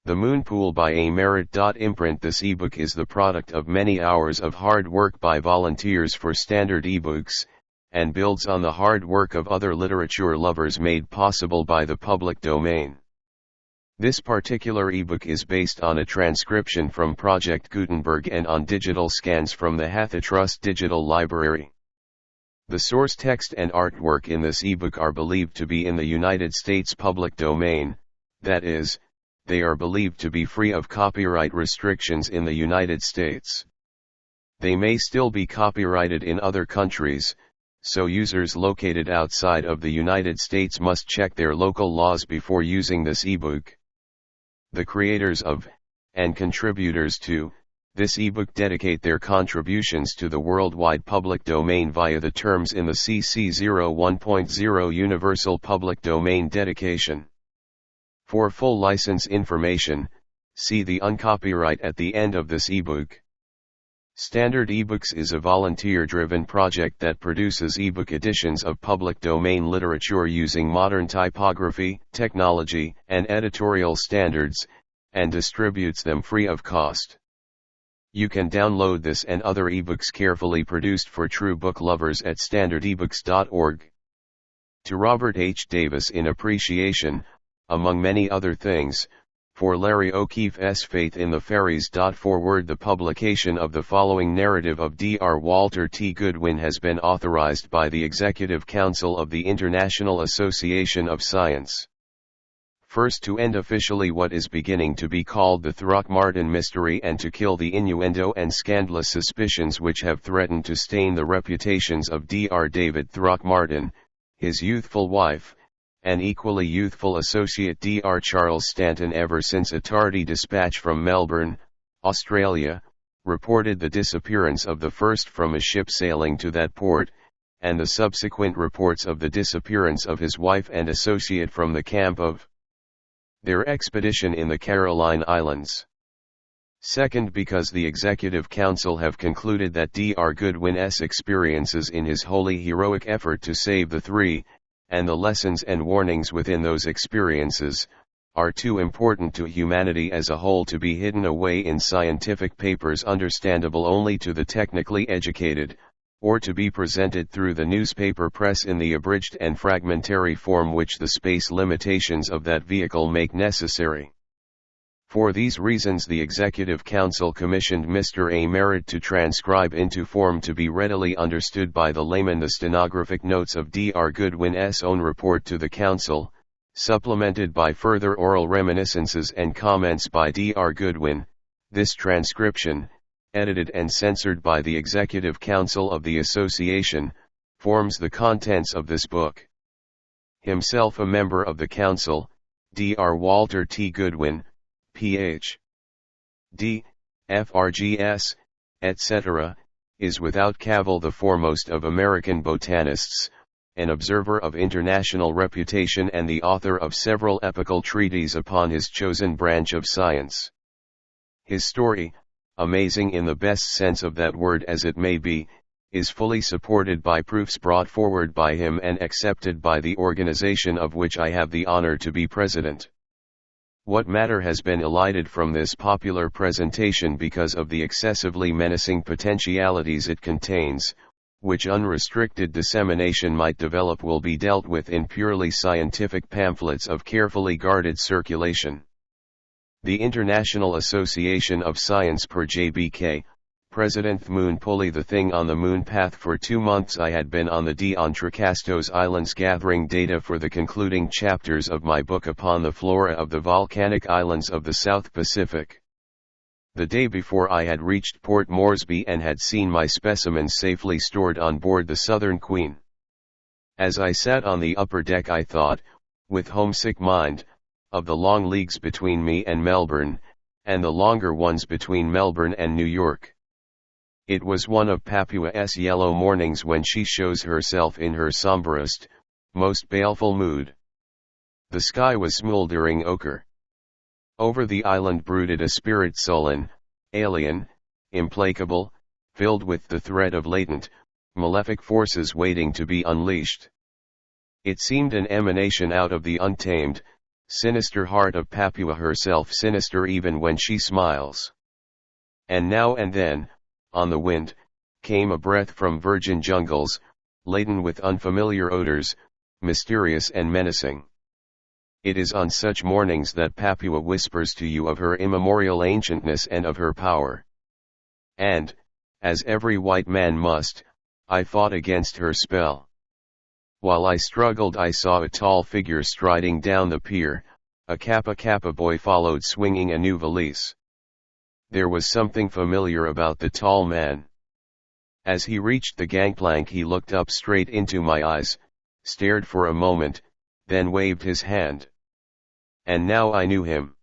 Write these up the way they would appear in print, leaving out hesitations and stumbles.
The Moonpool by a Merritt. Imprint. This ebook is the product of many hours of hard work by volunteers for Standard eBooks, and builds on the hard work of other literature lovers made possible by the public domain. This particular ebook is based on a transcription from Project Gutenberg and on digital scans from the Hathitrust Digital Library. The source text and artwork in this ebook are believed to be in the United States public domain, that is, they are believed to be free of copyright restrictions in the United States. They may still be copyrighted in other countries, so users located outside of the United States must check their local laws before using this ebook. The creators of, and contributors to, this ebook dedicate their contributions to the worldwide public domain via the terms in the CC 01.0 Universal Public Domain Dedication. For full license information, see the uncopyright at the end of this ebook. Standard eBooks is a volunteer-driven project that produces ebook editions of public domain literature using modern typography, technology, and editorial standards, and distributes them free of cost. You can download this and other ebooks carefully produced for true book lovers at standardebooks.org. To Robert H. Davis in appreciation, among many other things, for Larry O'Keefe's faith in the fairies. Forward. The publication of the following narrative of Dr. Walter T. Goodwin has been authorized by the Executive Council of the International Association of Science. First, to end officially what is beginning to be called the Throckmortin mystery and to kill the innuendo and scandalous suspicions which have threatened to stain the reputations of Dr. David Throckmortin, his youthful wife, and equally youthful associate Dr. Charles Stanton ever since a tardy dispatch from Melbourne, Australia, reported the disappearance of the first from a ship sailing to that port, and the subsequent reports of the disappearance of his wife and associate from the camp of their expedition in the Caroline Islands. Second, because the Executive Council have concluded that Dr. Goodwin's experiences in his wholly heroic effort to save the three, and the lessons and warnings within those experiences, are too important to humanity as a whole to be hidden away in scientific papers understandable only to the technically educated, or to be presented through the newspaper press in the abridged and fragmentary form which the space limitations of that vehicle make necessary. For these reasons the Executive Council commissioned Mr. A. Merritt to transcribe into form to be readily understood by the layman the stenographic notes of Dr. Goodwin's own report to the Council, supplemented by further oral reminiscences and comments by Dr. Goodwin. This transcription, edited and censored by the Executive Council of the Association, forms the contents of this book. Himself a member of the Council, Dr. Walter T. Goodwin, Ph.D., F.R.G.S., etc., is without cavil the foremost of American botanists, an observer of international reputation and the author of several epical treatises upon his chosen branch of science. His story, amazing in the best sense of that word as it may be, is fully supported by proofs brought forward by him and accepted by the organization of which I have the honor to be president. What matter has been elided from this popular presentation because of the excessively menacing potentialities it contains, which unrestricted dissemination might develop, will be dealt with in purely scientific pamphlets of carefully guarded circulation. The International Association of Science per JBK, President Moon Pulley. The thing on the moon path. For 2 months I had been on the D'Entrecasteaux Islands gathering data for the concluding chapters of my book upon the flora of the volcanic islands of the South Pacific. The day before I had reached Port Moresby and had seen my specimens safely stored on board the Southern Queen. As I sat on the upper deck I thought, with homesick mind, of the long leagues between me and Melbourne, and the longer ones between Melbourne and New York. It was one of Papua's yellow mornings when she shows herself in her somberest, most baleful mood. The sky was smoldering ochre. Over the island brooded a spirit sullen, alien, implacable, filled with the threat of latent, malefic forces waiting to be unleashed. It seemed an emanation out of the untamed, sinister heart of Papua herself, sinister even when she smiles. And now and then, on the wind, came a breath from virgin jungles, laden with unfamiliar odors, mysterious and menacing. It is on such mornings that Papua whispers to you of her immemorial ancientness and of her power. And, as every white man must, I fought against her spell. While I struggled, I saw a tall figure striding down the pier. A Kappa boy followed, swinging a new valise. There was something familiar about the tall man. As he reached the gangplank, he looked up straight into my eyes, stared for a moment, then waved his hand. And now I knew him.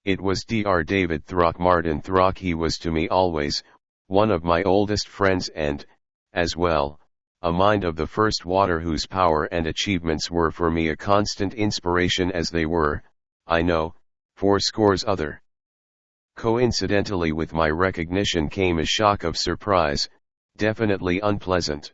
It was Dr. David Throckmortin. Throck he was to me always, one of my oldest friends and, as well, a mind of the first water whose power and achievements were for me a constant inspiration, as they were, I know, for scores other. Coincidentally with my recognition came a shock of surprise, definitely unpleasant.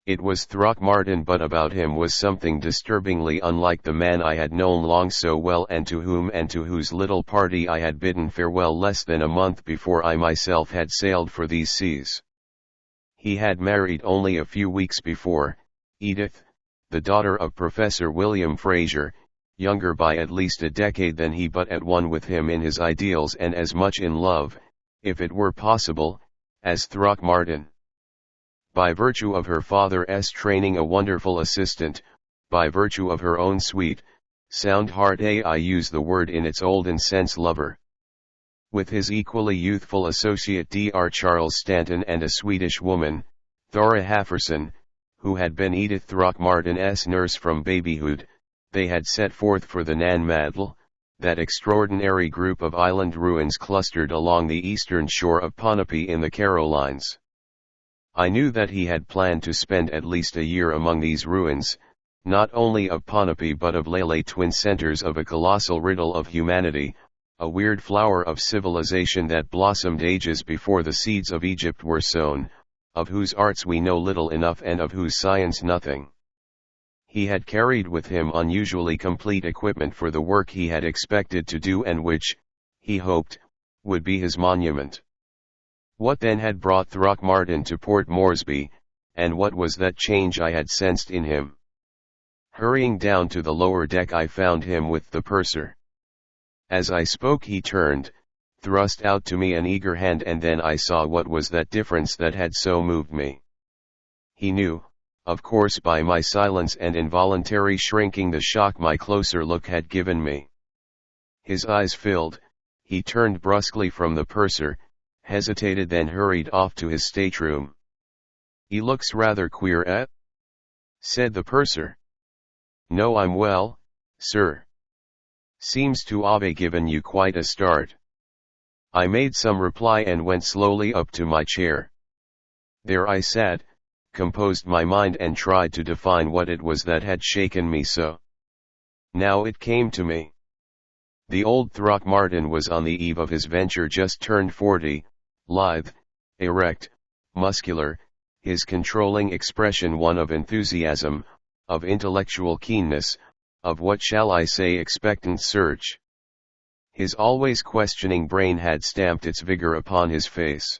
It was Throckmortin, but about him was something disturbingly unlike the man I had known long so well, and to whose little party I had bidden farewell less than a month before I myself had sailed for these seas. He had married only a few weeks before, Edith, the daughter of Professor William Fraser, younger by at least a decade than he, but at one with him in his ideals and as much in love, if it were possible, as Throckmortin. By virtue of her father's training a wonderful assistant, by virtue of her own sweet, sound heart, I use the word in its olden sense, lover. With his equally youthful associate Dr. Charles Stanton, and a Swedish woman, Thora Hafferson, who had been Edith Throckmortin's nurse from babyhood, they had set forth for the Nan-Madol, that extraordinary group of island ruins clustered along the eastern shore of Ponape in the Carolines. I knew that he had planned to spend at least a year among these ruins, not only of Ponape but of Lele, twin centers of a colossal riddle of humanity, a weird flower of civilization that blossomed ages before the seeds of Egypt were sown, of whose arts we know little enough and of whose science nothing. He had carried with him unusually complete equipment for the work he had expected to do, and which, he hoped, would be his monument. What then had brought Throckmortin to Port Moresby, and what was that change I had sensed in him? Hurrying down to the lower deck, I found him with the purser. As I spoke he turned, thrust out to me an eager hand, and then I saw what was that difference that had so moved me. He knew, of course, by my silence and involuntary shrinking, the shock my closer look had given me. His eyes filled, he turned brusquely from the purser, hesitated, then hurried off to his stateroom. "He looks rather queer, eh?" said the purser. "No, I'm well, sir. Seems to have given you quite a start." I made some reply and went slowly up to my chair. There I sat, composed my mind, and tried to define what it was that had shaken me so. Now it came to me. The old Throckmortin was on the eve of his venture, just turned 40, lithe, erect, muscular, his controlling expression one of enthusiasm, of intellectual keenness, of what shall I say, expectant search. His always questioning brain had stamped its vigor upon his face.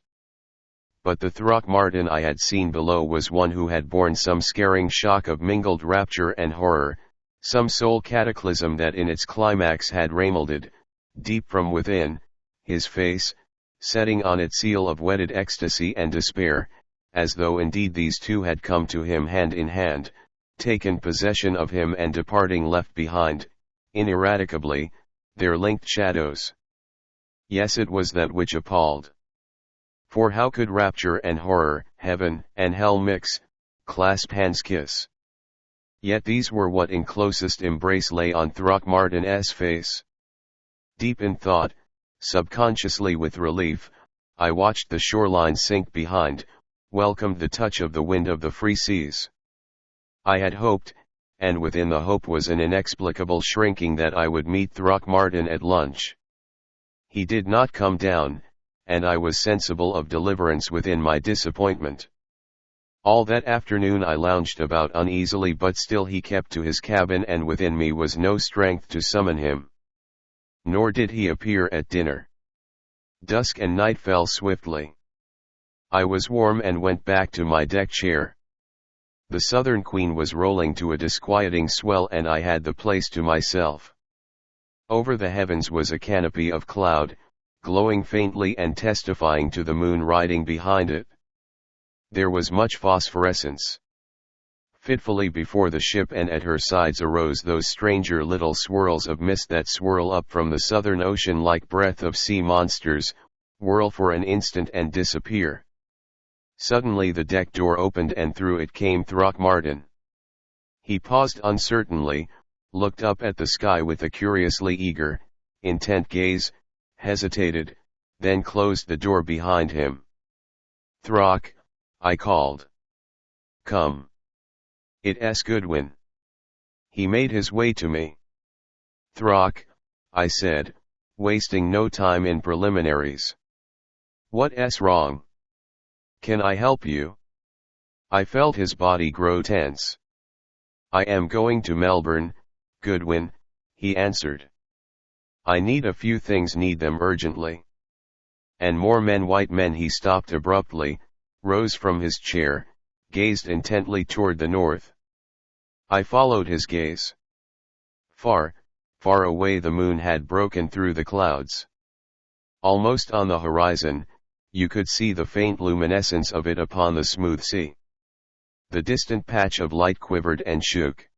But the Throckmortin I had seen below was one who had borne some scaring shock of mingled rapture and horror, some soul cataclysm that in its climax had remolded, deep from within, his face, setting on its seal of wedded ecstasy and despair, as though indeed these two had come to him hand in hand, taken possession of him, and departing left behind, ineradicably, their linked shadows. Yes, it was that which appalled. For how could rapture and horror, heaven and hell mix, clasp hands, kiss? Yet these were what in closest embrace lay on Throckmortin's face. Deep in thought, subconsciously with relief, I watched the shoreline sink behind, welcomed the touch of the wind of the free seas. I had hoped, and within the hope was an inexplicable shrinking, that I would meet Throckmortin at lunch. He did not come down, and I was sensible of deliverance within my disappointment. All that afternoon I lounged about uneasily, but still he kept to his cabin, and within me was no strength to summon him. Nor did he appear at dinner. Dusk and night fell swiftly. I was warm and went back to my deck chair. The Southern Queen was rolling to a disquieting swell, and I had the place to myself. Over the heavens was a canopy of cloud, glowing faintly and testifying to the moon riding behind it. There was much phosphorescence. Fitfully before the ship and at her sides arose those stranger little swirls of mist that swirl up from the southern ocean like breath of sea monsters, whirl for an instant and disappear. Suddenly the deck door opened, and through it came Throckmortin. He paused uncertainly, looked up at the sky with a curiously eager, intent gaze, hesitated, then closed the door behind him. "Throck," I called. "Come. It's Goodwin." He made his way to me. "Throck," I said, wasting no time in preliminaries. "What's wrong? Can I help you?" I felt his body grow tense. "I am going to Melbourne, Goodwin," he answered. "I need a few things, need them urgently." "And more men, white men." He stopped abruptly, rose from his chair, gazed intently toward the north. I followed his gaze. Far, far away the moon had broken through the clouds. Almost on the horizon, you could see the faint luminescence of it upon the smooth sea. The distant patch of light quivered and shook.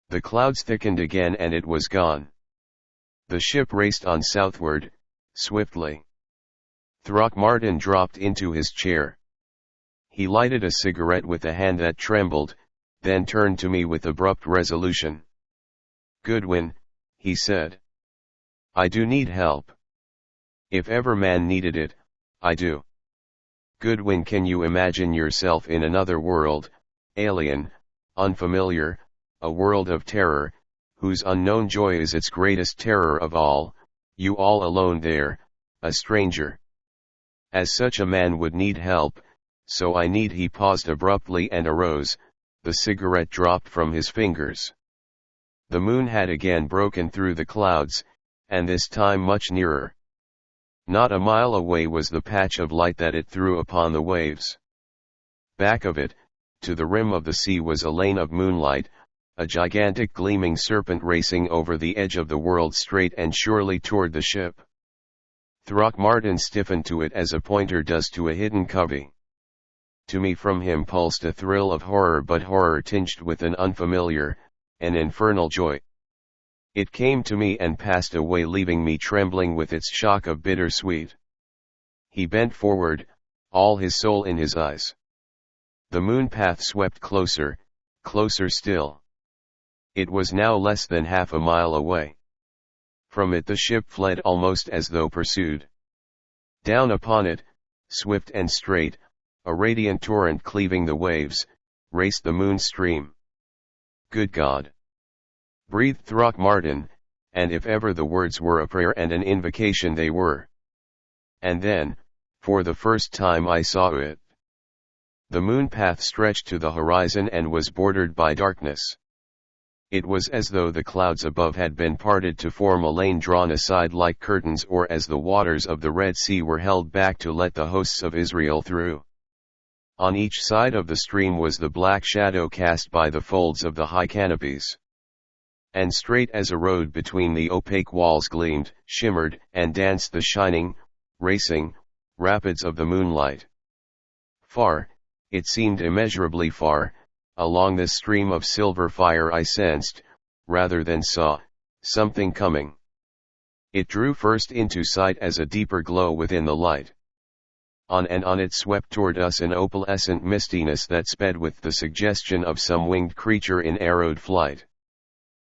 The clouds thickened again, and it was gone. The ship raced on southward, swiftly. Throckmortin dropped into his chair. He lighted a cigarette with a hand that trembled, then turned to me with abrupt resolution. "Goodwin," he said. "I do need help. If ever man needed it, I do. Goodwin, can you imagine yourself in another world, alien, unfamiliar, a world of terror, whose unknown joy is its greatest terror of all, you all alone there, a stranger? As such a man would need help, so I need." He paused abruptly and arose, the cigarette dropped from his fingers. The moon had again broken through the clouds, and this time much nearer. Not a mile away was the patch of light that it threw upon the waves. Back of it, to the rim of the sea, was a lane of moonlight, a gigantic gleaming serpent racing over the edge of the world straight and surely toward the ship. Throckmortin stiffened to it as a pointer does to a hidden covey. To me from him pulsed a thrill of horror, but horror tinged with an unfamiliar, an infernal joy. It came to me and passed away, leaving me trembling with its shock of bitter-sweet. He bent forward, all his soul in his eyes. The moon path swept closer, closer still. It was now less than half a mile away. From it the ship fled almost as though pursued. Down upon it, swift and straight, a radiant torrent cleaving the waves, raced the moon stream. "Good God!" breathed Throckmortin, and if ever the words were a prayer and an invocation, they were. And then, for the first time, I saw it. The moon path stretched to the horizon and was bordered by darkness. It was as though the clouds above had been parted to form a lane drawn aside like curtains, or as the waters of the Red Sea were held back to let the hosts of Israel through. On each side of the stream was the black shadow cast by the folds of the high canopies. And straight as a road between the opaque walls gleamed, shimmered, and danced the shining, racing, rapids of the moonlight. Far, it seemed immeasurably far, along this stream of silver fire I sensed, rather than saw, something coming. It drew first into sight as a deeper glow within the light. On and on it swept toward us, an opalescent mistiness that sped with the suggestion of some winged creature in arrowed flight.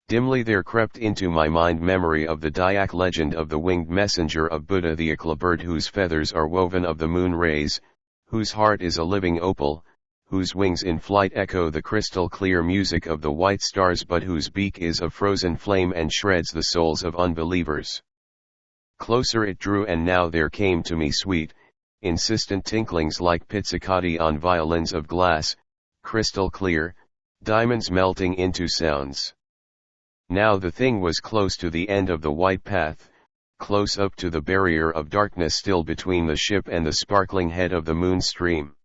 Dimly there crept into my mind memory of the Dayak legend of the winged messenger of Buddha, the Akla bird whose feathers are woven of the moon rays, whose heart is a living opal, whose wings in flight echo the crystal clear music of the white stars, but whose beak is of frozen flame and shreds the souls of unbelievers. Closer it drew, and now there came to me sweet, insistent tinklings like pizzicati on violins of glass, crystal clear, diamonds melting into sounds. Now the thing was close to the end of the white path, close up to the barrier of darkness still between the ship and the sparkling head of the moon stream.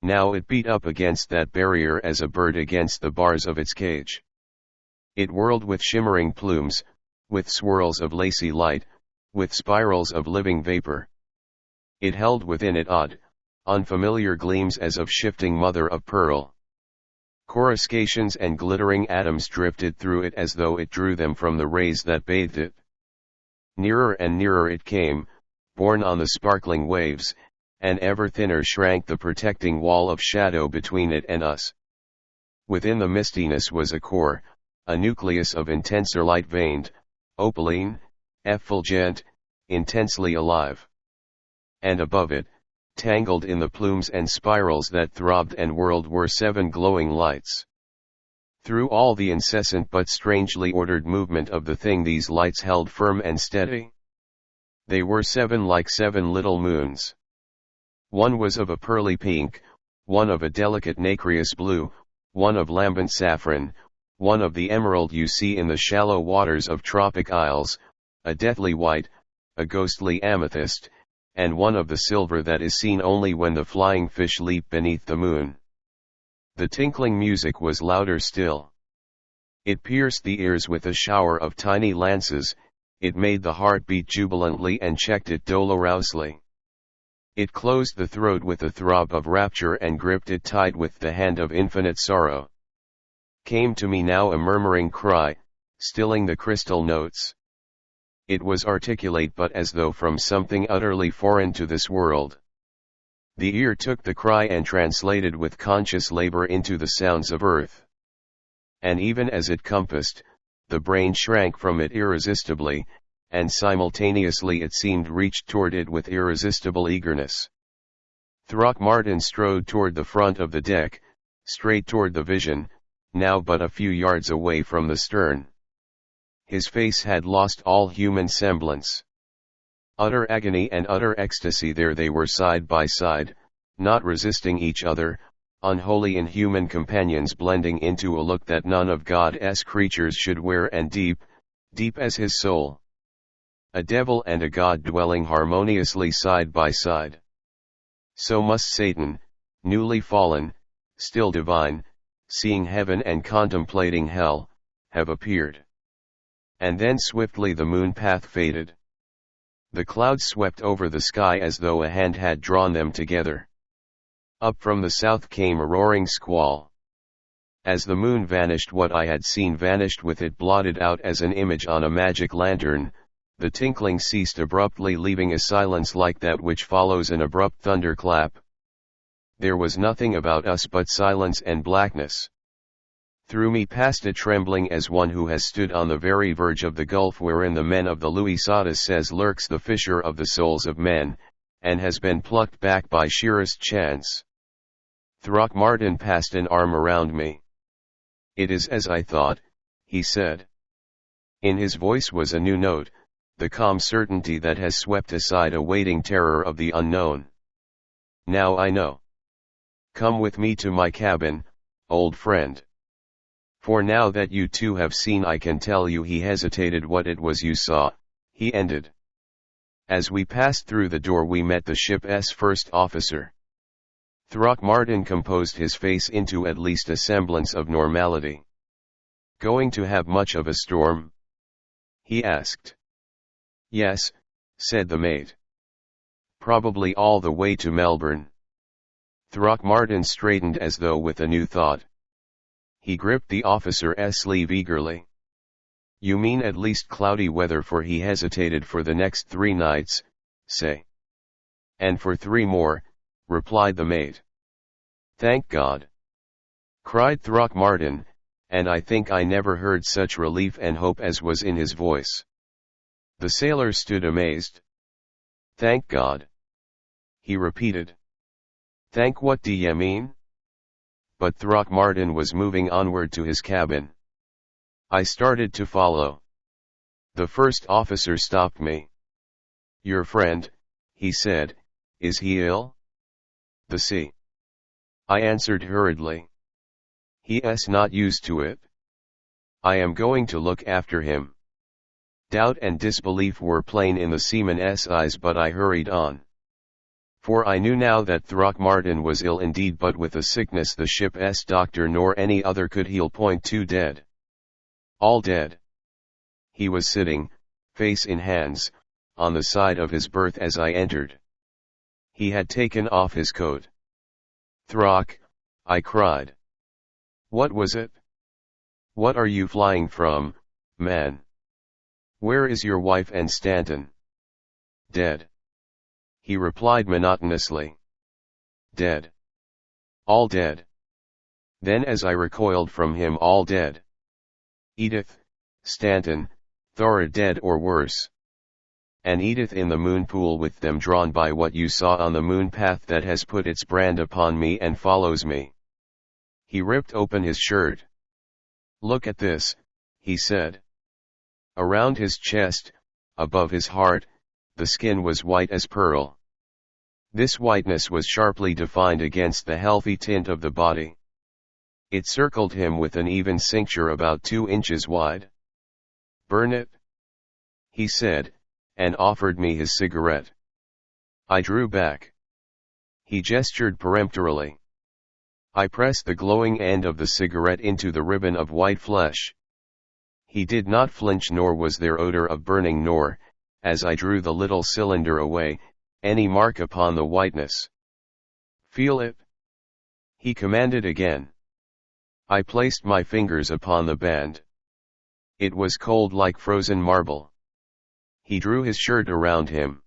Now it beat up against that barrier as a bird against the bars of its cage. It whirled with shimmering plumes, with swirls of lacy light, with spirals of living vapor. It held within it odd, unfamiliar gleams as of shifting mother of pearl. Coruscations and glittering atoms drifted through it as though it drew them from the rays that bathed it. Nearer and nearer it came, borne on the sparkling waves, and ever thinner shrank the protecting wall of shadow between it and us. Within the mistiness was a core, a nucleus of intenser light veined, opaline, effulgent, intensely alive. And above it, tangled in the plumes and spirals that throbbed and whirled, were 7 glowing lights. Through all the incessant but strangely ordered movement of the thing, these lights held firm and steady. They were 7 like 7 little moons. One was of a pearly pink, one of a delicate nacreous blue, one of lambent saffron, one of the emerald you see in the shallow waters of tropic isles, a deathly white, a ghostly amethyst, and one of the silver that is seen only when the flying fish leap beneath the moon. The tinkling music was louder still. It pierced the ears with a shower of tiny lances, it made the heart beat jubilantly and checked it dolorously. It closed the throat with a throb of rapture and gripped it tight with the hand of infinite sorrow. Came to me now a murmuring cry, stilling the crystal notes. It was articulate but as though from something utterly foreign to this world. The ear took the cry and translated with conscious labor into the sounds of earth. And even as it compassed, the brain shrank from it irresistibly, and simultaneously it seemed reached toward it with irresistible eagerness. Throckmortin strode toward the front of the deck, straight toward the vision, now but a few yards away from the stern. His face had lost all human semblance. Utter agony and utter ecstasy, there they were side by side, not resisting each other, unholy inhuman companions blending into a look that none of God's creatures should wear, and deep, deep as his soul. A devil and a god dwelling harmoniously side by side. So must Satan, newly fallen, still divine, seeing heaven and contemplating hell, have appeared. And then swiftly the moon path faded. The clouds swept over the sky as though a hand had drawn them together. Up from the south came a roaring squall. As the moon vanished, what I had seen vanished with it, blotted out as an image on a magic lantern. The tinkling ceased abruptly, leaving a silence like that which follows an abrupt thunderclap. There was nothing about us but silence and blackness. Through me passed a trembling as one who has stood on the very verge of the gulf wherein the men of the Louis says lurks the fisher of the souls of men, and has been plucked back by sheerest chance. Throckmortin passed an arm around me. "It is as I thought," he said. In his voice was a new note, the calm certainty that has swept aside a waiting terror of the unknown. "Now I know. Come with me to my cabin, old friend. For now that you two have seen, I can tell you." He hesitated. "What it was you saw," he ended. As we passed through the door we met the ship's first officer. Throckmortin composed his face into at least a semblance of normality. "Going to have much of a storm?" he asked. "Yes," said the mate. "Probably all the way to Melbourne." Throckmortin straightened as though with a new thought. He gripped the officer's sleeve eagerly. "You mean at least cloudy weather for," he hesitated, "for the next 3 nights, say?" "And for 3 more," replied the mate. "Thank God!" cried Throckmortin, and I think I never heard such relief and hope as was in his voice. The sailor stood amazed. "Thank God!" he repeated. "Thank what d'ye mean?" But Throckmortin was moving onward to his cabin. I started to follow. The first officer stopped me. "Your friend," he said, Is he ill? The sea. I answered hurriedly. He's not used to it. I am going to look after him. Doubt and disbelief were plain in the seaman's eyes, but I hurried on. For I knew now that Throckmortin was ill indeed, but with a sickness the ship's doctor nor any other could heal. Point 2 Dead. All dead. He was sitting, face in hands, on the side of his berth as I entered. He had taken off his coat. Throck, I cried. What was it? What are you flying from, man? Where is your wife and Stanton? Dead. He replied monotonously. Dead. All dead. Then as I recoiled from him, all dead. Edith, Stanton, Thora dead or worse. And Edith in the moon pool with them, drawn by what you saw on the moon path that has put its brand upon me and follows me. He ripped open his shirt. Look at this, he said. Around his chest, above his heart, the skin was white as pearl. This whiteness was sharply defined against the healthy tint of the body. It circled him with an even cincture about 2 inches wide. Burn it? He said, and offered me his cigarette. I drew back. He gestured peremptorily. I pressed the glowing end of the cigarette into the ribbon of white flesh. He did not flinch, nor was there odor of burning, nor, as I drew the little cylinder away, any mark upon the whiteness. Feel it? He commanded again. I placed my fingers upon the band. It was cold like frozen marble. He drew his shirt around him.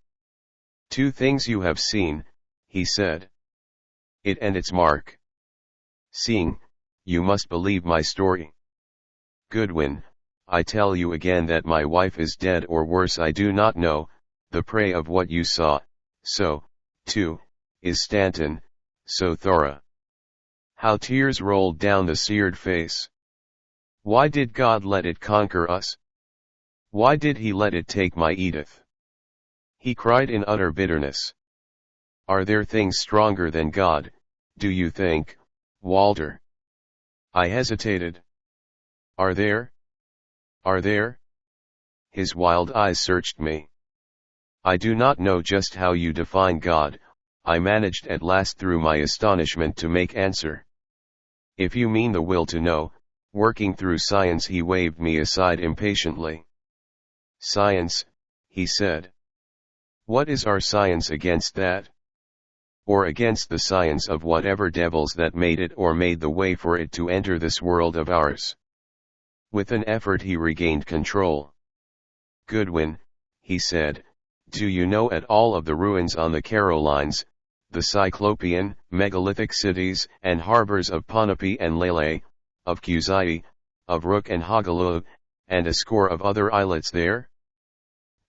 2 things you have seen, he said. It and its mark. Seeing, you must believe my story. Goodwin, I tell you again that my wife is dead or worse, I do not know, the prey of what you saw. So, too, is Stanton, so Thora. How tears rolled down the seared face. Why did God let it conquer us? Why did he let it take my Edith? He cried in utter bitterness. Are there things stronger than God, do you think, Walter? I hesitated. Are there? Are there? His wild eyes searched me. I do not know just how you define God, I managed at last through my astonishment to make answer. If you mean the will to know, working through science. He waved me aside impatiently. Science, he said. What is our science against that? Or against the science of whatever devils that made it or made the way for it to enter this world of ours? With an effort he regained control. Goodwin, he said, do you know at all of the ruins on the Carolines, the Cyclopean, megalithic cities and harbors of Ponape and Lele, of Cuzai, of Rook and Hagaloo, and a score of other islets there?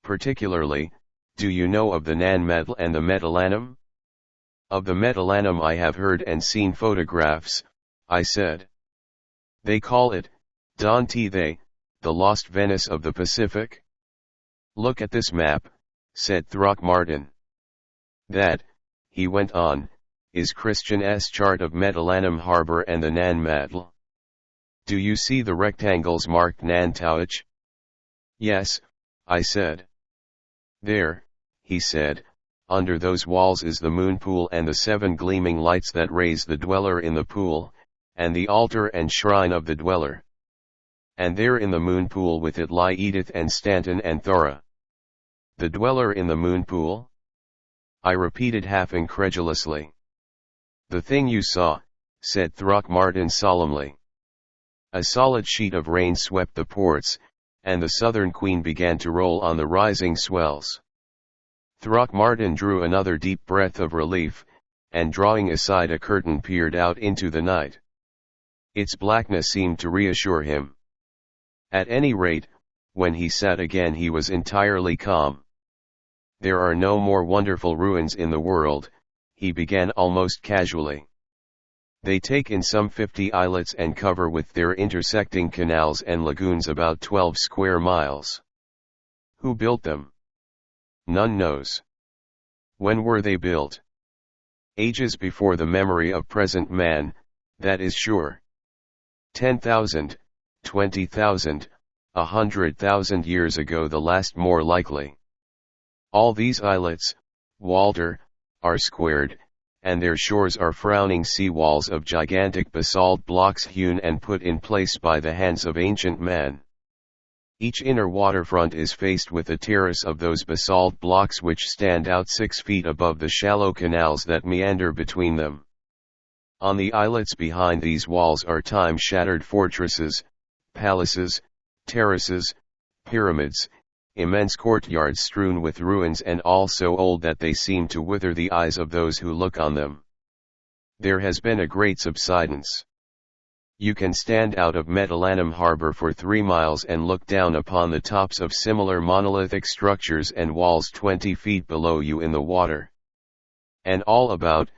Particularly, do you know of the Nan-Madol and the Metallanum? Of the Metallanum I have heard and seen photographs, I said. They call it, don't they, the lost Venice of the Pacific? Look at this map, said Throckmortin. That, he went on, is Christian's chart of Metallanum Harbor and the Nan-Madol. Do you see the rectangles marked Nantucket? Yes, I said. There, he said, under those walls is the moon pool and the 7 gleaming lights that raise the dweller in the pool, and the altar and shrine of the dweller. And there in the moon pool with it lie Edith and Stanton and Thora. The dweller in the moon pool? I repeated half incredulously. The thing you saw, said Throckmortin solemnly. A solid sheet of rain swept the ports, and the Southern Queen began to roll on the rising swells. Throckmortin drew another deep breath of relief, and drawing aside a curtain peered out into the night. Its blackness seemed to reassure him. At any rate, when he sat again he was entirely calm. There are no more wonderful ruins in the world, he began almost casually. They take in some 50 islets and cover with their intersecting canals and lagoons about 12 square miles. Who built them? None knows. When were they built? Ages before the memory of present man, that is sure. 10,000, 20,000, 100,000 years ago the last more likely. All these islets, Walter, are squared, and their shores are frowning sea walls of gigantic basalt blocks hewn and put in place by the hands of ancient man. Each inner waterfront is faced with a terrace of those basalt blocks which stand out 6 feet above the shallow canals that meander between them. On the islets behind these walls are time-shattered fortresses, palaces, terraces, pyramids, immense courtyards strewn with ruins and all so old that they seem to wither the eyes of those who look on them. There has been a great subsidence. You can stand out of Medellin harbor for 3 miles and look down upon the tops of similar monolithic structures and walls 20 feet below you in the water. And all about,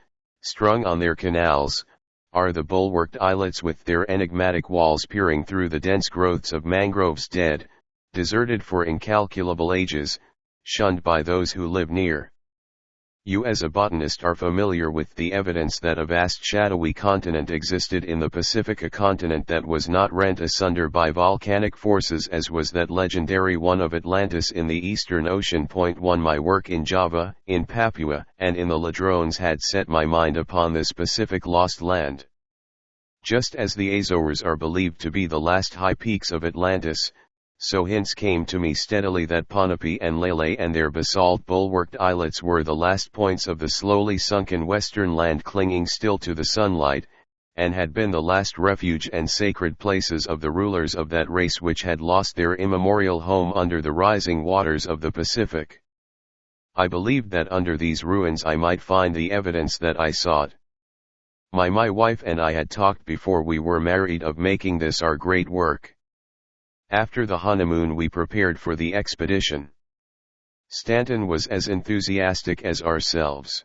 strung on their canals, are the bulwarked islets with their enigmatic walls peering through the dense growths of mangroves dead, deserted for incalculable ages, shunned by those who live near. You as a botanist are familiar with the evidence that a vast shadowy continent existed in the Pacific, a continent that was not rent asunder by volcanic forces as was that legendary one of Atlantis in the Eastern Ocean. 1 My work in Java, in Papua, and in the Ladrones had set my mind upon this Pacific lost land. Just as the Azores are believed to be the last high peaks of Atlantis, so hints came to me steadily that Ponape and Lele and their basalt bulwarked islets were the last points of the slowly sunken western land clinging still to the sunlight, and had been the last refuge and sacred places of the rulers of that race which had lost their immemorial home under the rising waters of the Pacific. I believed that under these ruins I might find the evidence that I sought. My wife and I had talked before we were married of making this our great work. After the honeymoon we prepared for the expedition. Stanton was as enthusiastic as ourselves.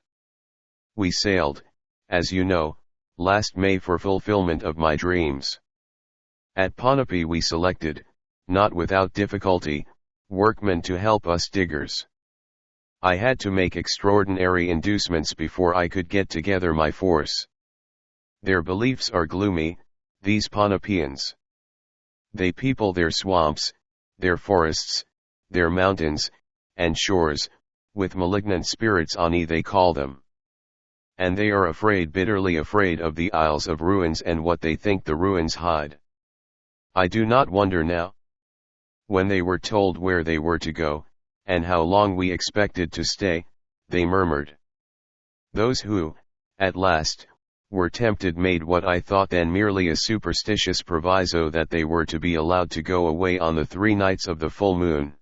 We sailed, as you know, last May for fulfillment of my dreams. At Ponape we selected, not without difficulty, workmen to help us diggers. I had to make extraordinary inducements before I could get together my force. Their beliefs are gloomy, these Ponapeans. They people their swamps, their forests, their mountains, and shores, with malignant spirits Ani they call them. And they are afraid, bitterly afraid of the Isles of Ruins and what they think the ruins hide. I do not wonder now. When they were told where they were to go, and how long we expected to stay, they murmured. Those who, at last, were tempted made what I thought then merely a superstitious proviso that they were to be allowed to go away on the 3 nights of the full moon.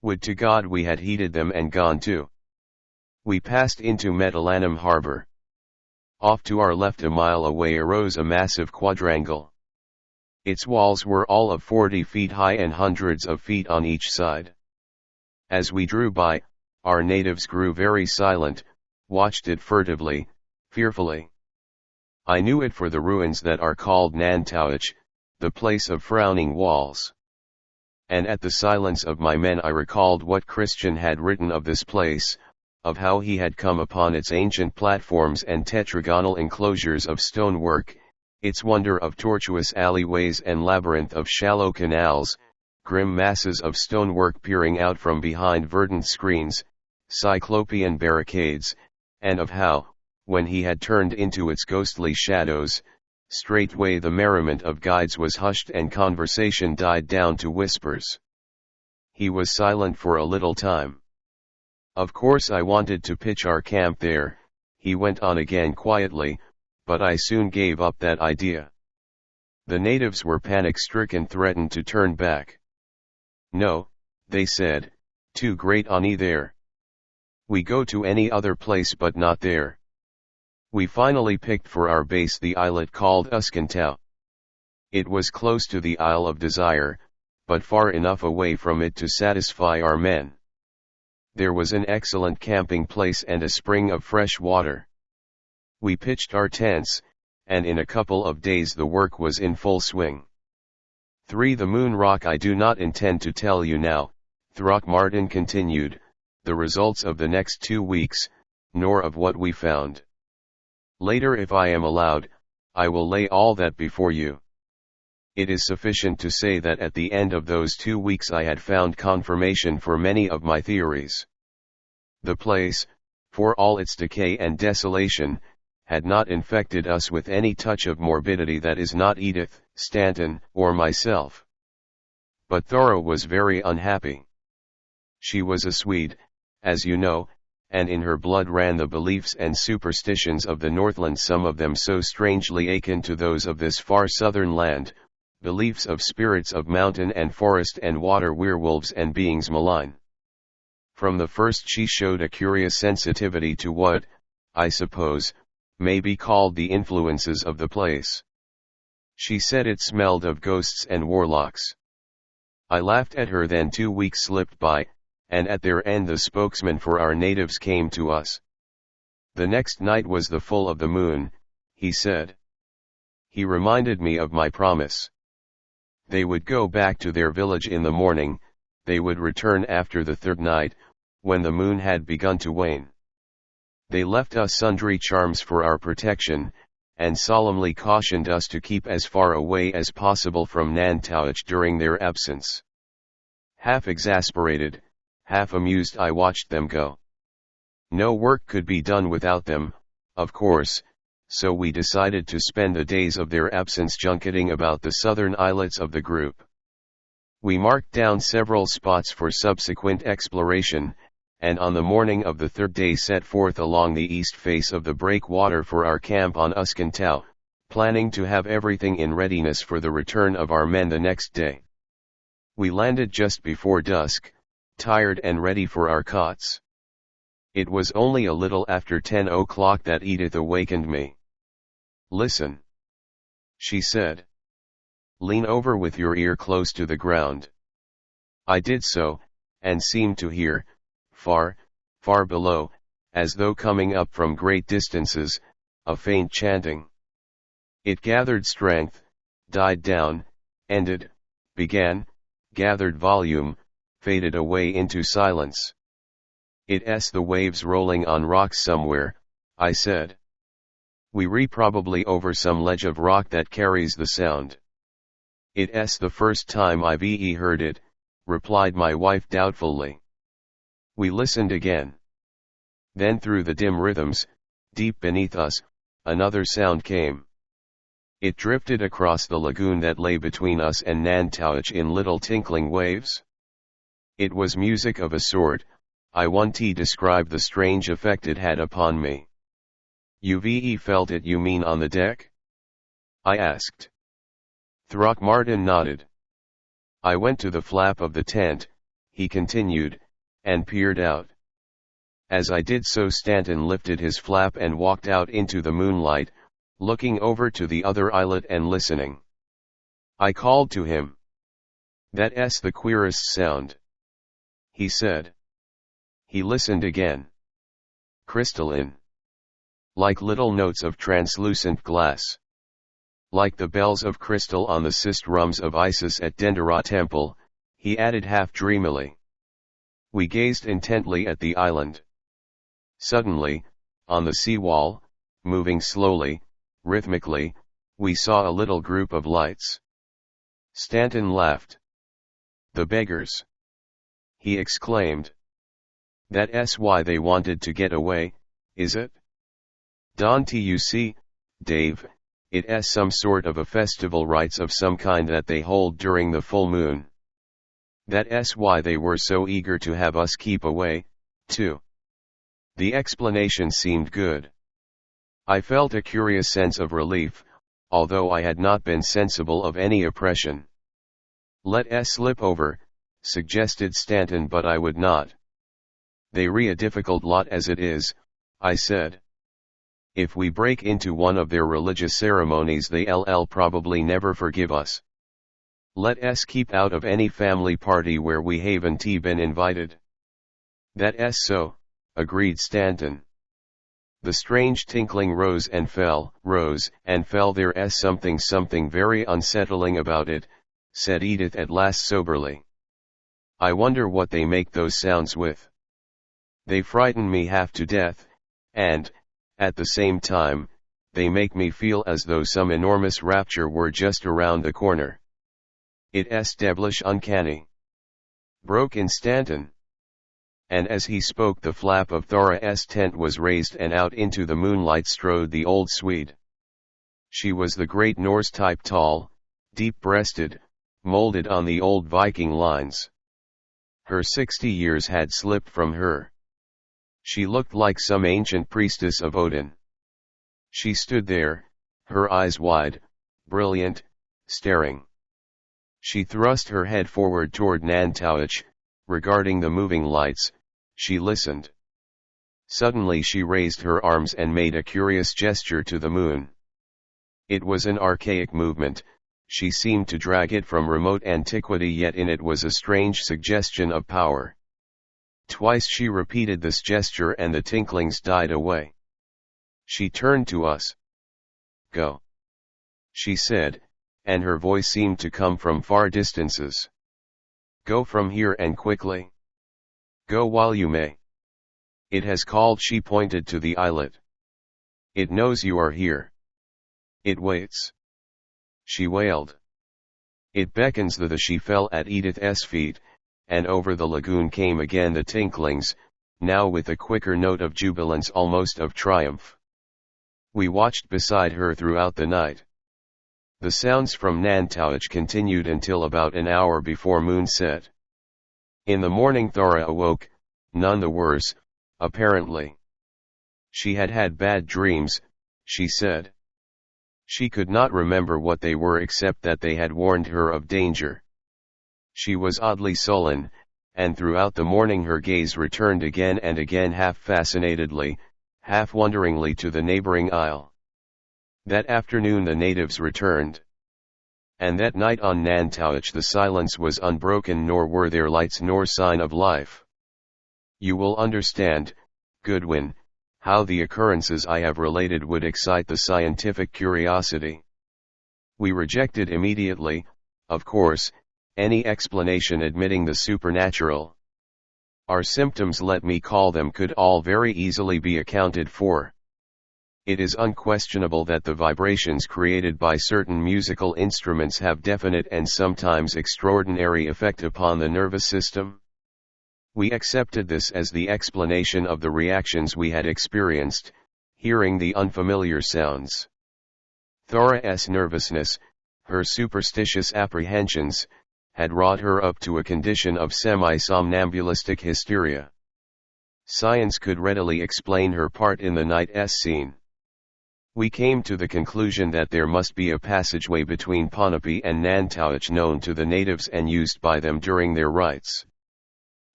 Would to God we had heeded them and gone too. We passed into Medellin harbor. Off to our left a mile away arose a massive quadrangle. Its walls were all of 40 feet high and hundreds of feet on each side. As we drew by, our natives grew very silent, watched it furtively, fearfully. I knew it for the ruins that are called Nantuich, the place of frowning walls. And at the silence of my men I recalled what Christian had written of this place, of how he had come upon its ancient platforms and tetragonal enclosures of stonework, its wonder of tortuous alleyways and labyrinth of shallow canals, grim masses of stonework peering out from behind verdant screens, cyclopean barricades, and of how, when he had turned into its ghostly shadows, straightway the merriment of guides was hushed and conversation died down to whispers. He was silent for a little time. Of course I wanted to pitch our camp there, he went on again quietly, but I soon gave up that idea. The natives were panic-stricken, threatened to turn back. No, they said, too great Ani there. We go to any other place but not there. We finally picked for our base the islet called Uskantau. It was close to the Isle of Desire, but far enough away from it to satisfy our men. There was an excellent camping place and a spring of fresh water. We pitched our tents, and in a couple of days the work was in full swing. 3. The Moon Rock I do not intend to tell you now, Throckmortin continued, the results of the next 2 weeks, nor of what we found. Later, if I am allowed, I will lay all that before you. It is sufficient to say that at the end of those 2 weeks I had found confirmation for many of my theories. The place, for all its decay and desolation, had not infected us with any touch of morbidity that is not Edith, Stanton, or myself. But Thora was very unhappy. She was a Swede, as you know, and in her blood ran the beliefs and superstitions of the Northland, some of them so strangely akin to those of this far southern land, beliefs of spirits of mountain and forest and water, werewolves and beings malign. From the first she showed a curious sensitivity to what, I suppose, may be called the influences of the place. She said it smelled of ghosts and warlocks. I laughed at her. Then 2 weeks slipped by, and at their end the spokesman for our natives came to us. The next night was the full of the moon, he said. He reminded me of my promise. They would go back to their village in the morning, they would return after the third night, when the moon had begun to wane. They left us sundry charms for our protection, and solemnly cautioned us to keep as far away as possible from Nantucket during their absence. Half exasperated, half amused, I watched them go. No work could be done without them, of course, so we decided to spend the days of their absence junketing about the southern islets of the group. We marked down several spots for subsequent exploration, and on the morning of the third day set forth along the east face of the breakwater for our camp on Uskantow, planning to have everything in readiness for the return of our men the next day. We landed just before dusk, tired and ready for our cots. It was only a little after 10 o'clock that Edith awakened me. "Listen," she said. "Lean over with your ear close to the ground." I did so, and seemed to hear, far, far below, as though coming up from great distances, a faint chanting. It gathered strength, died down, ended, began, gathered volume, faded away into silence. "It's the waves rolling on rocks somewhere," I said. "We're probably over some ledge of rock that carries the sound." "It's the first time I've heard it," replied my wife doubtfully. We listened again. Then through the dim rhythms, deep beneath us, another sound came. It drifted across the lagoon that lay between us and Nantucket in little tinkling waves. It was music of a sort. I won't describe the strange effect it had upon me. "You've felt it, you mean on the deck?" I asked. Throckmortin nodded. "I went to the flap of the tent," he continued, "and peered out. As I did so, Stanton lifted his flap and walked out into the moonlight, looking over to the other islet and listening. I called to him. "That's the queerest sound," he said. He listened again. "Crystalline. Like little notes of translucent glass. Like the bells of crystal on the sistrums of Isis at Dendera Temple," he added half dreamily. We gazed intently at the island. Suddenly, on the seawall, moving slowly, rhythmically, we saw a little group of lights. Stanton laughed. "The beggars!" he exclaimed. "That's why they wanted to get away, is it? Don't you see, Dave, it's some sort of a festival rites of some kind that they hold during the full moon. That's why they were so eager to have us keep away, too." The explanation seemed good. I felt a curious sense of relief, although I had not been sensible of any oppression. "Let us slip over," suggested Stanton, but I would not. "They're a difficult lot as it is," I said. "If we break into one of their religious ceremonies they'll probably never forgive us. Let us keep out of any family party where we haven't been invited." "That's so," agreed Stanton. The strange tinkling rose and fell. "There's something very unsettling about it," said Edith at last soberly. "I wonder what they make those sounds with." They frighten me half to death, and, at the same time, they make me feel as though some enormous rapture were just around the corner. It's devilish uncanny," broke in Stanton. And as he spoke the flap of Thora's tent was raised and out into the moonlight strode the old Swede. She was the great Norse type, tall, deep-breasted, molded on the old Viking lines. Her 60 years had slipped from her. She looked like some ancient priestess of Odin. She stood there, her eyes wide, brilliant, staring. She thrust her head forward toward Nan-Madol, regarding the moving lights. She listened. Suddenly she raised her arms and made a curious gesture to the moon. It was an archaic movement. She seemed to drag it from remote antiquity, yet in it was a strange suggestion of power. Twice she repeated this gesture and the tinklings died away. She turned to us. "Go," she said, and her voice seemed to come from far distances. "Go from here and quickly. Go while you may. It has called." She pointed to the islet. "It knows you are here. It waits," she wailed. "It beckons." She fell at Edith's feet, and over the lagoon came again the tinklings, now with a quicker note of jubilance, almost of triumph. We watched beside her throughout the night. The sounds from Nan-Madol continued until about an hour before moonset. In the morning Thora awoke, none the worse, apparently. She had had bad dreams, she said. She could not remember what they were except that they had warned her of danger. She was oddly sullen, and throughout the morning her gaze returned again and again, half fascinatedly, half wonderingly, to the neighboring isle. That afternoon the natives returned. And that night on Nan-Madol the silence was unbroken, nor were there lights nor sign of life. You will understand, Goodwin, how the occurrences I have related would excite the scientific curiosity. We rejected immediately, of course, any explanation admitting the supernatural. Our symptoms, let me call them, could all very easily be accounted for. It is unquestionable that the vibrations created by certain musical instruments have definite and sometimes extraordinary effect upon the nervous system. We accepted this as the explanation of the reactions we had experienced, hearing the unfamiliar sounds. Thora's nervousness, her superstitious apprehensions, had wrought her up to a condition of semi-somnambulistic hysteria. Science could readily explain her part in the night's scene. We came to the conclusion that there must be a passageway between Ponape and Nan-Madol known to the natives and used by them during their rites.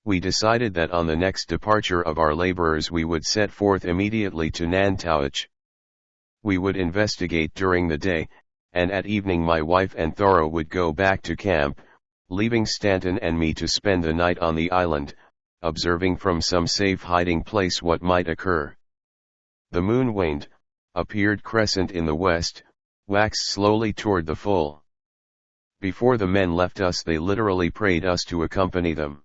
We decided that on the next departure of our laborers we would set forth immediately to Nan-Madol. We would investigate during the day, and at evening my wife and Thora would go back to camp, leaving Stanton and me to spend the night on the island, observing from some safe hiding place what might occur. The moon waned, appeared crescent in the west, waxed slowly toward the full. Before the men left us they literally prayed us to accompany them.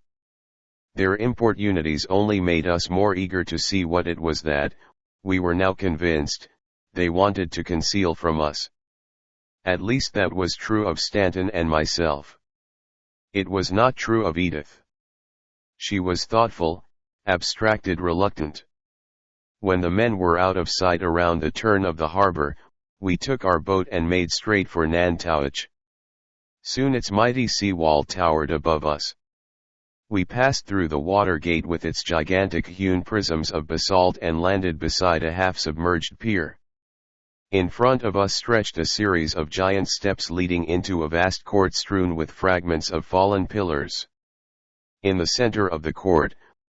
Their importunities only made us more eager to see what it was that, we were now convinced, they wanted to conceal from us. At least that was true of Stanton and myself. It was not true of Edith. She was thoughtful, abstracted, reluctant. When the men were out of sight around the turn of the harbor, we took our boat and made straight for Nan-Madol. Soon its mighty sea-wall towered above us. We passed through the water gate with its gigantic hewn prisms of basalt and landed beside a half-submerged pier. In front of us stretched a series of giant steps leading into a vast court strewn with fragments of fallen pillars. In the center of the court,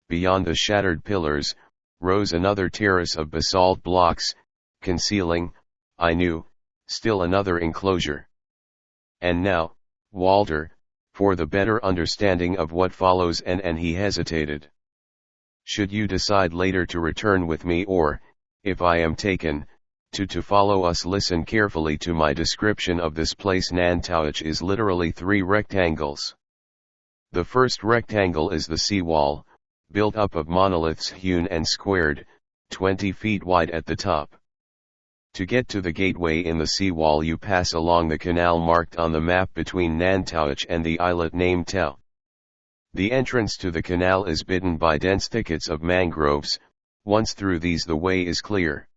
beyond the shattered pillars, rose another terrace of basalt blocks, concealing, I knew, still another enclosure. And now, Walter, for the better understanding of what follows, and he hesitated. Should you decide later to return with me, or, if I am taken, to follow us, listen carefully to my description of this place. Nan-Madol is literally 3 rectangles. The first rectangle is the seawall, built up of monoliths hewn and squared, 20 feet wide at the top. To get to the gateway in the seawall you pass along the canal marked on the map between Nan'Tauch and the islet named Tau. The entrance to the canal is hidden by dense thickets of mangroves. Once through these the way is clear.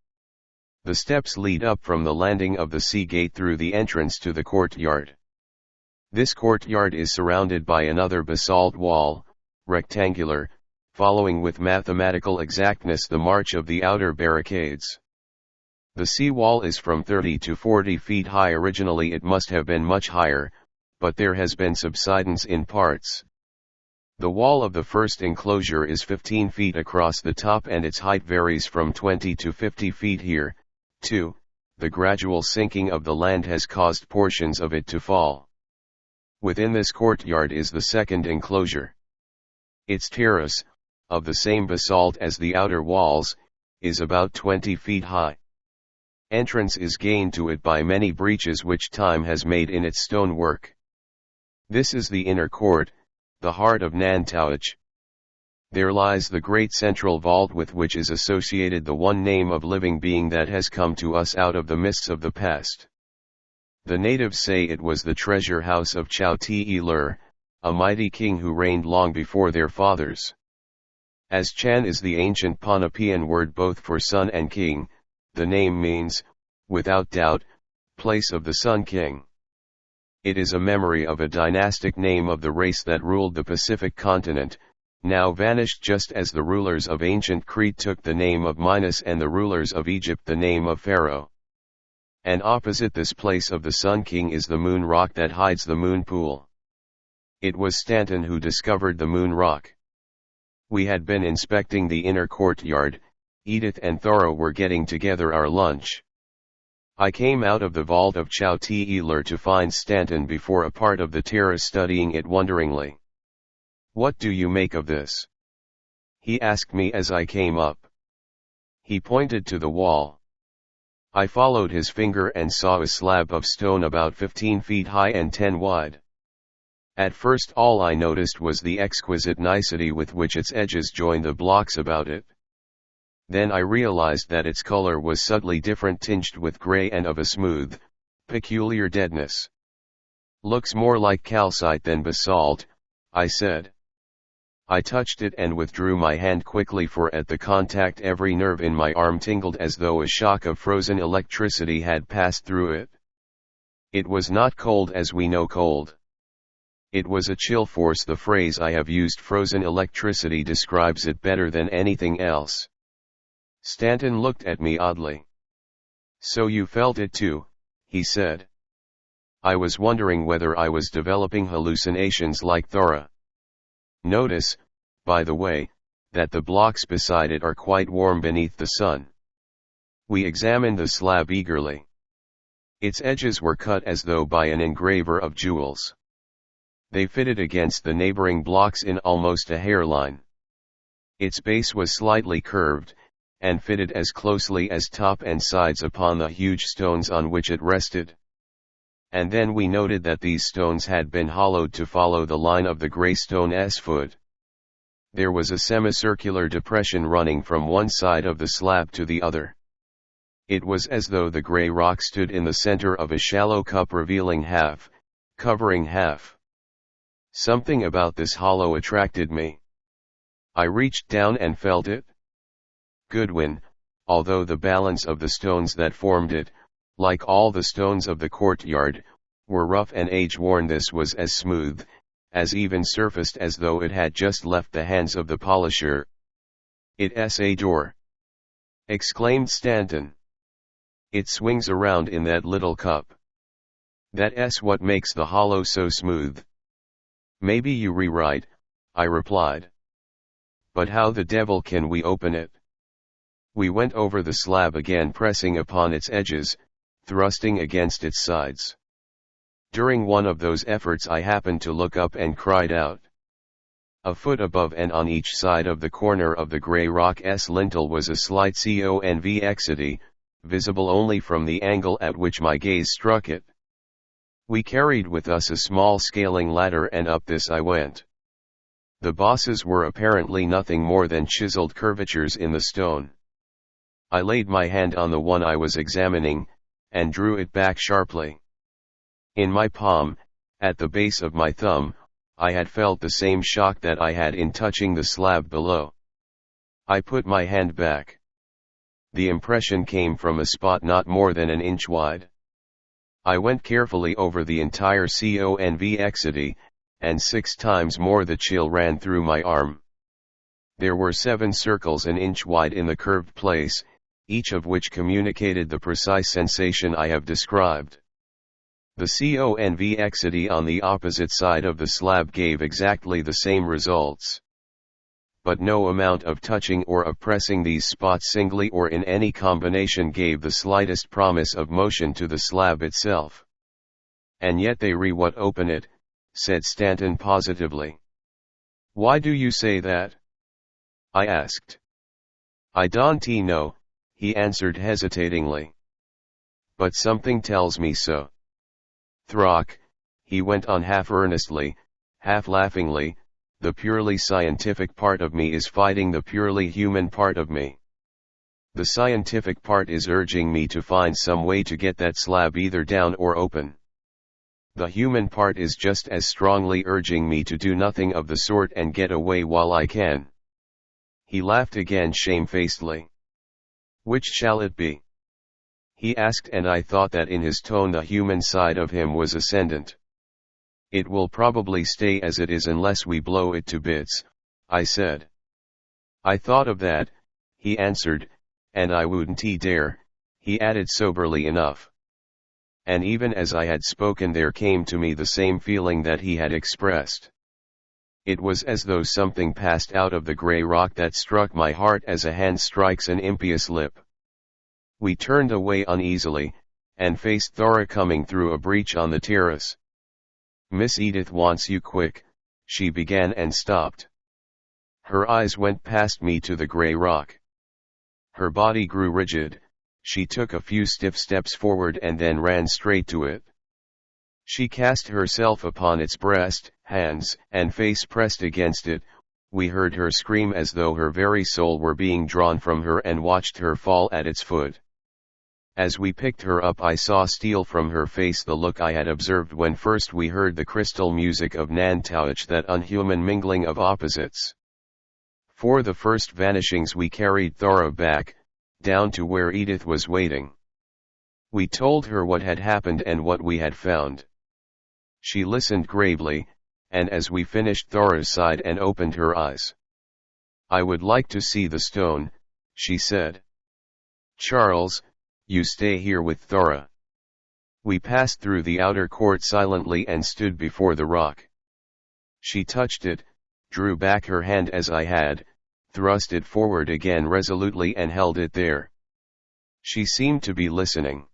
The steps lead up from the landing of the sea gate through the entrance to the courtyard. This courtyard is surrounded by another basalt wall, rectangular, following with mathematical exactness the march of the outer barricades. The sea wall is from 30 to 40 feet high. Originally it must have been much higher, but there has been subsidence in parts. The wall of the first enclosure is 15 feet across the top and its height varies from 20 to 50 feet here, too. The gradual sinking of the land has caused portions of it to fall. Within this courtyard is the second enclosure. Its terrace, of the same basalt as the outer walls, is about 20 feet high. Entrance is gained to it by many breaches which time has made in its stonework. This is the inner court, the heart of Nan'Tauch. There lies the great central vault with which is associated the one name of living being that has come to us out of the mists of the past. The natives say it was the treasure house of Chow Te-Lur, a mighty king who reigned long before their fathers. As Chan is the ancient Ponapean word both for son and king, the name means, without doubt, place of the Sun King. It is a memory of a dynastic name of the race that ruled the Pacific continent, now vanished just as the rulers of ancient Crete took the name of Minos and the rulers of Egypt the name of Pharaoh. And opposite this place of the Sun King is the moon rock that hides the moon pool. It was Stanton who discovered the moon rock. We had been inspecting the inner courtyard. Edith and Thora were getting together our lunch. I came out of the vault of Chow Te-Lur to find Stanton before a part of the terrace studying it wonderingly. "What do you make of this?" he asked me as I came up. He pointed to the wall. I followed his finger and saw a slab of stone about 15 feet high and 10 wide. At first all I noticed was the exquisite nicety with which its edges joined the blocks about it. Then I realized that its color was subtly different, tinged with gray and of a smooth, peculiar deadness. "Looks more like calcite than basalt," I said. I touched it and withdrew my hand quickly, for at the contact every nerve in my arm tingled as though a shock of frozen electricity had passed through it. It was not cold as we know cold. It was a chill force. The phrase I have used, frozen electricity, describes it better than anything else. Stanton looked at me oddly. "So you felt it too," he said. I was wondering whether I was developing hallucinations like Thora. "Notice, by the way, that the blocks beside it are quite warm beneath the sun." We examined the slab eagerly. Its edges were cut as though by an engraver of jewels. They fitted against the neighboring blocks in almost a hairline. Its base was slightly curved, and fitted as closely as top and sides upon the huge stones on which it rested. And then we noted that these stones had been hollowed to follow the line of the grey stone's foot. There was a semicircular depression running from one side of the slab to the other. It was as though the grey rock stood in the center of a shallow cup, revealing half, covering half. Something about this hollow attracted me. I reached down and felt it. Goodwin, although the balance of the stones that formed it, like all the stones of the courtyard, were rough and age-worn, this was as smooth, as even-surfaced as though it had just left the hands of the polisher. "It's a door!" exclaimed Stanton. "It swings around in that little cup. That's what makes the hollow so smooth." "Maybe you rewrite," I replied. "But how the devil can we open it?" We went over the slab again, pressing upon its edges, thrusting against its sides. During one of those efforts I happened to look up and cried out. A foot above and on each side of the corner of the grey rock's lintel was a slight convexity, visible only from the angle at which my gaze struck it. We carried with us a small scaling ladder, and up this I went. The bosses were apparently nothing more than chiseled curvatures in the stone. I laid my hand on the one I was examining, and drew it back sharply. In my palm, at the base of my thumb, I had felt the same shock that I had in touching the slab below. I put my hand back. The impression came from a spot not more than an inch wide. I went carefully over the entire convexity, and 6 times more the chill ran through my arm. There were 7 circles an inch wide in the curved place, each of which communicated the precise sensation I have described. The convexity on the opposite side of the slab gave exactly the same results. But no amount of touching or of pressing these spots singly or in any combination gave the slightest promise of motion to the slab itself. "And yet they would open it," said Stanton positively. "Why do you say that?" I asked. "I don't know," he answered hesitatingly. "But something tells me so. Throck," he went on half earnestly, half laughingly, "the purely scientific part of me is fighting the purely human part of me. The scientific part is urging me to find some way to get that slab either down or open. The human part is just as strongly urging me to do nothing of the sort and get away while I can." He laughed again shamefacedly. "Which shall it be?" he asked, and I thought that in his tone the human side of him was ascendant. "It will probably stay as it is unless we blow it to bits," I said. "I thought of that," he answered, "and I wouldn't dare," he added soberly enough. And even as I had spoken there came to me the same feeling that he had expressed. It was as though something passed out of the grey rock that struck my heart as a hand strikes an impious lip. We turned away uneasily, and faced Thora coming through a breach on the terrace. "Miss Edith wants you quick," she began and stopped. Her eyes went past me to the grey rock. Her body grew rigid. She took a few stiff steps forward and then ran straight to it. She cast herself upon its breast, hands and face pressed against it. We heard her scream as though her very soul were being drawn from her, and watched her fall at its foot. As we picked her up I saw steal from her face the look I had observed when first we heard the crystal music of Nantucket, that unhuman mingling of opposites. For the first vanishings we carried Thora back, down to where Edith was waiting. We told her what had happened and what we had found. She listened gravely, and as we finished Thora's side and opened her eyes. "I would like to see the stone," she said. "Charles, you stay here with Thora." We passed through the outer court silently and stood before the rock. She touched it, drew back her hand as I had, thrust it forward again resolutely and held it there. She seemed to be listening.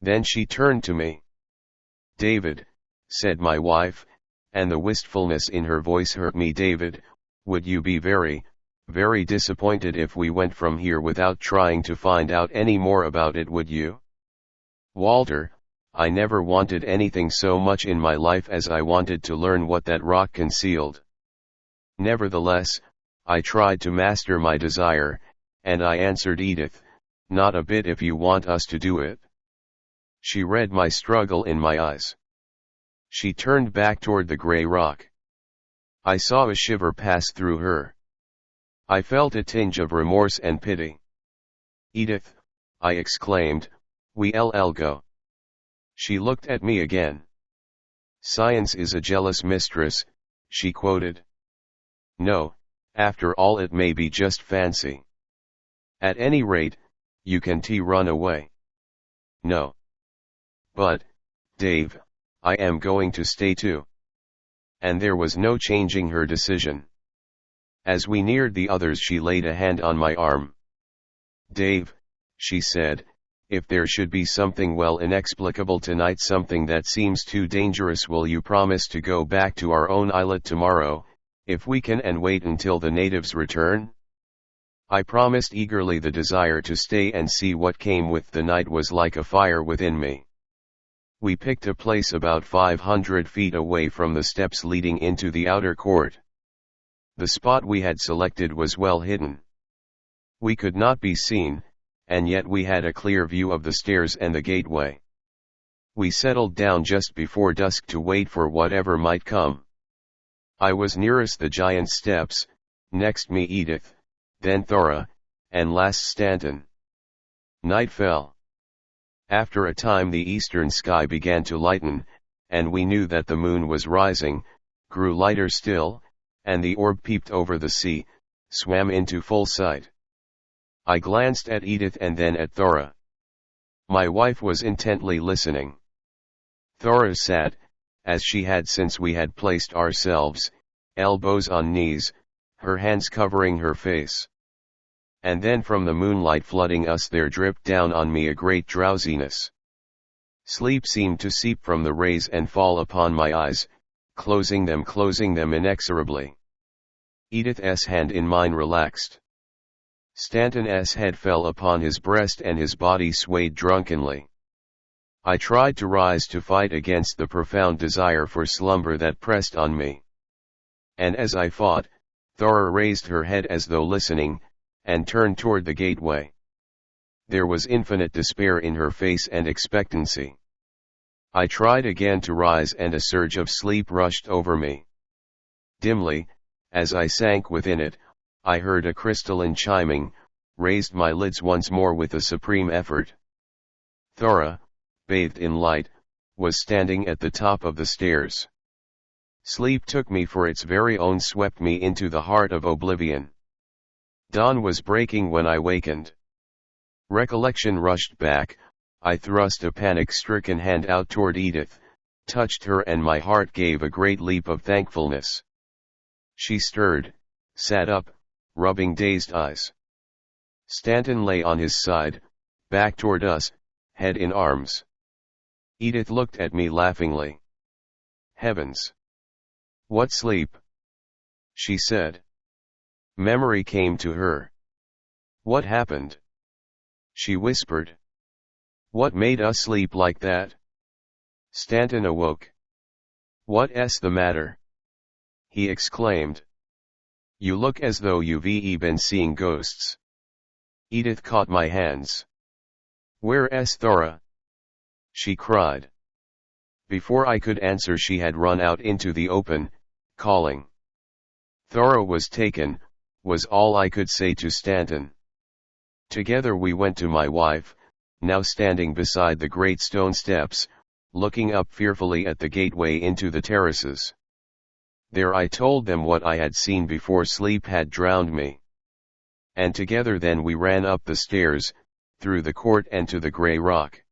Then she turned to me. "David," said my wife, and the wistfulness in her voice hurt me. "David, would you be very, very disappointed if we went from here without trying to find out any more about it, would you?" "Walter, I never wanted anything so much in my life as I wanted to learn what that rock concealed. Nevertheless, I tried to master my desire, and I answered Edith, 'Not a bit if you want us to do it.' She read my struggle in my eyes. She turned back toward the grey rock. I saw a shiver pass through her. I felt a tinge of remorse and pity. "Edith," I exclaimed, "we'll go." She looked at me again. "Science is a jealous mistress," she quoted. "No, after all it may be just fancy. At any rate, you can run away." "No. But, Dave, I am going to stay too." And there was no changing her decision. As we neared the others she laid a hand on my arm. "Dave," she said, "if there should be something inexplicable tonight, something that seems too dangerous, will you promise to go back to our own islet tomorrow, if we can, and wait until the natives return?" I promised eagerly. The desire to stay and see what came with the night was like a fire within me. We picked a place about 500 feet away from the steps leading into the outer court. The spot we had selected was well hidden. We could not be seen, and yet we had a clear view of the stairs and the gateway. We settled down just before dusk to wait for whatever might come. I was nearest the giant steps, next me Edith, then Thora, and last Stanton. Night fell. After a time the eastern sky began to lighten, and we knew that the moon was rising, grew lighter still, and the orb peeped over the sea, swam into full sight. I glanced at Edith and then at Thora. My wife was intently listening. Thora sat, as she had since we had placed ourselves, elbows on knees, her hands covering her face. And then from the moonlight flooding us there dripped down on me a great drowsiness. Sleep seemed to seep from the rays and fall upon my eyes, closing them inexorably. Edith's hand in mine relaxed. Stanton's head fell upon his breast and his body swayed drunkenly. I tried to rise to fight against the profound desire for slumber that pressed on me. And as I fought, Thora raised her head as though listening, and turned toward the gateway. There was infinite despair in her face and expectancy. I tried again to rise and a surge of sleep rushed over me. Dimly, as I sank within it, I heard a crystalline chiming, raised my lids once more with a supreme effort. Thora, bathed in light, was standing at the top of the stairs. Sleep took me for its very own, swept me into the heart of oblivion. Dawn was breaking when I wakened. Recollection rushed back, I thrust a panic-stricken hand out toward Edith, touched her and my heart gave a great leap of thankfulness. She stirred, sat up, rubbing dazed eyes. Stanton lay on his side, back toward us, head in arms. Edith looked at me laughingly. Heavens! What sleep! She said. Memory came to her. What happened? She whispered. What made us sleep like that? Stanton awoke. What's the matter? He exclaimed. You look as though you've been seeing ghosts. Edith caught my hands. Where's Thora? She cried. Before I could answer she had run out into the open, calling. Thora was taken, was all I could say to Stanton. Together we went to my wife, now standing beside the great stone steps, looking up fearfully at the gateway into the terraces. There I told them what I had seen before sleep had drowned me. And together then we ran up the stairs, through the court and to the grey rock.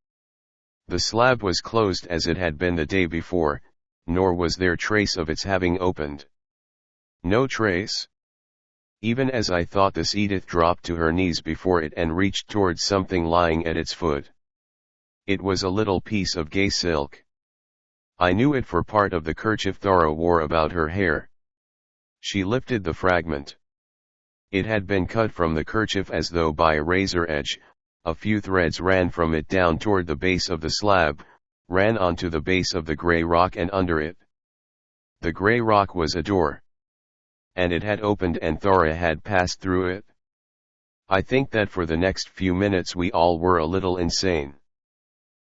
The slab was closed as it had been the day before, nor was there trace of its having opened. No trace? Even as I thought this, Edith dropped to her knees before it and reached towards something lying at its foot. It was a little piece of gay silk. I knew it for part of the kerchief Thora wore about her hair. She lifted the fragment. It had been cut from the kerchief as though by a razor edge, a few threads ran from it down toward the base of the slab, ran onto the base of the grey rock and under it. The grey rock was a door. And it had opened and Thora had passed through it. I think that for the next few minutes we all were a little insane.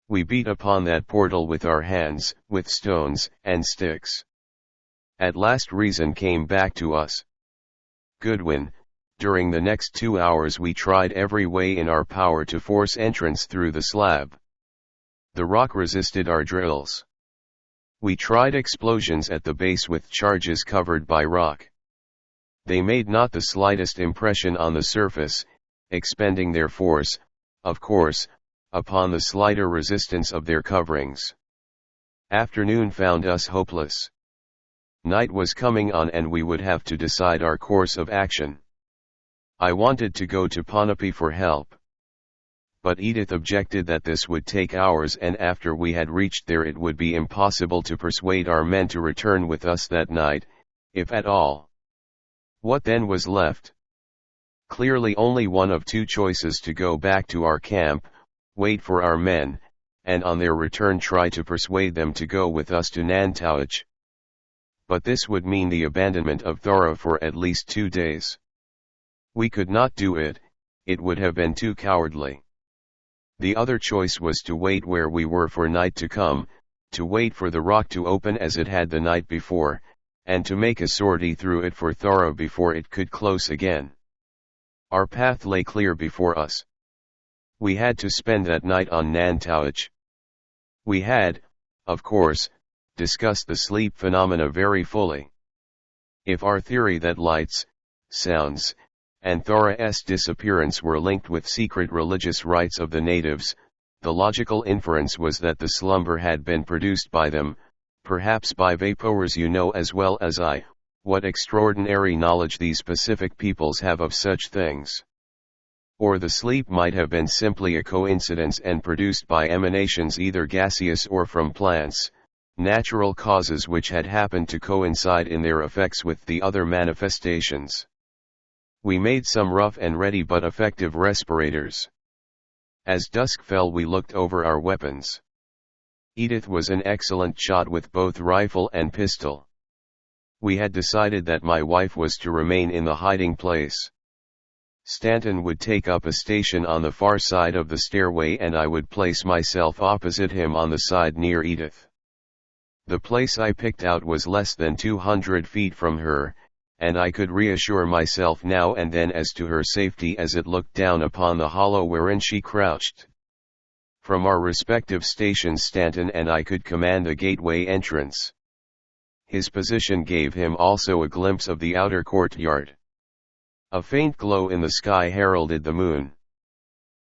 We beat upon that portal with our hands, with stones and sticks. At last reason came back to us. Goodwin, during the next 2 hours we tried every way in our power to force entrance through the slab. The rock resisted our drills. We tried explosions at the base with charges covered by rock. They made not the slightest impression on the surface, expending their force, of course, upon the slighter resistance of their coverings. Afternoon found us hopeless. Night was coming on and we would have to decide our course of action. I wanted to go to Ponape for help. But Edith objected that this would take hours and after we had reached there it would be impossible to persuade our men to return with us that night, if at all. What then was left? Clearly only one of two choices: to go back to our camp, wait for our men, and on their return try to persuade them to go with us to Nantucket. but this would mean the abandonment of Thora for at least 2 days. We could not do it, it would have been too cowardly. The other choice was to wait where we were for night to come, to wait for the rock to open as it had the night before, and to make a sortie through it for Thora before it could close again. Our path lay clear before us. We had to spend that night on Nan-Madol. We had, of course, discussed the sleep phenomena very fully. If our theory that lights, sounds, and Thora's disappearance were linked with secret religious rites of the natives, the logical inference was that the slumber had been produced by them, perhaps by vapors. You know as well as I, what extraordinary knowledge these Pacific peoples have of such things. Or the sleep might have been simply a coincidence and produced by emanations either gaseous or from plants, natural causes which had happened to coincide in their effects with the other manifestations. We made some rough and ready but effective respirators. As dusk fell, we looked over our weapons. Edith was an excellent shot with both rifle and pistol. We had decided that my wife was to remain in the hiding place. Stanton would take up a station on the far side of the stairway and I would place myself opposite him on the side near Edith. The place I picked out was less than 200 feet from her, and I could reassure myself now and then as to her safety as it looked down upon the hollow wherein she crouched. From our respective stations Stanton and I could command the gateway entrance. His position gave him also a glimpse of the outer courtyard. A faint glow in the sky heralded the moon.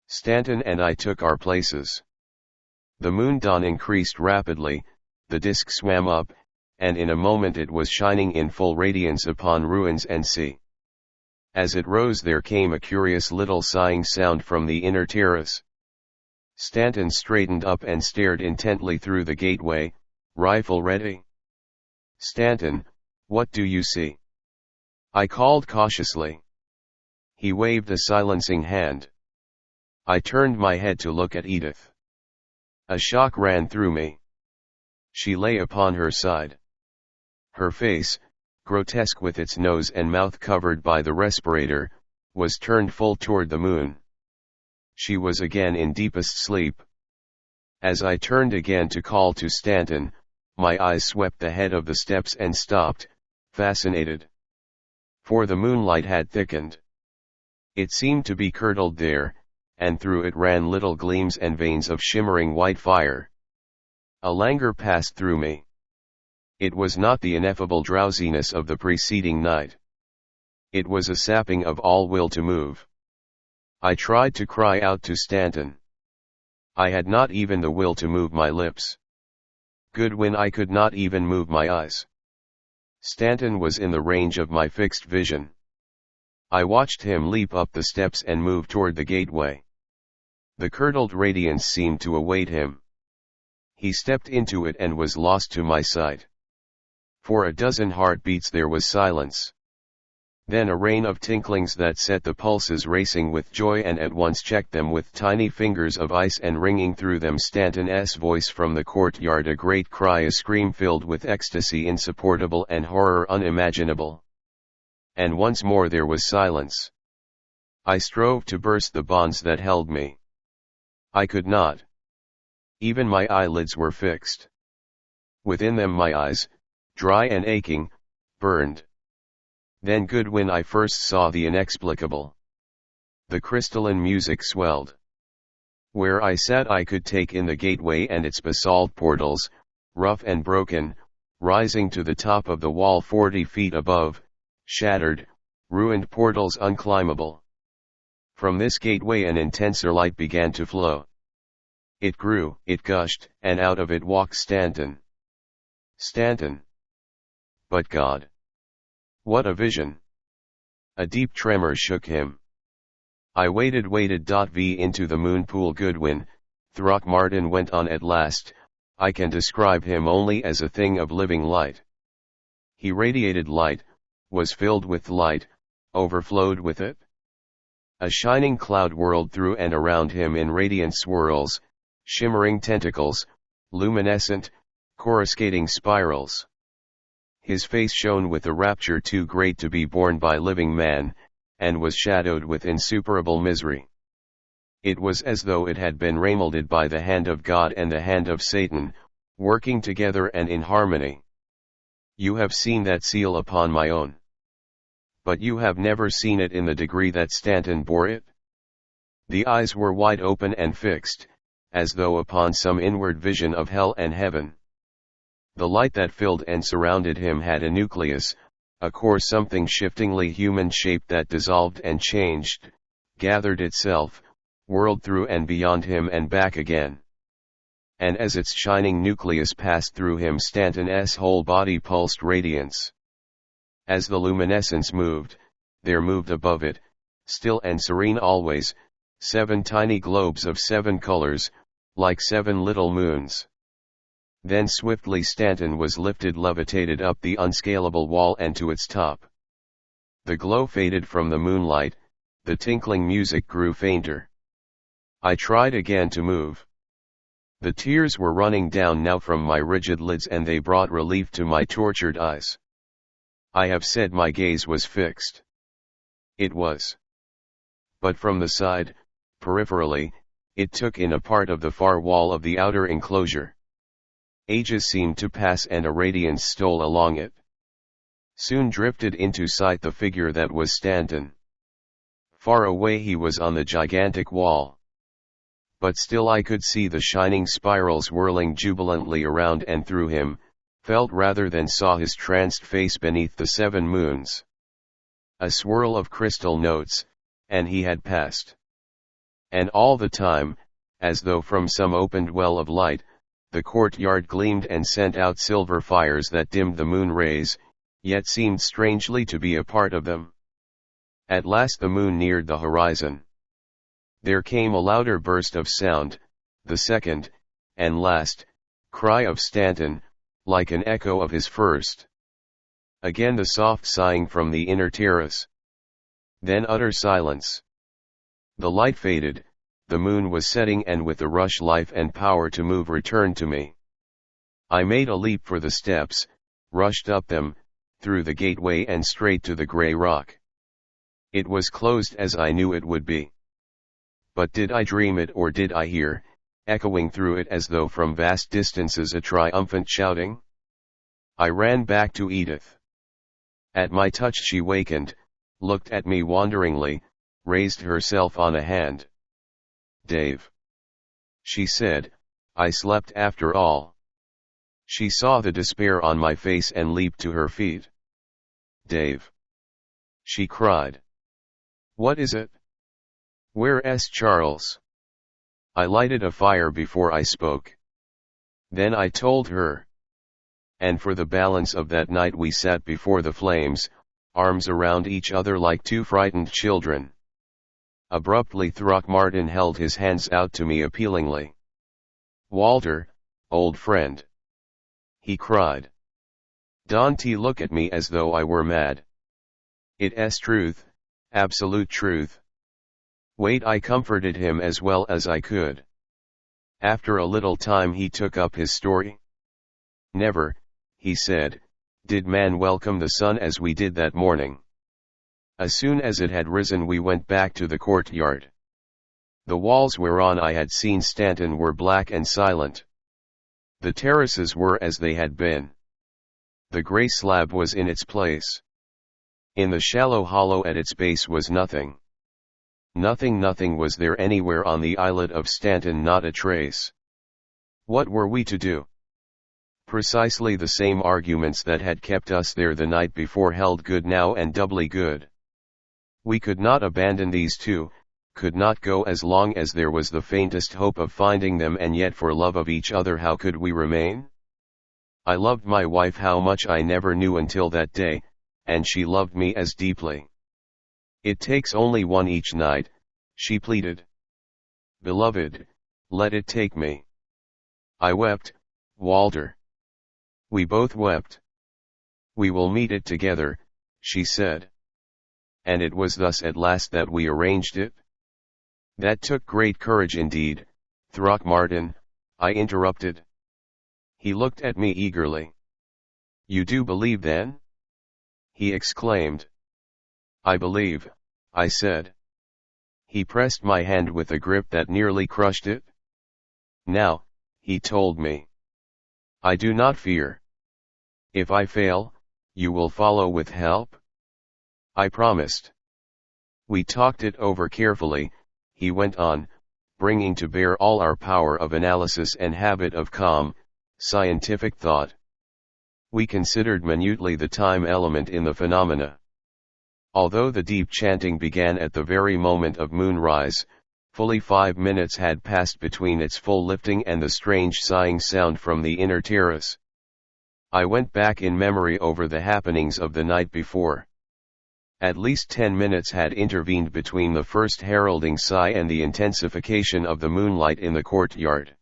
Stanton and I took our places. The moon dawn increased rapidly, the disk swam up, and in a moment it was shining in full radiance upon ruins and sea. As it rose there came a curious little sighing sound from the inner terrace. Stanton straightened up and stared intently through the gateway, rifle ready. "Stanton, what do you see?" I called cautiously. He waved a silencing hand. I turned my head to look at Edith. A shock ran through me. She lay upon her side. Her face, grotesque with its nose and mouth covered by the respirator, was turned full toward the moon. She was again in deepest sleep. As I turned again to call to Stanton, my eyes swept the head of the steps and stopped, fascinated. For the moonlight had thickened. It seemed to be curdled there, and through it ran little gleams and veins of shimmering white fire. A languor passed through me. It was not the ineffable drowsiness of the preceding night. It was a sapping of all will to move. I tried to cry out to Stanton. I had not even the will to move my lips. Goodwin, I could not even move my eyes. Stanton was in the range of my fixed vision. I watched him leap up the steps and move toward the gateway. The curdled radiance seemed to await him. He stepped into it and was lost to my sight. For a dozen heartbeats there was silence. Then a rain of tinklings that set the pulses racing with joy and at once checked them with tiny fingers of ice, and ringing through them Stanton's voice from the courtyard, a great cry, a scream filled with ecstasy insupportable and horror unimaginable. And once more there was silence. I strove to burst the bonds that held me. I could not. Even my eyelids were fixed. Within them my eyes, dry and aching, burned. Then Goodwin, I first saw the inexplicable. The crystalline music swelled. Where I sat I could take in the gateway and its basalt portals, rough and broken, rising to the top of the wall 40 feet above, shattered, ruined portals unclimbable. From this gateway an intenser light began to flow. It grew, it gushed, and out of it walked Stanton. Stanton. But God! What a vision! A deep tremor shook him. I waited. V into the moon pool. Goodwin, Throckmortin went on at last, I can describe him only as a thing of living light. He radiated light, was filled with light, overflowed with it. A shining cloud whirled through and around him in radiant swirls, shimmering tentacles, luminescent, coruscating spirals. His face shone with a rapture too great to be borne by living man, and was shadowed with insuperable misery. It was as though it had been remolded by the hand of God and the hand of Satan, working together and in harmony. You have seen that seal upon my own. But you have never seen it in the degree that Stanton bore it? The eyes were wide open and fixed, as though upon some inward vision of hell and heaven. The light that filled and surrounded him had a nucleus, a core, something shiftingly human-shaped that dissolved and changed, gathered itself, whirled through and beyond him and back again. And as its shining nucleus passed through him, Stanton's whole body pulsed radiance. As the luminescence moved, there moved above it, still and serene always, 7 tiny globes of 7 colors, like 7 little moons. Then swiftly Stanton was lifted, levitated up the unscalable wall and to its top. The glow faded from the moonlight, the tinkling music grew fainter. I tried again to move. The tears were running down now from my rigid lids, and they brought relief to my tortured eyes. I have said my gaze was fixed. It was. But from the side, peripherally, it took in a part of the far wall of the outer enclosure. Ages seemed to pass and a radiance stole along it. Soon drifted into sight the figure that was Stanton. Far away he was on the gigantic wall. But still I could see the shining spirals whirling jubilantly around and through him, felt rather than saw his tranced face beneath the 7 moons. A swirl of crystal notes, and he had passed. And all the time, as though from some opened well of light, the courtyard gleamed and sent out silver fires that dimmed the moon rays, yet seemed strangely to be a part of them. At last the moon neared the horizon. There came a louder burst of sound, the second, and last, cry of Stanton, like an echo of his first. Again the soft sighing from the inner terrace. Then utter silence. The light faded, the moon was setting, and with the rush life and power to move returned to me. I made a leap for the steps, rushed up them, through the gateway and straight to the grey rock. It was closed as I knew it would be. But did I dream it, or did I hear, echoing through it as though from vast distances, a triumphant shouting? I ran back to Edith. At my touch she wakened, looked at me wonderingly, raised herself on a hand. "Dave," she said, "I slept after all." She saw the despair on my face and leaped to her feet. "Dave," she cried. "What is it? Where's Charles?" I lighted a fire before I spoke. Then I told her. And for the balance of that night we sat before the flames, arms around each other like 2 frightened children. Abruptly Throckmortin held his hands out to me appealingly. "Walter, old friend," he cried. "Don't look at me as though I were mad. It's truth, absolute truth." Wait, I comforted him as well as I could. After a little time he took up his story. "Never," he said, "did man welcome the sun as we did that morning. As soon as it had risen we went back to the courtyard. The walls whereon I had seen Stanton were black and silent. The terraces were as they had been. The grey slab was in its place. In the shallow hollow at its base was nothing. Nothing was there anywhere on the islet of Stanton, not a trace. What were we to do? Precisely the same arguments that had kept us there the night before held good now, and doubly good. We could not abandon these 2, could not go as long as there was the faintest hope of finding them, and yet for love of each other how could we remain? I loved my wife how much I never knew until that day, and she loved me as deeply. "It takes only one each night," she pleaded. "Beloved, let it take me." I wept, Walter. We both wept. "We will meet it together," she said. And it was thus at last that we arranged it. That took great courage indeed, Throckmortin, I interrupted. He looked at me eagerly. "You do believe then?" he exclaimed. "I believe," I said. He pressed my hand with a grip that nearly crushed it. "Now," he told me, "I do not fear. If I fail, you will follow with help?" I promised. We talked it over carefully, he went on, bringing to bear all our power of analysis and habit of calm, scientific thought. We considered minutely the time element in the phenomena. Although the deep chanting began at the very moment of moonrise, fully 5 minutes had passed between its full lifting and the strange sighing sound from the inner terrace. I went back in memory over the happenings of the night before. At least 10 minutes had intervened between the first heralding sigh and the intensification of the moonlight in the courtyard.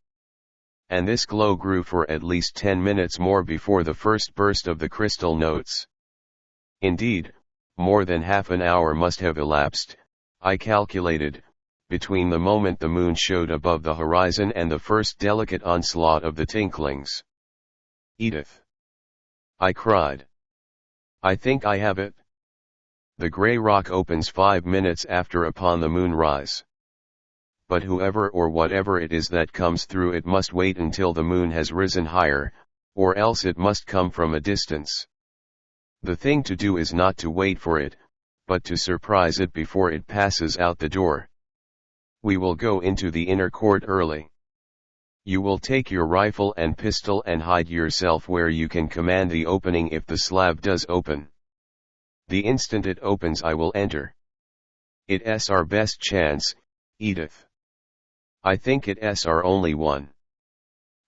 And this glow grew for at least 10 minutes more before the first burst of the crystal notes. Indeed, more than half an hour must have elapsed, I calculated, between the moment the moon showed above the horizon and the first delicate onslaught of the tinklings. "Edith!" I cried. "I think I have it. The grey rock opens 5 minutes after upon the moonrise. But whoever or whatever it is that comes through it must wait until the moon has risen higher, or else it must come from a distance. The thing to do is not to wait for it, but to surprise it before it passes out the door. We will go into the inner court early. You will take your rifle and pistol and hide yourself where you can command the opening if the slab does open. The instant it opens I will enter. It's our best chance, Edith. I think it's our only one."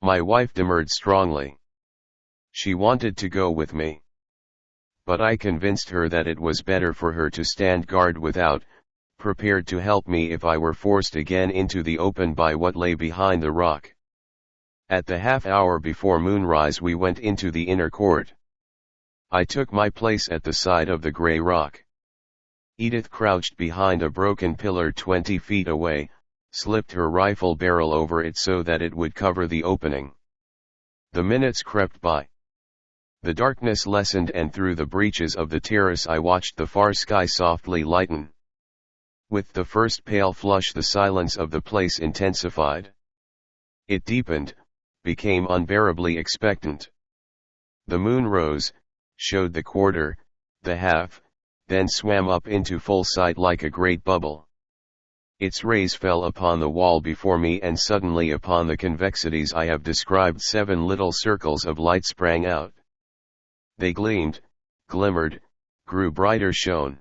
My wife demurred strongly. She wanted to go with me. But I convinced her that it was better for her to stand guard without, prepared to help me if I were forced again into the open by what lay behind the rock. At the half hour before moonrise we went into the inner court. I took my place at the side of the grey rock. Edith crouched behind a broken pillar 20 feet away, slipped her rifle barrel over it so that it would cover the opening. The minutes crept by. The darkness lessened and through the breaches of the terrace I watched the far sky softly lighten. With the first pale flush the silence of the place intensified. It deepened, became unbearably expectant. The moon rose, showed the quarter, the half, then swam up into full sight like a great bubble. Its rays fell upon the wall before me and suddenly upon the convexities I have described 7 little circles of light sprang out. They gleamed, glimmered, grew brighter shone.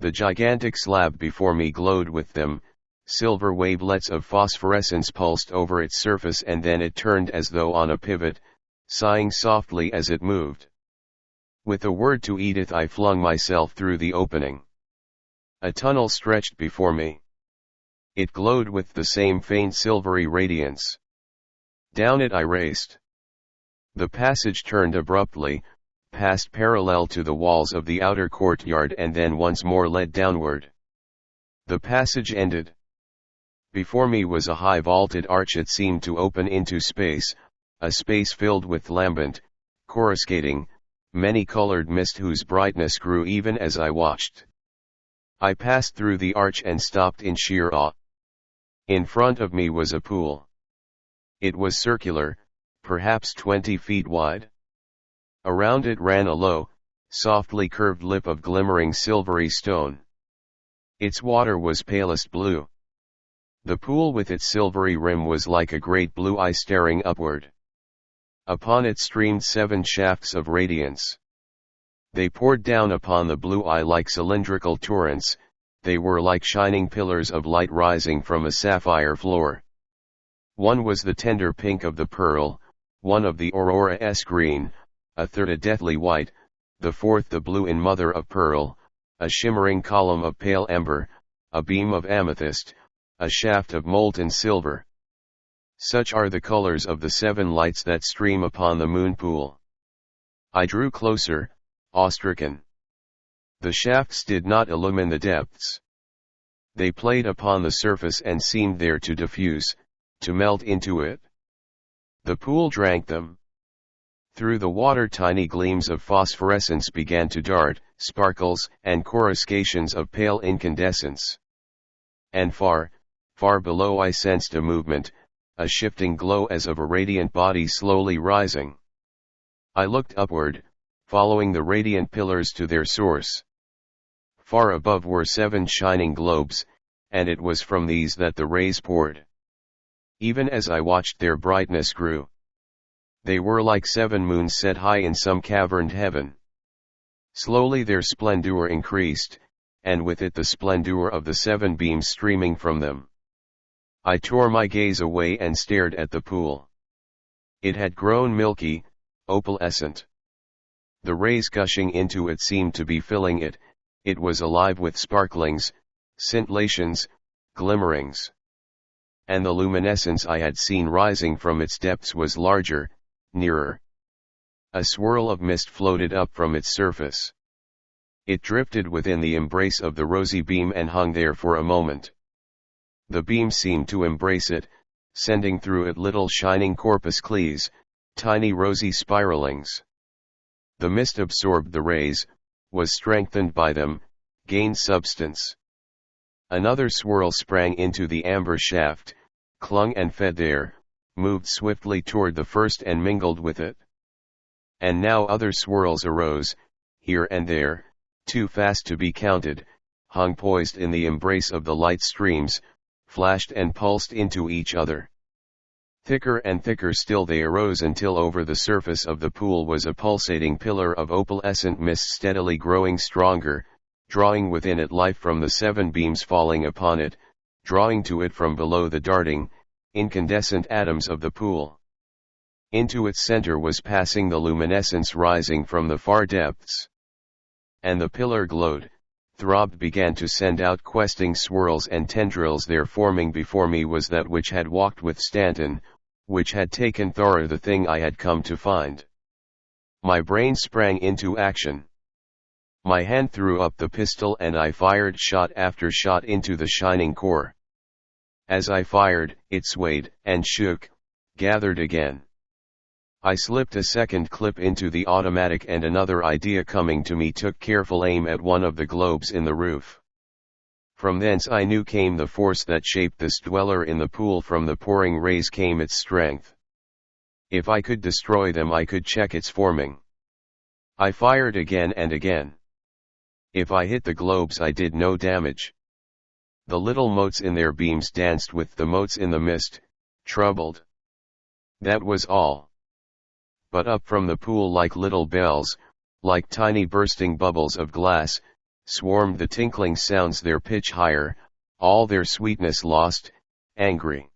The gigantic slab before me glowed with them, silver wavelets of phosphorescence pulsed over its surface and then it turned as though on a pivot, sighing softly as it moved. With a word to Edith I flung myself through the opening. A tunnel stretched before me. It glowed with the same faint silvery radiance. Down it I raced. The passage turned abruptly, passed parallel to the walls of the outer courtyard and then once more led downward. The passage ended. Before me was a high vaulted arch. It seemed to open into space, a space filled with lambent, coruscating, many-colored mist whose brightness grew even as I watched. I passed through the arch and stopped in sheer awe. In front of me was a pool. It was circular, perhaps 20 feet wide. Around it ran a low, softly curved lip of glimmering silvery stone. Its water was palest blue. The pool with its silvery rim was like a great blue eye staring upward. Upon it streamed 7 shafts of radiance. They poured down upon the blue eye like cylindrical torrents. They were like shining pillars of light rising from a sapphire floor. One was the tender pink of the pearl, one of the aurora's green, a third a deathly white, the fourth the blue in mother of pearl, a shimmering column of pale amber, a beam of amethyst, a shaft of molten silver. Such are the colors of the 7 lights that stream upon the moon pool. I drew closer, awe-stricken. The shafts did not illumine the depths. They played upon the surface and seemed there to diffuse, to melt into it. The pool drank them. Through the water tiny gleams of phosphorescence began to dart, sparkles and coruscations of pale incandescence. And far, far below I sensed a movement, a shifting glow as of a radiant body slowly rising. I looked upward, following the radiant pillars to their source. Far above were 7 shining globes, and it was from these that the rays poured. Even as I watched, their brightness grew. They were like 7 moons set high in some caverned heaven. Slowly their splendor increased, and with it the splendor of the 7 beams streaming from them. I tore my gaze away and stared at the pool. It had grown milky, opalescent. The rays gushing into it seemed to be filling it. It was alive with sparklings, scintillations, glimmerings. And the luminescence I had seen rising from its depths was larger, nearer. A swirl of mist floated up from its surface. It drifted within the embrace of the rosy beam and hung there for a moment. The beam seemed to embrace it, sending through it little shining corpuscles, tiny rosy spiralings. The mist absorbed the rays, was strengthened by them, gained substance. Another swirl sprang into the amber shaft, clung and fed there, moved swiftly toward the first and mingled with it. And now other swirls arose, here and there, too fast to be counted, hung poised in the embrace of the light streams, flashed and pulsed into each other. Thicker and thicker still they arose until over the surface of the pool was a pulsating pillar of opalescent mist steadily growing stronger, drawing within it life from the 7 beams falling upon it, drawing to it from below the darting, incandescent atoms of the pool. Into its center was passing the luminescence rising from the far depths. And the pillar glowed, throbbed, began to send out questing swirls and tendrils. There forming before me was that which had walked with Stanton, which had taken Thora, the thing I had come to find. My brain sprang into action. My hand threw up the pistol and I fired shot after shot into the shining core. As I fired, it swayed and shook, gathered again. I slipped a second clip into the automatic and another idea coming to me took careful aim at one of the globes in the roof. From thence I knew came the force that shaped this dweller in the pool. From the pouring rays came its strength. If I could destroy them I could check its forming. I fired again and again. If I hit the globes I did no damage. The little motes in their beams danced with the motes in the mist, troubled. That was all. But up from the pool like little bells, like tiny bursting bubbles of glass, swarmed the tinkling sounds, their pitch higher, all their sweetness lost, angry.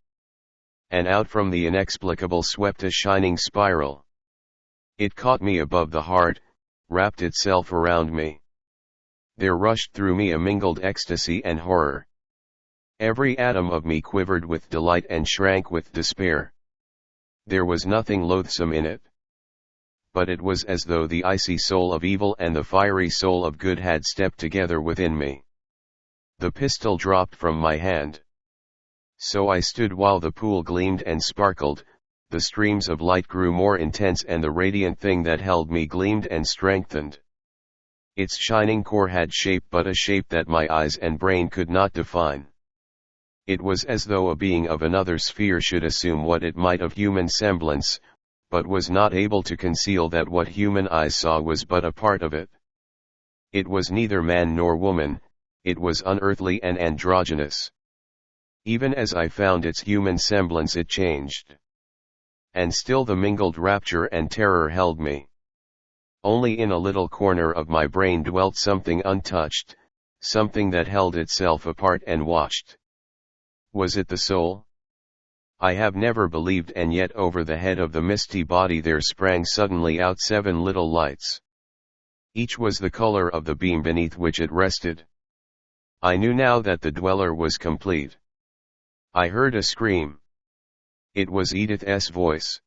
And out from the inexplicable swept a shining spiral. It caught me above the heart, wrapped itself around me. There rushed through me a mingled ecstasy and horror. Every atom of me quivered with delight and shrank with despair. There was nothing loathsome in it. But it was as though the icy soul of evil and the fiery soul of good had stepped together within me. The pistol dropped from my hand. So I stood while the pool gleamed and sparkled, the streams of light grew more intense and the radiant thing that held me gleamed and strengthened. Its shining core had shape, but a shape that my eyes and brain could not define. It was as though a being of another sphere should assume what it might of human semblance, but was not able to conceal that what human eyes saw was but a part of it. It was neither man nor woman, it was unearthly and androgynous. Even as I found its human semblance it changed. And still the mingled rapture and terror held me. Only in a little corner of my brain dwelt something untouched, something that held itself apart and watched. Was it the soul? I have never believed, and yet over the head of the misty body there sprang suddenly out 7 little lights. Each was the color of the beam beneath which it rested. I knew now that the dweller was complete. I heard a scream. It was Edith's voice.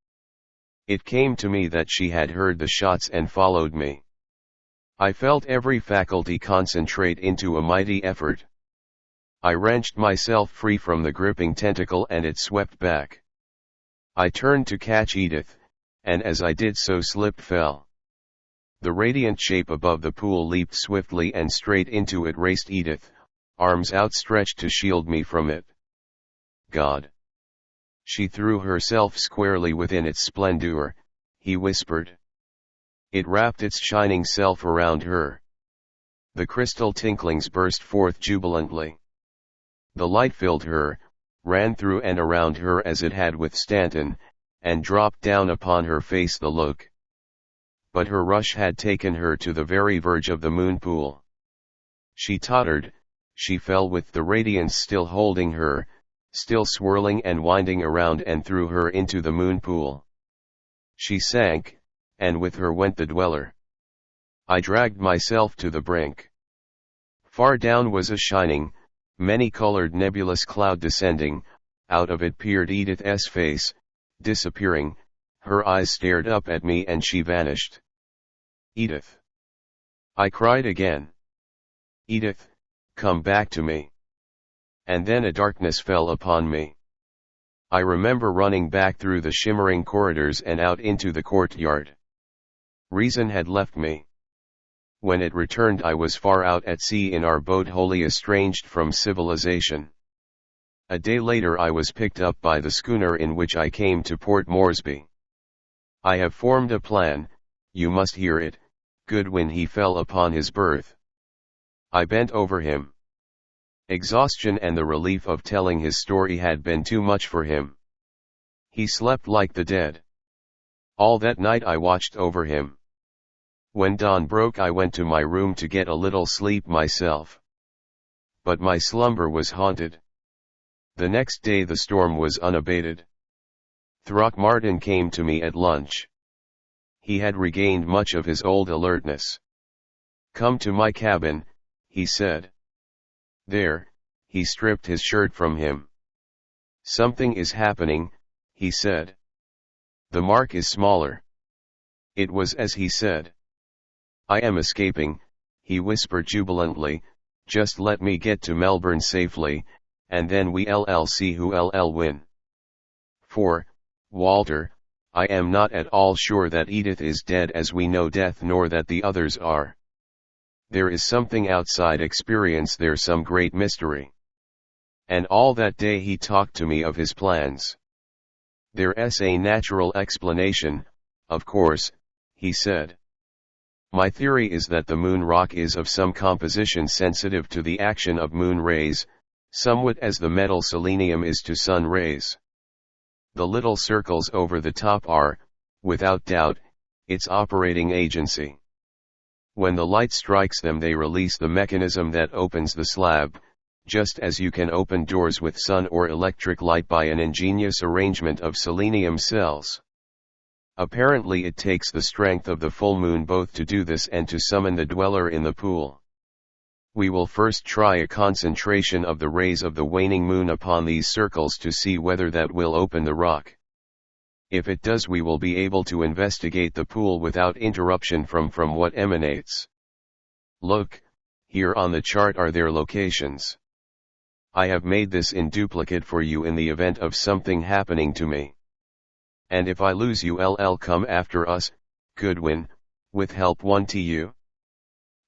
It came to me that she had heard the shots and followed me. I felt every faculty concentrate into a mighty effort. I wrenched myself free from the gripping tentacle and it swept back. I turned to catch Edith, and as I did so fell. The radiant shape above the pool leaped swiftly and straight into it raced Edith, arms outstretched to shield me from it. God! She threw herself squarely within its splendor, he whispered. It wrapped its shining self around her. The crystal tinklings burst forth jubilantly. The light filled her, ran through and around her as it had with Stanton, and dropped down upon her face the look. But her rush had taken her to the very verge of the moon pool. She tottered, she fell with the radiance still holding her, still swirling and winding around and threw her into the moon pool. She sank, and with her went the dweller. I dragged myself to the brink. Far down was a shining, many-colored nebulous cloud descending, out of it peered Edith's face, disappearing, her eyes stared up at me and she vanished. Edith! I cried again. Edith, come back to me. And then a darkness fell upon me. I remember running back through the shimmering corridors and out into the courtyard. Reason had left me. When it returned I was far out at sea in our boat wholly estranged from civilization. A day later I was picked up by the schooner in which I came to Port Moresby. I have formed a plan, you must hear it, Goodwin. He fell upon his berth. I bent over him. Exhaustion and the relief of telling his story had been too much for him. He slept like the dead. All that night I watched over him. When dawn broke I went to my room to get a little sleep myself. But my slumber was haunted. The next day the storm was unabated. Throckmortin came to me at lunch. He had regained much of his old alertness. Come to my cabin, he said. There, he stripped his shirt from him. Something is happening, he said. The mark is smaller. It was as he said. I am escaping, he whispered jubilantly, just let me get to Melbourne safely, and then we'll see who'll win. For, Walter, I am not at all sure that Edith is dead as we know death nor that the others are. There is something outside experience, there's some great mystery. And all that day he talked to me of his plans. There's a natural explanation, of course, he said. My theory is that the moon rock is of some composition sensitive to the action of moon rays, somewhat as the metal selenium is to sun rays. The little circles over the top are, without doubt, its operating agency. When the light strikes them they release the mechanism that opens the slab, just as you can open doors with sun or electric light by an ingenious arrangement of selenium cells. Apparently it takes the strength of the full moon both to do this and to summon the dweller in the pool. We will first try a concentration of the rays of the waning moon upon these circles to see whether that will open the rock. If it does we will be able to investigate the pool without interruption from what emanates. Look, here on the chart are their locations. I have made this in duplicate for you in the event of something happening to me. And if I lose you'll come after us, Goodwin, with help 1 to.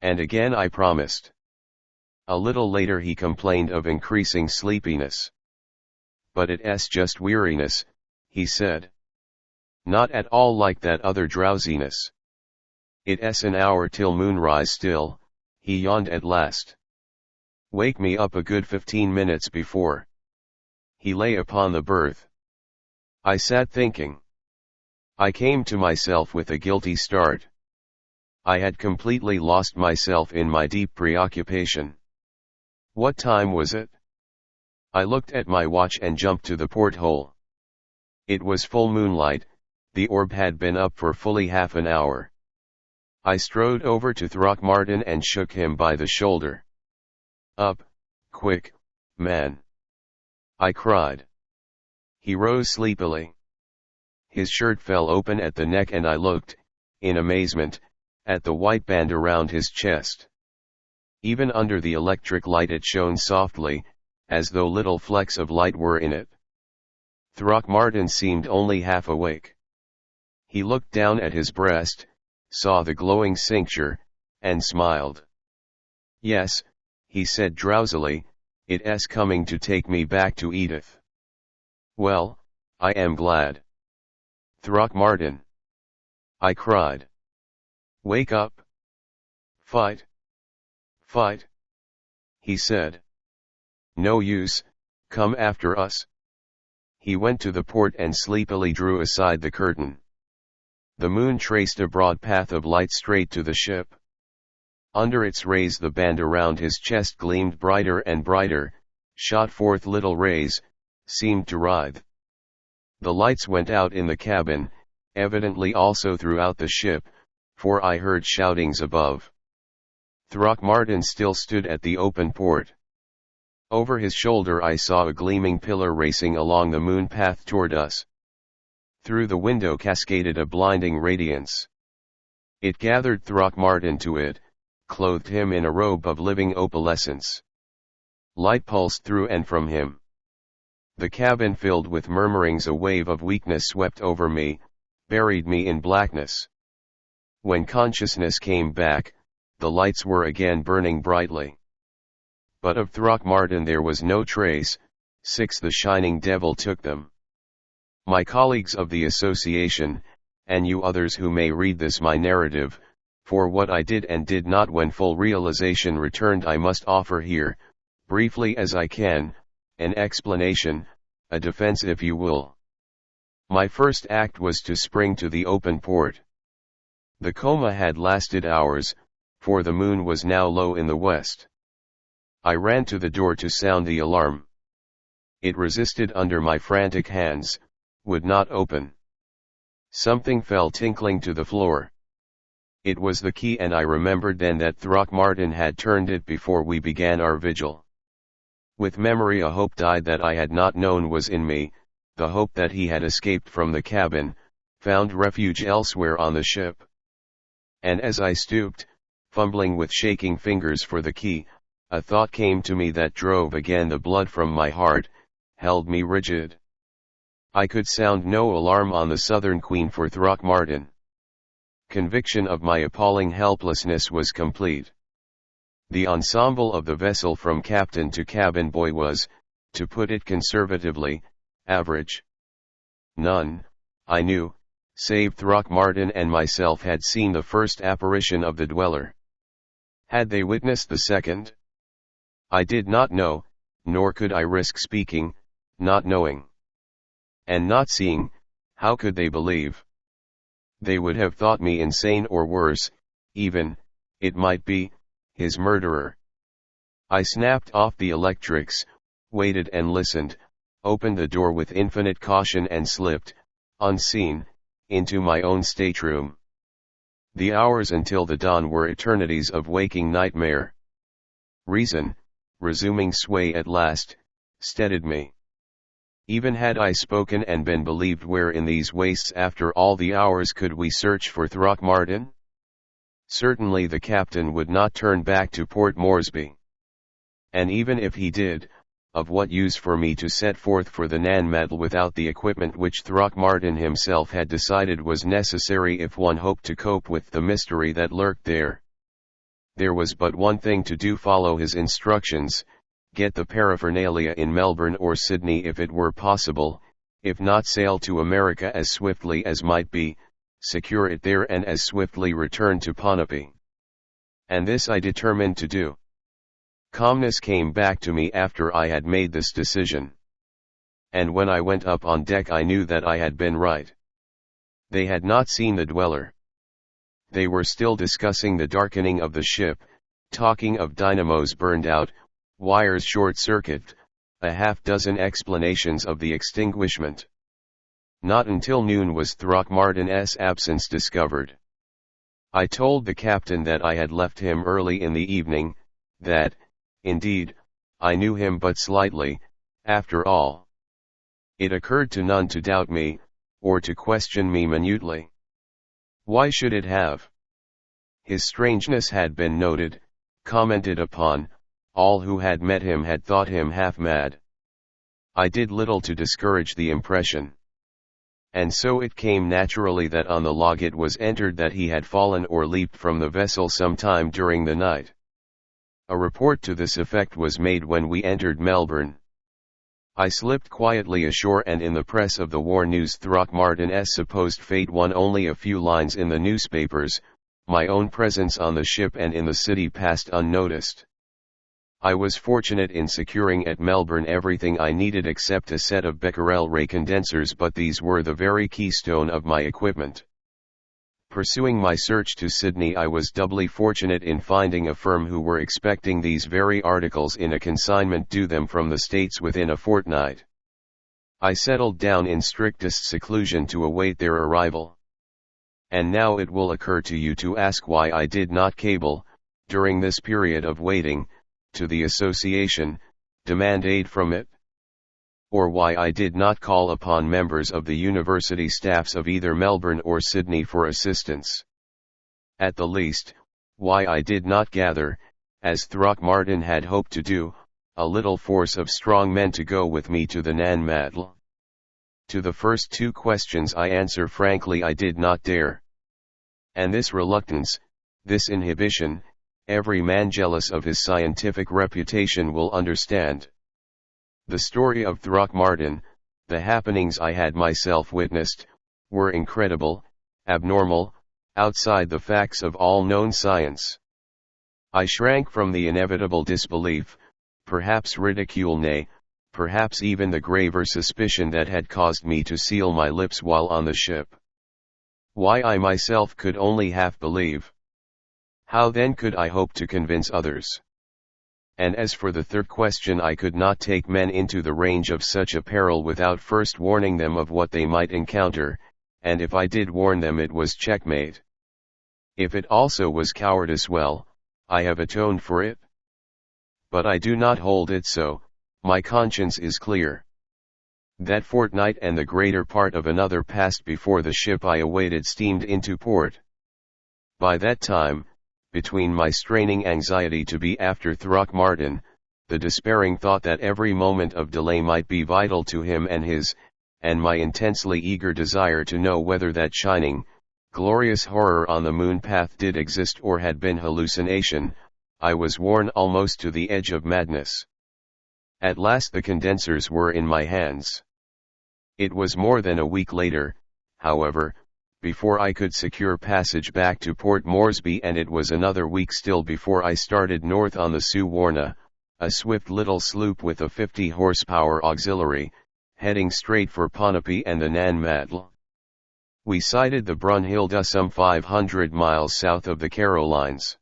And again I promised. A little later he complained of increasing sleepiness. But it's just weariness, he said. Not at all like that other drowsiness. It's an hour till moonrise still, he yawned at last. Wake me up a good 15 minutes before. He lay upon the berth. I sat thinking. I came to myself with a guilty start. I had completely lost myself in my deep preoccupation. What time was it? I looked at my watch and jumped to the porthole. It was full moonlight, the orb had been up for fully half an hour. I strode over to Throckmortin and shook him by the shoulder. Up, quick, man! I cried. He rose sleepily. His shirt fell open at the neck and I looked, in amazement, at the white band around his chest. Even under the electric light it shone softly, as though little flecks of light were in it. Throckmortin seemed only half awake. He looked down at his breast, saw the glowing cincture, and smiled. "Yes," he said drowsily, "it's coming to take me back to Edith." "Well, I am glad." "Throckmortin!" I cried. "Wake up! Fight! Fight!" he said. "No use, come after us." He went to the port and sleepily drew aside the curtain. The moon traced a broad path of light straight to the ship. Under its rays the band around his chest gleamed brighter and brighter, shot forth little rays, seemed to writhe. The lights went out in the cabin, evidently also throughout the ship, for I heard shoutings above. Throckmortin still stood at the open port. Over his shoulder I saw a gleaming pillar racing along the moon path toward us. Through the window cascaded a blinding radiance. It gathered Throckmortin to it, clothed him in a robe of living opalescence. Light pulsed through and from him. The cabin filled with murmurings, a wave of weakness swept over me, buried me in blackness. When consciousness came back, the lights were again burning brightly. But of Throckmortin there was no trace. The shining devil took them. My colleagues of the association, and you others who may read this my narrative, for what I did and did not when full realization returned, I must offer here, briefly as I can, an explanation, a defense if you will. My first act was to spring to the open port. The coma had lasted hours, for the moon was now low in the west. I ran to the door to sound the alarm. It resisted under my frantic hands, would not open. Something fell tinkling to the floor. It was the key, and I remembered then that Throckmortin had turned it before we began our vigil. With memory a hope died that I had not known was in me, the hope that he had escaped from the cabin, found refuge elsewhere on the ship. And as I stooped, fumbling with shaking fingers for the key, a thought came to me that drove again the blood from my heart, held me rigid. I could sound no alarm on the Southern Queen for Throckmortin. Conviction of my appalling helplessness was complete. The ensemble of the vessel from captain to cabin boy was, to put it conservatively, average. None, I knew, save Throckmortin and myself had seen the first apparition of the dweller. Had they witnessed the second? I did not know, nor could I risk speaking, not knowing. And not seeing, how could they believe? They would have thought me insane or worse, even, it might be, his murderer. I snapped off the electrics, waited and listened, opened the door with infinite caution and slipped, unseen, into my own stateroom. The hours until the dawn were eternities of waking nightmare. Reason, resuming sway at last, steadied me. Even had I spoken and been believed, where in these wastes after all the hours could we search for Throckmortin? Certainly the captain would not turn back to Port Moresby. And even if he did, of what use for me to set forth for the Nan-Madol without the equipment which Throckmortin himself had decided was necessary if one hoped to cope with the mystery that lurked there? There was but one thing to do: follow his instructions, get the paraphernalia in Melbourne or Sydney if it were possible, if not sail to America as swiftly as might be, secure it there and as swiftly return to Ponape. And this I determined to do. Calmness came back to me after I had made this decision. And when I went up on deck I knew that I had been right. They had not seen the dweller. They were still discussing the darkening of the ship, talking of dynamos burned out, wires short-circuited, a half-dozen explanations of the extinguishment. Not until noon was Throckmortin's absence discovered. I told the captain that I had left him early in the evening, that, indeed, I knew him but slightly, after all. It occurred to none to doubt me, or to question me minutely. Why should it have? His strangeness had been noted, commented upon. All who had met him had thought him half mad. I did little to discourage the impression. And so it came naturally that on the log it was entered that he had fallen or leaped from the vessel some time during the night. A report to this effect was made when we entered Melbourne. I slipped quietly ashore, and in the press of the war news Throckmorton's supposed fate won only a few lines in the newspapers. My own presence on the ship and in the city passed unnoticed. I was fortunate in securing at Melbourne everything I needed except a set of Becquerel ray condensers, but these were the very keystone of my equipment. Pursuing my search to Sydney, I was doubly fortunate in finding a firm who were expecting these very articles in a consignment due them from the States within a fortnight. I settled down in strictest seclusion to await their arrival. And now it will occur to you to ask why I did not cable, during this period of waiting, to the association, demand aid from it. Or why I did not call upon members of the university staffs of either Melbourne or Sydney for assistance. At the least, why I did not gather, as Throckmortin had hoped to do, a little force of strong men to go with me to the Nan-Madol. To the first two questions I answer frankly, I did not dare. And this reluctance, this inhibition, every man jealous of his scientific reputation will understand. The story of Throckmortin, the happenings I had myself witnessed, were incredible, abnormal, outside the facts of all known science. I shrank from the inevitable disbelief, perhaps ridicule, nay, perhaps even the graver suspicion that had caused me to seal my lips while on the ship. Why I myself could only half believe. How then could I hope to convince others? And as for the third question, I could not take men into the range of such a peril without first warning them of what they might encounter, and if I did warn them it was checkmate. If it also was cowardice, well, I have atoned for it. But I do not hold it so, my conscience is clear. That fortnight and the greater part of another passed before the ship I awaited steamed into port. By that time, between my straining anxiety to be after Throckmortin, the despairing thought that every moment of delay might be vital to him and his, and my intensely eager desire to know whether that shining, glorious horror on the moon path did exist or had been hallucination, I was worn almost to the edge of madness. At last the condensers were in my hands. It was more than a week later, however, before I could secure passage back to Port Moresby, and it was another week still before I started north on the Suwarna, a swift little sloop with a 50 horsepower auxiliary, heading straight for Ponape and the Nan-Madol. We sighted the Brunhilde some 500 miles south of the Carolines.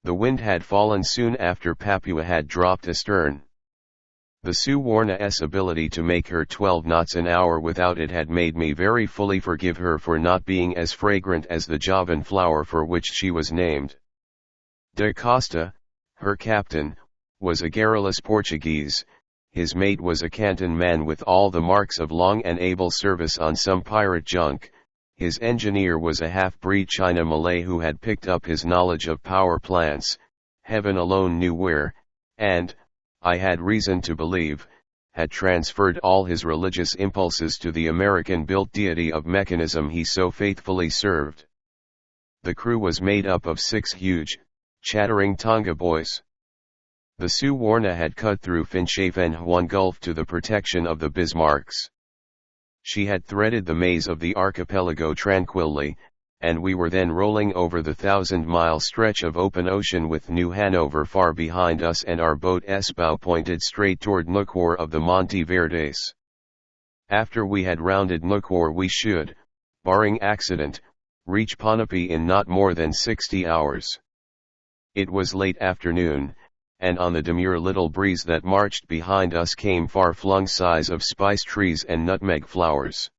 The wind had fallen soon after Papua had dropped astern. The Suwarna's ability to make her 12 knots an hour without it had made me very fully forgive her for not being as fragrant as the Javan flower for which she was named. Da Costa, her captain, was a garrulous Portuguese. His mate was a Canton man with all the marks of long and able service on some pirate junk. His engineer was a half-breed China Malay who had picked up his knowledge of power plants, heaven alone knew where, and, I had reason to believe, had transferred all his religious impulses to the American-built deity of mechanism he so faithfully served. The crew was made up of 6 huge, chattering Tonga boys. The Suwarna had cut through Finchave and Huon Gulf to the protection of the Bismarcks. She had threaded the maze of the archipelago tranquilly, and we were then rolling over the 1,000-mile stretch of open ocean with New Hanover far behind us and our boat's bow pointed straight toward Nucor of the Monte Verdes. After we had rounded Nucor we should, barring accident, reach Ponape in not more than 60 hours. It was late afternoon, and on the demure little breeze that marched behind us came far-flung sighs of spice trees and nutmeg flowers.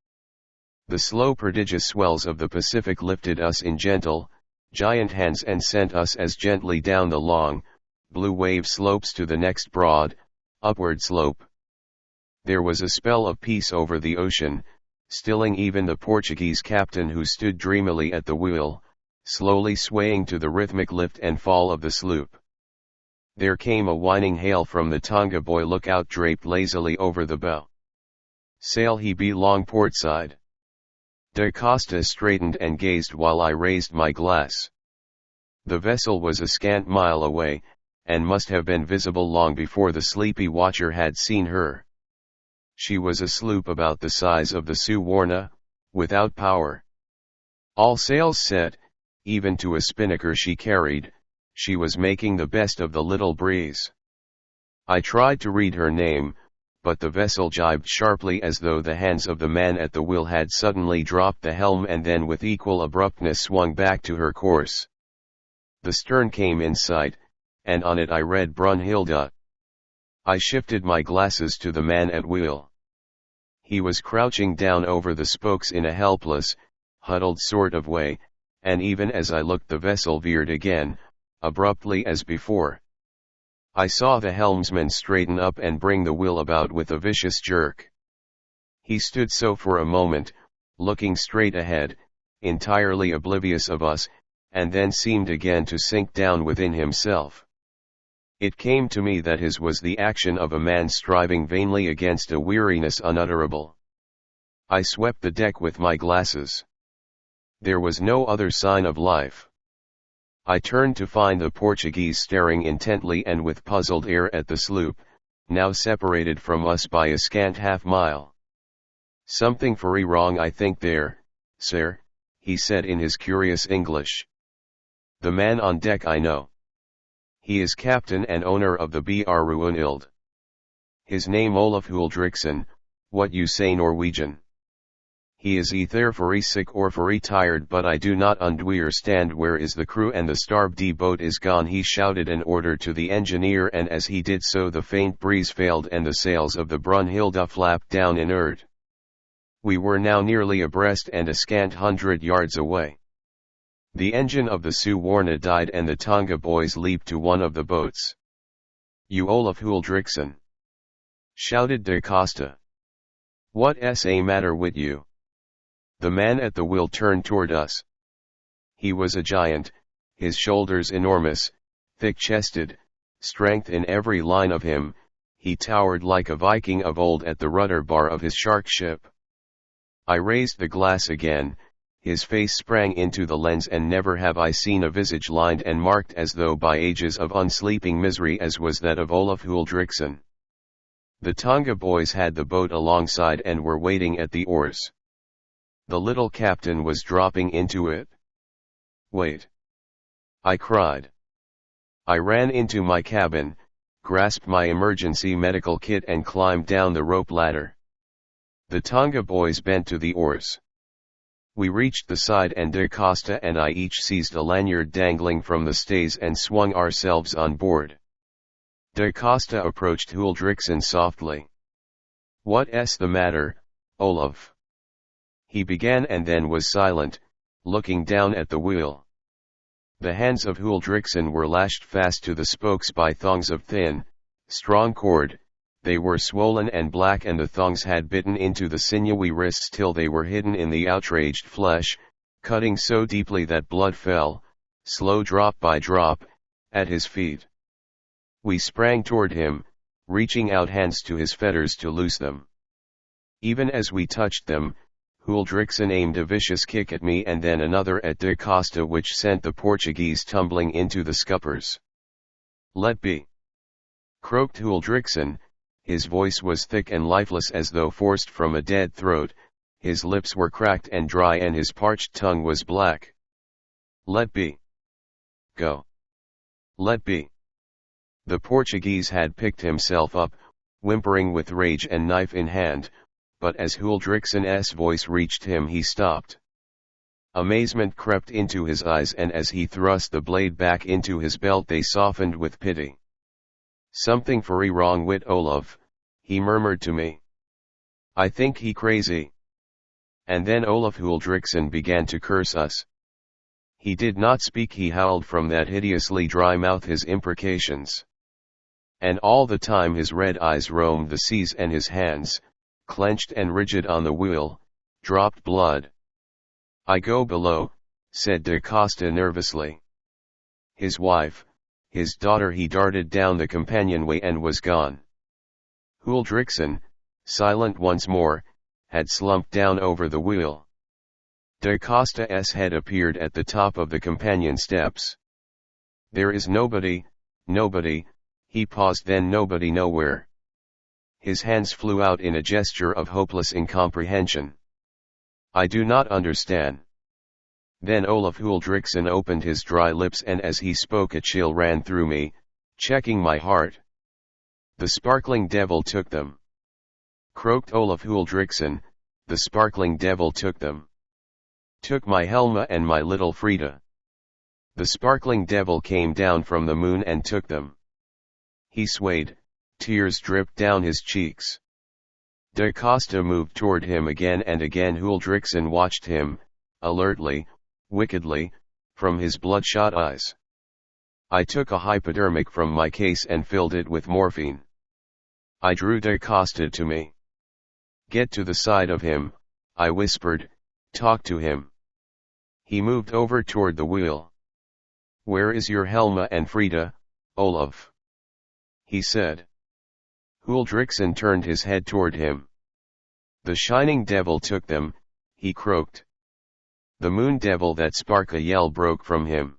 The slow prodigious swells of the Pacific lifted us in gentle, giant hands and sent us as gently down the long, blue wave slopes to the next broad, upward slope. There was a spell of peace over the ocean, stilling even the Portuguese captain who stood dreamily at the wheel, slowly swaying to the rhythmic lift and fall of the sloop. There came a whining hail from the Tonga boy lookout draped lazily over the bow. "Sail he be long port side." Da Costa straightened and gazed while I raised my glass. The vessel was a scant mile away, and must have been visible long before the sleepy watcher had seen her. She was a sloop about the size of the Suwarna, without power. All sails set, even to a spinnaker she carried. She was making the best of the little breeze. I tried to read her name, but the vessel jibed sharply as though the hands of the man at the wheel had suddenly dropped the helm and then with equal abruptness swung back to her course. The stern came in sight, and on it I read Brunhilde. I shifted my glasses to the man at wheel. He was crouching down over the spokes in a helpless, huddled sort of way, and even as I looked the vessel veered again, abruptly as before. I saw the helmsman straighten up and bring the wheel about with a vicious jerk. He stood so for a moment, looking straight ahead, entirely oblivious of us, and then seemed again to sink down within himself. It came to me that his was the action of a man striving vainly against a weariness unutterable. I swept the deck with my glasses. There was no other sign of life. I turned to find the Portuguese staring intently and with puzzled air at the sloop, now separated from us by a scant half-mile. "Something very wrong I think there, sir," he said in his curious English. "The man on deck I know. He is captain and owner of the Brunhilde. His name Olaf Huldrickson, what you say Norwegian. He is either very sick or very tired, but I do not understand where is the crew, and the starboard boat is gone." He shouted an order to the engineer, and as he did so the faint breeze failed and the sails of the Brunhilde flapped down inert. We were now nearly abreast and a scant 100 yards away. The engine of the Suwarna died and the Tonga boys leaped to one of the boats. "You Olaf Huldrickson!" shouted Da Costa. "What's a matter with you?" The man at the wheel turned toward us. He was a giant, his shoulders enormous, thick-chested, strength in every line of him. He towered like a Viking of old at the rudder bar of his shark ship. I raised the glass again. His face sprang into the lens, and never have I seen a visage lined and marked as though by ages of unsleeping misery as was that of Olaf Huldrickson. The Tonga boys had the boat alongside and were waiting at the oars. The little captain was dropping into it. "Wait!" I cried. I ran into my cabin, grasped my emergency medical kit and climbed down the rope ladder. The Tonga boys bent to the oars. We reached the side, and Da Costa and I each seized a lanyard dangling from the stays and swung ourselves on board. Da Costa approached Huldrickson softly. "What's the matter, Olaf?" he began, and then was silent, looking down at the wheel. The hands of Huldrickson were lashed fast to the spokes by thongs of thin, strong cord. They were swollen and black, and the thongs had bitten into the sinewy wrists till they were hidden in the outraged flesh, cutting so deeply that blood fell, slow drop by drop, at his feet. We sprang toward him, reaching out hands to his fetters to loose them. Even as we touched them, Huldrickson aimed a vicious kick at me and then another at Da Costa, which sent the Portuguese tumbling into the scuppers. "Let be!" croaked Huldrickson. His voice was thick and lifeless as though forced from a dead throat, his lips were cracked and dry and his parched tongue was black. "Let be! Go! Let be!" The Portuguese had picked himself up, whimpering with rage and knife in hand, but as Huldrickson's voice reached him he stopped. Amazement crept into his eyes, and as he thrust the blade back into his belt they softened with pity. "Something very wrong with Olaf," he murmured to me. "I think he crazy." And then Olaf Huldrickson began to curse us. He did not speak, he howled from that hideously dry mouth his imprecations. And all the time his red eyes roamed the seas, and his hands, clenched and rigid on the wheel, dropped blood. "I go below," said Da Costa nervously. His wife, his daughter. He darted down the companionway and was gone. Huldrickson, silent once more, had slumped down over the wheel. Da Costa's head appeared at the top of the companion steps. There is nobody, nobody, he paused, then nobody nowhere. His hands flew out in a gesture of hopeless incomprehension. I do not understand. Then Olaf Huldrickson opened his dry lips, and as he spoke a chill ran through me, checking my heart. The sparkling devil took them. Croaked Olaf Huldrickson, the sparkling devil took them. Took my Helma and my little Frida. The sparkling devil came down from the moon and took them. He swayed, tears dripped down his cheeks. Da Costa moved toward him again and again. Huldrickson watched him, alertly, wickedly, from his bloodshot eyes. I took a hypodermic from my case and filled it with morphine. I drew Da Costa to me. Get to the side of him, I whispered, talk to him. He moved over toward the wheel. Where is your Helma and Frida, Olaf? He said. Huldrickson turned his head toward him. The shining devil took them, he croaked. The moon devil. That spark. A yell broke from him.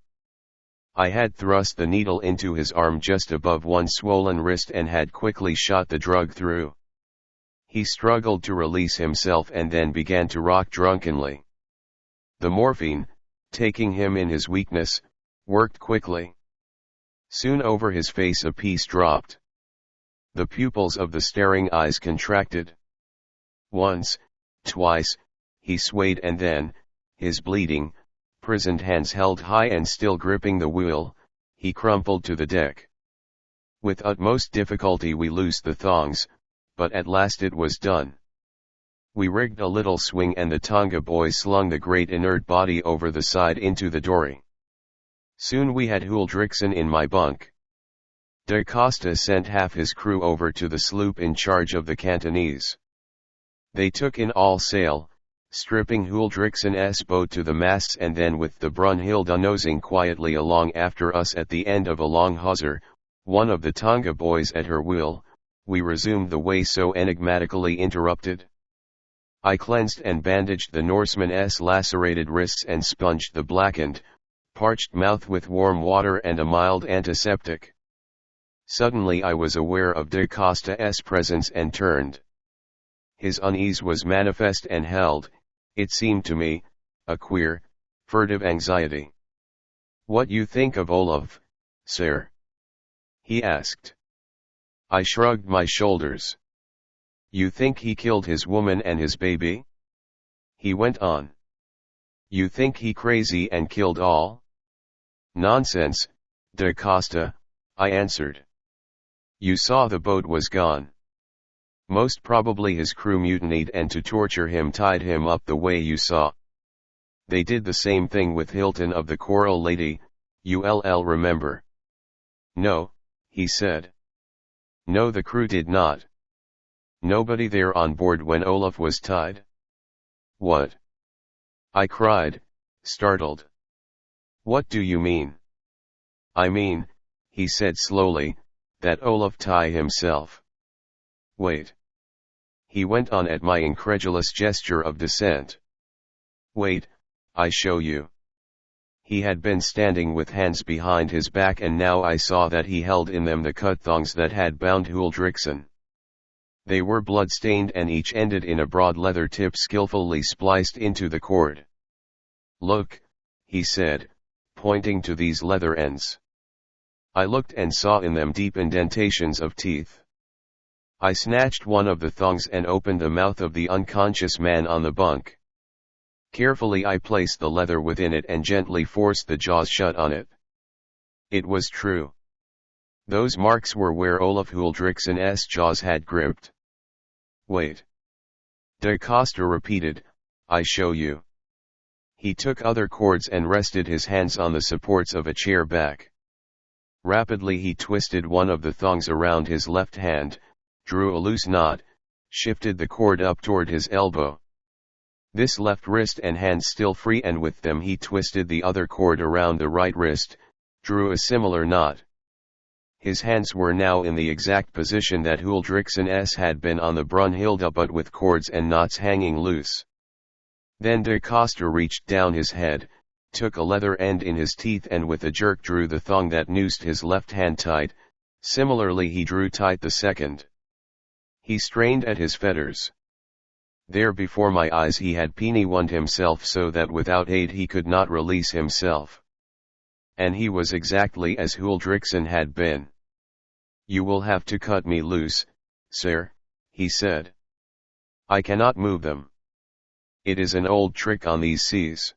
I had thrust the needle into his arm just above one swollen wrist and had quickly shot the drug through. He struggled to release himself and then began to rock drunkenly. The morphine, taking him in his weakness, worked quickly. Soon over his face a piece dropped. The pupils of the staring eyes contracted. Once, twice, he swayed, and then, his bleeding, prisoned hands held high and still gripping the wheel, he crumpled to the deck. With utmost difficulty we loosed the thongs, but at last it was done. We rigged a little swing and the Tonga boy slung the great inert body over the side into the dory. Soon we had Huldrickson in my bunk. Da Costa sent half his crew over to the sloop in charge of the Cantonese. They took in all sail, stripping Huldrickson's boat to the masts, and then with the Brunhilde nosing quietly along after us at the end of a long hawser, one of the Tonga boys at her wheel, we resumed the way so enigmatically interrupted. I cleansed and bandaged the Norseman's lacerated wrists and sponged the blackened, parched mouth with warm water and a mild antiseptic. Suddenly I was aware of Da Costa's presence and turned. His unease was manifest and held, it seemed to me, a queer, furtive anxiety. What you think of Olaf, sir? He asked. I shrugged my shoulders. You think he killed his woman and his baby? He went on. You think he crazy and killed all? Nonsense, Da Costa, I answered. You saw the boat was gone. Most probably his crew mutinied and to torture him tied him up the way you saw. They did the same thing with Hilton of the Coral Lady, you'll remember. No, he said. No, the crew did not. Nobody there on board when Olaf was tied? What? I cried, startled. What do you mean? I mean, he said slowly, that Olaf tie himself. Wait. He went on at my incredulous gesture of dissent. Wait, I show you. He had been standing with hands behind his back, and now I saw that he held in them the cut thongs that had bound Huldrickson. They were blood-stained and each ended in a broad leather tip skillfully spliced into the cord. Look, he said, pointing to these leather ends. I looked and saw in them deep indentations of teeth. I snatched one of the thongs and opened the mouth of the unconscious man on the bunk. Carefully I placed the leather within it and gently forced the jaws shut on it. It was true. Those marks were where Olaf Huldrickson's jaws had gripped. Wait. Da Costa repeated, I show you. He took other cords and rested his hands on the supports of a chair back. Rapidly he twisted one of the thongs around his left hand, drew a loose knot, shifted the cord up toward his elbow. This left wrist and hand still free, and with them he twisted the other cord around the right wrist, drew a similar knot. His hands were now in the exact position that Huldrickson's had been on the Brunhilde, but with cords and knots hanging loose. Then Da Costa reached down his head, took a leather end in his teeth and with a jerk drew the thong that noosed his left hand tight. Similarly he drew tight the second. He strained at his fetters. There before my eyes he had penny-wound himself so that without aid he could not release himself. And he was exactly as Huldriksen had been. "You will have to cut me loose, sir," he said. "I cannot move them. It is an old trick on these seas.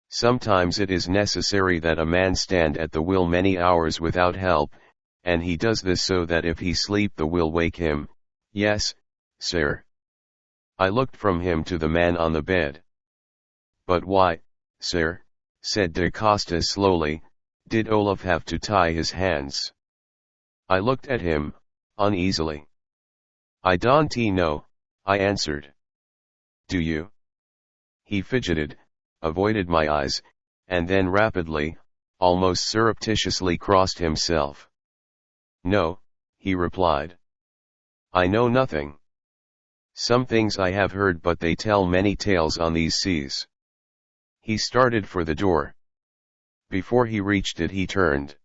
Sometimes it is necessary that a man stand at the wheel many hours without help, and he does this so that if he sleep the will wake him. Yes, sir." I looked from him to the man on the bed. "But why, sir," said Da Costa slowly, "did Olaf have to tie his hands?" I looked at him, uneasily. "I don't know," I answered. "Do you?" He fidgeted, avoided my eyes, and then rapidly, almost surreptitiously crossed himself. "No," he replied. "I know nothing. Some things I have heard but they tell many tales on these seas." He started for the door. Before he reached it he turned.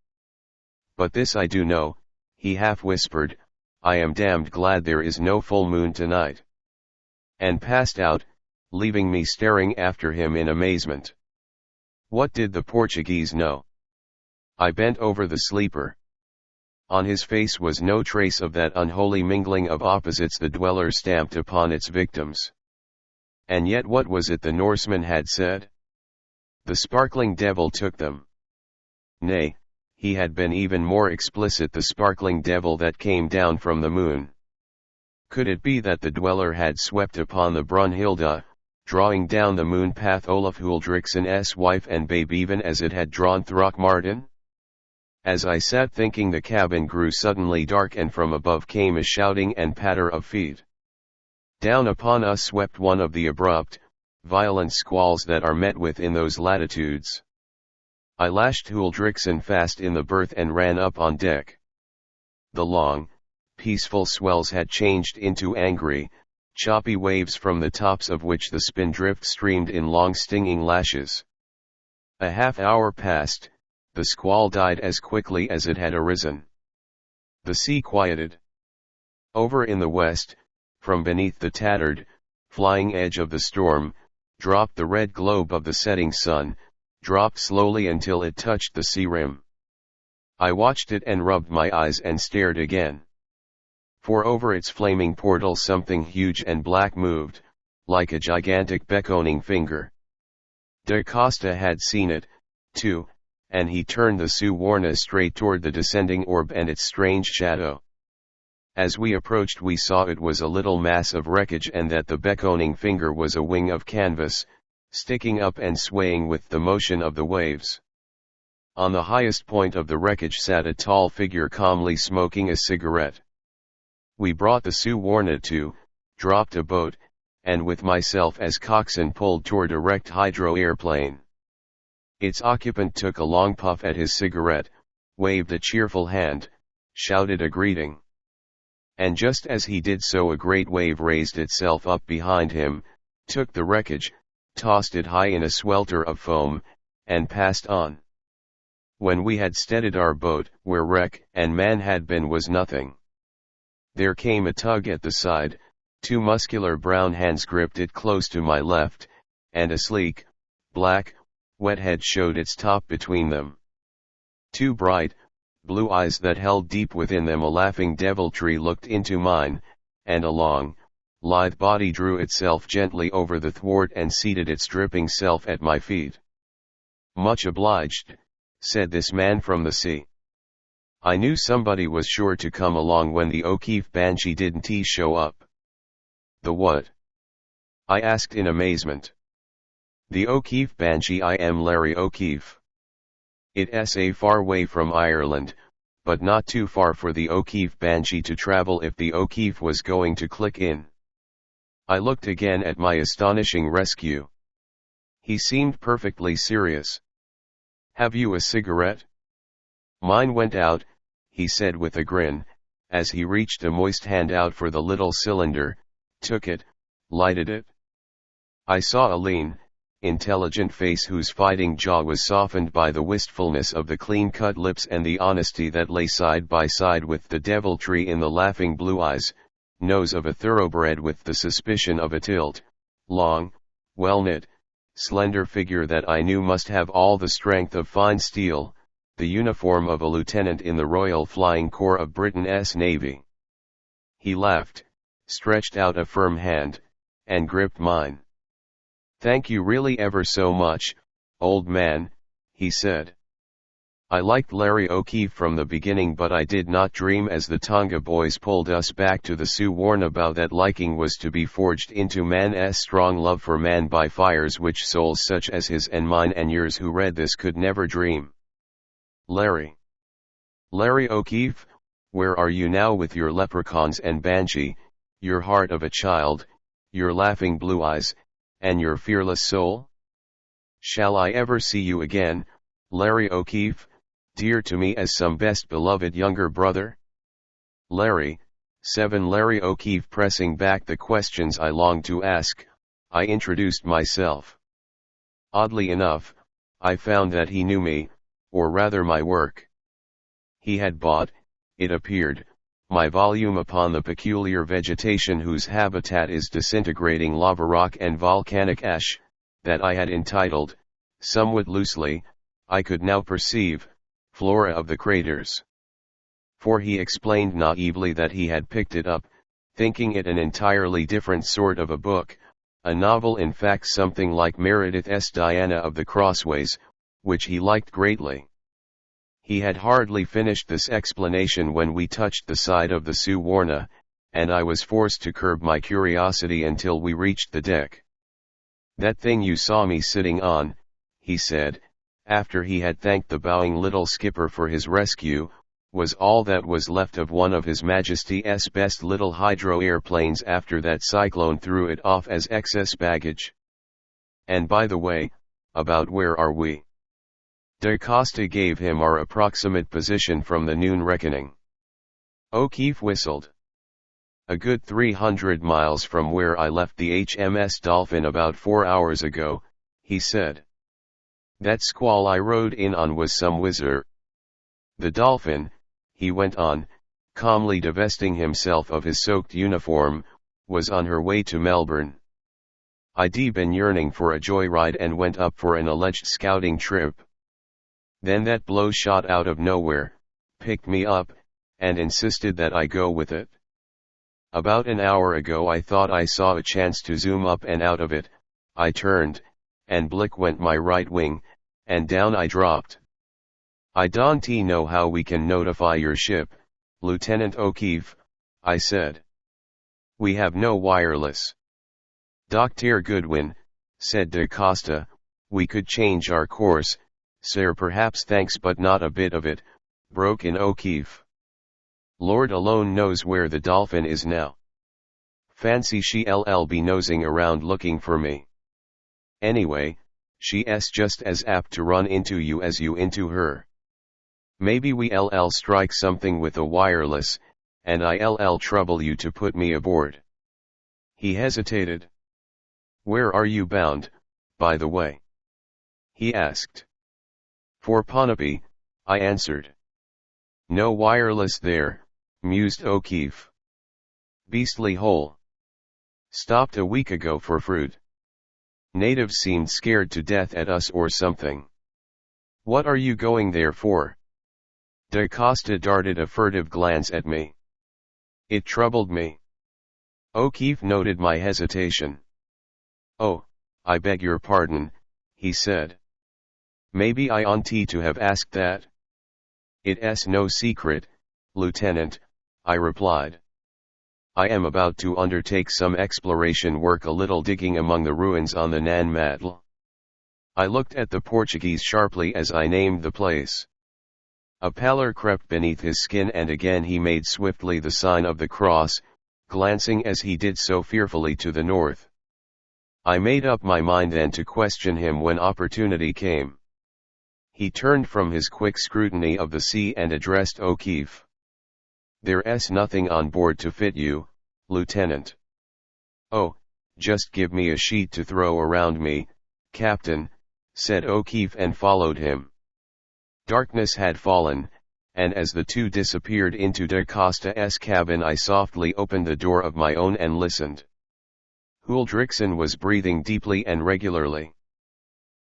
"But this I do know," he half whispered, "I am damned glad there is no full moon tonight." And passed out, leaving me staring after him in amazement. What did the Portuguese know? I bent over the sleeper. On his face was no trace of that unholy mingling of opposites the dweller stamped upon its victims. And yet what was it the Norseman had said? The sparkling devil took them. Nay, he had been even more explicit, the sparkling devil that came down from the moon. Could it be that the dweller had swept upon the Brunhilde, drawing down the moon path Olaf Huldriksen's wife and babe even as it had drawn Throckmortin? As I sat thinking the cabin grew suddenly dark and from above came a shouting and patter of feet. Down upon us swept one of the abrupt, violent squalls that are met with in those latitudes. I lashed Huldriksen fast in the berth and ran up on deck. The long, peaceful swells had changed into angry, choppy waves from the tops of which the spindrift streamed in long stinging lashes. A half-hour passed, the squall died as quickly as it had arisen. The sea quieted. Over in the west, from beneath the tattered, flying edge of the storm, dropped the red globe of the setting sun, dropped slowly until it touched the sea rim. I watched it and rubbed my eyes and stared again. For over its flaming portal something huge and black moved, like a gigantic beckoning finger. Da Costa had seen it, too, and he turned the Suwarna straight toward the descending orb and its strange shadow. As we approached we saw it was a little mass of wreckage and that the beckoning finger was a wing of canvas, sticking up and swaying with the motion of the waves. On the highest point of the wreckage sat a tall figure calmly smoking a cigarette. We brought the Suwarna to, dropped a boat, and with myself as coxswain pulled toward a wrecked hydro airplane. Its occupant took a long puff at his cigarette, waved a cheerful hand, shouted a greeting. And just as he did so a great wave raised itself up behind him, took the wreckage, tossed it high in a swelter of foam, and passed on. When we had steadied our boat, where wreck and man had been was nothing. There came a tug at the side, two muscular brown hands gripped it close to my left, and a sleek, black, wet head showed its top between them. Two bright, blue eyes that held deep within them a laughing deviltry looked into mine, and a long, lithe body drew itself gently over the thwart and seated its dripping self at my feet. "Much obliged," said this man from the sea. I knew somebody was sure to come along when the O'Keefe Banshee didn't show up. "The what?" I asked in amazement. "The O'Keefe Banshee. I am Larry O'Keefe. It's a far way from Ireland, but not too far for the O'Keefe Banshee to travel if the O'Keefe was going to click in." I looked again at my astonishing rescue. He seemed perfectly serious. "Have you a cigarette?" "Mine went out," he said with a grin, as he reached a moist hand out for the little cylinder, took it, lighted it. I saw a lean, intelligent face whose fighting jaw was softened by the wistfulness of the clean-cut lips and the honesty that lay side by side with the deviltry in the laughing blue eyes, nose of a thoroughbred with the suspicion of a tilt, long, well-knit, slender figure that I knew must have all the strength of fine steel, the uniform of a lieutenant in the Royal Flying Corps of Britain's Navy. He laughed, stretched out a firm hand, and gripped mine. "Thank you really ever so much, old man," he said. I liked Larry O'Keefe from the beginning, but I did not dream as the Tonga boys pulled us back to the Suwarnabhou that liking was to be forged into man's strong love for man by fires which souls such as his and mine and yours who read this could never dream. Larry O'Keefe, where are you now with your leprechauns and banshee, your heart of a child, your laughing blue eyes, and your fearless soul? Shall I ever see you again, Larry O'Keefe, dear to me as some best beloved younger brother? Larry O'Keefe, pressing back the questions I longed to ask, I introduced myself. Oddly enough, I found that he knew me, or rather my work. He had bought, it appeared, my volume upon the peculiar vegetation whose habitat is disintegrating lava rock and volcanic ash, that I had entitled, somewhat loosely, I could now perceive, Flora of the Craters. For he explained naively that he had picked it up, thinking it an entirely different sort of a book, a novel, in fact something like Meredith's Diana of the Crossways, which he liked greatly. He had hardly finished this explanation when we touched the side of the Suwarna, and I was forced to curb my curiosity until we reached the deck. "That thing you saw me sitting on," he said, after he had thanked the bowing little skipper for his rescue, "was all that was left of one of His Majesty's best little hydro airplanes after that cyclone threw it off as excess baggage. And by the way, about where are we?" Da Costa gave him our approximate position from the noon reckoning. O'Keefe whistled. "A good 300 miles from where I left the HMS Dolphin about 4 hours ago," he said. "That squall I rode in on was some whizzer. The Dolphin," he went on, calmly divesting himself of his soaked uniform, "was on her way to Melbourne. I'd been yearning for a joyride and went up for an alleged scouting trip. Then that blow shot out of nowhere, picked me up, and insisted that I go with it. About an hour ago I thought I saw a chance to zoom up and out of it. I turned, and blick went my right wing, and down I dropped. I don't know how we can notify your ship, Lieutenant O'Keefe," I said. "We have no wireless." "Dr. Goodwin," said Da Costa, "we could change our course, sir." "Perhaps, thanks, but not a bit of it," broke in O'Keefe. "Lord alone knows where the Dolphin is now. Fancy she'll be nosing around looking for me. Anyway, she's just as apt to run into you as you into her. Maybe we'll strike something with a wireless, and I'll trouble you to put me aboard." He hesitated. "Where are you bound, by the way?" he asked. "For Ponape," I answered. "No wireless there," mused O'Keefe. "Beastly hole. Stopped a week ago for fruit. Natives seemed scared to death at us or something. What are you going there for?" Da Costa darted a furtive glance at me. It troubled me. O'Keefe noted my hesitation. "Oh, I beg your pardon," he said. "Maybe I oughtn't to have asked that." "It's no secret, Lieutenant," I replied. "I am about to undertake some exploration work, a little digging among the ruins on the Nan-Madol." I looked at the Portuguese sharply as I named the place. A pallor crept beneath his skin, and again he made swiftly the sign of the cross, glancing as he did so fearfully to the north. I made up my mind then to question him when opportunity came. He turned from his quick scrutiny of the sea and addressed O'Keefe. "There's nothing on board to fit you, Lieutenant." "Oh, just give me a sheet to throw around me, Captain, said O'Keefe and followed him. Darkness had fallen, and as the two disappeared into Da Costa's cabin I softly opened the door of my own and listened. Huldriksen was breathing deeply and regularly.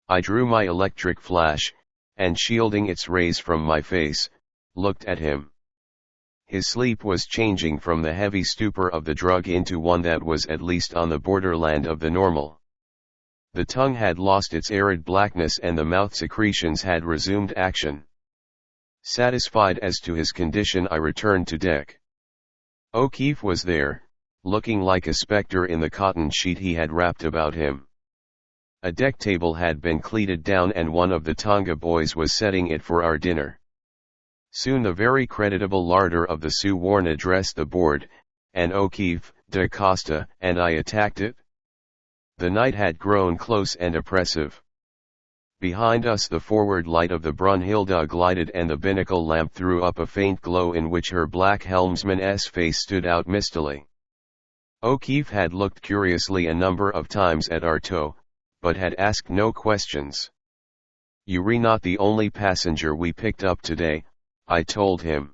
I drew my electric flash, and shielding its rays from my face, looked at him. His sleep was changing from the heavy stupor of the drug into one that was at least on the borderland of the normal. The tongue had lost its arid blackness and the mouth secretions had resumed action. Satisfied as to his condition, I returned to deck. O'Keefe was there, looking like a spectre in the cotton sheet he had wrapped about him. A deck table had been cleated down and one of the Tonga boys was setting it for our dinner. Soon the very creditable larder of the Suwarn addressed the board, and O'Keefe, Da Costa, and I attacked it. The night had grown close and oppressive. Behind us the forward light of the Brunhilde glided and the binnacle lamp threw up a faint glow in which her black helmsman's face stood out mistily. O'Keefe had looked curiously a number of times at our tow, but had asked no questions. "You're not the only passenger we picked up today," I told him.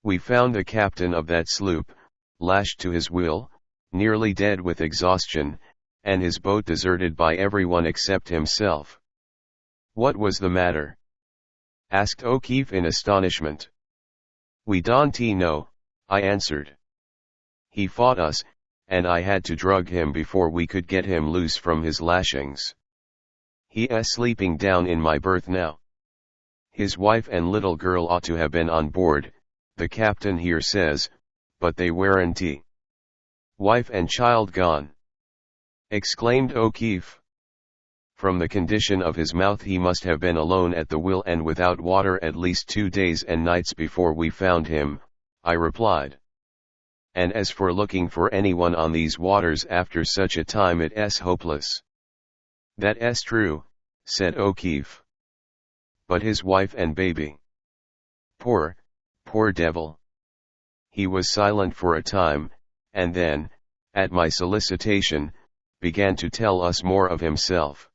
"We found the captain of that sloop, lashed to his wheel, nearly dead with exhaustion, and his boat deserted by everyone except himself." "What was the matter?" asked O'Keefe in astonishment. "We don't know," I answered. "He fought us, and I had to drug him before we could get him loose from his lashings. He is sleeping down in my berth now. His wife and little girl ought to have been on board, the captain here says, but they weren't. Wife and child gone," exclaimed O'Keefe. "From the condition of his mouth he must have been alone at the wheel and without water at least 2 days and nights before we found him," I replied. "And as for looking for anyone on these waters after such a time, it's hopeless." "That's true," said O'Keefe. "But his wife and baby. Poor devil." He was silent for a time, and then, at my solicitation, began to tell us more of himself.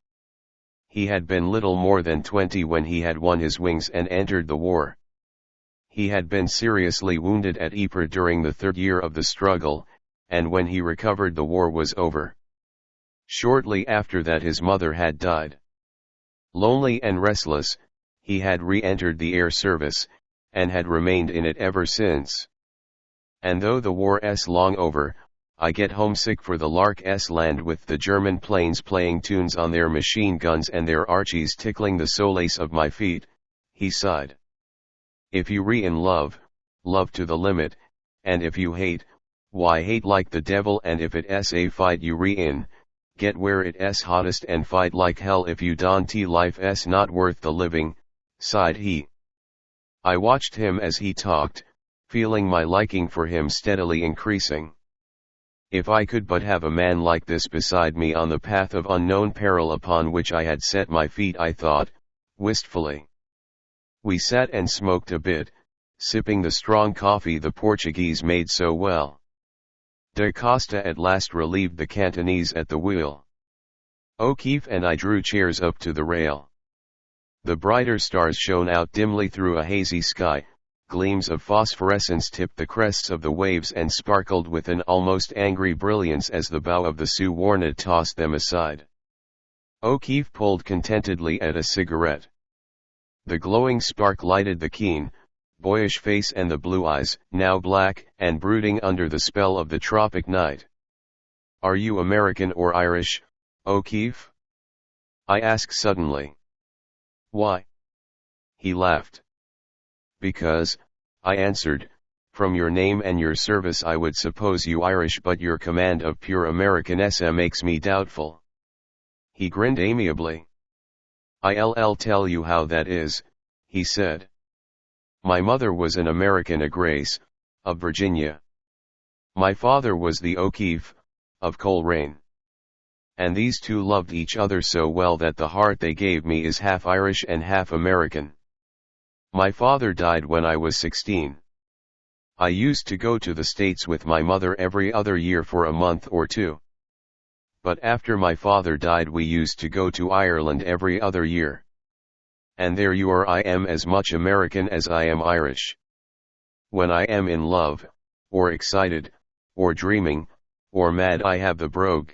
He had been little more than 20 when he had won his wings and entered the war. He had been seriously wounded at Ypres during the 3rd year of the struggle, and when he recovered the war was over. Shortly after that his mother had died. Lonely and restless, he had re-entered the air service, and had remained in it ever since. And though the war's long over, I get homesick for the Lark's land with the German planes playing tunes on their machine guns and their Archies tickling the soles of my feet, he sighed. If you in love, love to the limit, and if you hate, why hate like the devil, and if it's a fight you in, get where it's hottest and fight like hell if you don't. Life's not worth the living, sighed he. I watched him as he talked, feeling my liking for him steadily increasing. If I could but have a man like this beside me on the path of unknown peril upon which I had set my feet, I thought, wistfully. We sat and smoked a bit, sipping the strong coffee the Portuguese made so well. Da Costa at last relieved the Cantonese at the wheel. O'Keefe and I drew chairs up to the rail. The brighter stars shone out dimly through a hazy sky, gleams of phosphorescence tipped the crests of the waves and sparkled with an almost angry brilliance as the bow of the Suwarned tossed them aside. O'Keefe pulled contentedly at a cigarette. The glowing spark lighted the keen, boyish face and the blue eyes, now black and brooding under the spell of the tropic night. "Are you American or Irish, O'Keefe?" I asked suddenly. "Why?" He laughed. "Because," I answered, "from your name and your service I would suppose you Irish, but your command of pure Americanism makes me doubtful." He grinned amiably. "I'll tell you how that is," he said. "My mother was an American, a Grace, of Virginia. My father was the O'Keefe, of Coleraine. And these two loved each other so well that the heart they gave me is half Irish and half American. My father died when I was 16. I used to go to the States with my mother every other year for a month or two. But after my father died we used to go to Ireland every other year. And there you are, I am as much American as I am Irish. When I am in love, or excited, or dreaming, or mad I have the brogue.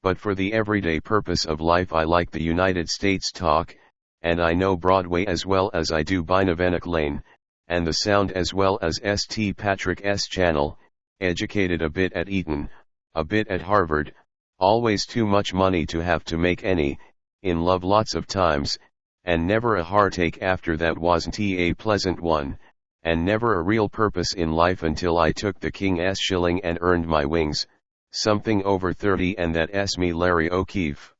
But for the everyday purpose of life I like the United States talk, and I know Broadway as well as I do Bynavenick Lane, and the Sound as well as St. Patrick's Channel, educated a bit at Eton, a bit at Harvard, always too much money to have to make any, in love lots of times, and never a heartache after that wasn't a pleasant one, and never a real purpose in life until I took the King's shilling and earned my wings, something over 30, and that's me Larry O'Keefe.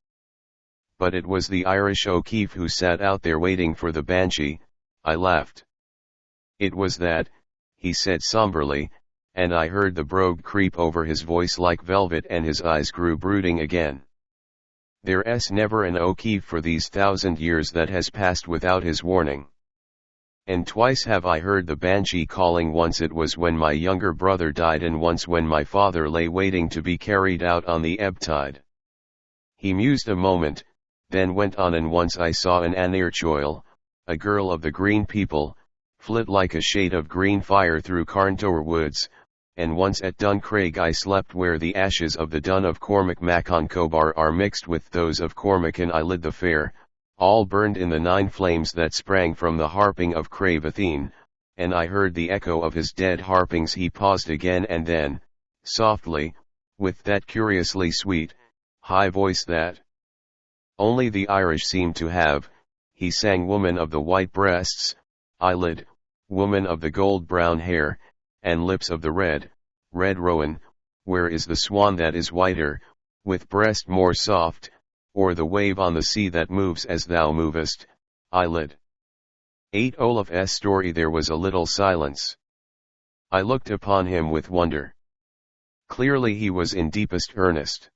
But it was the Irish O'Keefe who sat out there waiting for the banshee, I laughed. It was that, he said somberly, and I heard the brogue creep over his voice like velvet and his eyes grew brooding again. There's never an O'Keefe for these 1,000 years that has passed without his warning. And twice have I heard the banshee calling, once it was when my younger brother died and once when my father lay waiting to be carried out on the ebb tide. He mused a moment, then went on, and once I saw an Anearchoil, a girl of the green people, flit like a shade of green fire through Carntower woods, and once at Duncraig I slept where the ashes of the Dun of Cormac Macon Cobar are mixed with those of Cormac, and I lit the fair, all burned in the 9 flames that sprang from the harping of Cravathene, and I heard the echo of his dead harpings. He paused again, and then, softly, with that curiously sweet, high voice that only the Irish seem to have, he sang, woman of the white breasts, eyelid, woman of the gold brown hair, and lips of the red rowan, where is the swan that is whiter, with breast more soft, or the wave on the sea that moves as thou movest, eyelid? 8 Olaf's story. There was a little silence. I looked upon him with wonder. Clearly he was in deepest earnest.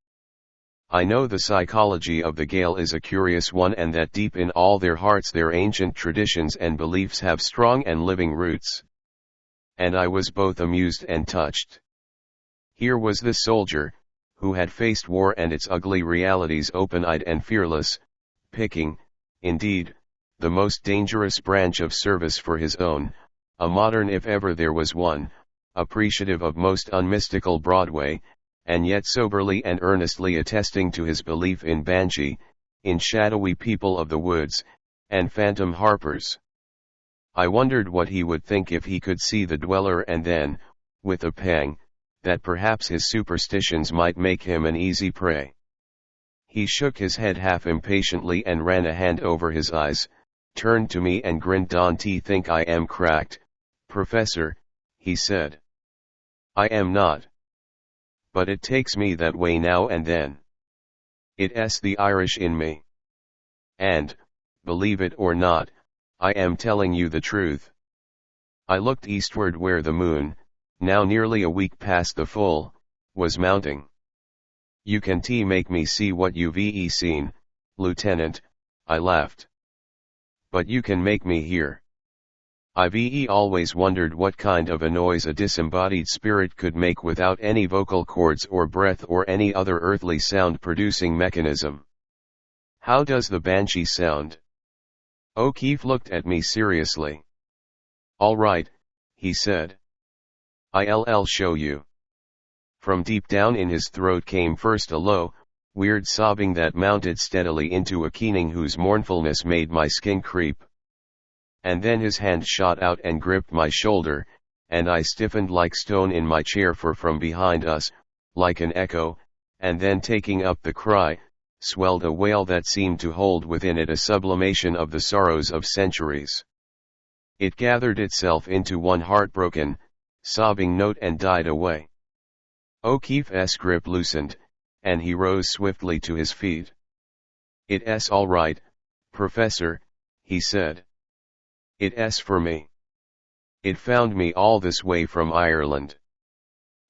I know the psychology of the Gael is a curious one, and that deep in all their hearts their ancient traditions and beliefs have strong and living roots. And I was both amused and touched. Here was this soldier, who had faced war and its ugly realities open-eyed and fearless, picking, indeed, the most dangerous branch of service for his own, a modern if ever there was one, appreciative of most unmystical Broadway, and yet soberly and earnestly attesting to his belief in banshee, in shadowy people of the woods, and phantom harpers. I wondered what he would think if he could see the dweller, and then, with a pang, that perhaps his superstitions might make him an easy prey. He shook his head half impatiently and ran a hand over his eyes, turned to me and grinned. Don't think I am cracked, Professor, he said. I am not. But it takes me that way now and then. It's the Irish in me. And, believe it or not, I am telling you the truth. I looked eastward where the moon, now nearly a week past the full, was mounting. You can't make me see what you've seen, Lieutenant, I laughed. But you can make me hear. I've always wondered what kind of a noise a disembodied spirit could make without any vocal cords or breath or any other earthly sound-producing mechanism. How does the banshee sound? O'Keefe looked at me seriously. All right, he said. I'll show you. From deep down in his throat came first a low, weird sobbing that mounted steadily into a keening whose mournfulness made my skin creep. And then his hand shot out and gripped my shoulder, and I stiffened like stone in my chair, for from behind us, like an echo, and then taking up the cry, swelled a wail that seemed to hold within it a sublimation of the sorrows of centuries. It gathered itself into one heartbroken, sobbing note and died away. O'Keefe's grip loosened, and he rose swiftly to his feet. It's all right, Professor, he said. It's for me. It found me all this way from Ireland.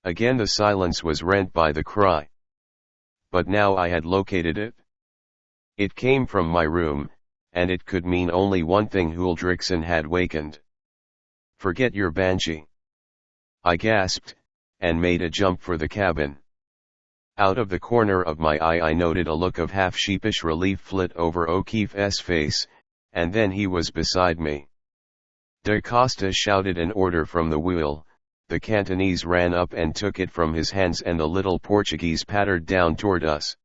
Again the silence was rent by the cry. But now I had located it. It came from my room, and it could mean only one thing: Huldrixon had wakened. Forget your banshee, I gasped, and made a jump for the cabin. Out of the corner of my eye I noted a look of half sheepish relief flit over O'Keefe's face, and then he was beside me. Da Costa shouted an order from the wheel, the Cantonese ran up and took it from his hands and the little Portuguese pattered down toward us.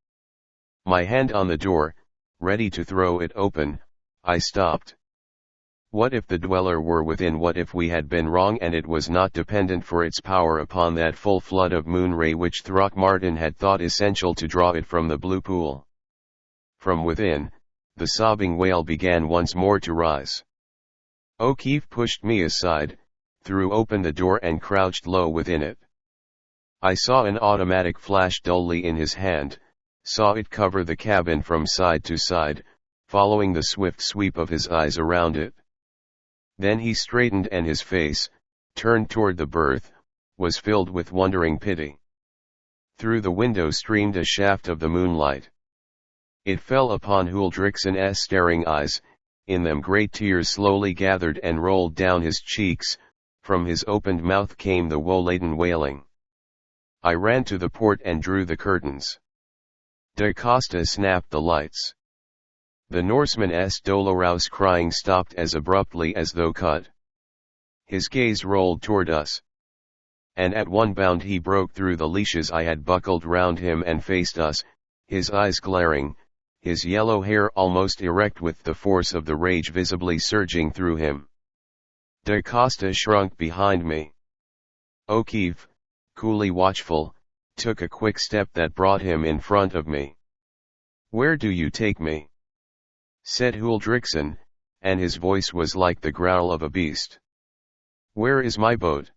My hand on the door, ready to throw it open, I stopped. What if the dweller were within? What if we had been wrong and it was not dependent for its power upon that full flood of moon ray which Throckmortin had thought essential to draw it from the blue pool? From within, the sobbing wail began once more to rise. O'Keefe pushed me aside, threw open the door and crouched low within it. I saw an automatic flash dully in his hand, saw it cover the cabin from side to side, following the swift sweep of his eyes around it. Then he straightened and his face, turned toward the berth, was filled with wondering pity. Through the window streamed a shaft of the moonlight. It fell upon Huldrixen's staring eyes, in them great tears slowly gathered and rolled down his cheeks, from his opened mouth came the woe-laden wailing. I ran to the port and drew the curtains. Da Costa snapped the lights. The Norseman's dolorous crying stopped as abruptly as though cut. His gaze rolled toward us. And at one bound he broke through the leashes I had buckled round him and faced us, his eyes glaring, his yellow hair almost erect with the force of the rage visibly surging through him. Da Costa shrunk behind me. O'Keefe, coolly watchful, took a quick step that brought him in front of me. "Where do you take me?" said Huldrixen, and his voice was like the growl of a beast. "Where is my boat?"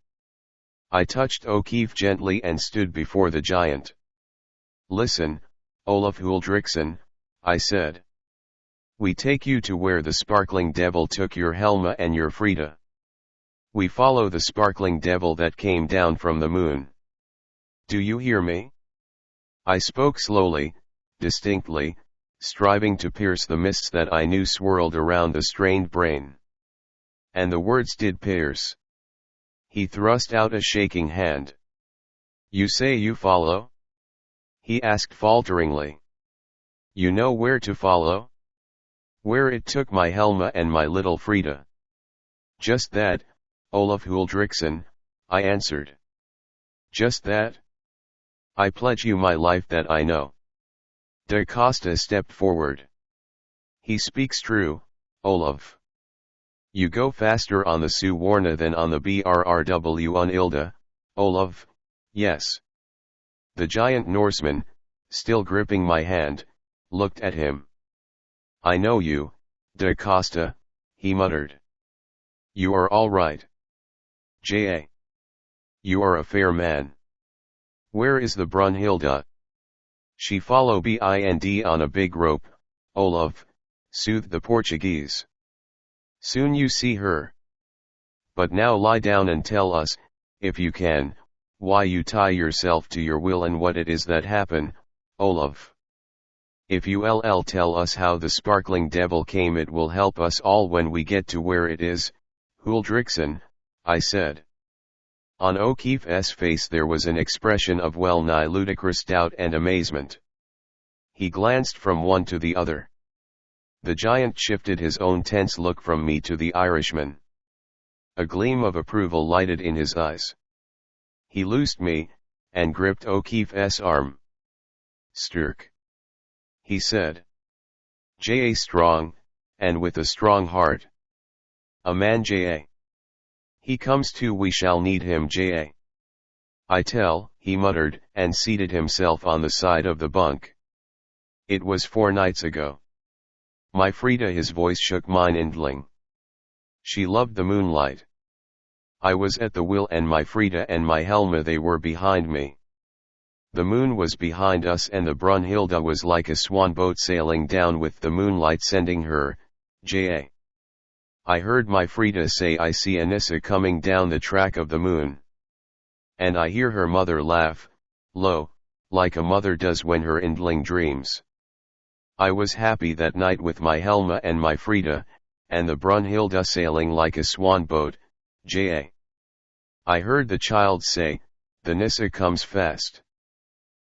I touched O'Keefe gently and stood before the giant. "Listen, Olaf Huldrixen," I said. "We take you to where the sparkling devil took your Helma and your Frida. We follow the sparkling devil that came down from the moon. Do you hear me?" I spoke slowly, distinctly, striving to pierce the mists that I knew swirled around the strained brain. And the words did pierce. He thrust out a shaking hand. "You say you follow?" he asked falteringly. "You know where to follow?" "Where it took my Helma and my little Frida." "Just that, Olaf Huldrixen," I answered. "Just that? I pledge you my life that I know." Da Costa stepped forward. "He speaks true, Olaf. You go faster on the Suwarna than on the Brrw Unilda, Olaf, yes." The giant Norseman, still gripping my hand, looked at him. "I know you, Da Costa," he muttered. "You are all right. J.A. You are a fair man. Where is the Brunhilde?" "She follow behind on a big rope, Olaf," soothed the Portuguese. "Soon you see her. But now lie down and tell us, if you can, why you tie yourself to your will and what it is that happen, Olaf. If you'll tell us how the sparkling devil came it will help us all when we get to where it is, Huldrixen," I said. On O'Keefe's face there was an expression of well-nigh ludicrous doubt and amazement. He glanced from one to the other. The giant shifted his own tense look from me to the Irishman. A gleam of approval lighted in his eyes. He loosed me, and gripped O'Keefe's arm. "Stirk," he said. "J.A. strong, and with a strong heart. A man J.A. He comes too, we shall need him J.A. I tell," he muttered, and seated himself on the side of the bunk. "It was 4 nights ago. My Frida," his voice shook mind-endling. "She loved the moonlight. I was at the wheel and my Frida and my Helma they were behind me. The moon was behind us and the Brunhilde was like a swan boat sailing down with the moonlight sending her, J.A. I heard my Frida say, 'I see Anissa coming down the track of the moon.' And I hear her mother laugh, low, like a mother does when her indling dreams. I was happy that night with my Helma and my Frida, and the Brunhilde sailing like a swan boat, J.A. I heard the child say, 'The Nissa comes fast.'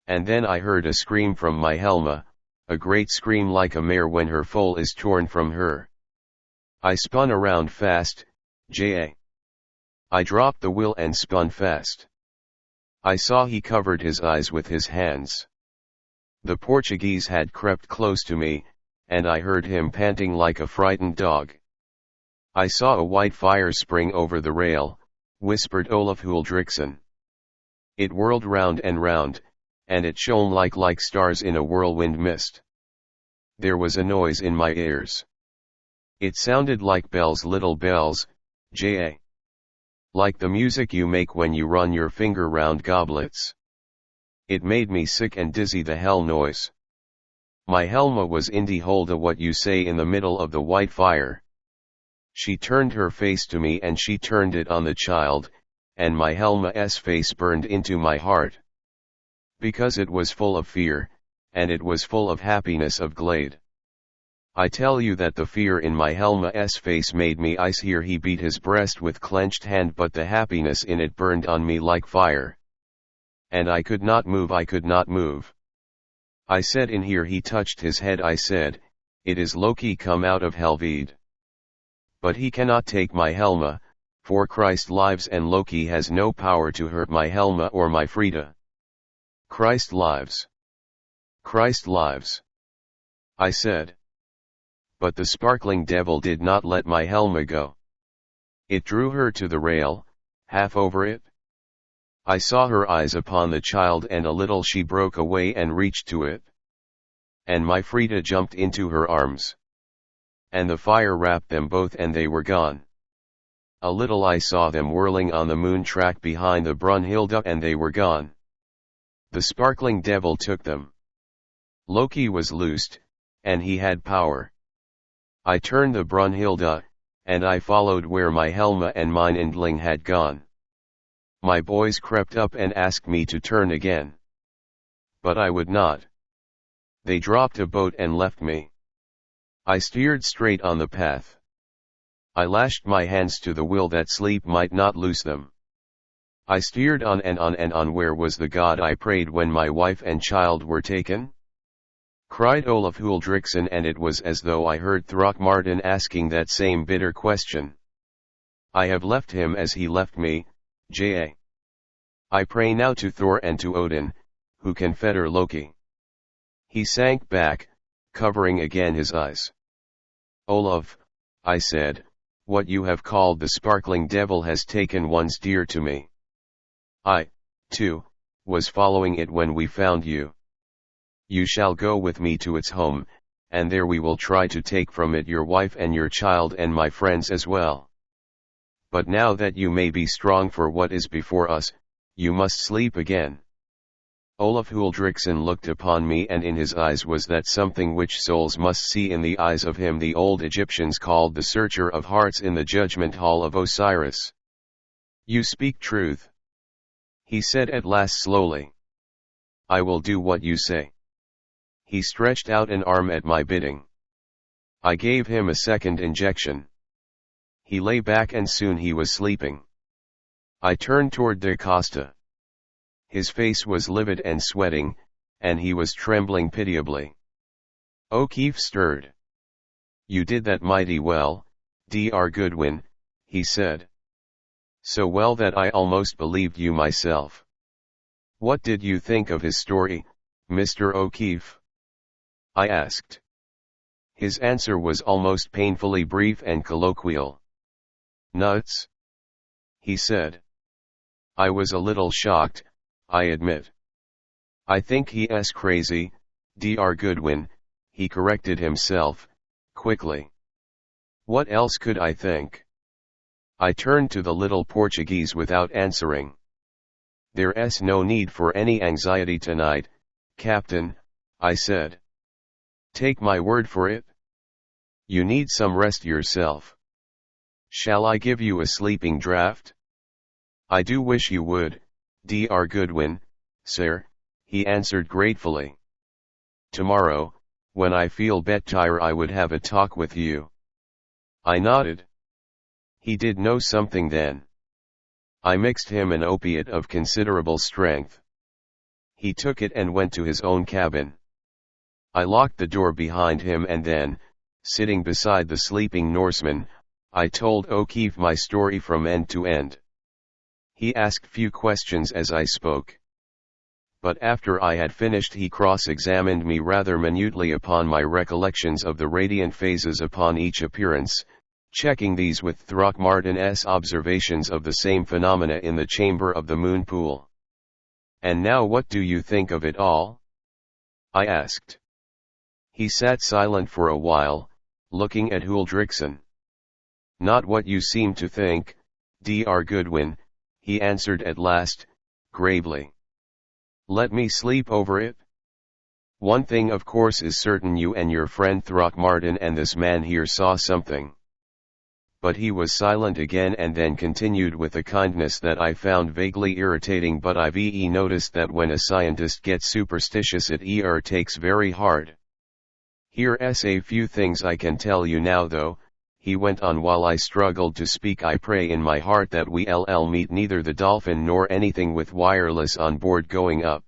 And then I heard a scream from my Helma, a great scream like a mare when her foal is torn from her. I spun around fast, I dropped the wheel and spun fast. I saw he covered his eyes with his hands. The Portuguese had crept close to me, and I heard him panting like a frightened dog. I saw a white fire spring over the rail, whispered Olaf Huldrickson. It whirled round and round, and it shone like stars in a whirlwind mist. There was a noise in my ears. It sounded like bells, little bells, like the music you make when you run your finger round goblets. It made me sick and dizzy, the hell noise. My Helma was indy holda what you say in the middle of the white fire. She turned her face to me and she turned it on the child, and my Helma's face burned into my heart. Because it was full of fear, and it was full of happiness of glade. I tell you that the fear in my Helma's face made me ice. Here he beat his breast with clenched hand, but the happiness in it burned on me like fire. And I could not move, I could not move. I said, in here. He touched his head. I said, it is Loki come out of Helvede. But he cannot take my Helma, for Christ lives, and Loki has no power to hurt my Helma or my Frida. Christ lives. Christ lives. I said. But the sparkling devil did not let my Helma go. It drew her to the rail, half over it. I saw her eyes upon the child, and a little she broke away and reached to it. And my Frida jumped into her arms. And the fire wrapped them both and they were gone. A little I saw them whirling on the moon track behind the Brunhilde and they were gone. The sparkling devil took them. Loki was loosed, and he had power. I turned the Brunhilde, and I followed where my Helma and mine Indling had gone. My boys crept up and asked me to turn again. But I would not. They dropped a boat and left me. I steered straight on the path. I lashed my hands to the wheel that sleep might not loose them. I steered on and on and on. Where was the God I prayed when my wife and child were taken? Cried Olaf Huldrickson, and it was as though I heard Throckmortin asking that same bitter question. I have left him as he left me, I pray now to Thor and to Odin, who can fetter Loki. He sank back, covering again his eyes. Olaf, I said, what you have called the sparkling devil has taken once dear to me. I, too, was following it when we found you. You shall go with me to its home, and there we will try to take from it your wife and your child and my friends as well. But now that you may be strong for what is before us, you must sleep again. Olaf Huldrickson looked upon me, and in his eyes was that something which souls must see in the eyes of him the old Egyptians called the searcher of hearts in the judgment hall of Osiris. You speak truth, he said at last slowly. I will do what you say. He stretched out an arm at my bidding. I gave him a second injection. He lay back and soon he was sleeping. I turned toward Da Costa. His face was livid and sweating, and he was trembling pitiably. O'Keefe stirred. You did that mighty well, Dr. Goodwin, he said. So well that I almost believed you myself. What did you think of his story, Mr. O'Keefe? I asked. His answer was almost painfully brief and colloquial. Nuts, he said. I was a little shocked, I admit. I think he's crazy, Dr. Goodwin, he corrected himself, quickly. What else could I think? I turned to the little Portuguese without answering. There's no need for any anxiety tonight, Captain, I said. Take my word for it. You need some rest yourself. Shall I give you a sleeping draught? I do wish you would, Dr. Goodwin, sir, he answered gratefully. Tomorrow, when I feel better, I would have a talk with you. I nodded. He did know something then. I mixed him an opiate of considerable strength. He took it and went to his own cabin. I locked the door behind him and then, sitting beside the sleeping Norseman, I told O'Keefe my story from end to end. He asked few questions as I spoke. But after I had finished he cross-examined me rather minutely upon my recollections of the radiant phases upon each appearance, checking these with Throckmortin's observations of the same phenomena in the chamber of the moon pool. "And now what do you think of it all?" I asked. He sat silent for a while, looking at Huldriksen. "Not what you seem to think, Dr. Goodwin," he answered at last, gravely. "Let me sleep over it. One thing of course is certain, you and your friend Throckmortin and this man here saw something." But he was silent again and then continued with a kindness that I found vaguely irritating, but I've noticed that when a scientist gets superstitious it takes very hard. "Here's a few things I can tell you now though," he went on while I struggled to speak. "I pray in my heart that we'll meet neither the dolphin nor anything with wireless on board going up.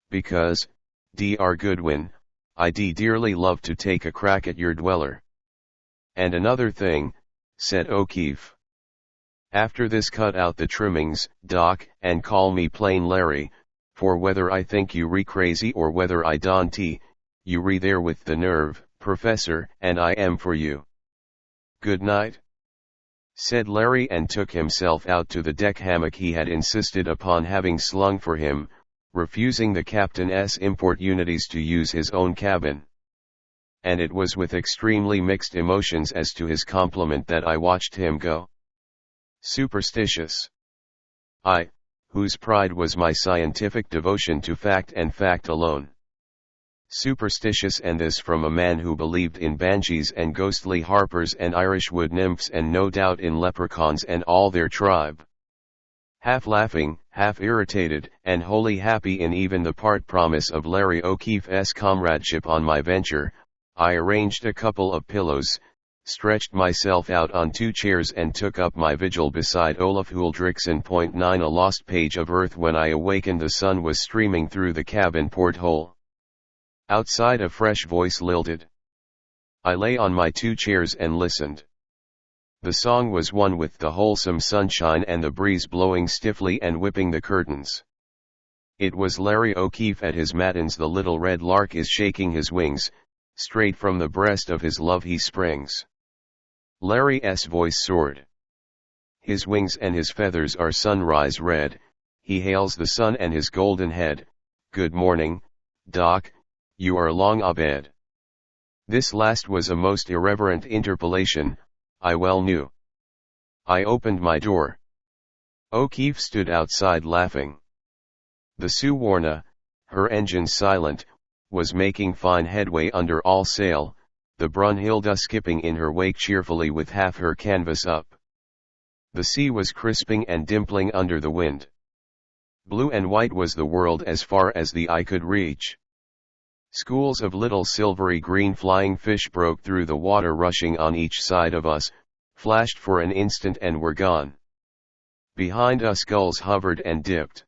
Because, Dr. Goodwin, I'd dearly love to take a crack at your dweller." "And another thing," said O'Keefe. "After this cut out the trimmings, Doc, and call me plain Larry, for whether I think you crazy or whether I don't, you there with the nerve, Professor, and I am for you." "Good night," said Larry and took himself out to the deck hammock he had insisted upon having slung for him, refusing the captain's importunities to use his own cabin. And it was with extremely mixed emotions as to his compliment that I watched him go. Superstitious. I, whose pride was my scientific devotion to fact and fact alone. Superstitious, and this from a man who believed in banshees and ghostly harpers and Irish wood nymphs and no doubt in leprechauns and all their tribe. Half laughing, half irritated, and wholly happy in even the part promise of Larry O'Keefe's comradeship on my venture, I arranged a couple of pillows, stretched myself out on 2 chairs and took up my vigil beside Olaf Huldriksen. 9 A lost page of Earth. When I awakened the sun was streaming through the cabin porthole. Outside a fresh voice lilted. I lay on my 2 chairs and listened. The song was one with the wholesome sunshine and the breeze blowing stiffly and whipping the curtains. It was Larry O'Keefe at his matins. The little red lark is shaking his wings, straight from the breast of his love he springs. Larry's voice soared. His wings and his feathers are sunrise red, he hails the sun and his golden head. "Good morning, Doc, you are long abed." This last was a most irreverent interpolation, I well knew. I opened my door. O'Keefe stood outside laughing. The Suwarna, her engines silent, was making fine headway under all sail, the Brunhilde skipping in her wake cheerfully with half her canvas up. The sea was crisping and dimpling under the wind. Blue and white was the world as far as the eye could reach. Schools of little silvery green flying fish broke through the water, rushing on each side of us, flashed for an instant and were gone. Behind us gulls hovered and dipped.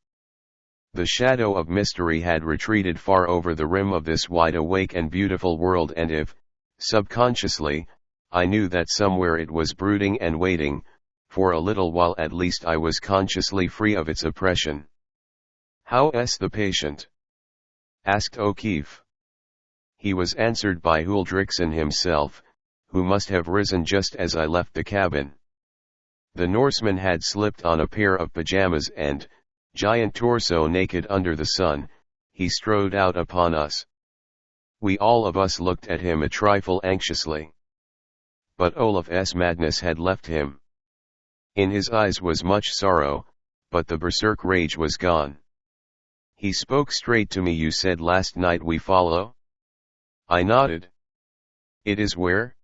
The shadow of mystery had retreated far over the rim of this wide-awake and beautiful world, and if, subconsciously, I knew that somewhere it was brooding and waiting, for a little while at least I was consciously free of its oppression. "How's the patient?" asked O'Keefe. He was answered by Huldriksen himself, who must have risen just as I left the cabin. The Norseman had slipped on a pair of pajamas and, giant torso naked under the sun, he strode out upon us. We all of us looked at him a trifle anxiously. But Olaf's madness had left him. In his eyes was much sorrow, but the berserk rage was gone. He spoke straight to me. "You said last night we follow?" I nodded. "It is where?"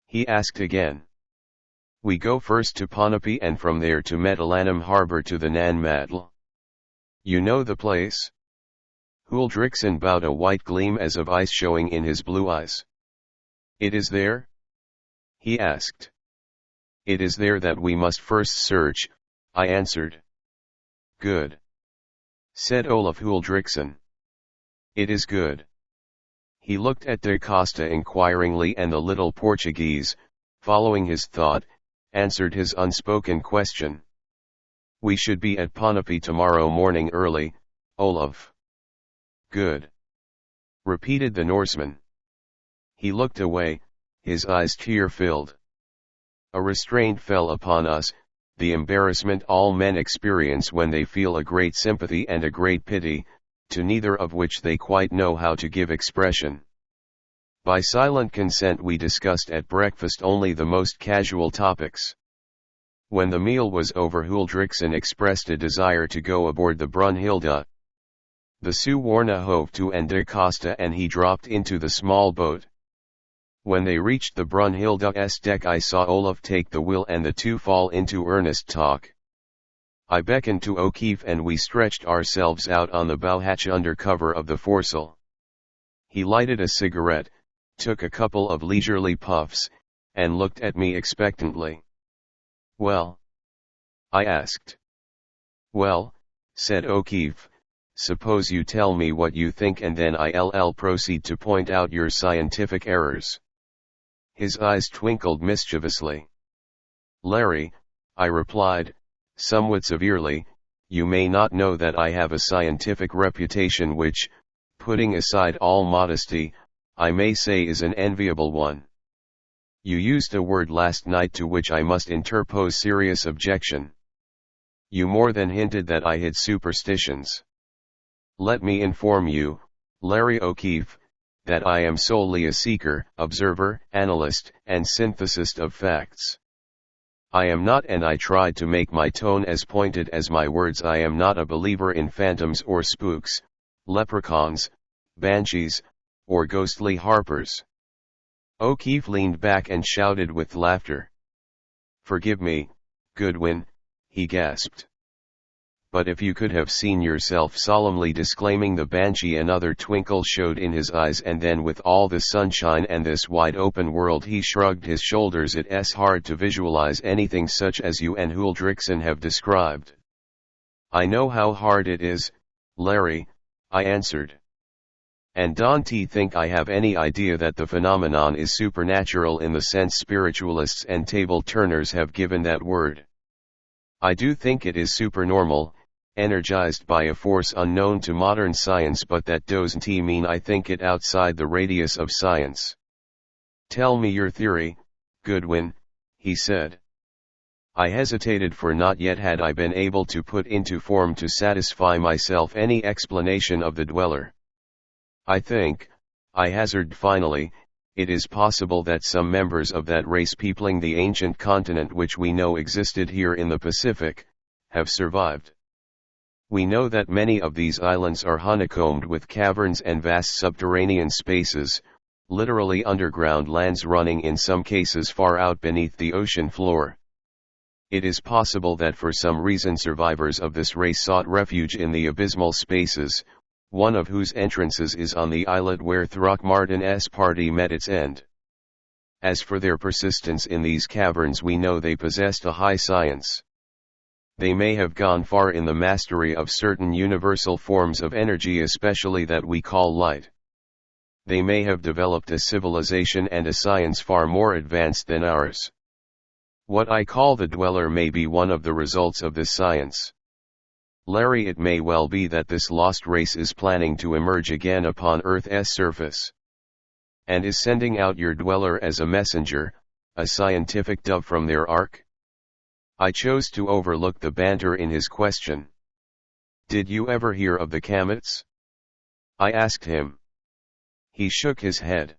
he asked again. "We go first to Ponape and from there to Metalanum harbor to the Nan-Madol. You know the place?" Huldriksen bowed, a white gleam as of ice showing in his blue eyes. "It is there?" he asked. "It is there that we must first search," I answered. "Good. said Olaf Huldrickson. It is good. He looked at da Costa inquiringly, and the little Portuguese, following his thought, answered his unspoken question. We should be at Ponape tomorrow morning early, Olaf. Good. Repeated the Norseman. He looked away, his eyes tear-filled. A restraint fell upon us, the embarrassment all men experience when they feel a great sympathy and a great pity, to neither of which they quite know how to give expression. By silent consent we discussed at breakfast only the most casual topics. When the meal was over, Huldrickson expressed a desire to go aboard the Brunhilde. The Suwarna hove to and da Costa and he dropped into the small boat. When they reached the Brunhilde's deck, I saw Olaf take the wheel and the two fall into earnest talk. I beckoned to O'Keefe and we stretched ourselves out on the bow hatch under cover of the foresail. He lighted a cigarette, took a couple of leisurely puffs, and looked at me expectantly. Well? I asked. Well, said O'Keefe, suppose you tell me what you think and then I'll proceed to point out your scientific errors. His eyes twinkled mischievously. Larry, I replied, somewhat severely, you may not know that I have a scientific reputation which, putting aside all modesty, I may say is an enviable one. You used a word last night to which I must interpose serious objection. You more than hinted that I had superstitions. Let me inform you, Larry O'Keefe, that I am solely a seeker, observer, analyst, and synthesist of facts. I am not, and I tried to make my tone as pointed as my words, I am not a believer in phantoms or spooks, leprechauns, banshees, or ghostly harpers. O'Keefe leaned back and shouted with laughter. Forgive me, Goodwin, he gasped. But if you could have seen yourself solemnly disclaiming the banshee, another twinkle showed in his eyes, and then with all the sunshine and this wide open world he shrugged his shoulders. It's hard to visualize anything such as you and Huldrickson have described. I know how hard it is, Larry, I answered. And don't think I have any idea that the phenomenon is supernatural in the sense spiritualists and table-turners have given that word. I do think it is supernormal, energized by a force unknown to modern science, but that doesn't mean I think it outside the radius of science. Tell me your theory, Goodwin, he said. I hesitated, for not yet had I been able to put into form to satisfy myself any explanation of the dweller. I think, I hazarded finally, it is possible that some members of that race peopling the ancient continent which we know existed here in the Pacific, have survived. We know that many of these islands are honeycombed with caverns and vast subterranean spaces, literally underground lands running in some cases far out beneath the ocean floor. It is possible that for some reason survivors of this race sought refuge in the abysmal spaces, one of whose entrances is on the islet where Throckmortin's party met its end. As for their persistence in these caverns, we know they possessed a high science. They may have gone far in the mastery of certain universal forms of energy, especially that we call light. They may have developed a civilization and a science far more advanced than ours. What I call the dweller may be one of the results of this science. Larry, it may well be that this lost race is planning to emerge again upon Earth's surface. And is sending out your dweller as a messenger, a scientific dove from their ark? I chose to overlook the banter in his question. Did you ever hear of the Kamets? I asked him. He shook his head.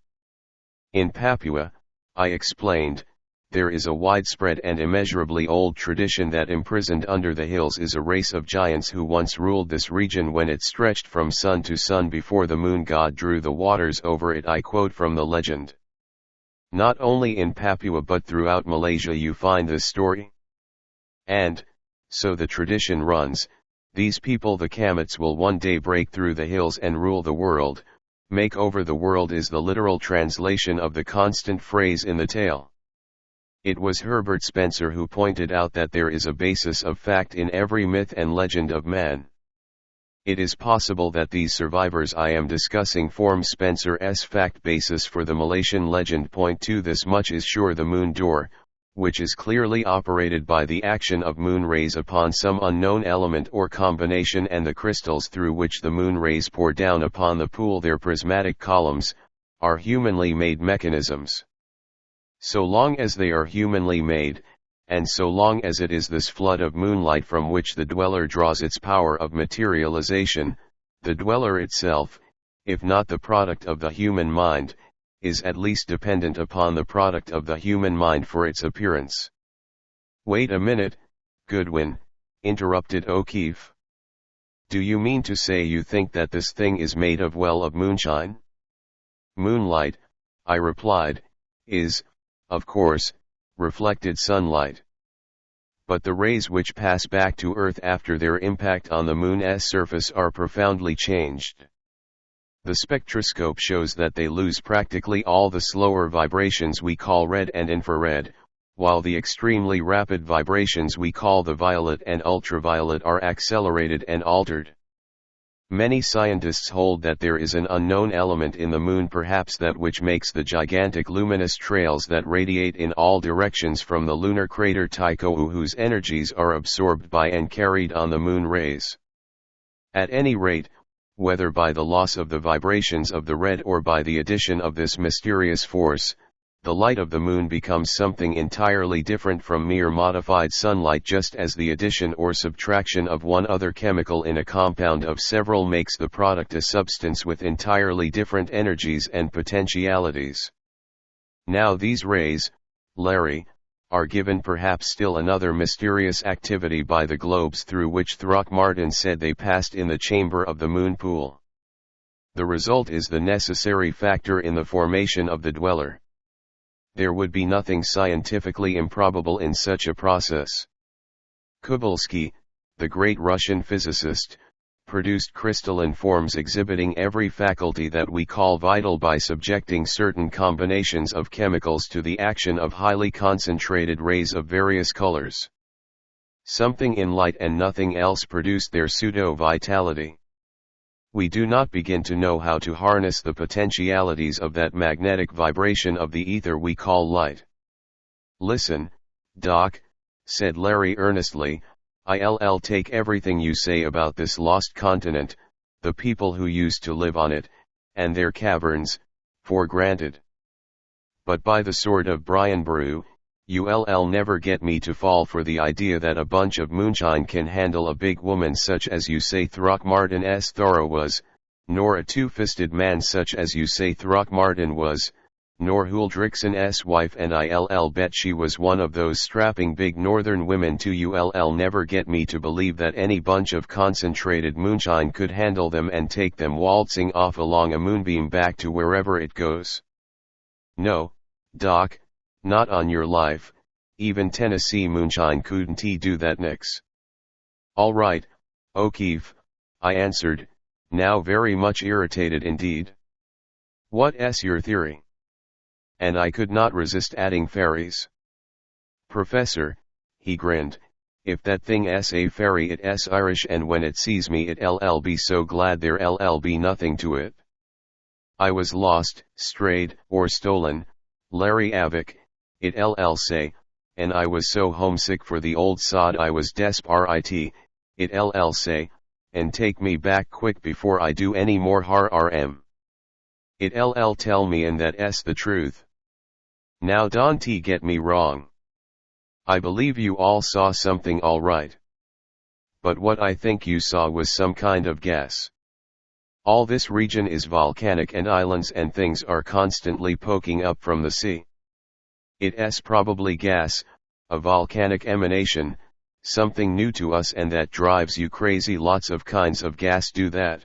In Papua, I explained, there is a widespread and immeasurably old tradition that imprisoned under the hills is a race of giants who once ruled this region when it stretched from sun to sun before the moon god drew the waters over it. I quote from the legend. Not only in Papua but throughout Malaysia you find this story. And, so the tradition runs, these people the Kamets will one day break through the hills and rule the world. Make over the world is the literal translation of the constant phrase in the tale. It was Herbert Spencer who pointed out that there is a basis of fact in every myth and legend of man. It is possible that these survivors I am discussing form Spencer's fact basis for the Malaysian legend. Point 2. This much is sure: the moon door, which is clearly operated by the action of moon rays upon some unknown element or combination, and the crystals through which the moon rays pour down upon the pool, their prismatic columns, are humanly made mechanisms. So long as they are humanly made, and so long as it is this flood of moonlight from which the dweller draws its power of materialization, the dweller itself, if not the product of the human mind, is at least dependent upon the product of the human mind for its appearance. Wait a minute, Goodwin, interrupted O'Keefe. Do you mean to say you think that this thing is made of moonshine? Moonlight, I replied, is, of course, reflected sunlight. But the rays which pass back to Earth after their impact on the moon's surface are profoundly changed. The spectroscope shows that they lose practically all the slower vibrations we call red and infrared, while the extremely rapid vibrations we call the violet and ultraviolet are accelerated and altered. Many scientists hold that there is an unknown element in the moon, perhaps that which makes the gigantic luminous trails that radiate in all directions from the lunar crater Tycho, whose energies are absorbed by and carried on the moon rays. At any rate, whether by the loss of the vibrations of the red or by the addition of this mysterious force, the light of the moon becomes something entirely different from mere modified sunlight, just as the addition or subtraction of one other chemical in a compound of several makes the product a substance with entirely different energies and potentialities. Now these rays, Larry, are given perhaps still another mysterious activity by the globes through which Throckmortin said they passed in the chamber of the moon pool. The result is the necessary factor in the formation of the dweller. There would be nothing scientifically improbable in such a process. Kubelsky, the great Russian physicist, produced crystalline forms exhibiting every faculty that we call vital by subjecting certain combinations of chemicals to the action of highly concentrated rays of various colors. Something in light and nothing else produced their pseudo-vitality. We do not begin to know how to harness the potentialities of that magnetic vibration of the ether we call light. Listen, Doc, said Larry earnestly, I'll take everything you say about this lost continent, the people who used to live on it, and their caverns, for granted. But by the sword of Brian Boru, you'll never get me to fall for the idea that a bunch of moonshine can handle a big woman such as you say Throckmortin's Thorough was, nor a two-fisted man such as you say Throckmortin was, nor Huldrixon's wife, and I'll bet she was one of those strapping big northern women too. You'll never get me to believe that any bunch of concentrated moonshine could handle them and take them waltzing off along a moonbeam back to wherever it goes. No, Doc, not on your life. Even Tennessee moonshine couldn't do that nix. All right, O'Keefe, I answered, now very much irritated indeed. What's your theory? And I could not resist adding fairies. Professor, he grinned, if that thing's a fairy it's Irish, and when it sees me it'll be so glad there'll be nothing to it. I was lost, strayed, or stolen, Larry Avick, it'll say, and I was so homesick for the old sod I was desperate, it'll say, and take me back quick before I do any more harm. It'll tell me, and that's the truth. Now don't get me wrong. I believe you all saw something all right. But what I think you saw was some kind of gas. All this region is volcanic, and islands and things are constantly poking up from the sea. It's probably gas, a volcanic emanation, something new to us, and that drives you crazy. Lots of kinds of gas do that.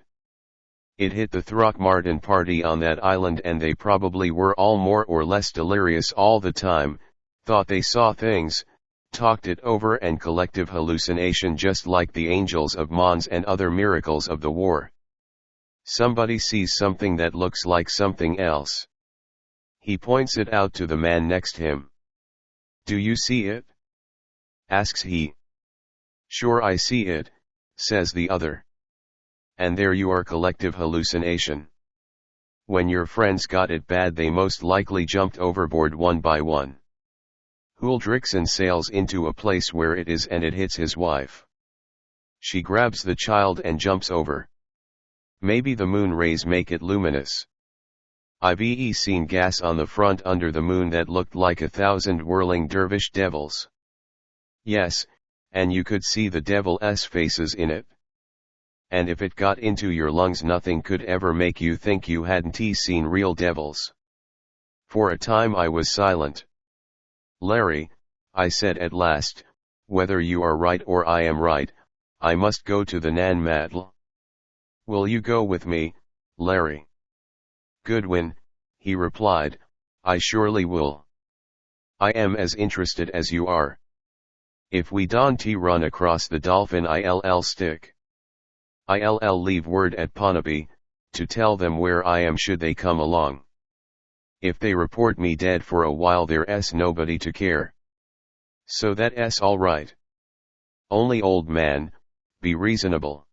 It hit the Throckmortin party on that island, and they probably were all more or less delirious all the time, thought they saw things, talked it over, and collective hallucination, just like the angels of Mons and other miracles of the war. Somebody sees something that looks like something else. He points it out to the man next him. Do you see it? Asks he. Sure I see it, says the other. and there you are, collective hallucination. When your friends got it bad, they most likely jumped overboard one by one. Huldrixon sails into a place where it is and it hits his wife. She grabs the child and jumps over. Maybe the moon rays make it luminous. I've seen gas on the front under the moon that looked like 1,000 whirling dervish devils. Yes, and you could see the devil's faces in it. And if it got into your lungs, nothing could ever make you think you hadn't seen real devils. For a time I was silent. Larry, I said at last, whether you are right or I am right, I must go to the Nan-Madol. Will you go with me, Larry? Goodwin, he replied, I surely will. I am as interested as you are. If we don't run across the dolphin, I'll stick. I'll leave word at Ponape, to tell them where I am should they come along. If they report me dead for a while, there's nobody to care. So that's all right. Only, old man, be reasonable.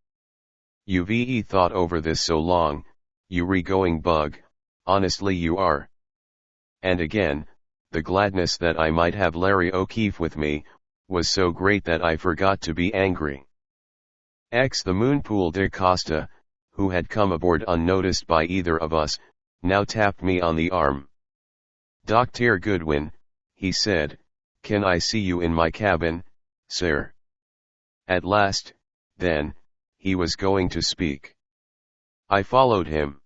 You've thought over this so long, you re-going bug, honestly you are. And again, the gladness that I might have Larry O'Keefe with me, was so great that I forgot to be angry. The Moonpool de Costa, who had come aboard unnoticed by either of us, now tapped me on the arm. Dr. Goodwin, he said, can I see you in my cabin, sir? At last, then, he was going to speak. I followed him.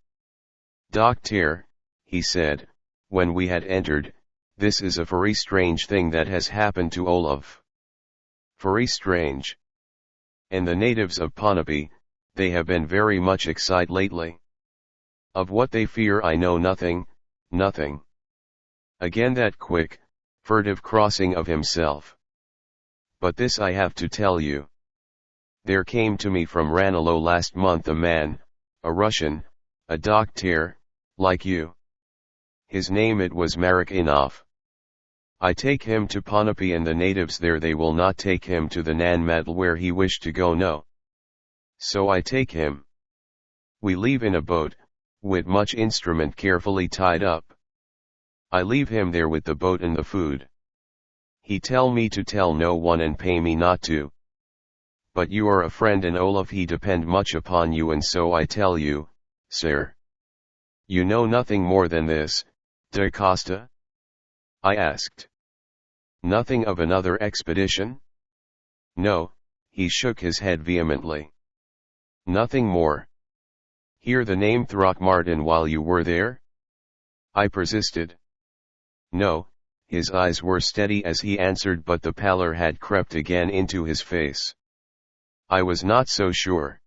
Doctor, he said, when we had entered, this is a very strange thing that has happened to Olaf. Very strange. And the natives of Ponape, they have been very much excited lately. Of what they fear I know nothing, nothing. Again that quick, furtive crossing of himself. But this I have to tell you. There came to me from Ranelagh last month a man, a Russian, a doctor, like you. His name it was Merritt enough. I take him to Ponape and the natives there, they will not take him to the Nan-Madol where he wished to go, no. So I take him. We leave in a boat, with much instrument carefully tied up. I leave him there with the boat and the food. He tell me to tell no one and pay me not to. But you are a friend and Olaf he depend much upon you, and so I tell you, sir. You know nothing more than this, da Costa? I asked. Nothing of another expedition? No, he shook his head vehemently. Nothing more. Hear the name Throckmortin while you were there? I persisted. No, his eyes were steady as he answered, but the pallor had crept again into his face. I was not so sure.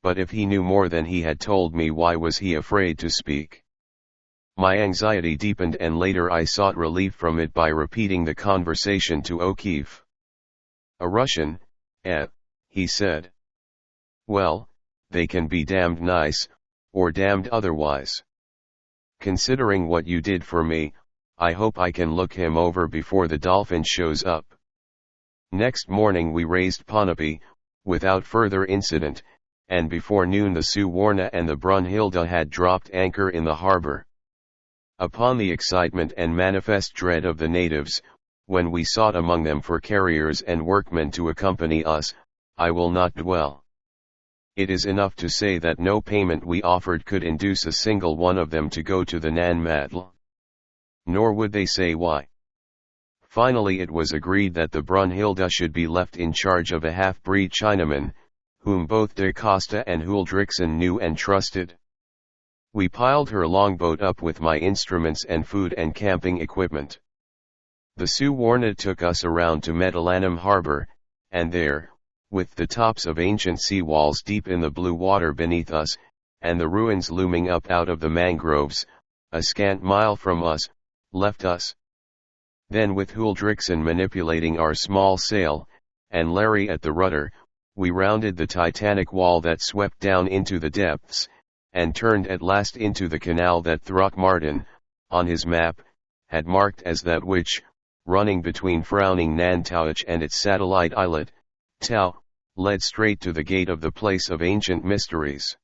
But if he knew more than he had told me, why was he afraid to speak? My anxiety deepened, and later I sought relief from it by repeating the conversation to O'Keefe. A Russian, he said. Well, they can be damned nice, or damned otherwise. Considering what you did for me, I hope I can look him over before the dolphin shows up. Next morning we raised Ponape, without further incident, and before noon the Suwarna and the Brunhilde had dropped anchor in the harbor. Upon the excitement and manifest dread of the natives, when we sought among them for carriers and workmen to accompany us, I will not dwell. It is enough to say that no payment we offered could induce a single one of them to go to the Nan-Madol. Nor would they say why. Finally it was agreed that the Brunhilde should be left in charge of a half-breed Chinaman, whom both da Costa and Huldrixon knew and trusted. We piled her longboat up with my instruments and food and camping equipment. The Suwarna took us around to Medellin harbor, and there, with the tops of ancient sea walls deep in the blue water beneath us, and the ruins looming up out of the mangroves, a scant mile from us, left us. Then with Huldrixon manipulating our small sail, and Larry at the rudder, we rounded the titanic wall that swept down into the depths, and turned at last into the canal that Throckmortin, on his map, had marked as that which, running between frowning Nantucket and its satellite islet, Tau, led straight to the gate of the place of ancient mysteries.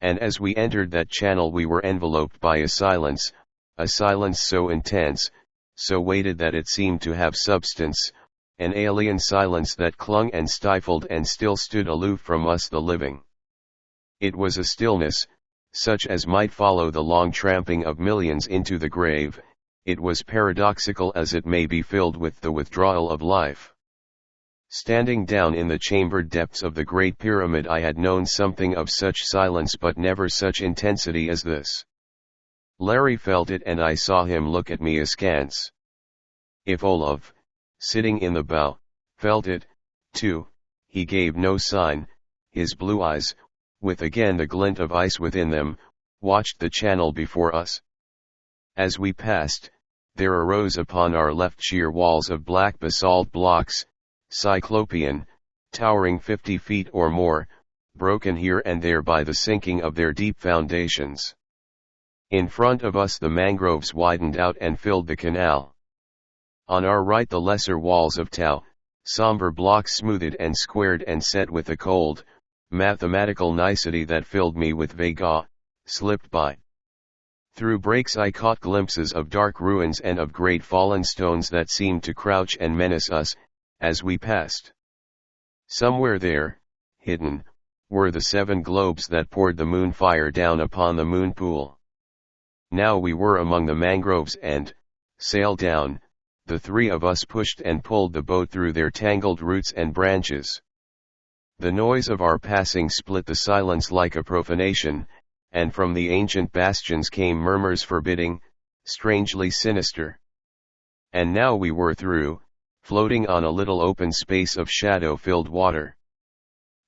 And as we entered that channel we were enveloped by a silence so intense, so weighted that it seemed to have substance, an alien silence that clung and stifled and still stood aloof from us the living. It was a stillness, such as might follow the long tramping of millions into the grave. It was paradoxical as it may be filled with the withdrawal of life. Standing down in the chambered depths of the Great Pyramid I had known something of such silence but never such intensity as this. Larry felt it and I saw him look at me askance. If Olaf, sitting in the bow, felt it, too, he gave no sign. His blue eyes, with again the glint of ice within them, watched the channel before us. As we passed, there arose upon our left sheer walls of black basalt blocks, cyclopean, towering 50 feet or more, broken here and there by the sinking of their deep foundations. In front of us the mangroves widened out and filled the canal. On our right the lesser walls of Tau, somber blocks smoothed and squared and set with a cold, mathematical nicety that filled me with vague awe, slipped by. Through breaks I caught glimpses of dark ruins and of great fallen stones that seemed to crouch and menace us, as we passed. Somewhere there, hidden, were the 7 globes that poured the moon fire down upon the moon pool. Now we were among the mangroves and, sail down, the 3 of us pushed and pulled the boat through their tangled roots and branches. The noise of our passing split the silence like a profanation, and from the ancient bastions came murmurs forbidding, strangely sinister. And now we were through, floating on a little open space of shadow-filled water.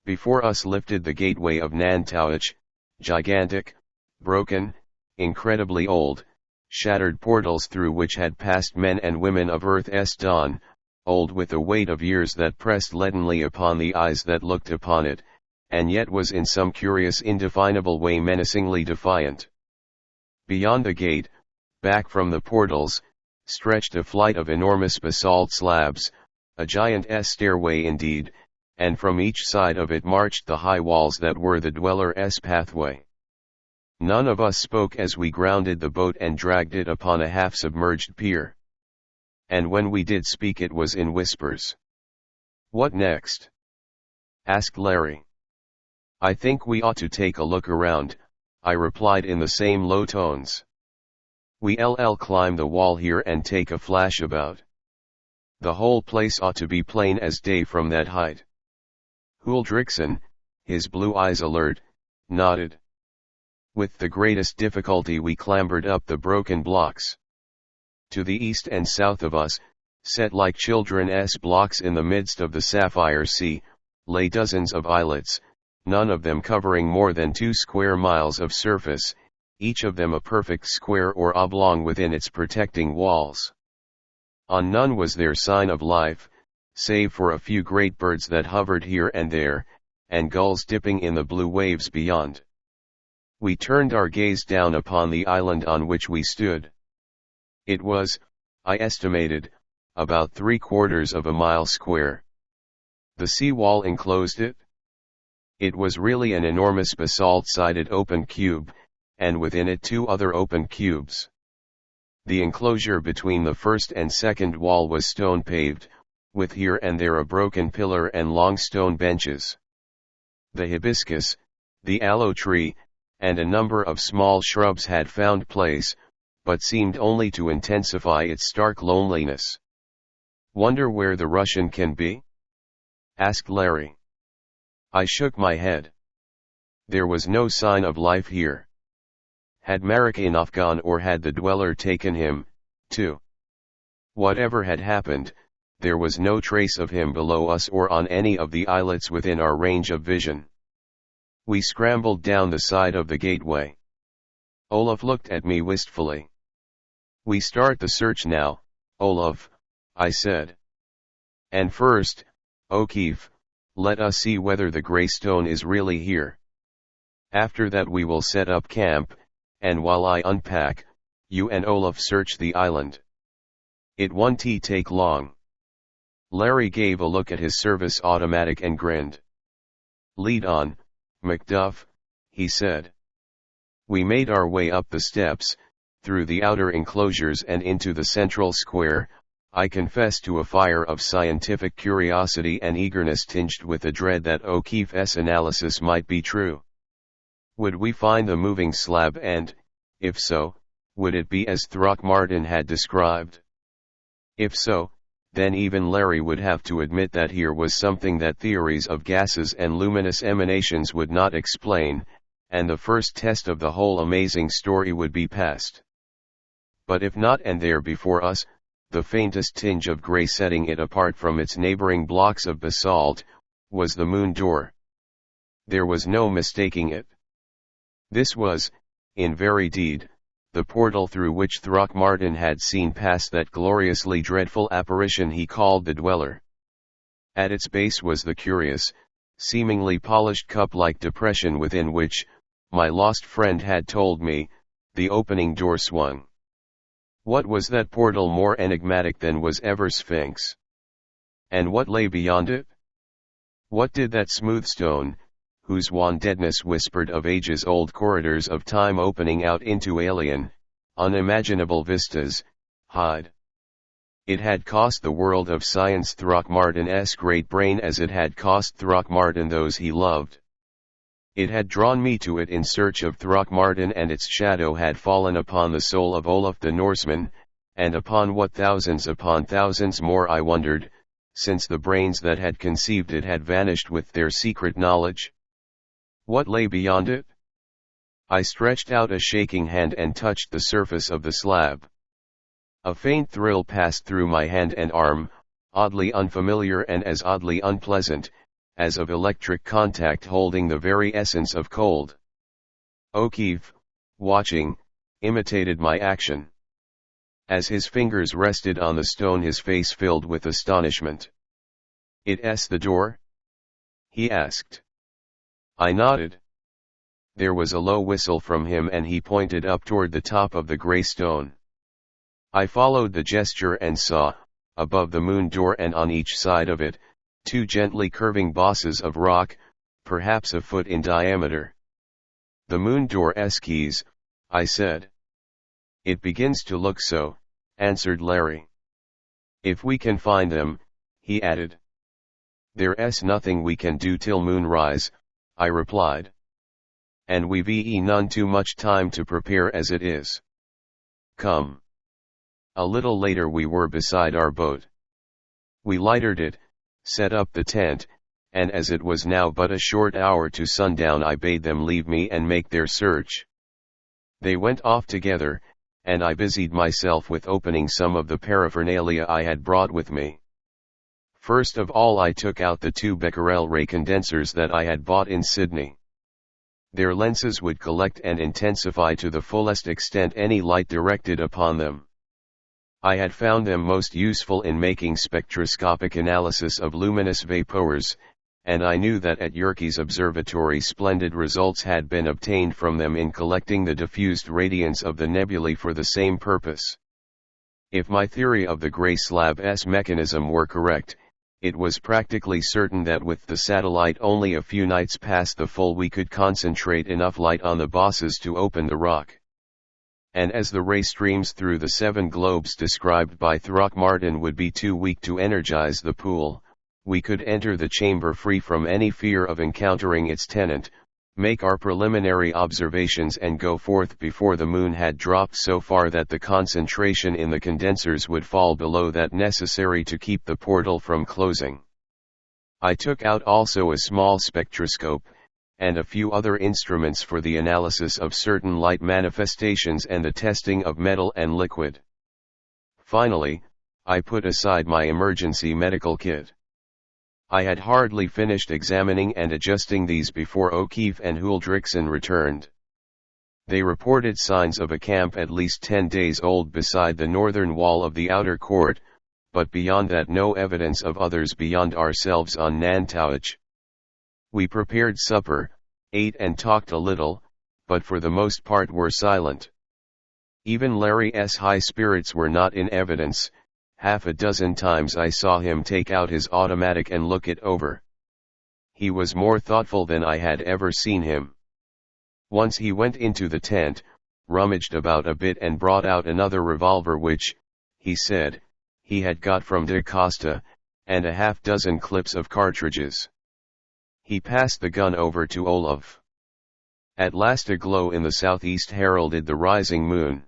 Before us lifted the gateway of Nantoich, gigantic, broken, incredibly old, shattered portals through which had passed men and women of Earth's dawn, old with the weight of years that pressed leadenly upon the eyes that looked upon it, and yet was in some curious indefinable way menacingly defiant. Beyond the gate, back from the portals, stretched a flight of enormous basalt slabs, a giant's stairway indeed, and from each side of it marched the high walls that were the dweller's pathway. None of us spoke as we grounded the boat and dragged it upon a half-submerged pier. And when we did speak it was in whispers. "What next?" asked Larry. "I think we ought to take a look around," I replied in the same low tones. "We'll climb the wall here and take a flash about. The whole place ought to be plain as day from that height." Huldriksen, his blue eyes alert, nodded. With the greatest difficulty we clambered up the broken blocks. To the east and south of us, set like children's blocks in the midst of the sapphire sea, lay dozens of islets, none of them covering more than 2 square miles of surface, each of them a perfect square or oblong within its protecting walls. On none was there sign of life, save for a few great birds that hovered here and there, and gulls dipping in the blue waves beyond. We turned our gaze down upon the island on which we stood. It was, I estimated, about 3/4 of a mile square. The sea wall enclosed it. It was really an enormous basalt-sided open cube, and within it 2 other open cubes. The enclosure between the first and second wall was stone-paved, with here and there a broken pillar and long stone benches. The hibiscus, the aloe tree, and a number of small shrubs had found place, but seemed only to intensify its stark loneliness. "Wonder where the Russian can be?" asked Larry. I shook my head. There was no sign of life here. Had Marikhanov gone or had the dweller taken him, too? Whatever had happened, there was no trace of him below us or on any of the islets within our range of vision. We scrambled down the side of the gateway. Olaf looked at me wistfully. "We start the search now, Olaf," I said. "And first, O'Keefe, let us see whether the grey stone is really here. After that we will set up camp, and while I unpack, you and Olaf search the island. It won't take long." Larry gave a look at his service automatic and grinned. "Lead on, Macduff," he said. We made our way up the steps, through the outer enclosures and into the central square, I confess to a fire of scientific curiosity and eagerness tinged with a dread that O'Keefe's analysis might be true. Would we find the moving slab and, if so, would it be as Throckmortin had described? If so, then even Larry would have to admit that here was something that theories of gases and luminous emanations would not explain, and the first test of the whole amazing story would be passed. But if not, and there before us, the faintest tinge of gray setting it apart from its neighboring blocks of basalt, was the moon door. There was no mistaking it. This was, in very deed, the portal through which Throckmortin had seen pass that gloriously dreadful apparition he called the Dweller. At its base was the curious, seemingly polished cup-like depression within which, my lost friend had told me, the opening door swung. What was that portal more enigmatic than was ever Sphinx? And what lay beyond it? What did that smooth stone, whose wan deadness whispered of ages-old corridors of time opening out into alien, unimaginable vistas, hide? It had cost the world of science Throckmortin's great brain as it had cost Throckmortin those he loved. It had drawn me to it in search of Throckmortin, and its shadow had fallen upon the soul of Olaf the Norseman, and upon what thousands upon thousands more I wondered, since the brains that had conceived it had vanished with their secret knowledge. What lay beyond it? I stretched out a shaking hand and touched the surface of the slab. A faint thrill passed through my hand and arm, oddly unfamiliar and as oddly unpleasant, as of electric contact holding the very essence of cold. O'Keefe, watching, imitated my action. As his fingers rested on the stone, his face filled with astonishment. "It's the door?" he asked. I nodded. There was a low whistle from him and he pointed up toward the top of the gray stone. I followed the gesture and saw, above the moon door and on each side of it, two gently curving bosses of rock, perhaps a foot in diameter. "The moon door's keys," I said. "It begins to look so," answered Larry. "If we can find them," he added. "There's nothing we can do till moonrise," I replied. "And we've none too much time to prepare as it is. Come." A little later we were beside our boat. We lighted it, set up the tent, and as it was now but a short hour to sundown, I bade them leave me and make their search. They went off together, and I busied myself with opening some of the paraphernalia I had brought with me. First of all I took out the 2 becquerel ray condensers that I had bought in Sydney. Their lenses would collect and intensify to the fullest extent any light directed upon them. I had found them most useful in making spectroscopic analysis of luminous vapors, and I knew that at Yerkes Observatory splendid results had been obtained from them in collecting the diffused radiance of the nebulae for the same purpose. If my theory of the gray slab's mechanism were correct, it was practically certain that with the satellite only a few nights past the full we could concentrate enough light on the bosses to open the rock. And as the ray streams through the 7 globes described by Throckmortin would be too weak to energize the pool, we could enter the chamber free from any fear of encountering its tenant, make our preliminary observations and go forth before the moon had dropped so far that the concentration in the condensers would fall below that necessary to keep the portal from closing. I took out also a small spectroscope, and a few other instruments for the analysis of certain light manifestations and the testing of metal and liquid. Finally, I put aside my emergency medical kit. I had hardly finished examining and adjusting these before O'Keefe and Huldrixon returned. They reported signs of a camp at least 10 days old beside the northern wall of the outer court, but beyond that no evidence of others beyond ourselves on Nantucket. We prepared supper, ate and talked a little, but for the most part were silent. Even Larry's high spirits were not in evidence, half a dozen times I saw him take out his automatic and look it over. He was more thoughtful than I had ever seen him. Once he went into the tent, rummaged about a bit and brought out another revolver which, he said, he had got from Da Costa, and a half-dozen clips of cartridges. He passed the gun over to Olaf. At last a glow in the southeast heralded the rising moon.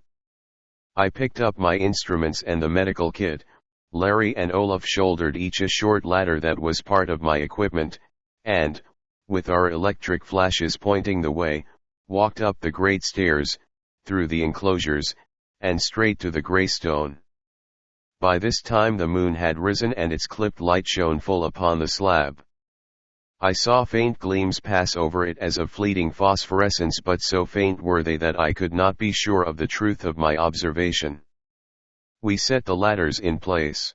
I picked up my instruments and the medical kit. Larry and Olaf shouldered each a short ladder that was part of my equipment, and, with our electric flashes pointing the way, walked up the great stairs, through the enclosures, and straight to the greystone. By this time the moon had risen and its clipped light shone full upon the slab. I saw faint gleams pass over it as of fleeting phosphorescence, but so faint were they that I could not be sure of the truth of my observation. We set the ladders in place.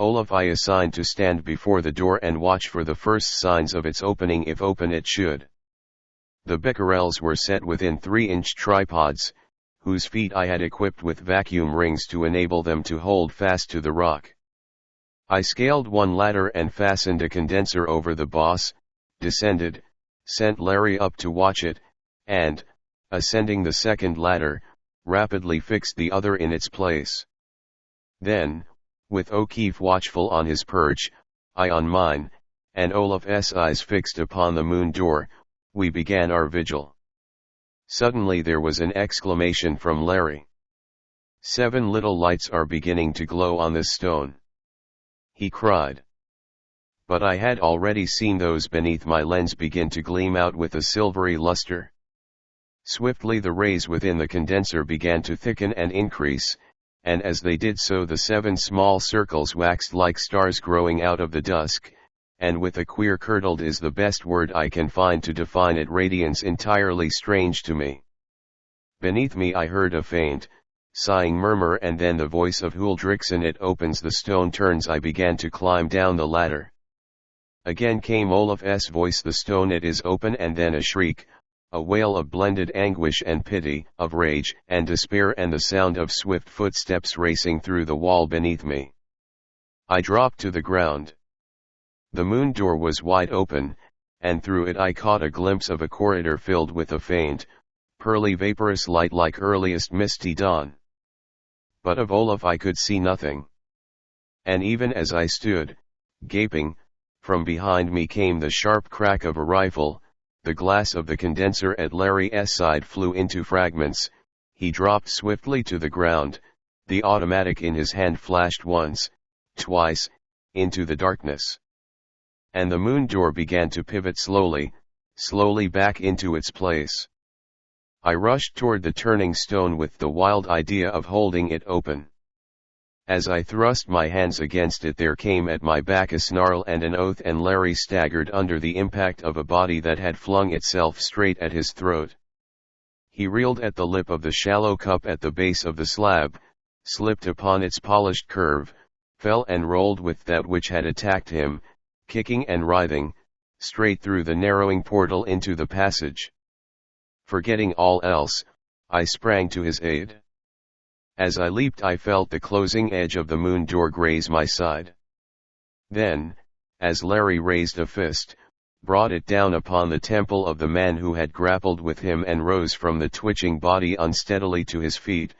Olaf I assigned to stand before the door and watch for the first signs of its opening if open it should. The becquerels were set within 3-inch tripods, whose feet I had equipped with vacuum rings to enable them to hold fast to the rock. I scaled one ladder and fastened a condenser over the boss, descended, sent Larry up to watch it, and, ascending the second ladder, rapidly fixed the other in its place. Then, with O'Keefe watchful on his perch, I on mine, and Olaf's eyes fixed upon the moon door, we began our vigil. Suddenly there was an exclamation from Larry. 7 little lights are beginning to glow on this stone, he cried. But I had already seen those beneath my lens begin to gleam out with a silvery luster. Swiftly the rays within the condenser began to thicken and increase, and as they did so the 7 small circles waxed like stars growing out of the dusk, and with a queer curdled is the best word I can find to define it radiance entirely strange to me. Beneath me I heard a faint, sighing murmur and then the voice of Huldrixon. It opens, the stone turns. I began to climb down the ladder. Again came Olaf's voice, the stone it is open, and then a shriek, a wail of blended anguish and pity, of rage and despair, and the sound of swift footsteps racing through the wall beneath me. I dropped to the ground. The moon door was wide open, and through it I caught a glimpse of a corridor filled with a faint, pearly vaporous light like earliest misty dawn. But of Olaf I could see nothing. And even as I stood, gaping, from behind me came the sharp crack of a rifle. The glass of the condenser at Larry's side flew into fragments. He dropped swiftly to the ground, the automatic in his hand flashed once, twice, into the darkness. And the moon door began to pivot slowly, slowly back into its place. I rushed toward the turning stone with the wild idea of holding it open. As I thrust my hands against it there came at my back a snarl and an oath, and Larry staggered under the impact of a body that had flung itself straight at his throat. He reeled at the lip of the shallow cup at the base of the slab, slipped upon its polished curve, fell and rolled with that which had attacked him, kicking and writhing, straight through the narrowing portal into the passage. Forgetting all else, I sprang to his aid. As I leaped I felt the closing edge of the moon door graze my side. Then, as Larry raised a fist, brought it down upon the temple of the man who had grappled with him and rose from the twitching body unsteadily to his feet,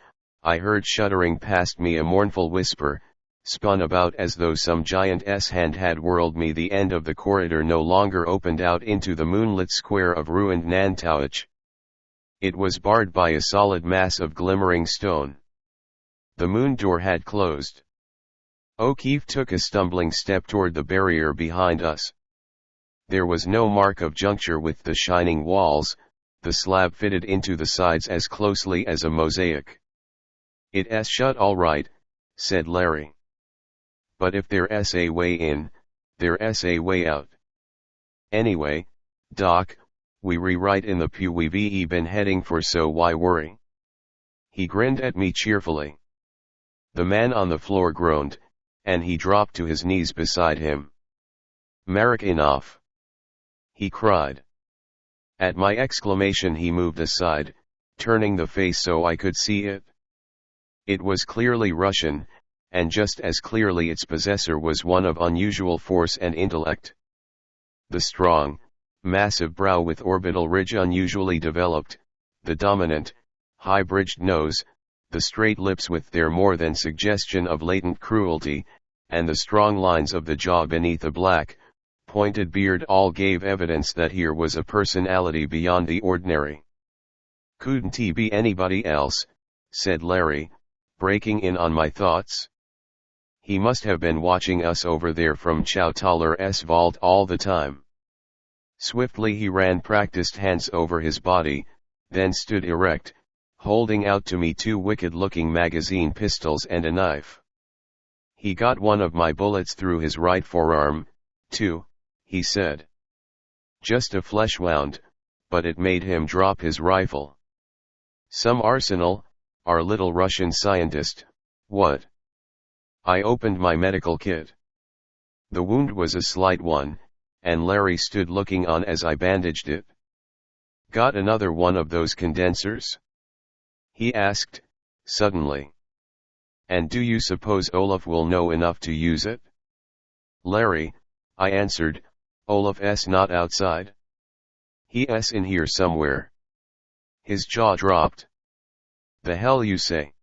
I heard shuddering past me a mournful whisper, spun about as though some giant's hand had whirled me. The end of the corridor no longer opened out into the moonlit square of ruined Nantucket. It was barred by a solid mass of glimmering stone. The moon door had closed. O'Keefe took a stumbling step toward the barrier behind us. There was no mark of juncture with the shining walls, the slab fitted into the sides as closely as a mosaic. "It's shut all right," said Larry. "But if there's a way in, there's a way out. Anyway, Doc, we rewrite in the pew we've been heading for, so why worry?" He grinned at me cheerfully. The man on the floor groaned, and he dropped to his knees beside him. "Merritt, enough!" he cried. At my exclamation he moved aside, turning the face so I could see it. It was clearly Russian, and just as clearly its possessor was one of unusual force and intellect. The strong, massive brow with orbital ridge unusually developed, the dominant, high-bridged nose, the straight lips with their more than suggestion of latent cruelty, and the strong lines of the jaw beneath a black, pointed beard all gave evidence that here was a personality beyond the ordinary. "Couldn't he be anybody else?" said Larry, breaking in on my thoughts. "He must have been watching us over there from Chowtaller's vault all the time." Swiftly he ran practiced hands over his body, then stood erect, holding out to me two wicked-looking magazine pistols and a knife. "He got one of my bullets through his right forearm, too," he said. "Just a flesh wound, but it made him drop his rifle." "Some arsenal, our little Russian scientist, what?" I opened my medical kit. The wound was a slight one, and Larry stood looking on as I bandaged it. "Got another one of those condensers?" he asked, suddenly. "And do you suppose Olaf will know enough to use it?" "Larry," I answered, "Olaf's not outside. He's in here somewhere." His jaw dropped. "The hell you say?"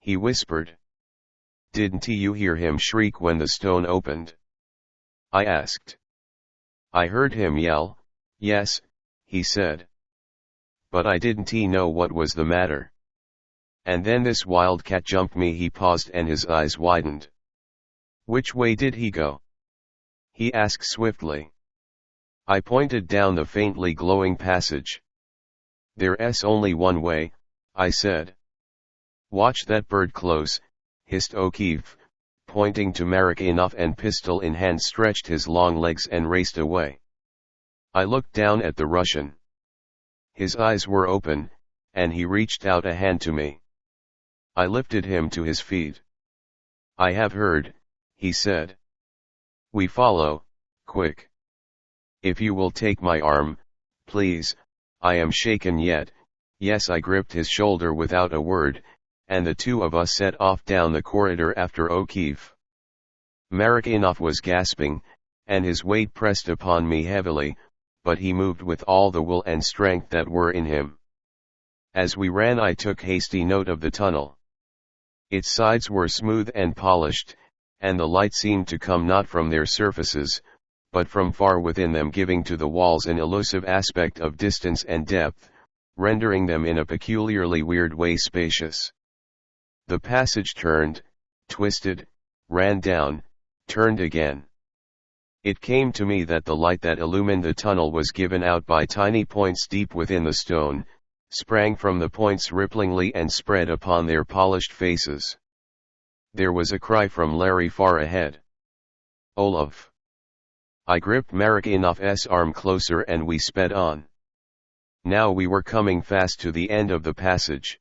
he whispered. "Didn't you hear him shriek when the stone opened?" I asked. "I heard him yell, yes," he said. "But I didn't know what was the matter. And then this wildcat jumped me." He paused and his eyes widened. "Which way did he go?" he asked swiftly. I pointed down the faintly glowing passage. "There's only one way," I said. "Watch that bird close," hissed O'Keefe, pointing to Merritt, and pistol in hand stretched his long legs and raced away. I looked down at the Russian. His eyes were open, and he reached out a hand to me. I lifted him to his feet. "I have heard," he said. "We follow, quick. If you will take my arm, please, I am shaken yet." Yes, I gripped his shoulder without a word, and the two of us set off down the corridor after O'Keefe. Merritt was gasping, and his weight pressed upon me heavily, but he moved with all the will and strength that were in him. As we ran, I took hasty note of the tunnel. Its sides were smooth and polished, and the light seemed to come not from their surfaces, but from far within them, giving to the walls an elusive aspect of distance and depth, rendering them in a peculiarly weird way spacious. The passage turned, twisted, ran down, turned again. It came to me that the light that illumined the tunnel was given out by tiny points deep within the stone, sprang from the points ripplingly and spread upon their polished faces. There was a cry from Larry far ahead. "Olaf!" I gripped Merritt's arm closer and we sped on. Now we were coming fast to the end of the passage.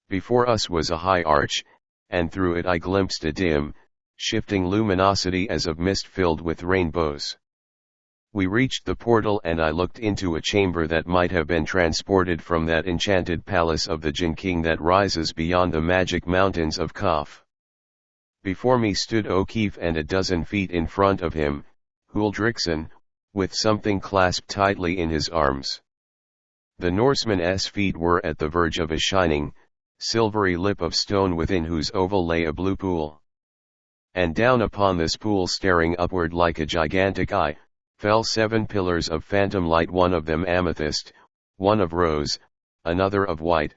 Before us was a high arch, and through it I glimpsed a dim, shifting luminosity as of mist filled with rainbows. We reached the portal and I looked into a chamber that might have been transported from that enchanted palace of the Jinn King that rises beyond the magic mountains of Kaf. Before me stood O'Keefe, and a dozen feet in front of him, Huldriksen, with something clasped tightly in his arms. The Norseman's feet were at the verge of a shining, silvery lip of stone within whose oval lay a blue pool. And down upon this pool, staring upward like a gigantic eye, fell 7 pillars of phantom light, one of them amethyst, one of rose, another of white,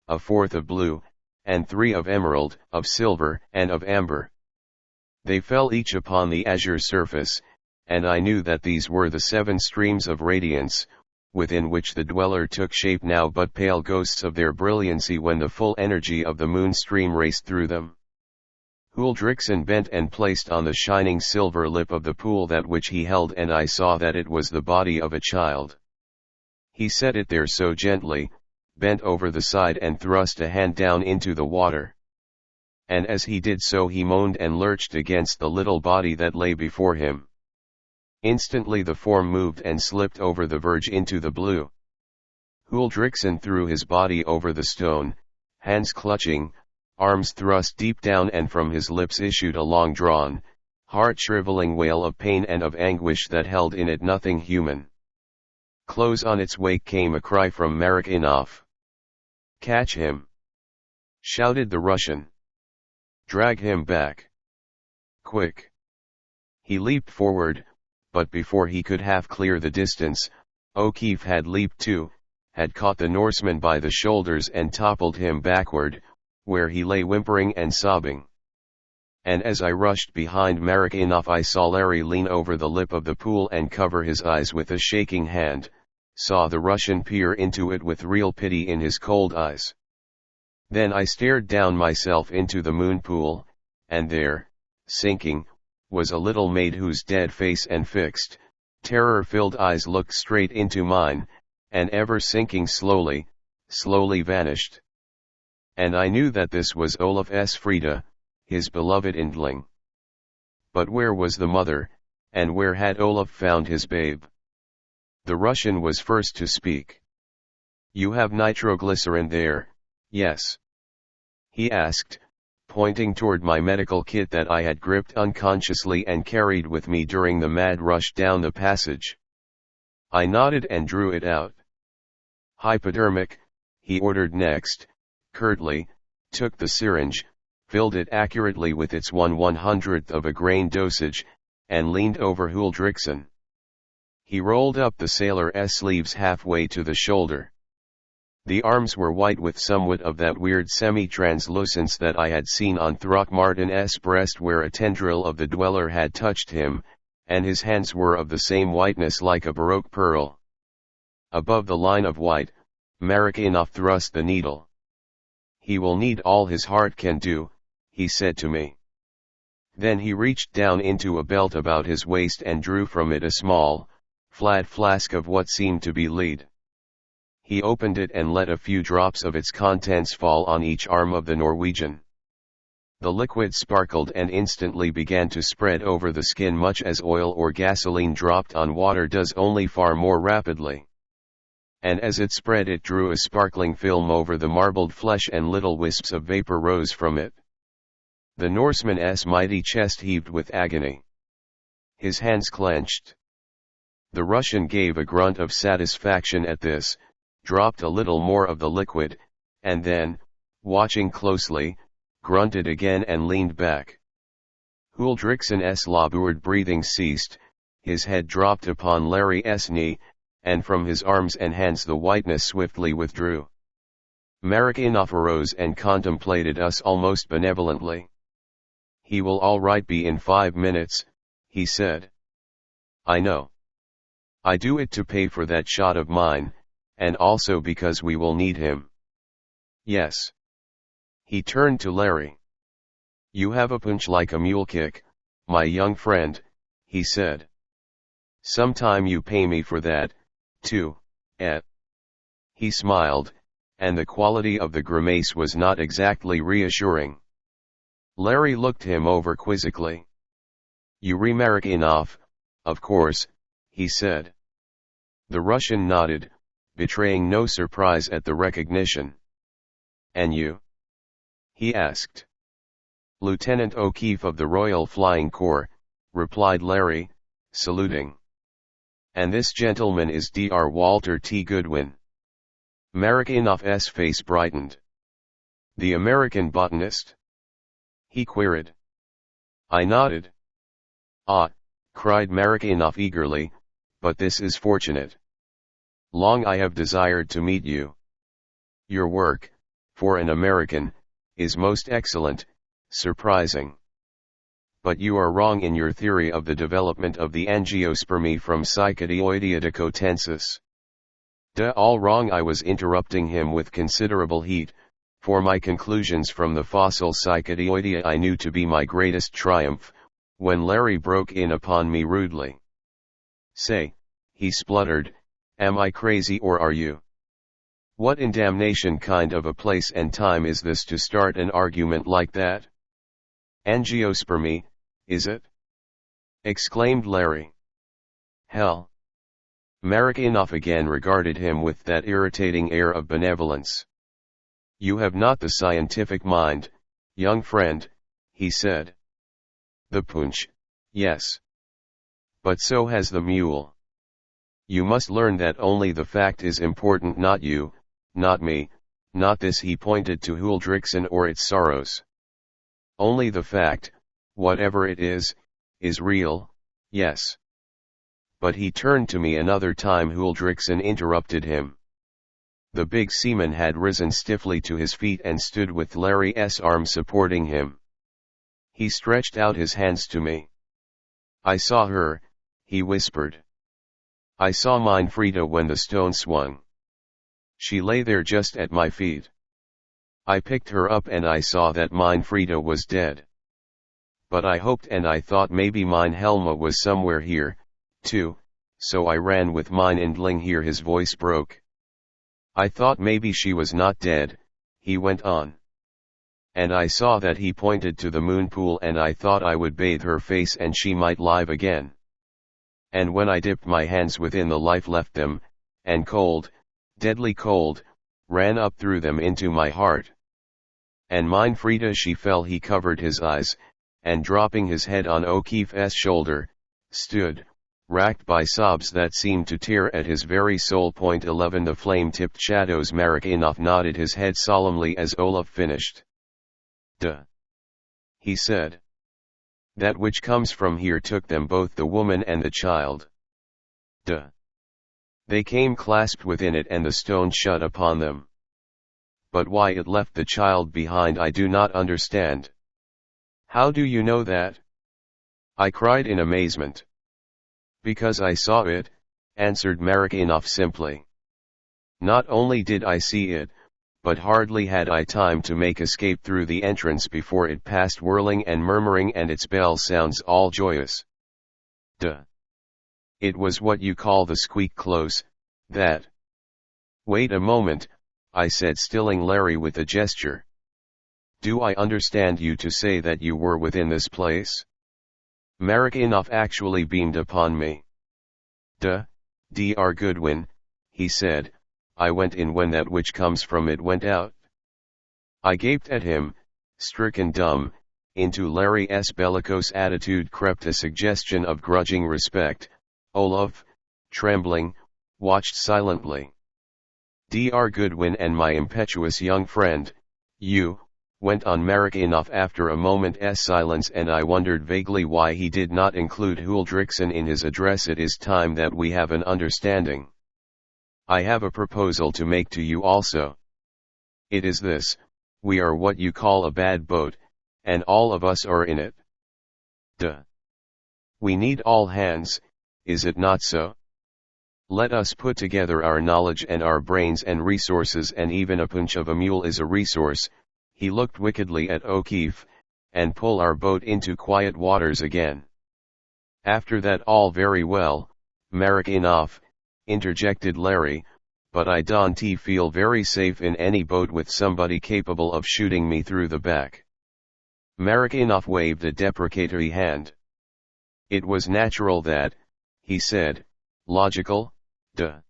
a fourth of blue, and 3 of emerald, of silver, and of amber. They fell each upon the azure surface, and I knew that these were the 7 streams of radiance, within which the dweller took shape, now but pale ghosts of their brilliancy when the full energy of the moon stream raced through them. Huldriksen bent and placed on the shining silver lip of the pool that which he held, and I saw that it was the body of a child. He set it there so gently, bent over the side and thrust a hand down into the water. And as he did so he moaned and lurched against the little body that lay before him. Instantly the form moved and slipped over the verge into the blue. Huldriksen threw his body over the stone, hands clutching, arms thrust deep down, and from his lips issued a long-drawn, heart-shriveling wail of pain and of anguish that held in it nothing human. Close on its wake came a cry from Merritt. "Catch him!" shouted the Russian. "Drag him back! Quick!" He leaped forward, but before he could half clear the distance, O'Keefe had leaped too, had caught the Norseman by the shoulders and toppled him backward, where he lay whimpering and sobbing. And as I rushed behind Merritt, I saw Larry lean over the lip of the pool and cover his eyes with a shaking hand, saw the Russian peer into it with real pity in his cold eyes. Then I stared down myself into the moon pool, and there, sinking, was a little maid whose dead face and fixed, terror-filled eyes looked straight into mine, and ever sinking slowly, slowly vanished. And I knew that this was Olaf's Frida, his beloved Indling. But where was the mother, and where had Olaf found his babe? The Russian was first to speak. "You have nitroglycerin there, yes?" he asked, pointing toward my medical kit that I had gripped unconsciously and carried with me during the mad rush down the passage. I nodded and drew it out. "Hypodermic," he ordered next, curtly, took the syringe, filled it accurately with its 1/100th of a grain dosage, and leaned over Huldriksen. He rolled up the sailor's sleeves halfway to the shoulder. The arms were white with somewhat of that weird semi-translucence that I had seen on Throckmortin's breast where a tendril of the dweller had touched him, and his hands were of the same whiteness like a baroque pearl. Above the line of white, Merritt thrust the needle. "He will need all his heart can do," he said to me. Then he reached down into a belt about his waist and drew from it a small, flat flask of what seemed to be lead. He opened it and let a few drops of its contents fall on each arm of the Norwegian. The liquid sparkled and instantly began to spread over the skin much as oil or gasoline dropped on water does, only far more rapidly. And as it spread it drew a sparkling film over the marbled flesh and little wisps of vapor rose from it. The Norseman's mighty chest heaved with agony. His hands clenched. The Russian gave a grunt of satisfaction at this, dropped a little more of the liquid, and then, watching closely, grunted again and leaned back. Huldriksen's labored breathing ceased, his head dropped upon Larry's knee, and from his arms and hands the whiteness swiftly withdrew. Merritt arose and contemplated us almost benevolently. "He will all right be in 5 minutes, he said. "I know. I do it to pay for that shot of mine, and also because we will need him." "Yes." He turned to Larry. "You have a punch like a mule kick, my young friend," he said. "Sometime you pay me for that, too, eh?" He smiled, and the quality of the grimace was not exactly reassuring. Larry looked him over quizzically. "You remarry enough, of course," he said. The Russian nodded, betraying no surprise at the recognition. "And you?" he asked. "Lieutenant O'Keefe of the Royal Flying Corps," replied Larry, saluting. "And this gentleman is Dr. Walter T. Goodwin." Merritt's face brightened. "The American botanist?" he queried. I nodded. "Ah," cried Merritt eagerly, "but this is fortunate. Long I have desired to meet you. Your work, for an American, is most excellent, surprising. But you are wrong in your theory of the development of the angiospermy from Psychedioidea dakotensis." All wrong," I was interrupting him with considerable heat, for my conclusions from the fossil Psychedioidea I knew to be my greatest triumph, when Larry broke in upon me rudely. "Say," he spluttered, "am I crazy or are you? What in damnation kind of a place and time is this to start an argument like that? Angiospermy, is it?" exclaimed Larry. "Hell." Merritt again regarded him with that irritating air of benevolence. "You have not the scientific mind, Young friend, he said. The punch, yes. But so has the mule. You must learn that only the fact is important, not you, not me, not this. He pointed to Huldrixen or its sorrows. Only the fact, whatever it is real, yes. But he turned to me another time. Huldrixen interrupted him. The big seaman had risen stiffly to his feet and stood with Larry's arm supporting him. He stretched out his hands to me. I saw her, he whispered. I saw mine Frida when the stone swung. She lay there just at my feet. I picked her up and I saw that mine Frida was dead. But I hoped and I thought maybe mine Helma was somewhere here, too, so I ran with mine Indling. Here his voice broke. I thought maybe she was not dead, he went on. And I saw that he pointed to the moon pool and I thought I would bathe her face and she might live again. And when I dipped my hands within, the life left them, and cold, deadly cold, ran up through them into my heart. And mine Frida, she fell. He covered his eyes, and dropping his head on O'Keefe's shoulder, stood, racked by sobs that seemed to tear at his very soul. 11 The flame-tipped shadows. Marikinoff nodded his head solemnly as Olaf finished. Duh. He said. That which comes from here took them both, the woman and the child. Duh. They came clasped within it and the stone shut upon them. But why it left the child behind I do not understand. How do you know that? I cried in amazement. Because I saw it, answered Marikinoff simply. Not only did I see it, but hardly had I time to make escape through the entrance before it passed whirling and murmuring, and its bell sounds all joyous. Duh. It was what you call the squeak close, that. Wait a moment, I said, stilling Larry with a gesture. Do I understand you to say that you were within this place? Marikinoff actually beamed upon me. Duh, Dr. Goodwin, he said, I went in when that which comes from it went out. I gaped at him, stricken dumb. Into Larry's bellicose attitude crept a suggestion of grudging respect. Olaf, trembling, watched silently. Dr. Goodwin and my impetuous young friend, you, went on Marikinoff after a moment's silence, and I wondered vaguely why he did not include Huldrixen in his address. It is time that we have an understanding. I have a proposal to make to you also. It is this: we are what you call a bad boat, and all of us are in it. Duh. We need all hands, is it not so? Let us put together our knowledge and our brains and resources, and even a punch of a mule is a resource. He looked wickedly at O'Keefe, and pull our boat into quiet waters again. After that, all very well, Marikinoff, interjected Larry, but I don't feel very safe in any boat with somebody capable of shooting me through the back. Marikinoff waved a deprecatory hand. It was natural that, he said, logical, duh.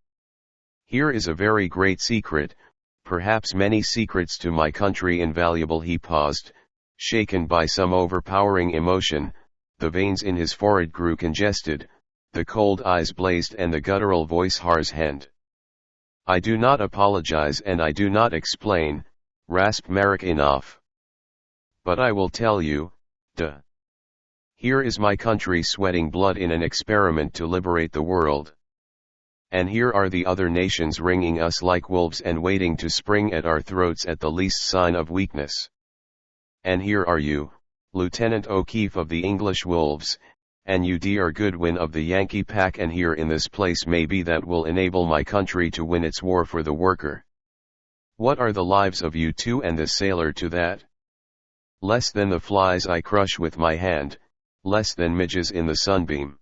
Here is a very great secret, perhaps many secrets to my country invaluable. He paused, shaken by some overpowering emotion. The veins in his forehead grew congested, the cold eyes blazed, and the guttural voice harshened. I do not apologize and I do not explain, rasped Marikinoff. But I will tell you, duh. Here is my country sweating blood in an experiment to liberate the world. And here are the other nations ringing us like wolves and waiting to spring at our throats at the least sign of weakness. And here are you, Lieutenant O'Keefe of the English Wolves, and you Dr. Goodwin of the Yankee Pack, and here in this place may be that will enable my country to win its war for the worker. What are the lives of you two and the sailor to that? Less than the flies I crush with my hand, less than midges in the sunbeam.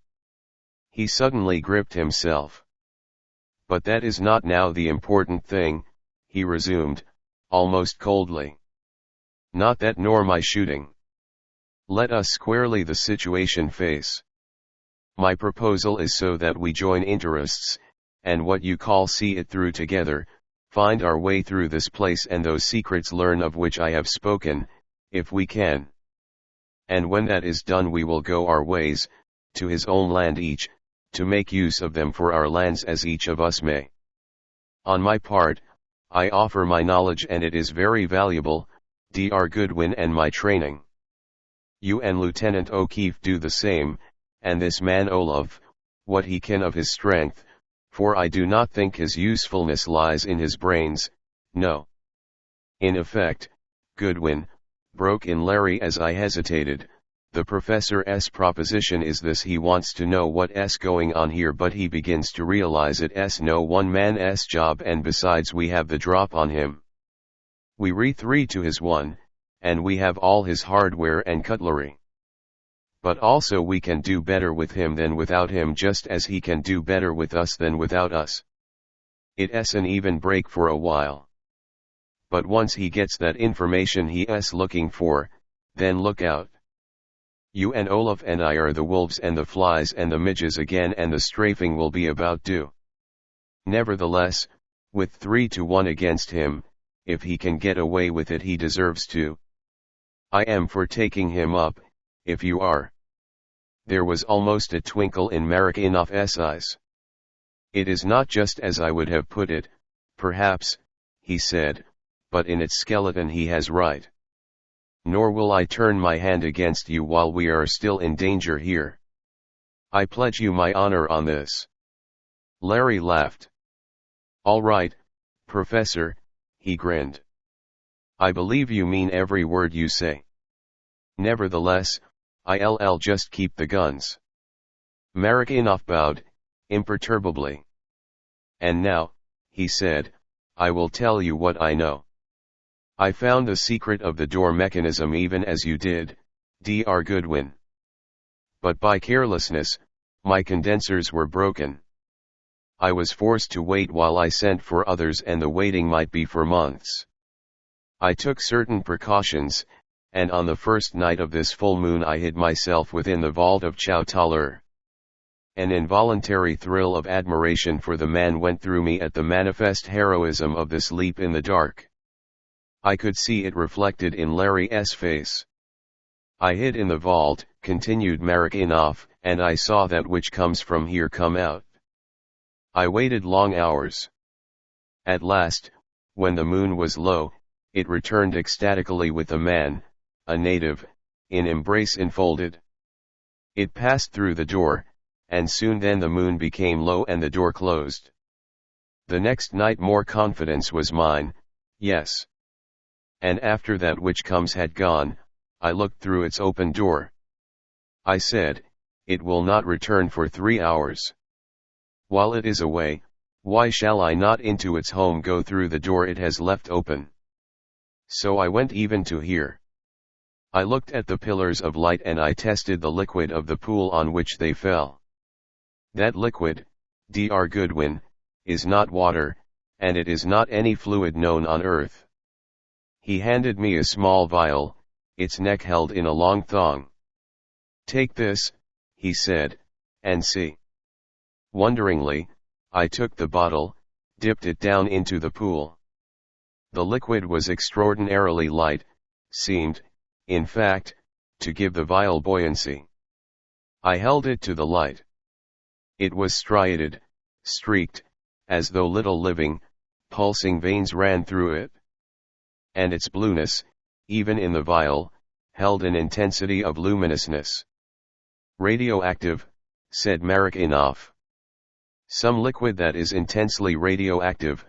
He suddenly gripped himself. But that is not now the important thing, he resumed, almost coldly. Not that nor my shooting. Let us squarely the situation face. My proposal is so that we join interests, and what you call see it through together, find our way through this place and those secrets learn of which I have spoken, if we can. And when that is done we will go our ways, to his own land each, to make use of them for our lands as each of us may. On my part, I offer my knowledge and it is very valuable, Dr. Goodwin, and my training. You and Lieutenant O'Keefe do the same, and this man Olaf, what he can of his strength, for I do not think his usefulness lies in his brains, no. In effect, Goodwin, broke in Larry as I hesitated, the professor's proposition is this: he wants to know what's going on here, but he begins to realize it's no one man's job, and besides we have the drop on him. We re 3 to his 1, and we have all his hardware and cutlery. But also we can do better with him than without him, just as he can do better with us than without us. It's an even break for a while. But once he gets that information he's looking for, then look out. You and Olaf and I are the wolves and the flies and the midges again, and the strafing will be about due. Nevertheless, with 3 to 1 against him, if he can get away with it he deserves to. I am for taking him up, if you are. There was almost a twinkle in Marikoff's eyes. It is not just as I would have put it, perhaps, he said, but in its skeleton he has right. Nor will I turn my hand against you while we are still in danger here. I pledge you my honor on this. Larry laughed. All right, Professor, he grinned. I believe you mean every word you say. Nevertheless, I'll just keep the guns. Marikoff bowed, imperturbably. And now, he said, I will tell you what I know. I found the secret of the door mechanism even as you did, Dr. Goodwin. But by carelessness, my condensers were broken. I was forced to wait while I sent for others, and the waiting might be for months. I took certain precautions, and on the first night of this full moon I hid myself within the vault of Chow Taler. An involuntary thrill of admiration for the man went through me at the manifest heroism of this leap in the dark. I could see it reflected in Larry's face. I hid in the vault, continued Marikoff, and I saw that which comes from here come out. I waited long hours. At last, when the moon was low, it returned ecstatically with a man, a native, in embrace enfolded. It passed through the door, and soon then the moon became low and the door closed. The next night more confidence was mine, yes. And after that which comes had gone, I looked through its open door. I said, it will not return for 3 hours. While it is away, why shall I not into its home go through the door it has left open? So I went even to here. I looked at the pillars of light and I tested the liquid of the pool on which they fell. That liquid, Dr. Goodwin, is not water, and it is not any fluid known on earth. He handed me a small vial, its neck held in a long thong. Take this, he said, and see. Wonderingly, I took the bottle, dipped it down into the pool. The liquid was extraordinarily light, seemed, in fact, to give the vial buoyancy. I held it to the light. It was striated, streaked, as though little living, pulsing veins ran through it. And its blueness, even in the vial, held an intensity of luminousness. Radioactive, said Marikoff. Some liquid that is intensely radioactive,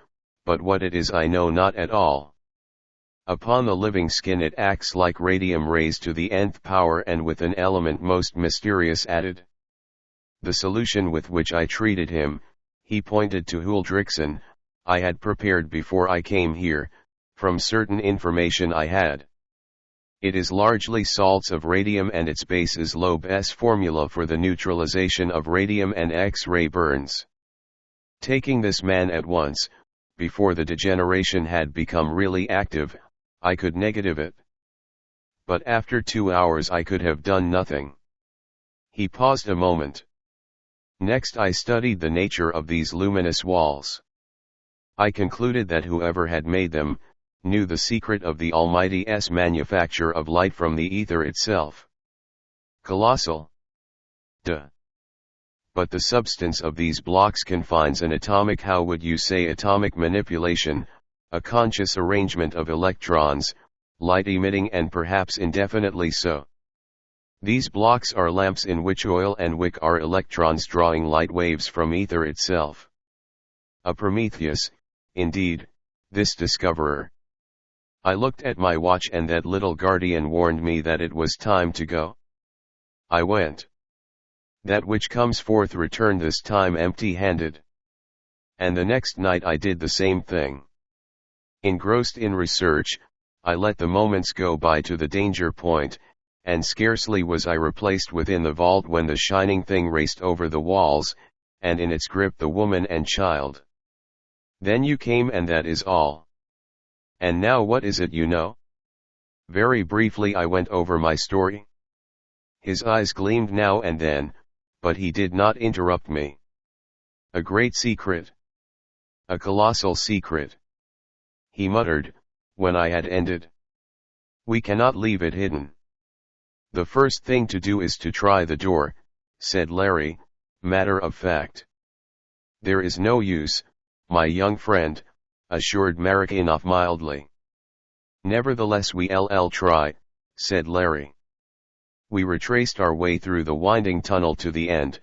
but what it is I know not at all. Upon the living skin it acts like radium raised to the nth power and with an element most mysterious added. The solution with which I treated him, he pointed to Huldrixon, I had prepared before I came here, from certain information I had. It is largely salts of radium and its base is Loeb's formula for the neutralization of radium and X-ray burns. Taking this man at once, before the degeneration had become really active, I could negative it. But after 2 hours I could have done nothing. He paused a moment. Next I studied the nature of these luminous walls. I concluded that whoever had made them, knew the secret of the Almighty's manufacture of light from the ether itself. Colossal. Duh. But the substance of these blocks confines an atomic, how would you say, atomic manipulation, a conscious arrangement of electrons, light emitting and perhaps indefinitely so. These blocks are lamps in which oil and wick are electrons drawing light waves from ether itself. A Prometheus, indeed, this discoverer. I looked at my watch and that little guardian warned me that it was time to go. I went. That which comes forth returned this time empty-handed. And the next night I did the same thing. Engrossed in research, I let the moments go by to the danger point, and scarcely was I replaced within the vault when the shining thing raced over the walls, and in its grip the woman and child. Then you came, and that is all. And now what is it you know? Very briefly I went over my story. His eyes gleamed now and then, but he did not interrupt me. A great secret. A colossal secret. He muttered, when I had ended. We cannot leave it hidden. The first thing to do is to try the door, said Larry, matter of fact. There is no use, my young friend, assured Merritt mildly. Nevertheless we'll try, said Larry. We retraced our way through the winding tunnel to the end,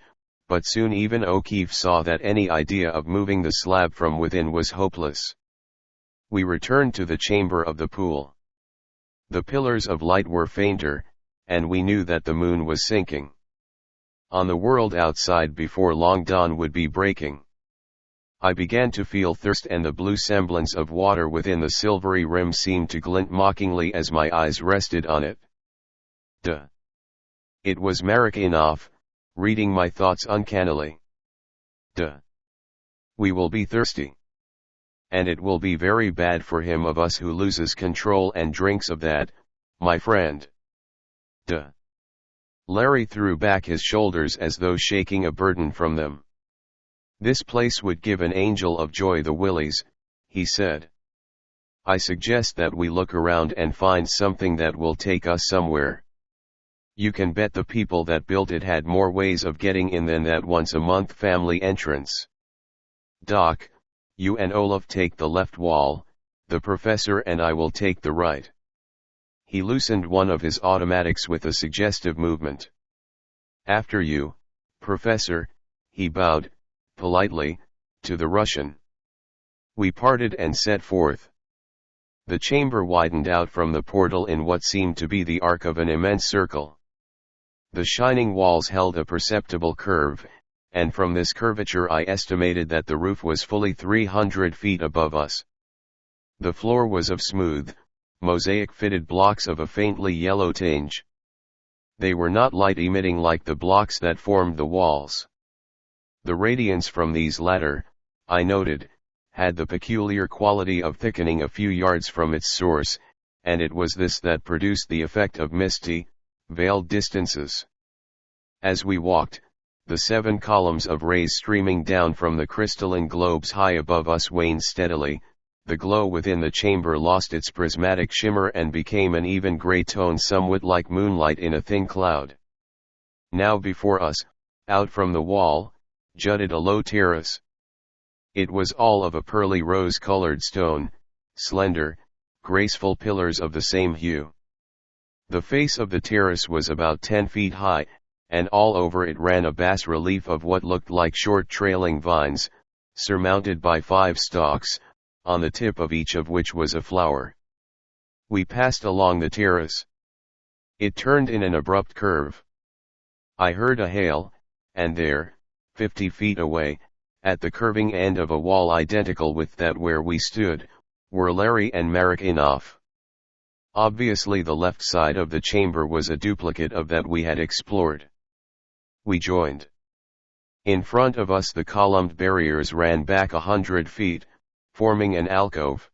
but soon even O'Keefe saw that any idea of moving the slab from within was hopeless. We returned to the chamber of the pool. The pillars of light were fainter, and we knew that the moon was sinking. On the world outside before long dawn would be breaking. I began to feel thirst, and the blue semblance of water within the silvery rim seemed to glint mockingly as my eyes rested on it. Duh. It was Marikinoff, reading my thoughts uncannily. Duh. We will be thirsty. And it will be very bad for him of us who loses control and drinks of that, my friend. Duh. Larry threw back his shoulders as though shaking a burden from them. This place would give an angel of joy the willies, he said. I suggest that we look around and find something that will take us somewhere. You can bet the people that built it had more ways of getting in than that once-a-month family entrance. Doc, you and Olaf take the left wall, the professor and I will take the right. He loosened one of his automatics with a suggestive movement. After you, Professor, he bowed, politely, to the Russian. We parted and set forth. The chamber widened out from the portal in what seemed to be the arc of an immense circle. The shining walls held a perceptible curve, and from this curvature I estimated that the roof was fully 300 feet above us. The floor was of smooth, mosaic-fitted blocks of a faintly yellow tinge. They were not light-emitting like the blocks that formed the walls. The radiance from these latter, I noted, had the peculiar quality of thickening a few yards from its source, and it was this that produced the effect of misty, veiled distances. As we walked, the 7 columns of rays streaming down from the crystalline globes high above us waned steadily, the glow within the chamber lost its prismatic shimmer and became an even gray tone somewhat like moonlight in a thin cloud. Now before us, out from the wall, jutted a low terrace. It was all of a pearly rose-colored stone, slender, graceful pillars of the same hue. The face of the terrace was about 10 feet high, and all over it ran a bas-relief of what looked like short trailing vines, surmounted by 5 stalks, on the tip of each of which was a flower. We passed along the terrace. It turned in an abrupt curve. I heard a hail, and there, 50 feet away, at the curving end of a wall identical with that where we stood, were Larry and Marikinoff. Obviously the left side of the chamber was a duplicate of that we had explored. We joined. In front of us the columned barriers ran back 100 feet, forming an alcove.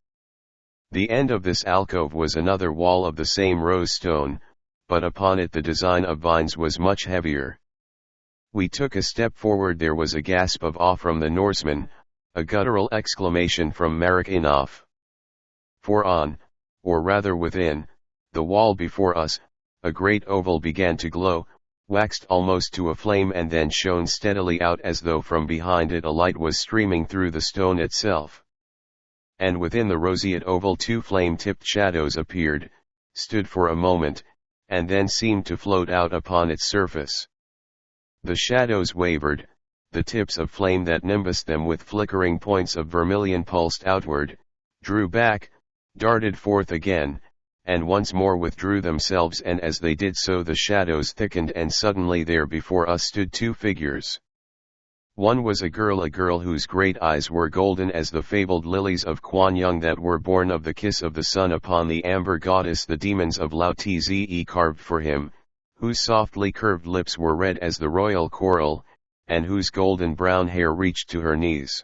The end of this alcove was another wall of the same rose stone, but upon it the design of vines was much heavier. We took a step forward. There was a gasp of awe from the Norseman, a guttural exclamation from Marikinoff. for on, or rather within, the wall before us, a great oval began to glow, waxed almost to a flame and then shone steadily out as though from behind it a light was streaming through the stone itself. And within the roseate oval two flame-tipped shadows appeared, stood for a moment, and then seemed to float out upon its surface. The shadows wavered, the tips of flame that nimbused them with flickering points of vermilion pulsed outward, drew back, darted forth again, and once more withdrew themselves, and as they did so the shadows thickened, and suddenly there before us stood two figures. One was a girl whose great eyes were golden as the fabled lilies of Kuan Yung that were born of the kiss of the sun upon the amber goddess the demons of Lao Tze carved for him, whose softly curved lips were red as the royal coral, and whose golden brown hair reached to her knees.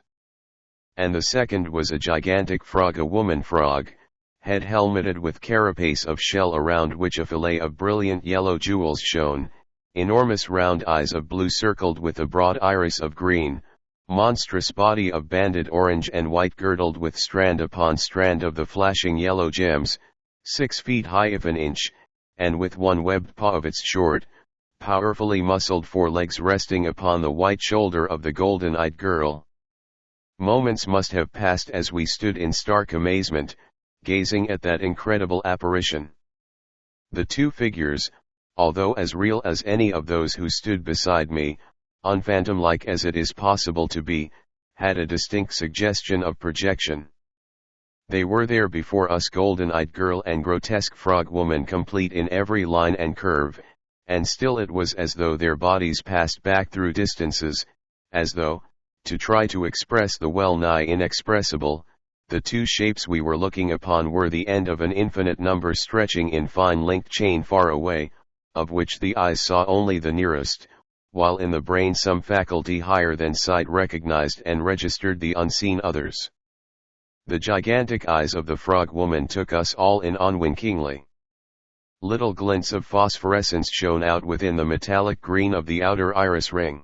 And the second was a gigantic frog, a woman frog, head helmeted with carapace of shell around which a fillet of brilliant yellow jewels shone, enormous round eyes of blue circled with a broad iris of green, monstrous body of banded orange and white girdled with strand upon strand of the flashing yellow gems, 6 feet high if an inch, and with one webbed paw of its short, powerfully muscled forelegs resting upon the white shoulder of the golden-eyed girl. Moments must have passed as we stood in stark amazement, gazing at that incredible apparition. The two figures, although as real as any of those who stood beside me, unphantom-like as it is possible to be, had a distinct suggestion of projection. They were there before us, golden-eyed girl and grotesque frog woman, complete in every line and curve, and still it was as though their bodies passed back through distances, as though, to try to express the well-nigh inexpressible, the two shapes we were looking upon were the end of an infinite number stretching in fine linked chain far away, of which the eyes saw only the nearest, while in the brain some faculty higher than sight recognized and registered the unseen others. The gigantic eyes of the frog woman took us all in unwinkingly. Little glints of phosphorescence shone out within the metallic green of the outer iris ring.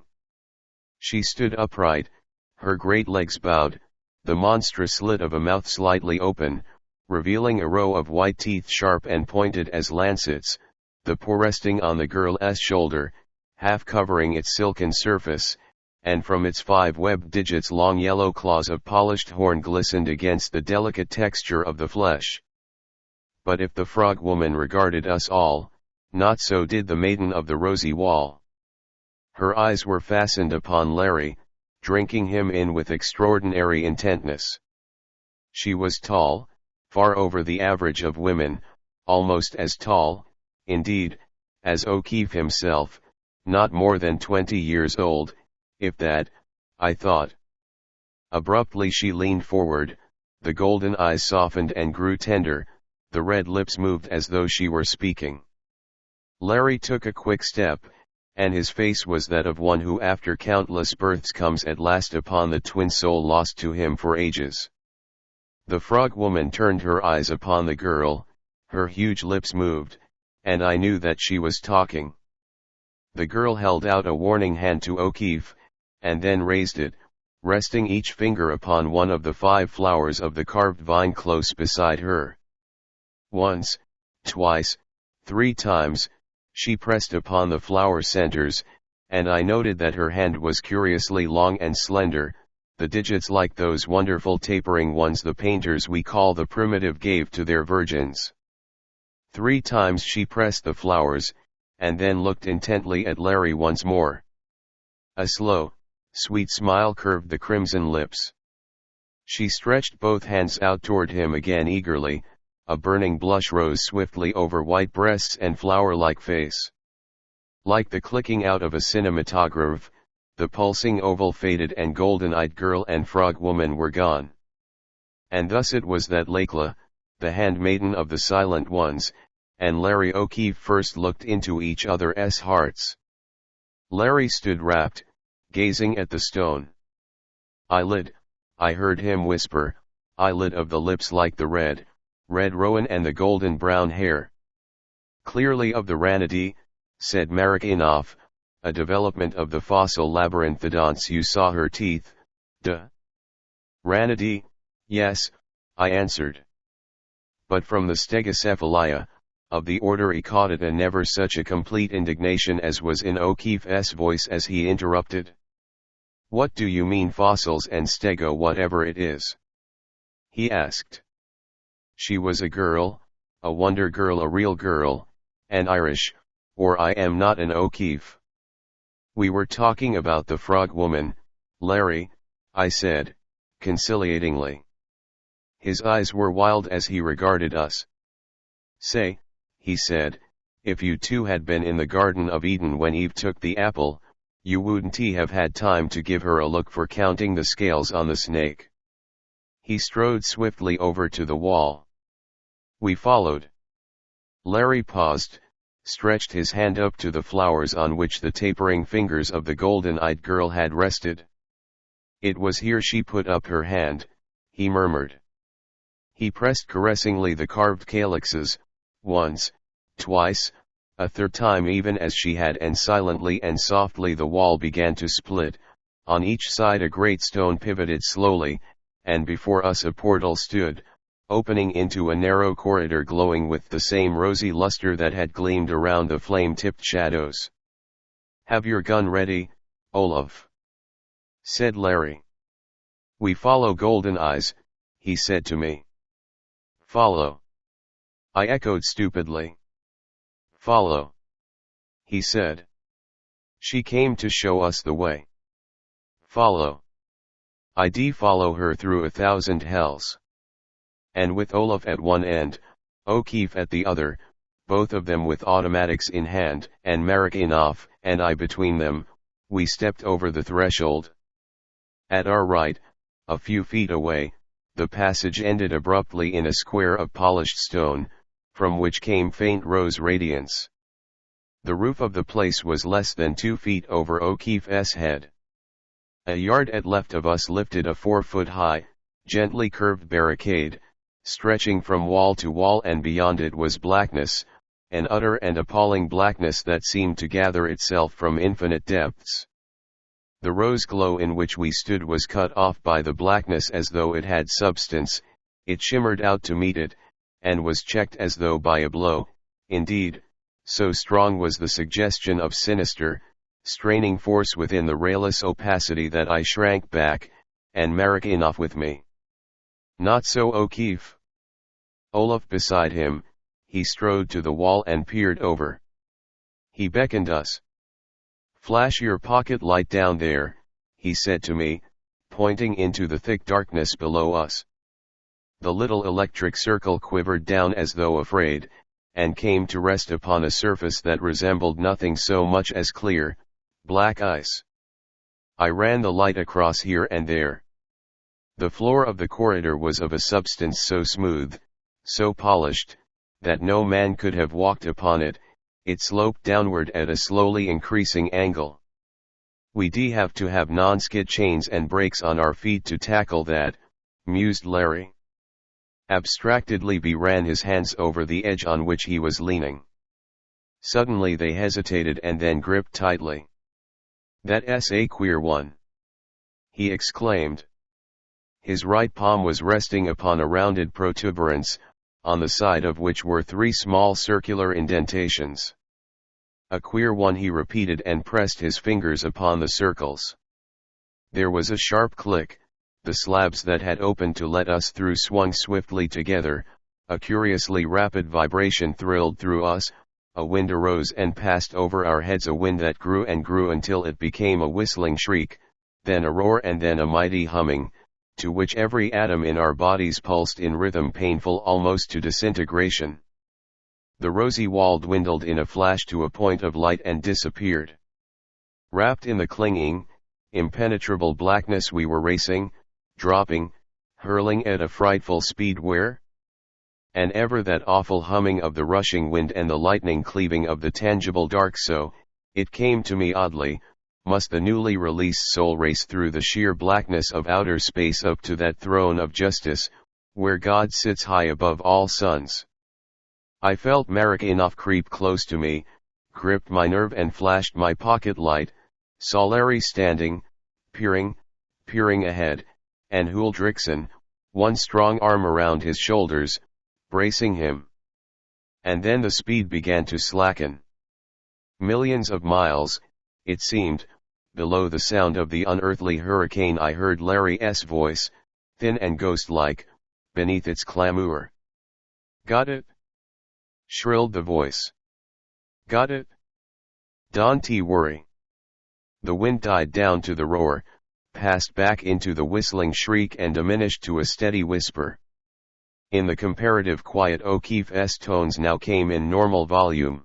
She stood upright, her great legs bowed, the monstrous slit of a mouth slightly open, revealing a row of white teeth sharp and pointed as lancets, the paw resting on the girl's shoulder, half covering its silken surface, and from its 5 webbed digits long yellow claws of polished horn glistened against the delicate texture of the flesh. But if the frog woman regarded us all, not so did the maiden of the rosy wall. Her eyes were fastened upon Larry, drinking him in with extraordinary intentness. She was tall, far over the average of women, almost as tall, indeed, as O'Keefe himself, not more than 20 years old, if that, I thought. Abruptly she leaned forward, the golden eyes softened and grew tender, the red lips moved as though she were speaking. Larry took a quick step, and his face was that of one who after countless births comes at last upon the twin soul lost to him for ages. The frog woman turned her eyes upon the girl, her huge lips moved, and I knew that she was talking. The girl held out a warning hand to O'Keefe, and then raised it, resting each finger upon one of the 5 flowers of the carved vine close beside her. Once, twice, 3 times, she pressed upon the flower centers, and I noted that her hand was curiously long and slender, the digits like those wonderful tapering ones the painters we call the primitive gave to their virgins. 3 times she pressed the flowers, and then looked intently at Larry once more. A slow, sweet smile curved the crimson lips. She stretched both hands out toward him again eagerly, a burning blush rose swiftly over white breasts and flower-like face. Like the clicking out of a cinematograph, the pulsing oval faded and golden-eyed girl and frog woman were gone. And thus it was that Lakla, the handmaiden of the Silent Ones, and Larry O'Keefe first looked into each other's hearts. Larry stood rapt, gazing at the stone. "Eyelid," I heard him whisper, "eyelid of the lips like the red rowan and the golden brown hair." "Clearly of the Ranady," said Marikinoff, "a development of the fossil labyrinthodonts. You saw her teeth, Ranady?" "Yes," I answered. but from the stegocephalia, of the order Ecaudata never such a complete indignation as was in O'Keefe's voice as he interrupted. "What do you mean fossils and stego whatever it is?" he asked. "She was a girl, a wonder girl, a real girl, an Irish, or I am not an O'Keefe." "We were talking about the frog woman, Larry," I said, conciliatingly. His eyes were wild as he regarded us. "Say," he said, "if you two had been in the Garden of Eden when Eve took the apple, you wouldn't have had time to give her a look for counting the scales on the snake." He strode swiftly over to the wall. We followed. Larry paused, stretched his hand up to the flowers on which the tapering fingers of the golden-eyed girl had rested. "It was here she put up her hand," he murmured. He pressed caressingly the carved calyxes, once, twice, a third time even as she had, and silently and softly the wall began to split. On each side a great stone pivoted slowly, and before us a portal stood, opening into a narrow corridor glowing with the same rosy luster that had gleamed around the flame-tipped shadows. "Have your gun ready, Olaf," said Larry. "We follow Golden Eyes," he said to me. "Follow," I echoed stupidly. "Follow," he said. "She came to show us the way." "Follow. I'd follow her through 1,000 hells." And with Olaf at one end, O'Keefe at the other, both of them with automatics in hand, and Merritt and I between them, we stepped over the threshold. At our right, a few feet away, the passage ended abruptly in a square of polished stone, from which came faint rose radiance. The roof of the place was less than 2 feet over O'Keefe's head. A yard at left of us lifted a 4-foot-high, gently curved barricade, stretching from wall to wall, and beyond it was blackness, an utter and appalling blackness that seemed to gather itself from infinite depths. The rose glow in which we stood was cut off by the blackness as though it had substance. It shimmered out to meet it, and was checked as though by a blow. Indeed, so strong was the suggestion of sinister, straining force within the rayless opacity that I shrank back, and Merritt enough with me. Not so O'Keefe. Olaf beside him, he strode to the wall and peered over. He beckoned us. "Flash your pocket light down there," he said to me, pointing into the thick darkness below us. The little electric circle quivered down as though afraid, and came to rest upon a surface that resembled nothing so much as clear, black ice. I ran the light across here and there. The floor of the corridor was of a substance so smooth, so polished, that no man could have walked upon it. It sloped downward at a slowly increasing angle. "We'd have to have non-skid chains and brakes on our feet to tackle that," mused Larry. Abstractedly he ran his hands over the edge on which he was leaning. Suddenly they hesitated and then gripped tightly. "That's a queer one," he exclaimed. His right palm was resting upon a rounded protuberance, on the side of which were 3 small circular indentations. "A queer one," he repeated, and pressed his fingers upon the circles. There was a sharp click, the slabs that had opened to let us through swung swiftly together, a curiously rapid vibration thrilled through us, a wind arose and passed over our heads, a wind that grew and grew until it became a whistling shriek, then a roar, and then a mighty humming, to which every atom in our bodies pulsed in rhythm painful almost to disintegration. The rosy wall dwindled in a flash to a point of light and disappeared. Wrapped in the clinging, impenetrable blackness, we were racing, dropping, hurling at a frightful speed where? And ever that awful humming of the rushing wind and the lightning cleaving of the tangible dark. So, it came to me oddly, must the newly released soul race through the sheer blackness of outer space up to that throne of justice, where God sits high above all suns? I felt Merritt creep close to me, gripped my nerve and flashed my pocket light, saw Larry standing, peering ahead, and Huldriksen, one strong arm around his shoulders, bracing him. And then the speed began to slacken. Millions of miles, it seemed, below the sound of the unearthly hurricane I heard Larry's voice, thin and ghost-like, beneath its clamor. "Got it?" shrilled the voice. "Got it? Don't worry." The wind died down to the roar, passed back into the whistling shriek and diminished to a steady whisper. In the comparative quiet O'Keefe's tones now came in normal volume.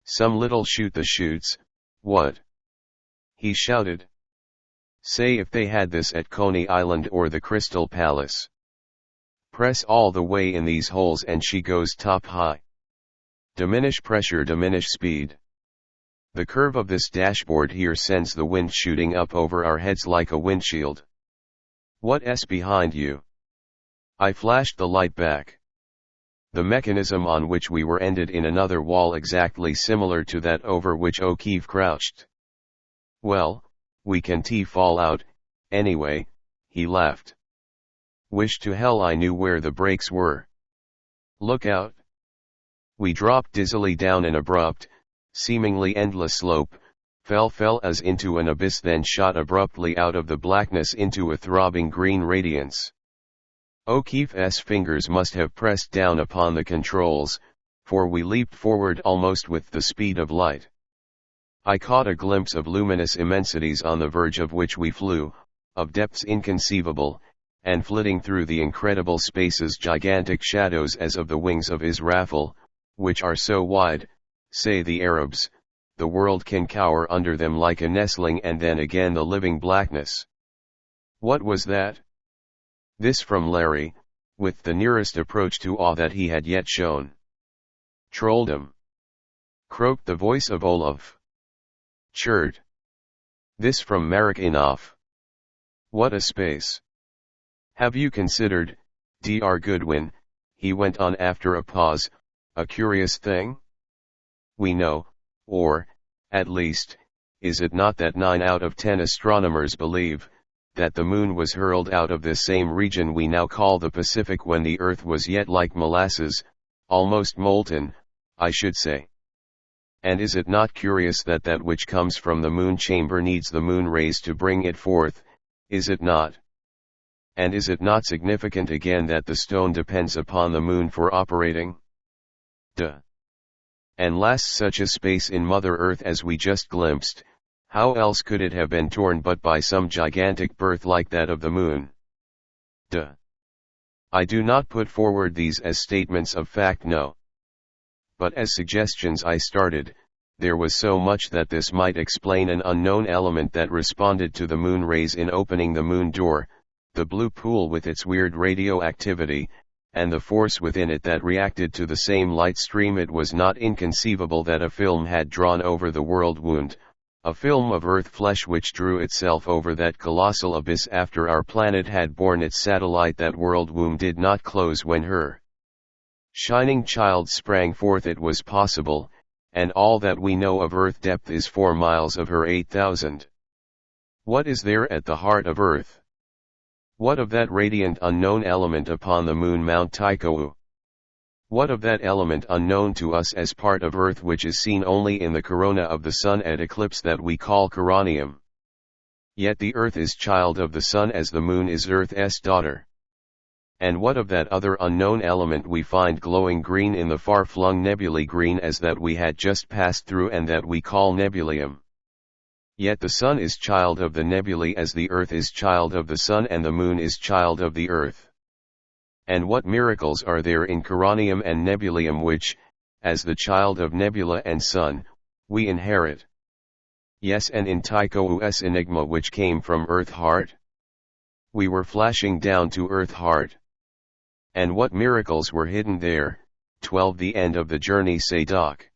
"Some little shoot the chutes, what?" he shouted. "Say if they had this at Coney Island or the Crystal Palace. Press all the way in these holes and she goes top high. Diminish pressure, diminish speed. The curve of this dashboard here sends the wind shooting up over our heads like a windshield. What's behind you?" I flashed the light back. The mechanism on which we were ended in another wall exactly similar to that over which O'Keefe crouched. "Well, we can fall out, anyway," he laughed. "Wish to hell I knew where the brakes were. Look out." We dropped dizzily down an abrupt, seemingly endless slope, fell as into an abyss, then shot abruptly out of the blackness into a throbbing green radiance. O'Keefe's fingers must have pressed down upon the controls, for we leaped forward almost with the speed of light. I caught a glimpse of luminous immensities on the verge of which we flew, of depths inconceivable, and flitting through the incredible spaces gigantic shadows as of the wings of Israfel, which are so wide, say the Arabs, the world can cower under them like a nestling, and then again the living blackness. What was that? This from Larry, with the nearest approach to awe that he had yet shown. "Trolldom," croaked the voice of Olaf. "Chird." This from Merritt enough. "What a space. Have you considered, Dr. Goodwin," he went on after a pause, "a curious thing? We know, or, at least, is it not that 9 out of 10 astronomers believe, that the moon was hurled out of this same region we now call the Pacific when the earth was yet like molasses, almost molten, I should say. And is it not curious that that which comes from the moon chamber needs the moon rays to bring it forth, is it not? And is it not significant again that the stone depends upon the moon for operating? Duh. And lasts such a space in Mother Earth as we just glimpsed, how else could it have been torn but by some gigantic birth like that of the moon? Duh. I do not put forward these as statements of fact, no. But as suggestions I started, there was so much that this might explain an unknown element that responded to the moon rays in opening the moon door, the blue pool with its weird radioactivity, and the force within it that reacted to the same light stream. It was not inconceivable that a film had drawn over the world wound, a film of earth flesh which drew itself over that colossal abyss after our planet had borne its satellite. That world womb did not close when her shining child sprang forth. It was possible, and all that we know of Earth depth is 4 miles of her 8,000. What is there at the heart of Earth? What of that radiant unknown element upon the moon Mount Tycho? What of that element unknown to us as part of Earth which is seen only in the corona of the sun at eclipse that we call coronium? Yet the Earth is child of the sun as the moon is Earth's daughter. And what of that other unknown element we find glowing green in the far-flung nebulae, green as that we had just passed through and that we call nebulium? Yet the sun is child of the nebulae as the Earth is child of the sun and the moon is child of the Earth. And what miracles are there in coronium and nebulium which, as the child of nebula and sun, we inherit? Yes, and in Tycho's enigma which came from Earth heart? We were flashing down to Earth heart. And what miracles were hidden there? 12 The end of the journey, say Doc.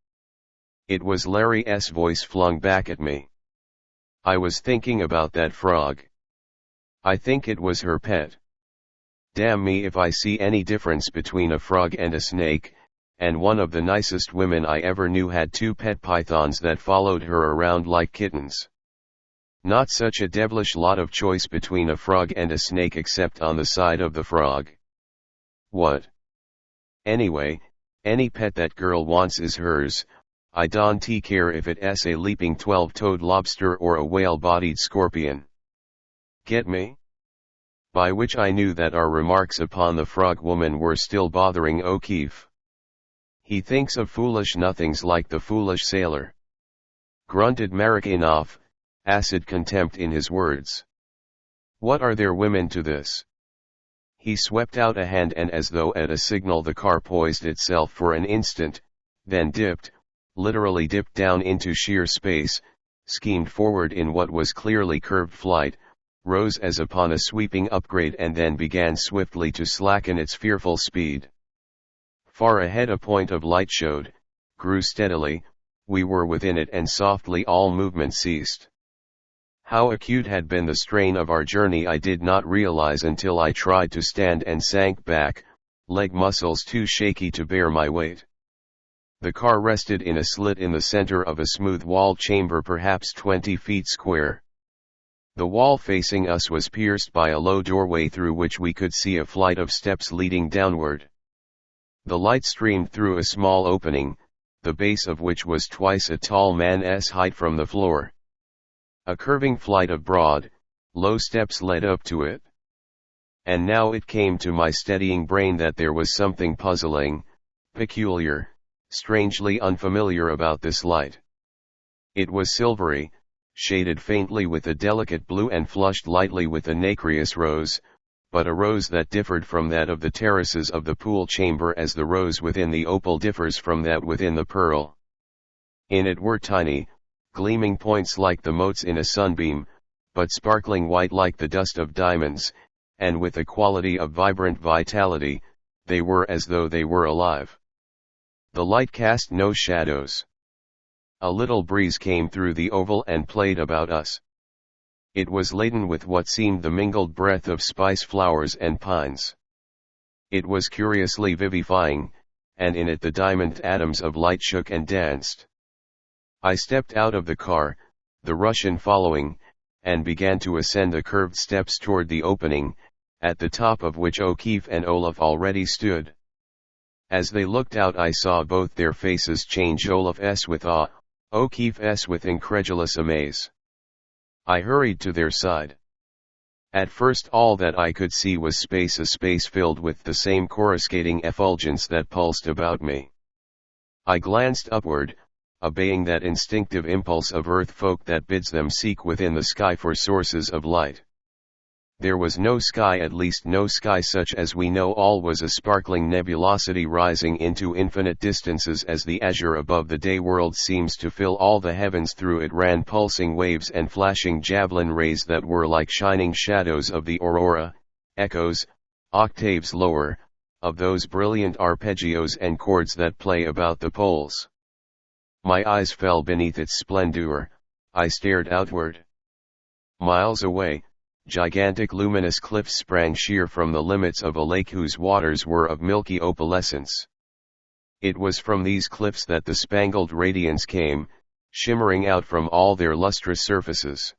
It was Larry's voice flung back at me. I was thinking about that frog. I think it was her pet. Damn me if I see any difference between a frog and a snake, and one of the nicest women I ever knew had 2 pet pythons that followed her around like kittens. Not such a devilish lot of choice between a frog and a snake except on the side of the frog. What? Anyway, any pet that girl wants is hers. I don't care if it's a leaping 12-toed lobster or a whale-bodied scorpion. Get me? By which I knew that our remarks upon the frog woman were still bothering O'Keefe. He thinks of foolish nothings like the foolish sailor. Grunted Merritt, enough, acid contempt in his words. What are there women to this? He swept out a hand, and as though at a signal the car poised itself for an instant, then dipped, literally dipped down into sheer space, schemed forward in what was clearly curved flight, rose as upon a sweeping upgrade, and then began swiftly to slacken its fearful speed. Far ahead a point of light showed, grew steadily, we were within it, and softly all movement ceased. How acute had been the strain of our journey I did not realize until I tried to stand and sank back, leg muscles too shaky to bear my weight. The car rested in a slit in the center of a smooth-walled chamber perhaps 20 feet square. The wall facing us was pierced by a low doorway through which we could see a flight of steps leading downward. The light streamed through a small opening, the base of which was twice a tall man's height from the floor. A curving flight of broad, low steps led up to it. And now it came to my steadying brain that there was something puzzling, peculiar, strangely unfamiliar about this light. It was silvery, shaded faintly with a delicate blue and flushed lightly with a nacreous rose, but a rose that differed from that of the terraces of the pool chamber as the rose within the opal differs from that within the pearl. In it were tiny, gleaming points like the motes in a sunbeam, but sparkling white like the dust of diamonds, and with a quality of vibrant vitality, they were as though they were alive. The light cast no shadows. A little breeze came through the oval and played about us. It was laden with what seemed the mingled breath of spice flowers and pines. It was curiously vivifying, and in it the diamond atoms of light shook and danced. I stepped out of the car, the Russian following, and began to ascend the curved steps toward the opening, at the top of which O'Keefe and Olaf already stood. As they looked out I saw both their faces change, Olaf's with awe, O'Keefe's with incredulous amaze. I hurried to their side. At first all that I could see was space, a space filled with the same coruscating effulgence that pulsed about me. I glanced upward, obeying that instinctive impulse of earth folk that bids them seek within the sky for sources of light. There was no sky, at least no sky such as we know. All was a sparkling nebulosity rising into infinite distances as the azure above the day world seems to fill all the heavens. Through it ran pulsing waves and flashing javelin rays that were like shining shadows of the aurora, echoes, octaves lower, of those brilliant arpeggios and chords that play about the poles. My eyes fell beneath its splendor. I stared outward. Miles away, gigantic luminous cliffs sprang sheer from the limits of a lake whose waters were of milky opalescence. It was from these cliffs that the spangled radiance came, shimmering out from all their lustrous surfaces.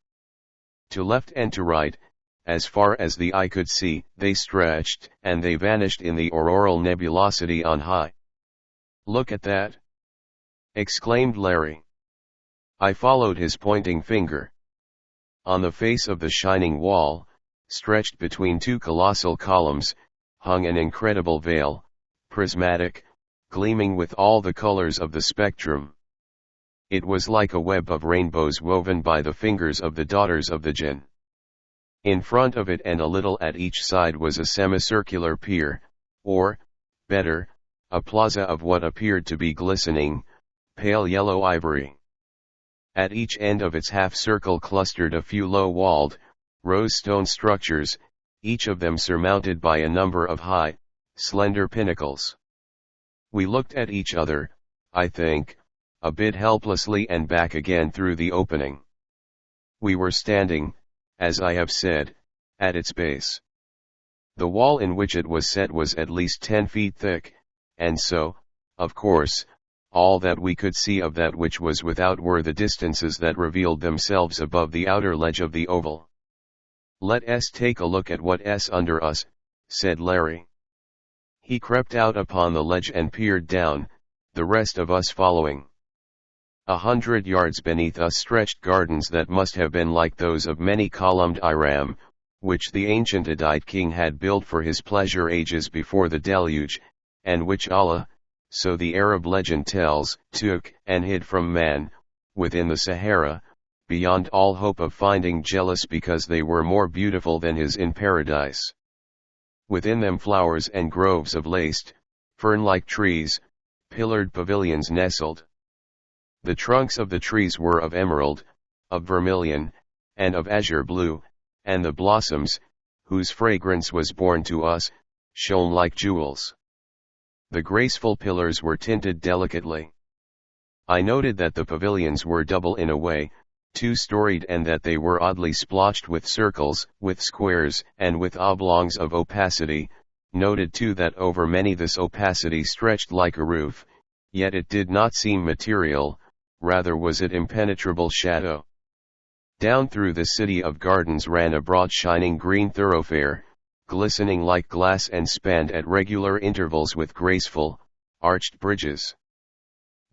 To left and to right, as far as the eye could see, they stretched, and they vanished in the auroral nebulosity on high. "Look at that!" exclaimed Larry. I followed his pointing finger. On the face of the shining wall, stretched between two colossal columns, hung an incredible veil, prismatic, gleaming with all the colors of the spectrum. It was like a web of rainbows woven by the fingers of the daughters of the Jinn. In front of it and a little at each side was a semicircular pier, or, better, a plaza of what appeared to be glistening, pale yellow ivory. At each end of its half-circle clustered a few low-walled, rose-stone structures, each of them surmounted by a number of high, slender pinnacles. We looked at each other, I think, a bit helplessly and back again through the opening. We were standing, as I have said, at its base. The wall in which it was set was at least 10 feet thick, and so, of course, all that we could see of that which was without were the distances that revealed themselves above the outer ledge of the oval. "Let us take a look at what's under us," said Larry. He crept out upon the ledge and peered down, the rest of us following. 100 yards beneath us stretched gardens that must have been like those of many columned Iram, which the ancient Hittite king had built for his pleasure ages before the deluge, and which Allah, so the Arab legend tells, took and hid from man, within the Sahara, beyond all hope of finding, jealous because they were more beautiful than his in paradise. Within them flowers and groves of laced, fern-like trees, pillared pavilions nestled. The trunks of the trees were of emerald, of vermilion, and of azure blue, and the blossoms, whose fragrance was borne to us, shone like jewels. The graceful pillars were tinted delicately. I noted that the pavilions were double in a way, two-storied, and that they were oddly splotched with circles, with squares, and with oblongs of opacity. Noted too that over many this opacity stretched like a roof, yet it did not seem material, rather was it impenetrable shadow. Down through the city of gardens ran a broad shining green thoroughfare, glistening like glass and spanned at regular intervals with graceful, arched bridges.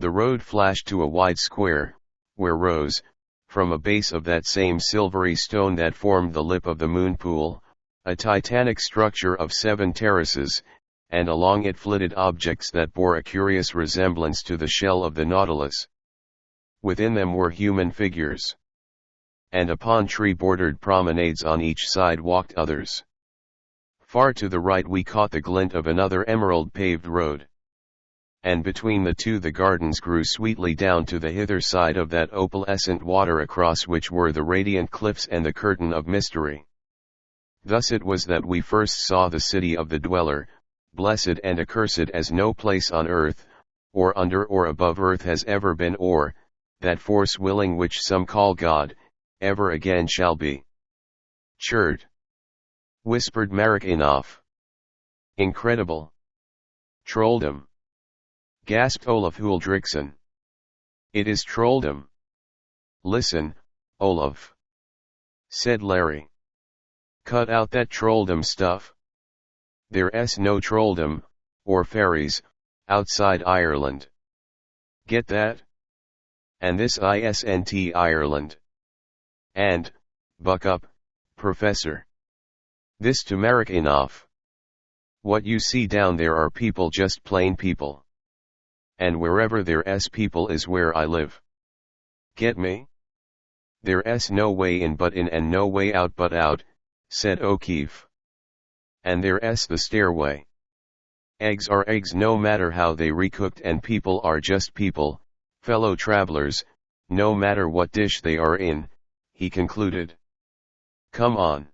The road flashed to a wide square, where rose, from a base of that same silvery stone that formed the lip of the moon pool, a titanic structure of 7 terraces, and along it flitted objects that bore a curious resemblance to the shell of the nautilus. Within them were human figures. And upon tree-bordered promenades on each side walked others. Far to the right we caught the glint of another emerald-paved road. And between the two the gardens grew sweetly down to the hither side of that opalescent water across which were the radiant cliffs and the curtain of mystery. Thus it was that we first saw the city of the dweller, blessed and accursed as no place on earth, or under or above earth has ever been, or, that force willing which some call God, ever again shall be. Churd, whispered Marikinoff. Incredible. Trolldom, gasped Olaf Huldrickson. It is trolldom. Listen, Olaf, said Larry. Cut out that trolldom stuff. There's no trolldom, or fairies, outside Ireland. Get that? And this isn't Ireland. And, buck up, Professor. This to Marikinoff. What you see down there are people, just plain people. And wherever there's people is where I live. Get me? There's no way in but in and no way out but out, said O'Keefe. And there's the stairway. Eggs are eggs no matter how they recooked, and people are just people, fellow travelers, no matter what dish they are in, he concluded. Come on.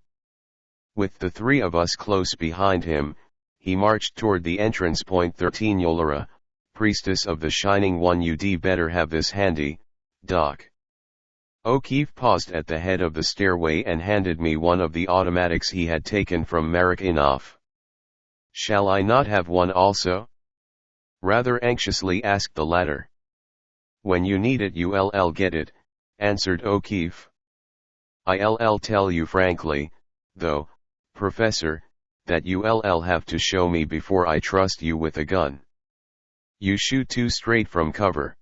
With the 3 of us close behind him, he marched toward the entrance point. 13 Yolara, priestess of the Shining One, you'd better have this handy, Doc. O'Keefe paused at the head of the stairway and handed me one of the automatics he had taken from Marikinoff. Shall I not have one also? Rather anxiously asked the latter. When you need it you'll get it, answered O'Keefe. I'll tell you frankly, though, Professor, that you'll have to show me before I trust you with a gun. You shoot too straight from cover.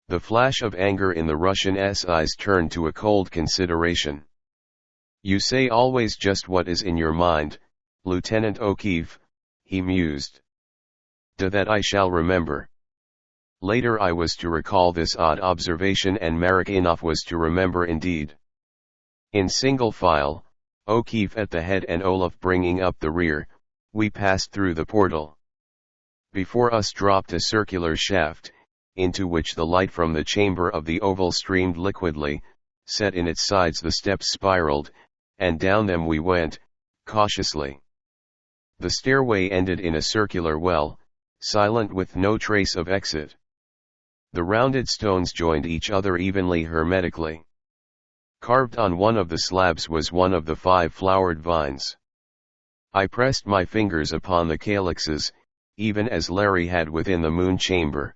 The flash of anger in the Russian's eyes turned to a cold consideration. You say always just what is in your mind, Lieutenant O'Keefe, he mused. That I shall remember. Later I was to recall this odd observation, and Marikinoff was to remember indeed. In single file, O'Keefe at the head and Olaf bringing up the rear, we passed through the portal. Before us dropped a circular shaft, into which the light from the chamber of the oval streamed liquidly. Set in its sides the steps spiraled, and down them we went, cautiously. The stairway ended in a circular well, silent with no trace of exit. The rounded stones joined each other evenly hermetically. Carved on one of the slabs was one of the 5 flowered vines. I pressed my fingers upon the calyxes, even as Larry had within the moon chamber.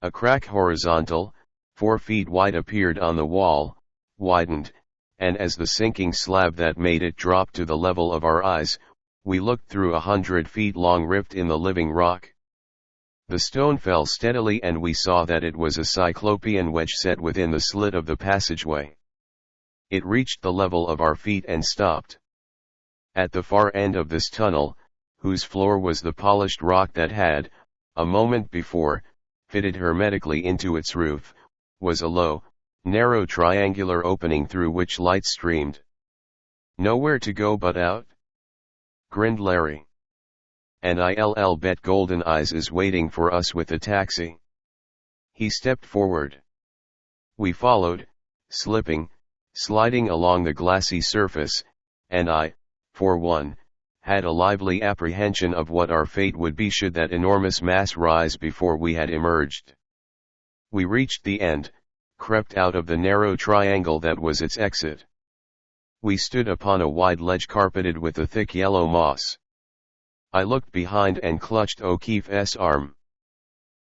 A crack horizontal, 4 feet wide appeared on the wall, widened, and as the sinking slab that made it drop to the level of our eyes, We looked through 100-feet-long rift in the living rock. The stone fell steadily and we saw that it was a cyclopean wedge set within the slit of the passageway. It reached the level of our feet and stopped. At the far end of this tunnel, whose floor was the polished rock that had, a moment before, fitted hermetically into its roof, was a low, narrow triangular opening through which light streamed. "Nowhere to go but out?" grinned Larry. "And I'll bet Golden Eyes is waiting for us with a taxi." He stepped forward. We followed, slipping, sliding along the glassy surface, and I, for one, had a lively apprehension of what our fate would be should that enormous mass rise before we had emerged. We reached the end, crept out of the narrow triangle that was its exit. We stood upon a wide ledge carpeted with a thick yellow moss. I looked behind and clutched O'Keefe's arm.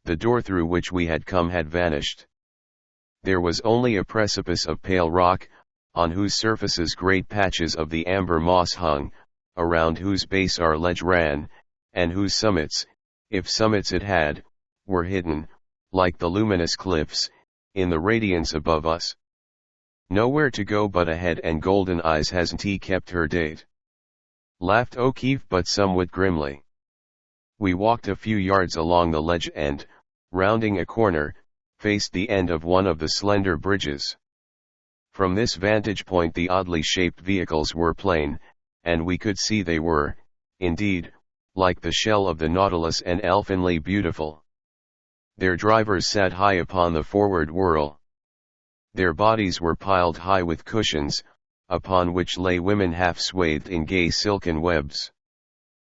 The door through which we had come had vanished. There was only a precipice of pale rock, on whose surfaces great patches of the amber moss hung, around whose base our ledge ran, and whose summits, if summits it had, were hidden, like the luminous cliffs, in the radiance above us. "Nowhere to go but ahead, and Golden Eyes hasn't he kept her date?" laughed O'Keefe, but somewhat grimly. We walked a few yards along the ledge and, rounding a corner, faced the end of one of the slender bridges. From this vantage point the oddly shaped vehicles were plain, and we could see they were, indeed, like the shell of the Nautilus and elfinly beautiful. Their drivers sat high upon the forward whirl. Their bodies were piled high with cushions, upon which lay women half swathed in gay silken webs.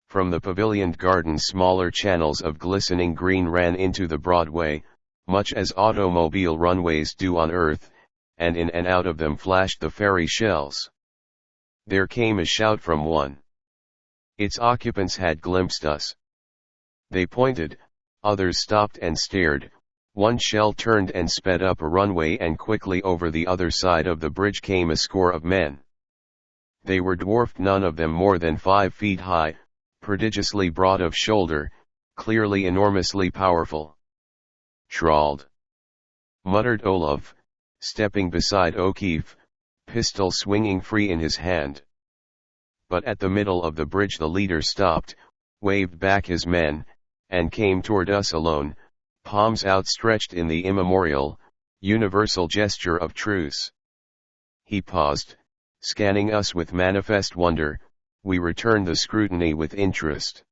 From the pavilioned garden smaller channels of glistening green ran into the Broadway, much as automobile runways do on Earth, and in and out of them flashed the fairy shells. There came a shout from one. Its occupants had glimpsed us. They pointed, others stopped and stared. One shell turned and sped up a runway, and quickly over the other side of the bridge came a score of men. They were dwarfed, none of them more than 5 feet high, prodigiously broad of shoulder, clearly enormously powerful. "Trald," muttered Olaf, stepping beside O'Keefe, pistol swinging free in his hand. But at the middle of the bridge the leader stopped, waved back his men, and came toward us alone, palms outstretched in the immemorial, universal gesture of truce. He paused, scanning us with manifest wonder. We returned the scrutiny with interest.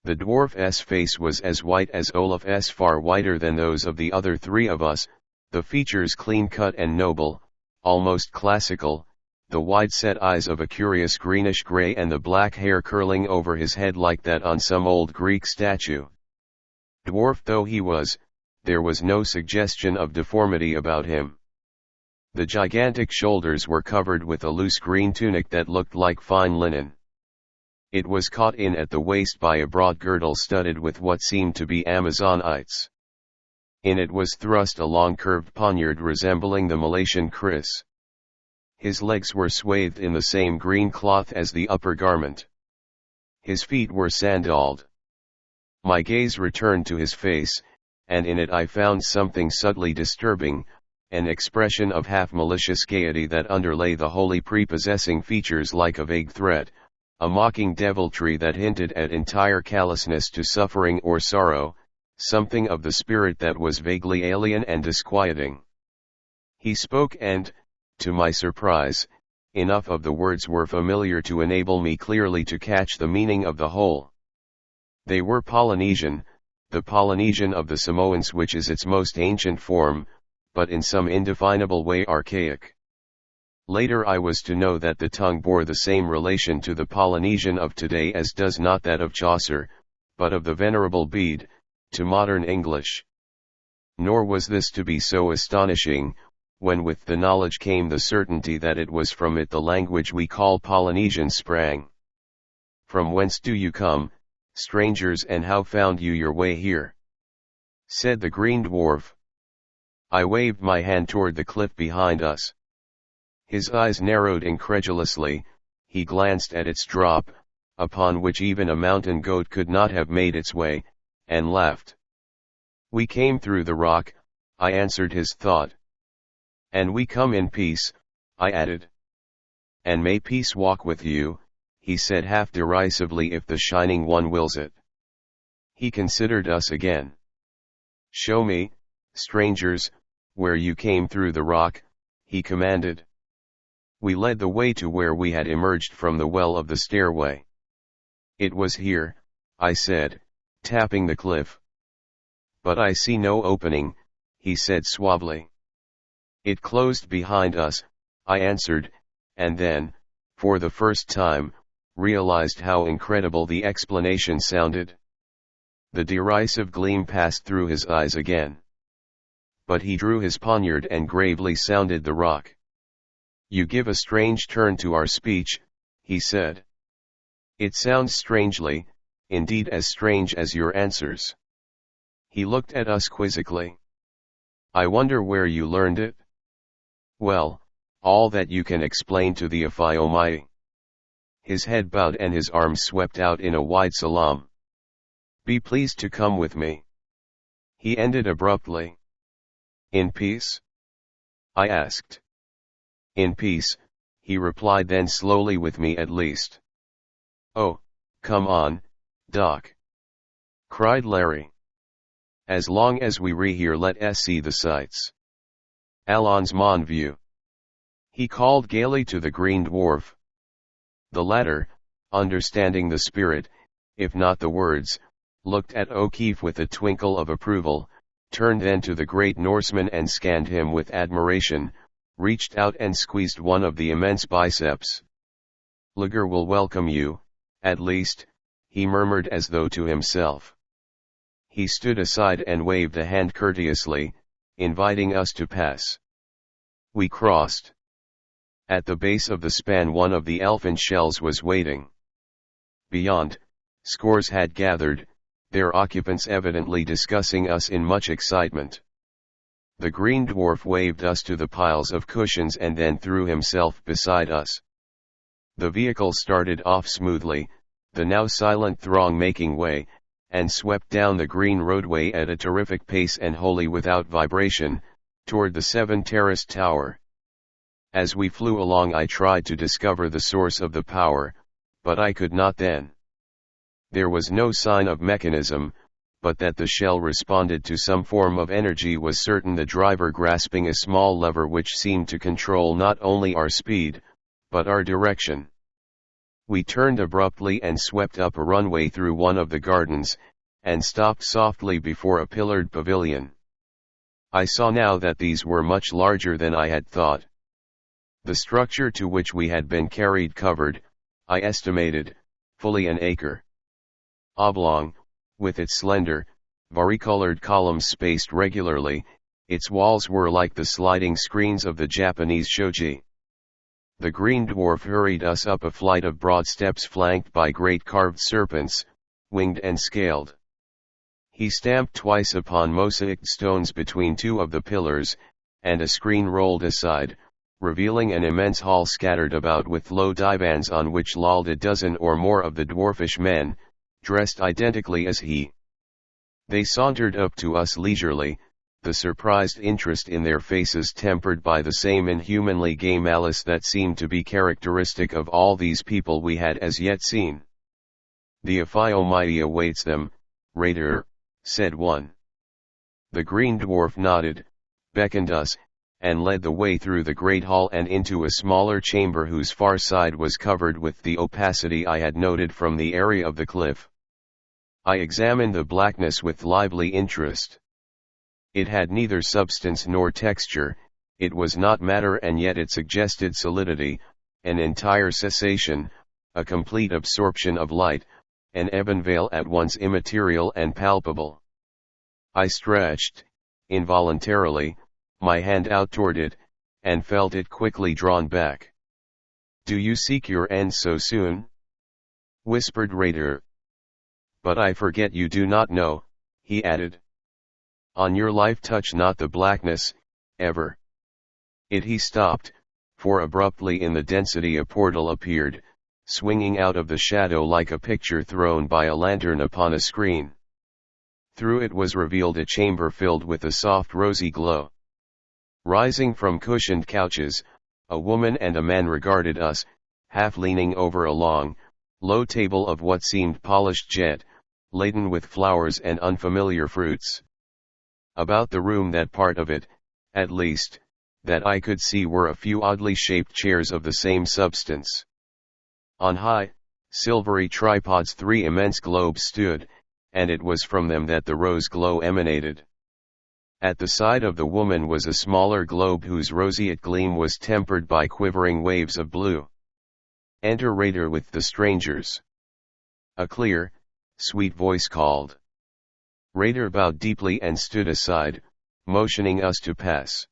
The dwarf's face was as white as Olaf's, far whiter than those of the other 3 of us, the features clean-cut and noble, almost classical, the wide-set eyes of a curious greenish-gray, and the black hair curling over his head like that on some old Greek statue. Dwarf though he was, there was no suggestion of deformity about him. The gigantic shoulders were covered with a loose green tunic that looked like fine linen. It was caught in at the waist by a broad girdle studded with what seemed to be Amazonites. In it was thrust a long curved poniard resembling the Malaysian kris. His legs were swathed in the same green cloth as the upper garment. His feet were sandaled. My gaze returned to his face, and in it I found something subtly disturbing, an expression of half-malicious gaiety that underlay the wholly prepossessing features like a vague threat, a mocking deviltry that hinted at entire callousness to suffering or sorrow, something of the spirit that was vaguely alien and disquieting. He spoke and, to my surprise, enough of the words were familiar to enable me clearly to catch the meaning of the whole. They were Polynesian, the Polynesian of the Samoans, which is its most ancient form, but in some indefinable way archaic. Later I was to know that the tongue bore the same relation to the Polynesian of today as does not that of Chaucer, but of the Venerable Bede, to modern English. Nor was this to be so astonishing, when with the knowledge came the certainty that it was from it the language we call Polynesian sprang. "From whence do you come, strangers, and how found you your way here?" said the green dwarf. I waved my hand toward the cliff behind us. His eyes narrowed incredulously. He glanced at its drop, upon which even a mountain goat could not have made its way, and left. "We came through the rock," I answered his thought. "And we come in peace," I added. "And may peace walk with you," he said half derisively, "if the Shining One wills it." He considered us again. "Show me, strangers, where you came through the rock," he commanded. We led the way to where we had emerged from the well of the stairway. "It was here," I said, tapping the cliff. "But I see no opening," he said suavely. "It closed behind us," I answered, and then, for the first time, realized how incredible the explanation sounded. The derisive gleam passed through his eyes again. But he drew his poniard and gravely sounded the rock. "You give a strange turn to our speech," he said. "It sounds strangely, indeed as strange as your answers." He looked at us quizzically. "I wonder where you learned it?" "Well, all that you can explain to the Aphiomae." His head bowed and his arms swept out in a wide salaam. "Be pleased to come with me," he ended abruptly. "In peace?" I asked. "In peace," he replied, then slowly, "with me at least." "Oh, come on, Doc!" cried Larry. "As long as we here, let us see the sights. Allons mon vieux!" he called gaily to the green dwarf. The latter, understanding the spirit, if not the words, looked at O'Keefe with a twinkle of approval, turned then to the great Norseman and scanned him with admiration, reached out and squeezed one of the immense biceps. "Lager will welcome you, at least," he murmured as though to himself. He stood aside and waved a hand courteously, inviting us to pass. We crossed. At the base of the span one of the elfin shells was waiting. Beyond, scores had gathered, their occupants evidently discussing us in much excitement. The green dwarf waved us to the piles of cushions and then threw himself beside us. The vehicle started off smoothly, the now silent throng making way, and swept down the green roadway at a terrific pace and wholly without vibration, toward the seven-terraced tower. As we flew along I tried to discover the source of the power, but I could not then. There was no sign of mechanism, but that the shell responded to some form of energy was certain, the driver grasping a small lever which seemed to control not only our speed, but our direction. We turned abruptly and swept up a runway through one of the gardens, and stopped softly before a pillared pavilion. I saw now that these were much larger than I had thought. The structure to which we had been carried covered, I estimated, fully an acre. Oblong, with its slender, varicolored columns spaced regularly, its walls were like the sliding screens of the Japanese shoji. The green dwarf hurried us up a flight of broad steps flanked by great carved serpents, winged and scaled. He stamped twice upon mosaicked stones between two of the pillars, and a screen rolled aside, revealing an immense hall scattered about with low divans on which lolled a dozen or more of the dwarfish men, dressed identically as he. They sauntered up to us leisurely, the surprised interest in their faces tempered by the same inhumanly gay malice that seemed to be characteristic of all these people we had as yet seen. "The Aphiomae awaits them, Raider," said one. The green dwarf nodded, beckoned us, and led the way through the great hall and into a smaller chamber whose far side was covered with the opacity I had noted from the area of the cliff. I examined the blackness with lively interest. It had neither substance nor texture, it was not matter, and yet it suggested solidity, an entire cessation, a complete absorption of light, an ebon veil at once immaterial and palpable. I stretched, involuntarily, my hand out toward it, and felt it quickly drawn back. "Do you seek your end so soon?" whispered Raider. "But I forget you do not know," he added. "On your life touch not the blackness, ever." He stopped, for abruptly in the density a portal appeared, swinging out of the shadow like a picture thrown by a lantern upon a screen. Through it was revealed a chamber filled with a soft rosy glow. Rising from cushioned couches, a woman and a man regarded us, half leaning over a long, low table of what seemed polished jet, laden with flowers and unfamiliar fruits. About the room, that part of it, at least, that I could see, were a few oddly shaped chairs of the same substance. On high, silvery tripods 3 immense globes stood, and it was from them that the rose glow emanated. At the side of the woman was a smaller globe whose roseate gleam was tempered by quivering waves of blue. "Enter Raider with the strangers," a clear, sweet voice called. Raider bowed deeply and stood aside, motioning us to pass.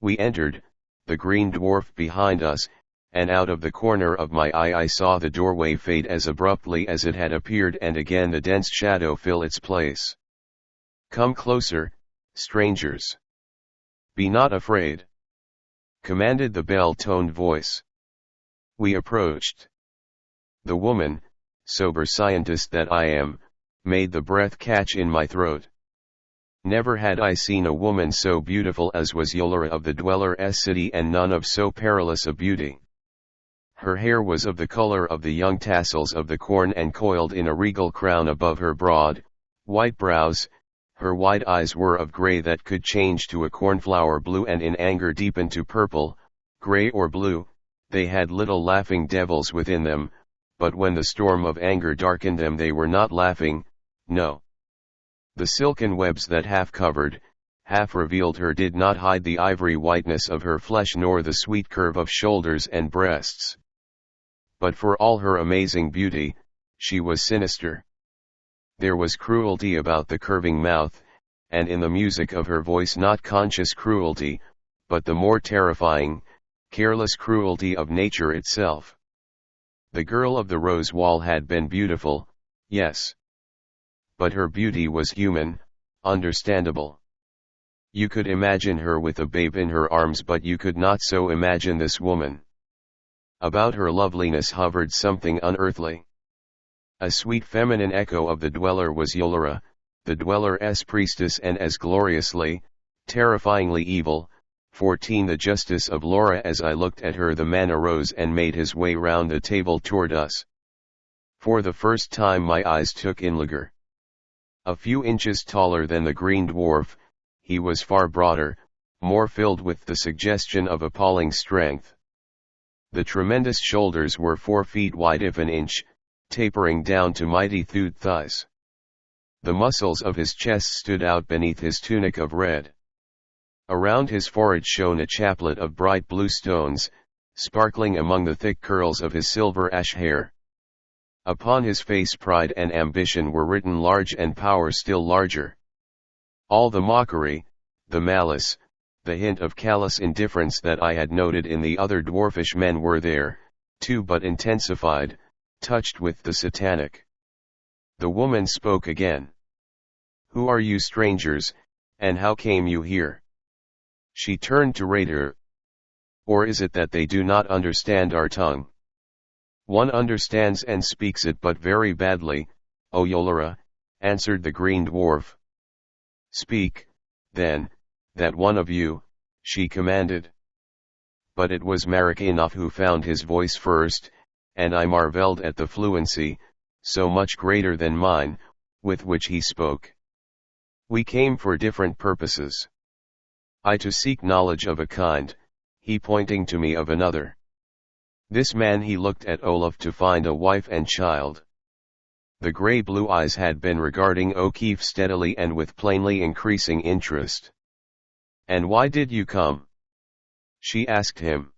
We entered, the green dwarf behind us, and out of the corner of my eye I saw the doorway fade as abruptly as it had appeared, and again the dense shadow fill its place. "Come closer, strangers. Be not afraid," commanded the bell-toned voice. We approached. The woman, sober scientist that I am, made the breath catch in my throat. Never had I seen a woman so beautiful as was Yolera of the Dweller's City, and none of so perilous a beauty. Her hair was of the color of the young tassels of the corn and coiled in a regal crown above her broad, white brows. Her wide eyes were of gray that could change to a cornflower blue and in anger deepen to purple, gray or blue. They had little laughing devils within them, but when the storm of anger darkened them they were not laughing, no. The silken webs that half covered, half revealed her did not hide the ivory whiteness of her flesh nor the sweet curve of shoulders and breasts. But for all her amazing beauty, she was sinister. There was cruelty about the curving mouth, and in the music of her voice, not conscious cruelty, but the more terrifying, careless cruelty of nature itself. The girl of the rose wall had been beautiful, yes. But her beauty was human, understandable. You could imagine her with a babe in her arms, but you could not so imagine this woman. About her loveliness hovered something unearthly. A sweet feminine echo of the dweller was Yolera, the dweller's priestess, and as gloriously, terrifyingly evil. 14 The justice of Laura. As I looked at her, the man arose and made his way round the table toward us. For the first time my eyes took in Liger. A few inches taller than the green dwarf, he was far broader, more filled with the suggestion of appalling strength. The tremendous shoulders were 4 feet wide if an inch, tapering down to mighty thewed thighs. The muscles of his chest stood out beneath his tunic of red. Around his forehead shone a chaplet of bright blue stones, sparkling among the thick curls of his silver ash hair. Upon his face pride and ambition were written large, and power still larger. All the mockery, the malice, the hint of callous indifference that I had noted in the other dwarfish men were there, too, but intensified, touched with the satanic. The woman spoke again. "Who are you, strangers, and how came you here?" She turned to Raider. "Or is it that they do not understand our tongue?" "One understands and speaks it, but very badly, O Yolera," answered the green dwarf. "Speak, then, that one of you," she commanded. But it was Merritt who found his voice first, and I marveled at the fluency, so much greater than mine, with which he spoke. "We came for different purposes. I to seek knowledge of a kind, he pointing to me of another. This man," he looked at Olaf, "to find a wife and child." The grey-blue eyes had been regarding O'Keefe steadily and with plainly increasing interest. "And why did you come?" she asked him.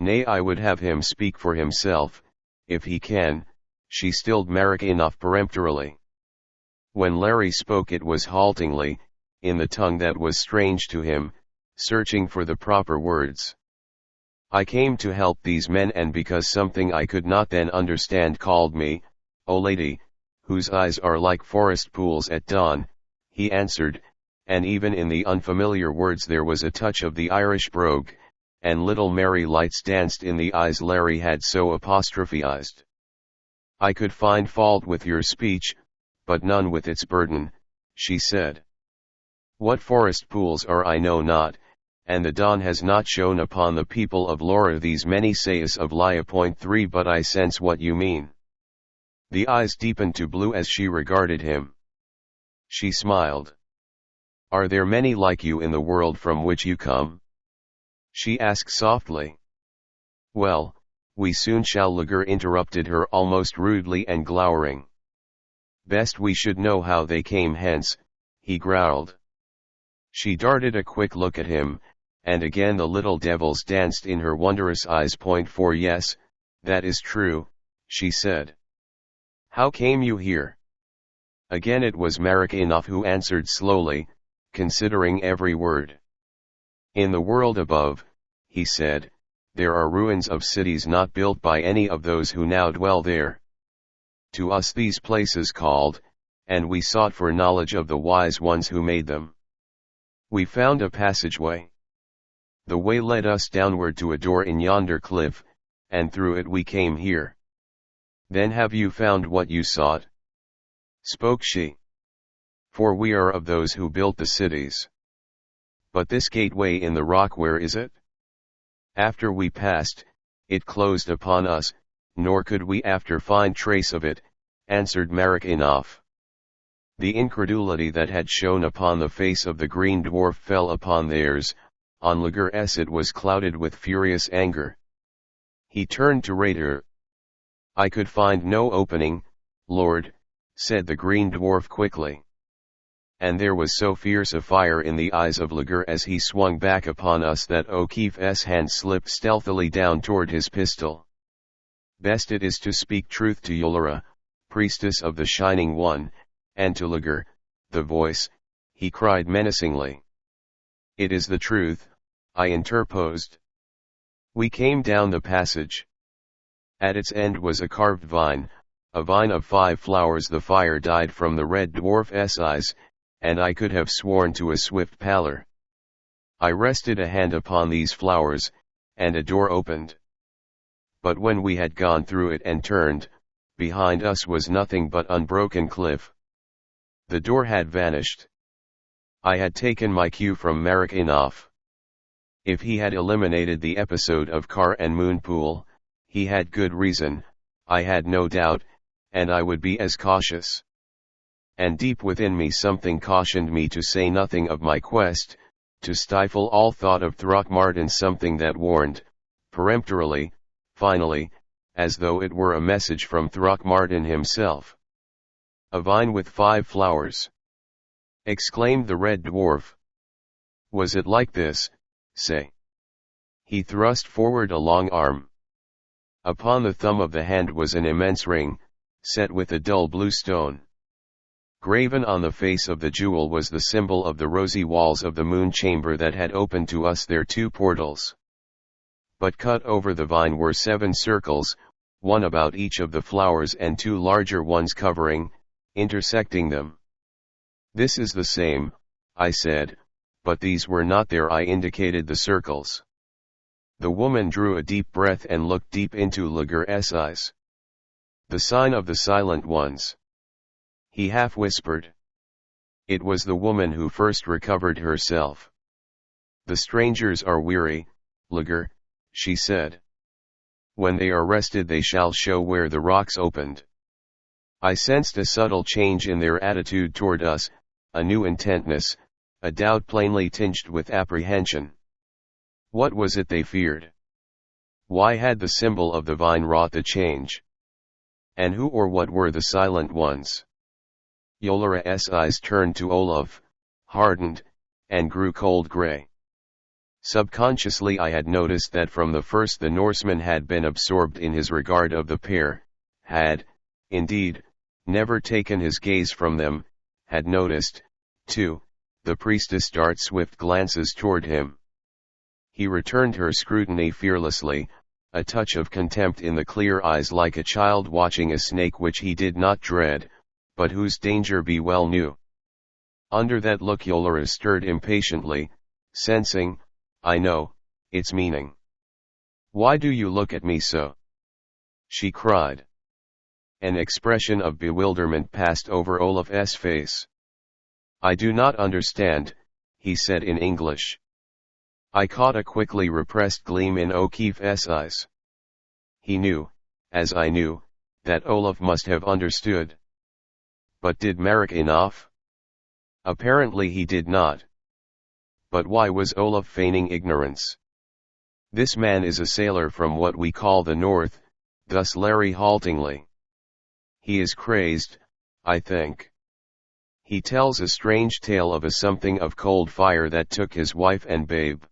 "Nay, I would have him speak for himself, if he can," she stilled Merritt peremptorily. When Larry spoke it was haltingly, in the tongue that was strange to him, searching for the proper words. "I came to help these men, and because something I could not then understand called me, O lady, whose eyes are like forest pools at dawn," he answered, and even in the unfamiliar words there was a touch of the Irish brogue, and little merry lights danced in the eyes Larry had so apostrophized. "I could find fault with your speech, but none with its burden," she said. "What forest pools are I know not, and the dawn has not shone upon the people of Laura these many sayes of Lia.3, but I sense what you mean." The eyes deepened to blue as she regarded him. She smiled. "Are there many like you in the world from which you come?" she asked softly. "Well, we soon shall," Lager interrupted her almost rudely and glowering. "Best we should know how they came hence," he growled. She darted a quick look at him, and again the little devils danced in her wondrous eyes. "For yes, that is true," she said. "How came you here?" Again it was Merritt who answered slowly, considering every word. "In the world above," he said, "there are ruins of cities not built by any of those who now dwell there. To us these places called, and we sought for knowledge of the wise ones who made them. We found a passageway. The way led us downward to a door in yonder cliff, and through it we came here." "Then have you found what you sought?" spoke she. "For we are of those who built the cities. But this gateway in the rock, where is it?" "After we passed, it closed upon us, nor could we after find trace of it," answered Merritt. The incredulity that had shone upon the face of the green dwarf fell upon theirs. On Lager's it was clouded with furious anger. He turned to Rader. "I could find no opening, Lord," said the green dwarf quickly. And there was so fierce a fire in the eyes of Lager as he swung back upon us that O'Keefe's hand slipped stealthily down toward his pistol. "Best it is to speak truth to Yolera, priestess of the Shining One, and to Lager, the voice," he cried menacingly. "It is the truth," I interposed. We came down the passage. At its end was a carved vine, a vine of 5 flowers. The fire died from the red dwarf's eyes, and I could have sworn to a swift pallor. I rested a hand upon these flowers, and a door opened. But when we had gone through it and turned, behind us was nothing but unbroken cliff. The door had vanished. I had taken my cue from Merritt. If he had eliminated the episode of Car and Moonpool, he had good reason, I had no doubt, and I would be as cautious. And deep within me something cautioned me to say nothing of my quest, to stifle all thought of Throckmortin, something that warned, peremptorily, finally, as though it were a message from Throckmortin himself. "A vine with 5 flowers!" exclaimed the red dwarf. "Was it like this, say?" He thrust forward a long arm. Upon the thumb of the hand was an immense ring, set with a dull blue stone. Graven on the face of the jewel was the symbol of the rosy walls of the moon chamber that had opened to us their 2 portals. But cut over the vine were 7 circles, one about each of the flowers and 2 larger ones covering, intersecting them. "This is the same," I said, "but these were not there." I indicated the circles. The woman drew a deep breath and looked deep into Lager's eyes. "The sign of the Silent Ones," he half whispered. It was the woman who first recovered herself. "The strangers are weary, Lager," she said. "When they are rested they shall show where the rocks opened." I sensed a subtle change in their attitude toward us, a new intentness, a doubt plainly tinged with apprehension. What was it they feared? Why had the symbol of the vine wrought the change? And who or what were the Silent Ones? Yolera's eyes turned to Olaf, hardened, and grew cold gray. Subconsciously I had noticed that from the first the Norseman had been absorbed in his regard of the pair, had, indeed, never taken his gaze from them, had noticed, too, the priestess dart swift glances toward him. He returned her scrutiny fearlessly, a touch of contempt in the clear eyes like a child watching a snake which he did not dread, but whose danger he well knew. Under that look Yolera stirred impatiently, sensing, I know, its meaning. "Why do you look at me so?" she cried. An expression of bewilderment passed over Olaf's face. "I do not understand," he said in English. I caught a quickly repressed gleam in O'Keefe's eyes. He knew, as I knew, that Olaf must have understood. But did Merritt enough? Apparently he did not. But why was Olaf feigning ignorance? "This man is a sailor from what we call the North," thus Larry haltingly. "He is crazed, I think. He tells a strange tale of a something of cold fire that took his wife and babe.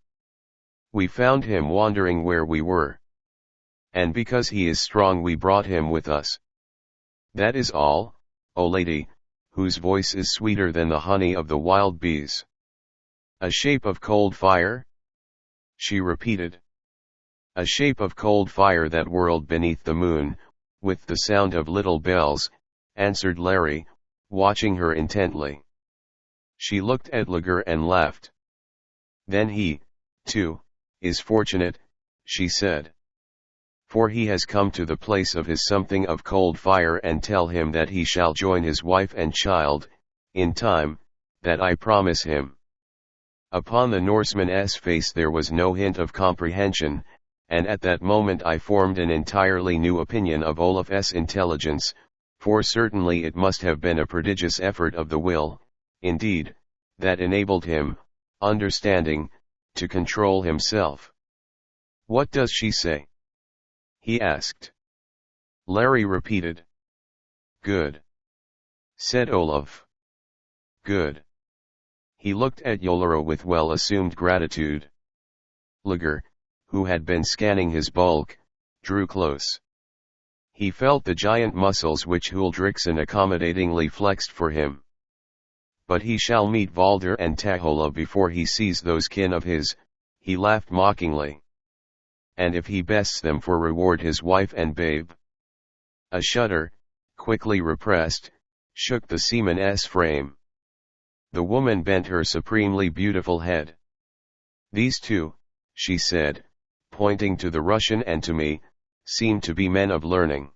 We found him wandering where we were. And because he is strong we brought him with us. That is all, O lady, whose voice is sweeter than the honey of the wild bees." "A shape of cold fire?" she repeated. "A shape of cold fire that whirled beneath the moon, with the sound of little bells," answered Larry, watching her intently. She looked at Lager and laughed. "Then he, too, is fortunate," she said. "For he has come to the place of his something of cold fire and tell him that he shall join his wife and child, in time, that I promise him." Upon the Norseman's face there was no hint of comprehension, and at that moment I formed an entirely new opinion of Olaf's intelligence, for certainly it must have been a prodigious effort of the will, indeed, that enabled him, understanding, to control himself. "What does she say?" he asked. Larry repeated. "Good," said Olaf. "Good." He looked at Yolera with well-assumed gratitude. Lager, who had been scanning his bulk, drew close. He felt the giant muscles which Huldriksen accommodatingly flexed for him. "But he shall meet Valder and Tahola before he sees those kin of his," he laughed mockingly. "And if he bests them for reward his wife and babe?" A shudder, quickly repressed, shook the seaman's frame. The woman bent her supremely beautiful head. "These two," she said, pointing to the Russian and to me, "seem to be men of learning.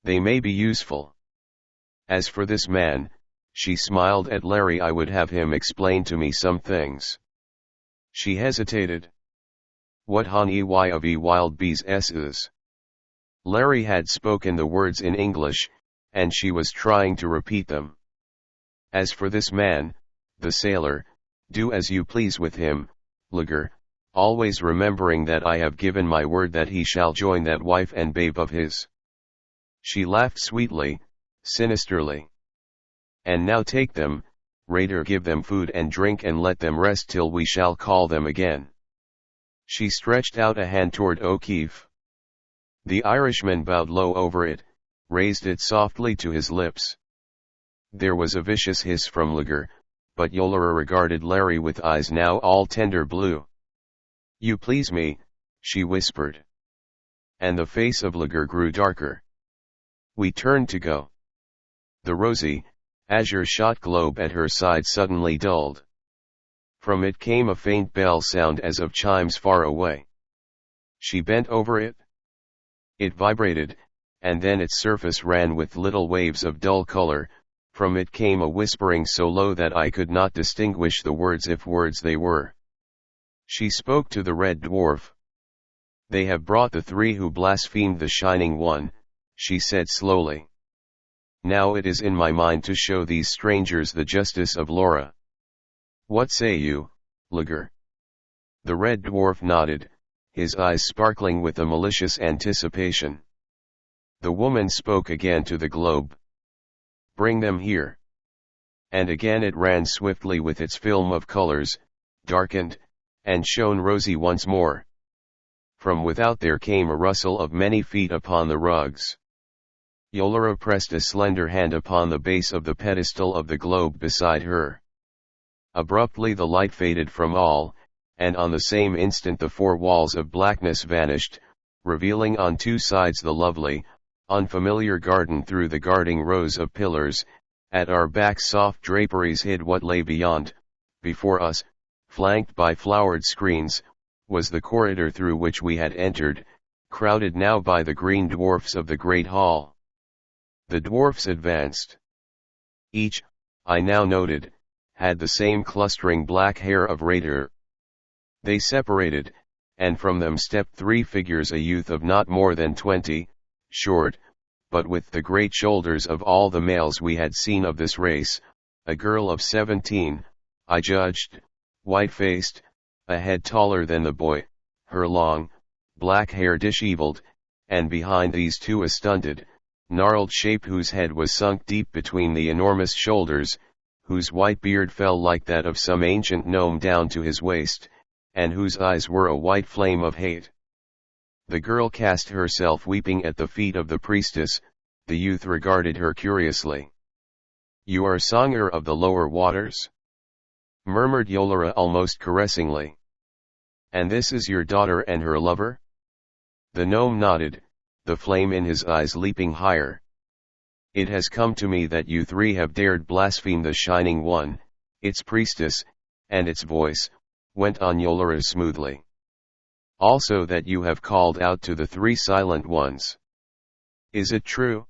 They may be useful. As for this man," she smiled at Larry, "I would have him explain to me some things." She hesitated. "What honey of wild bees is?" Larry had spoken the words in English, and she was trying to repeat them. "As for this man, the sailor, do as you please with him, Lager, always remembering that I have given my word that he shall join that wife and babe of his." She laughed sweetly, sinisterly. "And now take them, Raider, give them food and drink and let them rest till we shall call them again." She stretched out a hand toward O'Keefe. The Irishman bowed low over it, raised it softly to his lips. There was a vicious hiss from Lager, but Yolera regarded Larry with eyes now all tender blue. "You please me," she whispered. And the face of Lager grew darker. We turned to go. The rosy, azure-shot globe at her side suddenly dulled. From it came a faint bell sound as of chimes far away. She bent over it. It vibrated, and then its surface ran with little waves of dull color. From it came a whispering so low that I could not distinguish the words if words they were. She spoke to the Red Dwarf. "They have brought the three who blasphemed the Shining One," she said slowly. "Now it is in my mind to show these strangers the justice of Laura. What say you, Lager?" The Red Dwarf nodded, his eyes sparkling with a malicious anticipation. The woman spoke again to the globe. "Bring them here." And again it ran swiftly with its film of colors, darkened, and shone rosy once more. From without there came a rustle of many feet upon the rugs. Yolera pressed a slender hand upon the base of the pedestal of the globe beside her. Abruptly the light faded from all, and on the same instant the four walls of blackness vanished, revealing on two sides the lovely, unfamiliar garden through the guarding rows of pillars. At our backs soft draperies hid what lay beyond. Before us, flanked by flowered screens, was the corridor through which we had entered, crowded now by the green dwarfs of the great hall. The dwarfs advanced. Each, I now noted, had the same clustering black hair of Raider. They separated, and from them stepped three figures, a youth of not more than 20, short, but with the great shoulders of all the males we had seen of this race, a girl of 17, I judged, white-faced, a head taller than the boy, her long, black hair disheveled, and behind these two a stunted, gnarled shape whose head was sunk deep between the enormous shoulders, whose white beard fell like that of some ancient gnome down to his waist, and whose eyes were a white flame of hate. The girl cast herself weeping at the feet of the priestess. The youth regarded her curiously. "You are songer of the lower waters?" murmured Yolara almost caressingly. "And this is your daughter and her lover?" The gnome nodded, the flame in his eyes leaping higher. "It has come to me that you three have dared blaspheme the Shining One, its priestess, and its voice," went on Yolara smoothly. "Also that you have called out to the three silent ones. Is it true?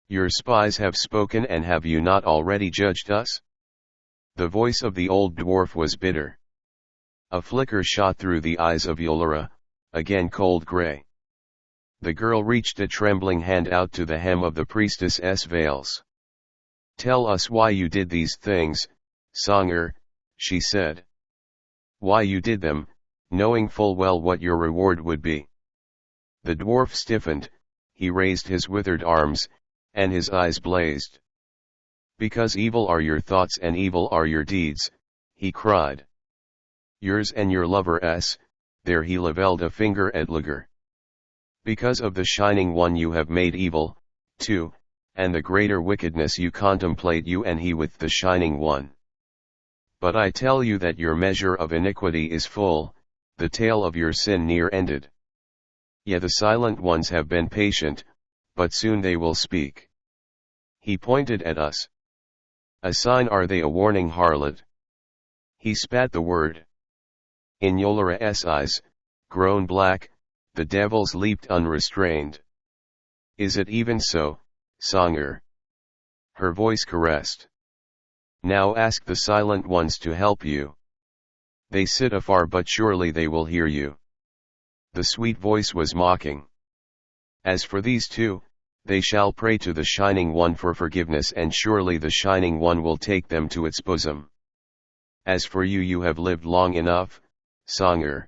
Your spies have spoken, and have you not already judged us?" The voice of the old dwarf was bitter. A flicker shot through the eyes of Yolara, again cold gray. The girl reached a trembling hand out to the hem of the priestess's veils. "Tell us why you did these things, Songer," she said. "Why you did them, knowing full well what your reward would be." The dwarf stiffened, he raised his withered arms, and his eyes blazed. "Because evil are your thoughts and evil are your deeds," he cried. "Yours and your lover's," there he levelled a finger at Lager. "Because of the Shining One you have made evil, too, and the greater wickedness you contemplate, you and he with the Shining One. But I tell you that your measure of iniquity is full, the tale of your sin near ended. Yea, the silent ones have been patient, but soon they will speak." He pointed at us. "A sign are they, a warning, harlot?" He spat the word. In Yolara's eyes, grown black, the devils leaped unrestrained. "Is it even so, Songer?" Her voice caressed. "Now ask the silent ones to help you. They sit afar, but surely they will hear you." The sweet voice was mocking. "As for these two, they shall pray to the Shining One for forgiveness, and surely the Shining One will take them to its bosom. As for you, you have lived long enough, Songer.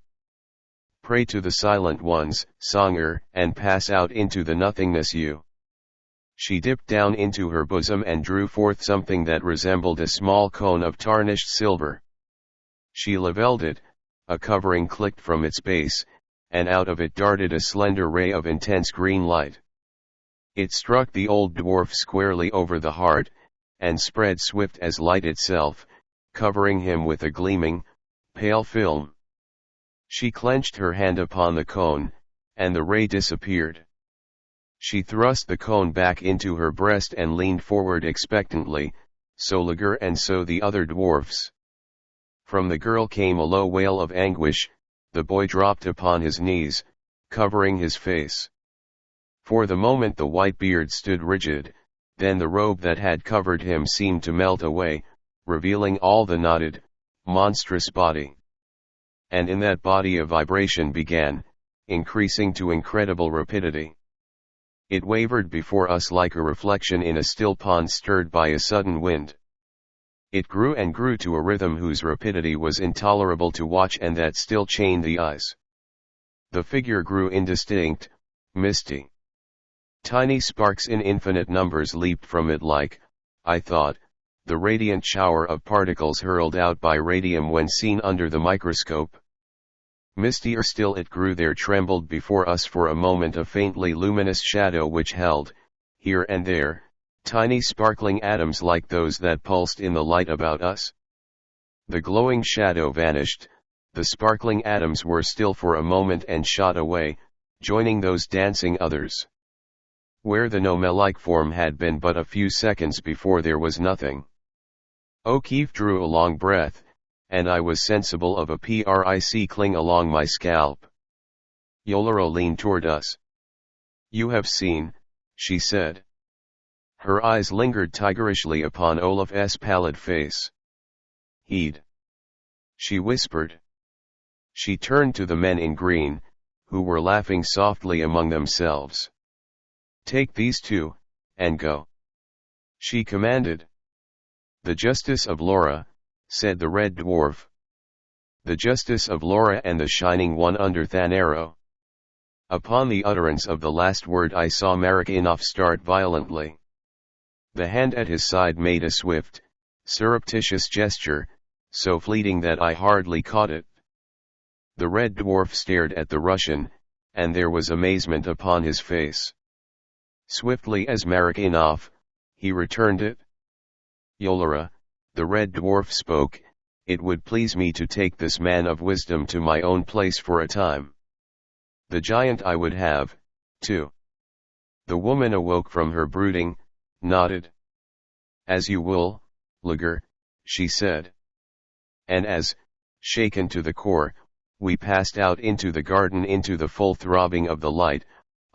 Pray to the silent ones, Songer, and pass out into the nothingness you." She dipped down into her bosom and drew forth something that resembled a small cone of tarnished silver. She levelled it, a covering clicked from its base, and out of it darted a slender ray of intense green light. It struck the old dwarf squarely over the heart, and spread swift as light itself, covering him with a gleaming, pale film. She clenched her hand upon the cone, and the ray disappeared. She thrust the cone back into her breast and leaned forward expectantly, so Lager and so the other dwarfs. From the girl came a low wail of anguish. The boy dropped upon his knees, covering his face. For the moment the white beard stood rigid, then the robe that had covered him seemed to melt away, revealing all the knotted, monstrous body. And in that body a vibration began, increasing to incredible rapidity. It wavered before us like a reflection in a still pond stirred by a sudden wind. It grew and grew to a rhythm whose rapidity was intolerable to watch and that still chained the eyes. The figure grew indistinct, misty. Tiny sparks in infinite numbers leaped from it like, I thought, the radiant shower of particles hurled out by radium when seen under the microscope. Mistier still it grew. There trembled before us for a moment a faintly luminous shadow which held, here and there, tiny sparkling atoms like those that pulsed in the light about us. The glowing shadow vanished, the sparkling atoms were still for a moment and shot away, joining those dancing others. Where the gnome-like form had been but a few seconds before there was nothing. O'Keefe drew a long breath, and I was sensible of a prick cling along my scalp. Yolera leaned toward us. "You have seen," she said. Her eyes lingered tigerishly upon Olaf's pallid face. "Heed," she whispered. She turned to the men in green, who were laughing softly among themselves. "Take these two, and go," she commanded. "The justice of Laura," said the Red Dwarf. "The justice of Laura and the Shining One under Thanero." Upon the utterance of the last word I saw Merritt start violently. The hand at his side made a swift, surreptitious gesture, so fleeting that I hardly caught it. The Red Dwarf stared at the Russian, and there was amazement upon his face. Swiftly as Merritt, he returned it. "Yolera," the Red Dwarf spoke, "it would please me to take this man of wisdom to my own place for a time. The giant I would have, too." The woman awoke from her brooding, nodded. "As you will, Lager," she said. And as, shaken to the core, we passed out into the garden into the full throbbing of the light,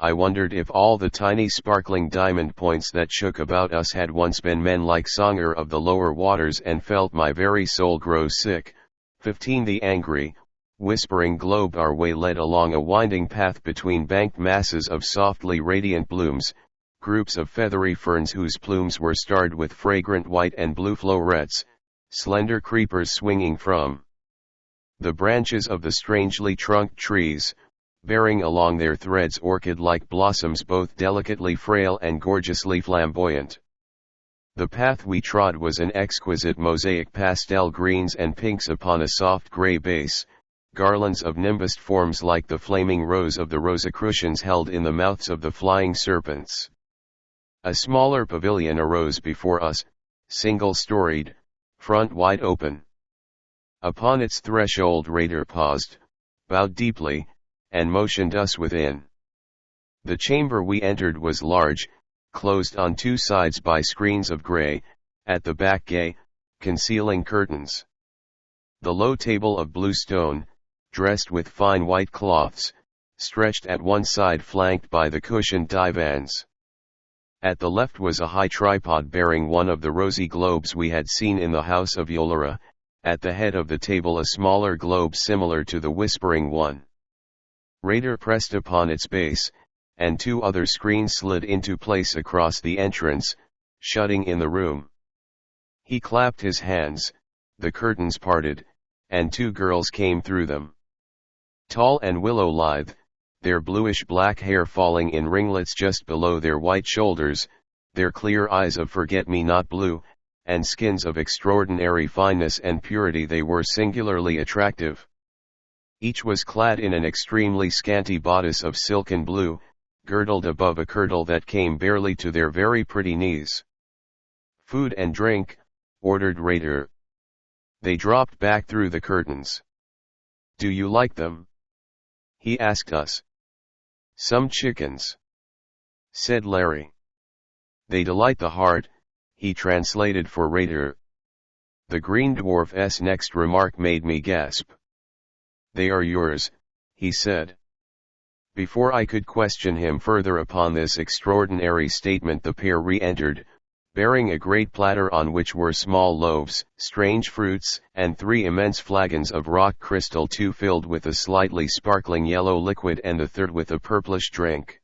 I wondered if all the tiny sparkling diamond points that shook about us had once been men like Songer of the lower waters, and felt my very soul grow sick. 15 The angry, whispering globe our way led along a winding path between banked masses of softly radiant blooms, groups of feathery ferns whose plumes were starred with fragrant white and blue florets, slender creepers swinging from the branches of the strangely trunked trees, bearing along their threads orchid-like blossoms both delicately frail and gorgeously flamboyant. The path we trod was an exquisite mosaic pastel greens and pinks upon a soft gray base, garlands of nimbused forms like the flaming rose of the Rosicrucians held in the mouths of the flying serpents. A smaller pavilion arose before us, single-storied, front wide open. Upon its threshold Raider paused, bowed deeply, and motioned us within. The chamber we entered was large, closed on two sides by screens of gray, at the back gay, concealing curtains. The low table of blue stone, dressed with fine white cloths, stretched at one side flanked by the cushioned divans. At the left was a high tripod bearing one of the rosy globes we had seen in the house of Yolera, at the head of the table a smaller globe similar to the Whispering One. Raider pressed upon its base, and two other screens slid into place across the entrance, shutting in the room. He clapped his hands, the curtains parted, and two girls came through them. Tall and willow-lithe, their bluish-black hair falling in ringlets just below their white shoulders, their clear eyes of forget-me-not blue, and skins of extraordinary fineness and purity, they were singularly attractive. Each was clad in an extremely scanty bodice of silken blue, girdled above a kirtle that came barely to their very pretty knees. "Food and drink," ordered Raider. They dropped back through the curtains. "Do you like them?" he asked us. "Some chickens," said Larry. "They delight the heart," he translated for Raider. The Green Dwarf's next remark made me gasp. "They are yours," he said. Before I could question him further upon this extraordinary statement, the pair re-entered, bearing a great platter on which were small loaves, strange fruits, and 3 immense flagons of rock crystal, 2 filled with a slightly sparkling yellow liquid and the third with a purplish drink.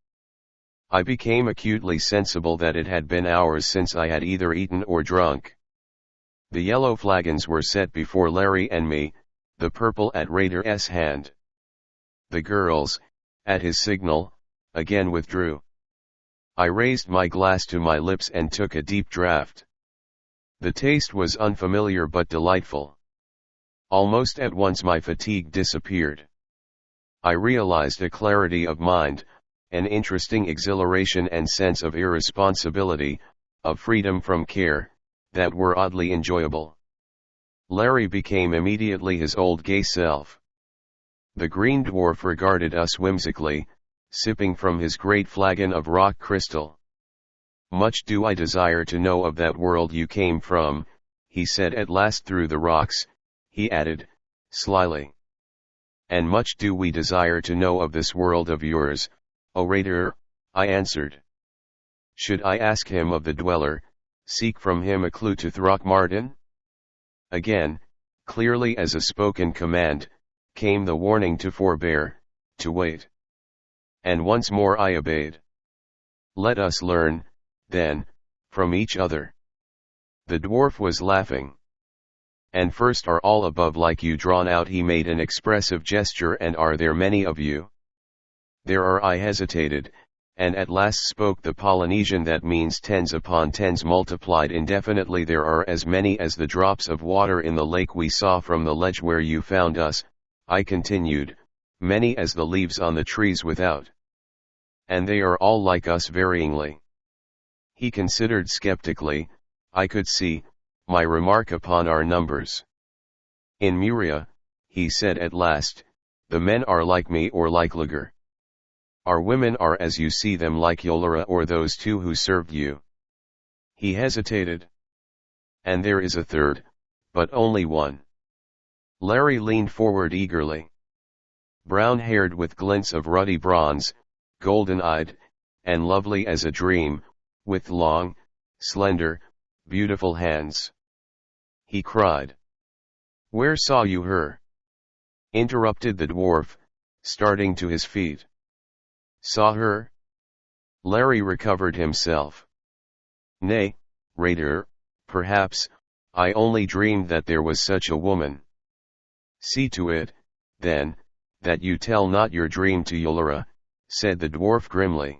I became acutely sensible that it had been hours since I had either eaten or drunk. The yellow flagons were set before Larry and me, the purple at Raider's hand. The girls, at his signal, again withdrew. I raised my glass to my lips and took a deep draught. The taste was unfamiliar but delightful. Almost at once my fatigue disappeared. I realized a clarity of mind, an interesting exhilaration and sense of irresponsibility, of freedom from care, that were oddly enjoyable. Larry became immediately his old gay self. The Green Dwarf regarded us whimsically, sipping from his great flagon of rock crystal. "Much do I desire to know of that world you came from," he said at last through the rocks, he added, slyly. And much do we desire to know of this world of yours, O Raider, I answered. Should I ask him of the dweller, seek from him a clue to Throckmortin? Again, clearly as a spoken command, came the warning to forbear, to wait. And once more I obeyed. Let us learn, then, from each other. The dwarf was laughing. And first, are all above like you drawn out? He made an expressive gesture. And are there many of you? There are. I hesitated, and at last spoke the Polynesian that means tens upon tens multiplied indefinitely. There are as many as the drops of water in the lake we saw from the ledge where you found us, I continued, many as the leaves on the trees without. And they are all like us varyingly. He considered skeptically. I could see my remark upon our numbers. In Muria, he said at last, the men are like me or like Lager. Our women are as you see them, like Yolera or those two who served you. He hesitated. And there is a third, but only one. Larry leaned forward eagerly. Brown-haired with glints of ruddy bronze, golden-eyed, and lovely as a dream, with long, slender, beautiful hands. He cried. Where saw you her? Interrupted the dwarf, starting to his feet. Saw her? Larry recovered himself. Nay, Raider, perhaps, I only dreamed that there was such a woman. See to it, then, that you tell not your dream to Yolera, said the dwarf grimly.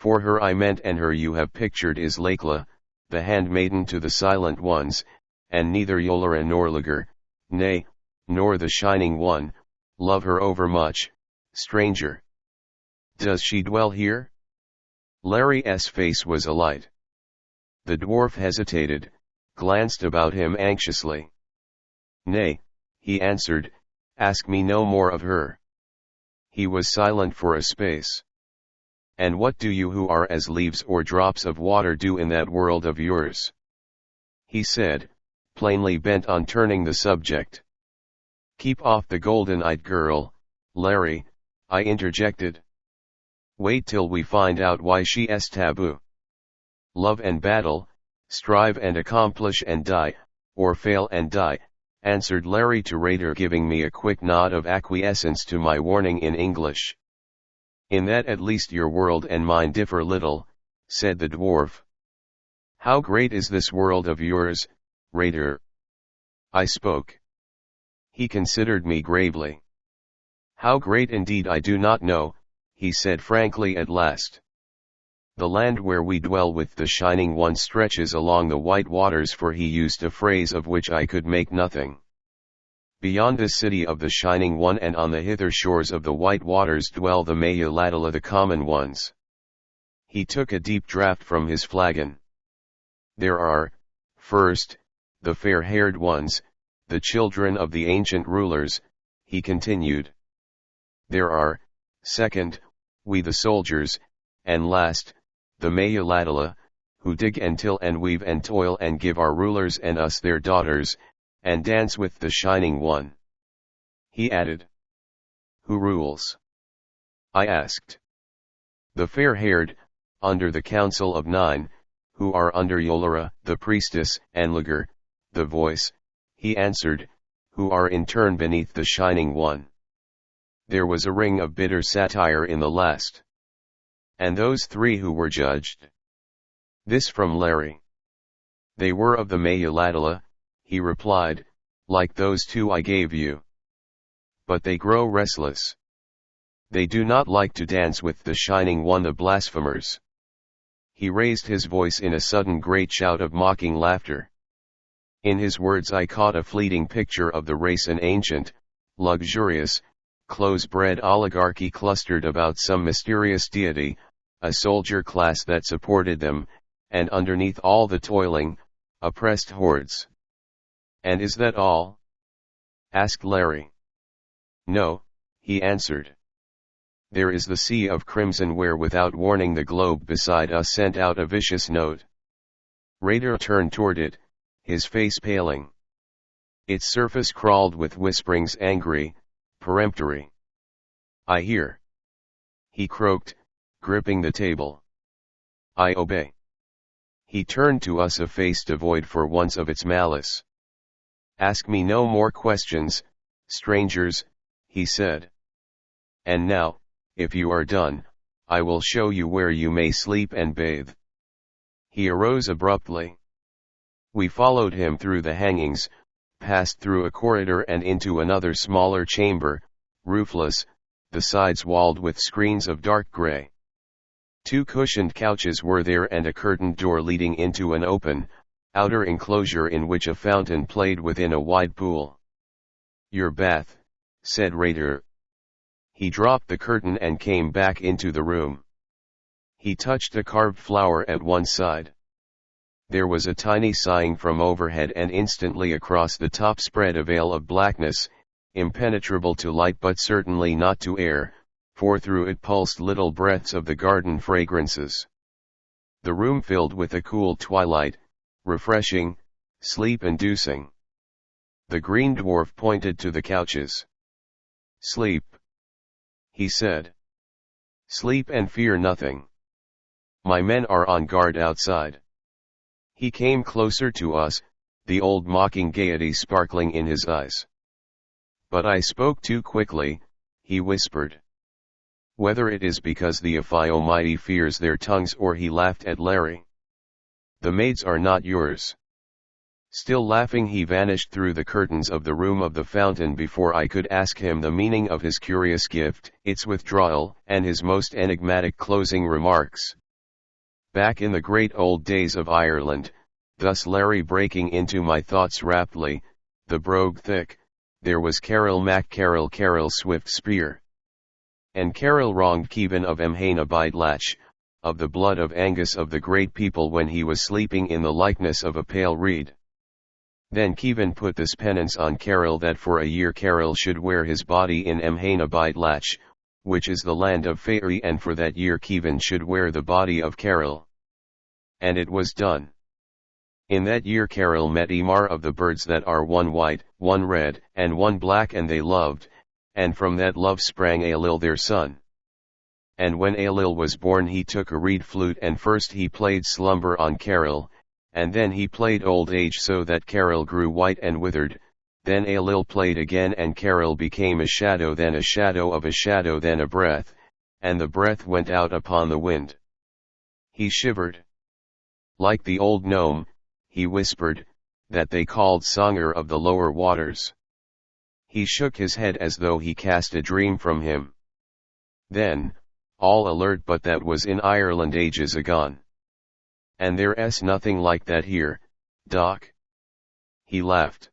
For her I meant, and her you have pictured is Lakela, the handmaiden to the Silent Ones, and neither Yolera nor Lager, nay, nor the Shining One, love her overmuch, stranger. Does she dwell here? Larry's face was alight. The dwarf hesitated, glanced about him anxiously. Nay, he answered, ask me no more of her. He was silent for a space. And what do you who are as leaves or drops of water do in that world of yours? He said, plainly bent on turning the subject. Keep off the golden-eyed girl, Larry, I interjected. Wait till we find out why she's taboo. Love and battle, strive and accomplish and die, or fail and die, answered Larry to Raider, giving me a quick nod of acquiescence to my warning in English. In that at least your world and mine differ little, said the dwarf. How great is this world of yours, Raider? I spoke. He considered me gravely. How great indeed I do not know, he said frankly at last. The land where we dwell with the Shining One stretches along the white waters, for he used a phrase of which I could make nothing. Beyond the city of the Shining One and on the hither shores of the white waters dwell the Mayuladala, the common ones. He took a deep draught from his flagon. There are, first, the fair-haired ones, the children of the ancient rulers, he continued. There are, second, we the soldiers, and last, the Mayuladala, who dig and till and weave and toil and give our rulers and us their daughters, and dance with the Shining One. He added. Who rules? I asked. The fair-haired, under the council of 9, who are under Yolera, the priestess, and Lager, the voice, he answered, who are in turn beneath the Shining One. There was a ring of bitter satire in the last. And those 3 who were judged? This from Larry. They were of the Mayuladala, he replied, like those 2 I gave you. But they grow restless. They do not like to dance with the Shining One, the blasphemers. He raised his voice in a sudden great shout of mocking laughter. In his words I caught a fleeting picture of the race, an ancient, luxurious, close-bred oligarchy clustered about some mysterious deity, a soldier class that supported them, and underneath all the toiling, oppressed hordes. And is that all? Asked Larry. No, he answered. There is the sea of crimson where without warning the globe beside us sent out a vicious note. Raider turned toward it, his face paling. Its surface crawled with whisperings angry, peremptory. "I hear," he croaked, gripping the table. "I obey." He turned to us, a face devoid for once of its malice. "Ask me no more questions, strangers," he said. "And now, if you are done, I will show you where you may sleep and bathe." He arose abruptly. We followed him through the hangings, passed through a corridor and into another smaller chamber, roofless, the sides walled with screens of dark gray. 2 cushioned couches were there and a curtained door leading into an open, outer enclosure in which a fountain played within a wide pool. "Your bath," said Rader. He dropped the curtain and came back into the room. He touched a carved flower at one side. There was a tiny sighing from overhead, and instantly across the top spread a veil of blackness, impenetrable to light but certainly not to air, for through it pulsed little breaths of the garden fragrances. The room filled with a cool twilight, refreshing, sleep-inducing. The green dwarf pointed to the couches. "Sleep," he said. "Sleep and fear nothing. My men are on guard outside." He came closer to us, the old mocking gaiety sparkling in his eyes. "But I spoke too quickly," he whispered. "Whether it is because the Almighty fears their tongues," or he laughed at Larry. "The maids are not yours." Still laughing, he vanished through the curtains of the room of the fountain before I could ask him the meaning of his curious gift, its withdrawal, and his most enigmatic closing remarks. Back in the great old days of Ireland, thus Larry breaking into my thoughts raptly, the brogue thick, there was Carroll Mac Carroll Swift Spear. And Carroll wronged Kevin of Emhanabide, of the blood of Angus, of the great people, when he was sleeping in the likeness of a pale reed. Then Kevin put this penance on Carroll, that for a year Carroll should wear his body in Emhanabide, which is the land of Faerie, and for that year Kevin should wear the body of Carroll. And it was done. In that year Carroll met Emar of the birds that are one white, one red, and one black, and they loved, and from that love sprang Ailill their son. And when Ailill was born, he took a reed flute, and first he played slumber on Carroll, and then he played old age, so that Carroll grew white and withered. Then Ailill played again, and Carroll became a shadow, then a shadow of a shadow, then a breath, and the breath went out upon the wind. He shivered. Like the old gnome, he whispered, that they called Songer of the lower waters. He shook his head as though he cast a dream from him. Then, all alert, but that was in Ireland ages agone. And there's nothing like that here, Doc. He laughed.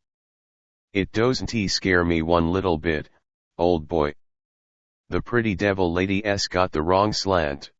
It doesn't scare me one little bit, old boy. The pretty devil lady's got the wrong slant.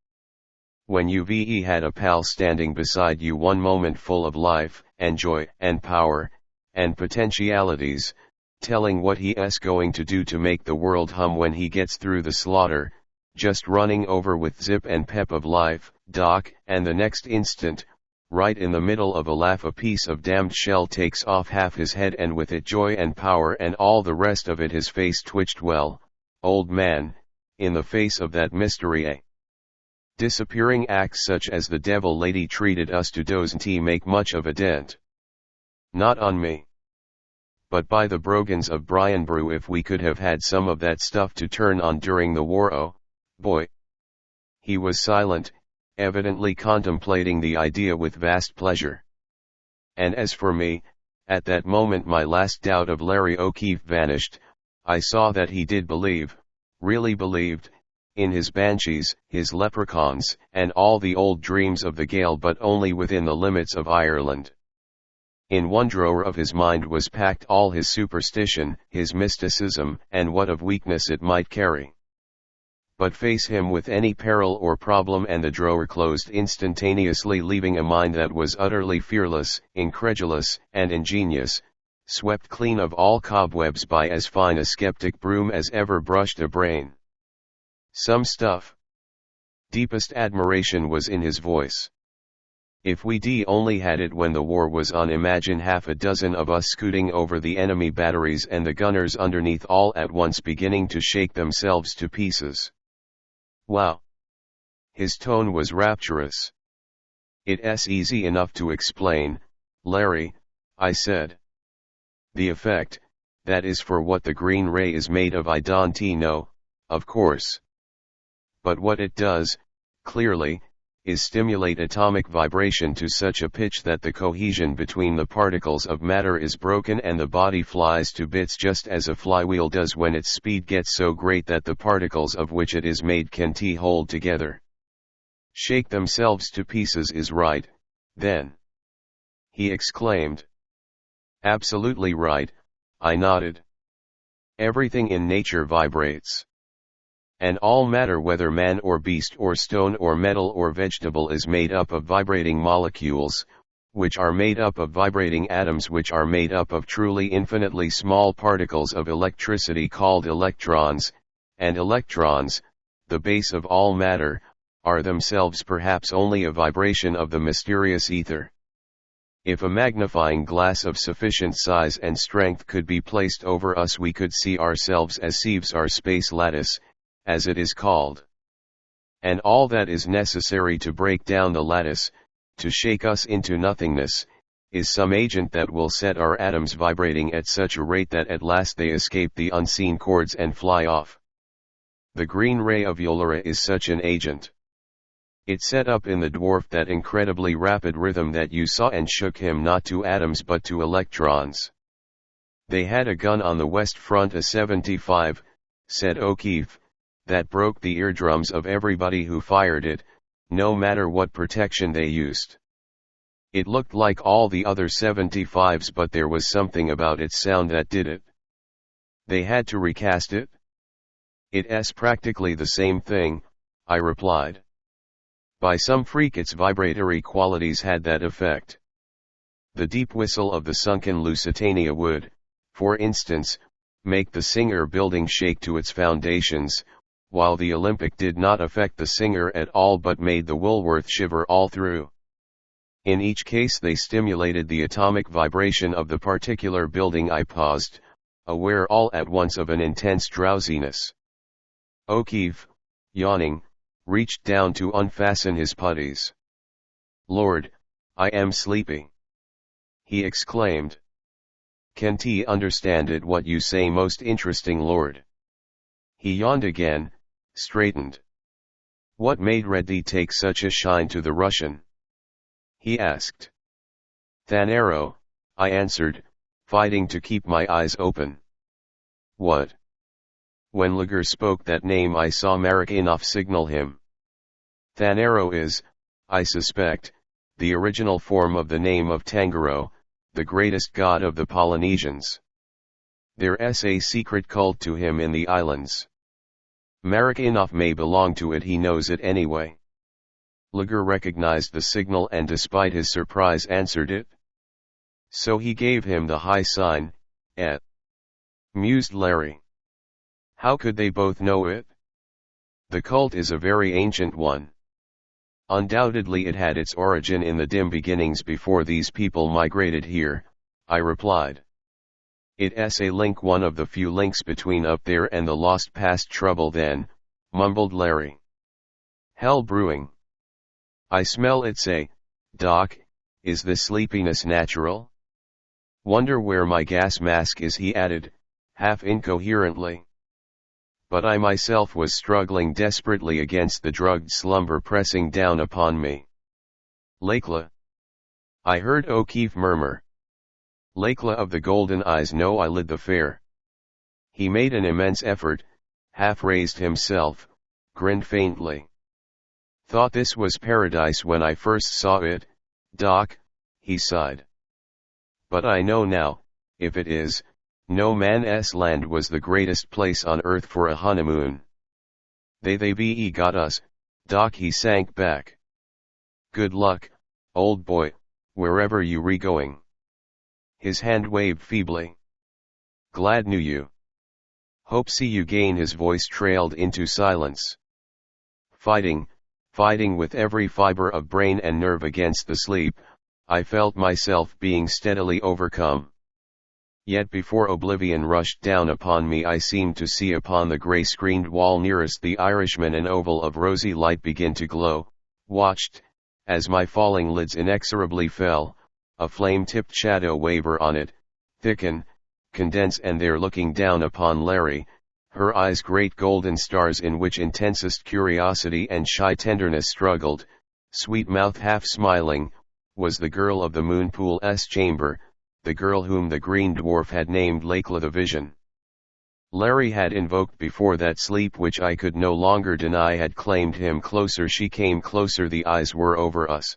When you've had a pal standing beside you one moment full of life, and joy, and power, and potentialities, telling what he's going to do to make the world hum when he gets through the slaughter, just running over with zip and pep of life, Doc, and the next instant, right in the middle of a laugh, a piece of damned shell takes off half his head, and with it joy and power and all the rest of it. His face twitched. Well, old man, in the face of that mystery, disappearing acts such as the devil lady treated us to doesn't make much of a dent. Not on me. But by the brogans of Brianbrew, if we could have had some of that stuff to turn on during the war, oh, boy. He was silent, evidently contemplating the idea with vast pleasure. And as for me, at that moment my last doubt of Larry O'Keefe vanished. I saw that he did believe, really believed, in his banshees, his leprechauns, and all the old dreams of the Gael, but only within the limits of Ireland. In one drawer of his mind was packed all his superstition, his mysticism, and what of weakness it might carry. But face him with any peril or problem, and the drawer closed instantaneously, leaving a mind that was utterly fearless, incredulous, and ingenious, swept clean of all cobwebs by as fine a skeptic broom as ever brushed a brain. Some stuff. Deepest admiration was in his voice. If we only had it when the war was on, imagine half a dozen of us scooting over the enemy batteries and the gunners underneath all at once beginning to shake themselves to pieces. Wow! His tone was rapturous. It's easy enough to explain, Larry, I said. The effect, that is for what the green ray is made of, I don't know, of course. But what it does, clearly, is stimulate atomic vibration to such a pitch that the cohesion between the particles of matter is broken and the body flies to bits, just as a flywheel does when its speed gets so great that the particles of which it is made can't hold together. Shake themselves to pieces is right, then, he exclaimed. Absolutely right, I nodded. Everything in nature vibrates. And all matter, whether man or beast or stone or metal or vegetable, is made up of vibrating molecules, which are made up of vibrating atoms, which are made up of truly infinitely small particles of electricity called electrons, and electrons, the base of all matter, are themselves perhaps only a vibration of the mysterious ether. If a magnifying glass of sufficient size and strength could be placed over us, we could see ourselves as sieves, our space lattice, as it is called. And all that is necessary to break down the lattice, to shake us into nothingness, is some agent that will set our atoms vibrating at such a rate that at last they escape the unseen cords and fly off. The green ray of Ulera is such an agent. It set up in the dwarf that incredibly rapid rhythm that you saw and shook him not to atoms but to electrons. They had a gun on the west front, a 75, said O'Keefe, that broke the eardrums of everybody who fired it, no matter what protection they used. It looked like all the other 75s, but there was something about its sound that did it. They had to recast it? It's practically the same thing, I replied. By some freak its vibratory qualities had that effect. The deep whistle of the sunken Lusitania would, for instance, make the Singer building shake to its foundations, while the Olympic did not affect the Singer at all but made the Woolworth shiver all through. In each case they stimulated the atomic vibration of the particular building. I paused, aware all at once of an intense drowsiness. O'Keefe, yawning, reached down to unfasten his puttees. Lord, I am sleepy, he exclaimed. Can't he understand it what you say, most interesting Lord? He yawned again, straightened. What made Reddy take such a shine to the Russian? He asked. Thanero, I answered, fighting to keep my eyes open. What? When Lager spoke that name I saw Marikinoff signal him. Thanero is, I suspect, the original form of the name of Tangaro, the greatest god of the Polynesians. There's a secret cult to him in the islands. Marikinoff may belong to it, he knows it anyway. Lager recognized the signal and despite his surprise answered it. So he gave him the high sign, mused Larry. How could they both know it? The cult is a very ancient one. Undoubtedly it had its origin in the dim beginnings before these people migrated here, I replied. It's a link, one of the few links between up there and the lost past trouble then, mumbled Larry. Hell brewing. I smell it, say, Doc, is this sleepiness natural? Wonder where my gas mask is, he added, half incoherently. But I myself was struggling desperately against the drugged slumber pressing down upon me. Lakela. I heard O'Keefe murmur. Lakela of the golden eyes, no, I lit the fare. He made an immense effort, half raised himself, grinned faintly. Thought this was paradise when I first saw it, Doc, he sighed. But I know now, if it is, no man's land was the greatest place on earth for a honeymoon. They be got us, Doc, he sank back. Good luck, old boy, wherever you re-going. His hand waved feebly. Glad knew you. Hope see you gain. His voice trailed into silence. Fighting, Fighting with every fiber of brain and nerve against the sleep, I felt myself being steadily overcome. Yet before oblivion rushed down upon me, I seemed to see upon the grey-screened wall nearest the Irishman an oval of rosy light begin to glow, watched, as my falling lids inexorably fell, a flame-tipped shadow waver on it, thicken, condense, and there looking down upon Larry, her eyes great golden stars in which intensest curiosity and shy tenderness struggled, sweet mouth half smiling, was the girl of the Moonpool's chamber, the girl whom the Green Dwarf had named Lakelet the Vision. Larry had invoked before that sleep which I could no longer deny had claimed him. Closer she came, closer the eyes were over us.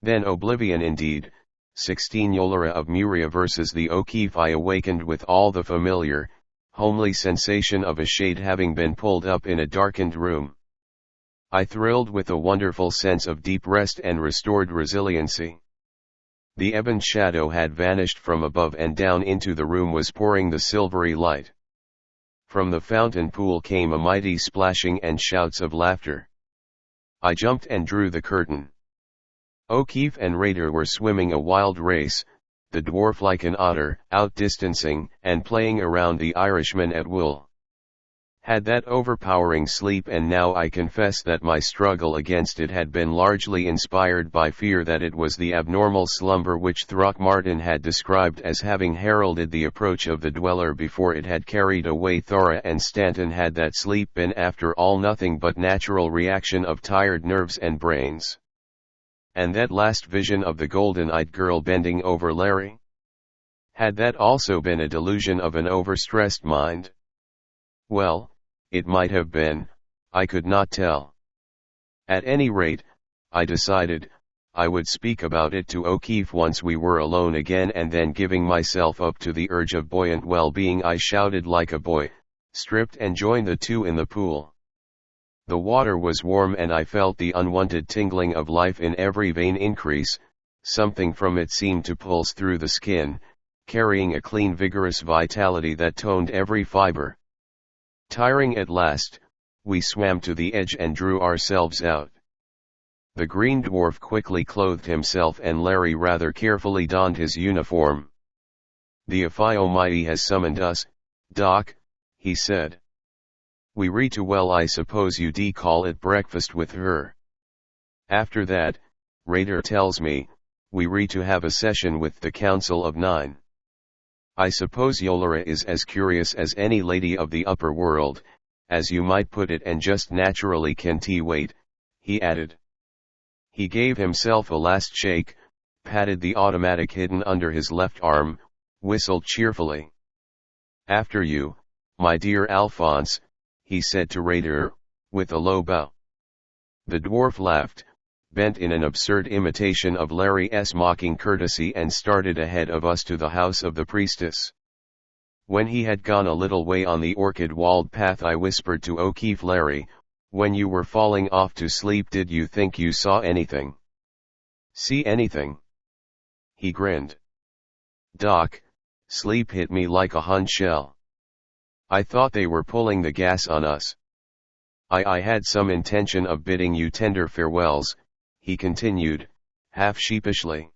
Then oblivion indeed, 16 Yolara of Muria versus the O'Keefe. I awakened with all the familiar, homely sensation of a shade having been pulled up in a darkened room. I thrilled with a wonderful sense of deep rest and restored resiliency. The ebon shadow had vanished from above, and down into the room was pouring the silvery light. From the fountain pool came a mighty splashing and shouts of laughter. I jumped and drew the curtain. O'Keefe and Raider were swimming a wild race, the dwarf like an otter, outdistancing and playing around the Irishman at will. Had that overpowering sleep, and now I confess that my struggle against it had been largely inspired by fear that it was the abnormal slumber which Throckmortin had described as having heralded the approach of the dweller before it had carried away Thora and Stanton. Had that sleep been after all nothing but natural reaction of tired nerves and brains? And that last vision of the golden-eyed girl bending over Larry? Had that also been a delusion of an overstressed mind? Well, it might have been, I could not tell. At any rate, I decided, I would speak about it to O'Keefe once we were alone again, and then giving myself up to the urge of buoyant well-being, I shouted like a boy, stripped and joined the two in the pool. The water was warm, and I felt the unwonted tingling of life in every vein increase. Something from it seemed to pulse through the skin, carrying a clean, vigorous vitality that toned every fiber. Tiring at last, we swam to the edge and drew ourselves out. The Green Dwarf quickly clothed himself, and Larry rather carefully donned his uniform. "The Almighty has summoned us, Doc," he said. "We re to well, I suppose you'd call it breakfast with her. After that, Raider tells me, we re to have a session with the Council of Nine. I suppose Yolara is as curious as any lady of the upper world, as you might put it, and just naturally can't wait," he added. He gave himself a last shake, patted the automatic hidden under his left arm, whistled cheerfully. "After you, my dear Alphonse," he said to Raider, with a low bow. The dwarf laughed, bent in an absurd imitation of Larry's mocking courtesy, and started ahead of us to the house of the priestess. When he had gone a little way on the orchid-walled path, I whispered to O'Keefe, "Larry, when you were falling off to sleep, did you think you saw anything?" "See anything?" He grinned. "Doc, sleep hit me like a Hun shell. I thought they were pulling the gas on us. I had some intention of bidding you tender farewells," he continued, half sheepishly.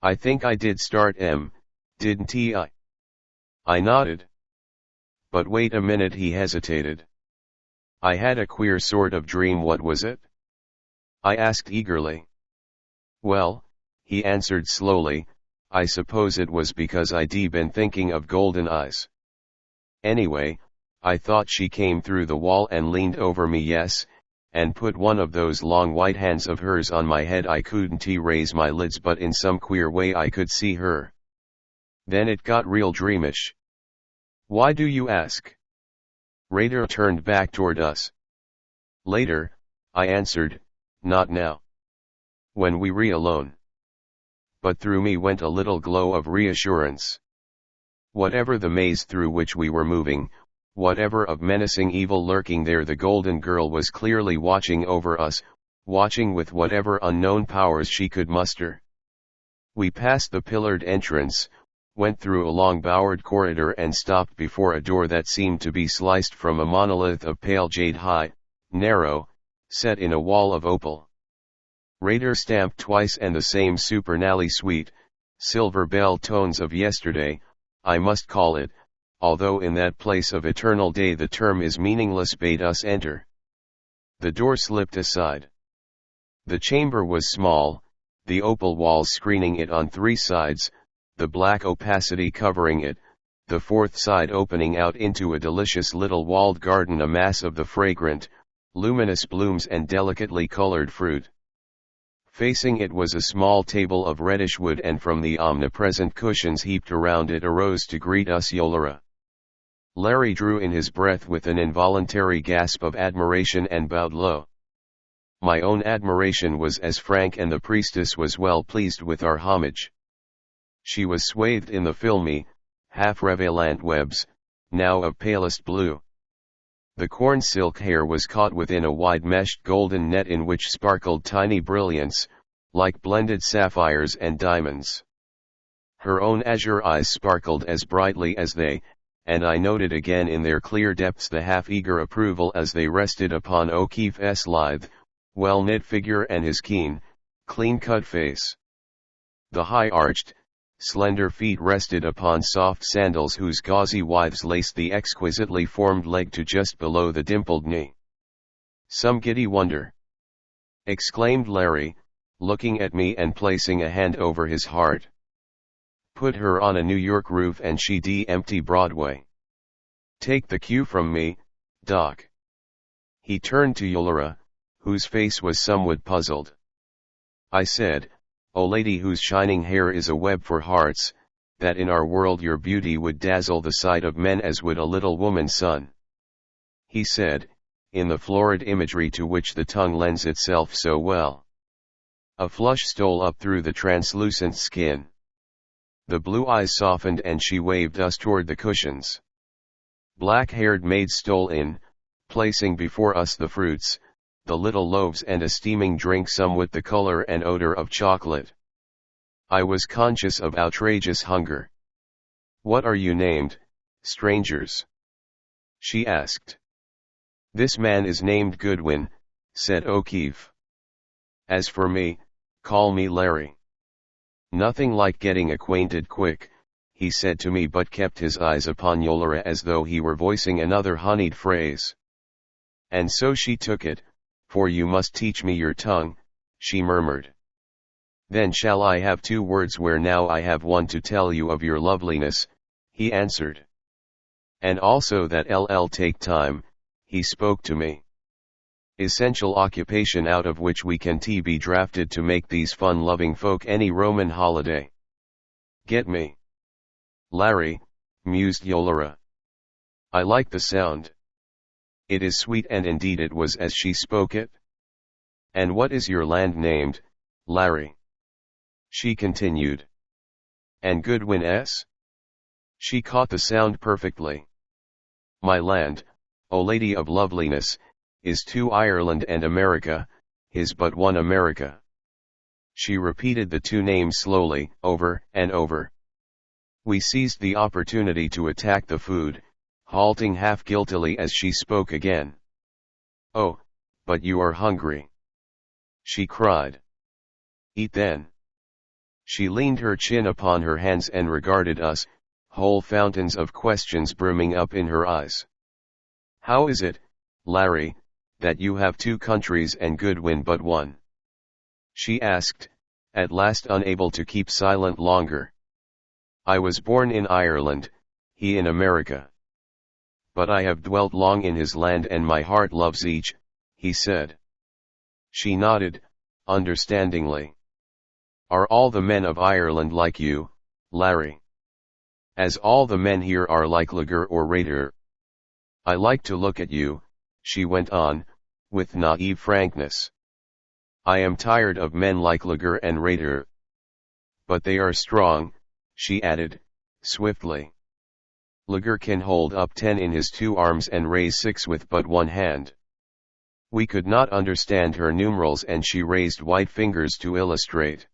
"I think I did start didn't I?" I nodded. "But wait a minute," he hesitated. "I had a queer sort of dream." "What was it?" I asked eagerly. "Well," he answered slowly, "I suppose it was because I'd been thinking of golden eyes. Anyway, I thought she came through the wall and leaned over me, yes, and put one of those long white hands of hers on my head. I couldn't raise my lids, but in some queer way I could see her. Then it got real dreamish." "Why do you ask?" Raider turned back toward us. "Later," I answered, "not now. When we were alone." But through me went a little glow of reassurance. Whatever the maze through which we were moving, whatever of menacing evil lurking there, the Golden Girl was clearly watching over us, watching with whatever unknown powers she could muster. We passed the pillared entrance, went through a long bowered corridor, and stopped before a door that seemed to be sliced from a monolith of pale jade, high, narrow, set in a wall of opal. Raider stamped twice and the same supernally sweet, silver bell tones of yesterday, I must call it, although in that place of eternal day the term is meaningless, bade us enter. The door slipped aside. The chamber was small, the opal walls screening it on three sides, the black opacity covering it, the fourth side opening out into a delicious little walled garden, a mass of the fragrant, luminous blooms and delicately colored fruit. Facing it was a small table of reddish wood, and from the omnipresent cushions heaped around it arose to greet us Yolera. Larry drew in his breath with an involuntary gasp of admiration and bowed low. My own admiration was as frank, and the priestess was well pleased with our homage. She was swathed in the filmy, half-revelant webs, now of palest blue. The corn silk hair was caught within a wide meshed golden net in which sparkled tiny brilliants, like blended sapphires and diamonds. Her own azure eyes sparkled as brightly as they, and I noted again in their clear depths the half-eager approval as they rested upon O'Keefe's lithe, well-knit figure and his keen, clean-cut face. The high-arched, slender feet rested upon soft sandals whose gauzy withes laced the exquisitely formed leg to just below the dimpled knee. "Some giddy wonder!" exclaimed Larry, looking at me and placing a hand over his heart. "Put her on a New York roof and she'd empty Broadway. Take the cue from me, Doc." He turned to Yolera, whose face was somewhat puzzled. I said, "O lady whose shining hair is a web for hearts, that in our world your beauty would dazzle the sight of men as would a little woman's sun." He said, in the florid imagery to which the tongue lends itself so well. A flush stole up through the translucent skin. The blue eyes softened and she waved us toward the cushions. Black-haired maids stole in, placing before us the fruits, the little loaves and a steaming drink, some with the color and odor of chocolate. I was conscious of outrageous hunger. "What are you named, strangers?" she asked. "This man is named Goodwin," said O'Keefe. "As for me, call me Larry." "Nothing like getting acquainted quick," he said to me, but kept his eyes upon Yolera as though he were voicing another honeyed phrase. "And so she took it, for you must teach me your tongue," she murmured. "Then shall I have two words where now I have one to tell you of your loveliness," he answered. "And also that I'll take time," he spoke to me. "Essential occupation out of which we can be drafted to make these fun-loving folk any Roman holiday. Get me?" "Larry," mused Yolera. "I like the sound. It is sweet," and indeed it was as she spoke it. "And what is your land named, Larry?" she continued. "And Goodwin's?" She caught the sound perfectly. "My land, O lady of loveliness, is to Ireland and America, is but one America." She repeated the two names slowly, over and over. We seized the opportunity to attack the food, halting half guiltily as she spoke again. "Oh, but you are hungry," she cried. "Eat then." She leaned her chin upon her hands and regarded us, whole fountains of questions brimming up in her eyes. "How is it, Larry, that you have two countries and Goodwin but one?" she asked, at last unable to keep silent longer. "I was born in Ireland, he in America. But I have dwelt long in his land and my heart loves each," he said. She nodded, understandingly. "Are all the men of Ireland like you, Larry?" "As all the men here are like Lager or Raider." "I like to look at you," she went on, with naive frankness. "I am tired of men like Lager and Raider. But they are strong," she added, swiftly. "Lager can hold up 10 in his 2 arms and raise 6 with but one hand." We could not understand her numerals and she raised white fingers to illustrate.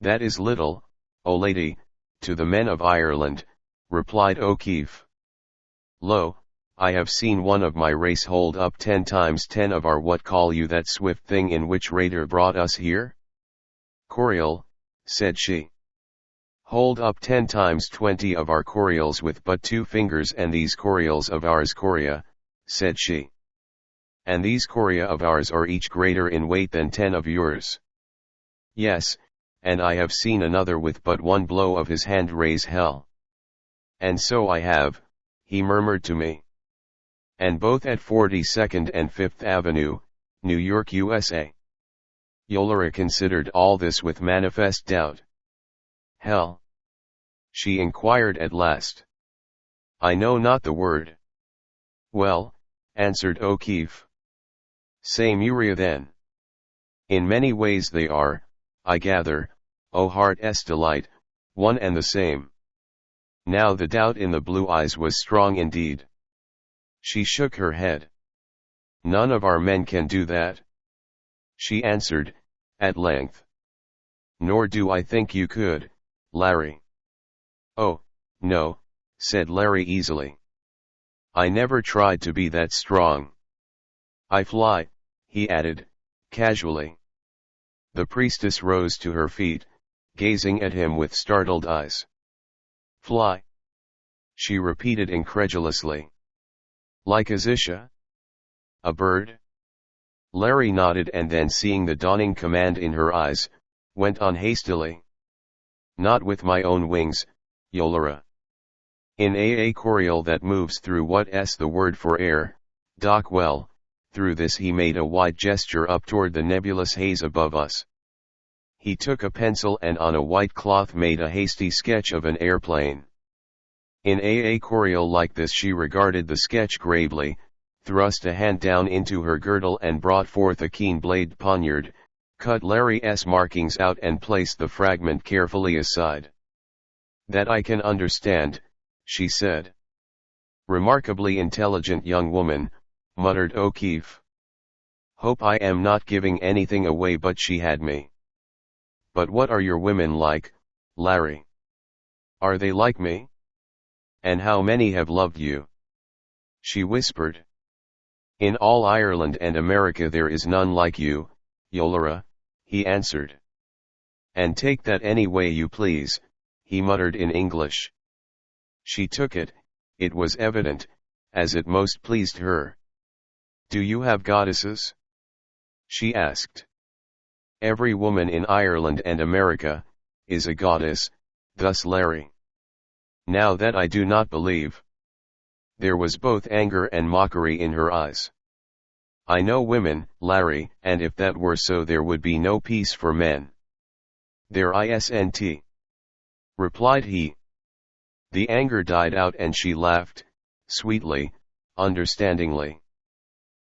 "That is little, O lady, to the men of Ireland," replied O'Keefe. "Lo, I have seen one of my race hold up 10 times 10 of our what call you that swift thing in which raider brought us here? Coriol, said she. Hold up 10 times 20 of our coriols with but 2 fingers, and these coriols of ours coria, said she. And these coria of ours are each greater in weight than 10 of yours. Yes, and I have seen another with but 1 blow of his hand raise hell. And so I have, he murmured to me. And both at 42nd and 5th Avenue, New York, USA. Yolara considered all this with manifest doubt. Hell? She inquired at last. I know not the word. Well, answered O'Keefe. Say Muria then. In many ways they are, I gather, O heart's delight, one and the same. Now the doubt in the blue eyes was strong indeed. She shook her head. None of our men can do that. She answered, at length. Nor do I think you could, Larry. Oh, no, said Larry easily. I never tried to be that strong. I fly, he added, casually. The priestess rose to her feet, gazing at him with startled eyes. Fly? She repeated incredulously. Like Azisha? A bird? Larry nodded, and then, seeing the dawning command in her eyes, went on hastily. Not with my own wings, Yolara. In a coriol that moves through what's the word for air, Doc. Well, through this he made a wide gesture up toward the nebulous haze above us. He took a pencil and on a white cloth made a hasty sketch of an airplane. In a coriol like this she regarded the sketch gravely, thrust a hand down into her girdle and brought forth a keen-bladed poniard, cut Larry's markings out and placed the fragment carefully aside. That I can understand, she said. Remarkably intelligent young woman, muttered O'Keefe. Hope I am not giving anything away, but she had me. But what are your women like, Larry? Are they like me? And how many have loved you? She whispered. In all Ireland and America there is none like you, Yolara, he answered. And take that any way you please, he muttered in English. She took it, it was evident, as it most pleased her. Do you have goddesses? She asked. Every woman in Ireland and America is a goddess, thus Larry. Now that I do not believe. There was both anger and mockery in her eyes. I know women, Larry, and if that were so there would be no peace for men. There isn't, replied he. The anger died out and she laughed, sweetly, understandingly.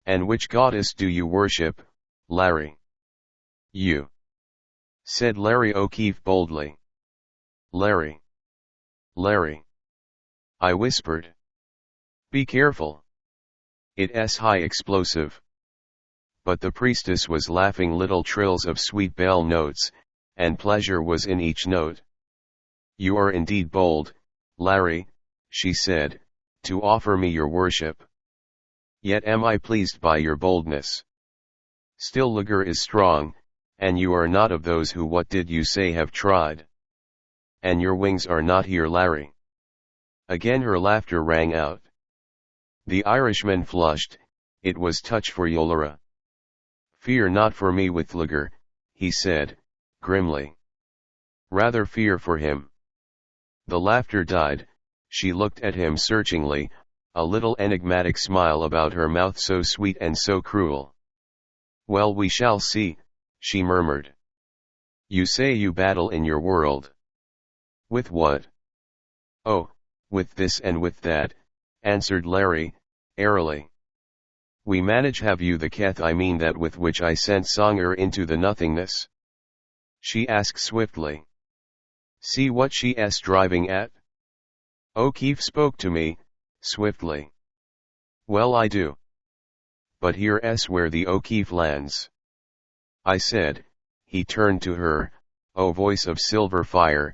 And which goddess do you worship, Larry? You, said Larry O'Keefe boldly. Larry. Larry. I whispered. Be careful. It's high explosive. But the priestess was laughing little trills of sweet bell notes, and pleasure was in each note. You are indeed bold, Larry, she said, to offer me your worship. Yet am I pleased by your boldness. Still Liger is strong, and you are not of those who what did you say have tried. And your wings are not here, Larry. Again her laughter rang out. The Irishman flushed, it was touch for Yolara. Fear not for me with Liger, he said, grimly. Rather fear for him. The laughter died, she looked at him searchingly, a little enigmatic smile about her mouth so sweet and so cruel. Well, we shall see, she murmured. You say you battle in your world. With what? Oh, with this and with that, answered Larry, airily. We manage have you the keth I mean that with which I sent Songer into the nothingness? She asked swiftly. See what she's driving at? O'Keefe spoke to me, swiftly. Well, I do. But here's where the O'Keefe lands. I said, he turned to her, O voice of silver fire,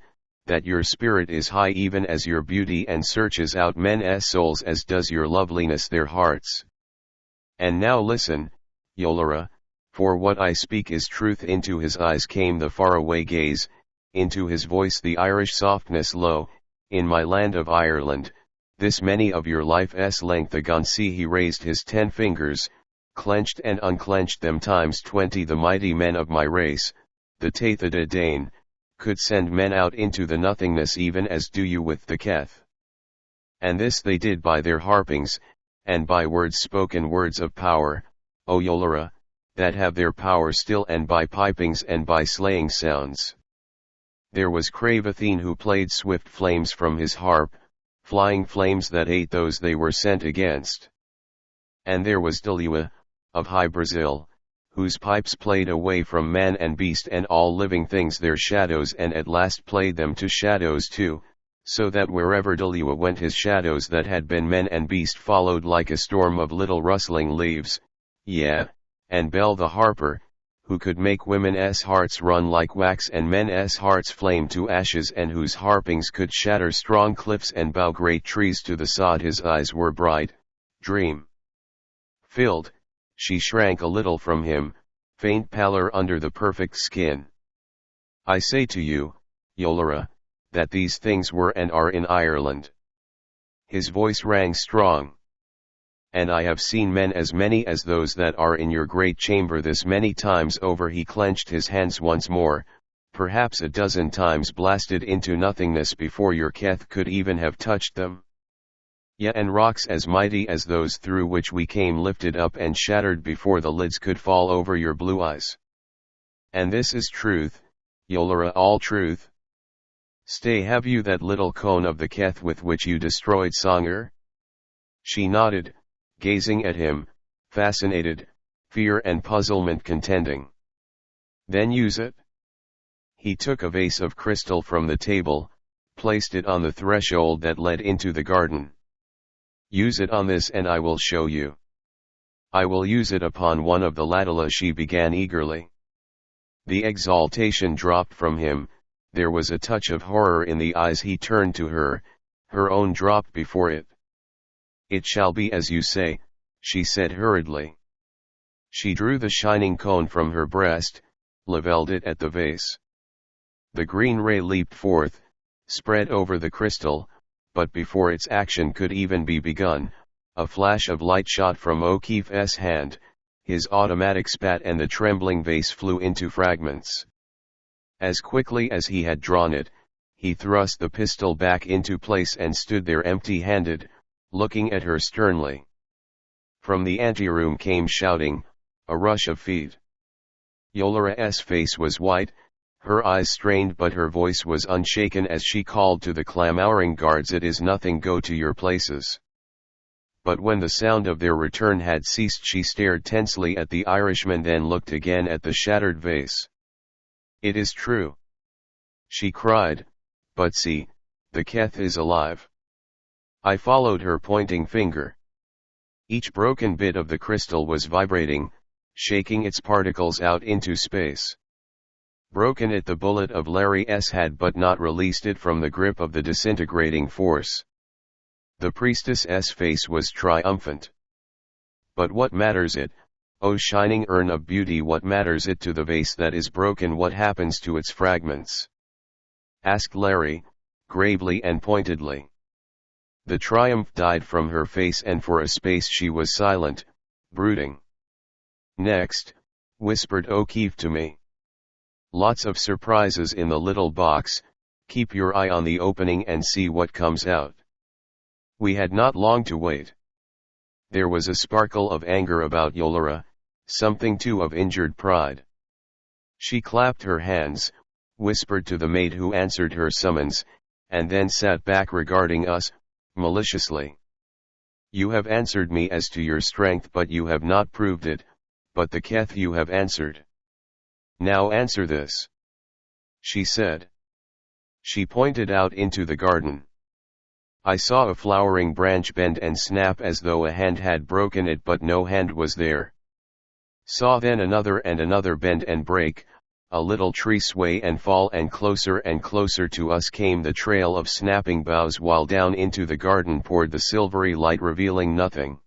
that your spirit is high even as your beauty and searches out men's souls as does your loveliness their hearts. And now listen, Yolera, for what I speak is truth. Into his eyes came the faraway gaze, into his voice the Irish softness. Lo, in my land of Ireland, this many of your life's length agone. See, he raised his 10 fingers, clenched and unclenched them times 20. The mighty men of my race, the Taithada Dane, could send men out into the nothingness even as do you with the Keth. And this they did by their harpings, and by words spoken, words of power, O Yolera, that have their power still, and by pipings and by slaying sounds. There was Cravathine who played swift flames from his harp, flying flames that ate those they were sent against. And there was Dilua, of high Brazil, whose pipes played away from man and beast and all living things their shadows, and at last played them to shadows too, so that wherever Dilua went his shadows that had been men and beast followed like a storm of little rustling leaves. Yeah, and Bel the harper, who could make women's hearts run like wax and men's hearts flame to ashes, and whose harpings could shatter strong cliffs and bow great trees to the sod. His eyes were bright, dream filled. She shrank a little from him, faint pallor under the perfect skin. I say to you, Yolera, that these things were and are in Ireland. His voice rang strong. And I have seen men as many as those that are in your great chamber this many times over. He clenched his hands once more, perhaps a dozen times blasted into nothingness before your Keth could even have touched them. Yea, and rocks as mighty as those through which we came lifted up and shattered before the lids could fall over your blue eyes. And this is truth, Yolera, all truth. Stay, have you that little cone of the Keth with which you destroyed Songer? She nodded, gazing at him, fascinated, fear and puzzlement contending. Then use it. He took a vase of crystal from the table, placed it on the threshold that led into the garden. Use it on this and I will show you. I will use it upon one of the latilla, she began eagerly. The exaltation dropped from him, there was a touch of horror in the eyes. He turned to her, her own dropped before it. It shall be as you say, she said hurriedly. She drew the shining cone from her breast, levelled it at the vase. The green ray leaped forth, spread over the crystal, but before its action could even be begun, a flash of light shot from O'Keefe's hand, his automatic spat and the trembling vase flew into fragments. As quickly as he had drawn it, he thrust the pistol back into place and stood there empty-handed, looking at her sternly. From the anteroom came shouting, a rush of feet. Yolera's face was white, her eyes strained, but her voice was unshaken as she called to the clamoring guards, it is nothing, go to your places. But when the sound of their return had ceased, she stared tensely at the Irishman, then looked again at the shattered vase. It is true, she cried, but see, the Keth is alive. I followed her pointing finger. Each broken bit of the crystal was vibrating, shaking its particles out into space. Broken it, the bullet of Larry's had but not released it from the grip of the disintegrating force. The priestess's face was triumphant. But what matters it, O shining urn of beauty, what matters it to the vase that is broken? What happens to its fragments? Asked Larry, gravely and pointedly. The triumph died from her face, and for a space she was silent, brooding. Next, whispered O'Keefe to me. Lots of surprises in the little box, keep your eye on the opening and see what comes out. We had not long to wait. There was a sparkle of anger about Yolera, something too of injured pride. She clapped her hands, whispered to the maid who answered her summons, and then sat back regarding us, maliciously. You have answered me as to your strength, but you have not proved it, but the Keth you have answered. Now answer this, she said. She pointed out into the garden. I saw a flowering branch bend and snap as though a hand had broken it, but no hand was there. Saw then another and another bend and break, a little tree sway and fall, and closer to us came the trail of snapping boughs, while down into the garden poured the silvery light, revealing nothing.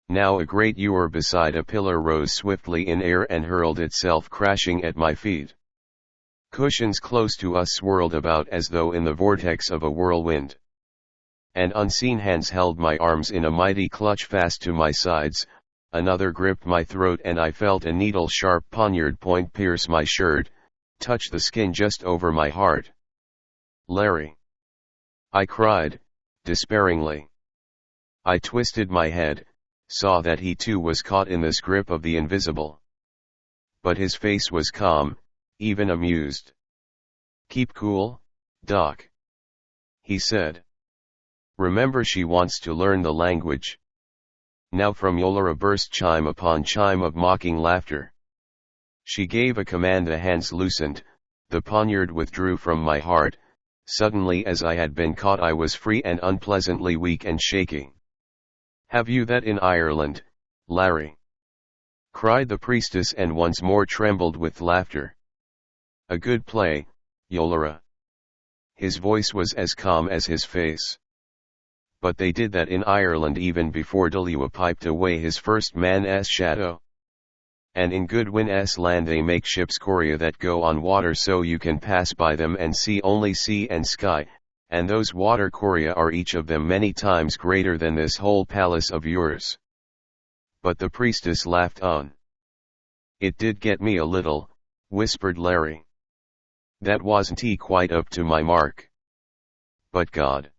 Now a great ewer beside a pillar rose swiftly in air and hurled itself crashing at my feet. Cushions close to us swirled about as though in the vortex of a whirlwind. And unseen hands held my arms in a mighty clutch fast to my sides, another gripped my throat, and I felt a needle-sharp poniard point pierce my shirt, touch the skin just over my heart. "Larry!" I cried, despairingly. I twisted my head, saw that he too was caught in this grip of the invisible. But his face was calm, even amused. "Keep cool, Doc," he said. "Remember, she wants to learn the language." Now from Yolora burst chime upon chime of mocking laughter. She gave a command, the hands loosened, the poniard withdrew from my heart. Suddenly, as I had been caught, I was free and unpleasantly weak and shaky. "Have you that in Ireland, Larry?" cried the priestess, and once more trembled with laughter. "A good play, Yolora." His voice was as calm as his face. "But they did that in Ireland even before Dulua piped away his first man's shadow. And in Goodwin's land they make ships Coria that go on water so you can pass by them and see only sea and sky, and those water Coria are each of them many times greater than this whole palace of yours." But the priestess laughed on. "It did get me a little," whispered Larry. "That wasn't quite up to my mark. But God!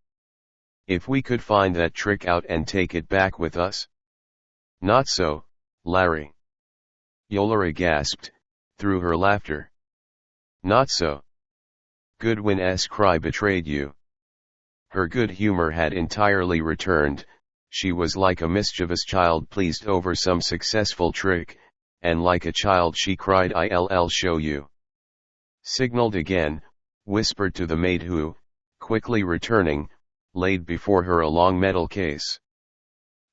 If we could find that trick out and take it back with us." "Not so, Larry," Yolora gasped, through her laughter. "Not so. Goodwin's cry betrayed you." Her good humor had entirely returned. She was like a mischievous child pleased over some successful trick, and like a child she cried, "I'll show you." Signaled again, whispered to the maid who, quickly returning, laid before her a long metal case.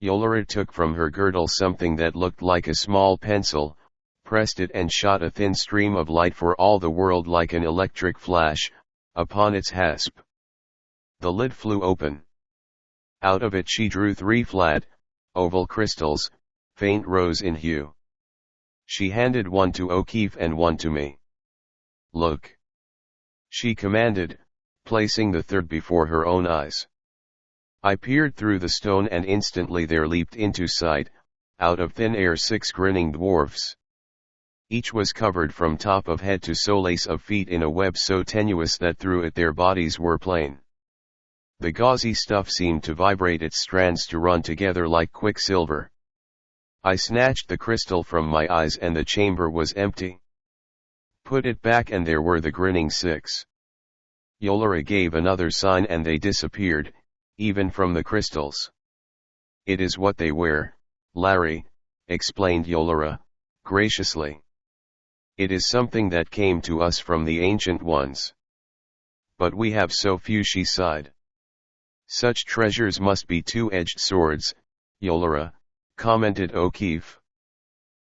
Yolora took from her girdle something that looked like a small pencil, pressed it and shot a thin stream of light, for all the world like an electric flash, upon its hasp. The lid flew open. Out of it she drew 3 flat, oval crystals, faint rose in hue. She handed one to O'Keefe and one to me. "Look," she commanded, placing the third before her own eyes. I peered through the stone, and instantly there leaped into sight, out of thin air, 6 grinning dwarfs. Each was covered from top of head to soles of feet in a web so tenuous that through it their bodies were plain. The gauzy stuff seemed to vibrate, its strands to run together like quicksilver. I snatched the crystal from my eyes, and the chamber was empty. Put it back, and there were the grinning 6. Yolora gave another sign and they disappeared, even from the crystals. "It is what they wear, Larry," explained Yolora, graciously. "It is something that came to us from the ancient ones. But we have so few," she sighed. "Such treasures must be 2-edged swords, Yolora," commented O'Keefe.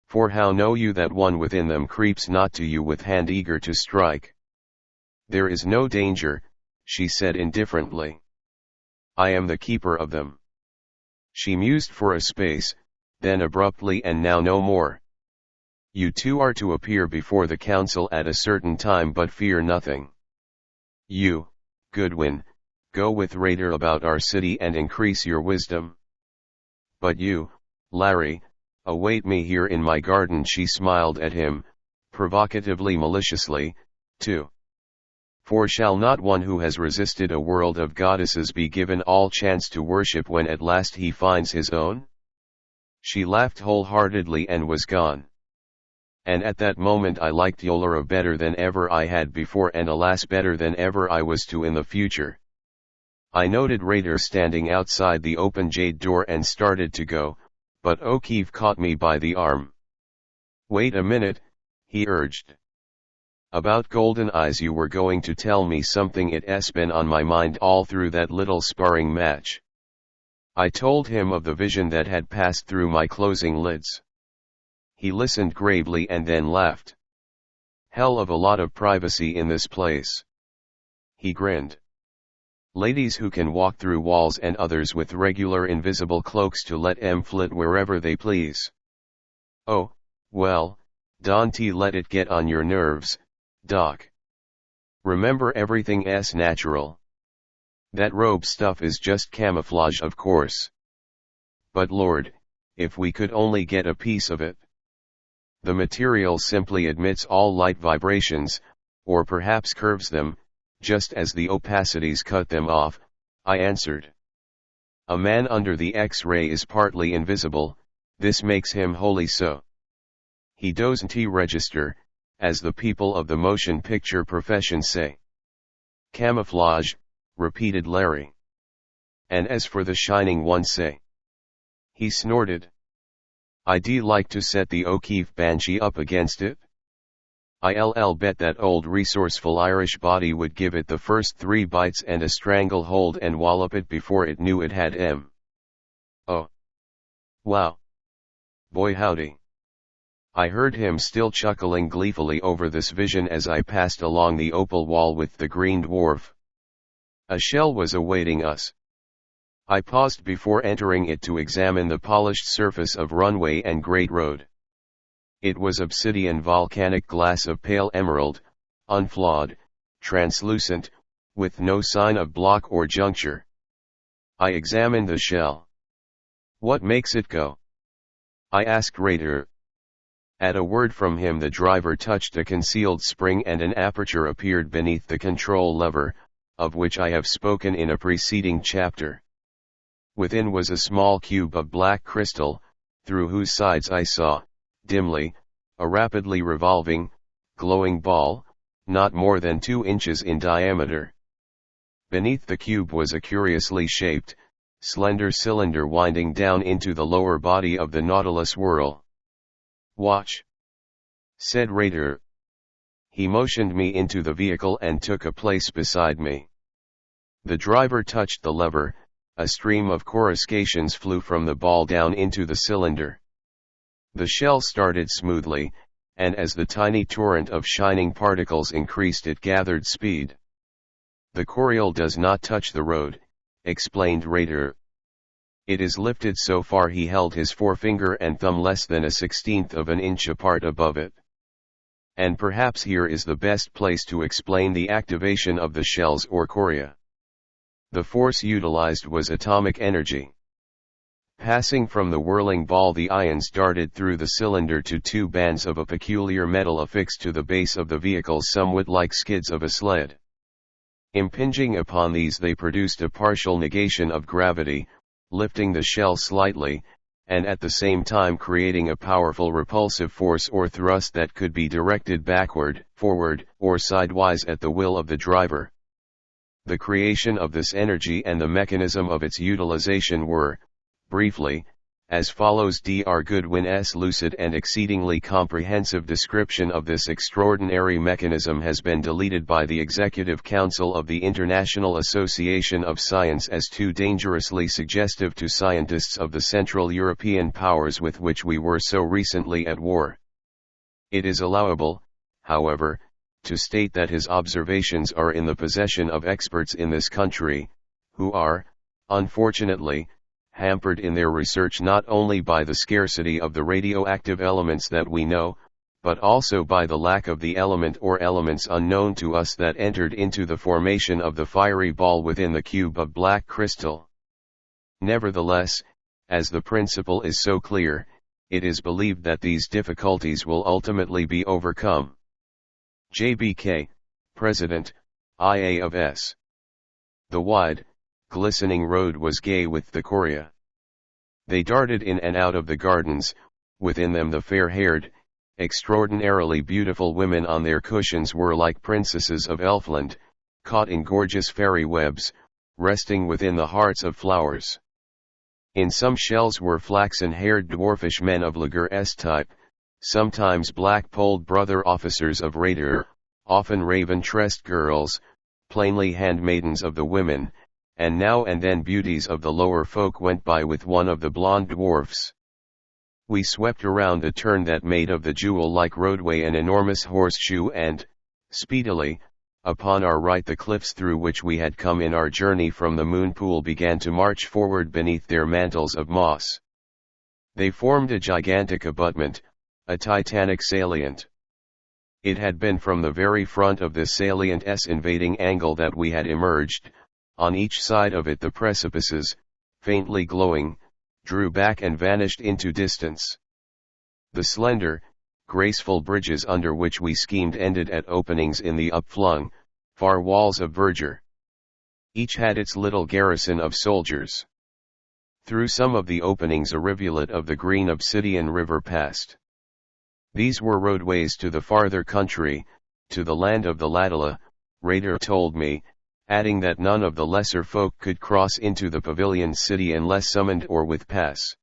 "For how know you that one within them creeps not to you with hand eager to strike?" "There is no danger," she said indifferently. "I am the keeper of them." She mused for a space, then abruptly, "And now no more. You two are to appear before the council at a certain time, but fear nothing. You, Goodwin, go with Raider about our city and increase your wisdom. But you, Larry, await me here in my garden." She smiled at him, provocatively, maliciously, too. "For shall not one who has resisted a world of goddesses be given all chance to worship when at last he finds his own?" She laughed wholeheartedly and was gone. And at that moment I liked Yolora better than ever I had before, and alas, better than ever I was to in the future. I noted Raider standing outside the open jade door and started to go, but O'Keefe caught me by the arm. "Wait a minute," he urged. "About Golden Eyes you were going to tell me something. It's been on my mind all through that little sparring match." I told him of the vision that had passed through my closing lids. He listened gravely and then laughed. Hell of a lot of privacy in this place. He grinned. Ladies who can walk through walls and others with regular invisible cloaks to let 'em flit wherever they please. Oh, well, don't let it get on your nerves, Doc. Remember everything's natural. That robe stuff is just camouflage, of course. But Lord, if we could only get a piece of it. The material simply admits all light vibrations, or perhaps curves them, just as the opacities cut them off, I answered. A man under the X-ray is partly invisible, this makes him wholly so. He doesn't register, as the people of the motion picture profession say. Camouflage, repeated Larry. And as for the shining one, say. He snorted. I'd like to set the O'Keefe Banshee up against it. I'll bet that old resourceful Irish body would give it the first 3 bites and a stranglehold and wallop it before it knew it had him. Oh. Wow. Boy howdy. I heard him still chuckling gleefully over this vision as I passed along the opal wall with the green dwarf. A shell was awaiting us. I paused before entering it to examine the polished surface of runway and great road. It was obsidian volcanic glass of pale emerald, unflawed, translucent, with no sign of block or juncture. I examined the shell. What makes it go? I asked Raider. At a word from him, the driver touched a concealed spring and an aperture appeared beneath the control lever, of which I have spoken in a preceding chapter. Within was a small cube of black crystal, through whose sides I saw, dimly, a rapidly revolving, glowing ball, not more than 2 inches in diameter. Beneath the cube was a curiously shaped, slender cylinder winding down into the lower body of the Nautilus whirl. Watch, said Raider. He motioned me into the vehicle and took a place beside me. The driver touched the lever, a stream of coruscations flew from the ball down into the cylinder. The shell started smoothly, and as the tiny torrent of shining particles increased it gathered speed. The coriole does not touch the road, explained Raider. It is lifted so far he held his forefinger and thumb less than a 1/16 of an inch apart above it. And perhaps here is the best place to explain the activation of the shells or coria. The force utilized was atomic energy. Passing from the whirling ball, the ions darted through the cylinder to 2 bands of a peculiar metal affixed to the base of the vehicle, somewhat like skids of a sled. Impinging upon these, they produced a partial negation of gravity, lifting the shell slightly, and at the same time creating a powerful repulsive force or thrust that could be directed backward, forward, or sidewise at the will of the driver. The creation of this energy and the mechanism of its utilization were, briefly, as follows. Dr. Goodwin's lucid and exceedingly comprehensive description of this extraordinary mechanism has been deleted by the Executive Council of the International Association of Science as too dangerously suggestive to scientists of the Central European powers with which we were so recently at war. It is allowable, however, to state that his observations are in the possession of experts in this country, who are, unfortunately, hampered in their research not only by the scarcity of the radioactive elements that we know, but also by the lack of the element or elements unknown to us that entered into the formation of the fiery ball within the cube of black crystal. Nevertheless, as the principle is so clear, it is believed that these difficulties will ultimately be overcome. JBK, President, IA of S. The wide, glistening road was gay with the coria. They darted in and out of the gardens, within them the fair-haired, extraordinarily beautiful women on their cushions were like princesses of Elfland, caught in gorgeous fairy webs, resting within the hearts of flowers. In some shells were flaxen-haired dwarfish men of Laguerre's type, sometimes black-polled brother officers of Raider, often raven-tressed girls, plainly handmaidens of the women, and now and then beauties of the lower folk went by with one of the blonde dwarfs. We swept around a turn that made of the jewel-like roadway an enormous horseshoe and, speedily, upon our right the cliffs through which we had come in our journey from the moon pool began to march forward beneath their mantles of moss. They formed a gigantic abutment, a titanic salient. It had been from the very front of this salient's invading angle that we had emerged. On each side of it the precipices, faintly glowing, drew back and vanished into distance. The slender, graceful bridges under which we schemed ended at openings in the upflung, far walls of verdure. Each had its little garrison of soldiers. Through some of the openings a rivulet of the green obsidian river passed. These were roadways to the farther country, to the land of the Ladala, Raider told me, adding that none of the lesser folk could cross into the pavilion city unless summoned or with pass.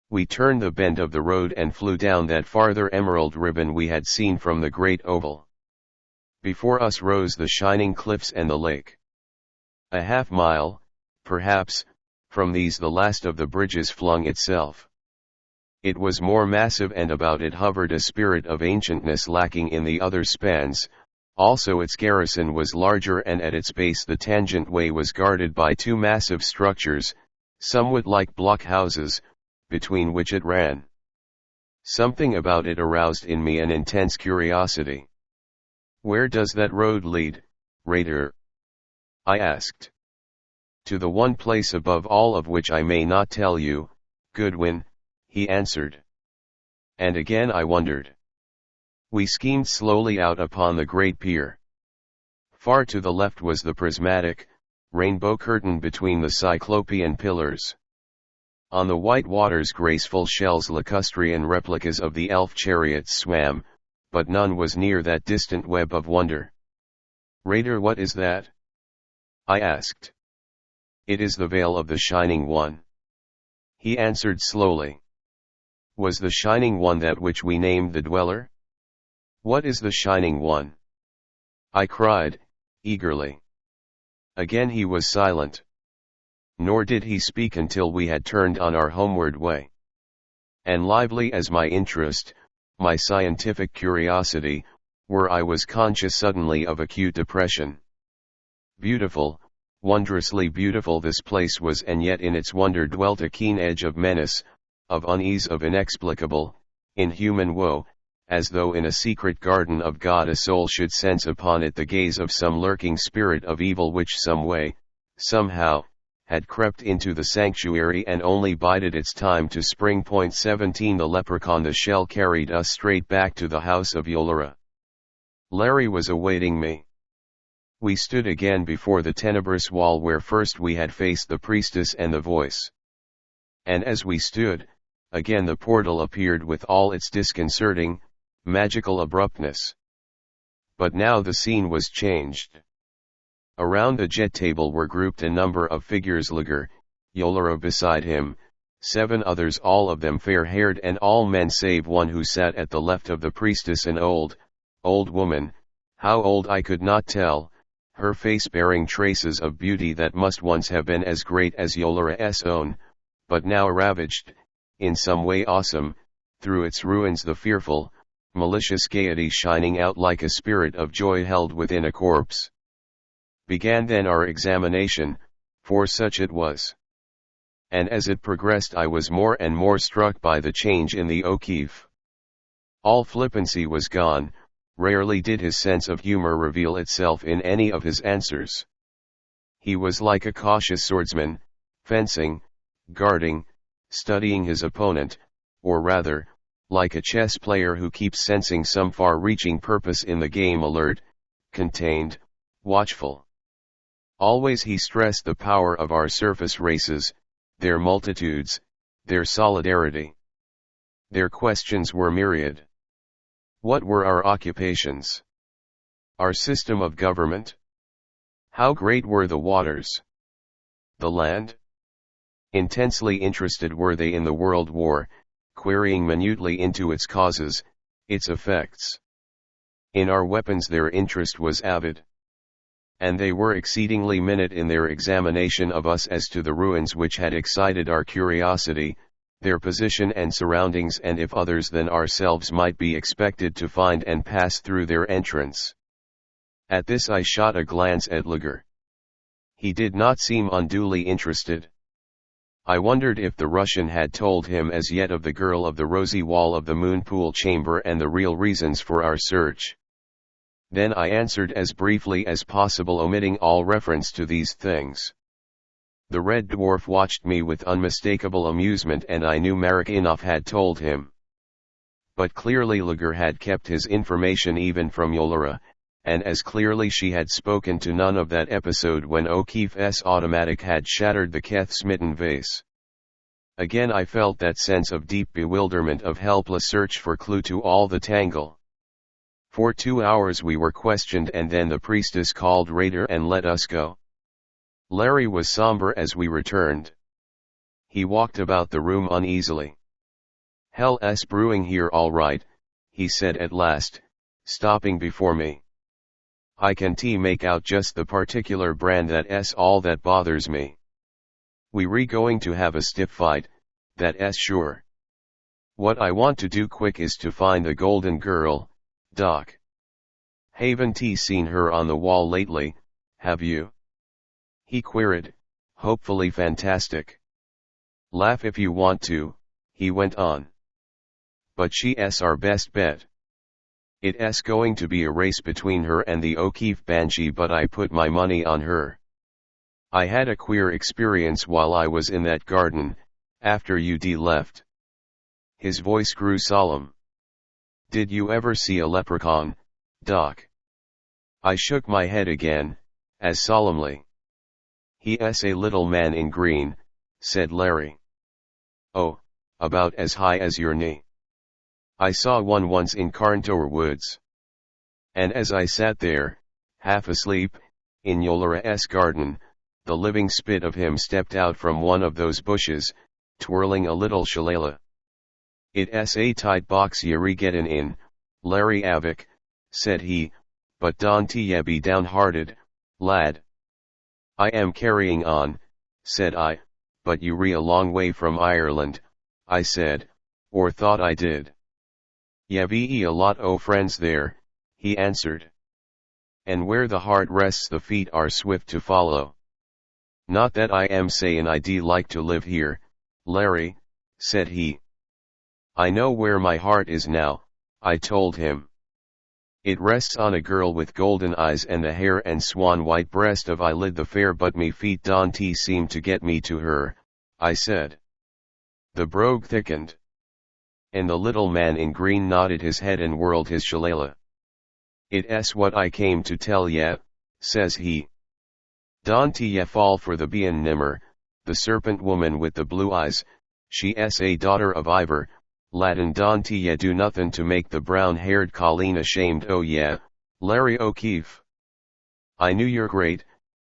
We turned the bend of the road and flew down that farther emerald ribbon we had seen from the great oval. Before us rose the shining cliffs and the lake. A half-mile, perhaps, from these the last of the bridges flung itself. It was more massive and about it hovered a spirit of ancientness lacking in the other spans. Also its garrison was larger and at its base the tangent way was guarded by two massive structures, somewhat like blockhouses, between which it ran. Something about it aroused in me an intense curiosity. "Where does that road lead, Raider?" I asked. "To the one place above all of which I may not tell you, Goodwin," he answered. And again I wondered. We schemed slowly out upon the great pier. Far to the left was the prismatic, rainbow curtain between the cyclopean pillars. On the white waters graceful shells lacustrine replicas of the elf chariots swam, but none was near that distant web of wonder. "Raider, what is that?" I asked. "It is the veil of the Shining One," he answered slowly. "Was the Shining One that which we named the Dweller?" "What is the Shining One?" I cried, eagerly. Again he was silent. Nor did he speak until we had turned on our homeward way. And lively as my interest, my scientific curiosity, were I was conscious suddenly of acute depression. Beautiful, wondrously beautiful this place was, and yet in its wonder dwelt a keen edge of menace, of unease, of inexplicable, inhuman woe, as though in a secret garden of God a soul should sense upon it the gaze of some lurking spirit of evil which some way, somehow, had crept into the sanctuary and only bided its time to spring. 17 The leprechaun. The shell carried us straight back to the house of Yolara. Larry was awaiting me. We stood again before the tenebrous wall where first we had faced the priestess and the voice. And as we stood, again the portal appeared with all its disconcerting, magical abruptness. But now the scene was changed. Around the jet table were grouped a number of figures, Lager, Yolara beside him, 7 others, all of them fair-haired and all men save one who sat at the left of the priestess, an old woman, how old I could not tell, her face bearing traces of beauty that must once have been as great as Yolara's own, but now ravaged, in some way awesome, through its ruins, the fearful, malicious gaiety shining out like a spirit of joy held within a corpse. Began then our examination, for such it was. And as it progressed I was more and more struck by the change in the O'Keefe. All flippancy was gone, rarely did his sense of humor reveal itself in any of his answers. He was like a cautious swordsman, fencing, guarding, studying his opponent, or rather, like a chess player who keeps sensing some far-reaching purpose in the game, alert, contained, watchful. Always he stressed the power of our surface races, their multitudes, their solidarity. Their questions were myriad. What were our occupations? Our system of government? How great were the waters? The land? Intensely interested were they in the world war, querying minutely into its causes, its effects. In our weapons their interest was avid. And they were exceedingly minute in their examination of us as to the ruins which had excited our curiosity, their position and surroundings, and if others than ourselves might be expected to find and pass through their entrance. At this I shot a glance at Luger. He did not seem unduly interested. I wondered if the Russian had told him as yet of the girl of the rosy wall of the Moonpool chamber and the real reasons for our search. Then I answered as briefly as possible, omitting all reference to these things. The Red Dwarf watched me with unmistakable amusement, and I knew Marikinoff had told him. But clearly Luger had kept his information even from Yolera, and as clearly she had spoken to none of that episode when O'Keefe's automatic had shattered the Keth-smitten vase. Again I felt that sense of deep bewilderment, of helpless search for clue to all the tangle. For 2 hours we were questioned, and then the priestess called Raider and let us go. Larry was somber as we returned. He walked about the room uneasily. "Hell's brewing here all right," he said at last, stopping before me. "I can make out just the particular brand that's all that bothers me. We going to have a stiff fight, that's sure. What I want to do quick is to find the golden girl, Doc. Haven't seen her on the wall lately, have you?" he queried, hopefully fantastic. "Laugh if you want to," he went on. "But she's our best bet. It's going to be a race between her and the O'Keefe Banshee, but I put my money on her. I had a queer experience while I was in that garden, after UD left." His voice grew solemn. "Did you ever see a leprechaun, Doc?" I shook my head again, as solemnly. "He's a little man in green," said Larry. "Oh, about as high as your knee. I saw one once in Carntower Woods. And as I sat there, half asleep, in Yolera's garden, the living spit of him stepped out from one of those bushes, twirling a little shillelagh. It's a tight box you're gettin' in, Larry Avick," said he, "but don't ye be downhearted, lad." "I am carrying on," said I, "but you're a long way from Ireland," I said, "or thought I did." "Ye've a lot o' friends there," he answered. "And where the heart rests the feet are swift to follow. Not that I am sayin' I'd like to live here, Larry," said he. "I know where my heart is now," I told him. "It rests on a girl with golden eyes and the hair and swan-white breast of eyelid the fair, but me feet don't seem to get me to her," I said. The brogue thickened. And the little man in green nodded his head and whirled his shillelagh. "It's what I came to tell ye," says he. "Don't ye fall for the bien nimmer, the serpent woman with the blue eyes, she's a daughter of Ivor, lad, and don't ye do nothin' to make the brown-haired colleen ashamed o' ye, Larry O'Keefe. I knew your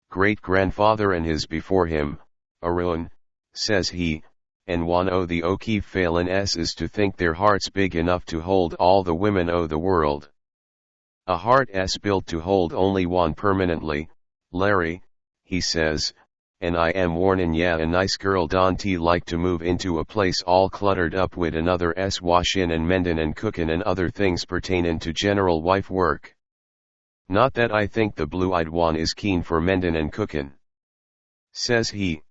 great-grandfather and his before him, Arun," says he, "and one o' the O'Keefe Phelan's is to think their heart's big enough to hold all the women o' the world. A heart's built to hold only one permanently, Larry," he says, "and I am warnin' ye a nice girl don't like to move into a place all cluttered up wid another's washin' and mendin' and cookin' and other things pertainin' to general wife work. Not that I think the blue-eyed one is keen for mendin' and cookin'," says he.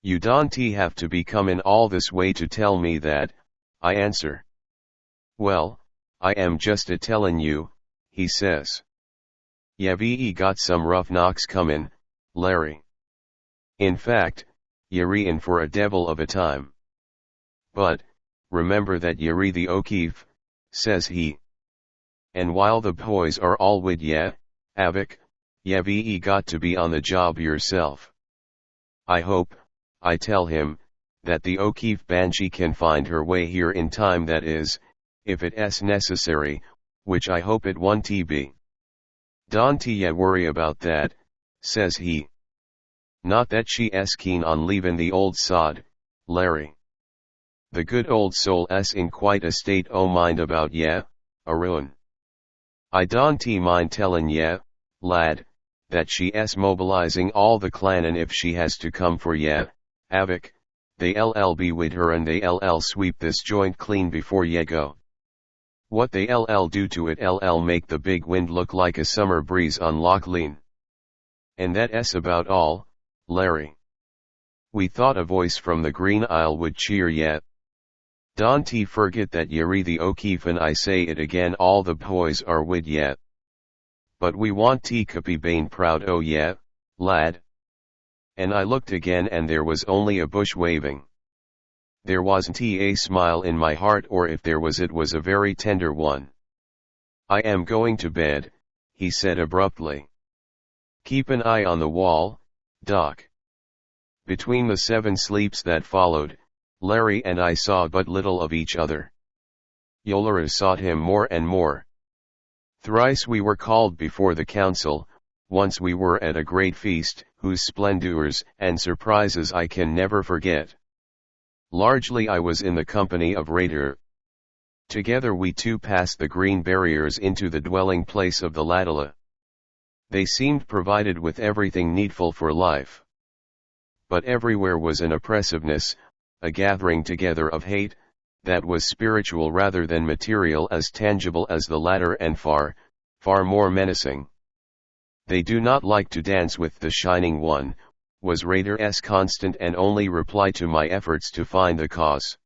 "You don't have to be comin' all this way to tell me that," I answer. "Well, I am just a tellin' you," he says. "Ye've got some rough knocks comin', Larry. In fact, you're in for a devil of a time. But, remember that you're the O'Keefe," says he. "And while the boys are all wid ye, Avick, you've got to be on the job yourself. I hope," I tell him, "that the O'Keefe Banshee can find her way here in time, that is, if it's necessary, which I hope it won't be." "Don't ye worry about that," says he. "Not that she's keen on leavin' the old sod, Larry. The good old soul's in quite a state o' mind about ye, Arun. I don't mind tellin' ye, lad, that she's mobilizing all the clan, and if she has to come for ye, Avick, They be with her and they sweep this joint clean before ye go. What they do to it make the big wind look like a summer breeze on Loch Lean. And that's about all, Larry. We thought a voice from the Green Isle would cheer ye. Don't forget that ye re the O'Keefe, and I say it again, all the boys are wid ye. But we want to be bane proud o' ye, lad. And I looked again and there was only a bush waving. There wasn't a smile in my heart, or if there was, it was a very tender one. I am going to bed, he said abruptly. Keep an eye on the wall, Doc. Between the 7 sleeps that followed, Larry and I saw but little of each other. Yolara sought him more and more. Thrice we were called before the council, once we were at a great feast, whose splendors and surprises I can never forget. Largely I was in the company of Raider. Together we two passed the green barriers into the dwelling place of the Ladala. They seemed provided with everything needful for life. But everywhere was an oppressiveness, a gathering together of hate, that was spiritual rather than material, as tangible as the latter and far, far more menacing. They do not like to dance with the Shining One, was Raider's constant and only reply to my efforts to find the cause.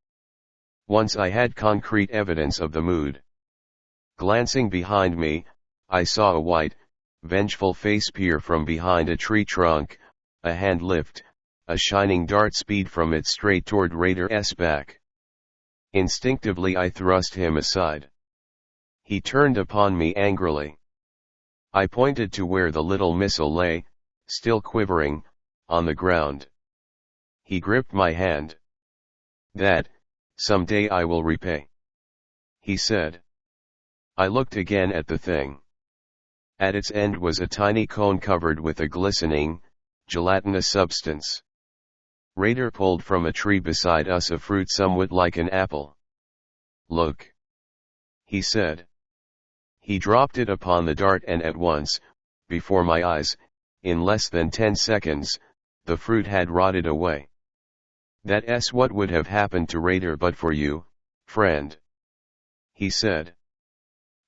Once I had concrete evidence of the mood. Glancing behind me, I saw a white, vengeful face peer from behind a tree trunk, a hand lift, a shining dart speed from it straight toward Raider's back. Instinctively I thrust him aside. He turned upon me angrily. I pointed to where the little missile lay, still quivering, on the ground. He gripped my hand. That, some day I will repay, he said. I looked again at the thing. At its end was a tiny cone covered with a glistening, gelatinous substance. Raider pulled from a tree beside us a fruit somewhat like an apple. Look, he said. He dropped it upon the dart, and at once, before my eyes, in less than 10 seconds, the fruit had rotted away. That's what would have happened to Raider but for you, friend, he said.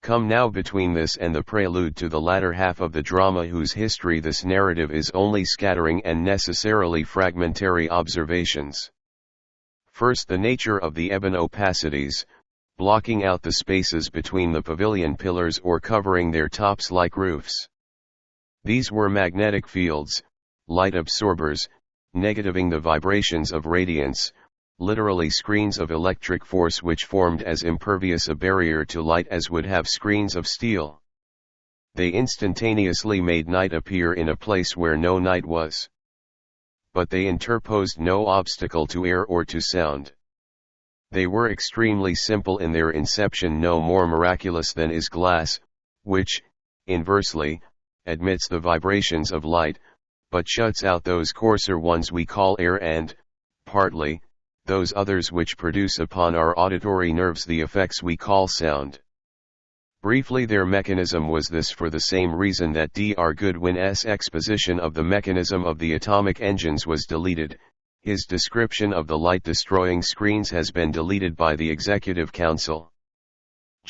Come now, between this and the prelude to the latter half of the drama, whose history this narrative is only scattering and necessarily fragmentary observations. First, the nature of the ebon opacities, blocking out the spaces between the pavilion pillars or covering their tops like roofs. These were magnetic fields, light absorbers, negativing the vibrations of radiance, literally screens of electric force which formed as impervious a barrier to light as would have screens of steel. They instantaneously made night appear in a place where no night was. But they interposed no obstacle to air or to sound. They were extremely simple in their inception, no more miraculous than is glass, which, inversely, admits the vibrations of light, but shuts out those coarser ones we call air and, partly, those others which produce upon our auditory nerves the effects we call sound. Briefly, their mechanism was this, for the same reason that Dr. Goodwin's exposition of the mechanism of the atomic engines was deleted. His description of the light-destroying screens has been deleted by the Executive Council.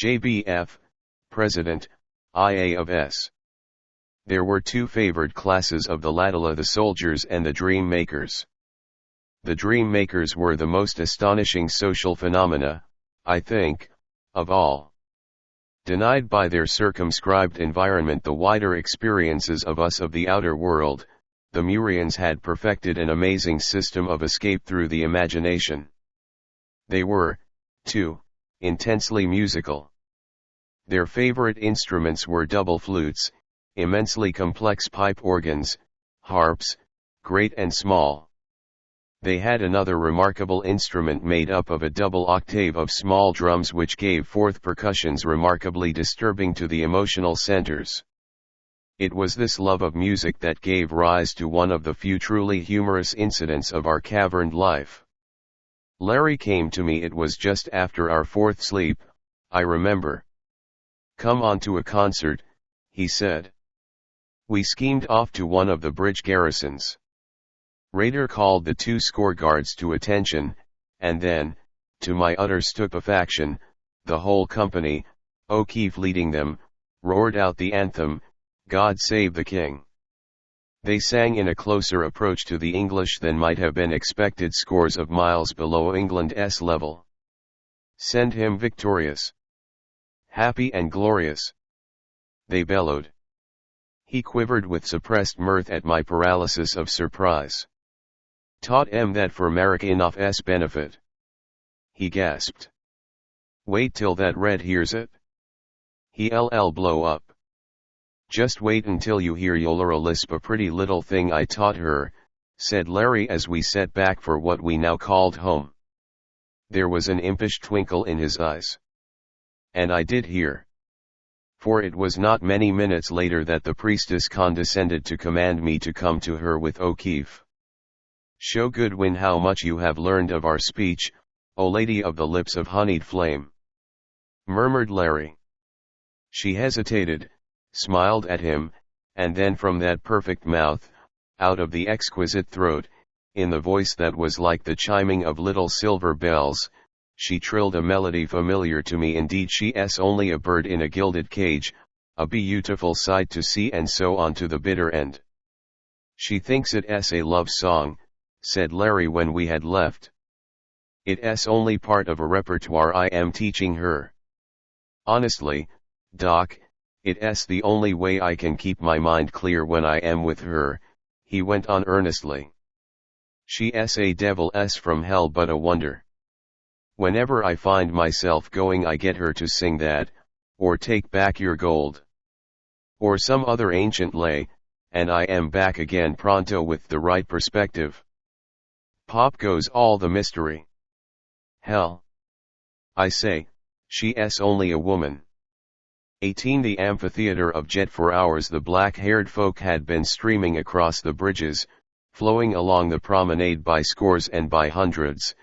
JBF, President, IA of S. There were two favored classes of the Ladala: the soldiers and the dream makers. The dream makers were the most astonishing social phenomena, I think, of all. Denied by their circumscribed environment the wider experiences of us of the outer world, the Murians had perfected an amazing system of escape through the imagination. They were, too, intensely musical. Their favorite instruments were double flutes, immensely complex pipe organs, harps, great and small. They had another remarkable instrument made up of a double octave of small drums which gave forth percussions remarkably disturbing to the emotional centers. It was this love of music that gave rise to one of the few truly humorous incidents of our caverned life. Larry came to me, it was just after our fourth sleep, I remember. Come on to a concert, he said. We schemed off to one of the bridge garrisons. Raider called the 2 score guards to attention, and then, to my utter stupefaction, the whole company, O'Keefe leading them, roared out the anthem, God Save the King. They sang in a closer approach to the English than might have been expected scores of miles below England's level. Send him victorious. Happy and glorious. They bellowed. He quivered with suppressed mirth at my paralysis of surprise. Taught em that for Merrick enough's benefit. He gasped. Wait till that red hears it. He'll blow up. Just wait until you hear Yolera lisp a pretty little thing I taught her, said Larry as we set back for what we now called home. There was an impish twinkle in his eyes. And I did hear. For it was not many minutes later that the priestess condescended to command me to come to her with O'Keefe. Show Goodwin how much you have learned of our speech, O lady of the lips of honeyed flame, murmured Larry. She hesitated, smiled at him, and then from that perfect mouth, out of the exquisite throat, in the voice that was like the chiming of little silver bells, she trilled a melody familiar to me. Indeed, she's only a bird in a gilded cage, a beautiful sight to see, and so on to the bitter end. She thinks it's a love song, said Larry when we had left. It's only part of a repertoire I am teaching her. Honestly, Doc, it's the only way I can keep my mind clear when I am with her, he went on earnestly. She's a devil's from hell, but a wonder. Whenever I find myself going, I get her to sing that, or Take Back Your Gold, or some other ancient lay, and I am back again pronto with the right perspective. Pop goes all the mystery. Hell. I say, she's only a woman. 18 The amphitheater of Jet. For hours the black-haired folk had been streaming across the bridges, flowing along the promenade by scores and by hundreds,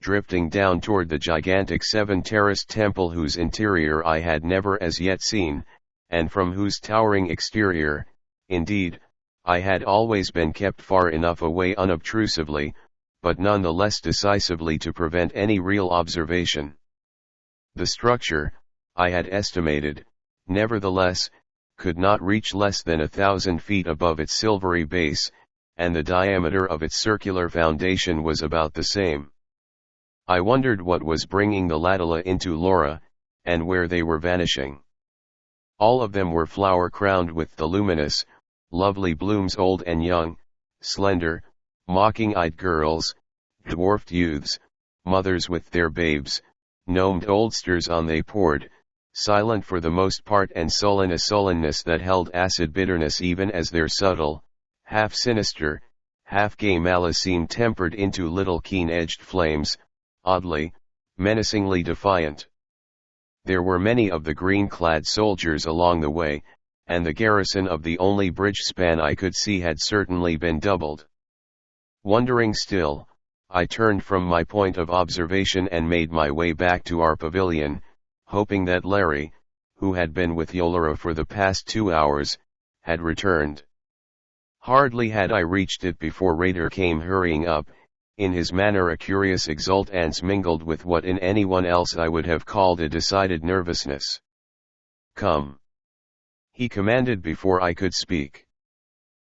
drifting down toward the gigantic 7-terraced temple whose interior I had never as yet seen, and from whose towering exterior, indeed, I had always been kept far enough away unobtrusively, but none the less decisively to prevent any real observation. The structure, I had estimated, nevertheless, could not reach less than 1,000 feet above its silvery base, and the diameter of its circular foundation was about the same. I wondered what was bringing the Ladala into Laura, and where they were vanishing. All of them were flower-crowned with the luminous, lovely blooms, old and young, slender, mocking-eyed girls, dwarfed youths, mothers with their babes, gnomed oldsters on they poured, silent for the most part and sullen a sullenness that held acid bitterness even as their subtle, half-sinister, half-gay malice seemed tempered into little keen-edged flames, oddly, menacingly defiant. There were many of the green-clad soldiers along the way, and the garrison of the only bridge span I could see had certainly been doubled. Wondering still, I turned from my point of observation and made my way back to our pavilion, hoping that Larry, who had been with Yolera for the past 2 hours, had returned. Hardly had I reached it before Raider came hurrying up, in his manner a curious exultance mingled with what in anyone else I would have called a decided nervousness. Come, he commanded before I could speak.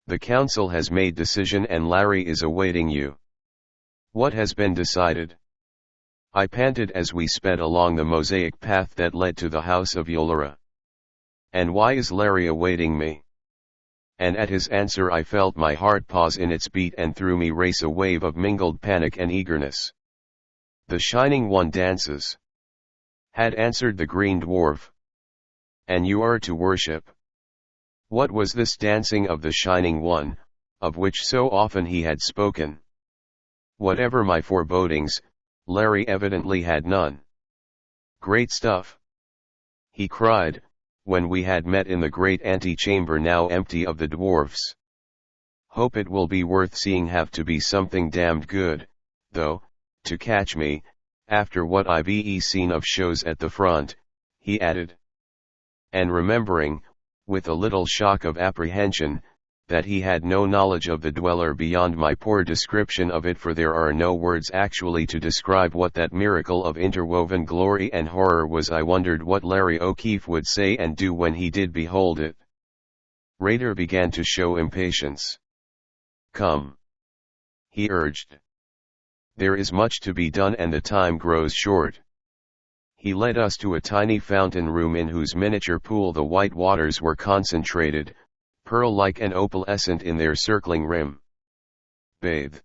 The council has made decision and Larry is awaiting you. What has been decided? I panted as we sped along the mosaic path that led to the house of Yolera. And why is Larry awaiting me? And at his answer I felt my heart pause in its beat and through me race a wave of mingled panic and eagerness. The Shining One dances, had answered the green dwarf. And you are to worship. What was this dancing of the Shining One, of which so often he had spoken? Whatever my forebodings, Larry evidently had none. Great stuff, he cried, when we had met in the great antechamber now empty of the dwarfs. Hope it will be worth seeing. Have to be something damned good, though, to catch me, after what I've seen of shows at the front, he added. And remembering, with a little shock of apprehension, that he had no knowledge of the dweller beyond my poor description of it, for there are no words actually to describe what that miracle of interwoven glory and horror was. I wondered what Larry O'Keefe would say and do when he did behold it. Rader began to show impatience. "Come," he urged. "There is much to be done and the time grows short." He led us to a tiny fountain room in whose miniature pool the white waters were concentrated, pearl-like and opalescent in their circling rim. "Bathe,"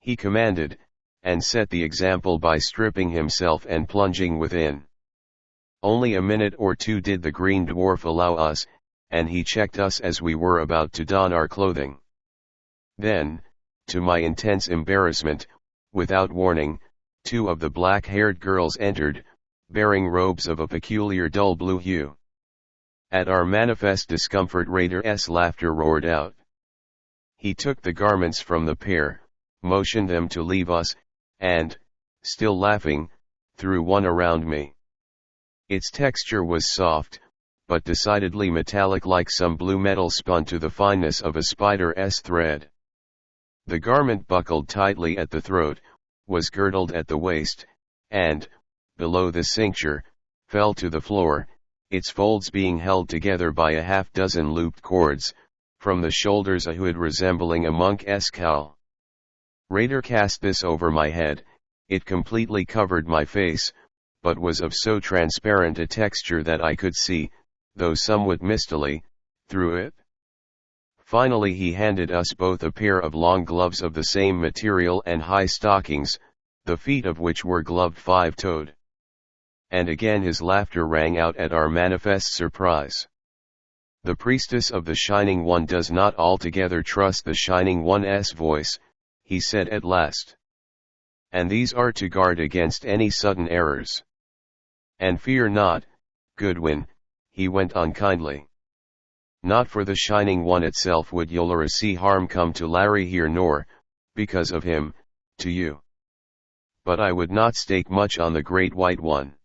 he commanded, and set the example by stripping himself and plunging within. Only a minute or two did the green dwarf allow us, and he checked us as we were about to don our clothing. Then, to my intense embarrassment, without warning, two of the black-haired girls entered, bearing robes of a peculiar dull blue hue. At our manifest discomfort, Rader's laughter roared out. He took the garments from the pair, motioned them to leave us, and, still laughing, threw one around me. Its texture was soft, but decidedly metallic, like some blue metal spun to the fineness of a spider's thread. The garment buckled tightly at the throat, was girdled at the waist, and, below the cincture, fell to the floor, its folds being held together by a half-dozen looped cords, from the shoulders a hood resembling a monk's cowl. Rader cast this over my head. It completely covered my face, but was of so transparent a texture that I could see, though somewhat mistily, through it. Finally he handed us both a pair of long gloves of the same material and high stockings, the feet of which were gloved five-toed. And again his laughter rang out at our manifest surprise. "The priestess of the Shining One does not altogether trust the Shining One's voice," he said at last. "And these are to guard against any sudden errors. And fear not, Goodwin," he went on kindly. "Not for the Shining One itself would Yolara see harm come to Larry here, nor, because of him, to you. But I would not stake much on the Great White One.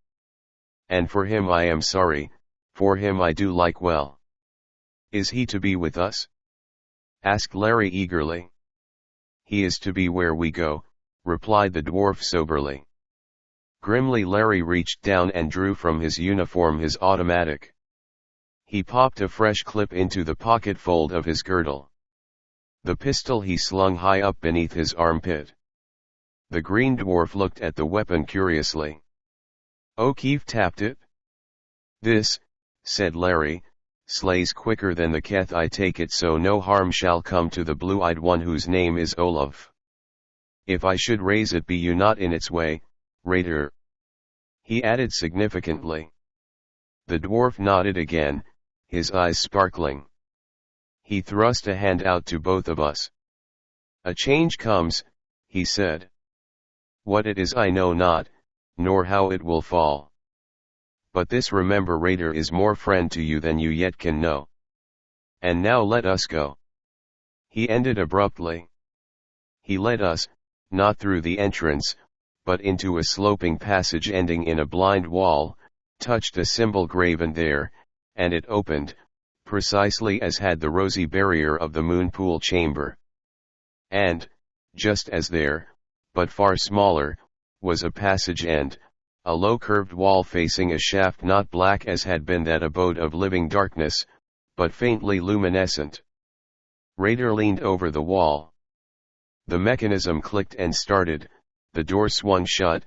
And for him I am sorry, for him I do like well." "Is he to be with us?" asked Larry eagerly. "He is to be where we go," replied the dwarf soberly. Grimly Larry reached down and drew from his uniform his automatic. He popped a fresh clip into the pocket fold of his girdle. The pistol he slung high up beneath his armpit. The green dwarf looked at the weapon curiously. "O'Keefe tapped it?" "This," said Larry, "slays quicker than the Keth. I take it so no harm shall come to the blue-eyed one whose name is Olaf. If I should raise it, be you not in its way, Rader," he added significantly. The dwarf nodded again, his eyes sparkling. He thrust a hand out to both of us. "A change comes," he said. "What it is I know not, nor how it will fall. But this remember, Rader is more friend to you than you yet can know. And now let us go." He ended abruptly. He led us, not through the entrance, but into a sloping passage ending in a blind wall, touched a symbol graven there, and it opened, precisely as had the rosy barrier of the moon pool chamber. And, just as there, but far smaller, was a passage end, a low curved wall facing a shaft not black as had been that abode of living darkness, but faintly luminescent. Rader leaned over the wall. The mechanism clicked and started, the door swung shut,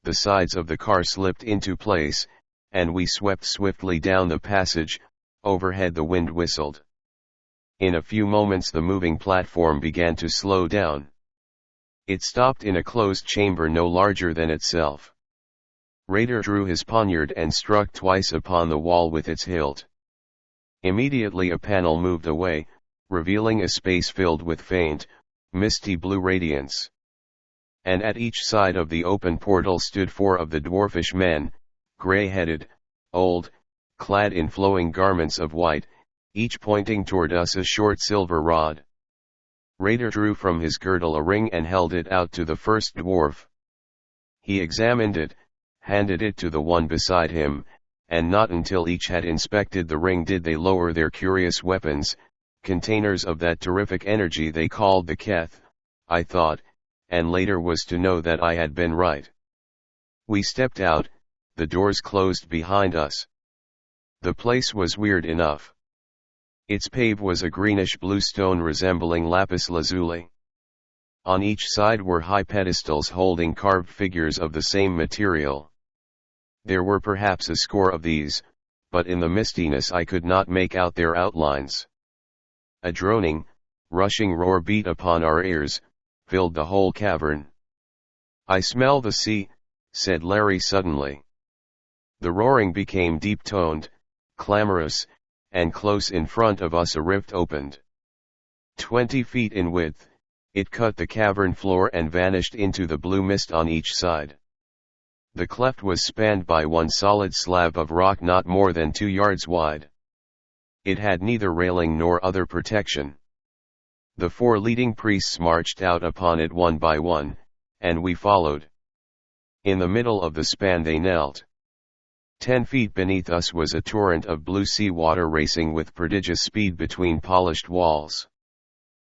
the sides of the car slipped into place, and we swept swiftly down the passage. Overhead the wind whistled. In a few moments the moving platform began to slow down. It stopped in a closed chamber no larger than itself. Rader drew his poniard and struck twice upon the wall with its hilt. Immediately a panel moved away, revealing a space filled with faint, misty blue radiance. And at each side of the open portal stood four of the dwarfish men, gray-headed, old, clad in flowing garments of white, each pointing toward us a short silver rod. Rader drew from his girdle a ring and held it out to the first dwarf. He examined it, handed it to the one beside him, and not until each had inspected the ring did they lower their curious weapons, containers of that terrific energy they called the Keth, I thought, and later was to know that I had been right. We stepped out, the doors closed behind us. The place was weird enough. Its pave was a greenish-blue stone resembling lapis lazuli. On each side were high pedestals holding carved figures of the same material. There were perhaps a score of these, but in the mistiness I could not make out their outlines. A droning, rushing roar beat upon our ears, filled the whole cavern. "I smell the sea," said Larry suddenly. The roaring became deep-toned, clamorous, and close in front of us a rift opened. 20 feet in width, it cut the cavern floor and vanished into the blue mist on each side. The cleft was spanned by one solid slab of rock not more than 2 yards wide. It had neither railing nor other protection. The 4 leading priests marched out upon it one by one, and we followed. In the middle of the span they knelt. 10 feet beneath us was a torrent of blue sea water racing with prodigious speed between polished walls.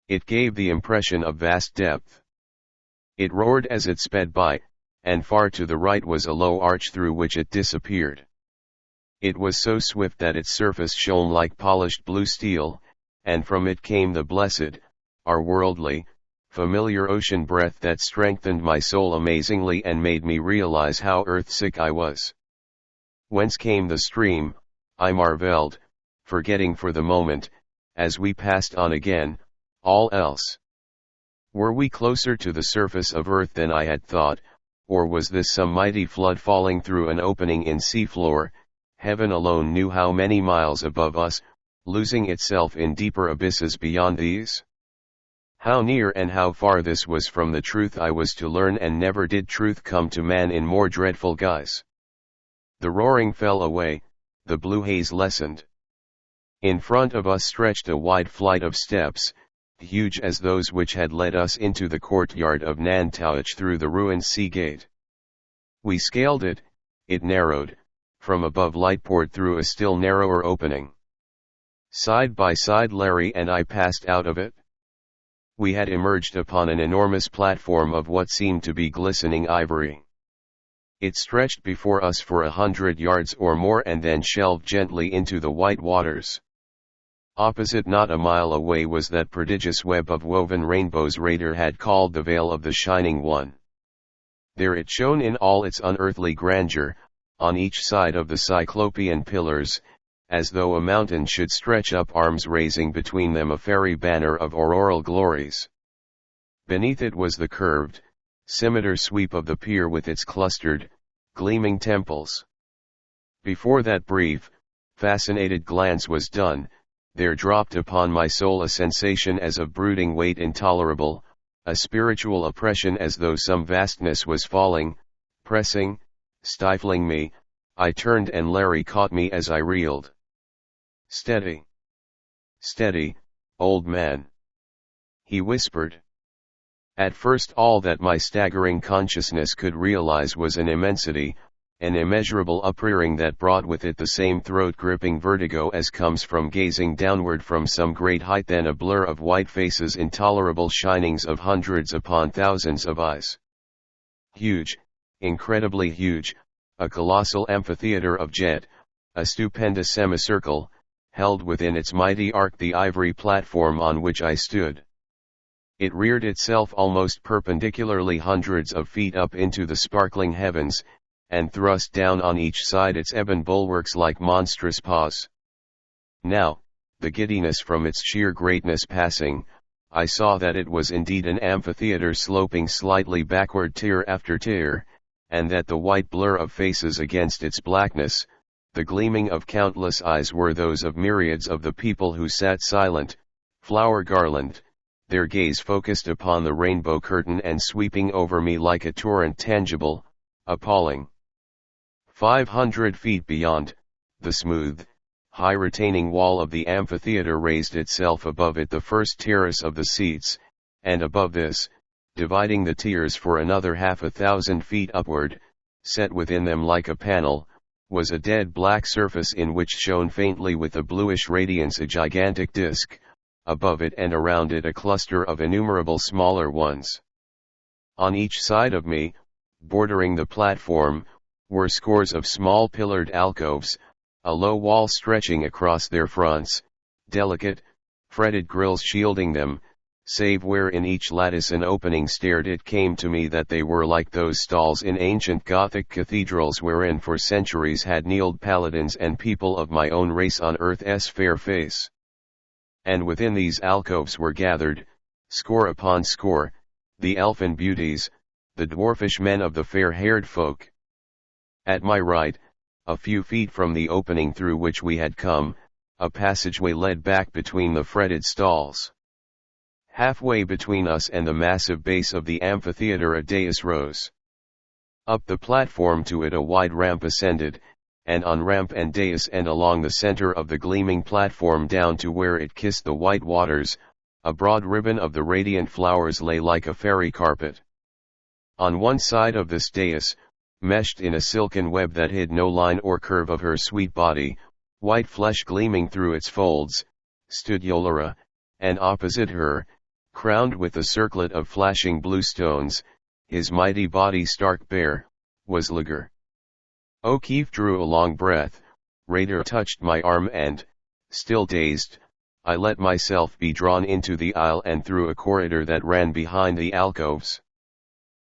It gave the impression of vast depth. It roared as it sped by, and far to the right was a low arch through which it disappeared. It was so swift that its surface shone like polished blue steel, and from it came the blessed, our worldly, familiar ocean breath that strengthened my soul amazingly and made me realize how earth-sick I was. Whence came the stream, I marveled, forgetting for the moment, as we passed on again, all else. Were we closer to the surface of earth than I had thought, or was this some mighty flood falling through an opening in seafloor? Heaven alone knew how many miles above us, losing itself in deeper abysses beyond these. How near and how far this was from the truth I was to learn, and never did truth come to man in more dreadful guise. The roaring fell away, the blue haze lessened. In front of us stretched a wide flight of steps, huge as those which had led us into the courtyard of Nantucket through the ruined sea gate. We scaled it, it narrowed, from above light poured through a still narrower opening. Side by side Larry and I passed out of it. We had emerged upon an enormous platform of what seemed to be glistening ivory. It stretched before us for 100 yards or more and then shelved gently into the white waters. Opposite, not a mile away, was that prodigious web of woven rainbows Rader had called the Veil of the Shining One. There it shone in all its unearthly grandeur, on each side of the cyclopean pillars, as though a mountain should stretch up arms raising between them a fairy banner of auroral glories. Beneath it was the curved, scimitar sweep of the pier with its clustered, gleaming temples. Before that brief, fascinated glance was done, there dropped upon my soul a sensation as of brooding weight intolerable, a spiritual oppression as though some vastness was falling, pressing, stifling me. I turned and Larry caught me as I reeled. "Steady. Steady, old man," he whispered. At first all that my staggering consciousness could realize was an immensity, an immeasurable uprearing that brought with it the same throat-gripping vertigo as comes from gazing downward from some great height, then a blur of white faces, intolerable shinings of hundreds upon thousands of eyes. Huge, incredibly huge, a colossal amphitheater of jet, a stupendous semicircle, held within its mighty arc the ivory platform on which I stood. It reared itself almost perpendicularly hundreds of feet up into the sparkling heavens, and thrust down on each side its ebon bulwarks like monstrous paws. Now, the giddiness from its sheer greatness passing, I saw that it was indeed an amphitheater sloping slightly backward tier after tier, and that the white blur of faces against its blackness, the gleaming of countless eyes, were those of myriads of the people who sat silent, flower garlanded, their gaze focused upon the rainbow curtain and sweeping over me like a torrent, tangible, appalling. 500 feet beyond, the smooth, high retaining wall of the amphitheater raised itself above it the first terrace of the seats, and above this, dividing the tiers for another 50,000 feet upward, set within them like a panel, was a dead black surface in which shone faintly with a bluish radiance a gigantic disk, above it and around it a cluster of innumerable smaller ones. On each side of me, bordering the platform, were scores of small pillared alcoves, a low wall stretching across their fronts, delicate, fretted grills shielding them, save where in each lattice an opening stared. It came to me that they were like those stalls in ancient Gothic cathedrals wherein for centuries had kneeled paladins and people of my own race on earth's fair face. And within these alcoves were gathered, score upon score, the elfin beauties, the dwarfish men of the fair-haired folk. At my right, a few feet from the opening through which we had come, a passageway led back between the fretted stalls. Halfway between us and the massive base of the amphitheater a dais rose. Up the platform to it a wide ramp ascended, and on ramp and dais and along the center of the gleaming platform down to where it kissed the white waters, a broad ribbon of the radiant flowers lay like a fairy carpet. On one side of this dais, meshed in a silken web that hid no line or curve of her sweet body, white flesh gleaming through its folds, stood Yolara, and opposite her, crowned with a circlet of flashing blue stones, his mighty body stark bare, was Ligur. O'Keefe drew a long breath, Raider touched my arm and, still dazed, I let myself be drawn into the aisle and through a corridor that ran behind the alcoves.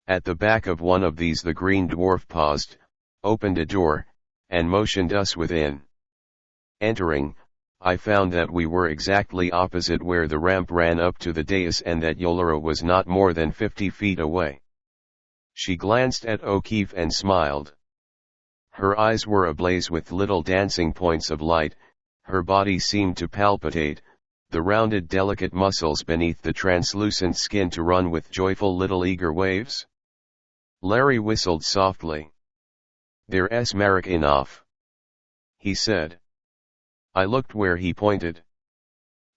At the back of one of these the green dwarf paused, opened a door, and motioned us within. Entering, I found that we were exactly opposite where the ramp ran up to the dais and that Yolara was not more than 50 feet away. She glanced at O'Keefe and smiled. Her eyes were ablaze with little dancing points of light, her body seemed to palpitate, the rounded delicate muscles beneath the translucent skin to run with joyful little eager waves. Larry whistled softly. "There's Merritt enough," he said. I looked where he pointed.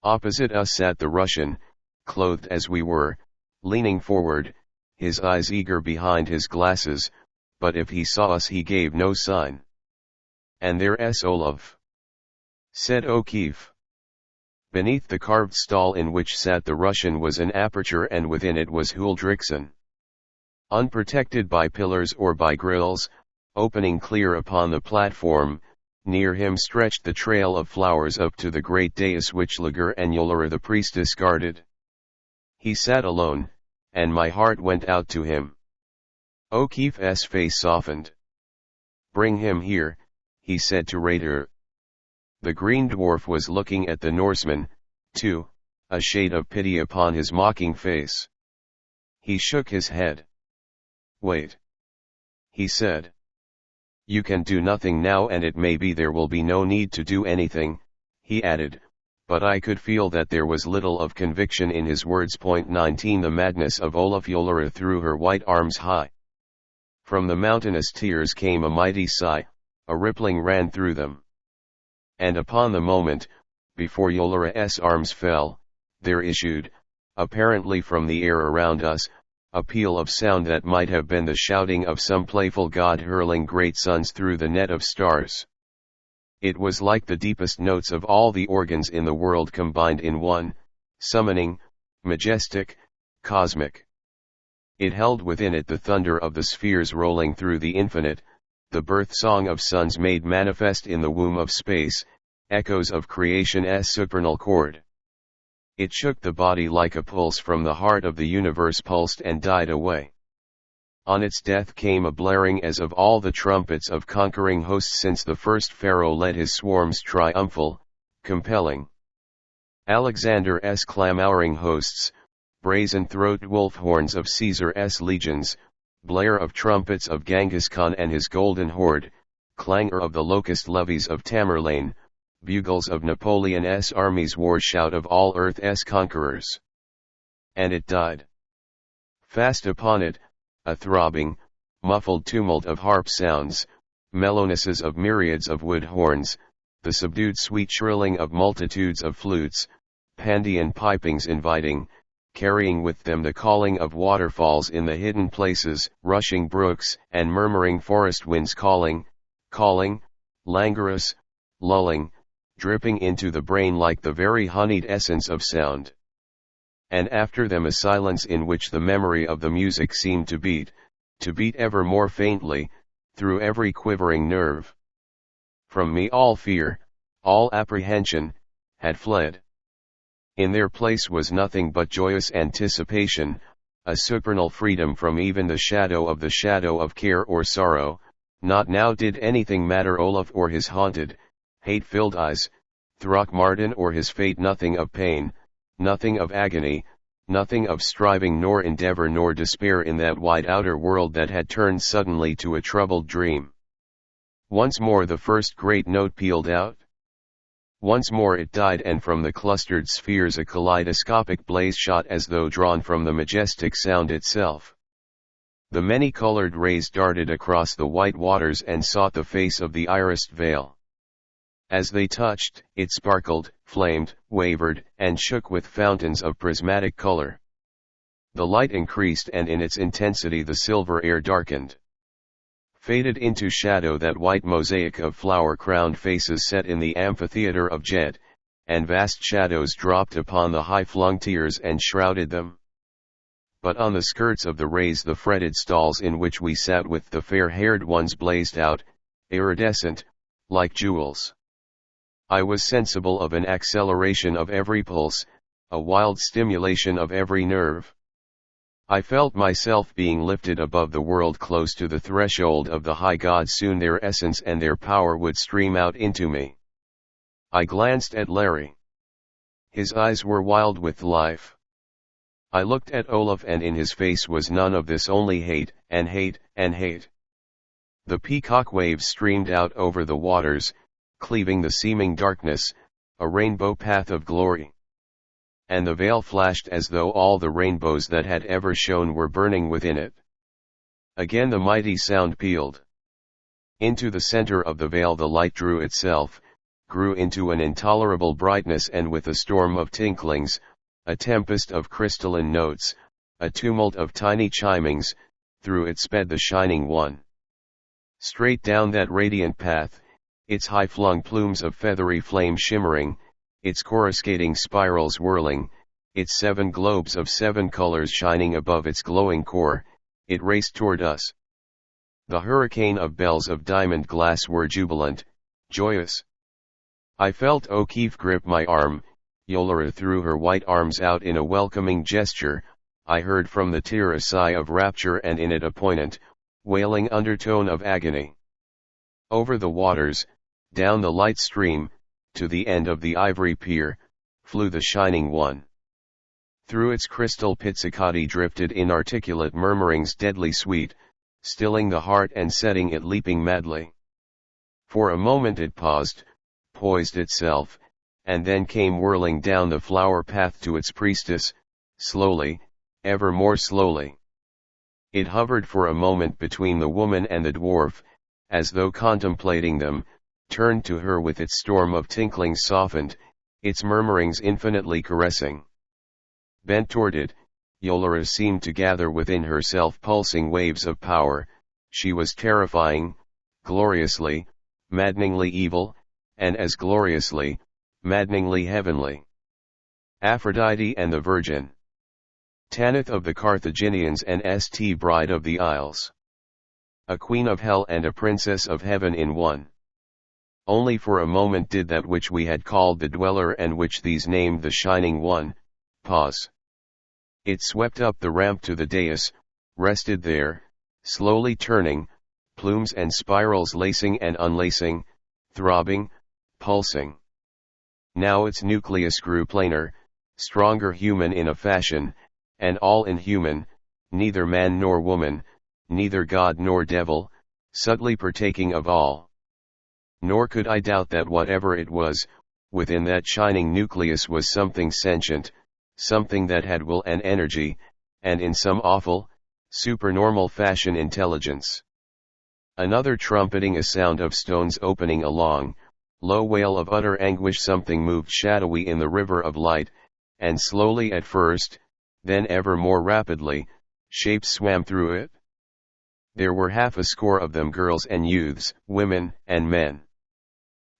Opposite us sat the Russian, clothed as we were, leaning forward, his eyes eager behind his glasses, but if he saw us he gave no sign. "And there's Olaf," said O'Keefe. Beneath the carved stall in which sat the Russian was an aperture and within it was Huldriksen. Unprotected by pillars or by grills, opening clear upon the platform, near him stretched the trail of flowers up to the great dais which Ligur and Yolara the priestess guarded. He sat alone, and my heart went out to him. O'Keefe's face softened. "Bring him here," he said to Raider. The green dwarf was looking at the Norseman, too, a shade of pity upon his mocking face. He shook his head. "Wait," he said. "You can do nothing now and it may be there will be no need to do anything," he added, but I could feel that there was little of conviction in his words. 19 The madness of Olaf. Yolara threw her white arms high. From the mountainous tears came a mighty sigh, a rippling ran through them. And upon the moment, before Yolara's arms fell, there issued, apparently from the air around us, a peal of sound that might have been the shouting of some playful god hurling great suns through the net of stars. It was like the deepest notes of all the organs in the world combined in one, summoning, majestic, cosmic. It held within it the thunder of the spheres rolling through the infinite, the birth song of suns made manifest in the womb of space, echoes of creation's supernal chord. It shook the body like a pulse from the heart of the universe pulsed and died away. On its death came a blaring as of all the trumpets of conquering hosts since the first pharaoh led his swarms triumphal, compelling. Alexander's clamouring hosts, brazen-throat wolf horns of Caesar's legions, blare of trumpets of Genghis Khan and his golden horde, clangor of the locust levies of Tamerlane, bugles of Napoleon's armies, war shout of all earth's conquerors. And it died. Fast upon it, a throbbing, muffled tumult of harp sounds, mellownesses of myriads of wood horns, the subdued sweet shrilling of multitudes of flutes, Pandean pipings inviting, carrying with them the calling of waterfalls in the hidden places, rushing brooks and murmuring forest winds calling, languorous, lulling, dripping into the brain like the very honeyed essence of sound. And after them a silence in which the memory of the music seemed to beat ever more faintly, through every quivering nerve. From me all fear, all apprehension, had fled. In their place was nothing but joyous anticipation, a supernal freedom from even the shadow of care or sorrow. Not now did anything matter Olaf or his haunted, hate-filled eyes, Throckmortin or his fate, nothing of pain, nothing of agony, nothing of striving nor endeavor nor despair in that wide outer world that had turned suddenly to a troubled dream. Once more the first great note pealed out. Once more it died, and from the clustered spheres a kaleidoscopic blaze shot as though drawn from the majestic sound itself. The many-colored rays darted across the white waters and sought the face of the irised veil. As they touched, it sparkled, flamed, wavered, and shook with fountains of prismatic color. The light increased, and in its intensity the silver air darkened. Faded into shadow that white mosaic of flower-crowned faces set in the amphitheater of jet, and vast shadows dropped upon the high-flung tiers and shrouded them. But on the skirts of the rays the fretted stalls in which we sat with the fair-haired ones blazed out, iridescent, like jewels. I was sensible of an acceleration of every pulse, a wild stimulation of every nerve. I felt myself being lifted above the world close to the threshold of the high gods. Soon their essence and their power would stream out into me. I glanced at Larry. His eyes were wild with life. I looked at Olaf, and in his face was none of this, only hate, and hate, and hate. The peacock waves streamed out over the waters, cleaving the seeming darkness, a rainbow path of glory. And the veil flashed as though all the rainbows that had ever shone were burning within it. Again the mighty sound pealed. Into the center of the veil the light drew itself, grew into an intolerable brightness, and with a storm of tinklings, a tempest of crystalline notes, a tumult of tiny chimings, through it sped the Shining One. Straight down that radiant path, its high-flung plumes of feathery flame shimmering, its coruscating spirals whirling, its 7 globes of 7 colors shining above its glowing core, it raced toward us. The hurricane of bells of diamond glass were jubilant, joyous. I felt O'Keefe grip my arm, Yolara threw her white arms out in a welcoming gesture, I heard from the tear a sigh of rapture, and in it a poignant, wailing undertone of agony. Over the waters, down the light stream, to the end of the ivory pier, flew the Shining One. Through its crystal pizzicati drifted inarticulate murmurings deadly sweet, stilling the heart and setting it leaping madly. For a moment it paused, poised itself, and then came whirling down the flower path to its priestess, slowly, ever more slowly. It hovered for a moment between the woman and the dwarf, as though contemplating them, turned to her with its storm of tinklings softened, its murmurings infinitely caressing. Bent toward it, Yolara seemed to gather within herself pulsing waves of power. She was terrifying, gloriously, maddeningly evil, and as gloriously, maddeningly heavenly. Aphrodite and the Virgin. Tanith of the Carthaginians and St. Bride of the Isles. A queen of hell and a princess of heaven in one. Only for a moment did that which we had called the Dweller, and which these named the Shining One, pause. It swept up the ramp to the dais, rested there, slowly turning, plumes and spirals lacing and unlacing, throbbing, pulsing. Now its nucleus grew plainer, stronger, human in a fashion, and all inhuman, neither man nor woman, neither god nor devil, subtly partaking of all. Nor could I doubt that whatever it was, within that shining nucleus was something sentient, something that had will and energy, and in some awful, supernormal fashion intelligence. Another trumpeting, a sound of stones opening, a long, low wail of utter anguish. Something moved shadowy in the river of light, and slowly at first, then ever more rapidly, shapes swam through it. There were half a score of them, girls and youths, women and men.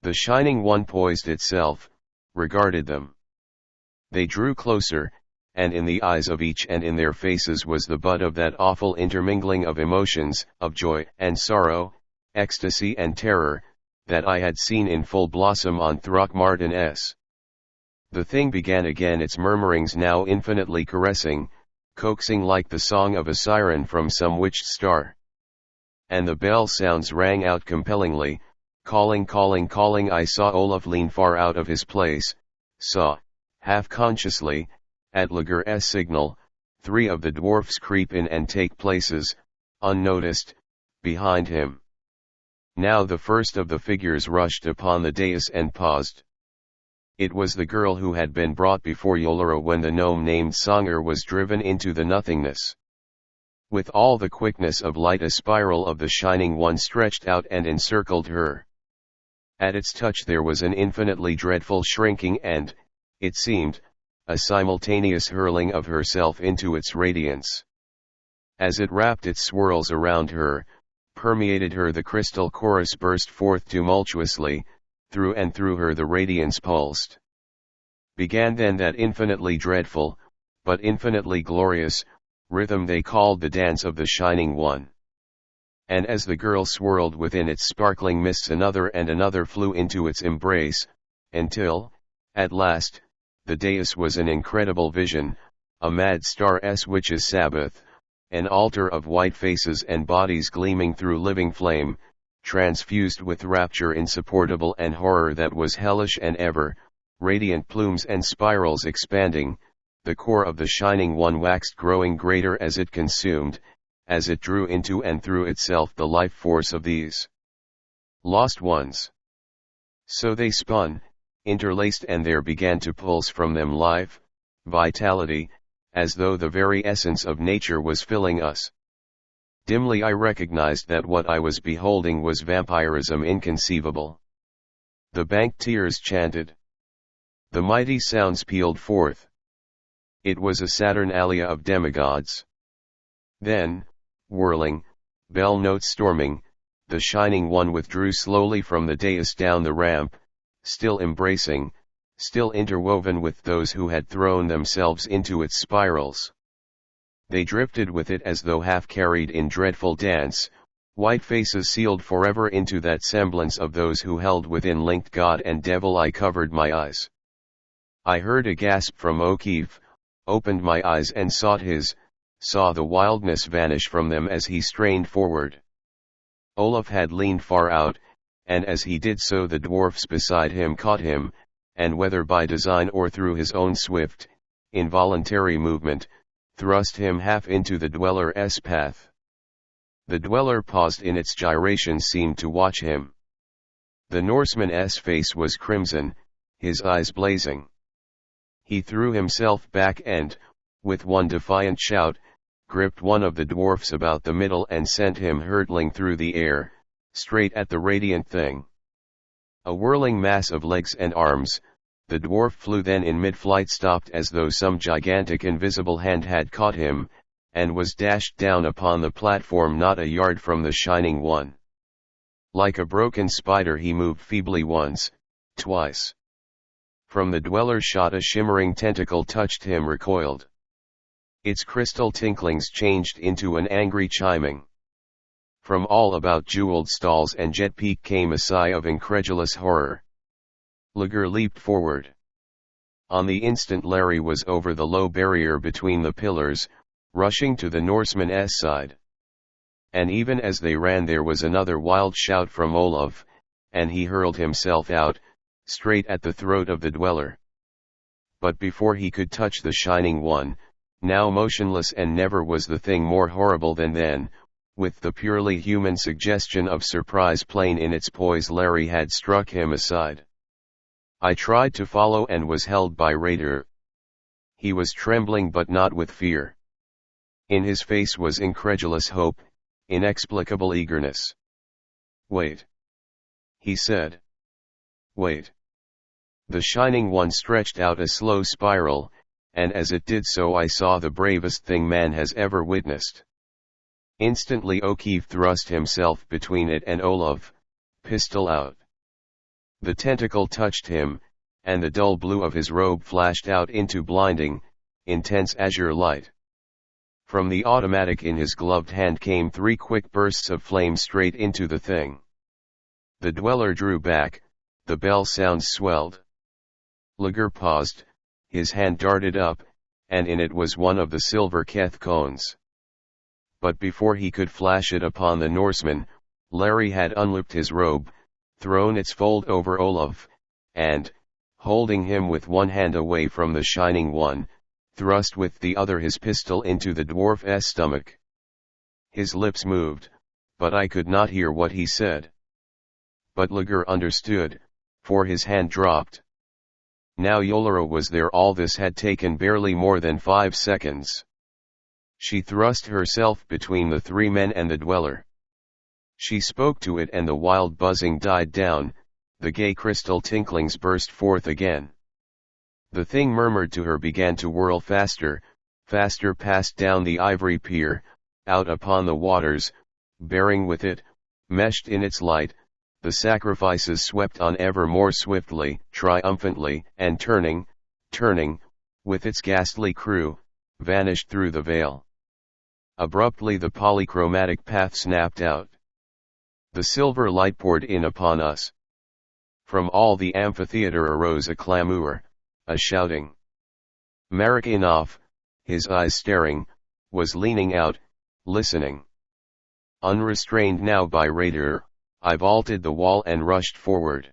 The Shining One poised itself, regarded them. They drew closer, and in the eyes of each and in their faces was the bud of that awful intermingling of emotions, of joy and sorrow, ecstasy and terror, that I had seen in full blossom on Throckmortin's. The thing began again, its murmurings now infinitely caressing, coaxing like the song of a siren from some witched star. And the bell sounds rang out compellingly, calling, calling, calling. I saw Olaf lean far out of his place, saw, half consciously, at Lager's signal, 3 of the dwarfs creep in and take places, unnoticed, behind him. Now the first of the figures rushed upon the dais and paused. It was the girl who had been brought before Yolera when the gnome named Songer was driven into the nothingness. With all the quickness of light a spiral of the Shining One stretched out and encircled her. At its touch there was an infinitely dreadful shrinking and, it seemed, a simultaneous hurling of herself into its radiance. As it wrapped its swirls around her, permeated her, the crystal chorus burst forth tumultuously, through and through her the radiance pulsed. Began then that infinitely dreadful, but infinitely glorious, rhythm they called the dance of the Shining One. And as the girl swirled within its sparkling mists, another and another flew into its embrace, until, at last, the dais was an incredible vision, a mad star's witch's Sabbath, an altar of white faces and bodies gleaming through living flame, transfused with rapture insupportable and horror that was hellish, and ever, radiant plumes and spirals expanding. The core of the Shining One waxed, growing greater as it consumed, as it drew into and through itself the life force of these lost ones. So they spun, interlaced, and there began to pulse from them life, vitality, as though the very essence of nature was filling us. Dimly I recognized that what I was beholding was vampirism inconceivable. The banked tears chanted. The mighty sounds pealed forth. It was a saturnalia of demigods. Then, whirling, bell notes storming, the Shining One withdrew slowly from the dais down the ramp, still embracing, still interwoven with those who had thrown themselves into its spirals. They drifted with it as though half carried in dreadful dance, white faces sealed forever into that semblance of those who held within linked God and devil. I covered my eyes. I heard a gasp from O'Keefe, opened my eyes and sought his, saw the wildness vanish from them as he strained forward. Olaf had leaned far out, and as he did so the dwarfs beside him caught him, and whether by design or through his own swift, involuntary movement, thrust him half into the dweller's path. The dweller paused in its gyrations, seemed to watch him. The Norseman's face was crimson, his eyes blazing. He threw himself back and, with one defiant shout, gripped one of the dwarfs about the middle and sent him hurtling through the air, straight at the radiant thing. A whirling mass of legs and arms, the dwarf flew, then in mid-flight stopped as though some gigantic invisible hand had caught him, and was dashed down upon the platform not a yard from the Shining One. Like a broken spider he moved feebly once, twice. From the dweller shot a shimmering tentacle, touched him, recoiled. Its crystal tinklings changed into an angry chiming. From all about jeweled stalls and jet peak came a sigh of incredulous horror. Lager leaped forward. On the instant Larry was over the low barrier between the pillars, rushing to the Norseman's side. And even as they ran there was another wild shout from Olaf, and he hurled himself out, straight at the throat of the dweller. But before he could touch the Shining One, now motionless, and never was the thing more horrible than then, with the purely human suggestion of surprise plain in its poise, Larry had struck him aside. I tried to follow and was held by Raider. He was trembling, but not with fear. In his face was incredulous hope, inexplicable eagerness. "Wait," he said. "Wait." The Shining One stretched out a slow spiral, and as it did so I saw the bravest thing man has ever witnessed. Instantly O'Keefe thrust himself between it and Olaf, pistol out. The tentacle touched him, and the dull blue of his robe flashed out into blinding, intense azure light. From the automatic in his gloved hand came 3 quick bursts of flame straight into the thing. The dweller drew back, the bell sounds swelled. Liger paused, his hand darted up, and in it was one of the silver Keth cones. But before he could flash it upon the Norseman, Larry had unlooped his robe, thrown its fold over Olaf, and, holding him with one hand away from the shining one, thrust with the other his pistol into the dwarf's stomach. His lips moved, but I could not hear what he said. But Liger understood, for his hand dropped. Now Yolera was there. All this had taken barely more than 5 seconds. She thrust herself between the 3 men and the dweller. She spoke to it and the wild buzzing died down, the gay crystal tinklings burst forth again. The thing murmured to her, began to whirl faster, faster past down the ivory pier, out upon the waters, bearing with it, meshed in its light, the sacrifices swept on ever more swiftly, triumphantly, and turning, with its ghastly crew, vanished through the veil. Abruptly the polychromatic path snapped out. The silver light poured in upon us. From all the amphitheater arose a clamour, a shouting. Marikinoff, his eyes staring, was leaning out, listening. Unrestrained now by Raider, I vaulted the wall and rushed forward.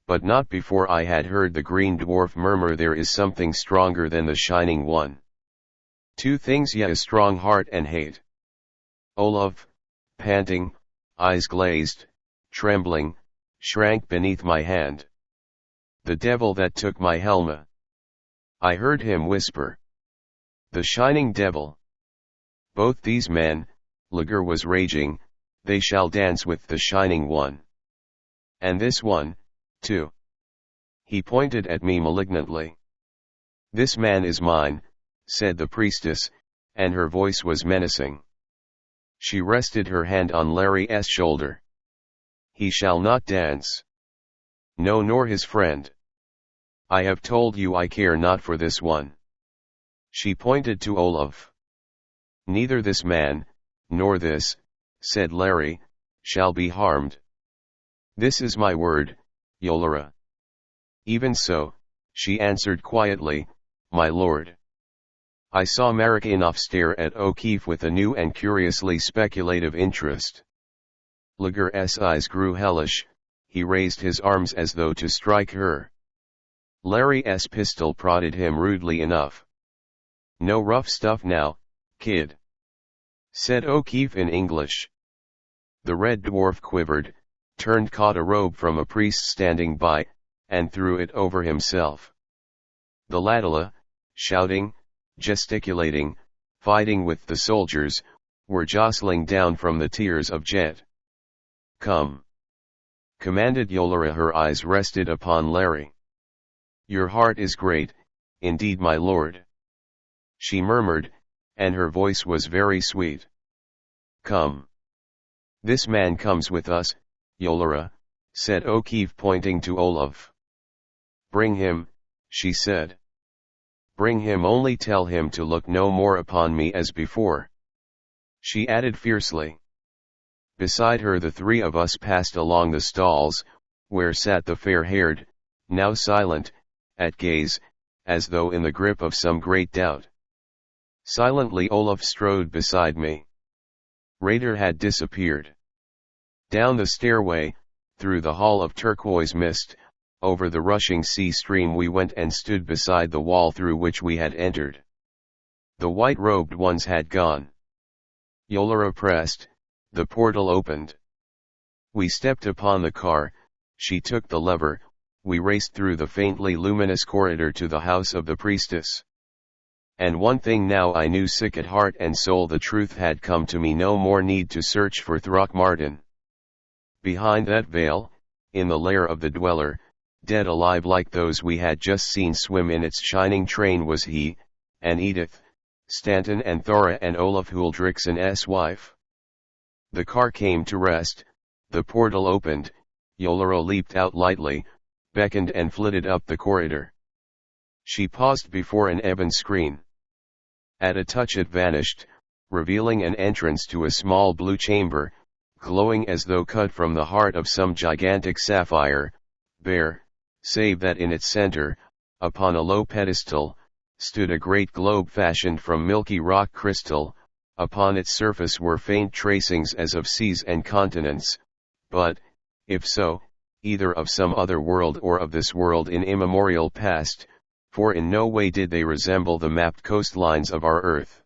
But not before I had heard the green dwarf murmur, "There is something stronger than the shining one. 2 things, yet a strong heart and hate." Olaf, panting, eyes glazed, trembling, shrank beneath my hand. "The devil that took my Helma," I heard him whisper. "The shining devil. Both these men," Liger was raging, "they shall dance with the shining one. And this one, too." He pointed at me malignantly. "This man is mine," said the priestess, and her voice was menacing. She rested her hand on Larry's shoulder. "He shall not dance. No, nor his friend. I have told you I care not for this one." She pointed to Olaf. "Neither this man, nor this," said Larry, "shall be harmed. This is my word, Yolera." "Even so," she answered quietly, "my lord." I saw Marikinoff stare at O'Keefe with a new and curiously speculative interest. Liger's eyes grew hellish, he raised his arms as though to strike her. Larry's pistol prodded him rudely enough. "No rough stuff now, kid," said O'Keefe in English. The red dwarf quivered, turned, caught a robe from a priest standing by, and threw it over himself. The Ladala, shouting, gesticulating, fighting with the soldiers, were jostling down from the tiers of jet. "Come," commanded Yolera. Her eyes rested upon Larry. "Your heart is great, indeed, my lord," she murmured, and her voice was very sweet. "Come." "This man comes with us, Yolera," said O'Keefe, pointing to Olaf. "Bring him," she said. "Bring him, only tell him to look no more upon me as before," she added fiercely. Beside her the 3 of us passed along the stalls, where sat the fair-haired, now silent, at gaze, as though in the grip of some great doubt. Silently Olaf strode beside me. Raider had disappeared. Down the stairway, through the hall of turquoise mist, over the rushing sea stream we went and stood beside the wall through which we had entered. The white-robed ones had gone. Yolera pressed, the portal opened. We stepped upon the car, she took the lever, we raced through the faintly luminous corridor to the house of the priestess. And one thing now I knew, sick at heart and soul, the truth had come to me: no more need to search for Throckmortin. Behind that veil, in the lair of the dweller, dead alive like those we had just seen swim in its shining train, was he, and Edith, Stanton and Thora and Olaf Huldriksson's wife. The car came to rest, the portal opened, Yoloro leaped out lightly, beckoned and flitted up the corridor. She paused before an ebon screen. At a touch it vanished, revealing an entrance to a small blue chamber, glowing as though cut from the heart of some gigantic sapphire, bare, save that in its center, upon a low pedestal, stood a great globe fashioned from milky rock crystal. Upon its surface were faint tracings as of seas and continents, but, if so, either of some other world or of this world in immemorial past, for in no way did they resemble the mapped coastlines of our earth.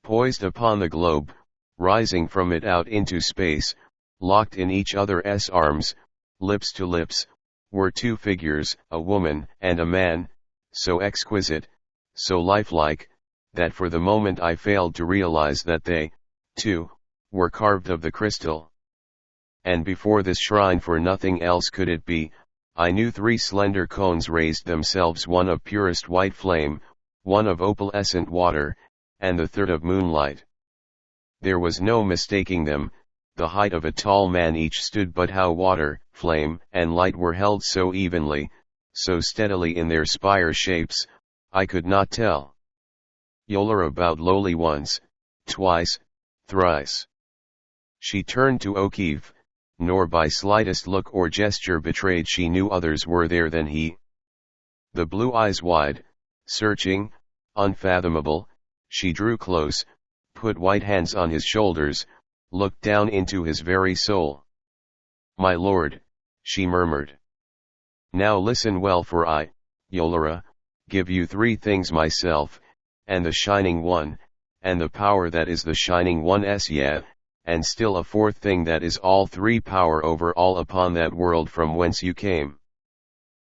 Poised upon the globe, rising from it out into space, locked in each other's arms, lips to lips, were two figures, a woman and a man, so exquisite, so lifelike, that for the moment I failed to realize that they, too, were carved of the crystal. And before this shrine, for nothing else could it be, I knew three slender cones raised themselves, one of purest white flame, one of opalescent water, and the third of moonlight. There was no mistaking them, the height of a tall man each stood, but how water, flame, and light were held so evenly, so steadily in their spire shapes, I could not tell. Yoloro bowed lowly once, twice, thrice. She turned to O'Keefe, nor by slightest look or gesture betrayed she knew others were there than he. The blue eyes wide, searching, unfathomable, she drew close, put white hands on his shoulders, looked down into his very soul. "My lord," she murmured. "Now listen well, for I, Yolora, give you three things myself, and the Shining One, and the power that is the Shining One's, yet, and still a fourth thing that is all three, power over all upon that world from whence you came.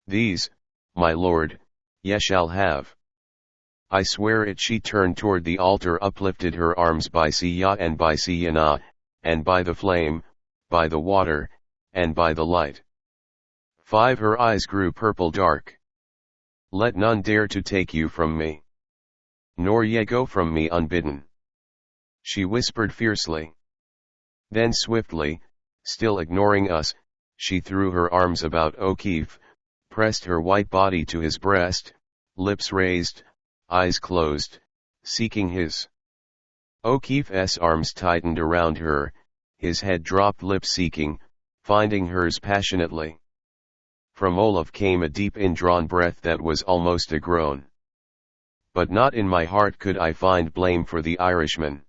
These, my lord, ye shall have. I swear it." She turned toward the altar, uplifted her arms, by Siya and by Siyana, and by the flame, by the water, and by the light. 5. Her eyes grew purple dark. "Let none dare to take you from me. Nor ye go from me unbidden," she whispered fiercely. Then swiftly, still ignoring us, she threw her arms about O'Keefe, pressed her white body to his breast, lips raised, eyes closed, seeking his. O'Keefe's arms tightened around her, his head dropped, lips seeking, finding hers passionately. From Olaf came a deep indrawn breath that was almost a groan. But not in my heart could I find blame for the Irishman.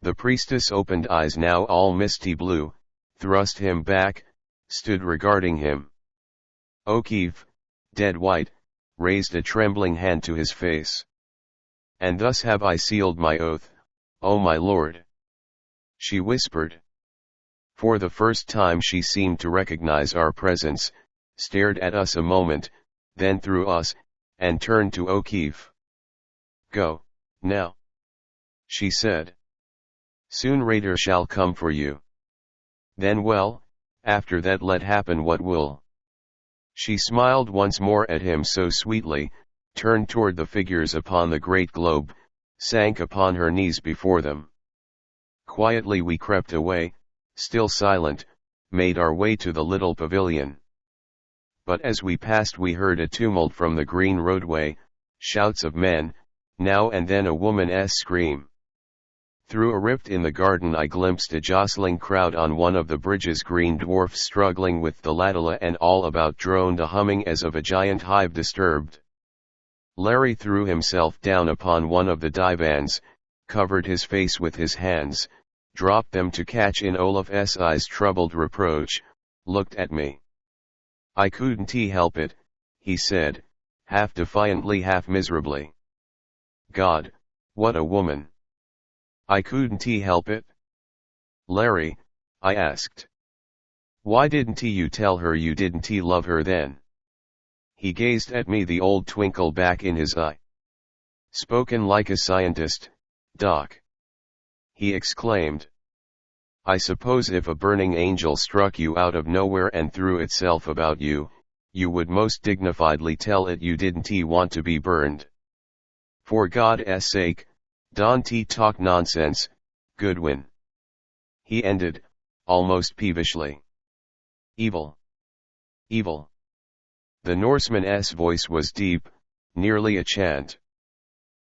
The priestess opened eyes now all misty blue, thrust him back, stood regarding him. O'Keefe, dead white, raised a trembling hand to his face. "And thus have I sealed my oath, O my lord," she whispered. For the first time she seemed to recognize our presence, stared at us a moment, then through us, and turned to O'Keefe. "Go, now," she said. "Soon Raider shall come for you. Then well, after that let happen what will." She smiled once more at him so sweetly, turned toward the figures upon the great globe, sank upon her knees before them. Quietly we crept away, still silent, made our way to the little pavilion. But as we passed we heard a tumult from the green roadway, shouts of men, now and then a woman's scream. Through a rift in the garden I glimpsed a jostling crowd on one of the bridges, green dwarfs struggling with the ladilla, and all about droned a humming as of a giant hive disturbed. Larry threw himself down upon one of the divans, covered his face with his hands, dropped them to catch in Olaf's eyes troubled reproach, looked at me. "I couldn't help it," he said, half defiantly, half miserably. "God, what a woman! I couldn't help it." "Larry," I asked, "why didn't you tell her you didn't love her then?" He gazed at me, the old twinkle back in his eye. "Spoken like a scientist, Doc," he exclaimed. "I suppose if a burning angel struck you out of nowhere and threw itself about you, you would most dignifiedly tell it you didn't want to be burned. For God's sake, don't talk nonsense, Goodwin," he ended, almost peevishly. Evil. Evil. The Norseman's voice was deep, nearly a chant.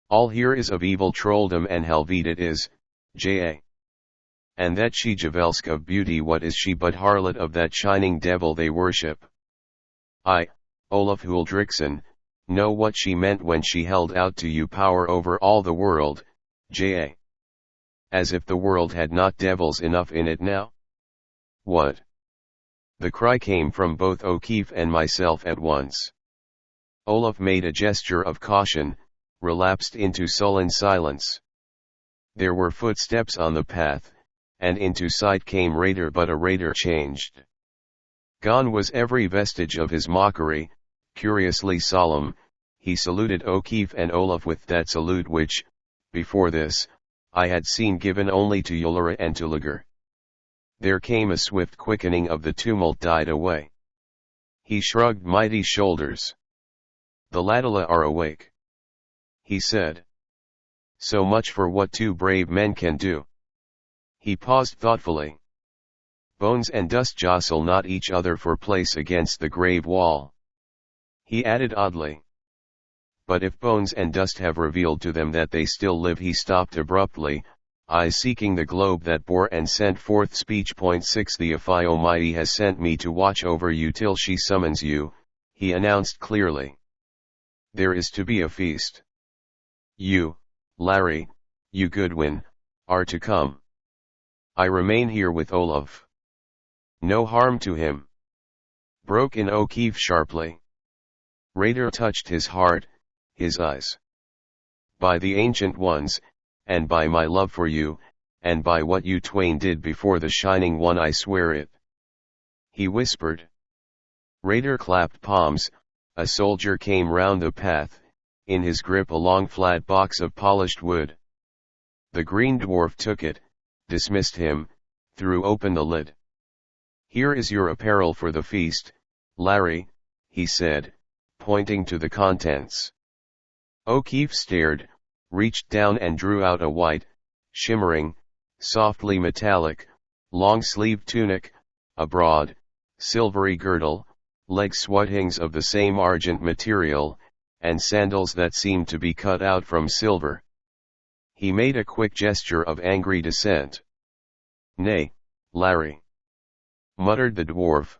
All here is of evil trolldom and helvetet is, J.A. And that she Javelsk of beauty, what is she but harlot of that shining devil they worship? I, Olaf Huldrickson, know what she meant when she held out to you power over all the world, J.A. As if the world had not devils enough in it now? What? The cry came from both O'Keefe and myself at once. Olaf made a gesture of caution, relapsed into sullen silence. There were footsteps on the path, and into sight came Raider, but a Raider changed. Gone was every vestige of his mockery. Curiously solemn, he saluted O'Keefe and Olaf with that salute which, before this, I had seen given only to Yolera and to Lager. There came a swift quickening of the tumult, died away. He shrugged mighty shoulders. The Ladala are awake, he said. So much for what two brave men can do. He paused thoughtfully. Bones and dust jostle not each other for place against the grave wall. He added oddly. But if bones and dust have revealed to them that they still live. He stopped abruptly, eyes seeking the globe that bore and sent forth speech. Point 6 The Afai Almighty has sent me to watch over you till she summons you, he announced clearly. There is to be a feast. You, Larry, you Goodwin, are to come. I remain here with Olaf. No harm to him, broke in O'Keefe sharply. Raider touched his heart, his eyes. By the ancient ones, and by my love for you, and by what you twain did before the Shining One, I swear it. He whispered. Raider clapped palms. A soldier came round the path, in his grip a long flat box of polished wood. The green dwarf took it, dismissed him, threw open the lid. Here is your apparel for the feast, Larry, he said, pointing to the contents. O'Keefe stared, reached down and drew out a white, shimmering, softly metallic, long-sleeved tunic, a broad, silvery girdle, leg swathings of the same argent material, and sandals that seemed to be cut out from silver. He made a quick gesture of angry dissent. Nay, Larry, muttered the dwarf.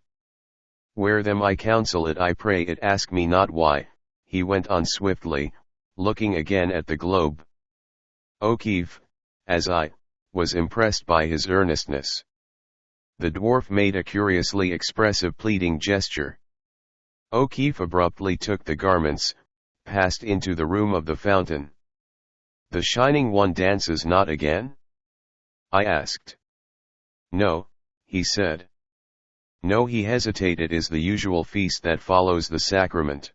Wear them, I counsel it, I pray it, ask me not why, he went on swiftly, looking again at the globe. O'Keefe, as I, was impressed by his earnestness. The dwarf made a curiously expressive pleading gesture. O'Keefe abruptly took the garments, passed into the room of the fountain. The Shining One dances not again? I asked. No, he said. No, he hesitated, is the usual feast that follows the sacrament.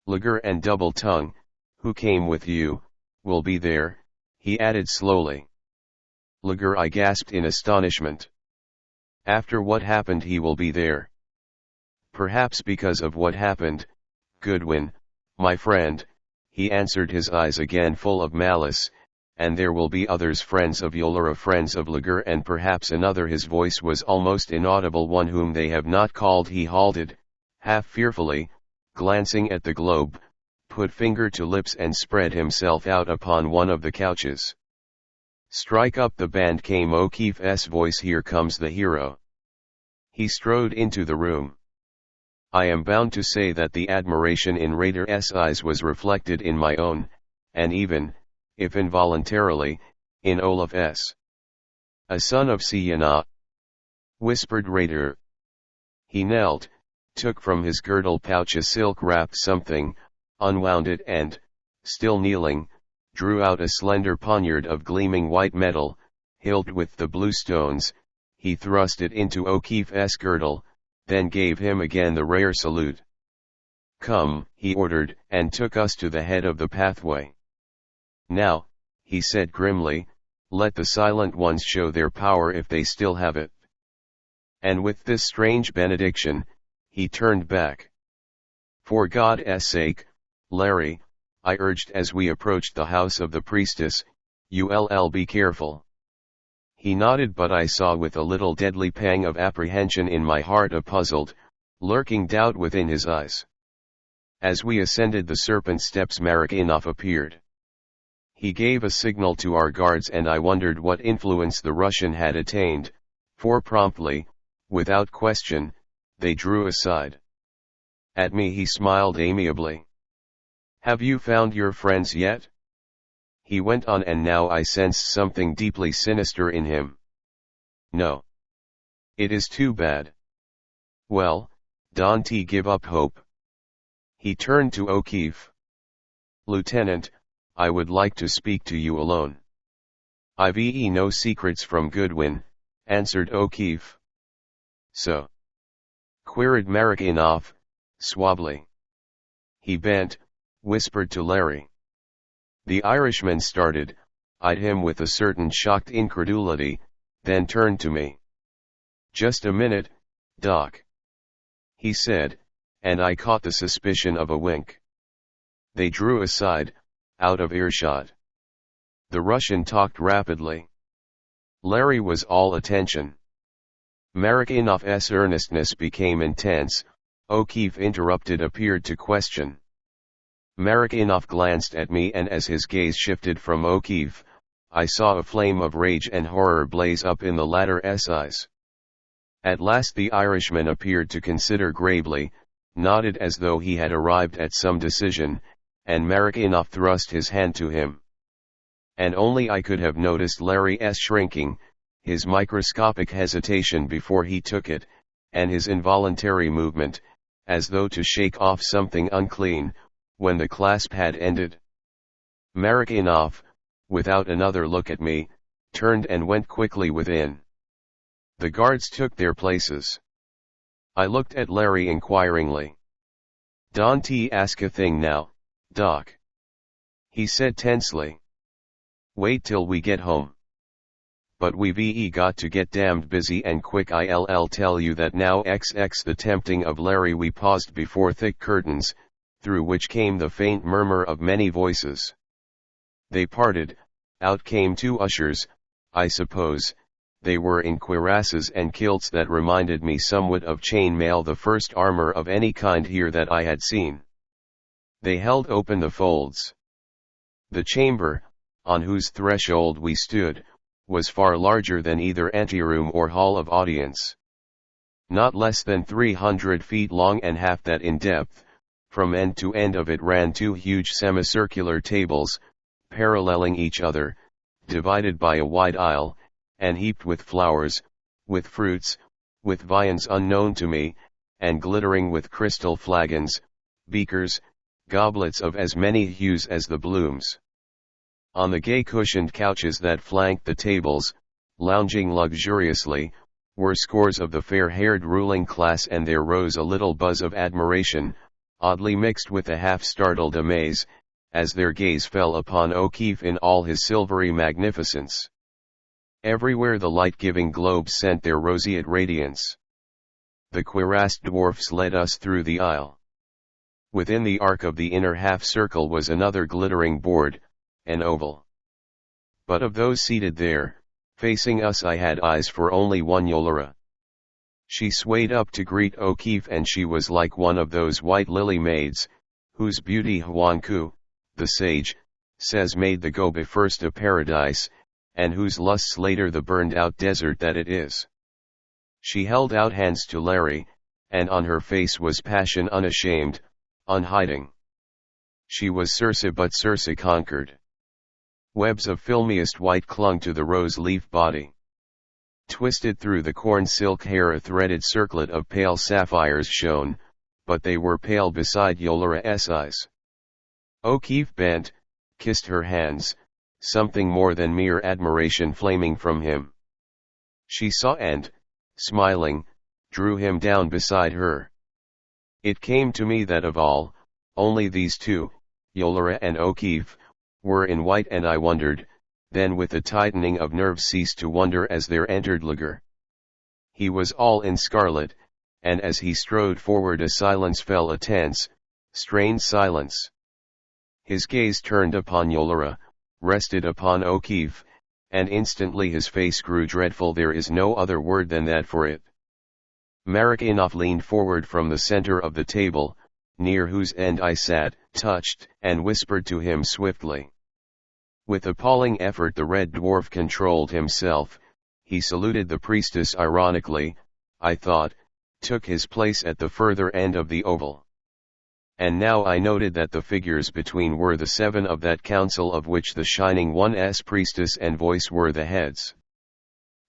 Lager and Double Tongue, who came with you, will be there, he added slowly. Lager, I gasped in astonishment. After what happened he will be there. Perhaps because of what happened, Goodwin, my friend, he answered, his eyes again full of malice, and there will be others, friends of Yolera, friends of Lager, and perhaps another. His voice was almost inaudible. One whom they have not called. He halted, half fearfully, glancing at the globe, put finger to lips and spread himself out upon one of the couches. Strike up the band, came O'Keefe's voice. Here comes the hero. He strode into the room. I am bound to say that the admiration in Raider's eyes was reflected in my own, and even, if involuntarily, in Olaf's. A son of Siena, whispered Raider. He knelt, took from his girdle pouch a silk-wrapped something, unwound it and, still kneeling, drew out a slender poniard of gleaming white metal, hilted with the blue stones. He thrust it into O'Keefe's girdle, then gave him again the rare salute. Come, he ordered, and took us to the head of the pathway. Now, he said grimly, let the Silent Ones show their power if they still have it. And with this strange benediction, he turned back. For God's sake, Larry, I urged as we approached the house of the priestess, you'll be careful. He nodded, but I saw with a little deadly pang of apprehension in my heart a puzzled, lurking doubt within his eyes. As we ascended the serpent steps, Marikhanov appeared. He gave a signal to our guards, and I wondered what influence the Russian had attained, for promptly, without question, they drew aside. At me he smiled amiably. "Have you found your friends yet?" he went on, and now I sensed something deeply sinister in him. "No. It is too bad." "Well, don't give up hope." He turned to O'Keefe. "Lieutenant, I would like to speak to you alone." "I've no secrets from Goodwin," answered O'Keefe. "So?" queried Marikhanov, suavely. He bent, whispered to Larry. The Irishman started, eyed him with a certain shocked incredulity, then turned to me. "Just a minute, Doc," he said, and I caught the suspicion of a wink. They drew aside, out of earshot. The Russian talked rapidly. Larry was all attention. Marikhanov's earnestness became intense. O'Keefe interrupted, appeared to question. Marikhanov glanced at me, and as his gaze shifted from O'Keefe, I saw a flame of rage and horror blaze up in the latter's eyes. At last the Irishman appeared to consider gravely, nodded as though he had arrived at some decision, and Marikhanov thrust his hand to him. And only I could have noticed Larry's shrinking, his microscopic hesitation before he took it, and his involuntary movement, as though to shake off something unclean, when the clasp had ended. Marikhanov, without another look at me, turned and went quickly within. The guards took their places. I looked at Larry inquiringly. "Don't ask a thing now, Doc," he said tensely. "Wait till we get home. But we've got to get damned busy and quick. I'll tell you that now." The tempting of Larry. We paused before thick curtains, through which came the faint murmur of many voices. They parted, out came two ushers. I suppose they were in cuirasses and kilts that reminded me somewhat of chain mail, the first armor of any kind here that I had seen. They held open the folds. The chamber, on whose threshold we stood, was far larger than either anteroom or hall of audience. Not less than 300 feet long and half that in depth. From end to end of it ran two huge semicircular tables, paralleling each other, divided by a wide aisle, and heaped with flowers, with fruits, with viands unknown to me, and glittering with crystal flagons, beakers, goblets of as many hues as the blooms. On the gay cushioned couches that flanked the tables, lounging luxuriously, were scores of the fair-haired ruling class, and there rose a little buzz of admiration, oddly mixed with a half-startled amaze, as their gaze fell upon O'Keefe in all his silvery magnificence. Everywhere the light-giving globes sent their roseate radiance. The cuirassed dwarfs led us through the aisle. Within the arc of the inner half-circle was another glittering board, an oval. But of those seated there, facing us, I had eyes for only one Yolera. She swayed up to greet O'Keefe, and she was like one of those white lily maids, whose beauty Huanku, the sage, says made the Gobi first a paradise, and whose lusts later the burned-out desert that it is. She held out hands to Larry, and on her face was passion unashamed, unhiding. She was Circe, but Circe conquered. Webs of filmiest white clung to the rose-leaf body. Twisted through the corn silk hair a threaded circlet of pale sapphires shone, but they were pale beside Yolera's eyes. O'Keefe bent, kissed her hands, something more than mere admiration flaming from him. She saw and, smiling, drew him down beside her. It came to me that of all, only these two, Yolera and O'Keefe, were in white, and I wondered, then with a tightening of nerves ceased to wonder as there entered Lager. He was all in scarlet, and as he strode forward a silence fell, a tense, strained silence. His gaze turned upon Yolera, rested upon O'Keefe, And instantly his face grew dreadful. There is no other word than that for it. Merritt leaned forward from the center of the table, near whose end I sat, touched, and whispered to him swiftly. With appalling effort the red dwarf controlled himself. He saluted the priestess ironically, I thought, took his place at the further end of the oval. And now I noted that the figures between were the seven of that council of which the Shining One's priestess and voice were the heads.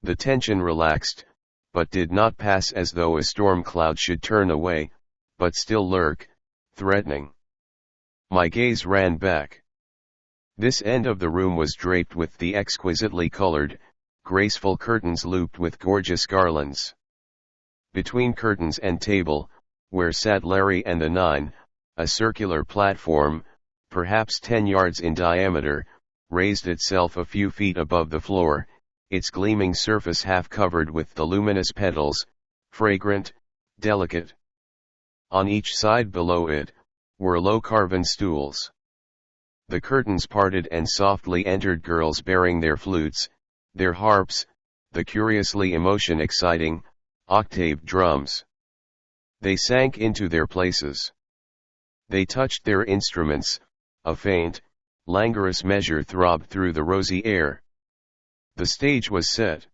The tension relaxed, but did not pass, as though a storm cloud should turn away, but still lurk, threatening. My gaze ran back. This end of the room was draped with the exquisitely colored, graceful curtains looped with gorgeous garlands. Between curtains and table, where sat Larry and the nine, a circular platform, perhaps 10 yards in diameter, raised itself a few feet above the floor, its gleaming surface half covered with the luminous petals, fragrant, delicate. On each side below it, were low carven stools. The curtains parted and softly entered girls bearing their flutes, their harps, the curiously emotion-exciting, octave drums. They sank into their places. They touched their instruments, a faint, languorous measure throbbed through the rosy air. The stage was set.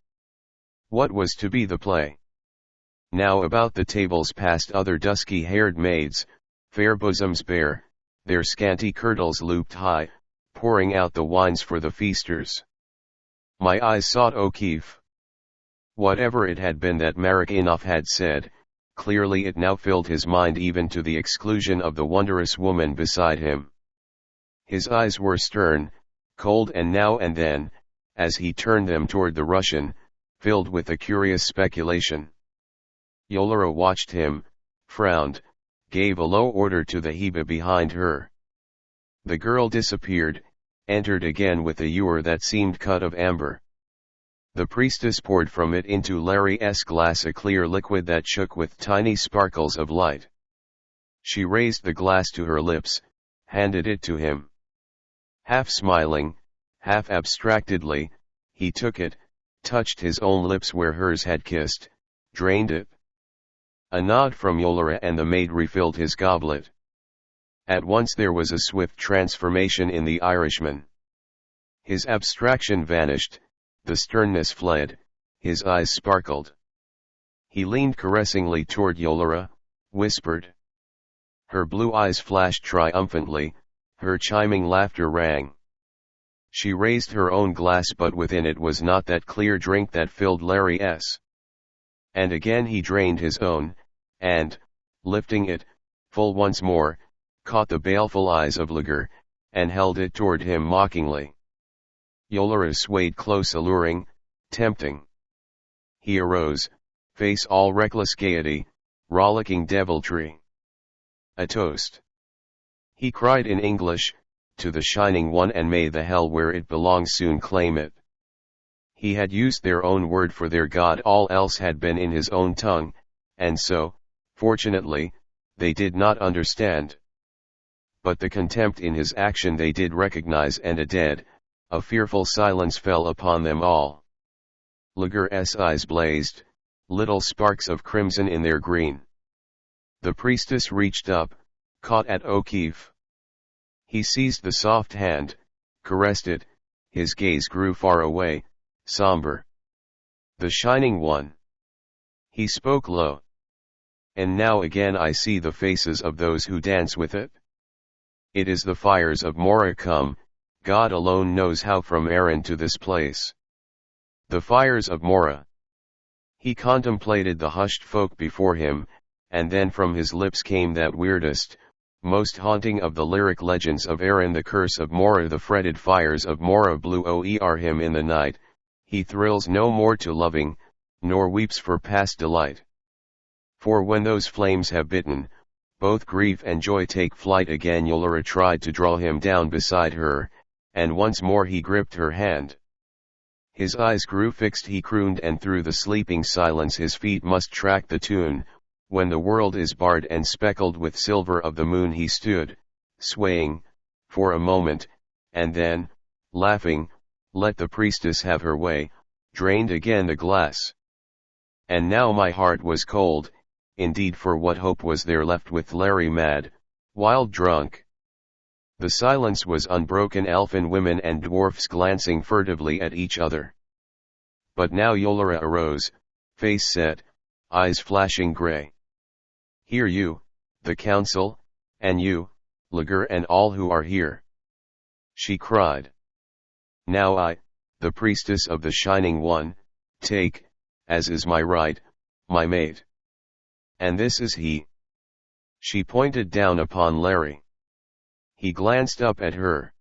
What was to be the play? Now about the tables passed other dusky-haired maids, fair bosoms bare, their scanty kirtles looped high, pouring out the wines for the feasters. My eyes sought O'Keefe. Whatever it had been that Merritt had said, clearly it now filled his mind even to the exclusion of the wondrous woman beside him. His eyes were stern, cold, and now and then, as he turned them toward the Russian, filled with a curious speculation. Yolara watched him, frowned, gave a low order to the Heba behind her. The girl disappeared, entered again with a ewer that seemed cut of amber. The priestess poured from it into Larry's glass a clear liquid that shook with tiny sparkles of light. She raised the glass to her lips, handed it to him. Half smiling, half abstractedly, he took it, touched his own lips where hers had kissed, drained it. A nod from Yolara and the maid refilled his goblet. At once there was a swift transformation in the Irishman. His abstraction vanished, the sternness fled, his eyes sparkled. He leaned caressingly toward Yolara, whispered. Her blue eyes flashed triumphantly, her chiming laughter rang. She raised her own glass, but within it was not that clear drink that filled Larry's. And again he drained his own, and, lifting it, full once more, caught the baleful eyes of Lager, and held it toward him mockingly. Yolara swayed close, alluring, tempting. He arose, face all reckless gaiety, rollicking deviltry. A toast. He cried in English, to the Shining One, and may the hell where it belongs soon claim it. He had used their own word for their god, all else had been in his own tongue, and so, fortunately, they did not understand. But the contempt in his action they did recognize, and a fearful silence fell upon them all. Lager's eyes blazed, little sparks of crimson in their green. The priestess reached up, caught at O'Keefe. He seized the soft hand, caressed it, his gaze grew far away, somber. The Shining One. He spoke low. And now again I see the faces of those who dance with it. It is the fires of Mora come, God alone knows how, from Erin to this place. The fires of Mora. He contemplated the hushed folk before him, and then from his lips came that weirdest, most haunting of the lyric legends of Erin, the curse of Mora. The fretted fires of Mora blue o'er him in the night, he thrills no more to loving, nor weeps for past delight. For when those flames have bitten, both grief and joy take flight again. Yolara tried to draw him down beside her, and once more he gripped her hand. His eyes grew fixed, he crooned, and through the sleeping silence his feet must track the tune. When the world is barred and speckled with silver of the moon, he stood, swaying, for a moment, and then, laughing, let the priestess have her way, drained again the glass. And now my heart was cold, indeed, for what hope was there left with Larry mad, wild drunk? The silence was unbroken, elfin women and dwarfs glancing furtively at each other. But now Yolera arose, face set, eyes flashing grey. Hear you, the council, and you, Lager, and all who are here, she cried. Now I, the priestess of the Shining One, take, as is my right, my mate. And this is he. She pointed down upon Larry. He glanced up at her.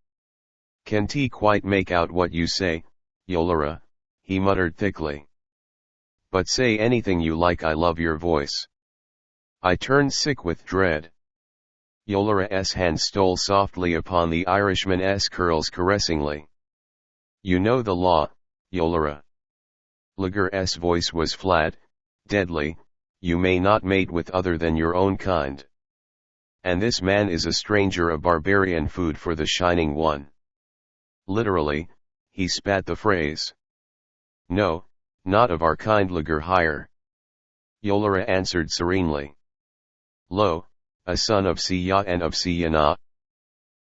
Can't he quite make out what you say, Yolera? He muttered thickly. But say anything you like, I love your voice. I turned sick with dread. Yolera's hand stole softly upon the Irishman's curls caressingly. You know the law, Yolera. Lager's voice was flat, deadly. You may not mate with other than your own kind. And this man is a stranger, a barbarian, food for the Shining One. Literally, he spat the phrase. No, not of our kind, Lager higher. Yolera answered serenely. Lo, a son of Siya and of Siyana.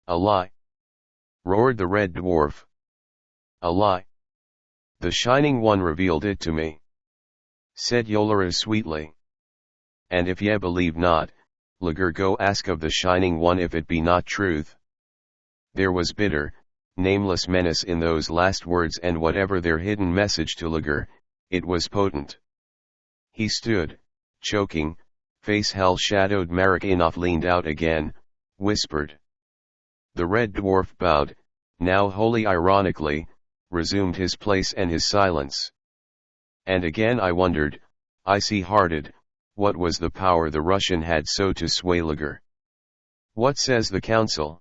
A lie. Roared the Red Dwarf. A lie. The Shining One revealed it to me, said Yolera sweetly. And if ye believe not, Lager, go ask of the Shining One if it be not truth. There was bitter, nameless menace in those last words, and whatever their hidden message to Lager, it was potent. He stood, choking, face hell-shadowed. Marikinoff leaned out again, whispered. The Red Dwarf bowed, now wholly ironically, resumed his place and his silence. And again I wondered, icy-hearted, what was the power the Russian had so to sway Lager. What says the council?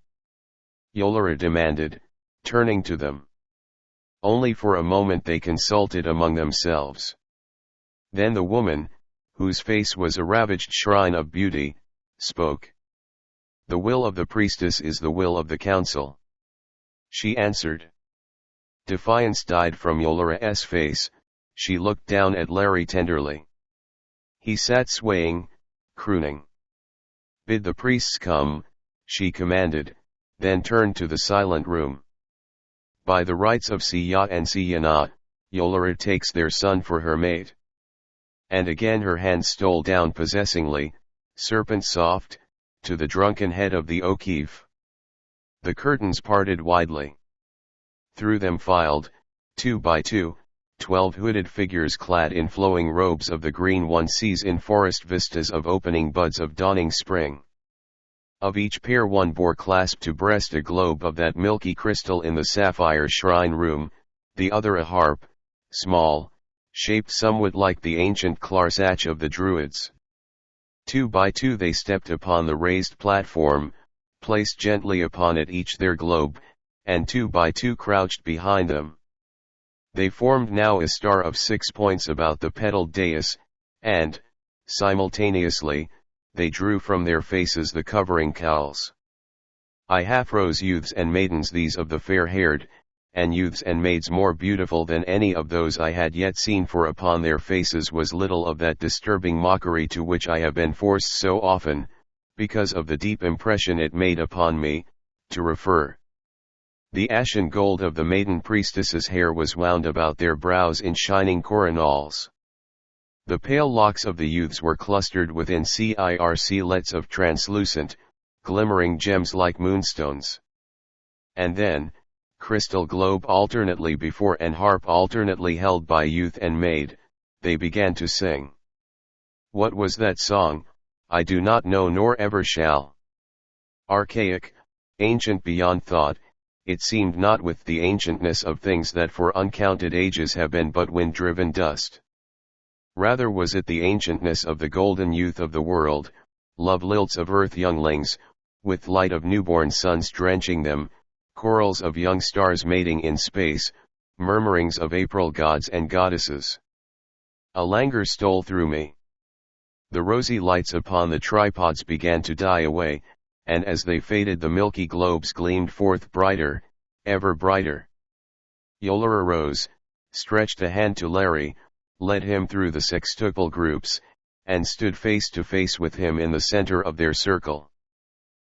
Yolera demanded, turning to them. Only for a moment they consulted among themselves. Then the woman, whose face was a ravaged shrine of beauty, spoke. The will of the priestess is the will of the council, she answered. Defiance died from Yolera's face. She looked down at Larry tenderly. He sat swaying, crooning. Bid the priests come, she commanded, then turned to the silent room. By the rights of Siya and Siyana, Yolera takes their son for her mate. And again her hand stole down possessingly, serpent soft, to the drunken head of the O'Keefe. The curtains parted widely. Through them filed, 2 by 2, 12 hooded figures clad in flowing robes of the green one sees in forest vistas of opening buds of dawning spring. Of each pair one bore clasped to breast a globe of that milky crystal in the sapphire shrine room, the other a harp, small, shaped somewhat like the ancient clarsach of the Druids. 2 by 2 they stepped upon the raised platform, placed gently upon it each their globe, and 2 by 2 crouched behind them. They formed now a star of 6 points about the petaled dais, and, simultaneously, they drew from their faces the covering cowls. I half rose youths and maidens, these of the fair-haired, and youths and maids more beautiful than any of those I had yet seen, for upon their faces was little of that disturbing mockery to which I have been forced so often, because of the deep impression it made upon me, to refer. The ashen gold of the maiden priestess's hair was wound about their brows in shining coronals. The pale locks of the youths were clustered within circlets of translucent, glimmering gems like moonstones. And then, crystal globe alternately before and harp alternately held by youth and maid, they began to sing. What was that song? I do not know nor ever shall. Archaic, ancient beyond thought, it seemed not with the ancientness of things that for uncounted ages have been but wind-driven dust. Rather was it the ancientness of the golden youth of the world, love-lilts of earth younglings, with light of newborn suns drenching them, corals of young stars mating in space, murmurings of April gods and goddesses. A languor stole through me. The rosy lights upon the tripods began to die away, and as they faded the milky globes gleamed forth brighter, ever brighter. Yolara rose, stretched a hand to Larry, led him through the sextuple groups, and stood face to face with him in the center of their circle.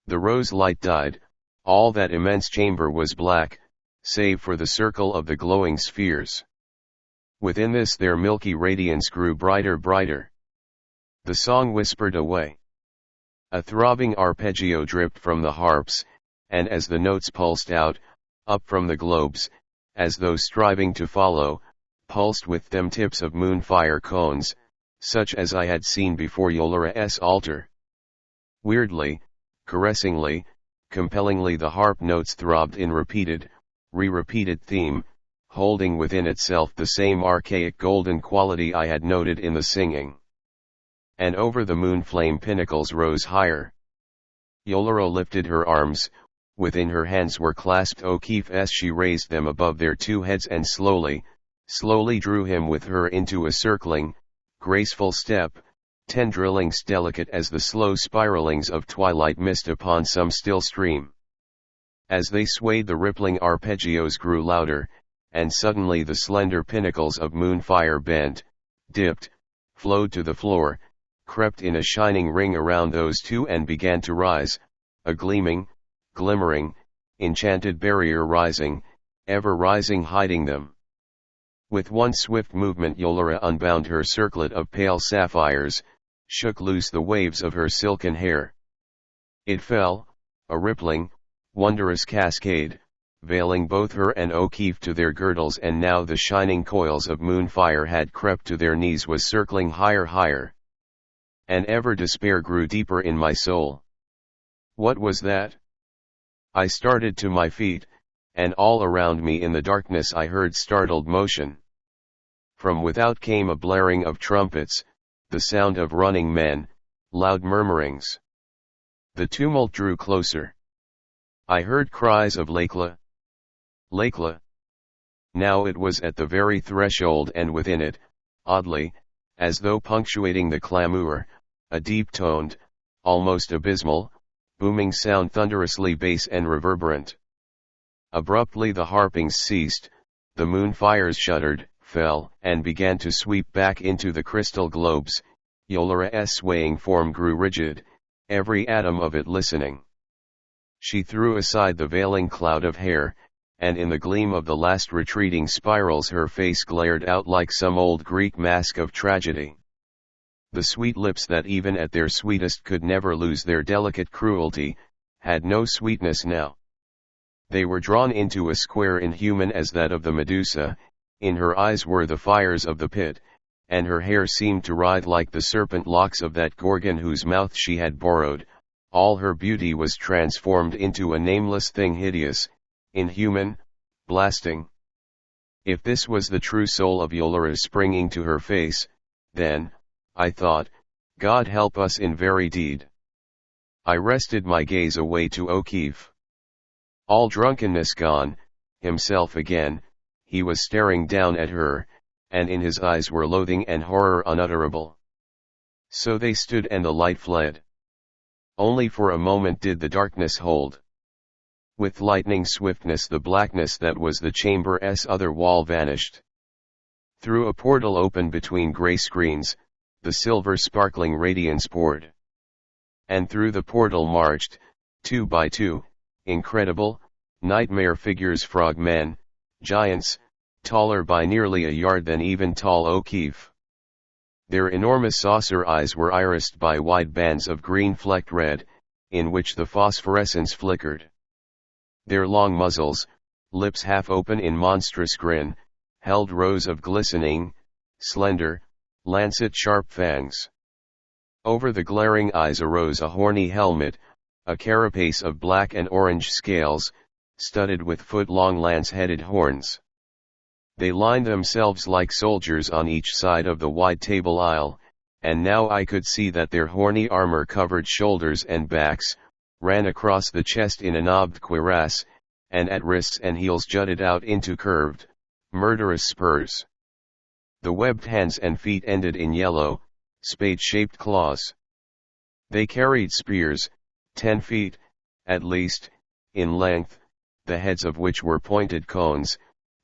The rose light died, all that immense chamber was black, save for the circle of the glowing spheres. Within this their milky radiance grew brighter. The song whispered away. A throbbing arpeggio dripped from the harps, and as the notes pulsed out, up from the globes, as though striving to follow, pulsed with them tips of moonfire cones, such as I had seen before Yolara's altar. Weirdly, caressingly, compellingly the harp notes throbbed in repeated, re-repeated theme, holding within itself the same archaic golden quality I had noted in the singing. And over the moon-flame pinnacles rose higher. Yolara lifted her arms, within her hands were clasped O'Keefe as she raised them above their two heads and slowly drew him with her into a circling, graceful step, tendrillings delicate as the slow spiralings of twilight mist upon some still stream. As they swayed the rippling arpeggios grew louder, and suddenly the slender pinnacles of moonfire bent, dipped, flowed to the floor, crept in a shining ring around those two and began to rise, a gleaming, glimmering, enchanted barrier rising, ever rising hiding them. With one swift movement Yolara unbound her circlet of pale sapphires, shook loose the waves of her silken hair. It fell, a rippling, wondrous cascade, veiling both her and O'Keefe to their girdles, and now the shining coils of moonfire had crept to their knees, was circling higher. And ever despair grew deeper in my soul. What was that? I started to my feet, and all around me in the darkness I heard startled motion. From without came a blaring of trumpets, the sound of running men, loud murmurings. The tumult drew closer. I heard cries of Lakla. Lakla. Now it was at the very threshold, and within it, oddly, as though punctuating the clamour, a deep-toned, almost abysmal, booming sound, thunderously bass and reverberant. Abruptly the harpings ceased, the moonfires shuddered, fell, and began to sweep back into the crystal globes. Yolara's swaying form grew rigid, every atom of it listening. She threw aside the veiling cloud of hair, and in the gleam of the last retreating spirals her face glared out like some old Greek mask of tragedy. The sweet lips that even at their sweetest could never lose their delicate cruelty, had no sweetness now. They were drawn into a square inhuman as that of the Medusa, in her eyes were the fires of the pit, and her hair seemed to writhe like the serpent locks of that Gorgon whose mouth she had borrowed. All her beauty was transformed into a nameless thing, hideous, inhuman, blasting. If this was the true soul of Yolara springing to her face, then, I thought, God help us in very deed. I rested my gaze away to O'Keefe. All drunkenness gone, himself again, he was staring down at her, and in his eyes were loathing and horror unutterable. So they stood and the light fled. Only for a moment did the darkness hold. With lightning swiftness the blackness that was the chamber's other wall vanished. Through a portal open between grey screens, the silver sparkling radiance poured. And through the portal marched, 2 by 2, incredible, nightmare figures, frogmen, giants, taller by nearly a yard than even tall O'Keefe. Their enormous saucer eyes were irised by wide bands of green flecked red, in which the phosphorescence flickered. Their long muzzles, lips half open in monstrous grin, held rows of glistening, slender, lancet-sharp fangs. Over the glaring eyes arose a horny helmet, a carapace of black and orange scales, studded with foot-long lance-headed horns. They lined themselves like soldiers on each side of the wide table aisle, and now I could see that their horny armor-covered shoulders and backs, ran across the chest in a knobbed cuirass, and at wrists and heels jutted out into curved, murderous spurs. The webbed hands and feet ended in yellow, spade-shaped claws. They carried spears, 10 feet, at least, in length, the heads of which were pointed cones,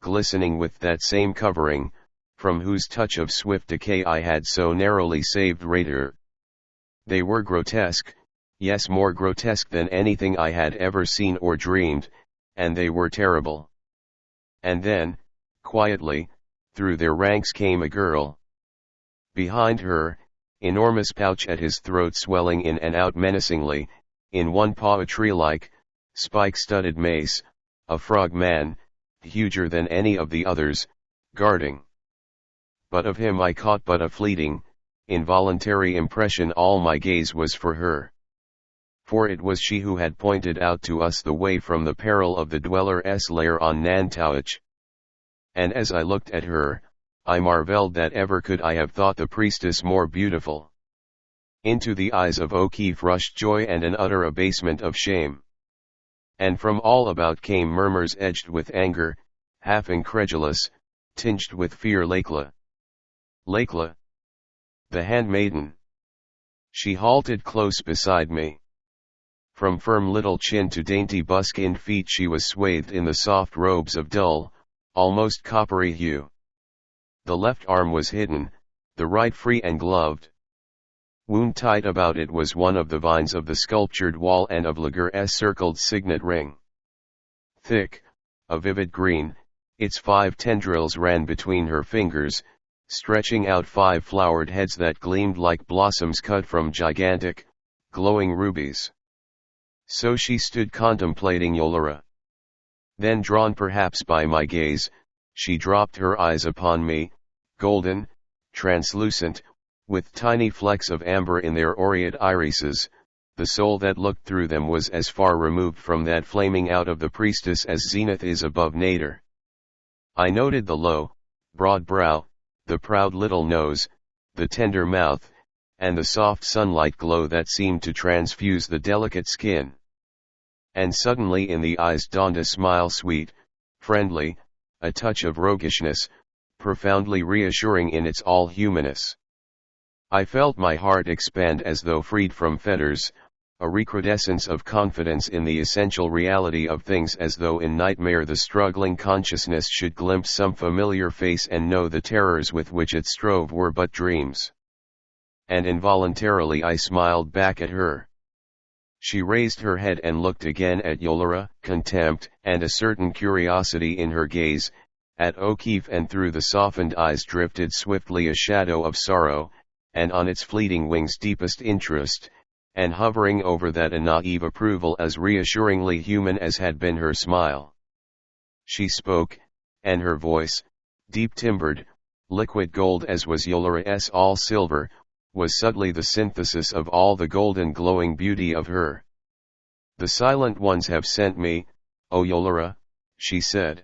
glistening with that same covering, from whose touch of swift decay I had so narrowly saved Raider. They were grotesque, yes, more grotesque than anything I had ever seen or dreamed, and they were terrible. And then, quietly, through their ranks came a girl. Behind her, enormous pouch at his throat swelling in and out menacingly, in one paw a tree-like, spike-studded mace, a frog man, huger than any of the others, guarding. But of him I caught but a fleeting, involuntary impression. All my gaze was for her. For it was she who had pointed out to us the way from the peril of the dweller's lair on Nantucket. And as I looked at her, I marveled that ever could I have thought the priestess more beautiful. Into the eyes of O'Keefe rushed joy and an utter abasement of shame. And from all about came murmurs edged with anger, half incredulous, tinged with fear. Lakela. Lakela. The handmaiden. She halted close beside me. From firm little chin to dainty buskinned feet she was swathed in the soft robes of dull, almost coppery hue. The left arm was hidden, the right free and gloved. Wound tight about it was one of the vines of the sculptured wall and of Laguerre's circled signet ring. Thick, a vivid green, its 5 tendrils ran between her fingers, stretching out 5 flowered heads that gleamed like blossoms cut from gigantic, glowing rubies. So she stood contemplating Yolera. Then, drawn perhaps by my gaze, she dropped her eyes upon me, golden, translucent, with tiny flecks of amber in their aureate irises. The soul that looked through them was as far removed from that flaming out of the priestess as zenith is above nadir. I noted the low, broad brow, the proud little nose, the tender mouth, and the soft sunlight glow that seemed to transfuse the delicate skin. And suddenly in the eyes dawned a smile sweet, friendly, a touch of roguishness, profoundly reassuring in its all-humanness. I felt my heart expand as though freed from fetters, a recrudescence of confidence in the essential reality of things, as though in nightmare the struggling consciousness should glimpse some familiar face and know the terrors with which it strove were but dreams. And involuntarily I smiled back at her. She raised her head and looked again at Yolera, contempt and a certain curiosity in her gaze, at O'Keefe, and through the softened eyes drifted swiftly a shadow of sorrow, and on its fleeting wings deepest interest, and hovering over that a naive approval as reassuringly human as had been her smile. She spoke, and her voice, deep-timbered, liquid gold as was Yolera's all silver, was subtly the synthesis of all the golden glowing beauty of her. "The Silent Ones have sent me, O Yolera," she said.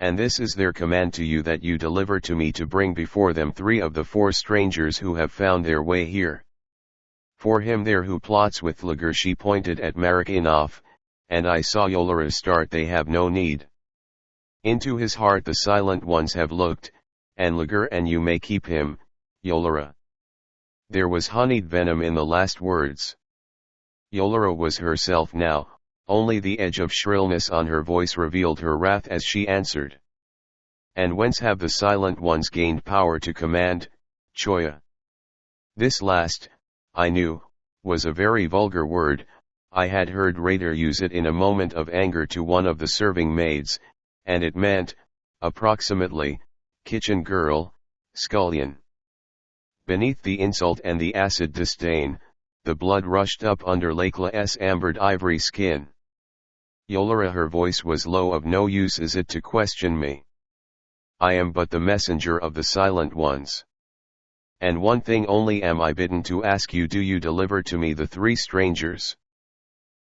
"And this is their command to you, that you deliver to me to bring before them 3 of the 4 strangers who have found their way here. For him there who plots with Laguerre," she pointed at Merritt, and I saw Yolera start. "They have no need. Into his heart the Silent Ones have looked, and Laguerre, and you may keep him, Yolera." There was honeyed venom in the last words. Yolera was herself now, only the edge of shrillness on her voice revealed her wrath as she answered. "And whence have the Silent Ones gained power to command, Choya?" This last, I knew, was a very vulgar word. I had heard Raider use it in a moment of anger to one of the serving maids, and it meant, approximately, kitchen girl, scullion. Beneath the insult and the acid disdain, the blood rushed up under Lakela's ambered ivory skin. "Yolera," her voice was low, "of no use is it to question me. I am but the messenger of the Silent Ones. And one thing only am I bidden to ask you: do you deliver to me the 3 strangers?"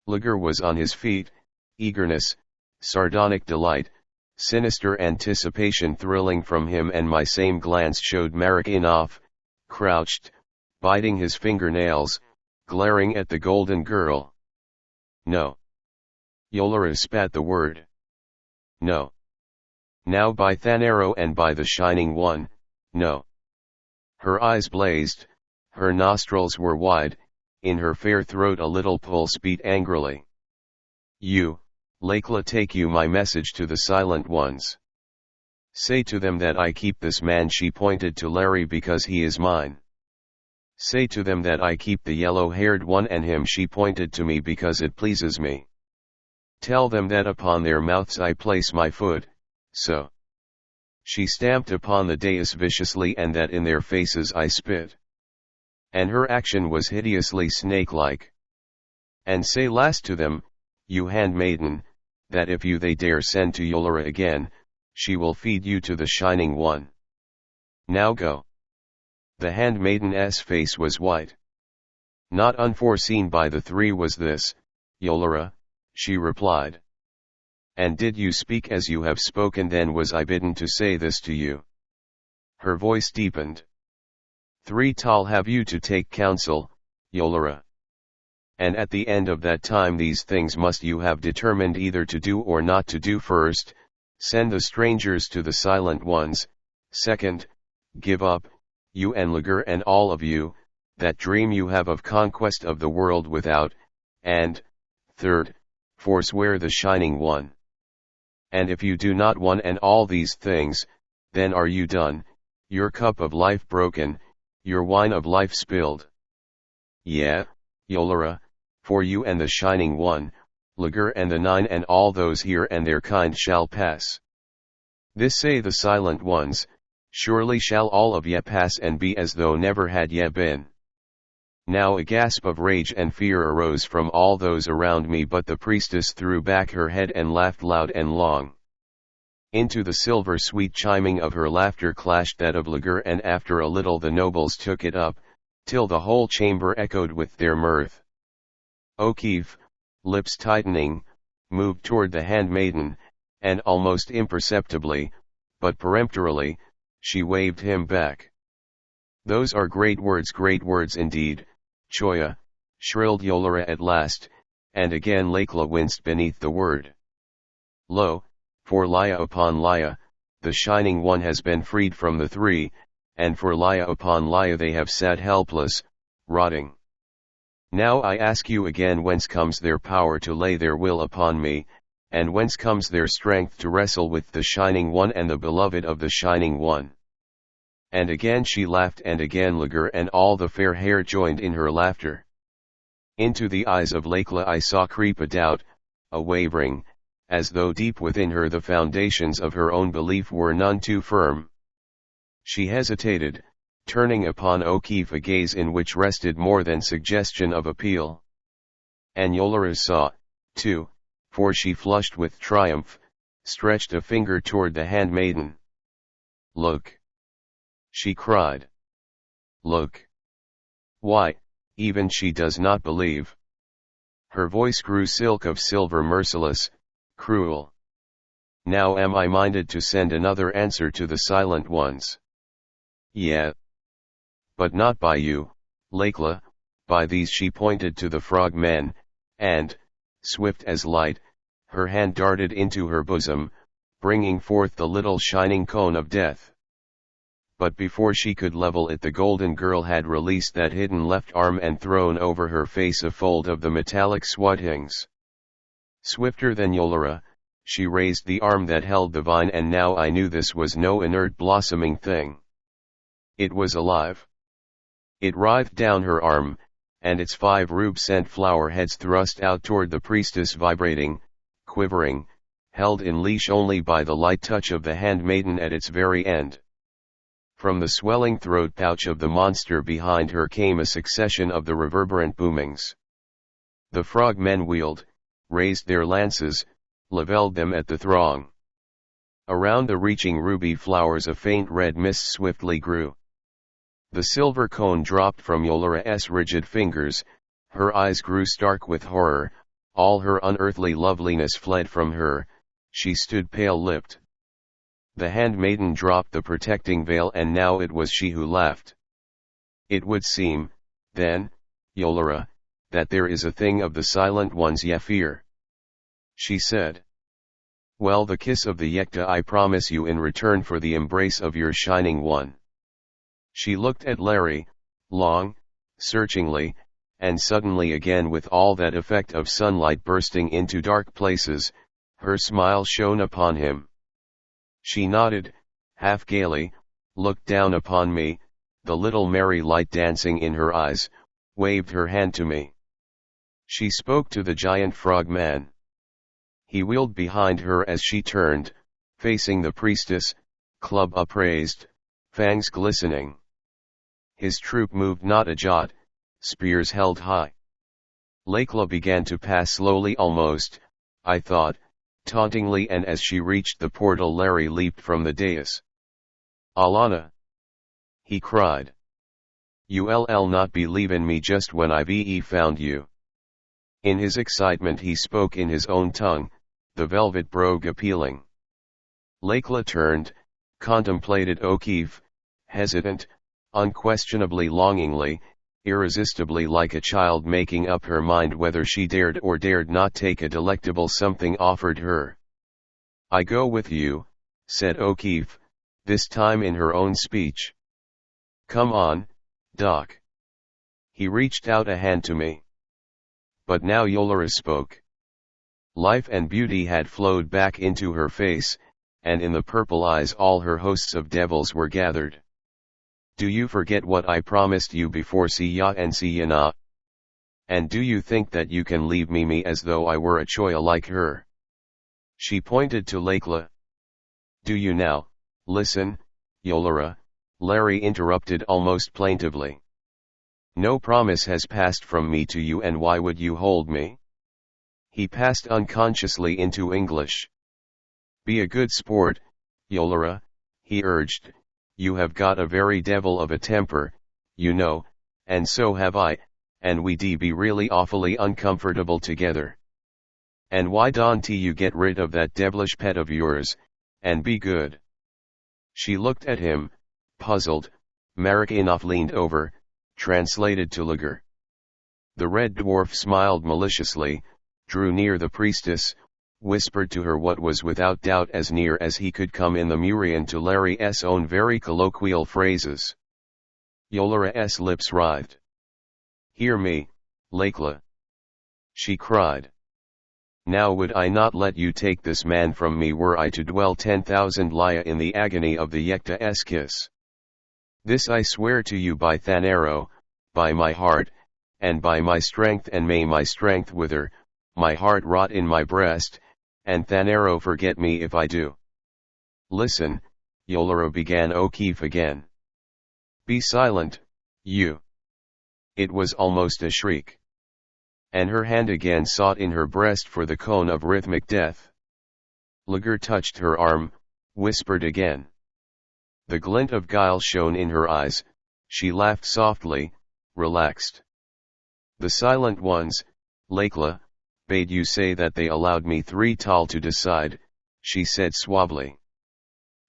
Laguerre was on his feet, eagerness, sardonic delight, sinister anticipation thrilling from him, and my same glance showed Merritt crouched, biting his fingernails, glaring at the golden girl. "No." Yolera spat the word. "No. Now by Thanero and by the Shining One, no." Her eyes blazed, her nostrils were wide, in her fair throat a little pulse beat angrily. "You, Lakela, take you my message to the Silent Ones. Say to them that I keep this man, she pointed to Larry, because he is mine. Say to them that I keep the yellow-haired one, and him, she pointed to me, because it pleases me. Tell them that upon their mouths I place my foot, so. She stamped upon the dais viciously, and that in their faces I spit. And her action was hideously snake-like. And say last to them, you handmaiden, that if you they dare send to Yolera again, she will feed you to the Shining One. Now go. The handmaiden's face was white. Not unforeseen by the three was this, Yolera, she replied. And did you speak as you have spoken, then was I bidden to say this to you. Her voice deepened. 3 tall have you to take counsel, Yolera. And at the end of that time these things must you have determined either to do or not to do. First, send the strangers to the Silent Ones. Second, give up, you and Lager and all of you, that dream you have of conquest of the world without, and, third, forswear the Shining One. And if you do not one and all these things, then are you done, your cup of life broken, your wine of life spilled. Yeah, Yolera, for you and the Shining One, Lager and the 9 and all those here and their kind shall pass. This say the Silent Ones, surely shall all of ye pass and be as though never had ye been. Now a gasp of rage and fear arose from all those around me, but the priestess threw back her head and laughed loud and long. Into the silver sweet chiming of her laughter clashed that of Lager, and after a little the nobles took it up, till the whole chamber echoed with their mirth. O'Keefe, lips tightening, moved toward the handmaiden, and almost imperceptibly, but peremptorily, she waved him back. Those are great words indeed, Choya, shrilled Yolera at last, and again Lakla winced beneath the word. Lo, for Laya upon Laya, the Shining One has been freed from the 3, and for Laya upon Laya they have sat helpless, rotting. Now I ask you again, whence comes their power to lay their will upon me, and whence comes their strength to wrestle with the Shining One and the beloved of the Shining One? And again she laughed, and again Lager and all the fair hair joined in her laughter. Into the eyes of Lakla I saw creep a doubt, a wavering, as though deep within her the foundations of her own belief were none too firm. She hesitated, turning upon O'Keefe a gaze in which rested more than suggestion of appeal. And Yolera saw, too, for she flushed with triumph, stretched a finger toward the handmaiden. Look! She cried. Look! Why, even she does not believe. Her voice grew silk of silver, merciless, cruel. Now am I minded to send another answer to the Silent Ones. Yeah. But not by you, Lakla, by these. She pointed to the frogmen, and, swift as light, her hand darted into her bosom, bringing forth the little shining cone of death. But before she could level it, the golden girl had released that hidden left arm and thrown over her face a fold of the metallic swathings. Swifter than Yolera, she raised the arm that held the vine, and now I knew this was no inert blossoming thing. It was alive. It writhed down her arm, and its 5 rube-scent flower heads thrust out toward the priestess, vibrating, quivering, held in leash only by the light touch of the handmaiden at its very end. From the swelling throat pouch of the monster behind her came a succession of the reverberant boomings. The frogmen wheeled, raised their lances, levelled them at the throng. Around the reaching ruby flowers a faint red mist swiftly grew. The silver cone dropped from Yolera's rigid fingers, her eyes grew stark with horror, all her unearthly loveliness fled from her, she stood pale-lipped. The handmaiden dropped the protecting veil, and now it was she who laughed. It would seem, then, Yolera, that there is a thing of the Silent Ones ye fear. She said. Well, the kiss of the Yekta I promise you in return for the embrace of your Shining One. She looked at Larry, long, searchingly, and suddenly again with all that effect of sunlight bursting into dark places, her smile shone upon him. She nodded, half gaily, looked down upon me, the little merry light dancing in her eyes, waved her hand to me. She spoke to the giant frogman. He wheeled behind her as she turned, facing the priestess, club upraised, fangs glistening. His troop moved not a jot, spears held high. Lakla began to pass slowly almost, I thought, tauntingly, and as she reached the portal Larry leaped from the dais. "Alana!" he cried. "You'll not believe in me just when I've found you." In his excitement he spoke in his own tongue, the velvet brogue appealing. Lakla turned, contemplated O'Keefe, hesitant, unquestionably longingly, irresistibly, like a child making up her mind whether she dared or dared not take a delectable something offered her. "I go with you," said O'Keefe, this time in her own speech. "Come on, Doc." He reached out a hand to me. But now Yolara spoke. Life and beauty had flowed back into her face, and in the purple eyes all her hosts of devils were gathered. "Do you forget what I promised you before Siya and Siyana? And do you think that you can leave me as though I were a choya like her?" She pointed to Lakla. "Do you now, listen, Yolara," Larry interrupted almost plaintively. "No promise has passed from me to you, and why would you hold me?" He passed unconsciously into English. "Be a good sport, Yolara," he urged. "You have got a very devil of a temper, you know, and so have I, and we'd be really awfully uncomfortable together. And why don't you get rid of that devilish pet of yours, and be good?" She looked at him, puzzled. Merritt leaned over, translated to Lager. The red dwarf smiled maliciously, drew near the priestess, whispered to her what was without doubt as near as he could come in the Murian to Larry's own very colloquial phrases. Yolara's lips writhed. "Hear me, Lakla," she cried. "Now would I not let you take this man from me were I to dwell 10,000 laya in the agony of the Yekta's kiss. This I swear to you by Thanaro, by my heart, and by my strength, and may my strength wither, my heart rot in my breast, and Thanaro forget me if I do." "Listen," Yolara began O'Keefe again. "Be silent, you." It was almost a shriek. And her hand again sought in her breast for the cone of rhythmic death. Lager touched her arm, whispered again. The glint of guile shone in her eyes, she laughed softly, relaxed. "The silent ones, Lakla, bade you say that they allowed me 3 tal to decide," she said suavely.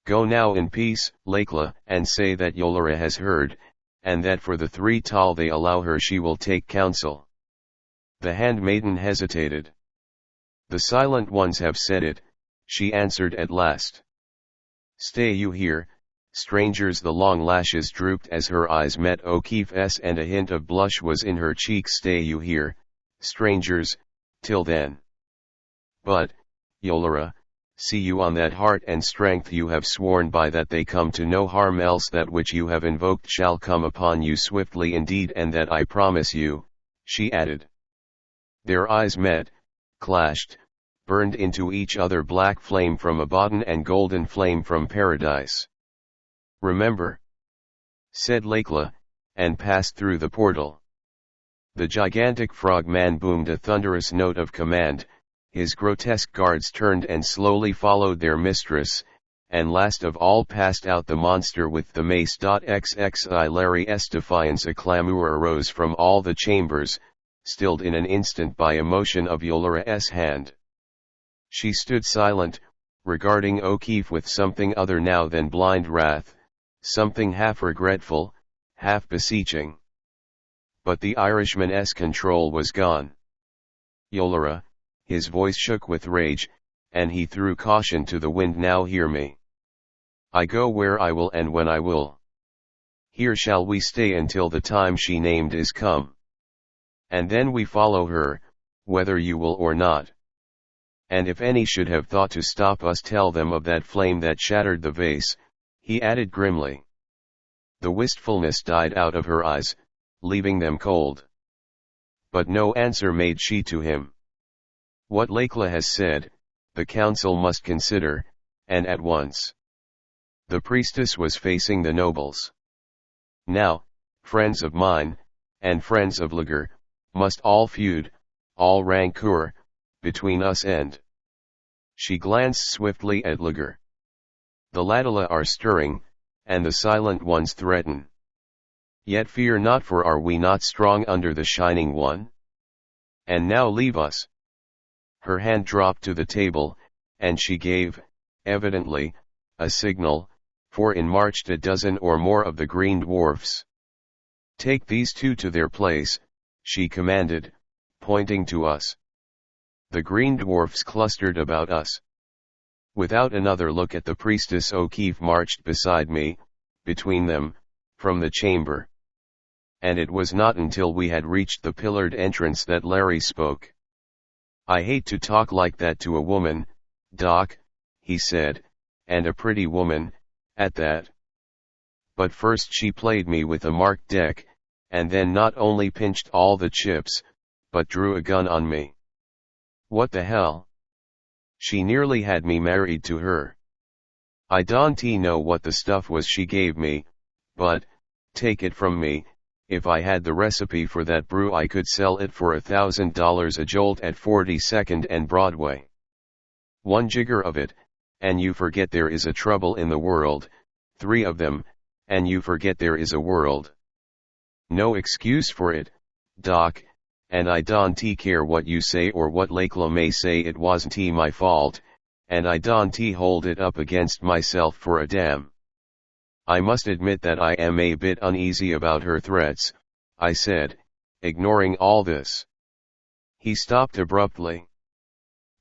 "Go now in peace, Lakla, and say that Yolara has heard, and that for the 3 tal they allow her she will take counsel." The handmaiden hesitated. "The silent ones have said it," she answered at last. "Stay you here, strangers." The long lashes drooped as her eyes met O'Keefe's, and a hint of blush was in her cheeks. "Stay you here, strangers, till then. But, Yolara, see you on that heart and strength you have sworn by, that they come to no harm, else that which you have invoked shall come upon you swiftly indeed, and that I promise you," she added. Their eyes met, clashed, burned into each other, black flame from Abaddon and golden flame from Paradise. "Remember," said Lakla, and passed through the portal. The gigantic frogman boomed a thunderous note of command, his grotesque guards turned and slowly followed their mistress, and last of all passed out the monster with the mace. XXI Larry's defiance. A clamour arose from all the chambers, stilled in an instant by a motion of Yolara's hand. She stood silent, regarding O'Keefe with something other now than blind wrath, something half regretful, half beseeching. But the Irishman's control was gone. "Yolara," his voice shook with rage, and he threw caution to the wind, "now hear me. I go where I will and when I will. Here shall we stay until the time she named is come. And then we follow her, whether you will or not. And if any should have thought to stop us, tell them of that flame that shattered the vase, he added grimly. The wistfulness died out of her eyes, leaving them cold. But no answer made she to him. What Lekla has said, the council must consider, and at once. The priestess was facing the nobles. Now, friends of mine, and friends of Lager, must all feud, all rancor, between us and. She glanced swiftly at Lager. The Ladala are stirring, and the silent ones threaten. Yet fear not, for are we not strong under the Shining One? And now leave us. Her hand dropped to the table, and she gave, evidently, a signal, for in marched a dozen or more of the green dwarfs. Take these two to their place, she commanded, pointing to us. The green dwarfs clustered about us. Without another look at the priestess, O'Keefe marched beside me, between them, from the chamber. And it was not until we had reached the pillared entrance that Larry spoke. I hate to talk like that to a woman, Doc, he said, and a pretty woman, at that. But first she played me with a marked deck, and then not only pinched all the chips, but drew a gun on me. What the hell? She nearly had me married to her. I don't know what the stuff was she gave me, but, take it from me, if I had the recipe for that brew I could sell it for $1,000 a jolt at 42nd and Broadway. One jigger of it, and you forget there is a trouble in the world, 3 of them, and you forget there is a world. No excuse for it, Doc, and I don't care what you say or what Lekla may say, it wasn't my fault, and I don't hold it up against myself for a damn. I must admit that I am a bit uneasy about her threats, I said, ignoring all this. He stopped abruptly.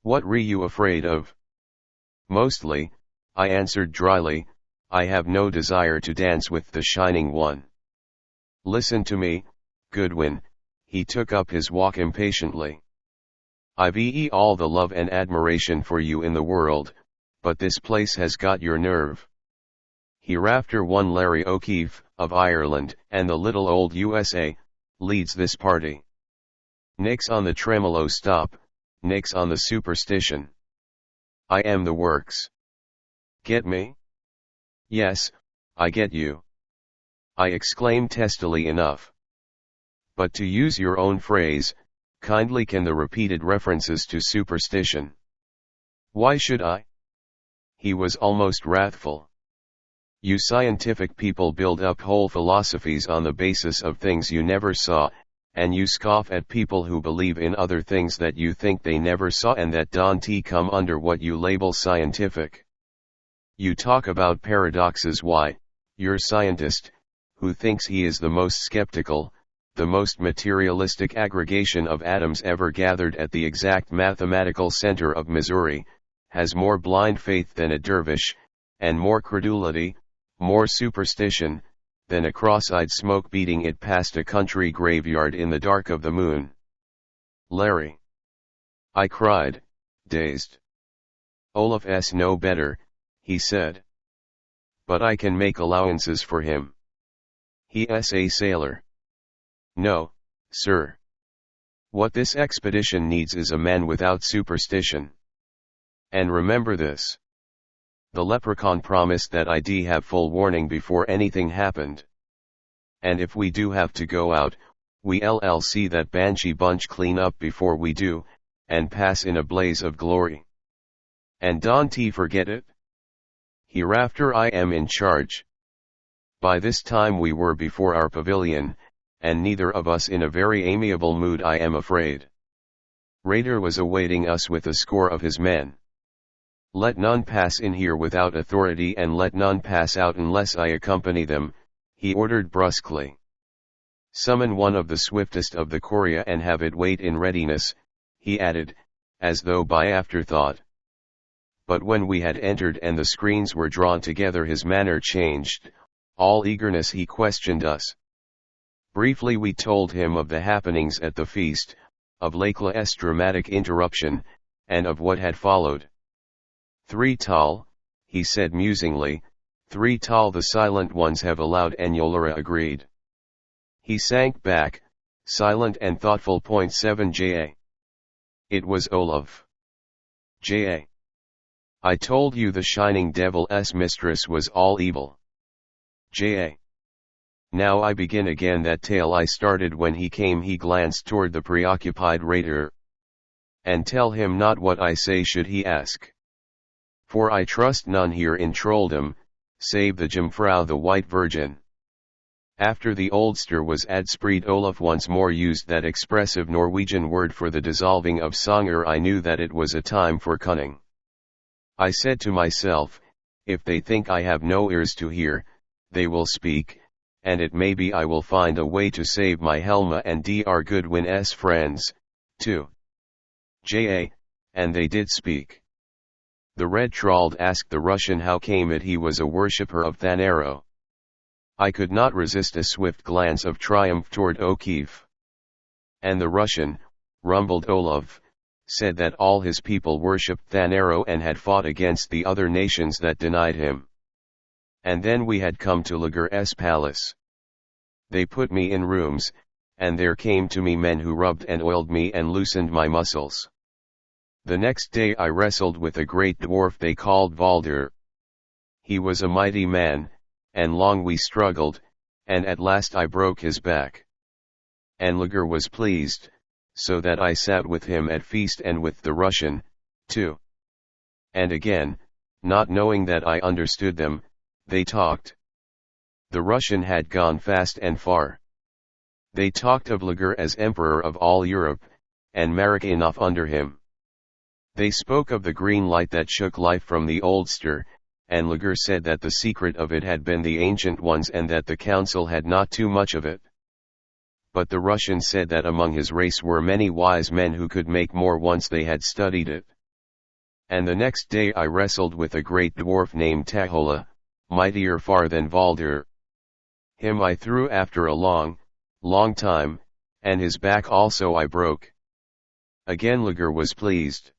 What were you afraid of? Mostly, I answered dryly, I have no desire to dance with the Shining One. Listen to me, Goodwin, he took up his walk impatiently. I've all the love and admiration for you in the world, but this place has got your nerve. Hereafter one Larry O'Keefe, of Ireland, and the little old USA, leads this party. Nix on the tremolo stop, nix on the superstition. I am the works. Get me? Yes, I get you. I exclaimed testily enough. But to use your own phrase, kindly can the repeated references to superstition. Why should I? He was almost wrathful. You scientific people build up whole philosophies on the basis of things you never saw, and you scoff at people who believe in other things that you think they never saw and that don't come under what you label scientific. You talk about paradoxes. Why, your scientist, who thinks he is the most skeptical, the most materialistic aggregation of atoms ever gathered at the exact mathematical center of Missouri, has more blind faith than a dervish, and more credulity, more superstition, than a cross-eyed smoke beating it past a country graveyard in the dark of the moon. Larry! I cried, dazed. Olaf's no better, he said. But I can make allowances for him. He's a sailor. No, sir. What this expedition needs is a man without superstition. And remember this. The leprechaun promised that I'd have full warning before anything happened. And if we do have to go out, we'll see that banshee bunch clean up before we do, and pass in a blaze of glory. And don't forget it. Hereafter I am in charge. By this time we were before our pavilion, and neither of us in a very amiable mood, I am afraid. Raider was awaiting us with a score of his men. Let none pass in here without authority, and let none pass out unless I accompany them, he ordered brusquely. Summon one of the swiftest of the Courier and have it wait in readiness, he added, as though by afterthought. But when we had entered and the screens were drawn together, his manner changed. All eagerness, he questioned us. Briefly we told him of the happenings at the feast, of Lekla's dramatic interruption, and of what had followed. 3 tal, he said musingly, 3 Tal the silent ones have allowed, and Yolera agreed. He sank back, silent and thoughtful. 7 Ja. It was Olaf. Ja. I told you the shining devil's mistress was all evil. Ja. Now I begin again that tale I started when he came. He glanced toward the preoccupied raider. And tell him not what I say should he ask. For I trust none here in trolldom, save the Jungfrau the White Virgin. After the oldster was adspread, Olaf once more used that expressive Norwegian word for the dissolving of songer. I knew that it was a time for cunning. I said to myself, if they think I have no ears to hear, they will speak, and it may be I will find a way to save my Helma and Dr. Goodwin's friends, too. Ja. And they did speak. The red Trold asked the Russian how came it he was a worshipper of Thanero. I could not resist a swift glance of triumph toward O'Keefe. And the Russian, rumbled Olaf, said that all his people worshipped Thanero and had fought against the other nations that denied him. And then we had come to Lager's palace. They put me in rooms, and there came to me men who rubbed and oiled me and loosened my muscles. The next day I wrestled with a great dwarf they called Valdir. He was a mighty man, and long we struggled, and at last I broke his back. And Lager was pleased, so that I sat with him at feast and with the Russian, too. And again, not knowing that I understood them, they talked. The Russian had gone fast and far. They talked of Lager as emperor of all Europe, and Merritt enough under him. They spoke of the green light that shook life from the oldster, and Lager said that the secret of it had been the ancient ones and that the council had not too much of it. But the Russian said that among his race were many wise men who could make more once they had studied it. And the next day I wrestled with a great dwarf named Tahola, mightier far than Valdir. Him I threw after a long time, and his back also I broke. Again Lager was pleased.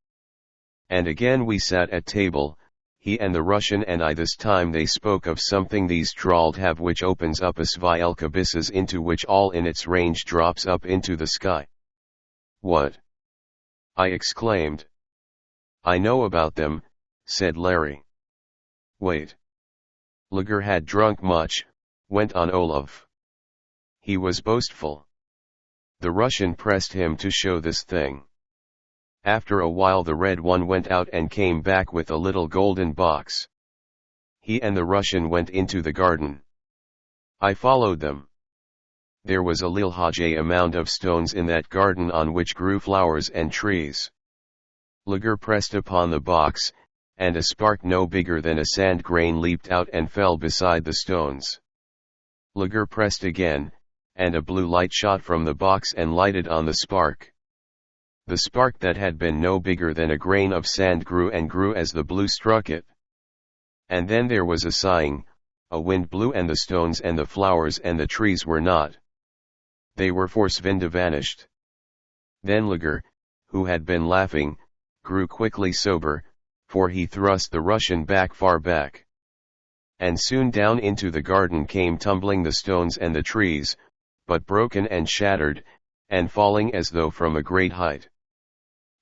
And again we sat at table, he and the Russian and I. This time they spoke of something these Trold have which opens up a Svielk abysses into which all in its range drops up into the sky. What? I exclaimed. I know about them, said Larry. Wait. Lager had drunk much, went on Olaf. He was boastful. The Russian pressed him to show this thing. After a while the red one went out and came back with a little golden box. He and the Russian went into the garden. I followed them. There was a lilhaj amount of stones in that garden on which grew flowers and trees. Lager pressed upon the box, and a spark no bigger than a sand grain leaped out and fell beside the stones. Lager pressed again, and a blue light shot from the box and lighted on the spark. The spark that had been no bigger than a grain of sand grew and grew as the blue struck it. And then there was a sighing, a wind blew and the stones and the flowers and the trees were not. They were forsvind vanished. Then Lager, who had been laughing, grew quickly sober, for he thrust the Russian back far back. And soon down into the garden came tumbling the stones and the trees, but broken and shattered, and falling as though from a great height.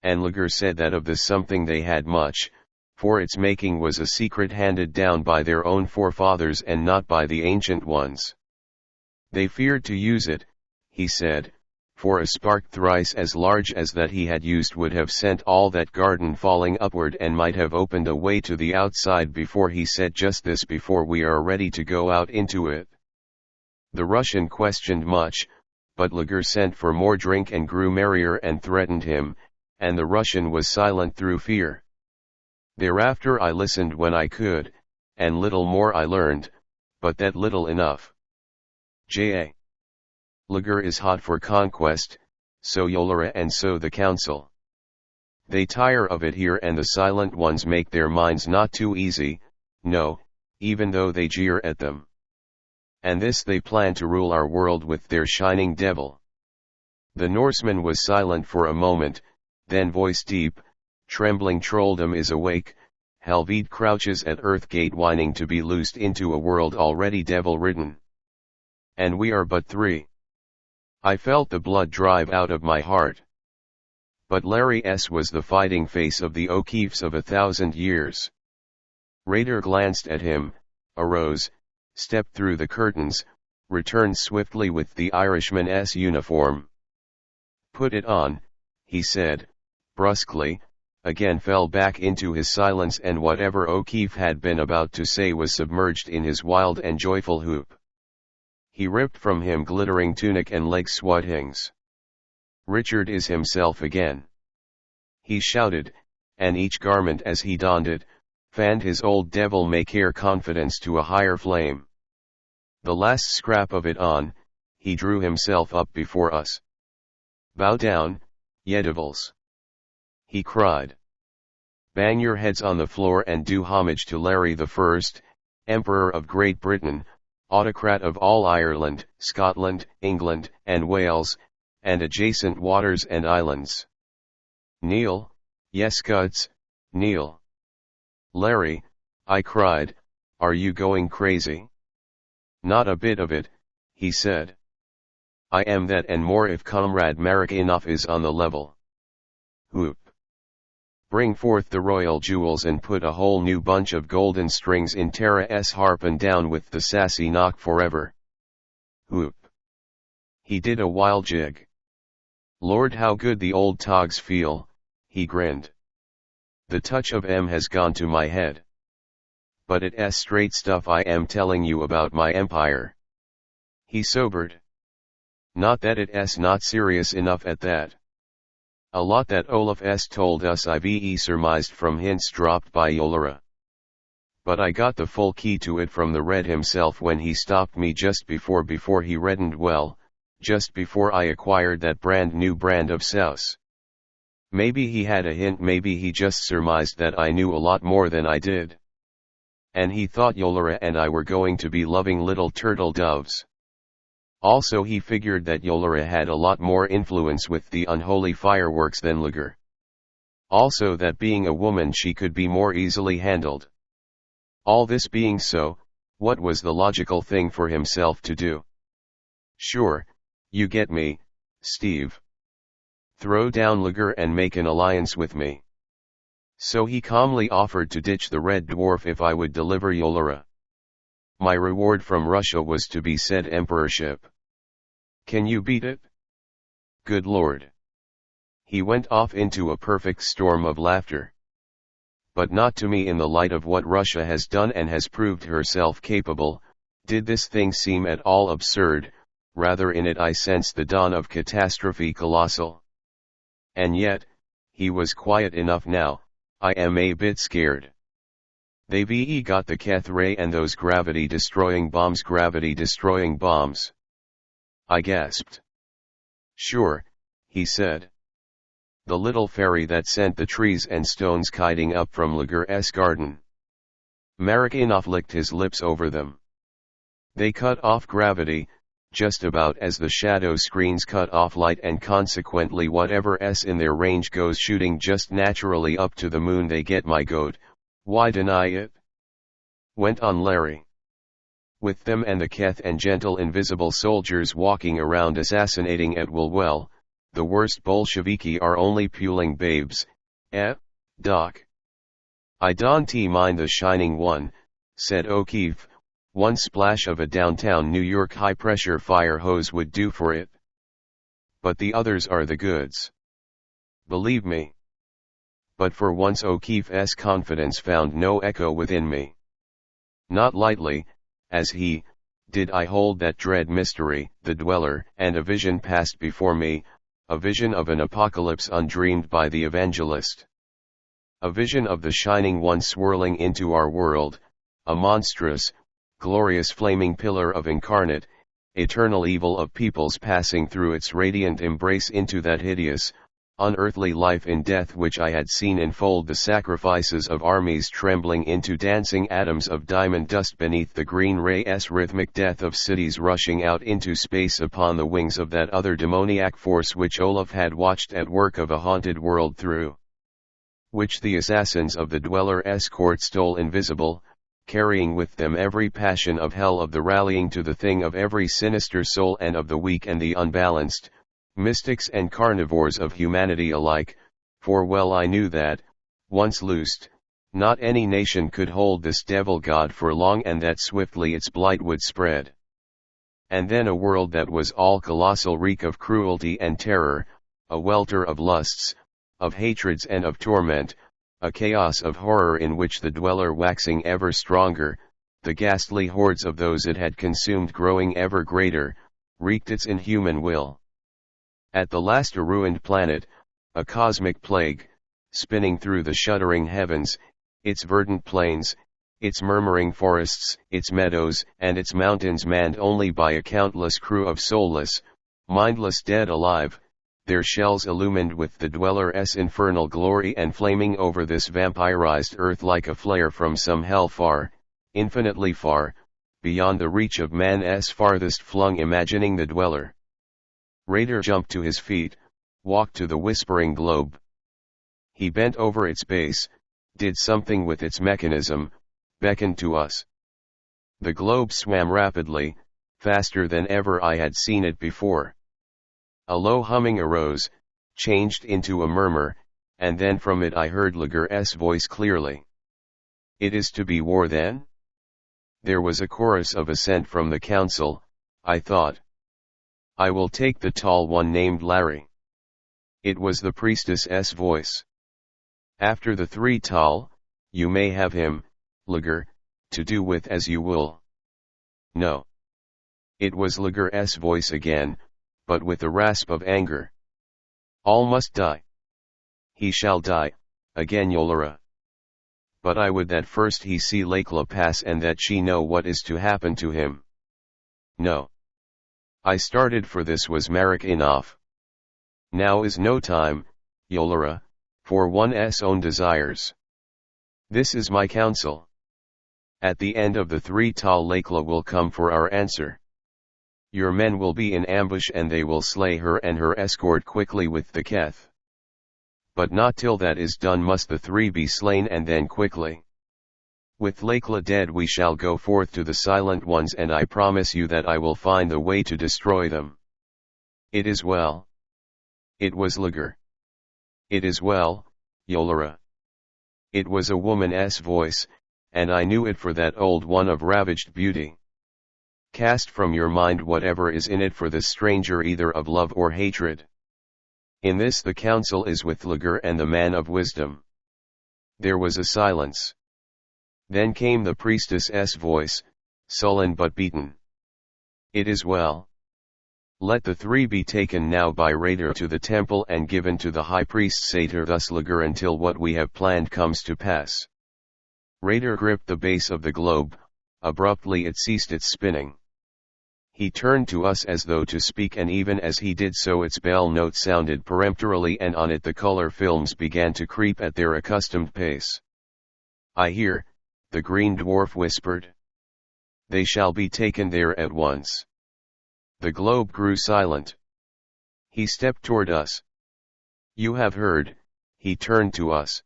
And Lager said that of this something they had much, for its making was a secret handed down by their own forefathers and not by the ancient ones. They feared to use it, he said, for a spark thrice as large as that he had used would have sent all that garden falling upward and might have opened a way to the outside. Before he said just this before we are ready to go out into it. The Russian questioned much, but Lager sent for more drink and grew merrier and threatened him, and the Russian was silent through fear. Thereafter I listened when I could, and little more I learned, but that little enough. J.A. Lager is hot for conquest, so Yolera and so the council. They tire of it here and the silent ones make their minds not too easy, no, even though they jeer at them. And this they plan to rule our world with their shining devil. The Norseman was silent for a moment, then voice deep, trembling trolldom is awake, Helvete crouches at Earthgate whining to be loosed into a world already devil-ridden. And we are but 3. I felt the blood drive out of my heart. But Larry S. was the fighting face of the O'Keefes of 1,000 years. Raider glanced at him, arose, stepped through the curtains, returned swiftly with the Irishman's uniform. Put it on, he said, brusquely, again fell back into his silence, and whatever O'Keefe had been about to say was submerged in his wild and joyful whoop. He ripped from him glittering tunic and leg swaddlings. Richard is himself again. He shouted, and each garment as he donned it, fanned his old devil-may-care confidence to a higher flame. The last scrap of it on, he drew himself up before us. Bow down, ye devils! He cried. Bang your heads on the floor and do homage to Larry I, Emperor of Great Britain, autocrat of all Ireland, Scotland, England, and Wales, and adjacent waters and islands. Kneel, ye scuds, kneel. Larry, I cried, are you going crazy? Not a bit of it, he said. I am that and more if Comrade Merritt is on the level. Whoop. Bring forth the royal jewels and put a whole new bunch of golden strings in Tara's harp and down with the sassy knock forever. Whoop. He did a wild jig. Lord, how good the old togs feel, he grinned. The touch of has gone to my head. But it's straight stuff I am telling you about my empire. He sobered. Not that it's not serious enough at that. A lot that Olaf S. told us I've surmised from hints dropped by Yolara. But I got the full key to it from the Red himself when he stopped me just before he reddened, well, just before I acquired that brand new brand of souse. Maybe he had a hint, maybe he just surmised that I knew a lot more than I did. And he thought Yolara and I were going to be loving little turtle doves. Also he figured that Yolara had a lot more influence with the unholy fireworks than Lager. Also that being a woman she could be more easily handled. All this being so, what was the logical thing for himself to do? Sure, you get me, Steve. Throw down Lager and make an alliance with me. So he calmly offered to ditch the Red Dwarf if I would deliver Yolara. My reward from Russia was to be said emperorship. Can you beat it? Good Lord. He went off into a perfect storm of laughter. But not to me. In the light of what Russia has done and has proved herself capable, did this thing seem at all absurd, rather in it I sensed the dawn of catastrophe colossal. And yet, he was quiet enough now, I am a bit scared. They've got the Keth ray and those gravity-destroying bombs. I gasped. Sure, he said. The little fairy that sent the trees and stones kiting up from Lager's garden. Marikinoff licked his lips over them. They cut off gravity, just about as the shadow screens cut off light, and consequently whatever's in their range goes shooting just naturally up to the moon. They get my goat, why deny it? Went on Larry. With them and the Keth and gentle invisible soldiers walking around assassinating at will, well, the worst Bolsheviki are only puling babes, Doc? I don't mind the Shining One, said O'Keefe. One splash of a downtown New York high-pressure fire hose would do for it. But the others are the goods. Believe me. But for once O'Keefe's confidence found no echo within me. Not lightly, as he did, I hold that dread mystery, the Dweller, and a vision passed before me, a vision of an apocalypse undreamed by the evangelist. A vision of the Shining One swirling into our world, a monstrous, glorious flaming pillar of incarnate, eternal evil of peoples passing through its radiant embrace into that hideous, unearthly life in death which I had seen enfold the sacrifices of armies trembling into dancing atoms of diamond dust beneath the green ray's rhythmic death of cities rushing out into space upon the wings of that other demoniac force which Olaf had watched at work of a haunted world through. which the assassins of the dweller court stole invisible, carrying with them every passion of hell, of the rallying to the thing of every sinister soul and of the weak and the unbalanced, mystics and carnivores of humanity alike, for well I knew that, once loosed, not any nation could hold this devil god for long, and that swiftly its blight would spread. And then a world that was all colossal reek of cruelty and terror, a welter of lusts, of hatreds and of torment, a chaos of horror in which the dweller waxing ever stronger, the ghastly hordes of those it had consumed growing ever greater, wreaked its inhuman will. At the last a ruined planet, a cosmic plague, spinning through the shuddering heavens, its verdant plains, its murmuring forests, its meadows, and its mountains manned only by a countless crew of soulless, mindless dead alive, their shells illumined with the dweller's infernal glory, and flaming over this vampirized earth like a flare from some hell far, infinitely far, beyond the reach of man's farthest flung imagining the dweller. Raider jumped to his feet, walked to the whispering globe. He bent over its base, did something with its mechanism, beckoned to us. The globe swam rapidly, faster than ever I had seen it before. A low humming arose, changed into a murmur, and then from it I heard Lager's voice clearly. "It is to be war then?" There was a chorus of assent from the council. I thought, "I will take the tall one named Larry." It was the priestess's voice. "After the three tall, you may have him, Lager, to do with as you will." "No." It was Lager's voice again, but with a rasp of anger. "All must die." "He shall die, again Yolara. But I would that first he see Lakla pass, and that she know what is to happen to him." "No. I started for this was Marek enough. Now is no time, Yolara, for one's own desires. This is my counsel. At the end of the three Tal Lakla will come for our answer. Your men will be in ambush, and they will slay her and her escort quickly with the Keth. But not till that is done must the three be slain, and then quickly. With Lakla dead we shall go forth to the Silent Ones, and I promise you that I will find the way to destroy them." "It is well." It was Lager. "It is well, Yolara." It was a woman's voice, and I knew it for that old one of ravaged beauty. "Cast from your mind whatever is in it for this stranger, either of love or hatred. In this the counsel is with Lager and the man of wisdom." There was a silence. Then came the priestess's voice, sullen but beaten. "It is well. Let the three be taken now by Raider to the temple and given to the high priest Satyr thus Lager until what we have planned comes to pass." Raider gripped the base of the globe. Abruptly it ceased its spinning. He turned to us as though to speak, and even as he did so its bell note sounded peremptorily, and on it the color films began to creep at their accustomed pace. "I hear," the green dwarf whispered. "They shall be taken there at once." The globe grew silent. He stepped toward us. "You have heard," he turned to us.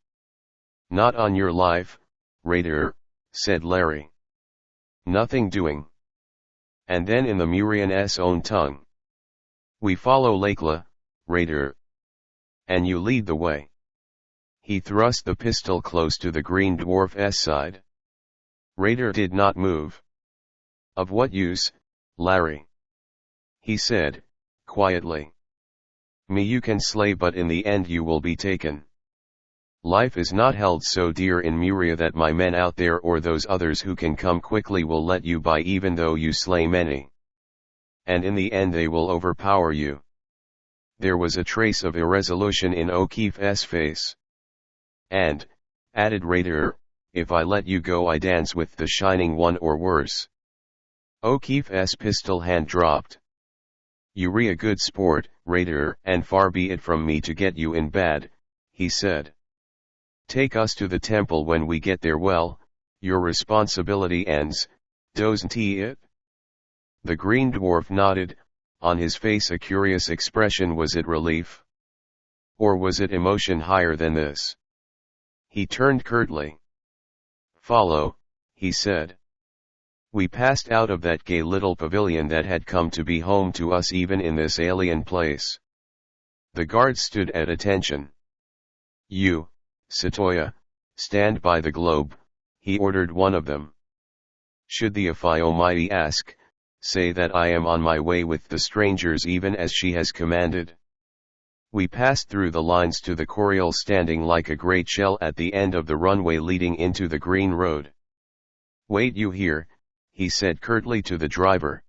"Not on your life, Raider," said Larry. "Nothing doing." And then in the Murian's own tongue, "We follow Lakla, Raider. And you lead the way." He thrust the pistol close to the green dwarf's side. Raider did not move. "Of what use, Larry?" he said, quietly. "Me you can slay, but in the end you will be taken. Life is not held so dear in Muria that my men out there or those others who can come quickly will let you by, even though you slay many. And in the end they will overpower you." There was a trace of irresolution in O'Keefe's face. "And," added Raider, "if I let you go I dance with the Shining One or worse." O'Keefe's pistol hand dropped. "You re a good sport, Raider, and far be it from me to get you in bad," he said. "Take us to the temple when we get there. Well, your responsibility ends, doesn't it?" The green dwarf nodded, on his face a curious expression. Was it relief? Or was it emotion higher than this? He turned curtly. "Follow," he said. We passed out of that gay little pavilion that had come to be home to us even in this alien place. The guards stood at attention. "You, Satoya, stand by the globe," he ordered one of them. "Should the Almighty ask, say that I am on my way with the strangers even as she has commanded." We passed through the lines to the Coriol standing like a great shell at the end of the runway leading into the green road. "Wait you here," he said curtly to the driver.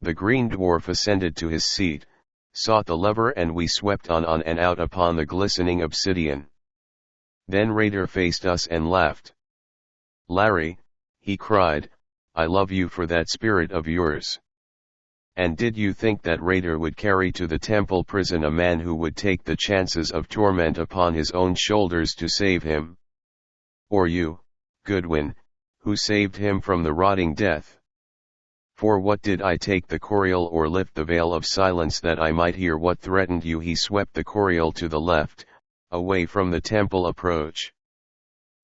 The green dwarf ascended to his seat, sought the lever, and we swept on and out upon the glistening obsidian. Then Raider faced us and laughed. "Larry," he cried, "I love you for that spirit of yours. And did you think that Raider would carry to the temple prison a man who would take the chances of torment upon his own shoulders to save him? Or you, Goodwin, who saved him from the rotting death? For what did I take the Coriol or lift the veil of silence that I might hear what threatened you?" He swept the Coriol to the left, away from the temple approach.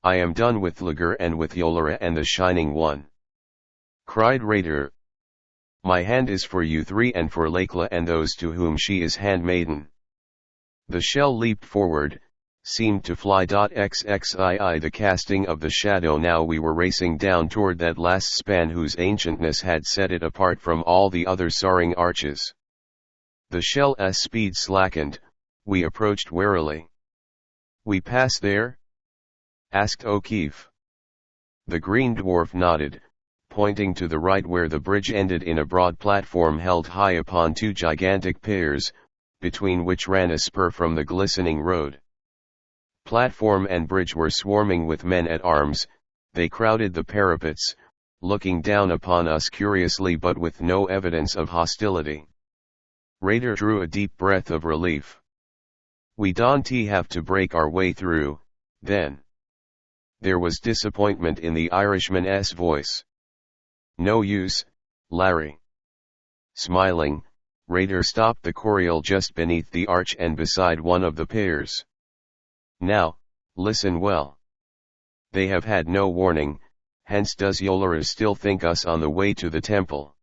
"I am done with Lager and with Yolara and the Shining One," cried Raider. "My hand is for you three and for Lakla and those to whom she is handmaiden." The shell leaped forward, seemed to fly. XXII the casting of the shadow. Now we were racing down toward that last span whose ancientness had set it apart from all the other soaring arches. The shell's speed slackened, we approached warily. "We pass there?" asked O'Keefe. The green dwarf nodded, pointing to the right where the bridge ended in a broad platform held high upon two gigantic piers, between which ran a spur from the glistening road. Platform and bridge were swarming with men at arms. They crowded the parapets, looking down upon us curiously but with no evidence of hostility. Raider drew a deep breath of relief. "We don't have to break our way through, then?" There was disappointment in the Irishman's voice. "No use, Larry." Smiling, Raider stopped the Coriol just beneath the arch and beside one of the piers. "Now, listen well. They have had no warning, hence does Yolara still think us on the way to the temple.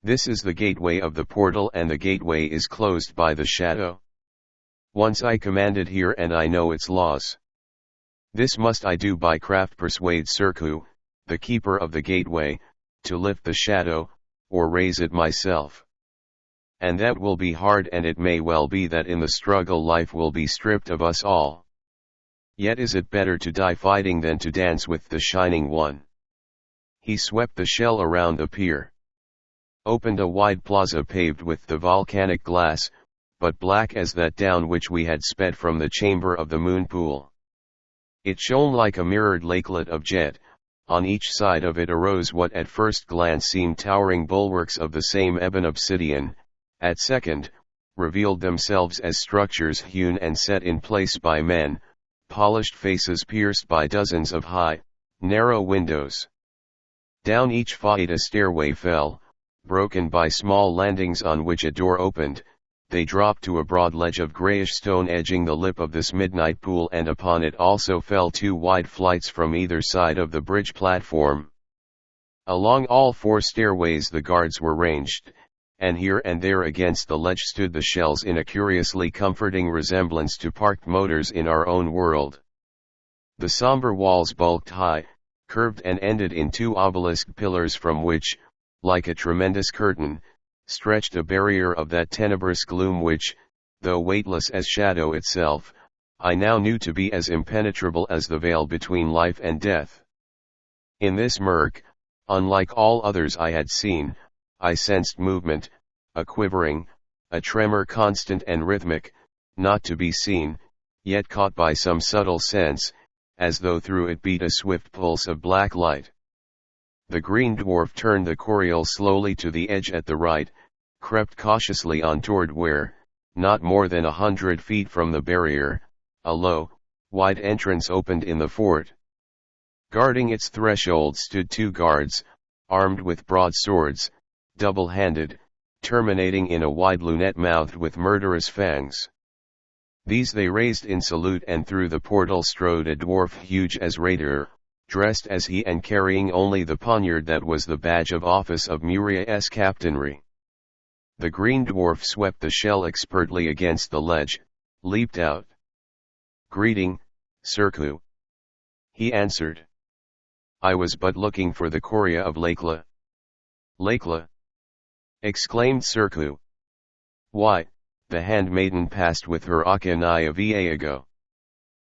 This is the gateway of the portal and the gateway is closed by the shadow. Once I commanded here and I know its laws. This must I do by craft persuade Sirku, the keeper of the gateway, to lift the shadow, or raise it myself. And that will be hard, and it may well be that in the struggle life will be stripped of us all. Yet is it better to die fighting than to dance with the Shining One." He swept the shell around the pier. Opened a wide plaza paved with the volcanic glass, but black as that down which we had sped from the chamber of the moon pool. It shone like a mirrored lakelet of jet. On each side of it arose what at first glance seemed towering bulwarks of the same ebon obsidian, at second, revealed themselves as structures hewn and set in place by men, polished faces pierced by dozens of high, narrow windows. Down each flight a stairway fell, broken by small landings on which a door opened. They dropped to a broad ledge of grayish stone edging the lip of this midnight pool, and upon it also fell two wide flights from either side of the bridge platform. Along all four stairways the guards were ranged, and here and there against the ledge stood the shells in a curiously comforting resemblance to parked motors in our own world. The somber walls bulked high, curved and ended in two obelisk pillars from which, like a tremendous curtain, stretched a barrier of that tenebrous gloom which, though weightless as shadow itself, I now knew to be as impenetrable as the veil between life and death. In this murk, unlike all others I had seen, I sensed movement, a quivering, a tremor constant and rhythmic, not to be seen, yet caught by some subtle sense, as though through it beat a swift pulse of black light. The green dwarf turned the Coriol slowly to the edge at the right, crept cautiously on toward where, not more than 100 feet from the barrier, a low, wide entrance opened in the fort. Guarding its threshold stood two guards, armed with broad swords, double-handed, terminating in a wide lunette mouthed with murderous fangs. These they raised in salute, and through the portal strode a dwarf huge as Raider, dressed as he and carrying only the poniard that was the badge of office of Muria's captainry. The green dwarf swept the shell expertly against the ledge, leaped out. "Greeting, Surku," he answered. "I was but looking for the Coria of Lakela." "Lakela?" exclaimed Surku. "Why, the handmaiden passed with her Akanai a va ago."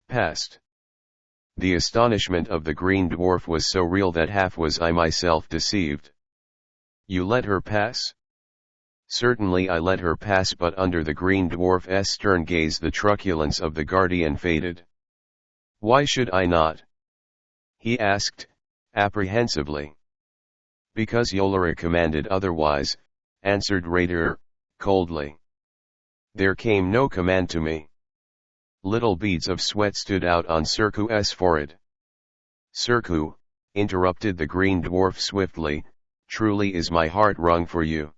"Passed?" The astonishment of the green dwarf was so real that half was I myself deceived. "You let her pass?" "Certainly I let her pass, but under the green dwarf's stern gaze the truculence of the guardian faded." "Why should I not?" he asked, apprehensively. "Because Yolara commanded otherwise," answered Raider, coldly. "There came no command to me." Little beads of sweat stood out on Surku's forehead. "Surku," interrupted the green dwarf swiftly, "truly is my heart wrung for you.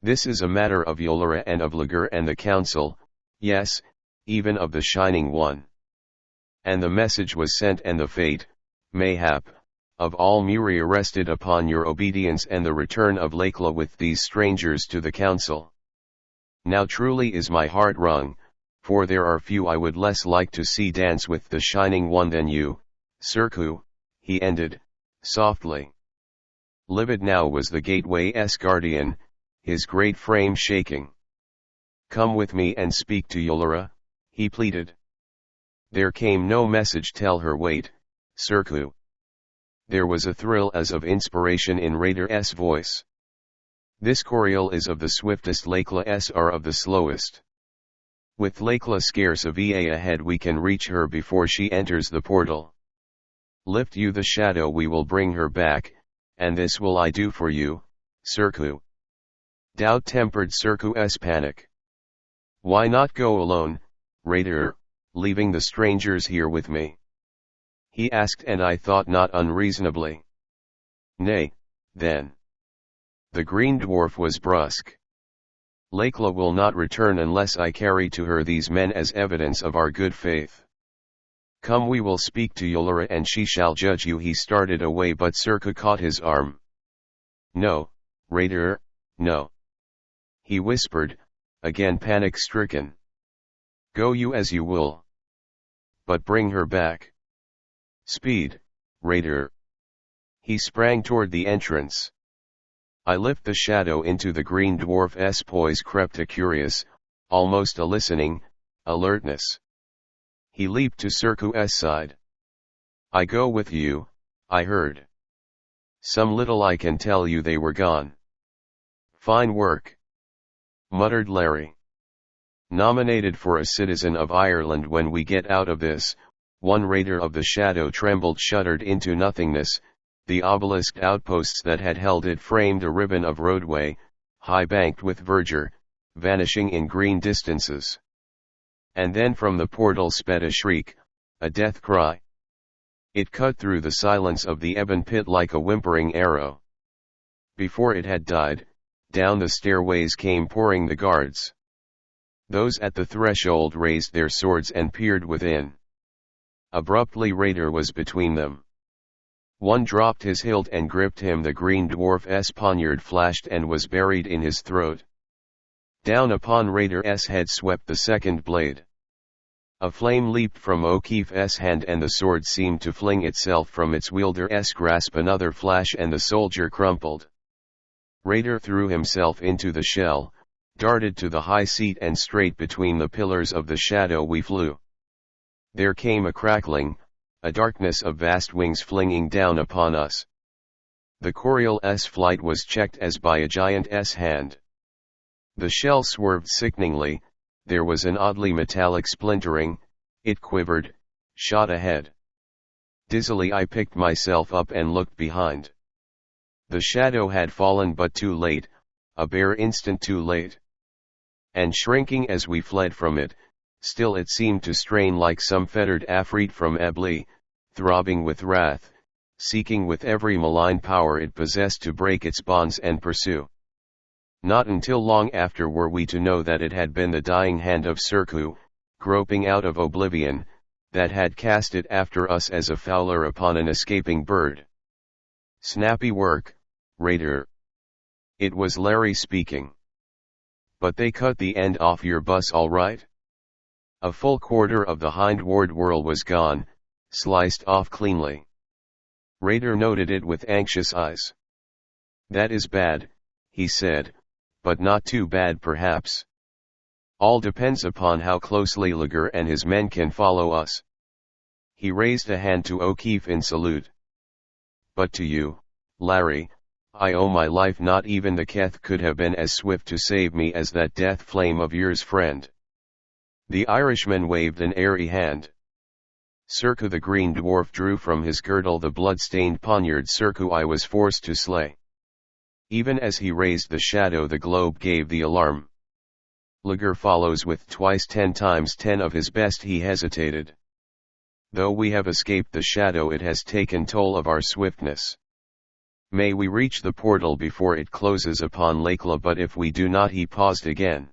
This is a matter of Yolara and of Lagur and the council, yes, even of the Shining One. And the message was sent, and the fate, mayhap, of all Muria rested upon your obedience and the return of Lakela with these strangers to the council. Now truly is my heart wrung, for there are few I would less like to see dance with the Shining One than you, Surku," he ended, softly. Livid now was the gateway's guardian, his great frame shaking. "Come with me and speak to Yolara," he pleaded. "There came no message, tell her wait, Surku." There was a thrill as of inspiration in Raider's voice. "This Coriol is of the swiftest, Lakela's are of the slowest. With Lakela scarce a va ahead we can reach her before she enters the portal. Lift you the shadow, we will bring her back, and this will I do for you, Surku." Doubt tempered Surku's panic. "Why not go alone, Raider, leaving the strangers here with me?" he asked, and I thought not unreasonably. "Nay, then." The green dwarf was brusque. "Lakela will not return unless I carry to her these men as evidence of our good faith. Come, we will speak to Yolara and she shall judge you." He started away, but Surku caught his arm. "No, Raider, no," he whispered, again panic-stricken. "Go you as you will. But bring her back. Speed, Raider." He sprang toward the entrance. I lift the shadow into the green dwarf's poise crept a curious, almost a listening, alertness. He leaped to Surku's side. "I go with you," I heard. "Some little I can tell you they were gone." "Fine work," muttered Larry. "Nominated for a Citizen of Ireland when we get out of this." One Raider of the shadow trembled, shuddered into nothingness. The obelisked outposts that had held it framed a ribbon of roadway, high banked with verdure, vanishing in green distances. And then from the portal sped a shriek, a death cry. It cut through the silence of the ebon pit like a whimpering arrow. Before it had died, down the stairways came pouring the guards. Those at the threshold raised their swords and peered within. Abruptly Raider was between them. One dropped his hilt and gripped him. The green dwarf's poniard flashed and was buried in his throat. Down upon Raider's head swept the second blade. A flame leaped from O'Keefe's hand and the sword seemed to fling itself from its wielder's grasp. Another flash and the soldier crumpled. Raider threw himself into the shell, darted to the high seat, and straight between the pillars of the shadow we flew. There came a crackling, a darkness of vast wings flinging down upon us. The Coriol's flight was checked as by a giant's hand. The shell swerved sickeningly, there was an oddly metallic splintering, it quivered, shot ahead. Dizzily I picked myself up and looked behind. The shadow had fallen, but too late, a bare instant too late. And shrinking as we fled from it, still it seemed to strain like some fettered Afrit from Ebli, throbbing with wrath, seeking with every malign power it possessed to break its bonds and pursue. Not until long after were we to know that it had been the dying hand of Surku, groping out of oblivion, that had cast it after us as a fowler upon an escaping bird. Snappy work, Raider. It was Larry speaking. But they cut the end off your bus all right? A full quarter of the hindward whirl was gone, sliced off cleanly. Raider noted it with anxious eyes. That is bad, he said, but not too bad perhaps. All depends upon how closely Lager and his men can follow us. He raised a hand to O'Keefe in salute. But to you, Larry, I owe my life. Not even the Keth could have been as swift to save me as that death flame of yours, friend. The Irishman waved an airy hand. Circa the green dwarf drew from his girdle the blood-stained poniard. Circa I was forced to slay. Even as he raised the shadow, the globe gave the alarm. Lager follows with twice 10 times 10 of his best. He hesitated. Though we have escaped the shadow, it has taken toll of our swiftness. May we reach the portal before it closes upon Lakela, but if we do not. He paused again.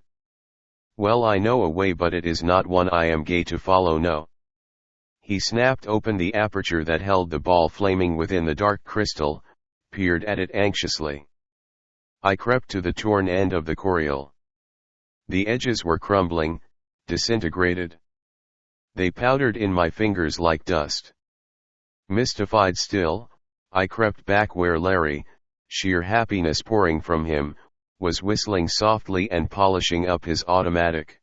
Well, I know a way, but it is not one I am gay to follow, no. He snapped open the aperture that held the ball flaming within the dark crystal, peered at it anxiously. I crept to the torn end of the coriol. The edges were crumbling, disintegrated. They powdered in my fingers like dust. Mystified still, I crept back where Larry, sheer happiness pouring from him, was whistling softly and polishing up his automatic.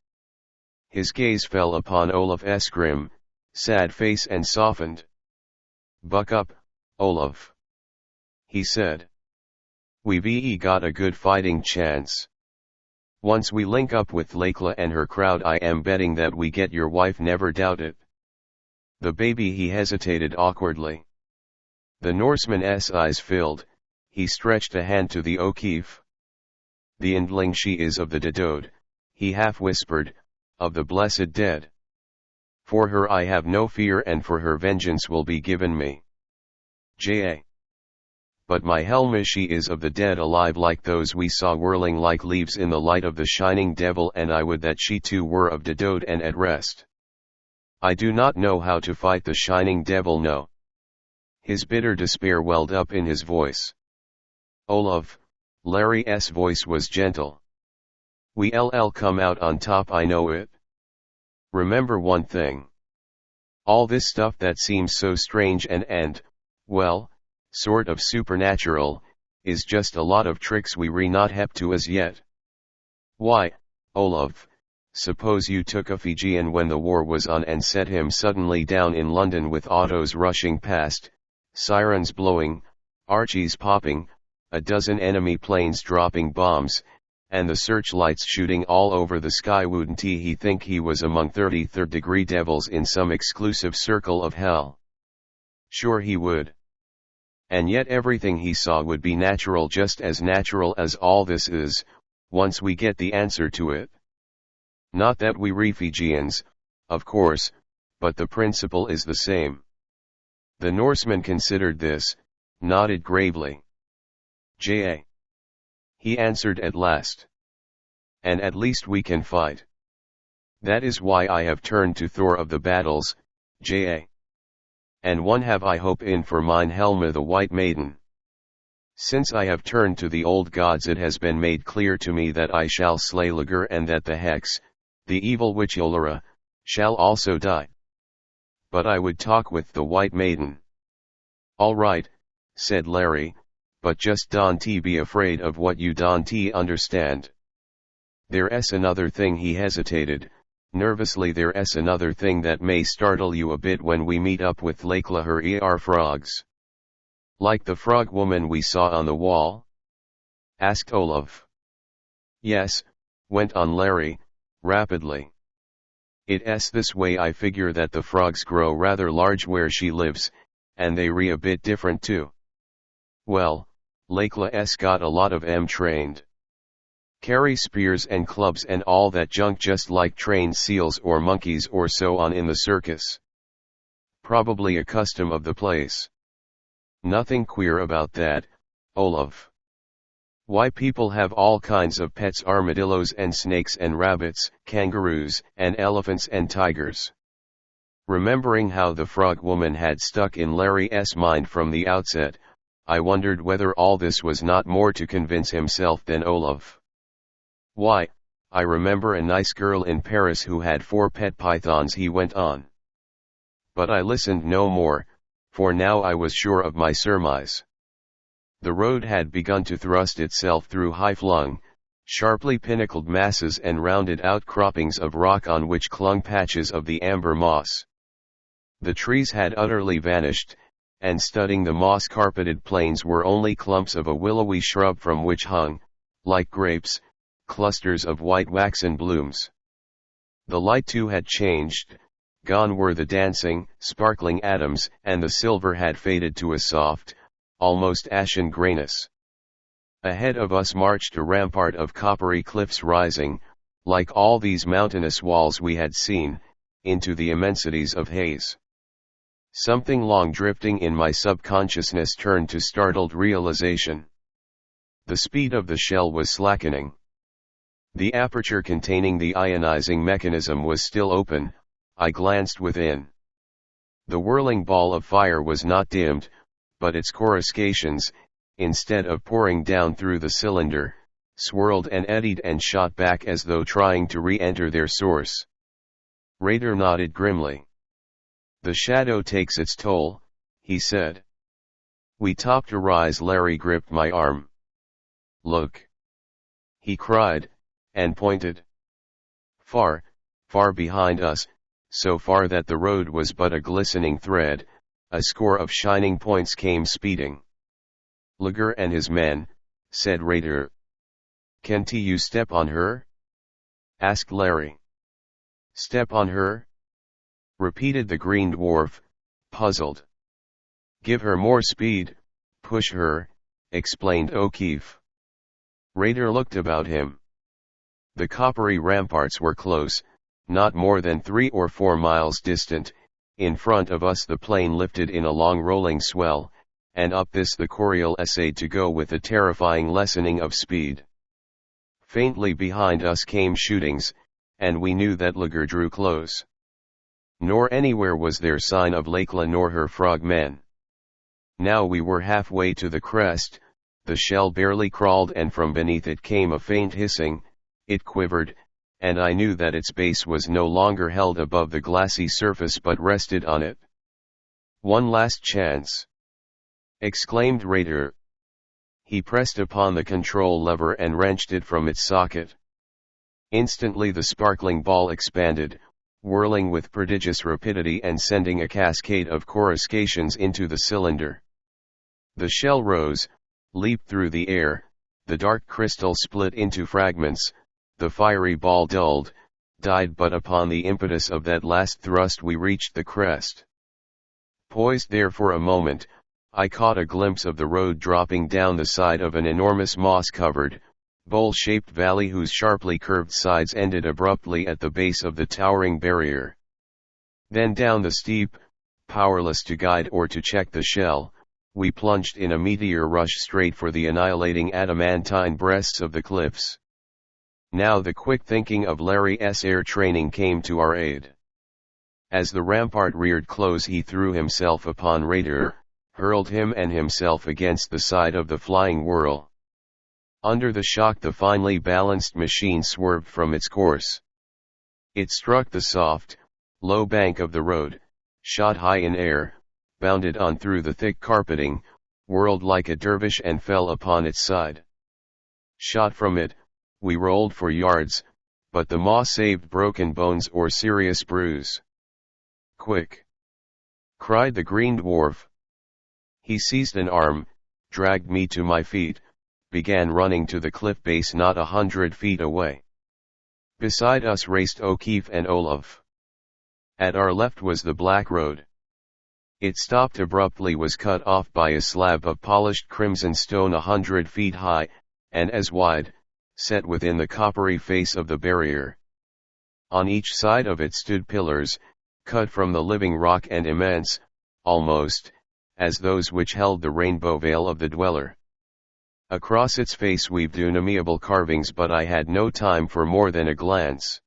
His gaze fell upon Olaf's grim, sad face and softened. Buck up, Olaf, he said. We've got a good fighting chance. Once we link up with Lakela and her crowd, I am betting that we get your wife, never doubt it. The baby. He hesitated awkwardly. The Norseman's eyes filled, he stretched a hand to the O'Keefe. The Indling, she is of the Dedode, he half whispered, of the blessed dead. For her I have no fear, and for her vengeance will be given me. J.A. But my Helma, she is of the dead alive, like those we saw whirling like leaves in the light of the shining devil, and I would that she too were of Dedode and at rest. I do not know how to fight the shining devil, no. His bitter despair welled up in his voice. Olaf, Larry's voice was gentle. We'll come out on top, I know it. Remember one thing. All this stuff that seems so strange and, well, sort of supernatural, is just a lot of tricks we not hep to as yet. Why, Olaf, suppose you took a Fijian when the war was on and set him suddenly down in London with autos rushing past, sirens blowing, Archies popping, a dozen enemy planes dropping bombs, and the searchlights shooting all over the sky. Wouldn't he think he was among 33rd degree devils in some exclusive circle of hell? Sure he would. And yet everything he saw would be natural, just as natural as all this is, once we get the answer to it. Not that we refugeans, of course, but the principle is the same. The Norseman considered this, nodded gravely. J.A. he answered at last. And at least we can fight. That is why I have turned to Thor of the battles, J.A. And one have I hope in for mine Helma the White Maiden. Since I have turned to the old gods, it has been made clear to me that I shall slay Lager, and that the Hex, the evil witch Yolara, shall also die. But I would talk with the White Maiden. All right, said Larry, but just don't be afraid of what you don't understand. There's another thing. He hesitated, nervously. There's another thing that may startle you a bit when we meet up with Lakela. Her frogs. Like the frog woman we saw on the wall? Asked Olaf. Yes, went on Larry, rapidly. It's this way. I figure that the frogs grow rather large where she lives, and they a bit different too. Well, Lakela's got a lot of 'em trained. Carry spears and clubs and all that junk, just like trained seals or monkeys or so on in the circus. Probably a custom of the place. Nothing queer about that, Olaf. Why people have all kinds of pets: armadillos and snakes and rabbits, kangaroos, and elephants and tigers. Remembering how the frog woman had stuck in Larry's mind from the outset, I wondered whether all this was not more to convince himself than Olaf. Why, I remember a nice girl in Paris who had 4 pet pythons, he went on. But I listened no more, for now I was sure of my surmise. The road had begun to thrust itself through high-flung, sharply pinnacled masses and rounded outcroppings of rock on which clung patches of the amber moss. The trees had utterly vanished, and studding the moss-carpeted plains were only clumps of a willowy shrub from which hung, like grapes, clusters of white waxen blooms. The light too had changed. Gone were the dancing, sparkling atoms, and the silver had faded to a soft, almost ashen grayness. Ahead of us marched a rampart of coppery cliffs rising, like all these mountainous walls we had seen, into the immensities of haze. Something long drifting in my subconsciousness turned to startled realization. The speed of the shell was slackening. The aperture containing the ionizing mechanism was still open. I glanced within. The whirling ball of fire was not dimmed, but its coruscations, instead of pouring down through the cylinder, swirled and eddied and shot back as though trying to re-enter their source. Raider nodded grimly. "The shadow takes its toll," he said. We topped a rise. Larry gripped my arm. "Look!" he cried, and pointed. Far, far behind us, so far that the road was but a glistening thread, a score of shining points came speeding. "Lager and his men," said Raider. "Can't you step on her?" asked Larry. "Step on her?" repeated the green dwarf, puzzled. "Give her more speed, push her," explained O'Keefe. Raider looked about him. The coppery ramparts were close, not more than 3 or 4 miles distant. In front of us the plain lifted in a long rolling swell, and up this the Coriol essayed to go with a terrifying lessening of speed. Faintly behind us came shootings, and we knew that Lager drew close. Nor anywhere was there sign of Lakela nor her frogmen. Now we were halfway to the crest. The shell barely crawled, and from beneath it came a faint hissing. It quivered, and I knew that its base was no longer held above the glassy surface but rested on it. "One last chance!" exclaimed Raider. He pressed upon the control lever and wrenched it from its socket. Instantly the sparkling ball expanded, whirling with prodigious rapidity and sending a cascade of coruscations into the cylinder. The shell rose, leaped through the air, the dark crystal split into fragments, the fiery ball dulled, died, but upon the impetus of that last thrust we reached the crest. Poised there for a moment, I caught a glimpse of the road dropping down the side of an enormous moss-covered, bowl-shaped valley whose sharply curved sides ended abruptly at the base of the towering barrier. Then down the steep, powerless to guide or to check the shell, we plunged in a meteor rush straight for the annihilating adamantine breasts of the cliffs. Now the quick thinking of Larry's air training came to our aid. As the rampart reared close, he threw himself upon Raider, hurled him and himself against the side of the flying whirl. Under the shock the finely balanced machine swerved from its course. It struck the soft, low bank of the road, shot high in air, bounded on through the thick carpeting, whirled like a dervish and fell upon its side. Shot from it, we rolled for yards, but the moss saved broken bones or serious bruise. "Quick!" cried the green dwarf. He seized an arm, dragged me to my feet, began running to the cliff base not 100 feet away. Beside us raced O'Keefe and Olaf. At our left was the black road. It stopped abruptly, was cut off by a slab of polished crimson stone 100 feet high, and as wide, set within the coppery face of the barrier. On each side of it stood pillars, cut from the living rock and immense, almost, as those which held the rainbow veil of the dweller. Across its face weaved innumerable carvings, but I had no time for more than a glance.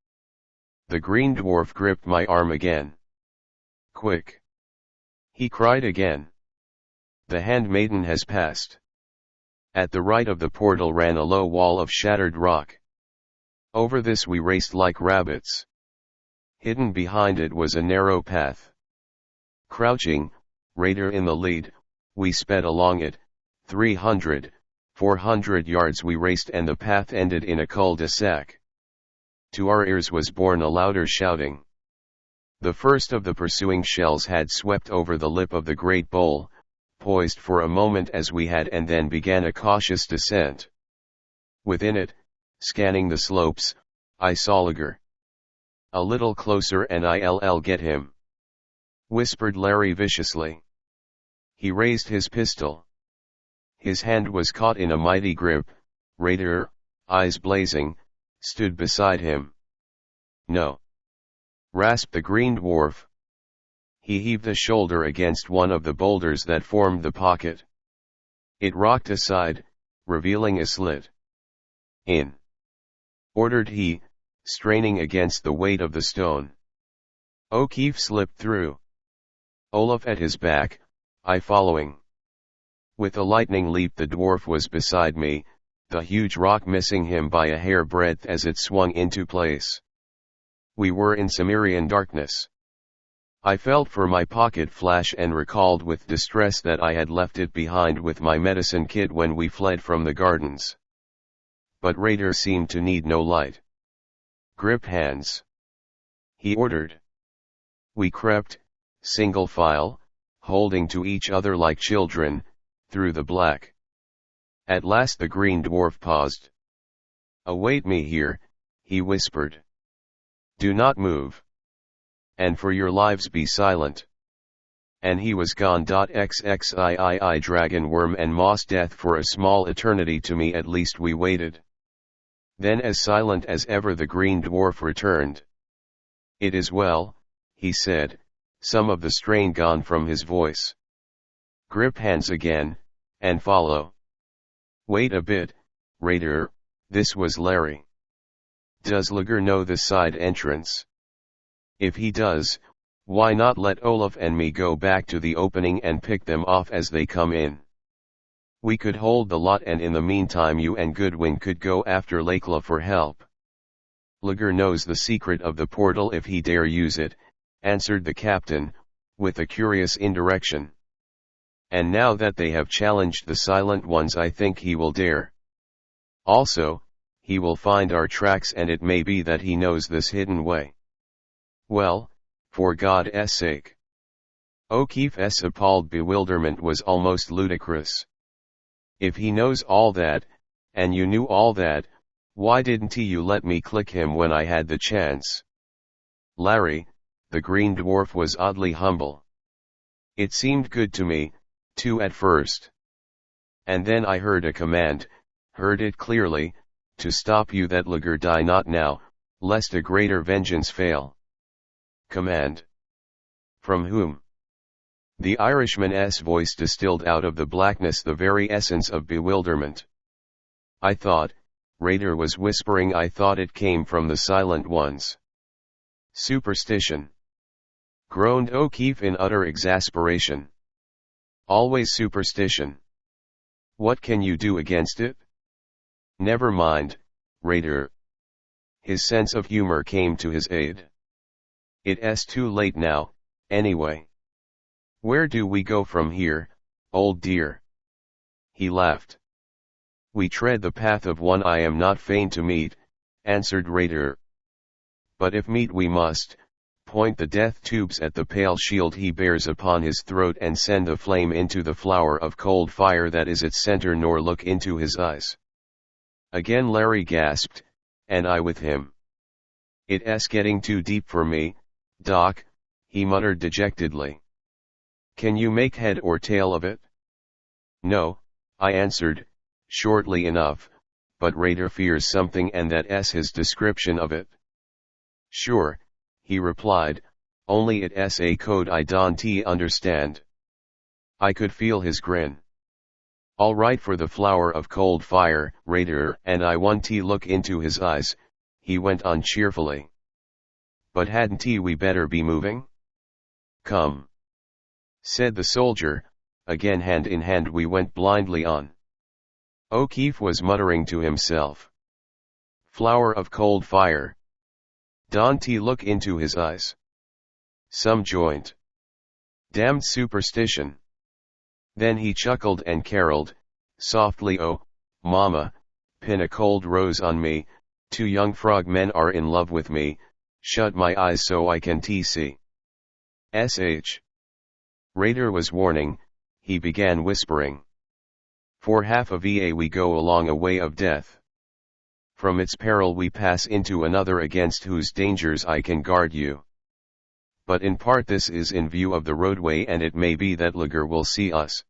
The green dwarf gripped my arm again. "Quick!" he cried again. "The handmaiden has passed." At the right of the portal ran a low wall of shattered rock. Over this we raced like rabbits. Hidden behind it was a narrow path. Crouching, Raider in the lead, we sped along it. 300, 400 yards we raced, and the path ended in a cul-de-sac. To our ears was borne a louder shouting. The first of the pursuing shells had swept over the lip of the great bowl, poised for a moment as we had, and then began a cautious descent. Within it, scanning the slopes, I saw Liger. "A little closer and I'll get him," whispered Larry viciously. He raised his pistol. His hand was caught in a mighty grip. Raider, eyes blazing, stood beside him. "No!" rasped the green dwarf. He heaved a shoulder against one of the boulders that formed the pocket. It rocked aside, revealing a slit. "In!" ordered he, straining against the weight of the stone. O'Keefe slipped through. Olaf at his back, I following. With a lightning leap the dwarf was beside me, the huge rock missing him by a hair breadth as it swung into place. We were in Cimmerian darkness. I felt for my pocket flash and recalled with distress that I had left it behind with my medicine kit when we fled from the gardens. But Raider seemed to need no light. "Grip hands," he ordered. We crept, single file, holding to each other like children, through the black. At last the green dwarf paused. "Await me here," he whispered. "Do not move. And for your lives be silent." And he was gone. XXIII dragon worm and moss death for a small eternity. To me at least we waited. Then as silent as ever the green dwarf returned. "It is well," he said, some of the strain gone from his voice. "Grip hands again, and follow." "Wait a bit, Raider," this was Larry. "Does Liger know the side entrance? If he does, why not let Olaf and me go back to the opening and pick them off as they come in? We could hold the lot, and in the meantime you and Goodwin could go after Lakela for help." "Liger knows the secret of the portal if he dare use it," answered the captain, with a curious indirection. "And now that they have challenged the Silent Ones, I think he will dare. Also, he will find our tracks, and it may be that he knows this hidden way. Well, for God's sake." O'Keefe's appalled bewilderment was almost ludicrous. "If he knows all that, and you knew all that, why didn't you let me click him when I had the chance?" "Larry," the green dwarf was oddly humble. "It seemed good to me, too, at first. And then I heard a command, heard it clearly, to stop you, that Liger die not now, lest a greater vengeance fail." "Command? From whom?" The Irishman's voice distilled out of the blackness the very essence of bewilderment. "I thought," Raider was whispering, "I thought it came from the Silent Ones." "Superstition," groaned O'Keefe in utter exasperation. "Always superstition. What can you do against it?" "Never mind, Raider." His sense of humor came to his aid. "It's too late now, anyway. Where do we go from here, old dear?" He laughed. "We tread the path of one I am not fain to meet," answered Raider. "But if meet we must, point the death tubes at the pale shield he bears upon his throat, and send the flame into the flower of cold fire that is its center, nor look into his eyes." Again Larry gasped, and I with him. "It's getting too deep for me, Doc," he muttered dejectedly. "Can you make head or tail of it?" "No," I answered, shortly enough, "but Raider fears something, and that's his description of it." "Sure," he replied, "only it's a code I don't understand." I could feel his grin. All right for the flower of cold fire, Raider, and I want to look into his eyes, he went on cheerfully. But hadn't we better be moving? Come, said the soldier. Again hand in hand we went blindly on. O'Keefe was muttering to himself. Flower of cold fire. Don't look into his eyes. Some joint. Damned superstition. Then he chuckled and caroled, softly, oh, mama, pin a cold rose on me, 2 young frogmen are in love with me, shut my eyes so I can see. Sh. Raider was warning, he began whispering. For half of ea we go along a way of death. From its peril we pass into another against whose dangers I can guard you. But in part this is in view of the roadway and it may be that Lager will see us.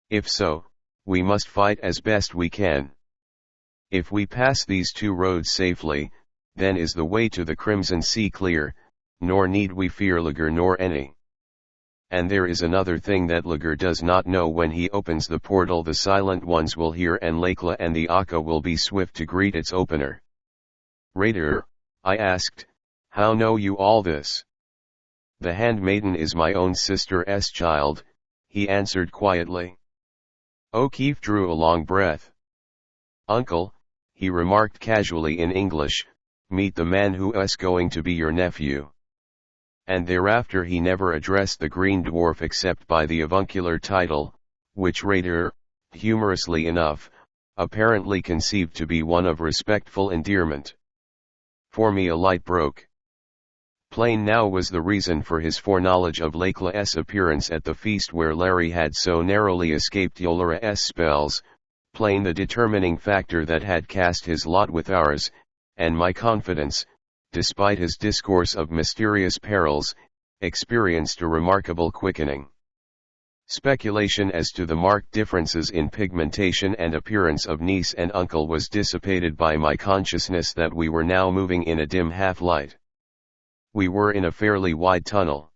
If so, we must fight as best we can. If we pass these 2 roads safely, then is the way to the Crimson Sea clear, nor need we fear Lager nor any. And there is another thing that Lager does not know. When he opens the portal the Silent Ones will hear and Lakla and the Akka will be swift to greet its opener. Raider, I asked, how know you all this? The handmaiden is my own sister's child, he answered quietly. O'Keefe drew a long breath. Uncle, he remarked casually in English, meet the man who's going to be your nephew. And thereafter he never addressed the Green Dwarf except by the avuncular title, which Raider, humorously enough, apparently conceived to be one of respectful endearment. For me a light broke. Plain now was the reason for his foreknowledge of Lakla's appearance at the feast where Larry had so narrowly escaped Yolara's spells, plain the determining factor that had cast his lot with ours, and my confidence, despite his discourse of mysterious perils, experienced a remarkable quickening. Speculation as to the marked differences in pigmentation and appearance of niece and uncle was dissipated by my consciousness that we were now moving in a dim half-light. We were in a fairly wide tunnel.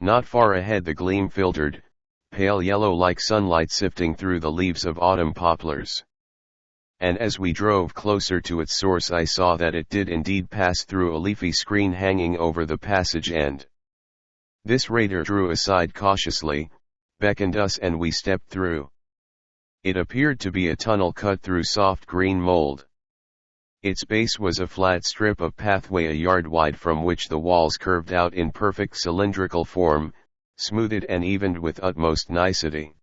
Not far ahead the gleam filtered, pale yellow like sunlight sifting through the leaves of autumn poplars. And as we drove closer to its source I saw that it did indeed pass through a leafy screen hanging over the passage end. This Raider drew aside cautiously, beckoned us and we stepped through. It appeared to be a tunnel cut through soft green mold. Its base was a flat strip of pathway a yard wide from which the walls curved out in perfect cylindrical form, smoothed and evened with utmost nicety.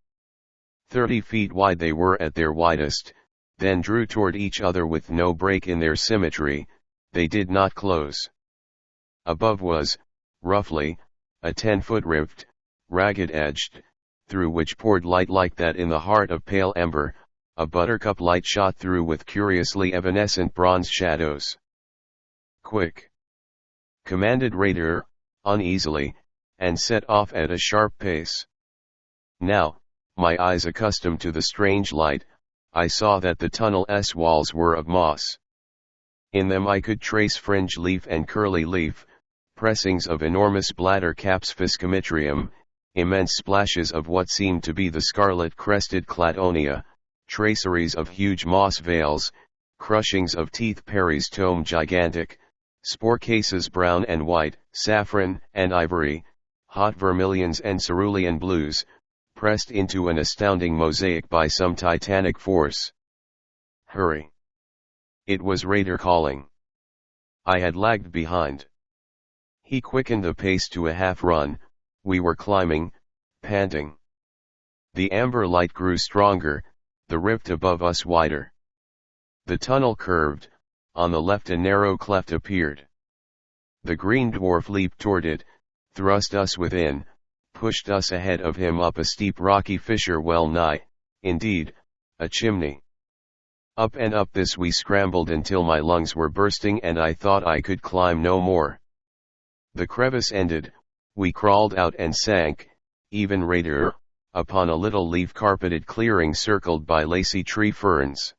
30 feet wide they were at their widest, then drew toward each other with no break in their symmetry, they did not close. Above was, roughly, a 10-foot rift, ragged-edged, through which poured light like that in the heart of pale ember, a buttercup light shot through with curiously evanescent bronze shadows. Quick! Commanded Raider, uneasily, and set off at a sharp pace. Now, my eyes accustomed to the strange light, I saw that the tunnel's walls were of moss. In them I could trace fringe leaf and curly leaf, pressings of enormous bladder caps Fiscomitrium, immense splashes of what seemed to be the scarlet-crested Cladonia, traceries of huge moss veils, crushings of teeth Perry's tome gigantic, spore cases brown and white, saffron and ivory, hot vermilions and cerulean blues, pressed into an astounding mosaic by some titanic force. Hurry! It was Raider calling. I had lagged behind. He quickened the pace to a half-run, we were climbing, panting. The amber light grew stronger, the rift above us wider. The tunnel curved, on the left a narrow cleft appeared. The Green Dwarf leaped toward it, thrust us within, pushed us ahead of him up a steep rocky fissure well nigh, indeed, a chimney. Up and up this we scrambled until my lungs were bursting and I thought I could climb no more. The crevice ended, we crawled out and sank, even Raider, upon a little leaf-carpeted clearing circled by lacy tree ferns.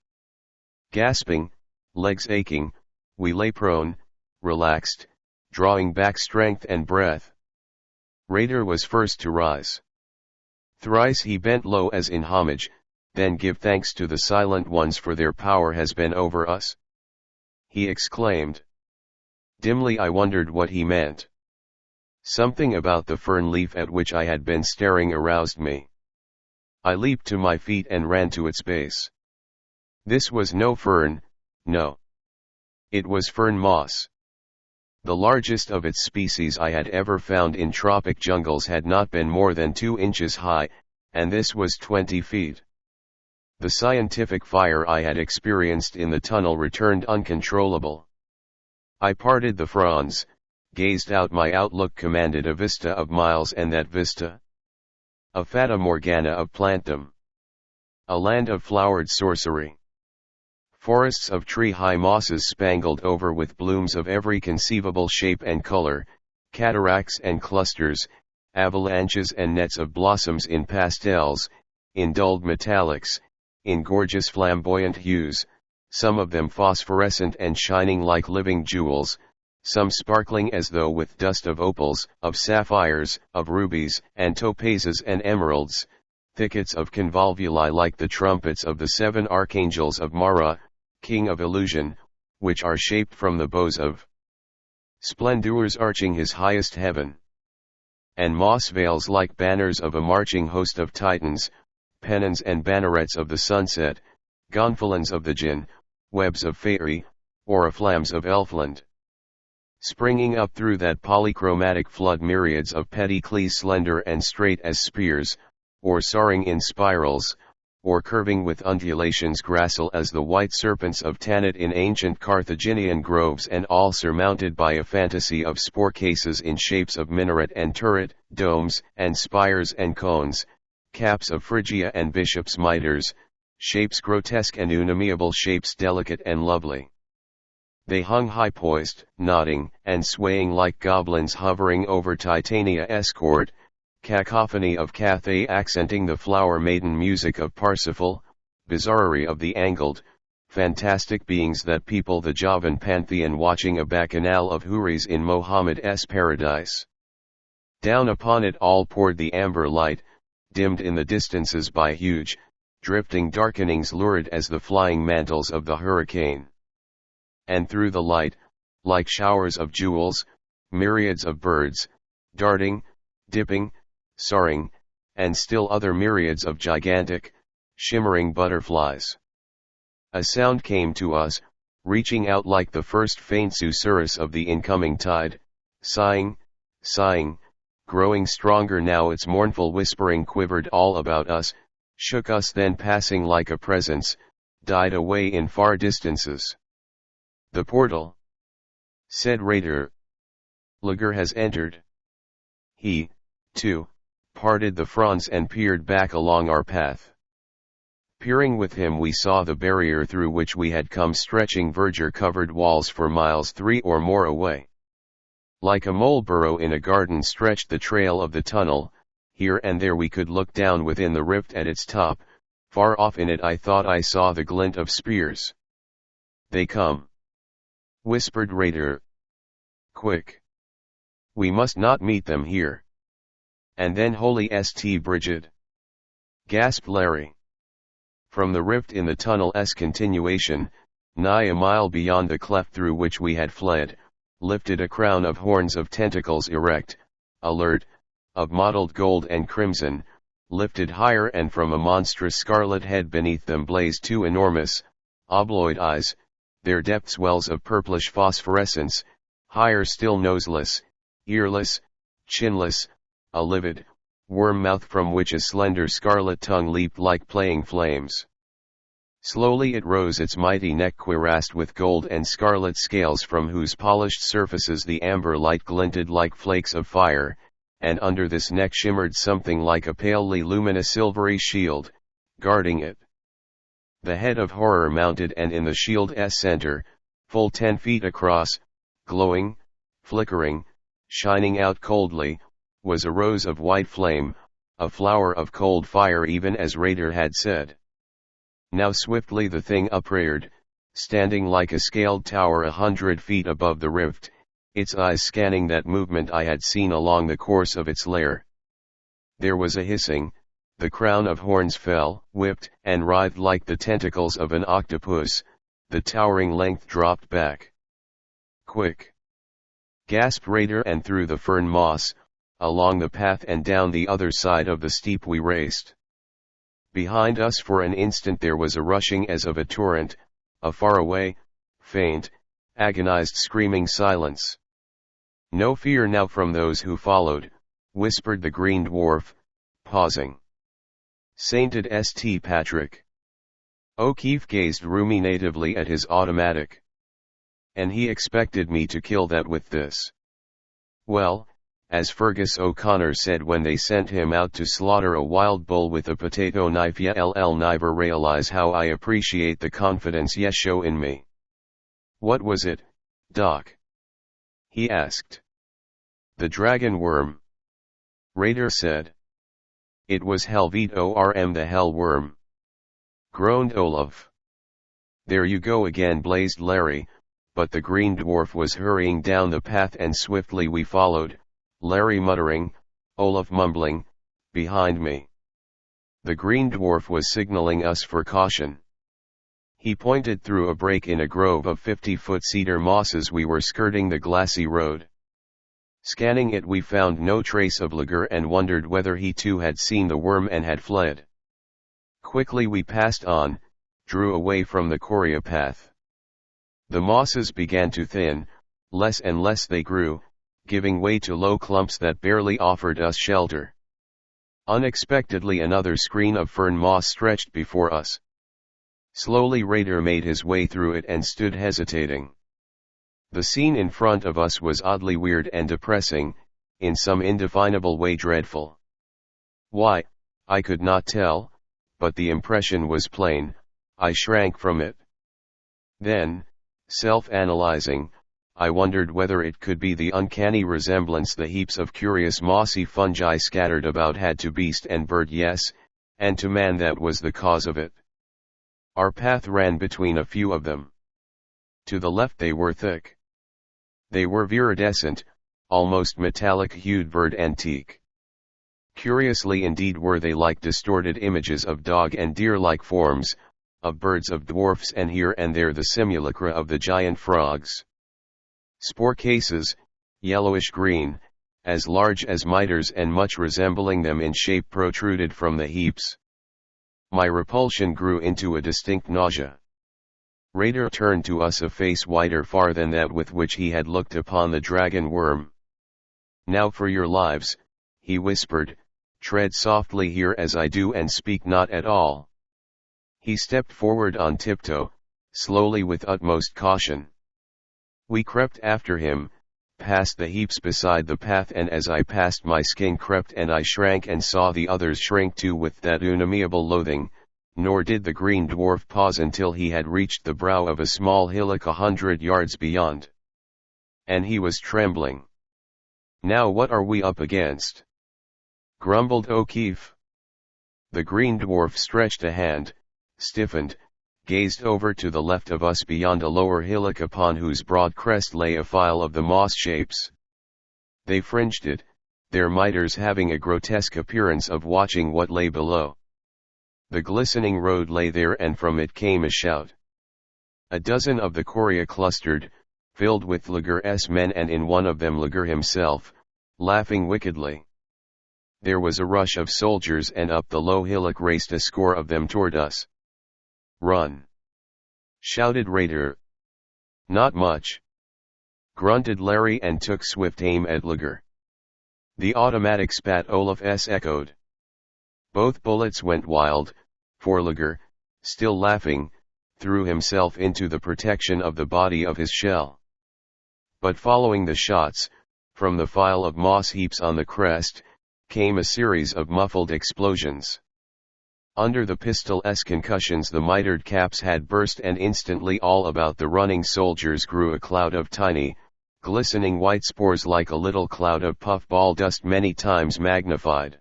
Gasping, legs aching, we lay prone, relaxed, drawing back strength and breath. Raider was first to rise. Thrice he bent low as in homage, Then give thanks to the silent ones, for their power has been over us," he exclaimed. Dimly I wondered what he meant. Something about the fern leaf at which I had been staring aroused me. I leaped to my feet and ran to its base. This was no fern, no. It was fern moss. The largest of its species I had ever found in tropic jungles had not been more than 2 inches high, and this was 20 feet. The scientific fire I had experienced in the tunnel returned uncontrollable. I parted the fronds, gazed out. My outlook commanded a vista of miles, and that vista, a fata morgana of plantdom. A land of flowered sorcery. Forests of tree-high mosses spangled over with blooms of every conceivable shape and color, cataracts and clusters, avalanches and nets of blossoms in pastels, in dulled metallics, in gorgeous flamboyant hues, some of them phosphorescent and shining like living jewels, some sparkling as though with dust of opals, of sapphires, of rubies, and topazes and emeralds, thickets of convolvuli like the trumpets of the 7 archangels of Mara, king of illusion, which are shaped from the bows of splendors arching his highest heaven. And moss veils like banners of a marching host of titans, pennons and bannerets of the sunset, gonfalons of the jinn, webs of faerie, oriflammes of elfland. Springing up through that polychromatic flood, myriads of pedicles slender and straight as spears, or soaring in spirals, or curving with undulations gracile as the white serpents of Tanit in ancient Carthaginian groves, and all surmounted by a fantasy of spore cases in shapes of minaret and turret, domes and spires and cones, caps of Phrygia and bishops' mitres, shapes grotesque and unamiable, shapes delicate and lovely. They hung high poised, nodding, and swaying like goblins hovering over Titania escort, cacophony of Cathay accenting the flower maiden music of Parsifal, bizarrerie of the angled, fantastic beings that people the Javan pantheon, watching a bacchanal of houris in Mohammed's paradise. Down upon it all poured the amber light, dimmed in the distances by huge, drifting darkenings lurid as the flying mantles of the hurricane. And through the light, like showers of jewels, myriads of birds, darting, dipping, soaring, and still other myriads of gigantic, shimmering butterflies. A sound came to us, reaching out like the first faint susurrus of the incoming tide, sighing, sighing, growing stronger now. Its mournful whispering quivered all about us, shook us, then passing like a presence, died away in far distances. "The portal," said Raider. "Lager has entered." He, too, parted the fronds and peered back along our path. Peering with him, we saw the barrier through which we had come, stretching verdure-covered walls for miles 3 or more away. Like a mole burrow in a garden stretched the trail of the tunnel. Here and there we could look down within the rift at its top. Far off in it I thought I saw the glint of spears. "They come," whispered Raider. "Quick! We must not meet them here." "And then holy St. Bridget!" gasped Larry. From the rift in the tunnel's continuation, nigh a mile beyond the cleft through which we had fled, lifted a crown of horns of tentacles erect, alert, of mottled gold and crimson, lifted higher, and from a monstrous scarlet head beneath them blazed 2 enormous, obloid eyes, their depths wells of purplish phosphorescence, higher still, noseless, earless, chinless, a livid, worm mouth from which a slender scarlet tongue leaped like playing flames. Slowly it rose, its mighty neck cuirassed with gold and scarlet scales, from whose polished surfaces the amber light glinted like flakes of fire, and under this neck shimmered something like a palely luminous silvery shield, guarding it. The head of horror mounted, and in the shield's center, full 10 feet across, glowing, flickering, shining out coldly, was a rose of white flame, a flower of cold fire, even as Raider had said. Now swiftly the thing upreared, standing like a scaled tower 100 feet above the rift, its eyes scanning that movement I had seen along the course of its lair. There was a hissing, the crown of horns fell, whipped, and writhed like the tentacles of an octopus, the towering length dropped back. Quick! Gasped Raider, and through the fern moss, along the path and down the other side of the steep we raced. Behind us for an instant there was a rushing as of a torrent, a faraway, faint, agonized screaming silence. No fear now from those who followed, whispered the green dwarf, pausing. Sainted St. Patrick. O'Keefe gazed ruminatively at his automatic. And he expected me to kill that with this. Well, as Fergus O'Connor said when they sent him out to slaughter a wild bull with a potato knife, "Ya ll never realize how I appreciate the confidence ye show in me." "What was it, Doc?" he asked. "The dragon worm," Raider said. "It was Helvetorm, the hell worm," groaned Olaf. "There you go again," blazed Larry, but the green dwarf was hurrying down the path and swiftly we followed, Larry muttering, Olaf mumbling, behind me. The green dwarf was signaling us for caution. He pointed through a break in a grove of 50-foot cedar mosses. We were skirting the glassy road. Scanning it, we found no trace of Lager and wondered whether he too had seen the worm and had fled. Quickly we passed on, drew away from the Coria path. The mosses began to thin, less and less they grew, giving way to low clumps that barely offered us shelter. Unexpectedly another screen of fern moss stretched before us. Slowly Raider made his way through it and stood hesitating. The scene in front of us was oddly weird and depressing, in some indefinable way dreadful. Why, I could not tell, but the impression was plain. I shrank from it. Then, self-analyzing, I wondered whether it could be the uncanny resemblance the heaps of curious mossy fungi scattered about had to beast and bird, yes, and to man, that was the cause of it. Our path ran between a few of them. To the left they were thick. They were viridescent, almost metallic-hued bird antique. Curiously indeed were they, like distorted images of dog and deer-like forms, of birds, of dwarfs, and here and there the simulacra of the giant frogs. Spore cases, yellowish-green, as large as miters and much resembling them in shape, protruded from the heaps. My repulsion grew into a distinct nausea. Raider turned to us a face whiter far than that with which he had looked upon the dragon worm. "Now for your lives," he whispered, "tread softly here as I do and speak not at all." He stepped forward on tiptoe, slowly with utmost caution. We crept after him, past the heaps beside the path, and as I passed my skin crept and I shrank and saw the others shrink too with that unamiable loathing, nor did the green dwarf pause until he had reached the brow of a small hillock 100 yards beyond. And he was trembling. "Now what are we up against?" grumbled O'Keefe. The green dwarf stretched a hand, stiffened, gazed over to the left of us beyond a lower hillock upon whose broad crest lay a file of the moss shapes. They fringed it, their miters having a grotesque appearance of watching what lay below. The glistening road lay there, and from it came a shout. A dozen of the Coria clustered, filled with Lager's men, and in one of them Lager himself, laughing wickedly. There was a rush of soldiers, and up the low hillock raced a score of them toward us. "Run!" shouted Raider. "Not much," grunted Larry, and took swift aim at Lager. The automatic spat, Olaf's echoed. Both bullets went wild, for Lager, still laughing, threw himself into the protection of the body of his shell. But following the shots, from the file of moss heaps on the crest, came a series of muffled explosions. Under the pistol's concussions the mitered caps had burst, and instantly all about the running soldiers grew a cloud of tiny, glistening white spores, like a little cloud of puffball dust many times magnified.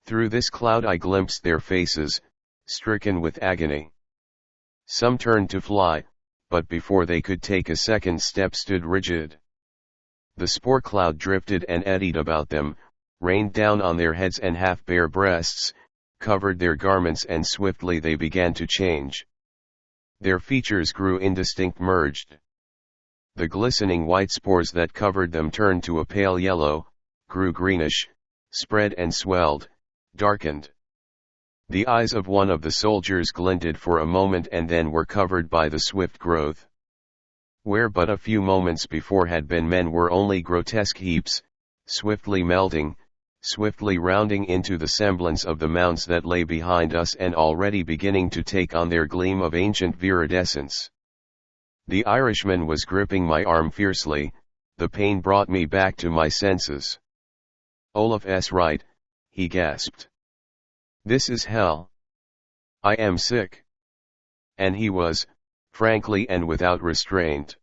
Through this cloud I glimpsed their faces, stricken with agony. Some turned to fly, but before they could take a second step stood rigid. The spore cloud drifted and eddied about them, rained down on their heads and half-bare breasts, covered their garments and swiftly they began to change. Their features grew indistinct, merged. The glistening white spores that covered them turned to a pale yellow, grew greenish, spread and swelled, darkened. The eyes of one of the soldiers glinted for a moment and then were covered by the swift growth. Where but a few moments before had been men were only grotesque heaps, swiftly melting, swiftly rounding into the semblance of the mounds that lay behind us and already beginning to take on their gleam of ancient viridescence. The Irishman was gripping my arm fiercely, the pain brought me back to my senses. "Olaf's right," he gasped. "This is hell. I am sick." And he was, frankly and without restraint.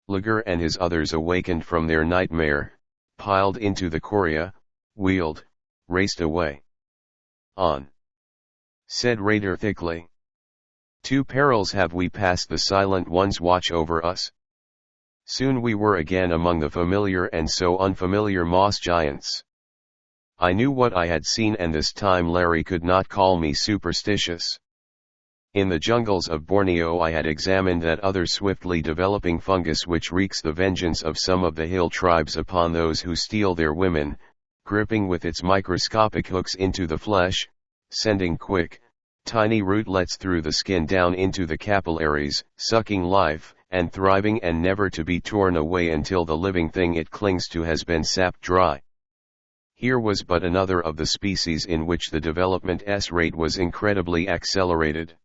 Lager and his others awakened from their nightmare, piled into the Coria, wheeled, raced away. "On," said Raider thickly. "Two perils have we passed, the silent ones watch over us." Soon we were again among the familiar and so unfamiliar moss giants. I knew what I had seen, and this time Larry could not call me superstitious. In the jungles of Borneo I had examined that other swiftly developing fungus which wreaks the vengeance of some of the hill tribes upon those who steal their women, gripping with its microscopic hooks into the flesh, sending quick, tiny rootlets through the skin down into the capillaries, sucking life, and thriving and never to be torn away until the living thing it clings to has been sapped dry. Here was but another of the species in which the development's rate was incredibly accelerated.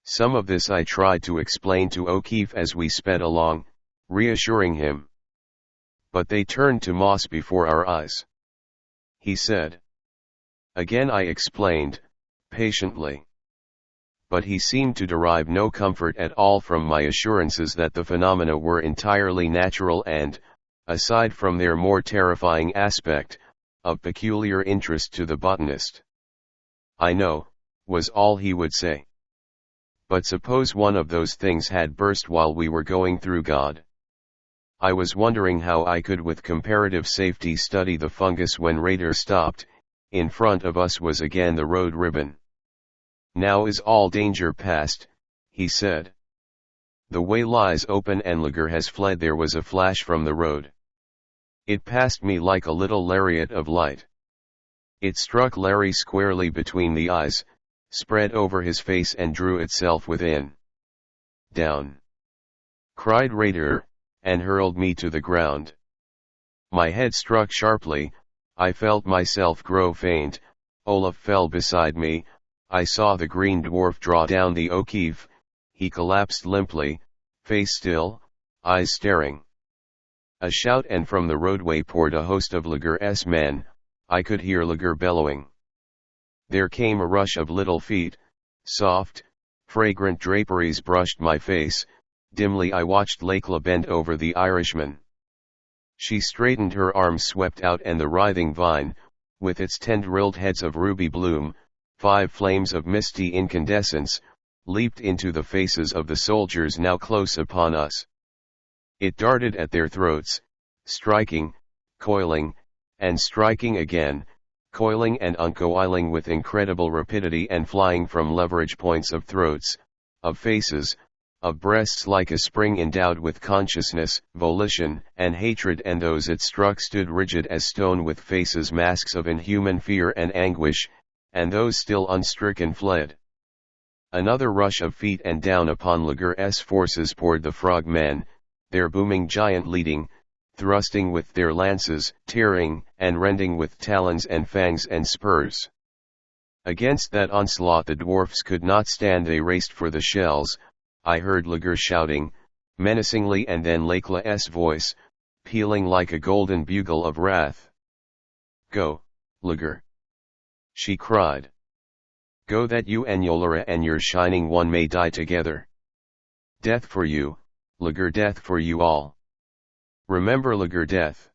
Some of this I tried to explain to O'Keefe as we sped along, reassuring him. But they turned to moss before our eyes, he said. Again I explained, patiently. But he seemed to derive no comfort at all from my assurances that the phenomena were entirely natural and, aside from their more terrifying aspect, of peculiar interest to the botanist. "I know," was all he would say. "But suppose one of those things had burst while we were going through God?" I was wondering how I could with comparative safety study the fungus when Raider stopped. In front of us was again the road ribbon. "Now is all danger past," he said. "The way lies open and Lager has fled." There was a flash from the road. It passed me like a little lariat of light. It struck Larry squarely between the eyes, spread over his face and drew itself within. "Down!" cried Raider, and hurled me to the ground. My head struck sharply, I felt myself grow faint. Olaf fell beside me, I saw the green dwarf draw down the O'Keefe. He collapsed limply, face still, eyes staring. A shout, and from the roadway poured a host of Lager's men. I could hear Lager bellowing. There came a rush of little feet. Soft, fragrant draperies brushed my face. Dimly I watched Lakla bend over the Irishman. She straightened, her arms swept out, and the writhing vine, with its tendrilled heads of ruby bloom, 5 flames of misty incandescence, leaped into the faces of the soldiers now close upon us. It darted at their throats, striking, coiling, and striking again, coiling and uncoiling with incredible rapidity and flying from leverage points of throats, of faces, of breasts like a spring endowed with consciousness, volition, and hatred, and those it struck stood rigid as stone with faces masks of inhuman fear and anguish, and those still unstricken fled. Another rush of feet, and down upon Lager's forces poured the frogmen, their booming giant leading, thrusting with their lances, tearing and rending with talons and fangs and spurs. Against that onslaught the dwarfs could not stand. They raced for the shells. I heard Lager shouting, menacingly, and then Lakla's voice, pealing like a golden bugle of wrath. "Go, Lager!" she cried. "Go, that you and Yolara and your shining one may die together. Death for you, Lager, death for you all. Remember Lager, death."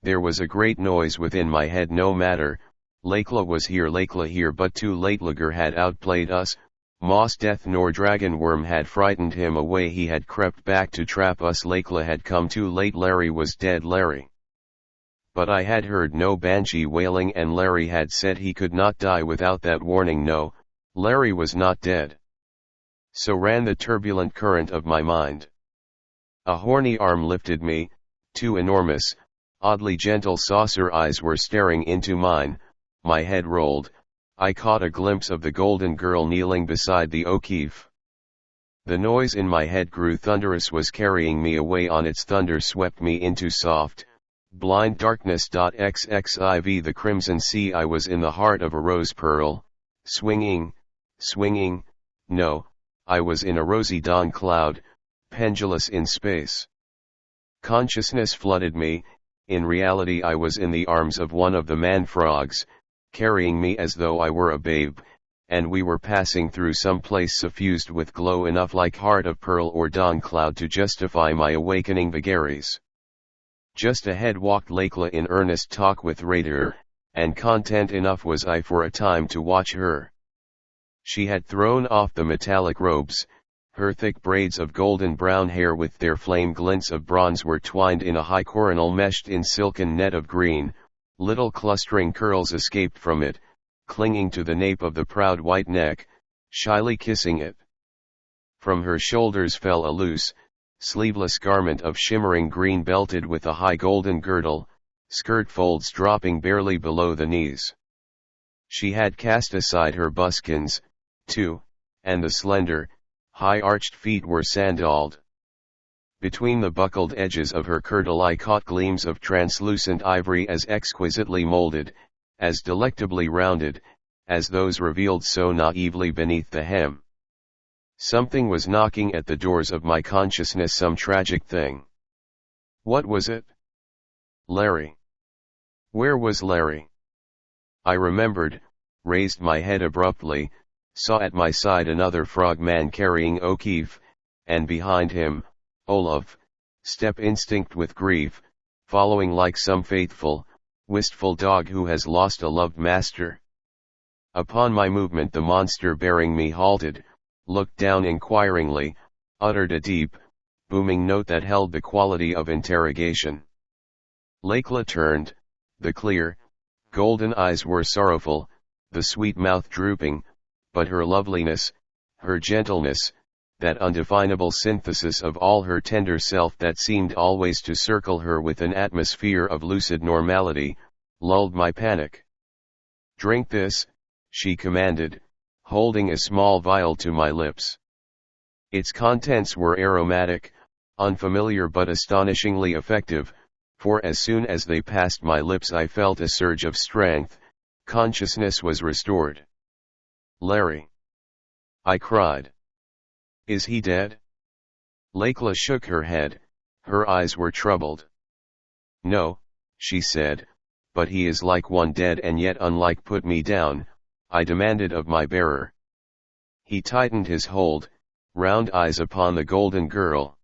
There was a great noise within my head. No matter, Lakla was here, Lakla here, but too late. Lager had outplayed us. Moss death nor dragon worm had frightened him away. He had crept back to trap us. Lakla had come too late. Larry was dead. Larry. But I had heard no banshee wailing, and Larry had said he could not die without that warning. No, Larry was not dead. So ran the turbulent current of my mind. A horny arm lifted me, two enormous, oddly gentle saucer eyes were staring into mine, my head rolled, I caught a glimpse of the golden girl kneeling beside the O'Keefe. The noise in my head grew thunderous, was carrying me away on its thunder, swept me into soft, blind darkness. XXIV the crimson sea, I was in the heart of a rose pearl, swinging, no, I was in a rosy dawn cloud, pendulous in space. Consciousness flooded me. In reality I was in the arms of one of the man-frogs, carrying me as though I were a babe, and we were passing through some place suffused with glow enough like heart of pearl or dawn cloud to justify my awakening vagaries. Just ahead walked Lakla in earnest talk with Raider, and content enough was I for a time to watch her. She had thrown off the metallic robes, her thick braids of golden brown hair with their flame glints of bronze were twined in a high coronal meshed in silken net of green, little clustering curls escaped from it, clinging to the nape of the proud white neck, shyly kissing it. From her shoulders fell a loose, sleeveless garment of shimmering green belted with a high golden girdle, skirt folds dropping barely below the knees. She had cast aside her buskins, too, and the slender, high-arched feet were sandaled. Between the buckled edges of her kirtle I caught gleams of translucent ivory, as exquisitely molded, as delectably rounded, as those revealed so naively beneath the hem. Something was knocking at the doors of my consciousness, some tragic thing. What was it? Larry. Where was Larry? I remembered, raised my head abruptly, saw at my side another frogman carrying O'Keefe, and behind him, Olaf, step instinct with grief, following like some faithful, wistful dog who has lost a loved master. Upon my movement the monster bearing me halted, looked down inquiringly, uttered a deep, booming note that held the quality of interrogation. Lakla turned, the clear, golden eyes were sorrowful, the sweet mouth drooping, but her loveliness, her gentleness, that undefinable synthesis of all her tender self that seemed always to circle her with an atmosphere of lucid normality, lulled my panic. "Drink this," she commanded, holding a small vial to my lips. Its contents were aromatic, unfamiliar but astonishingly effective, for as soon as they passed my lips I felt a surge of strength, consciousness was restored. "Larry!" I cried. "Is he dead?" Lakla shook her head, her eyes were troubled. "No," she said, "but he is like one dead and yet unlike." "Put me down," I demanded of my bearer. He tightened his hold, round eyes upon the golden girl.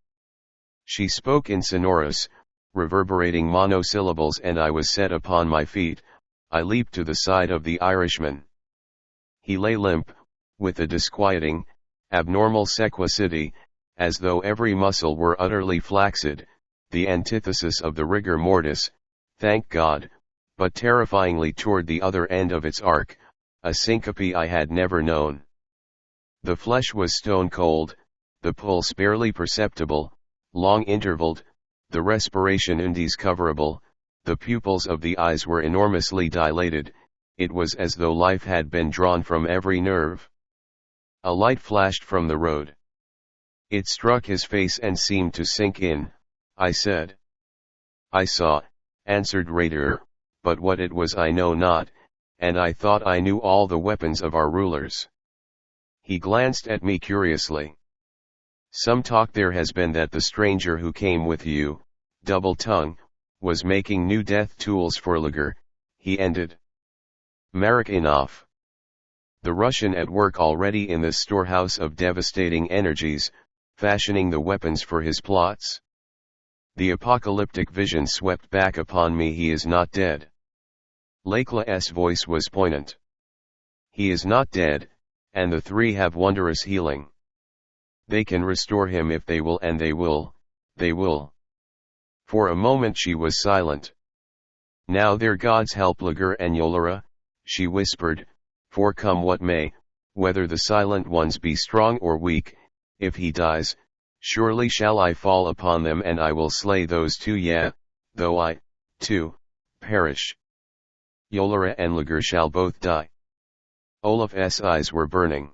She spoke in sonorous, reverberating monosyllables, and I was set upon my feet. I leaped to the side of the Irishman. He lay limp, with a disquieting, abnormal sequacity, as though every muscle were utterly flaccid, the antithesis of the rigor mortis, thank God, but terrifyingly toward the other end of its arc, a syncope I had never known. The flesh was stone cold, the pulse barely perceptible, long intervaled, the respiration indiscoverable, the pupils of the eyes were enormously dilated. It was as though life had been drawn from every nerve. A light flashed from the road. It struck his face and seemed to sink in, I said. "I saw," answered Raider, "but what it was I know not, and I thought I knew all the weapons of our rulers." He glanced at me curiously. "Some talk there has been that the stranger who came with you, double tongue, was making new death tools for Lager," he ended. "Merritt enough. The Russian at work already in this storehouse of devastating energies, fashioning the weapons for his plots." The apocalyptic vision swept back upon me. "He is not dead." Lakla's voice was poignant. "He is not dead, and the three have wondrous healing. They can restore him if they will, and they will. For a moment she was silent. Now their gods help Lager and Yolara, she whispered, for come what may, whether the silent ones be strong or weak, if he dies, surely shall I fall upon them and I will slay those two, yea, though I, too, perish. Yolara and Lager shall both die. Olaf's eyes were burning.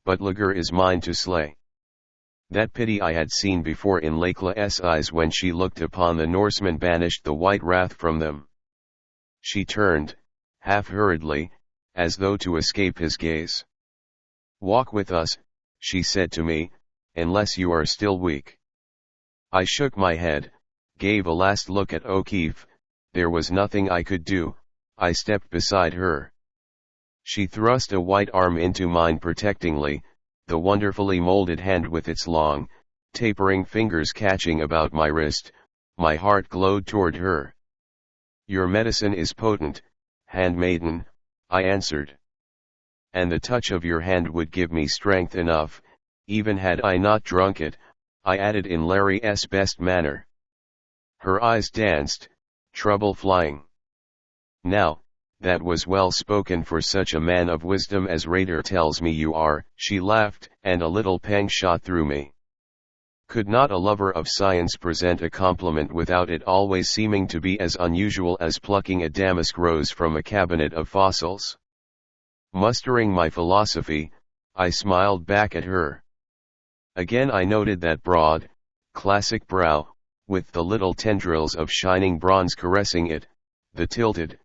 But Lager is mine to slay. That pity I had seen before in Lakla's eyes when she looked upon the Norsemen banished the white wrath from them. She turned, half-hurriedly, as though to escape his gaze. Walk with us, she said to me, unless you are still weak. I shook my head, gave a last look at O'Keefe, there was nothing I could do, I stepped beside her. She thrust a white arm into mine protectingly, the wonderfully molded hand with its long, tapering fingers catching about my wrist. My heart glowed toward her. Your medicine is potent, handmaiden, I answered. And the touch of your hand would give me strength enough, even had I not drunk it, I added in Larry's best manner. Her eyes danced, trouble flying. Now, that was well spoken for such a man of wisdom as Rader tells me you are, she laughed, and a little pang shot through me. Could not a lover of science present a compliment without it always seeming to be as unusual as plucking a damask rose from a cabinet of fossils? Mustering my philosophy, I smiled back at her. Again I noted that broad, classic brow, with the little tendrils of shining bronze caressing it, the tilted,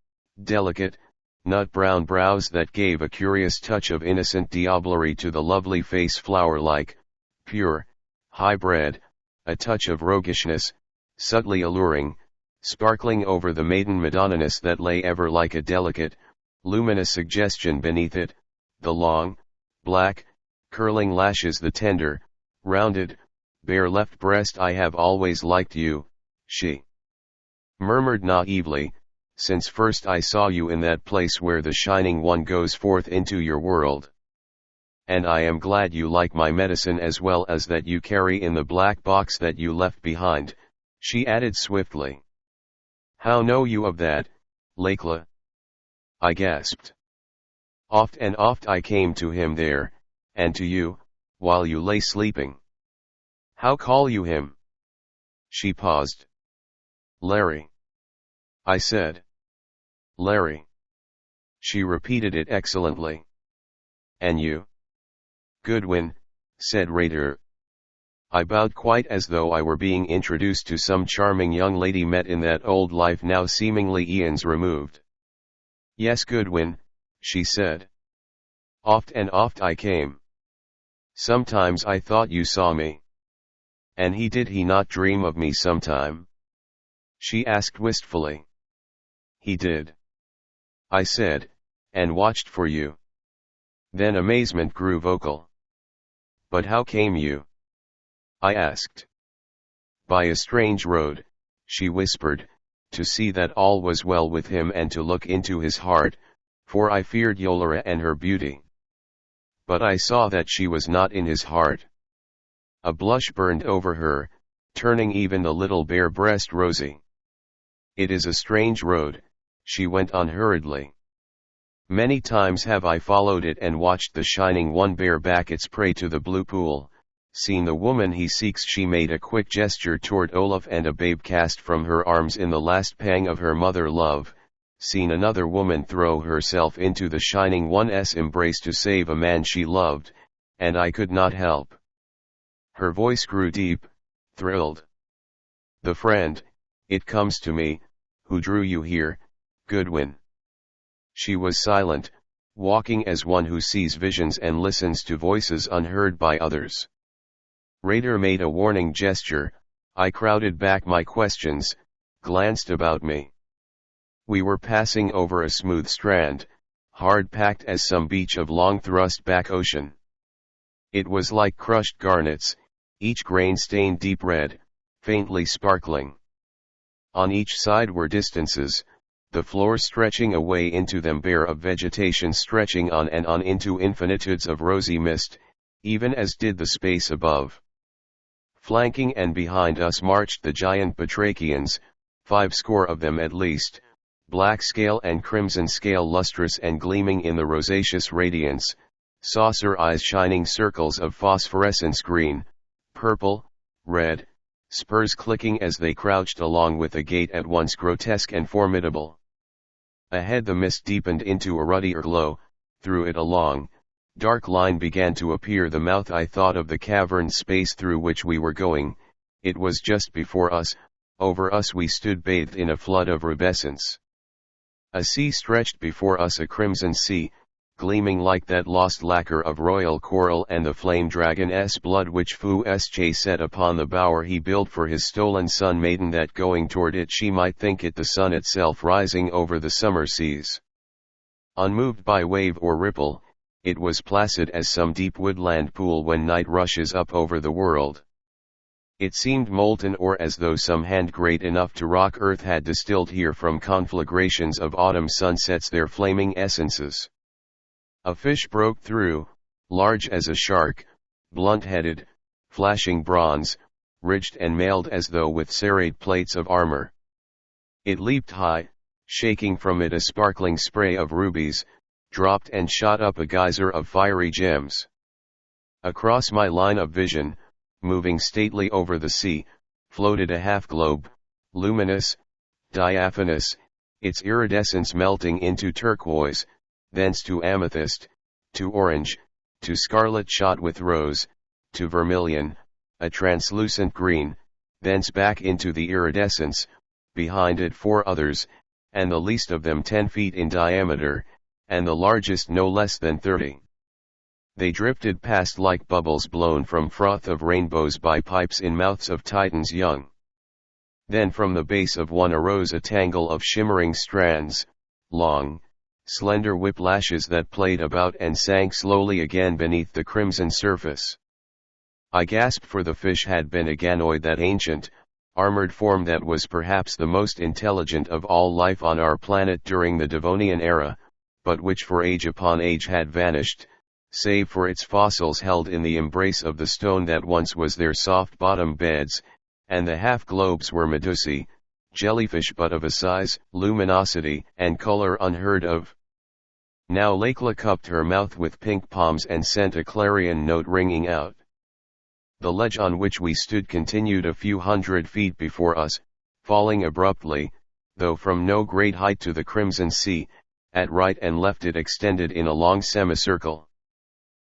delicate, nut-brown brows that gave a curious touch of innocent diablerie to the lovely face, flower-like, pure, high-bred, a touch of roguishness, subtly alluring, sparkling over the maiden Madonniness that lay ever like a delicate, luminous suggestion beneath it, the long, black, curling lashes, the tender, rounded, bare left breast. I have always liked you, she murmured naively, since first I saw you in that place where the Shining One goes forth into your world. And I am glad you like my medicine as well as that you carry in the black box that you left behind, she added swiftly. How know you of that, Lakla? I gasped. Oft and oft I came to him there, and to you, while you lay sleeping. How call you him? She paused. Larry, I said. Larry. She repeated it excellently. And you? Goodwin, said Rader. I bowed quite as though I were being introduced to some charming young lady met in that old life now seemingly eons removed. Yes, Goodwin, she said. Oft and oft I came. Sometimes I thought you saw me. And did he not dream of me sometime? She asked wistfully. He did. I said, and watched for you. Then amazement grew vocal. But how came you? I asked. By a strange road, she whispered, to see that all was well with him and to look into his heart, for I feared Yolara and her beauty. But I saw that she was not in his heart. A blush burned over her, turning even the little bare breast rosy. It is a strange road, she went on hurriedly. Many times have I followed it and watched the Shining One bear back its prey to the blue pool, seen the woman he seeks. She made a quick gesture toward Olaf and a babe cast from her arms in the last pang of her mother love, seen another woman throw herself into the Shining One's embrace to save a man she loved, and I could not help. Her voice grew deep, thrilled. The friend, it comes to me, who drew you here, Goodwin. She was silent, walking as one who sees visions and listens to voices unheard by others. Rader made a warning gesture. I crowded back my questions, glanced about me. We were passing over a smooth strand, hard-packed as some beach of long thrust-back ocean. It was like crushed garnets, each grain stained deep red, faintly sparkling. On each side were distances, the floor stretching away into them, bare of vegetation stretching on and on into infinitudes of rosy mist, even as did the space above. Flanking and behind us marched the giant batrachians, 50 of them at least, black scale and crimson scale lustrous and gleaming in the rosaceous radiance, saucer eyes shining circles of phosphorescence green, purple, red, spurs clicking as they crouched along with a gait at once grotesque and formidable. Ahead the mist deepened into a ruddier glow, through it a long, dark line began to appear, the mouth I thought of the caverned space through which we were going. It was just before us, over us we stood bathed in a flood of rubescence. A sea stretched before us, a crimson sea, gleaming like that lost lacquer of royal coral, and the flame dragon's blood which Fu Sj set upon the bower he built for his stolen sun maiden, that going toward it she might think it the sun itself rising over the summer seas. Unmoved by wave or ripple, it was placid as some deep woodland pool when night rushes up over the world. It seemed molten, or as though some hand great enough to rock earth had distilled here from conflagrations of autumn sunsets their flaming essences. A fish broke through, large as a shark, blunt-headed, flashing bronze, ridged and mailed as though with serrate plates of armor. It leaped high, shaking from it a sparkling spray of rubies, dropped and shot up a geyser of fiery gems. Across my line of vision, moving stately over the sea, floated a half-globe, luminous, diaphanous, its iridescence melting into turquoise, thence to amethyst, to orange, to scarlet shot with rose, to vermilion, a translucent green, thence back into the iridescence, behind it 4 others, and the least of them 10 feet in diameter, and the largest no less than 30. They drifted past like bubbles blown from froth of rainbows by pipes in mouths of Titans young. Then from the base of one arose a tangle of shimmering strands, long, slender whiplashes that played about and sank slowly again beneath the crimson surface. I gasped, for the fish had been a ganoid, that ancient, armored form that was perhaps the most intelligent of all life on our planet during the Devonian era, but which for age upon age had vanished, save for its fossils held in the embrace of the stone that once was their soft bottom beds, and the half-globes were medusae, jellyfish, but of a size, luminosity, and color unheard of. Now Lakela cupped her mouth with pink palms and sent a clarion note ringing out. The ledge on which we stood continued a few hundred feet before us, falling abruptly, though from no great height, to the crimson sea. At right and left it extended in a long semicircle.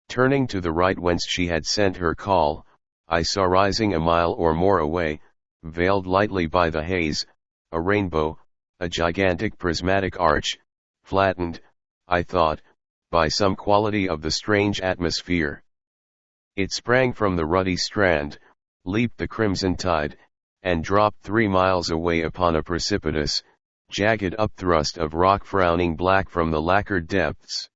Turning to the right whence she had sent her call, I saw rising a mile or more away, veiled lightly by the haze, a rainbow, a gigantic prismatic arch, flattened, I thought, by some quality of the strange atmosphere. It sprang from the ruddy strand, leaped the crimson tide, and dropped 3 miles away upon a precipitous, jagged upthrust of rock frowning black from the lacquered depths.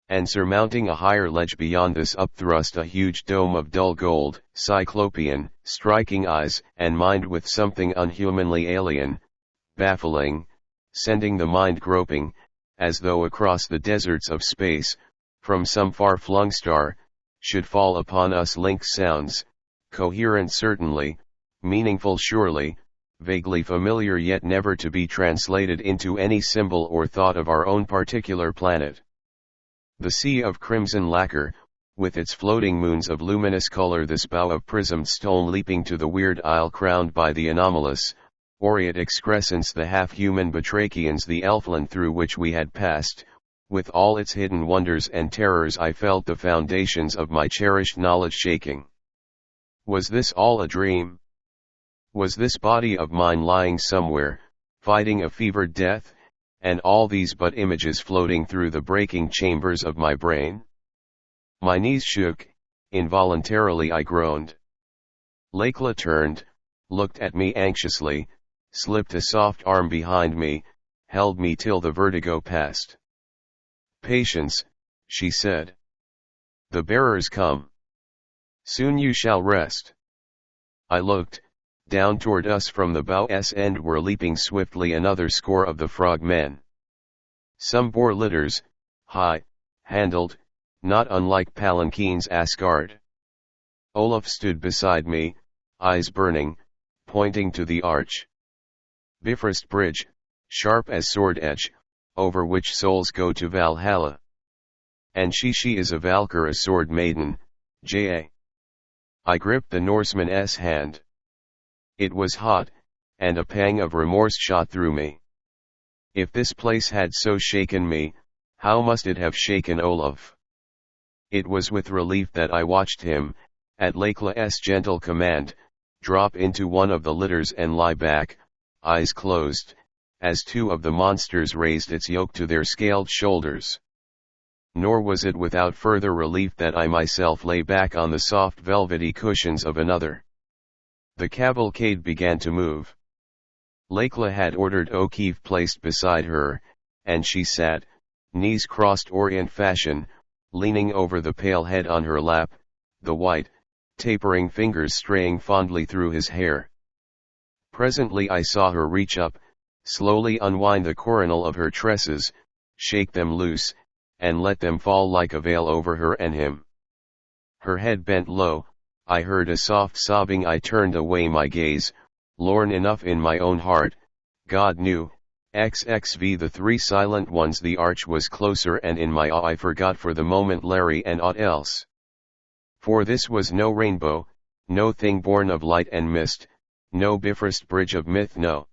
And surmounting a higher ledge beyond this upthrust a huge dome of dull gold, cyclopean, striking eyes and mind with something unhumanly alien, baffling, sending the mind groping, as though across the deserts of space, from some far-flung star, should fall upon us lynx sounds, coherent certainly, meaningful surely, vaguely familiar yet never to be translated into any symbol or thought of our own particular planet. The sea of crimson lacquer, with its floating moons of luminous color, this bow of prismed stone leaping to the weird isle crowned by the anomalous, aureate excrescence, the half-human batrachians, the elfland through which we had passed, with all its hidden wonders and terrors. I felt the foundations of my cherished knowledge shaking. Was this all a dream? Was this body of mine lying somewhere, fighting a fevered death, and all these but images floating through the breaking chambers of my brain? My knees shook, involuntarily I groaned. Lakela turned, looked at me anxiously, slipped a soft arm behind me, held me till the vertigo passed. "Patience," she said. "The bearers come. Soon you shall rest." I looked. Down toward us from the bow's end were leaping swiftly another score of the frogmen. Some bore litters, high-handled, not unlike palanquins Asgard. Olaf stood beside me, eyes burning, pointing to the arch. Bifrost Bridge, sharp as sword edge, over which souls go to Valhalla. And she is a Valkyr, a sword maiden, J.A. I gripped the Norseman's hand. It was hot, and a pang of remorse shot through me. If this place had so shaken me, how must it have shaken Olaf? It was with relief that I watched him, at Lakla's gentle command, drop into one of the litters and lie back, eyes closed, as two of the monsters raised its yoke to their scaled shoulders. Nor was it without further relief that I myself lay back on the soft velvety cushions of another. The cavalcade began to move. Lakla had ordered O'Keefe placed beside her, and she sat, knees crossed Orient fashion, leaning over the pale head on her lap, the white, tapering fingers straying fondly through his hair. Presently I saw her reach up, slowly unwind the coronal of her tresses, shake them loose, and let them fall like a veil over her and him. Her head bent low, I heard a soft sobbing. I turned away my gaze, lorn enough in my own heart, God knew, XXV the three silent ones. The arch was closer, and in my awe I forgot for the moment Larry and aught else. For this was no rainbow, no thing born of light and mist, no Bifrost Bridge of myth, no.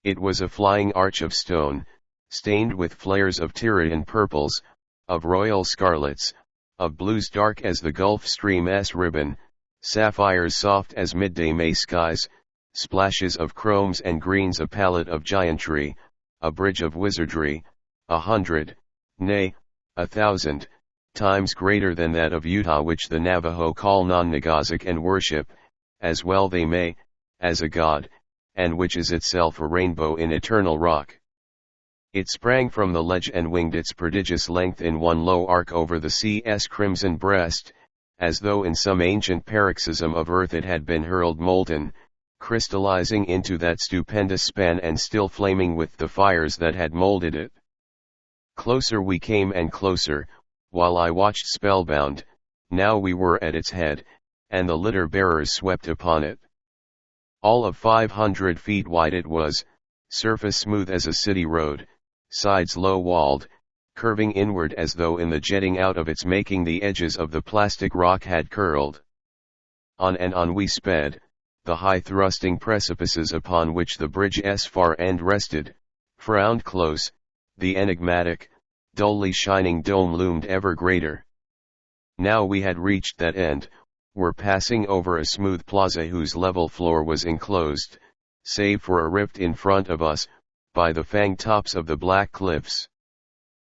It was a flying arch of stone, stained with flares of Tyrian purples, of royal scarlets, of blues dark as the Gulf Stream's ribbon, sapphires soft as midday May skies, splashes of chromes and greens, a palette of giantry, a bridge of wizardry, 100, nay, 1,000, times greater than that of Utah, which the Navajo call Non-Nagazik and worship, as well they may, as a god, and which is itself a rainbow in eternal rock. It sprang from the ledge and winged its prodigious length in one low arc over the sea's crimson breast, as though in some ancient paroxysm of earth it had been hurled molten, crystallizing into that stupendous span and still flaming with the fires that had molded it. Closer we came and closer, while I watched spellbound. Now we were at its head, and the litter bearers swept upon it. All of 500 feet wide it was, surface smooth as a city road, sides low-walled, curving inward as though in the jetting out of its making the edges of the plastic rock had curled. On and on we sped, the high-thrusting precipices upon which the bridge's far end rested, frowned close, the enigmatic, dully shining dome loomed ever greater. Now we had reached that end, were passing over a smooth plaza whose level floor was enclosed, save for a rift in front of us, by the fang tops of the black cliffs.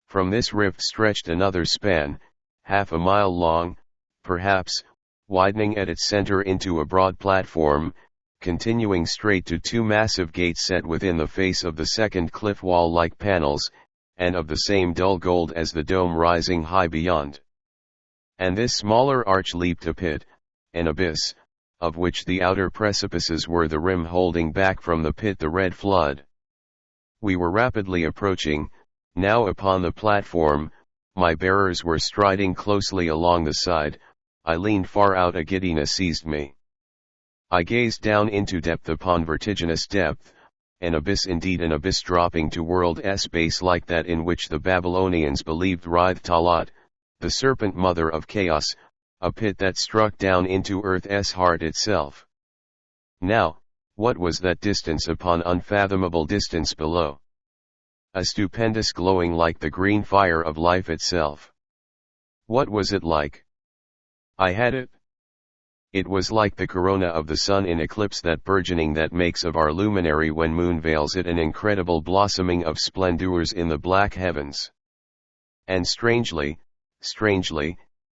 From this rift stretched another span, half a mile long, perhaps, widening at its center into a broad platform, continuing straight to two massive gates set within the face of the second cliff wall like panels, and of the same dull gold as the dome rising high beyond. And this smaller arch leaped a pit, an abyss, of which the outer precipices were the rim holding back from the pit the red flood. We were rapidly approaching, now upon the platform, my bearers were striding closely along the side. I leaned far out, a giddiness seized me. I gazed down into depth upon vertiginous depth, an abyss indeed, an abyss dropping to world's base like that in which the Babylonians believed writhed Talat, the serpent mother of chaos, a pit that struck down into earth's heart itself. Now, what was that distance upon unfathomable distance below? A stupendous glowing like the green fire of life itself. What was it like? I had it. It was like the corona of the sun in eclipse, that burgeoning that makes of our luminary when moon veils it, an incredible blossoming of splendors in the black heavens. And strangely,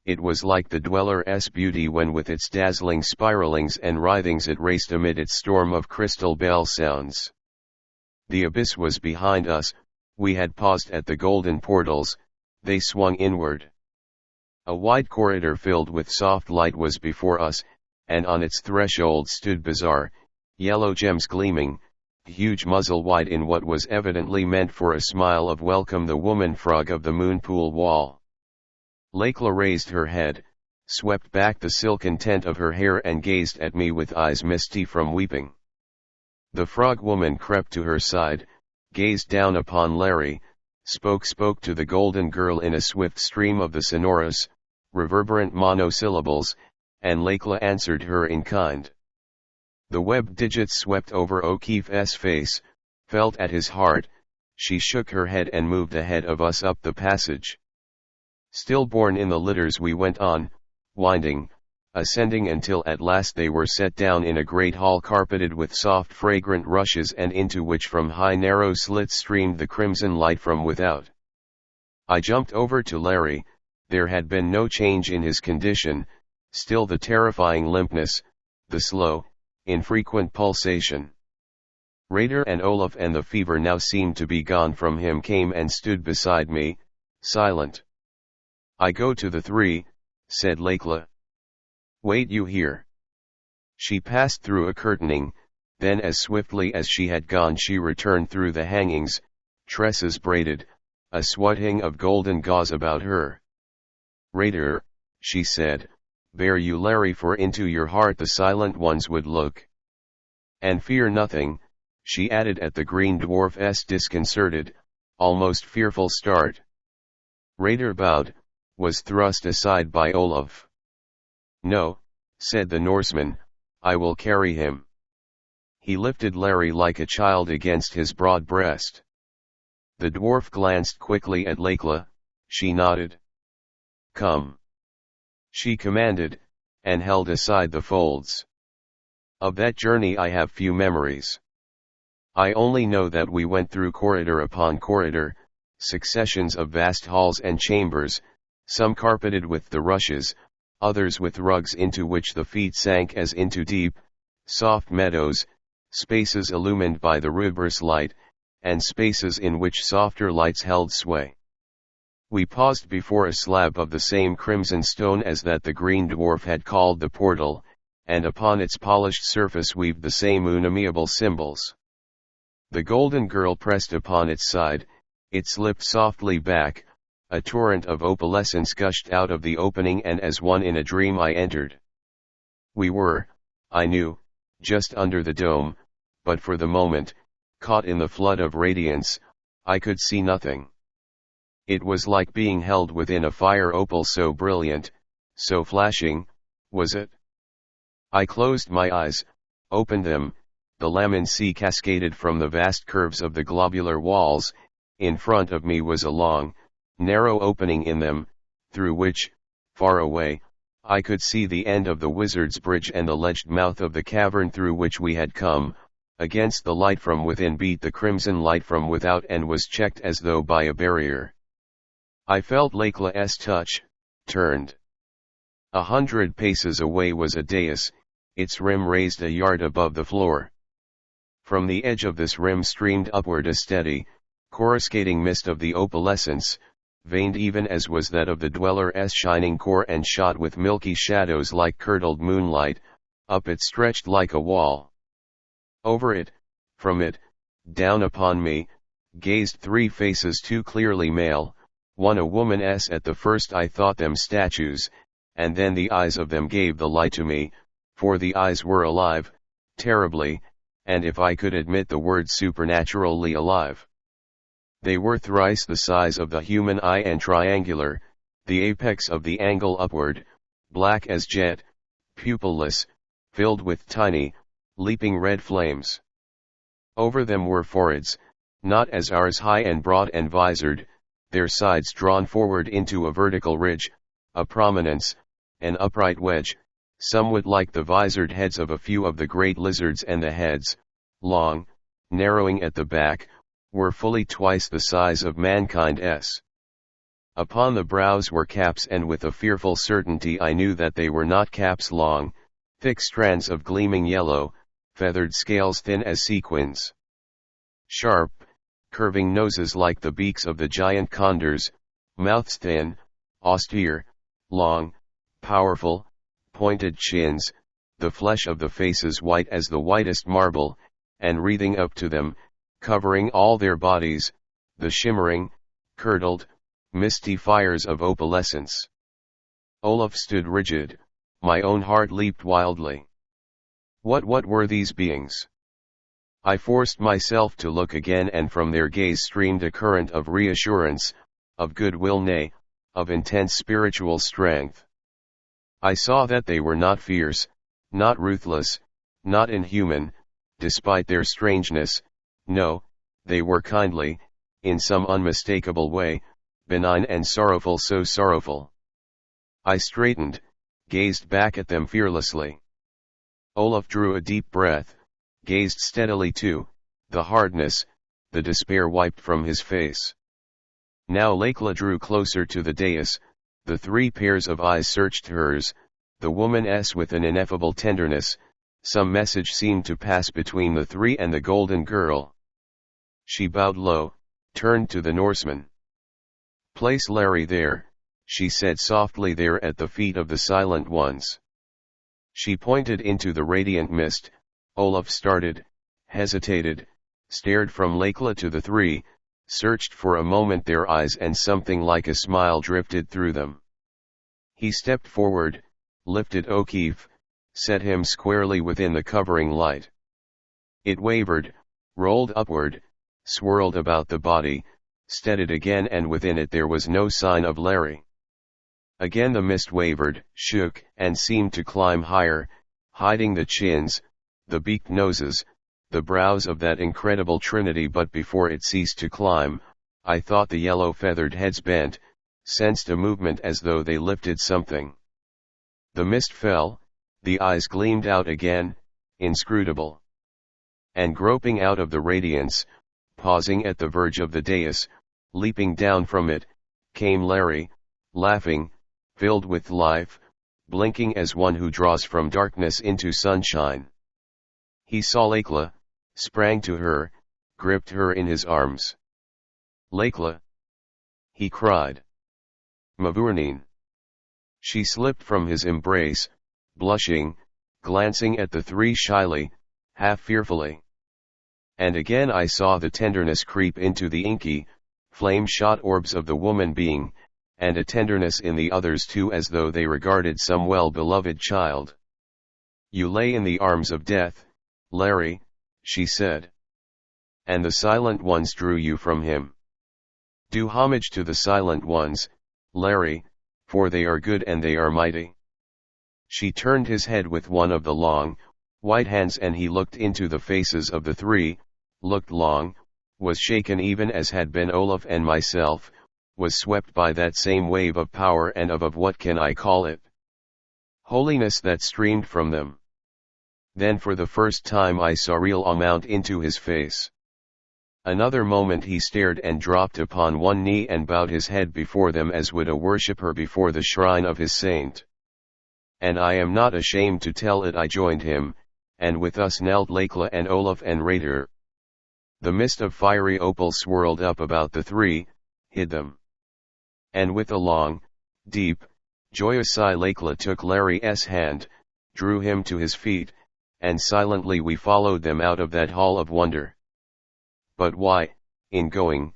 it was like the dweller's beauty when with its dazzling spiralings and writhings it raced amid its storm of crystal bell sounds. The abyss was behind us, we had paused at the golden portals, they swung inward. A wide corridor filled with soft light was before us, and on its threshold stood bizarre, yellow gems gleaming, huge muzzle wide in what was evidently meant for a smile of welcome, the woman frog of the moonpool wall. Lakla raised her head, swept back the silken tent of her hair and gazed at me with eyes misty from weeping. The frog woman crept to her side, gazed down upon Larry, spoke to the golden girl in a swift stream of the sonorous, reverberant monosyllables, and Lakla answered her in kind. The webbed digits swept over O'Keefe's face, felt at his heart. She shook her head and moved ahead of us up the passage. Stillborn in the litters we went on, winding, ascending until at last they were set down in a great hall carpeted with soft fragrant rushes and into which from high narrow slits streamed the crimson light from without. I jumped over to Larry. There had been no change in his condition, still the terrifying limpness, the slow, infrequent pulsation. Raider and Olaf and the fever now seemed to be gone from him came and stood beside me, silent. "I go to the 3, said Lakla. "Wait you here." She passed through a curtaining, then as swiftly as she had gone she returned through the hangings, tresses braided, a swatting of golden gauze about her. "Raider," she said, "bear you Larry, for into your heart the silent ones would look. And fear nothing," she added at the green dwarf's disconcerted, almost fearful start. Raider bowed, was thrust aside by Olaf. "No," said the Norseman, "I will carry him." He lifted Larry like a child against his broad breast. The dwarf glanced quickly at Lakla. She nodded. "Come," she commanded, and held aside the folds. Of that journey I have few memories. I only know that we went through corridor upon corridor, successions of vast halls and chambers, some carpeted with the rushes, others with rugs into which the feet sank as into deep, soft meadows, spaces illumined by the rubrous light, and spaces in which softer lights held sway. We paused before a slab of the same crimson stone as that the green dwarf had called the portal, and upon its polished surface weaved the same unamiable symbols. The golden girl pressed upon its side, it slipped softly back, a torrent of opalescence gushed out of the opening, and as one in a dream I entered. We were, I knew, just under the dome, but for the moment, caught in the flood of radiance, I could see nothing. It was like being held within a fire opal so brilliant, so flashing, was it? I closed my eyes, opened them, the Lamman Sea cascaded from the vast curves of the globular walls. In front of me was a long, narrow opening in them, through which, far away, I could see the end of the wizard's bridge and the ledged mouth of the cavern through which we had come. Against the light from within beat the crimson light from without and was checked as though by a barrier. I felt Lakla's touch, turned. 100 paces away was a dais, its rim raised a yard above the floor. From the edge of this rim streamed upward a steady, coruscating mist of the opalescence, veined even as was that of the dweller's shining core and shot with milky shadows like curdled moonlight. Up it stretched like a wall. Over it, from it, down upon me, gazed 3 faces too clearly male, one a woman's. At the first I thought them statues, and then the eyes of them gave the lie to me, for the eyes were alive, terribly, and if I could admit the word supernaturally alive. They were thrice the size of the human eye and triangular, the apex of the angle upward, black as jet, pupilless, filled with tiny, leaping red flames. Over them were foreheads, not as ours high and broad and visored, their sides drawn forward into a vertical ridge, a prominence, an upright wedge, somewhat like the visored heads of a few of the great lizards, and the heads, long, narrowing at the back, were fully twice the size of mankind's. Upon the brows were caps, and with a fearful certainty I knew that they were not caps, long, thick strands of gleaming yellow, feathered scales thin as sequins. Sharp, curving noses like the beaks of the giant condors, mouths thin, austere, long, powerful, pointed chins, the flesh of the faces white as the whitest marble, and wreathing up to them, covering all their bodies, the shimmering, curdled, misty fires of opalescence. Olaf stood rigid, my own heart leaped wildly. What were these beings? I forced myself to look again, and from their gaze streamed a current of reassurance, of goodwill, nay, of intense spiritual strength. I saw that they were not fierce, not ruthless, not inhuman, despite their strangeness. No, they were kindly, in some unmistakable way, benign and sorrowful, so sorrowful. I straightened, gazed back at them fearlessly. Olaf drew a deep breath, gazed steadily too, the hardness, the despair wiped from his face. Now Lakela drew closer to the dais, the three pairs of eyes searched hers, the woman's with an ineffable tenderness. Some message seemed to pass between the three and the golden girl. She bowed low, turned to the Norseman. "Place Larry there," she said softly, "there at the feet of the silent ones." She pointed into the radiant mist. Olaf started, hesitated, stared from Lakela to the three, searched for a moment their eyes, and something like a smile drifted through them. He stepped forward, lifted O'Keefe, set him squarely within the covering light. It wavered, rolled upward, swirled about the body, steadied again, and within it there was no sign of Larry. Again the mist wavered, shook, and seemed to climb higher, hiding the chins, the beaked noses, the brows of that incredible trinity. But before it ceased to climb, I thought the yellow feathered heads bent, sensed a movement as though they lifted something. The mist fell, the eyes gleamed out again, inscrutable. And groping out of the radiance, pausing at the verge of the dais, leaping down from it, came Larry, laughing, filled with life, blinking as one who draws from darkness into sunshine. He saw Lakela, sprang to her, gripped her in his arms. "Lakela!" he cried. "Mavourneen!" She slipped from his embrace, blushing, glancing at the three shyly, half fearfully. And again I saw the tenderness creep into the inky, flame-shot orbs of the woman being, and a tenderness in the others too, as though they regarded some well-beloved child. "You lay in the arms of death, Larry," she said. "And the silent ones drew you from him. Do homage to the silent ones, Larry, for they are good and they are mighty." She turned his head with one of the long, white hands, and he looked into the faces of the three, looked long, was shaken even as had been Olaf and myself, was swept by that same wave of power and of what can I call it? Holiness that streamed from them. Then for the first time I saw real awe mount into his face. Another moment he stared and dropped upon one knee and bowed his head before them as would a worshipper before the shrine of his saint. And I am not ashamed to tell it, I joined him, and with us knelt Lakela and Olaf and Rader. The mist of fiery opal swirled up about the three, hid them. And with a long, deep, joyous sigh Lakela took Larry's hand, drew him to his feet, and silently we followed them out of that hall of wonder. But why, in going,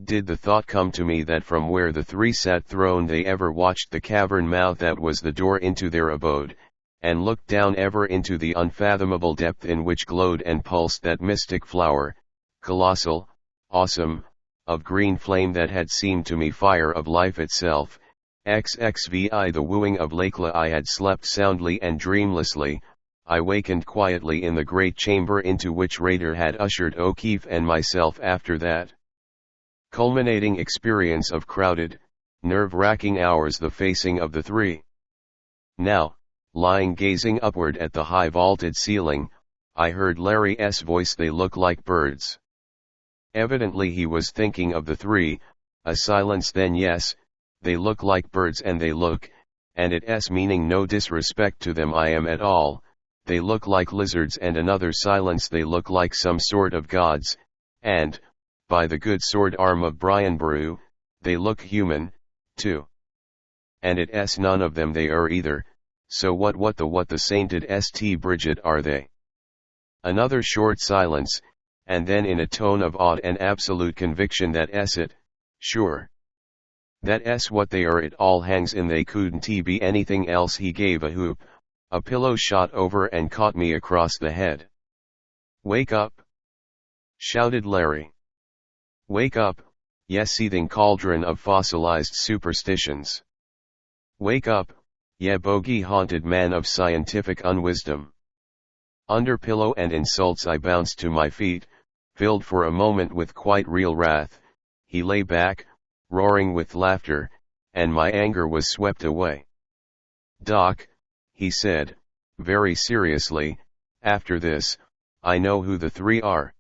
did the thought come to me that from where the three sat throned they ever watched the cavern mouth that was the door into their abode, and looked down ever into the unfathomable depth in which glowed and pulsed that mystic flower, colossal, awesome, of green flame that had seemed to me fire of life itself. XXVI the wooing of Lakela. I had slept soundly and dreamlessly. I wakened quietly in the great chamber into which Rader had ushered O'Keefe and myself after that culminating experience of crowded, nerve-wracking hours, the facing of the three. Now, lying gazing upward at the high vaulted ceiling, I heard Larry's voice. "They look like birds." Evidently he was thinking of the three. A silence. "Then yes, they look like birds, and they look, and it's meaning no disrespect to them I am at all, they look like lizards." And another silence. "They look like some sort of gods, and, by the good sword arm of Brian Brew, they look human, too. And it's none of them they are either, so what the sainted St. Bridget are they?" Another short silence, and then in a tone of awed and absolute conviction, "That's it, sure. That's what they are. It all hangs in. They couldn't be anything else." He gave a whoop, a pillow shot over and caught me across the head. "Wake up, shouted Larry. Wake up, ye seething cauldron of fossilized superstitions. Wake up, ye bogey-haunted man of scientific unwisdom. Under pillow and insults I bounced to my feet, filled for a moment with quite real wrath. He lay back, roaring with laughter, and my anger was swept away. Doc, he said, very seriously, after this, I know who the three are.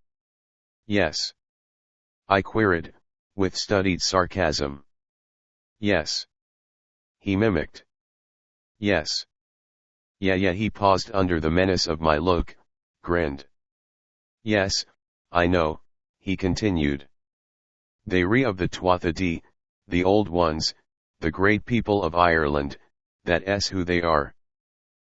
Yes. I queried, with studied sarcasm. Yes. He mimicked. Yes. Yeah, he paused under the menace of my look, grinned. Yes, I know, he continued. They re of the Tuatha, the old ones, the great people of Ireland, that's who they are.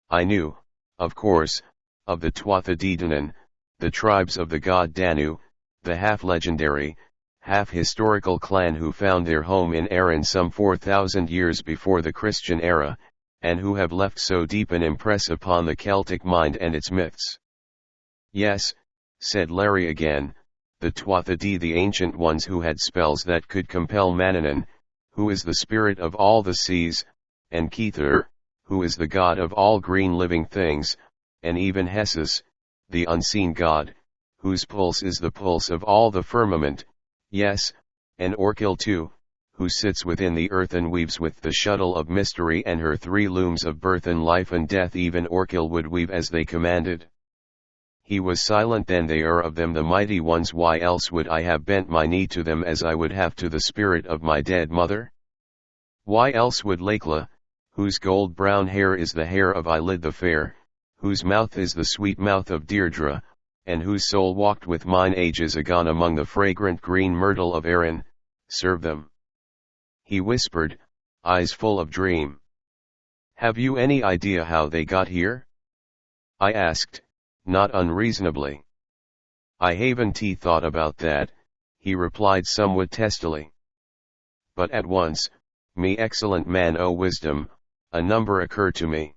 I knew, of course, of the Tuatha De Danann, the tribes of the god Danu, the half-legendary, half-historical clan who found their home in Erin some 4,000 years before the Christian era, and who have left so deep an impress upon the Celtic mind and its myths. Yes, said Larry again, the Tuatha De, the ancient ones who had spells that could compel Manannán, who is the spirit of all the seas, and Cthulhu, who is the god of all green living things, and even Hessus, the unseen god, whose pulse is the pulse of all the firmament, yes, and Orkil too, who sits within the earth and weaves with the shuttle of mystery and her three looms of birth and life and death. Even Orkil would weave as they commanded. He was silent. Then they are of them the mighty ones. Why else would I have bent my knee to them as I would have to the spirit of my dead mother? Why else would Lakela, whose gold brown hair is the hair of Eilidh the fair, whose mouth is the sweet mouth of Deirdre, and whose soul walked with mine ages agone among the fragrant green myrtle of Erin, serve them? He whispered, eyes full of dream. Have you any idea how they got here? I asked, not unreasonably. I haven't thought about that, he replied somewhat testily. But at once, me excellent man o' wisdom, a number occur to me.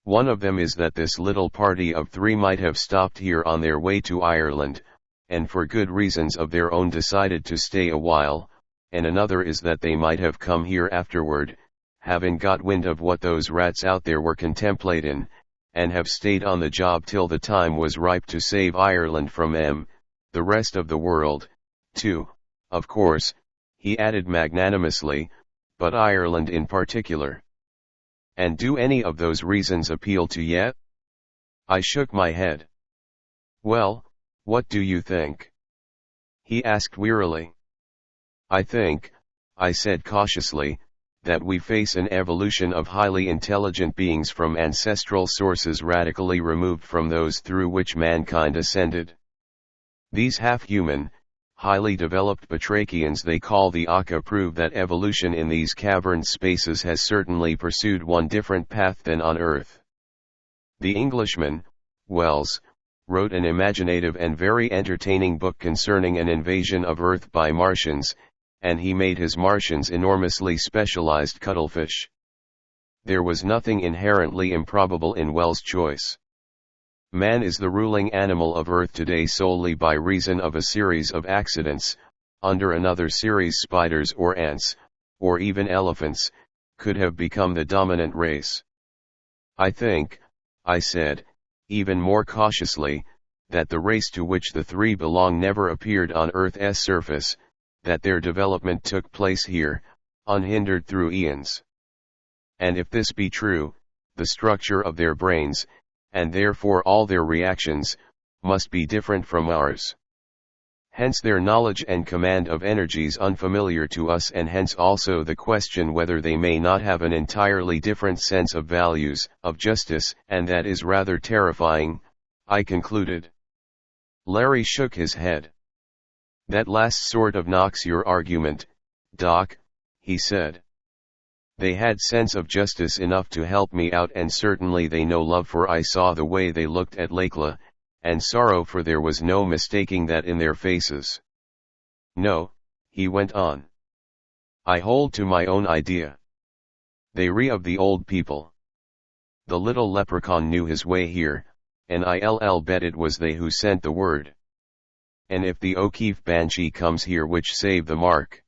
One of them is that this little party of three might have stopped here on their way to Ireland, and for good reasons of their own decided to stay a while, and another is that they might have come here afterward, having got wind of what those rats out there were contemplatin', and have stayed on the job till the time was ripe to save Ireland from the rest of the world, too, of course, he added magnanimously, but Ireland in particular. And do any of those reasons appeal to ye? I shook my head. Well, what do you think? He asked wearily. I think, I said cautiously, that we face an evolution of highly intelligent beings from ancestral sources radically removed from those through which mankind ascended. These half-human, highly developed batrachians they call the Aka prove that evolution in these cavern spaces has certainly pursued one different path than on Earth. The Englishman, Wells, wrote an imaginative and very entertaining book concerning an invasion of Earth by Martians, and he made his Martians enormously specialized cuttlefish. There was nothing inherently improbable in Wells' choice. Man is the ruling animal of Earth today solely by reason of a series of accidents. Under another series spiders or ants, or even elephants, could have become the dominant race. I think, I said, even more cautiously, that the race to which the three belong never appeared on Earth's surface, that their development took place here, unhindered through eons. And if this be true, the structure of their brains, and therefore all their reactions, must be different from ours. Hence their knowledge and command of energies unfamiliar to us, and hence also the question whether they may not have an entirely different sense of values, of justice, and that is rather terrifying, I concluded. Larry shook his head. That last sort of knocks your argument, Doc, he said. They had sense of justice enough to help me out, and certainly they know love, for I saw the way they looked at Lakela, and sorrow, for there was no mistaking that in their faces. No, he went on. I hold to my own idea. They re of the old people. The little leprechaun knew his way here, and I'll bet it was they who sent the word. and if the O'Keefe banshee comes here, which save the mark.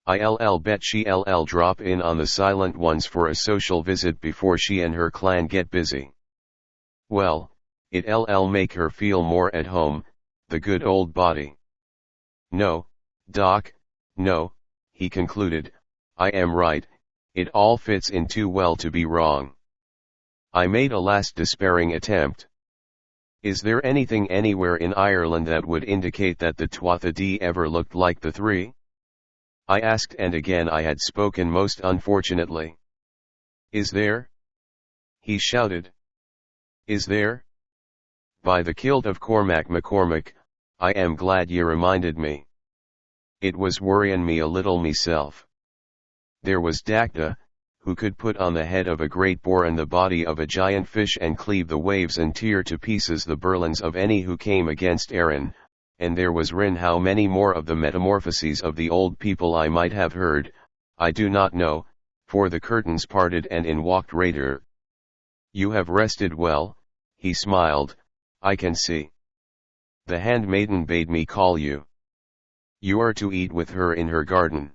I'll bet she'll drop in on the silent ones for a social visit before she and her clan get busy. Well, it'll make her feel more at home, the good old body. No, Doc, no, he concluded, I am right, it all fits in too well to be wrong. I made a last despairing attempt. Is there anything anywhere in Ireland that would indicate that the Tuatha Dé ever looked like the three? I asked, and again I had spoken most unfortunately. Is there? He shouted. Is there? By the kilt of Cormac MacCormac, I am glad ye reminded me. It was worryin' me a little meself. There was Dacta, who could put on the head of a great boar and the body of a giant fish and cleave the waves and tear to pieces the burlens of any who came against Erin, and there was Rin. How many more of the metamorphoses of the old people I might have heard, I do not know, for the curtains parted and in walked Raider. You have rested well, he smiled, I can see. The handmaiden bade me call you. You are to eat with her in her garden.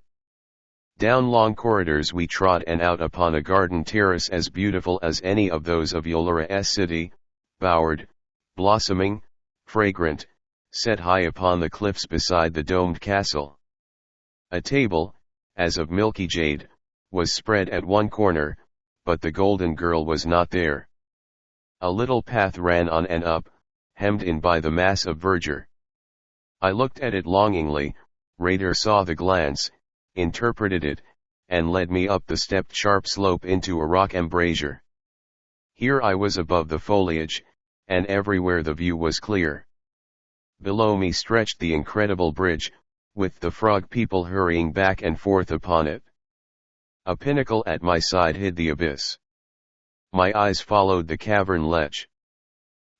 Down long corridors we trod and out upon a garden terrace as beautiful as any of those of Yolara's city, bowered, blossoming, fragrant, set high upon the cliffs beside the domed castle. A table, as of milky jade, was spread at one corner, but the golden girl was not there. A little path ran on and up, hemmed in by the mass of verdure. I looked at it longingly. Raider saw the glance, interpreted it, and led me up the stepped sharp slope into a rock embrasure. Here I was above the foliage, and everywhere the view was clear. Below me stretched the incredible bridge, with the frog people hurrying back and forth upon it. A pinnacle at my side hid the abyss. My eyes followed the cavern lech.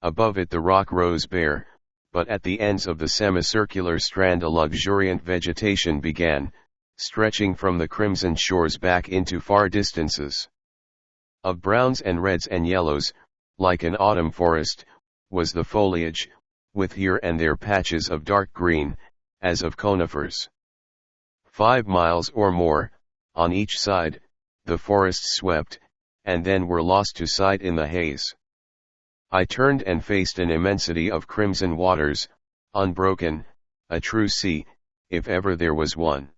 Above it the rock rose bare, but at the ends of the semicircular strand a luxuriant vegetation began, stretching from the crimson shores back into far distances. Of browns and reds and yellows, like an autumn forest, was the foliage, with here and there patches of dark green, as of conifers. 5 miles or more, on each side, the forests swept, and then were lost to sight in the haze. I turned and faced an immensity of crimson waters, unbroken, a true sea, if ever there was one.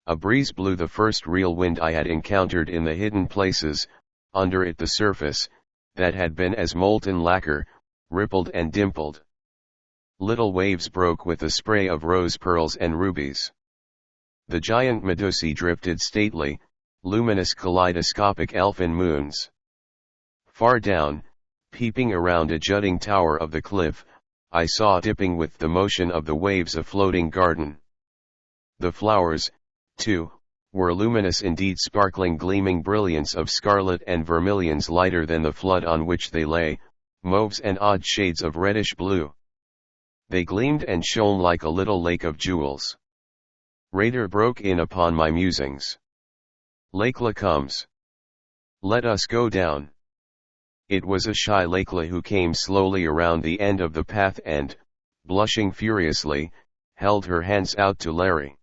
A breeze blew, the first real wind I had encountered in the hidden places. Under it the surface, that had been as molten lacquer, rippled and dimpled. Little waves broke with a spray of rose pearls and rubies. The giant Medusae drifted stately, luminous kaleidoscopic elfin moons. Far down, peeping around a jutting tower of the cliff, I saw dipping with the motion of the waves a floating garden. The flowers, too, were luminous indeed, sparkling gleaming brilliance of scarlet and vermilions lighter than the flood on which they lay, mauves and odd shades of reddish blue. They gleamed and shone like a little lake of jewels. Raider broke in upon my musings. Lakela comes. Let us go down. It was a shy Lakela who came slowly around the end of the path and, blushing furiously, held her hands out to Larry.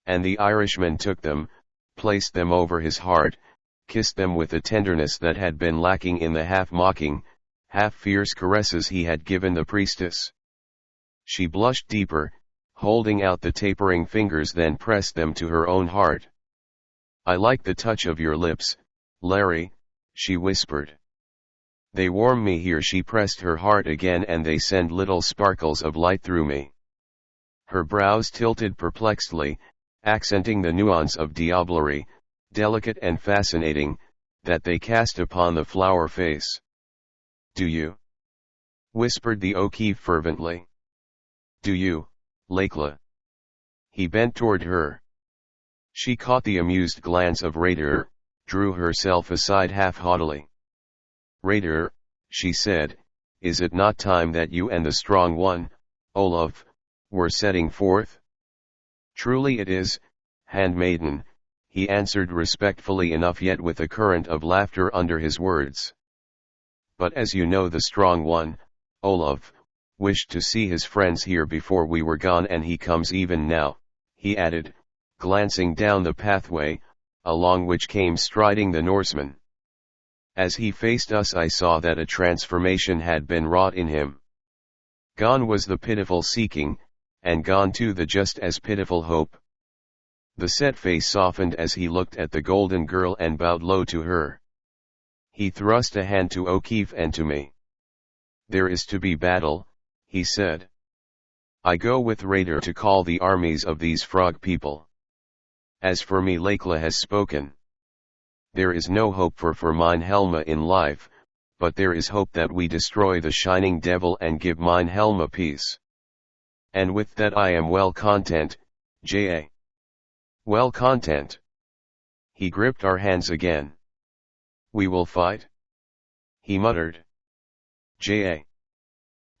And the Irishman took them, placed them over his heart, kissed them with a tenderness that had been lacking in the half-mocking, half-fierce caresses he had given the priestess. She blushed deeper, holding out the tapering fingers, then pressed them to her own heart. I like the touch of your lips, Larry, she whispered. They warm me here. She pressed her heart again and they send little sparkles of light through me. Her brows tilted perplexedly, accenting the nuance of diablerie, delicate and fascinating, that they cast upon the flower face. Do you? Whispered the O'Keefe fervently. Do you, Lakela? He bent toward her. She caught the amused glance of Raider, drew herself aside half haughtily. Raider, she said, is it not time that you and the strong one, Olaf, were setting forth? Truly it is, handmaiden, he answered respectfully enough, yet with a current of laughter under his words. But as you know, the strong one, Olaf, wished to see his friends here before we were gone, and he comes even now," he added, glancing down the pathway, along which came striding the Norseman. As he faced us, I saw that a transformation had been wrought in him. Gone was the pitiful seeking, and gone too the just as pitiful hope. The set face softened as he looked at the golden girl and bowed low to her. He thrust a hand to O'Keefe and to me. "There is to be battle," he said. "I go with Raider to call the armies of these frog people. As for me, Lakela has spoken. There is no hope for mine Helma in life, but there is hope that we destroy the shining devil and give mine Helma peace. And with that I am well content, J.A. Well content." He gripped our hands again. "We will fight?" he muttered. "J.A.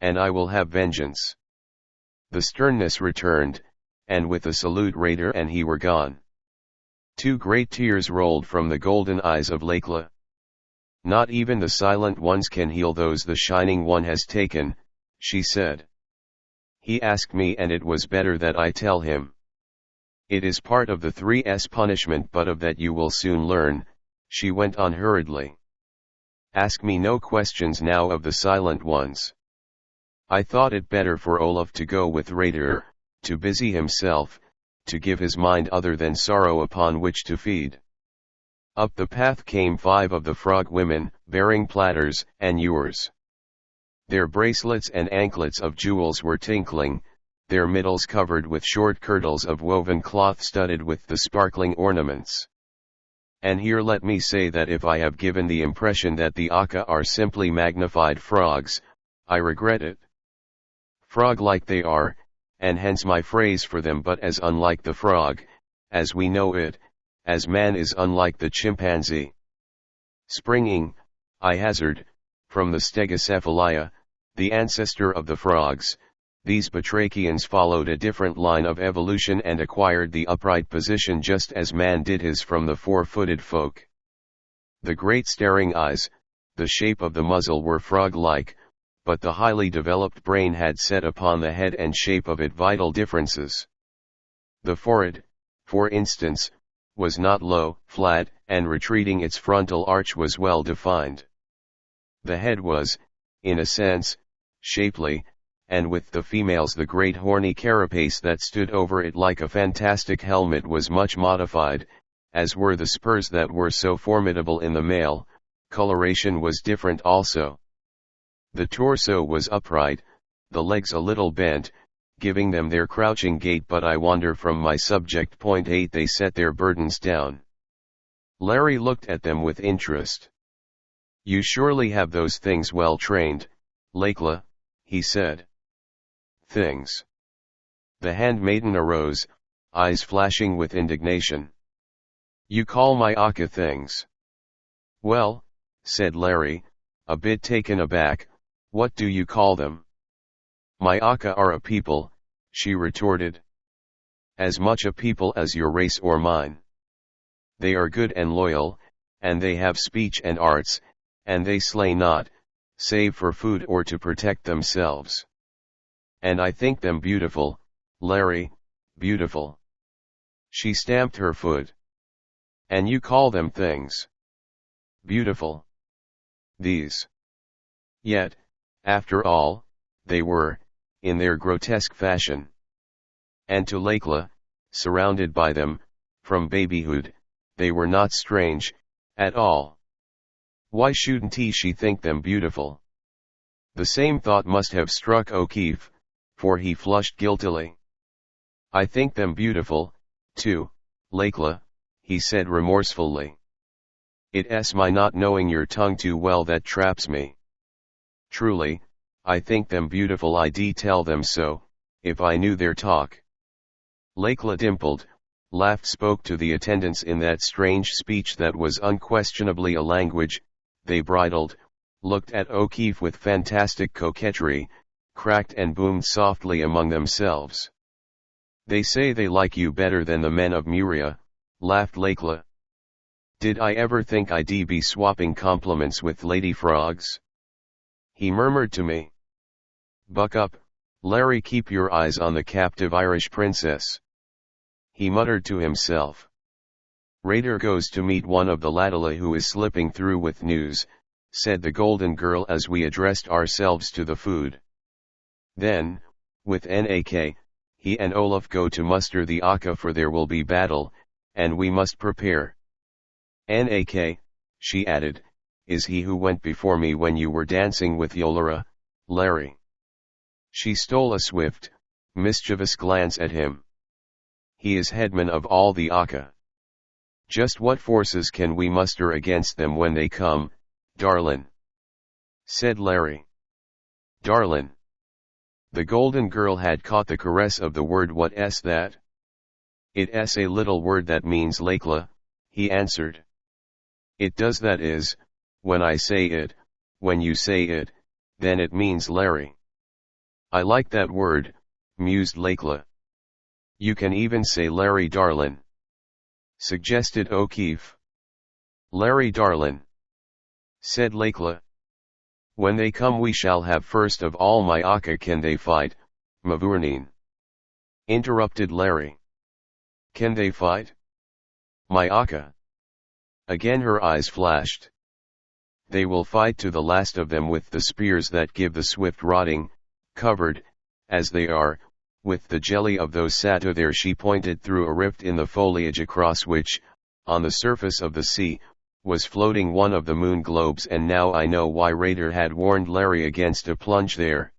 And I will have vengeance." The sternness returned, and with a salute Raider and he were gone. 2 great tears rolled from the golden eyes of Lakela. "Not even the silent ones can heal those the shining one has taken," she said. "He asked me, and it was better that I tell him. It is part of the 3's punishment, but of that you will soon learn," she went on hurriedly. "Ask me no questions now of the silent ones. I thought it better for Olaf to go with Raider, to busy himself, to give his mind other than sorrow upon which to feed." Up the path came 5 of the frog women, bearing platters and ewers. Their bracelets and anklets of jewels were tinkling, their middles covered with short kirtles of woven cloth studded with the sparkling ornaments. And here let me say that if I have given the impression that the Aka are simply magnified frogs, I regret it. Frog-like they are, and hence my phrase for them, but as unlike the frog, as we know it, as man is unlike the chimpanzee. Springing, I hazard, from the Stegocephalia, the ancestor of the frogs, these batrachians followed a different line of evolution and acquired the upright position just as man did his from the 4-footed folk. The great staring eyes, the shape of the muzzle were frog-like, but the highly developed brain had set upon the head and shape of it vital differences. The forehead, for instance, was not low, flat, and retreating, its frontal arch was well defined. The head was, in a sense, shapely, and with the females the great horny carapace that stood over it like a fantastic helmet was much modified, as were the spurs that were so formidable in the male. Coloration was different also. The torso was upright, the legs a little bent, giving them their crouching gait, but I wander from my subject. Point 8 They set their burdens down. Larry looked at them with interest. "You surely have those things well trained, Lakela," he said. "Things?" The handmaiden arose, eyes flashing with indignation. "You call my Aka things?" "Well," said Larry, a bit taken aback, "what do you call them?" "My Aka are a people," she retorted. "As much a people as your race or mine. They are good and loyal, and they have speech and arts, and they slay not, save for food or to protect themselves. And I think them beautiful, Larry, beautiful." She stamped her foot. "And you call them things? Beautiful? These?" Yet, after all, they were, in their grotesque fashion. And to Lakela, surrounded by them, from babyhood, they were not strange, at all. Why shouldn't she think them beautiful? The same thought must have struck O'Keefe, for he flushed guiltily. "I think them beautiful, too, Lakela," he said remorsefully. "It's my not knowing your tongue too well that traps me. Truly, I think them beautiful. I'd tell them so, if I knew their talk." Lakela dimpled, laughed, spoke to the attendants in that strange speech that was unquestionably a language. They bridled, looked at O'Keefe with fantastic coquetry, cracked and boomed softly among themselves. "They say they like you better than the men of Muria," laughed Lakela. "Did I ever think I'd be swapping compliments with lady frogs?" he murmured to me. Buck up, Larry, keep your eyes on the captive Irish princess. He muttered to himself. Raider goes to meet one of the Ladala who is slipping through with news, said the Golden Girl as we addressed ourselves to the food. Then, with Nak, he and Olaf go to muster the Aka, for there will be battle, and we must prepare. Nak, she added, is he who went before me when you were dancing with Yolara, Larry? She stole a swift, mischievous glance at him. He is headman of all the Aka. Just what forces can we muster against them when they come, darlin'? Said Larry. Darlin'. The Golden Girl had caught the caress of the word. What's that? It's a little word that means Lakla, he answered. It does, that is, when I say it, when you say it, then it means Larry. I like that word, mused Lakla. You can even say Larry darlin', suggested O'Keefe. Larry darlin', said Lakla. When they come we shall have first of all my Aka. Can they fight, Mavourneen? Interrupted Larry. Can they fight? My Aka? Again her eyes flashed. They will fight to the last of them with the spears that give the swift rotting, covered, as they are, with the jelly of those sato. There she pointed through a rift in the foliage across which, on the surface of the sea, was floating one of the moon globes, and now I know why Raider had warned Larry against a plunge there.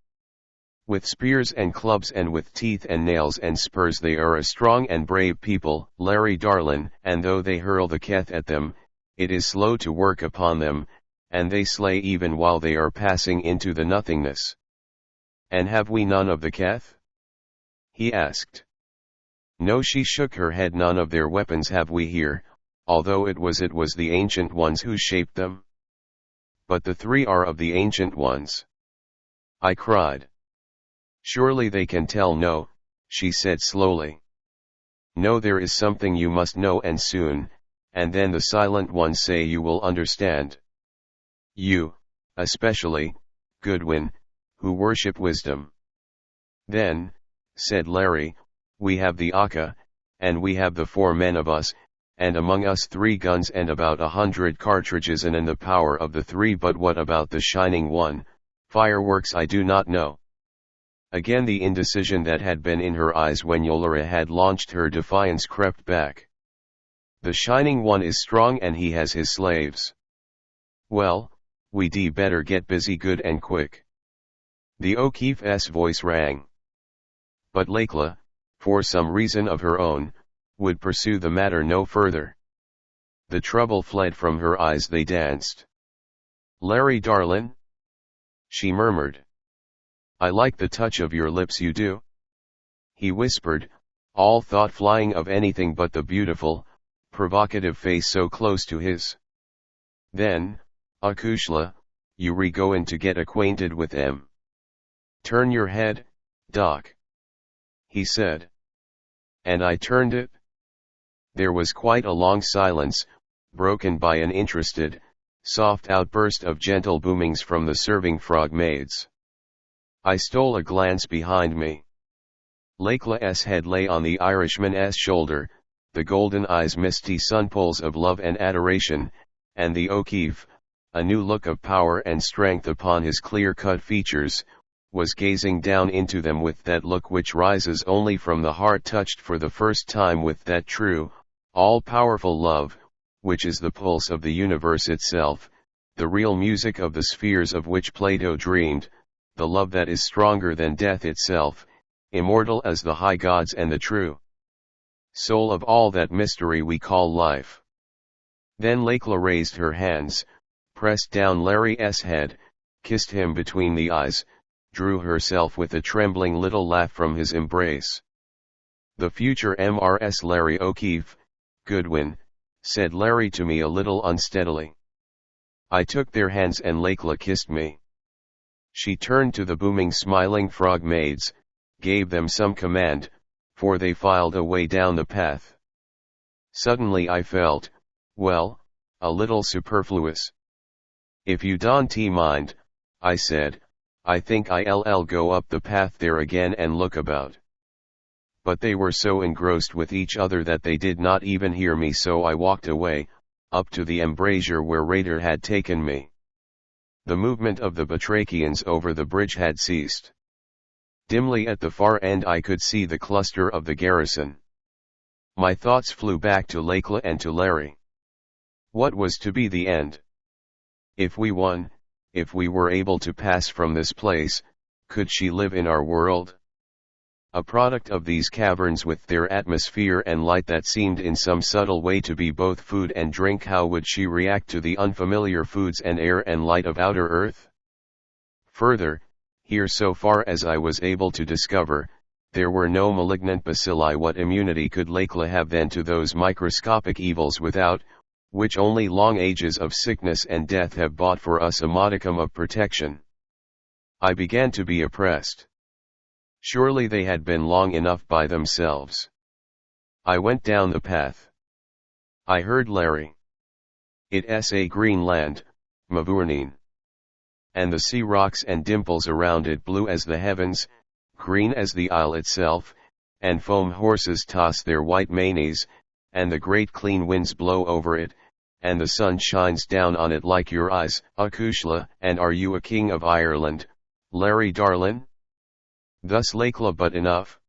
With spears and clubs and with teeth and nails and spurs they are a strong and brave people, Larry darlin', and though they hurl the keth at them, it is slow to work upon them, and they slay even while they are passing into the nothingness. And have we none of the keth? He asked. No, she shook her head. None of their weapons have we here, although it was the ancient ones who shaped them. But the three are of the ancient ones, I cried. Surely they can tell. No, she said slowly. No, there is something you must know, and soon, and then the silent ones say you will understand. You, especially, Goodwin, who worship wisdom. Then, said Larry, we have the Aka, and we have the 4 men of us, and among us 3 guns and about 100 cartridges, and in the power of the 3. But what about the Shining One? Fireworks? I do not know. Again the indecision that had been in her eyes when Yolara had launched her defiance crept back. The Shining One is strong and he has his slaves. Well, we'd better get busy good and quick. The O'Keefe's voice rang. But Lakla, for some reason of her own, would pursue the matter no further. The trouble fled from her eyes. They danced. Larry darlin', she murmured. I like the touch of your lips, you do? He whispered, all thought flying of anything but the beautiful, provocative face so close to his. Then, Akushla, you re-goin' to get acquainted with em. Turn your head, Doc, he said. And I turned it. There was quite a long silence, broken by an interested, soft outburst of gentle boomings from the serving frog maids. I stole a glance behind me. Lakla's head lay on the Irishman's shoulder, the golden eyes misty sunpools of love and adoration, and the O'Keefe, a new look of power and strength upon his clear-cut features, was gazing down into them with that look which rises only from the heart touched for the first time with that true, all-powerful love, which is the pulse of the universe itself, the real music of the spheres of which Plato dreamed, the love that is stronger than death itself, immortal as the high gods and the true soul of all that mystery we call life. Then Lakla raised her hands, pressed down Larry's head, kissed him between the eyes, drew herself with a trembling little laugh from his embrace. The future Mrs. Larry O'Keefe, Goodwin, said Larry to me a little unsteadily. I took their hands and Lakla kissed me. She turned to the booming smiling frog maids, gave them some command, for they filed away down the path. Suddenly I felt, well, a little superfluous. If you don't mind, I said, I think I'll go up the path there again and look about. But they were so engrossed with each other that they did not even hear me, so I walked away, up to the embrasure where Raider had taken me. The movement of the Batrachians over the bridge had ceased. Dimly at the far end I could see the cluster of the garrison. My thoughts flew back to Lecla and to Larry. What was to be the end? If we won, if we were able to pass from this place, could she live in our world? A product of these caverns with their atmosphere and light that seemed in some subtle way to be both food and drink, how would she react to the unfamiliar foods and air and light of outer earth? Further, here so far as I was able to discover, there were no malignant bacilli. What immunity could Lecla have then to those microscopic evils without, which only long ages of sickness and death have bought for us a modicum of protection? I began to be oppressed. Surely they had been long enough by themselves. I went down the path. I heard Larry. It's a green land, Mavourneen. And the sea rocks and dimples around it blue as the heavens, green as the isle itself, and foam horses toss their white manes, and the great clean winds blow over it, and the sun shines down on it like your eyes, Acushla. And are you a king of Ireland, Larry darlin'? Thus Lecla, but enough.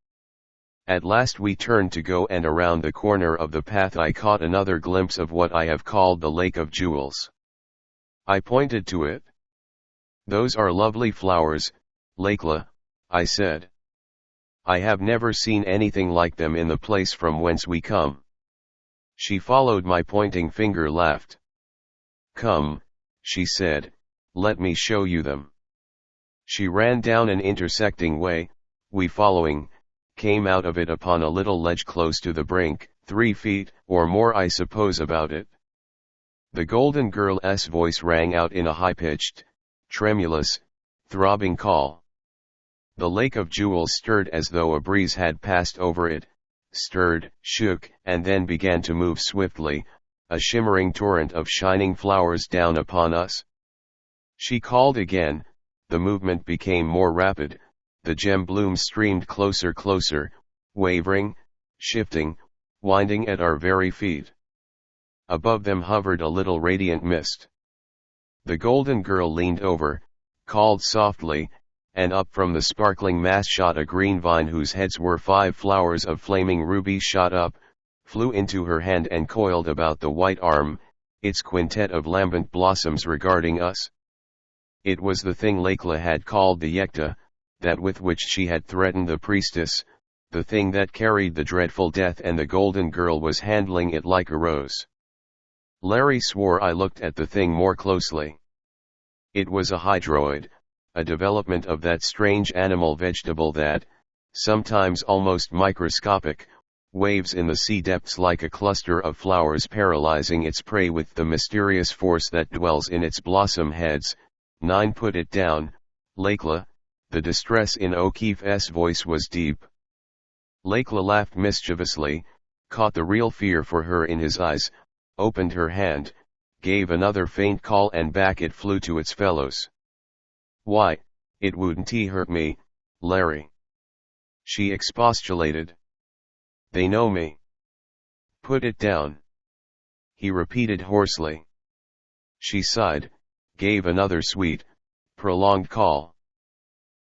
At last we turned to go, and around the corner of the path I caught another glimpse of what I have called the Lake of Jewels. I pointed to it. Those are lovely flowers, Lecla, I said. I have never seen anything like them in the place from whence we come. She followed my pointing finger, laughed. Come, she said, let me show you them. She ran down an intersecting way, we following, came out of it upon a little ledge close to the brink, 3 feet, or more I suppose, about it. The golden girl's voice rang out in a high-pitched, tremulous, throbbing call. The Lake of Jewels stirred as though a breeze had passed over it, stirred, shook, and then began to move swiftly, a shimmering torrent of shining flowers down upon us. She called again. The movement became more rapid, the gem blooms streamed closer, wavering, shifting, winding at our very feet. Above them hovered a little radiant mist. The golden girl leaned over, called softly, and up from the sparkling mass shot a green vine whose heads were 5 flowers of flaming ruby, shot up, flew into her hand and coiled about the white arm, its quintet of lambent blossoms regarding us. It was the thing Lecla had called the Yekta, that with which she had threatened the priestess, the thing that carried the dreadful death, and the golden girl was handling it like a rose. Larry swore. I looked at the thing more closely. It was a hydroid, a development of that strange animal vegetable that, sometimes almost microscopic, waves in the sea depths like a cluster of flowers, paralyzing its prey with the mysterious force that dwells in its blossom heads. 9 Put it down, Lecla. The distress in O'Keefe's voice was deep. Lecla laughed mischievously, caught the real fear for her in his eyes, opened her hand, gave another faint call, and back it flew to its fellows. Why, it wouldn't hurt me, Larry, she expostulated. They know me. Put it down, he repeated hoarsely. She sighed, gave another sweet, prolonged call.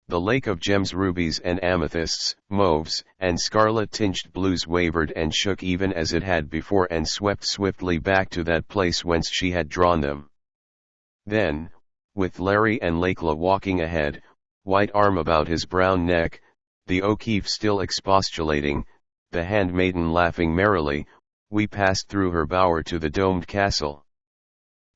The lake of gems, rubies and amethysts, mauves and scarlet-tinged blues wavered and shook even as it had before, and swept swiftly back to that place whence she had drawn them. Then, with Larry and Lecla walking ahead, white arm about his brown neck, the O'Keefe still expostulating, the handmaiden laughing merrily, we passed through her bower to the domed castle.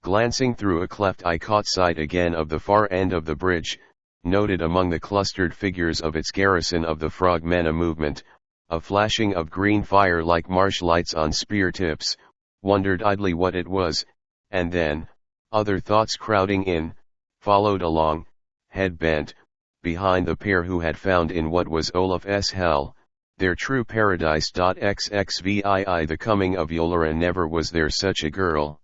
Glancing through a cleft, I caught sight again of the far end of the bridge, noted among the clustered figures of its garrison of the frogmen a movement, a flashing of green fire like marsh lights on spear tips, wondered idly what it was, and then, other thoughts crowding in, followed along, head bent, behind the pair who had found in what was Olaf's hell, their true paradise. XXVII The coming of Yolara. Never was there such a girl.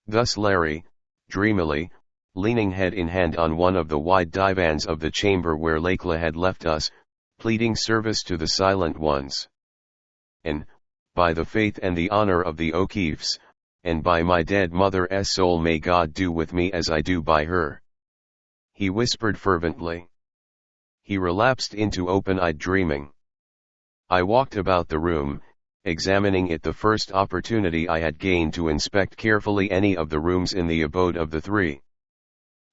Thus Larry, dreamily, leaning head in hand on one of the wide divans of the chamber where Lakla had left us, pleading service to the silent ones. And, by the faith and the honor of the O'Keefes, and by my dead mother's soul, may God do with me as I do by her," he whispered fervently. He relapsed into open-eyed dreaming. I walked about the room, examining it the first opportunity I had gained to inspect carefully any of the rooms in the abode of the three.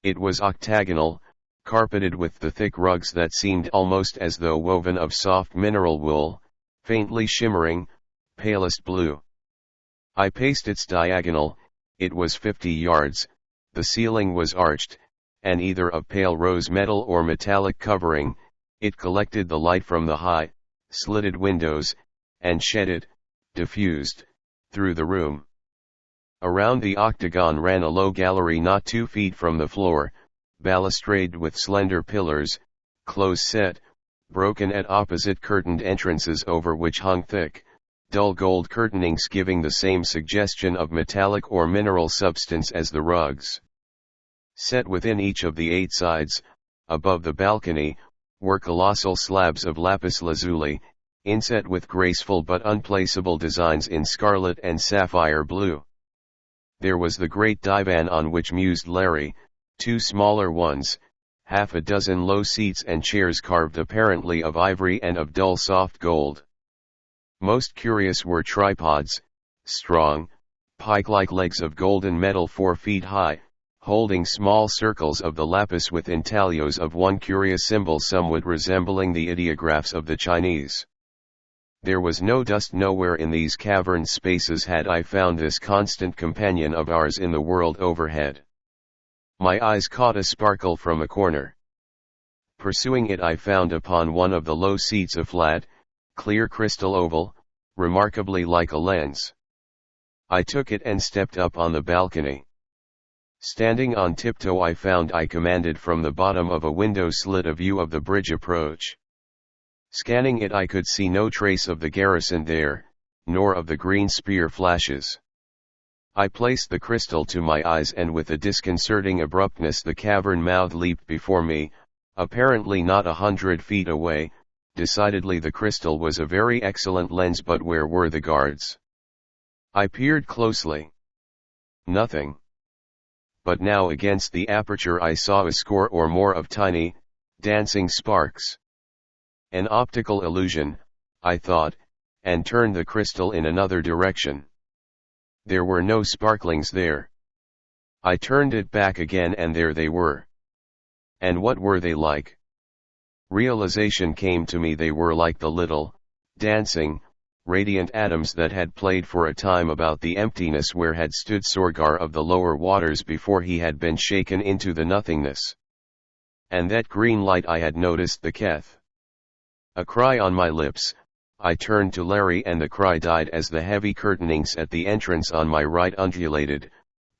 It was octagonal, carpeted with the thick rugs that seemed almost as though woven of soft mineral wool, faintly shimmering, palest blue. I paced its diagonal. It was 50 yards, the ceiling was arched, and either of pale rose metal or metallic covering, it collected the light from the high, slitted windows, and shed it, diffused, through the room. Around the octagon ran a low gallery not 2 feet from the floor, balustraded with slender pillars, close set, broken at opposite curtained entrances over which hung thick, dull gold curtainings giving the same suggestion of metallic or mineral substance as the rugs. Set within each of the 8 sides, above the balcony, were colossal slabs of lapis lazuli, inset with graceful but unplaceable designs in scarlet and sapphire blue. There was the great divan on which mused Larry, 2 smaller ones, half a dozen low seats and chairs carved apparently of ivory and of dull soft gold. Most curious were tripods, strong, pike-like legs of golden metal 4 feet high, holding small circles of the lapis with intaglios of one curious symbol somewhat resembling the ideographs of the Chinese. There was no dust nowhere in these cavern spaces had I found this constant companion of ours in the world overhead. My eyes caught a sparkle from a corner. Pursuing it, I found upon one of the low seats a flat, clear crystal oval, remarkably like a lens. I took it and stepped up on the balcony. Standing on tiptoe, I found I commanded from the bottom of a window slit a view of the bridge approach. Scanning it, I could see no trace of the garrison there, nor of the green spear flashes. I placed the crystal to my eyes, and with a disconcerting abruptness the cavern mouth leaped before me, apparently not 100 feet away. Decidedly the crystal was a very excellent lens, but where were the guards? I peered closely. Nothing. But now against the aperture I saw a score or more of tiny, dancing sparks. An optical illusion, I thought, and turned the crystal in another direction. There were no sparklings there. I turned it back again, and there they were. And what were they like? Realization came to me. They were like the little, dancing, radiant atoms that had played for a time about the emptiness where had stood Sorgar of the lower waters before he had been shaken into the nothingness. And that green light I had noticed the Keth. A cry on my lips, I turned to Larry, and the cry died as the heavy curtainings at the entrance on my right undulated,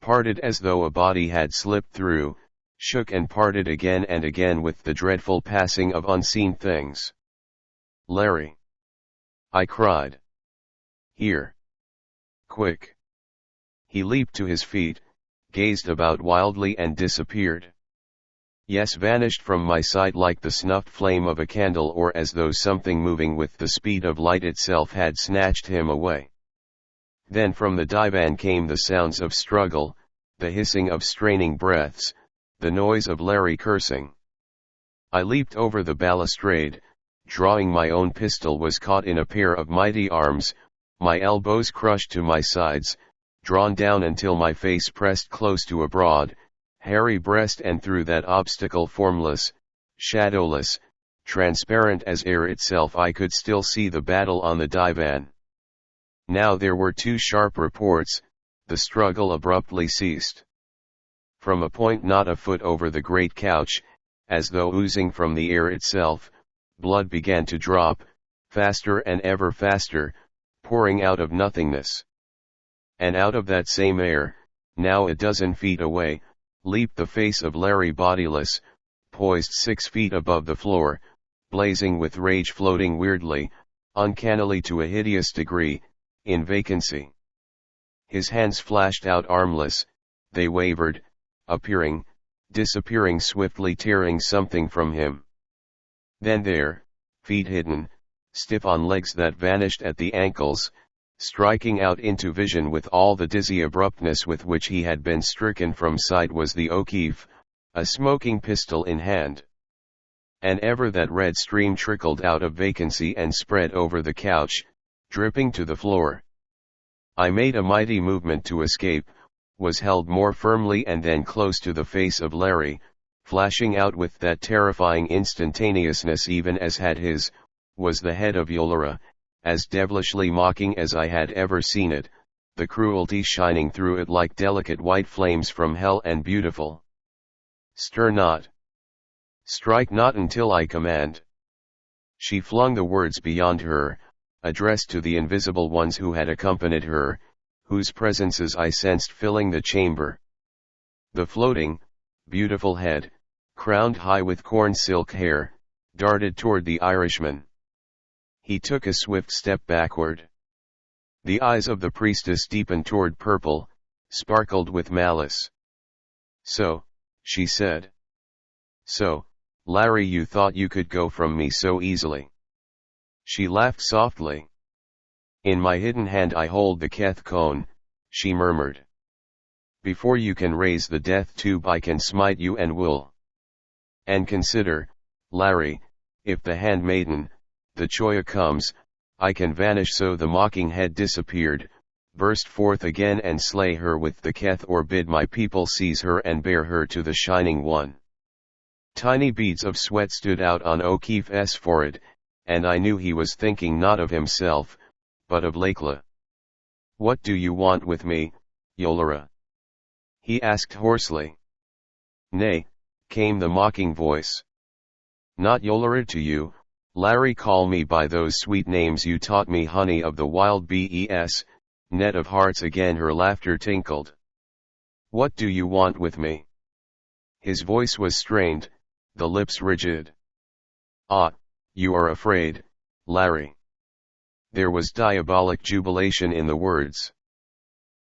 parted as though a body had slipped through, shook and parted again and again with the dreadful passing of unseen things. "Larry!" I cried. "Here! Quick!" He leaped to his feet, gazed about wildly, and disappeared. Yes, vanished from my sight like the snuffed flame of a candle, or as though something moving with the speed of light itself had snatched him away. Then from the divan came the sounds of struggle, the hissing of straining breaths, the noise of Larry cursing. I leaped over the balustrade, drawing my own pistol, was caught in a pair of mighty arms, my elbows crushed to my sides, drawn down until my face pressed close to a broad, hairy breast, and through that obstacle, formless, shadowless, transparent as air itself, I could still see the battle on the divan. Now there were 2 sharp reports. The struggle abruptly ceased. From a point not a foot over the great couch, as though oozing from the air itself, blood began to drop, faster and ever faster, pouring out of nothingness. And out of that same air, now a dozen feet away, leaped the face of Larry, bodiless, poised 6 feet above the floor, blazing with rage, floating weirdly, uncannily to a hideous degree, in vacancy. His hands flashed out armless, they wavered, appearing, disappearing swiftly, tearing something from him. Then there, feet hidden, stiff on legs that vanished at the ankles, striking out into vision with all the dizzy abruptness with which he had been stricken from sight, was the O'Keefe, a smoking pistol in hand. And ever that red stream trickled out of vacancy and spread over the couch, dripping to the floor. I made a mighty movement to escape, was held more firmly, and then close to the face of Larry, flashing out with that terrifying instantaneousness even as had his, was the head of Yolera, as devilishly mocking as I had ever seen it, the cruelty shining through it like delicate white flames from hell, and beautiful. Stir not. Strike not until I command. She flung the words beyond her, addressed to the invisible ones who had accompanied her, whose presences I sensed filling the chamber. The floating, beautiful head, crowned high with corn silk hair, darted toward the Irishman. He took a swift step backward. The eyes of the priestess deepened toward purple, sparkled with malice. "So," she said. "So, Larry, you thought you could go from me so easily." She laughed softly. "In my hidden hand I hold the Keth cone," she murmured. "Before you can raise the death tube I can smite you and will. And consider, Larry, if the handmaiden, the Choya, comes, I can vanish." So the mocking head disappeared, burst forth again and slay her with the Keth, or bid my people seize her and bear her to the Shining One. Tiny beads of sweat stood out on O'Keefe's forehead, and I knew he was thinking not of himself, but of Lakla. "What do you want with me, Yolera?" he asked hoarsely. "Nay," came the mocking voice. "Not Yolera to you, Larry. Call me by those sweet names you taught me, honey of the wild bes, net of hearts." Again her laughter tinkled. "What do you want with me?" His voice was strained, the lips rigid. "Ah, you are afraid, Larry." There was diabolic jubilation in the words.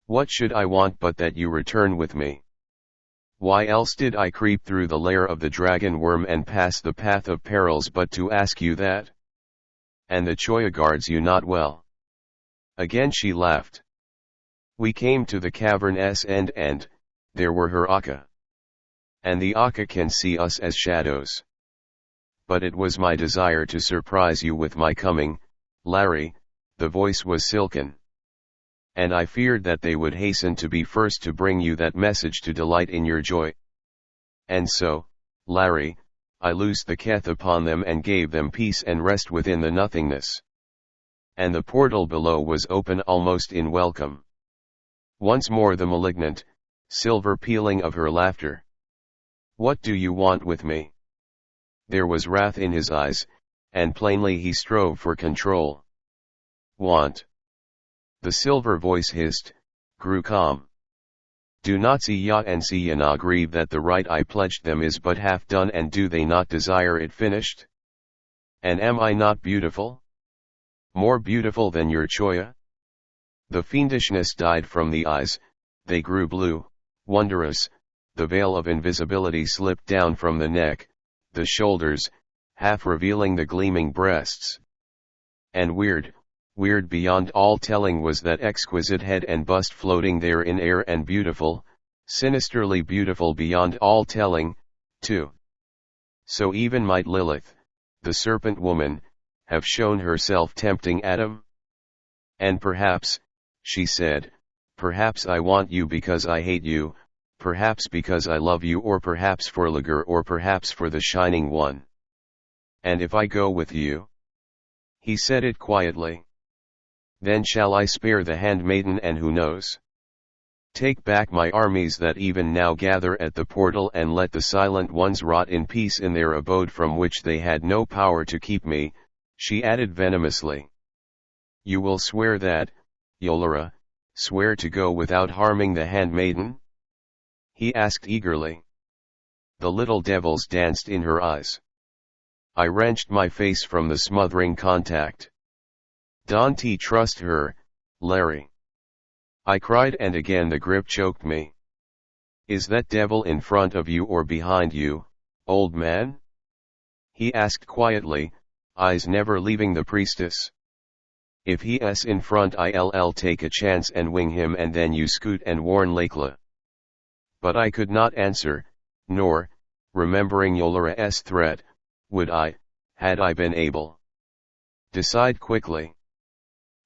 "What should I want but that you return with me? Why else did I creep through the lair of the dragon worm and pass the path of perils but to ask you that? And the Choya guards you not well." Again she laughed. "We came to the cavern's end, and there were her Akka. And the Akka can see us as shadows. But it was my desire to surprise you with my coming, Larry." The voice was silken. "And I feared that they would hasten to be first to bring you that message to delight in your joy. And so, Larry, I loosed the Keth upon them and gave them peace and rest within the nothingness. And the portal below was open almost in welcome." Once more the malignant, silver pealing of her laughter. "What do you want with me?" There was wrath in his eyes, and plainly he strove for control. "Want?" the silver voice hissed, grew calm. "Do not see ya and see ya na grieve that the right I pledged them is but half done, and do they not desire it finished? And am I not beautiful? More beautiful than your Choya?" The fiendishness died from the eyes, they grew blue, wondrous, the veil of invisibility slipped down from the neck, the shoulders, half revealing the gleaming breasts. And weird beyond all telling was that exquisite head and bust floating there in air, and beautiful, sinisterly beautiful beyond all telling, too. So even might Lilith, the serpent woman, have shown herself tempting Adam? "And perhaps," she said, "perhaps I want you because I hate you, perhaps because I love you, or perhaps for Lager, or perhaps for the Shining One. And if I go with you," he said it quietly, "then shall I spare the handmaiden, and who knows, take back my armies that even now gather at the portal, and let the silent ones rot in peace in their abode from which they had no power to keep me," she added venomously. "You will swear that, Yolera, swear to go without harming the handmaiden?" he asked eagerly. The little devils danced in her eyes. I wrenched my face from the smothering contact. "Don't trust her, Larry," I cried, and again the grip choked me. Is that devil in front of you or behind you, old man? He asked quietly, eyes never leaving the priestess. If he's in front, I'll take a chance and wing him, and then you scoot and warn Lakla. But I could not answer, nor, remembering Yola's threat, would I, had I been able. Decide quickly.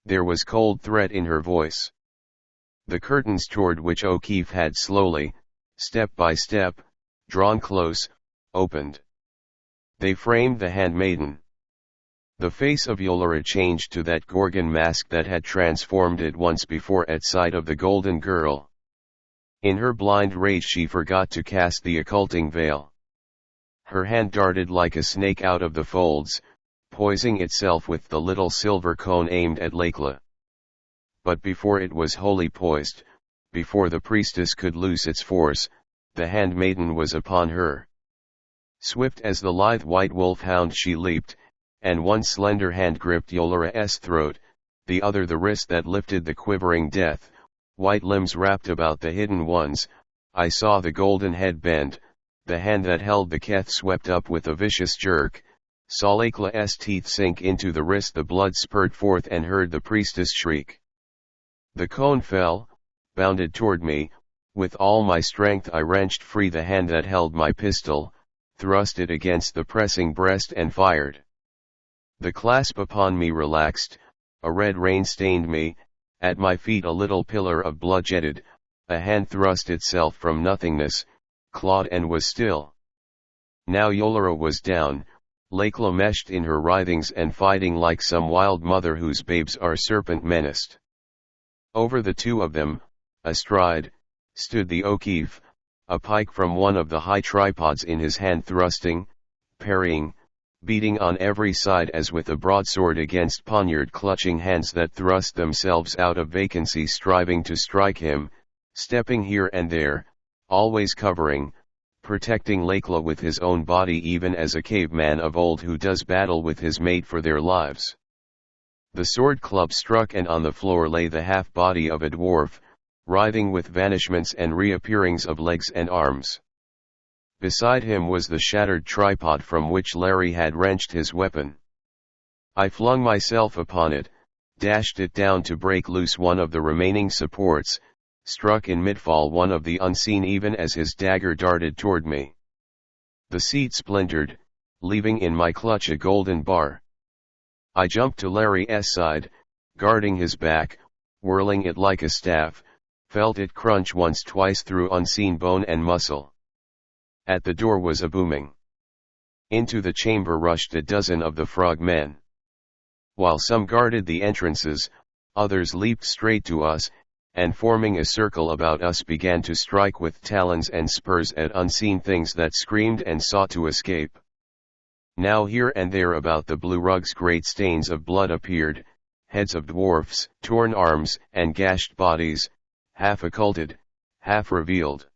There was cold threat in her voice. The curtains toward which O'Keefe had slowly, step by step, drawn close, opened. They framed the handmaiden. The face of Yolara changed to that Gorgon mask that had transformed it once before at sight of the golden girl. In her blind rage she forgot to cast the occulting veil. Her hand darted like a snake out of the folds, poising itself with the little silver cone aimed at Lakla. But before it was wholly poised, before the priestess could lose its force, the handmaiden was upon her. Swift as the lithe white wolf-hound she leaped, and one slender hand gripped Yolara's throat, the other the wrist that lifted the quivering death, white limbs wrapped about the hidden ones. I saw the golden head bend, the hand that held the keth swept up with a vicious jerk, saw Lakla's teeth sink into the wrist, the blood spurted forth, and heard the priestess shriek. The cone fell, bounded toward me. With all my strength I wrenched free the hand that held my pistol, thrust it against the pressing breast and fired. The clasp upon me relaxed, a red rain stained me, at my feet a little pillar of blood jetted, a hand thrust itself from nothingness, clawed and was still. Now Yolara was down, Lakla meshed in her writhings and fighting like some wild mother whose babes are serpent menaced. Over the two of them, astride, stood the O'Keefe, a pike from one of the high tripods in his hand, thrusting, parrying, beating on every side as with a broadsword against poniard-clutching hands that thrust themselves out of vacancy, striving to strike him, stepping here and there, always covering, protecting Lakla with his own body, even as a caveman of old who does battle with his mate for their lives. The sword club struck, and on the floor lay the half-body of a dwarf, writhing with vanishments and reappearings of legs and arms. Beside him was the shattered tripod from which Larry had wrenched his weapon. I flung myself upon it, dashed it down to break loose one of the remaining supports, struck in midfall one of the unseen even as his dagger darted toward me. The seat splintered, leaving in my clutch a golden bar. I jumped to Larry's side, guarding his back, whirling it like a staff, felt it crunch once twice through unseen bone and muscle. At the door was a booming. Into the chamber rushed a dozen of the frog men. While some guarded the entrances, others leaped straight to us, and forming a circle about us began to strike with talons and spurs at unseen things that screamed and sought to escape. Now here and there about the blue rugs great stains of blood appeared, heads of dwarfs, torn arms, and gashed bodies, half occulted, half revealed.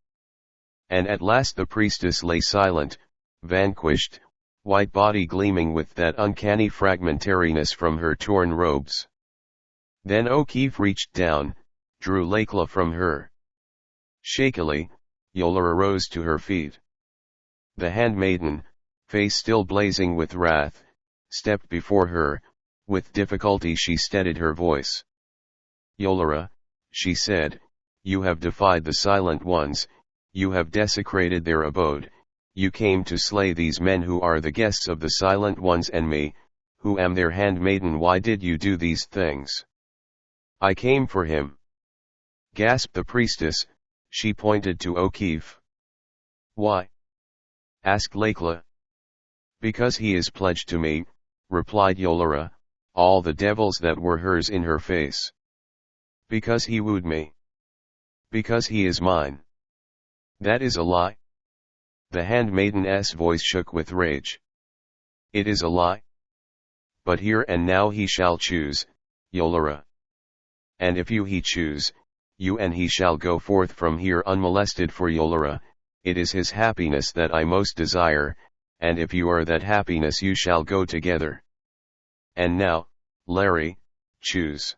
And at last the priestess lay silent, vanquished, white body gleaming with that uncanny fragmentariness from her torn robes. Then O'Keefe reached down, drew Lakla from her. Shakily, Yolara rose to her feet. The handmaiden, face still blazing with wrath, stepped before her. With difficulty she steadied her voice. Yolara, she said, you have defied the Silent Ones, you have desecrated their abode, you came to slay these men who are the guests of the Silent Ones and me, who am their handmaiden. Why did you do these things? I came for him, gasped the priestess. She pointed to O'Keefe. Why? Asked Lakla. Because he is pledged to me, replied Yolara, all the devils that were hers in her face. Because he wooed me. Because he is mine. That is a lie. The handmaiden's voice shook with rage. It is a lie. But here and now he shall choose, Yolara. And if you he choose, you and he shall go forth from here unmolested, for Yolara, it is his happiness that I most desire, and if you are that happiness you shall go together. And now, Larry, choose.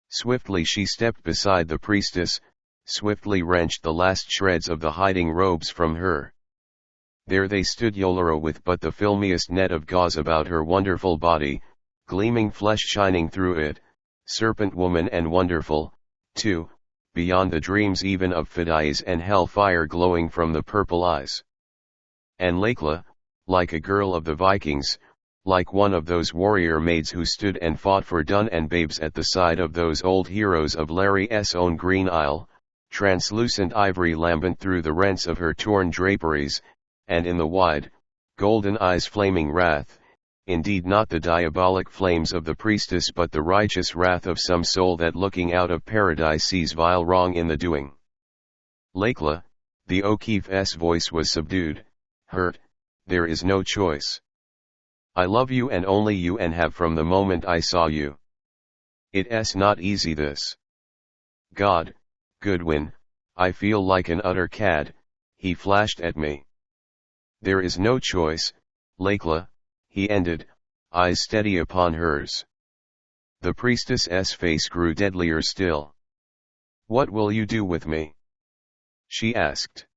Swiftly she stepped beside the priestess, swiftly wrenched the last shreds of the hiding robes from her. There they stood, Yolora, with but the filmiest net of gauze about her wonderful body, gleaming flesh shining through it, serpent woman and wonderful, too, beyond the dreams even of Phidias, and hellfire glowing from the purple eyes. And Lakela, like a girl of the Vikings, like one of those warrior maids who stood and fought for Dun and Babes at the side of those old heroes of Larry's own Green Isle, translucent ivory lambent through the rents of her torn draperies, and in the wide, golden eyes flaming wrath, indeed not the diabolic flames of the priestess but the righteous wrath of some soul that looking out of paradise sees vile wrong in the doing. Lakela, the O'Keefe's voice was subdued, hurt, there is no choice. I love you and only you, and have from the moment I saw you. It's not easy this. God, Goodwin, I feel like an utter cad, he flashed at me. There is no choice, Lakela, he ended, eyes steady upon hers. The priestess's face grew deadlier still. What will you do with me? She asked.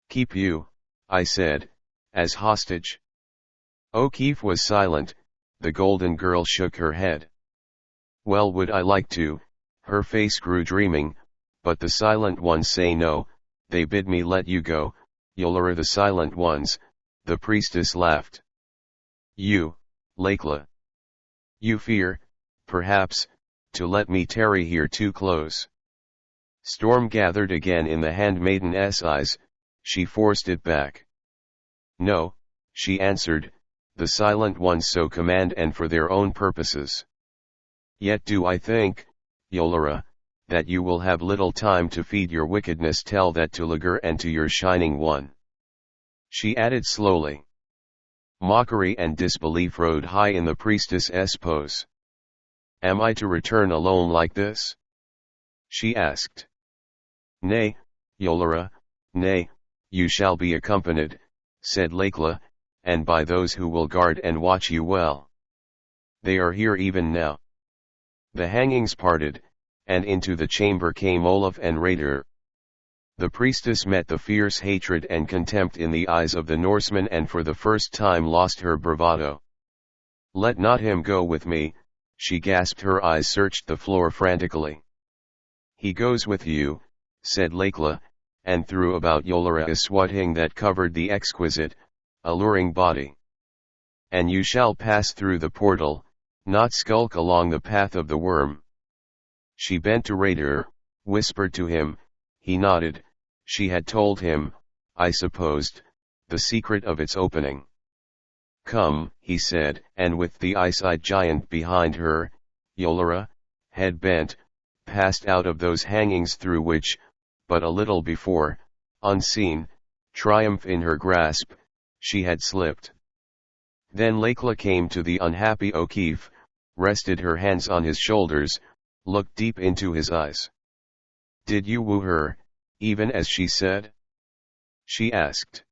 Keep you, I said, as hostage. O'Keefe was silent, the golden girl shook her head. Well, would I like to, her face grew dreaming, but the silent ones say no, they bid me let you go, Yolora, the silent ones, the priestess laughed. You, Lakela. You fear, perhaps, to let me tarry here too close. Storm gathered again in the handmaiden's eyes, she forced it back. No, she answered, the silent ones so command, and for their own purposes. Yet do I think, Yolora, that you will have little time to feed your wickedness. Tell that to Lager and to your Shining One. She added slowly. Mockery and disbelief rode high in the priestess's pose. Am I to return alone like this? She asked. Nay, Yolora, nay, you shall be accompanied, said Lakela, and by those who will guard and watch you well. They are here even now. The hangings parted, and into the chamber came Olaf and Rader. The priestess met the fierce hatred and contempt in the eyes of the Norseman, and for the first time lost her bravado. Let not him go with me, she gasped, her eyes searched the floor frantically. He goes with you, said Lakela, and threw about Yolora a swatting that covered the exquisite, alluring body. And you shall pass through the portal, not skulk along the path of the worm. She bent to Rader, whispered to him, he nodded. She had told him, I supposed, the secret of its opening. Come, he said, and with the ice-eyed giant behind her, Yolora, head bent, passed out of those hangings through which, but a little before, unseen, triumph in her grasp, she had slipped. Then Lakela came to the unhappy O'Keefe, rested her hands on his shoulders, looked deep into his eyes. Did you woo her, even as she said? She asked.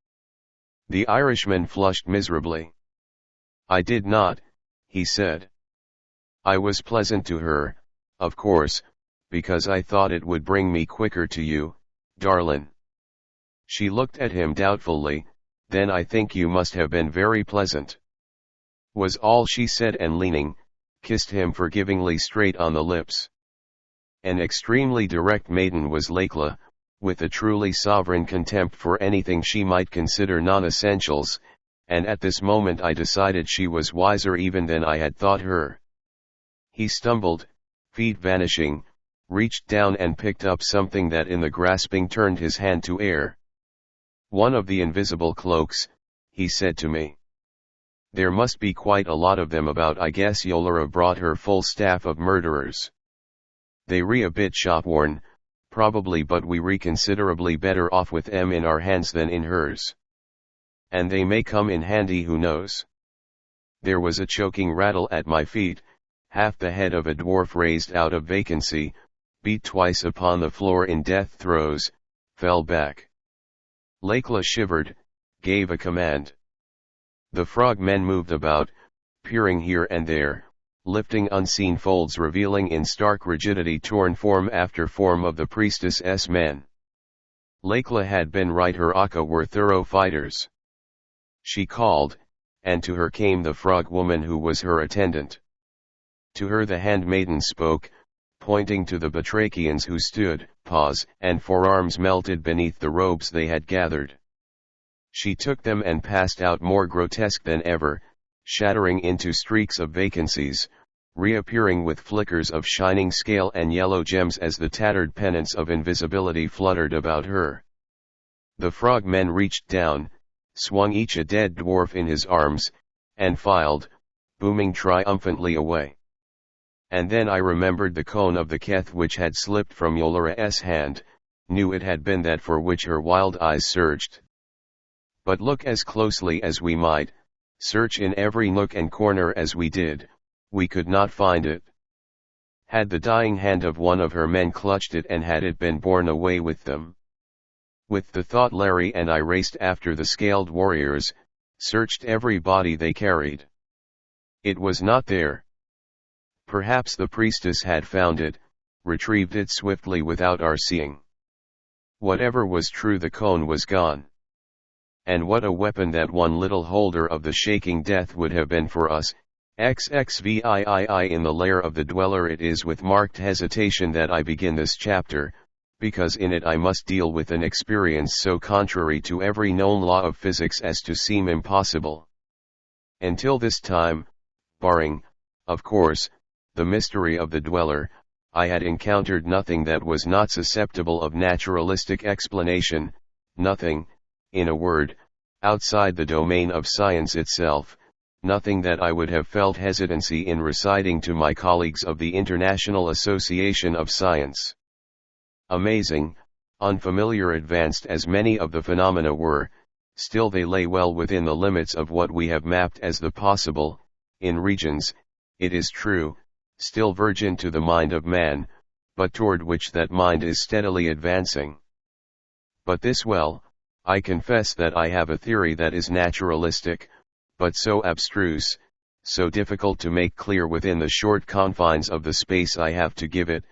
The Irishman flushed miserably. I did not, he said. I was pleasant to her, of course, because I thought it would bring me quicker to you, darlin'. She looked at him doubtfully. Then I think you must have been very pleasant, was all she said, and leaning, kissed him forgivingly straight on the lips. An extremely direct maiden was Lakela, with a truly sovereign contempt for anything she might consider non-essentials, and at this moment I decided she was wiser even than I had thought her. He stumbled, feet vanishing, reached down and picked up something that in the grasping turned his hand to air. One of the invisible cloaks, he said to me. There must be quite a lot of them about. I guess Yolora brought her full staff of murderers. They re a bit shop-worn, probably, but we re considerably better off with them in our hands than in hers. And they may come in handy, who knows? There was a choking rattle at my feet, half the head of a dwarf raised out of vacancy, beat twice upon the floor in death throes, fell back. Lakela shivered, gave a command. The frogmen moved about, peering here and there, lifting unseen folds revealing in stark rigidity torn form after form of the priestess's men. Lakla had been right, her Akka were thorough fighters. She called, and to her came the frog woman who was her attendant. To her the handmaiden spoke, pointing to the batrachians who stood, paws and forearms melted beneath the robes they had gathered. She took them and passed out more grotesque than ever, shattering into streaks of vacancies, reappearing with flickers of shining scale and yellow gems as the tattered pennants of invisibility fluttered about her. The frogmen reached down, swung each a dead dwarf in his arms, and filed, booming triumphantly away. And then I remembered the cone of the Keth which had slipped from Yolara's hand, knew it had been that for which her wild eyes searched. But look as closely as we might, search in every nook and corner as we did, we could not find it. Had the dying hand of one of her men clutched it, and had it been borne away with them? With the thought Larry and I raced after the scaled warriors, searched every body they carried. It was not there. Perhaps the priestess had found it, retrieved it swiftly without our seeing. Whatever was true, the cone was gone. And what a weapon that one little holder of the shaking death would have been for us. XXVIII. In the lair of the dweller it is with marked hesitation that I begin this chapter, because in it I must deal with an experience so contrary to every known law of physics as to seem impossible. Until this time, barring, of course, the mystery of the dweller, I had encountered nothing that was not susceptible of naturalistic explanation, nothing, in a word, outside the domain of science itself, nothing that I would have felt hesitancy in reciting to my colleagues of the International Association of Science. Amazing, unfamiliar, advanced as many of the phenomena were, still they lay well within the limits of what we have mapped as the possible, in regions, it is true, still virgin to the mind of man, but toward which that mind is steadily advancing. But this well, I confess that I have a theory that is naturalistic, but so abstruse, so difficult to make clear within the short confines of the space I have to give it,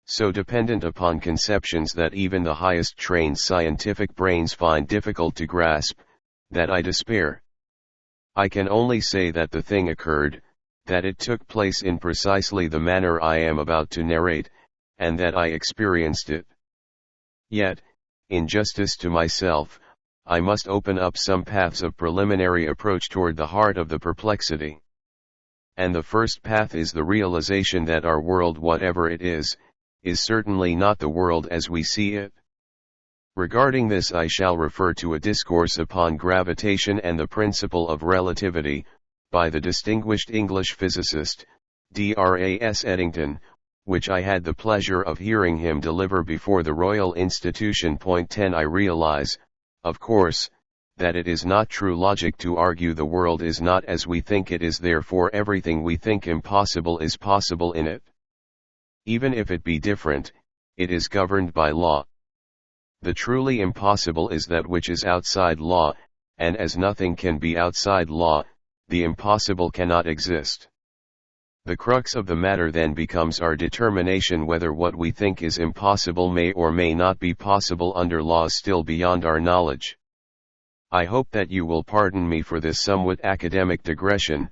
so dependent upon conceptions that even the highest trained scientific brains find difficult to grasp, that I despair. I can only say that the thing occurred, that it took place in precisely the manner I am about to narrate, and that I experienced it. Yet, in justice to myself, I must open up some paths of preliminary approach toward the heart of the perplexity. And the first path is the realization that our world, whatever it is certainly not the world as we see it. Regarding this I shall refer to a discourse upon gravitation and the principle of relativity, by the distinguished English physicist, D.R.A.S. Eddington, which I had the pleasure of hearing him deliver before the Royal Institution. 10 I realize, of course, that it is not true logic to argue the world is not as we think it is, therefore everything we think impossible is possible in it. Even if it be different, it is governed by law. The truly impossible is that which is outside law, and as nothing can be outside law, the impossible cannot exist. The crux of the matter then becomes our determination whether what we think is impossible may or may not be possible under laws still beyond our knowledge. I hope that you will pardon me for this somewhat academic digression,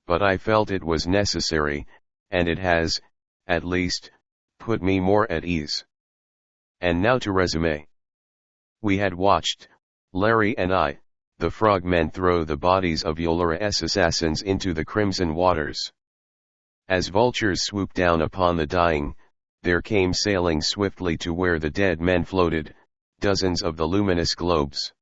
but I felt it was necessary, and it has, at least, put me more at ease. And now to resume. We had watched, Larry and I, the frogmen throw the bodies of Yolara's assassins into the crimson waters. As vultures swooped down upon the dying, there came sailing swiftly to where the dead men floated, dozens of the luminous globes.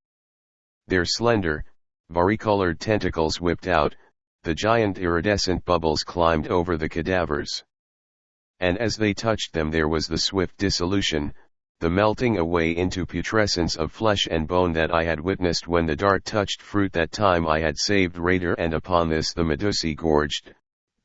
Their slender, varicolored tentacles whipped out, the giant iridescent bubbles climbed over the cadavers. And as they touched them there was the swift dissolution, the melting away into putrescence of flesh and bone that I had witnessed when the dart touched fruit that time I had saved Raider, and upon this the Medusae gorged,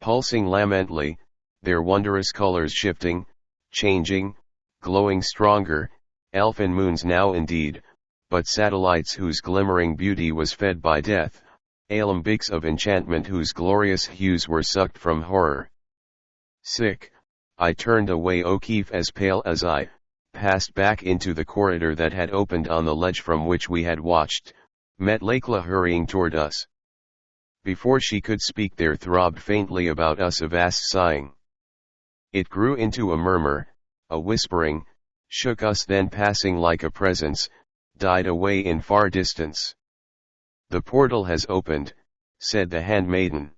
pulsing lamently, their wondrous colors shifting, changing, glowing stronger, elfin moons now indeed, but satellites whose glimmering beauty was fed by death, alembics of enchantment whose glorious hues were sucked from horror. Sick, I turned away. O'Keefe, as pale as I, passed back into the corridor that had opened on the ledge from which we had watched, met Lakla hurrying toward us. Before she could speak there throbbed faintly about us a vast sighing. It grew into a murmur, a whispering, shook us, then passing like a presence, died away in far distance. "The portal has opened," said the handmaiden.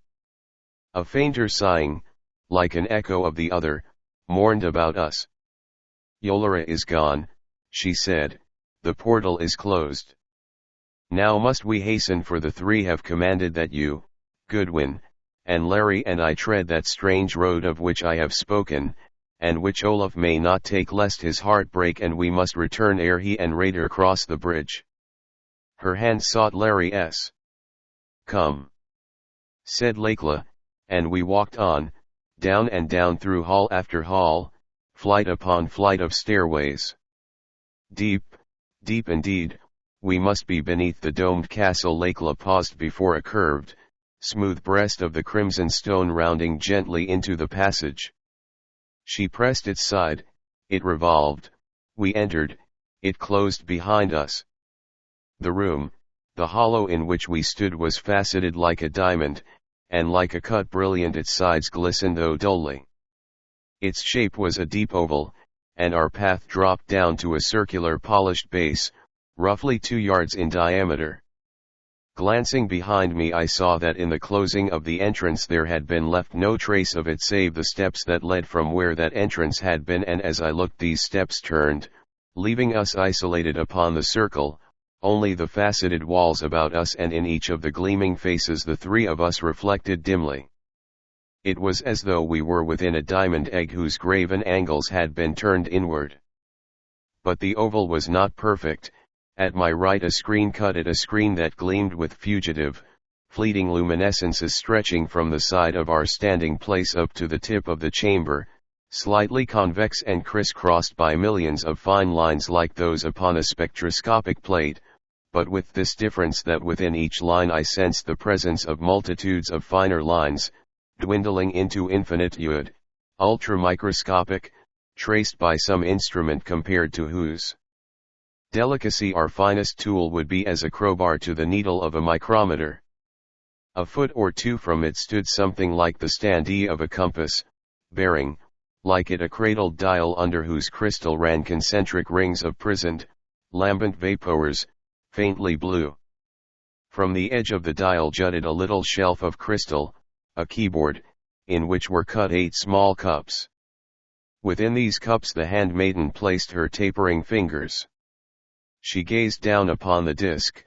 A fainter sighing, like an echo of the other, mourned about us. "Yolara is gone," she said, "the portal is closed. Now must we hasten, for the three have commanded that you, Goodwin, and Larry and I tread that strange road of which I have spoken, and which Olaf may not take lest his heart break, and we must return ere he and Raider cross the bridge." Her hand sought Larry's. "Come," said Lakla, and we walked on, down and down through hall after hall, flight upon flight of stairways. Deep, deep indeed, we must be beneath the domed castle. Lakla paused before a curved, smooth breast of the crimson stone rounding gently into the passage. She pressed its side, it revolved, we entered, it closed behind us. The room, the hollow in which we stood, was faceted like a diamond, and like a cut brilliant its sides glistened though dully. Its shape was a deep oval, and our path dropped down to a circular polished base, roughly 2 yards in diameter. Glancing behind me, I saw that in the closing of the entrance there had been left no trace of it save the steps that led from where that entrance had been, and as I looked these steps turned, leaving us isolated upon the circle, only the faceted walls about us, and in each of the gleaming faces the three of us reflected dimly. It was as though we were within a diamond egg whose graven angles had been turned inward. But the oval was not perfect. At my right a screen cut it, a screen that gleamed with fugitive, fleeting luminescences stretching from the side of our standing place up to the tip of the chamber, slightly convex and crisscrossed by millions of fine lines like those upon a spectroscopic plate, but with this difference that within each line I sensed the presence of multitudes of finer lines, dwindling into infinitude, ultramicroscopic, traced by some instrument compared to whose delicacy our finest tool would be as a crowbar to the needle of a micrometer. A foot or two from it stood something like the standee of a compass, bearing, like it, a cradled dial under whose crystal ran concentric rings of prisoned, lambent vapors, faintly blue. From the edge of the dial jutted a little shelf of crystal, a keyboard, in which were cut 8 small cups. Within these cups the handmaiden placed her tapering fingers. She gazed down upon the disk,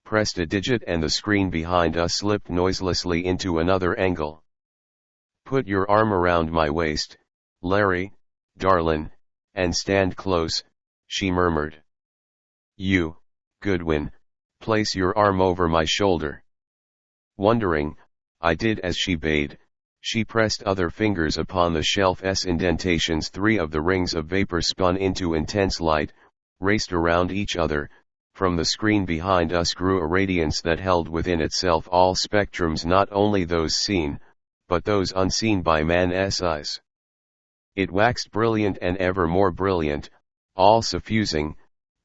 pressed a digit, and the screen behind us slipped noiselessly into another angle. "Put your arm around my waist, Larry, darlin', and stand close," she murmured. "You, Goodwin, place your arm over my shoulder." Wondering, I did as she bade. She pressed other fingers upon the shelf's indentations. 3 of the rings of vapor spun into intense light, raced around each other. From the screen behind us grew a radiance that held within itself all spectrums, not only those seen, but those unseen by man's eyes. It waxed brilliant and ever more brilliant, all suffusing,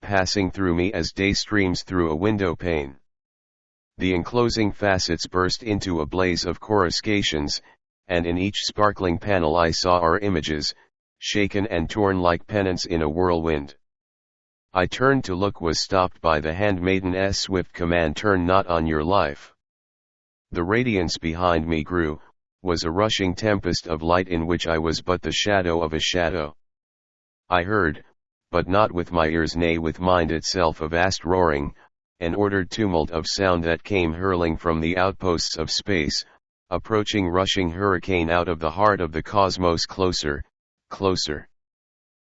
passing through me as day streams through a window pane. The enclosing facets burst into a blaze of coruscations, and in each sparkling panel I saw our images, shaken and torn like pennants in a whirlwind. I turned to look, was stopped by the handmaiden's swift command, "Turn not on your life." The radiance behind me grew, was a rushing tempest of light in which I was but the shadow of a shadow. I heard, but not with my ears, nay with mind itself, a vast roaring, an ordered tumult of sound that came hurling from the outposts of space, approaching rushing hurricane out of the heart of the cosmos, closer, closer.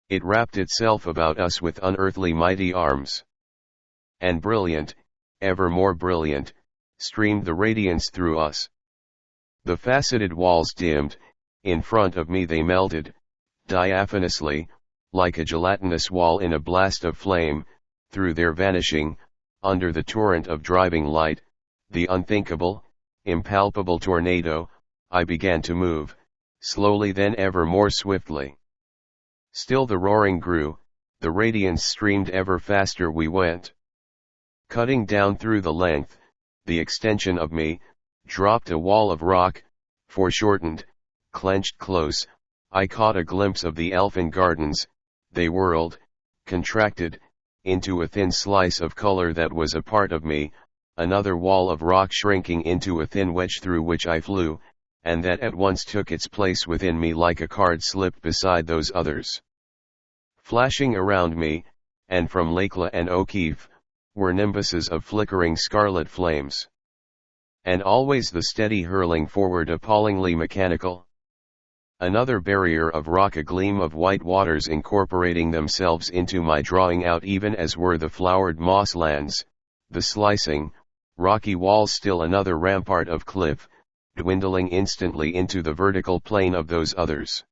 It wrapped itself about us with unearthly mighty arms. And brilliant, ever more brilliant, streamed the radiance through us. The faceted walls dimmed, in front of me they melted, diaphanously, like a gelatinous wall in a blast of flame. Through their vanishing, under the torrent of driving light, the unthinkable, impalpable tornado, I began to move, slowly then ever more swiftly. Still the roaring grew, the radiance streamed ever faster we went. Cutting down through the length, the extension of me, dropped a wall of rock, foreshortened, clenched close. I caught a glimpse of the elfin gardens, they whirled, contracted, into a thin slice of color that was a part of me, another wall of rock shrinking into a thin wedge through which I flew, and that at once took its place within me like a card slipped beside those others. Flashing around me, and from Lakeland and O'Keefe, were nimbuses of flickering scarlet flames. And always the steady hurling forward appallingly mechanical. Another barrier of rock, a gleam of white waters incorporating themselves into my drawing out even as were the flowered mosslands, the slicing, rocky walls, still another rampart of cliff, dwindling instantly into the vertical plane of those others.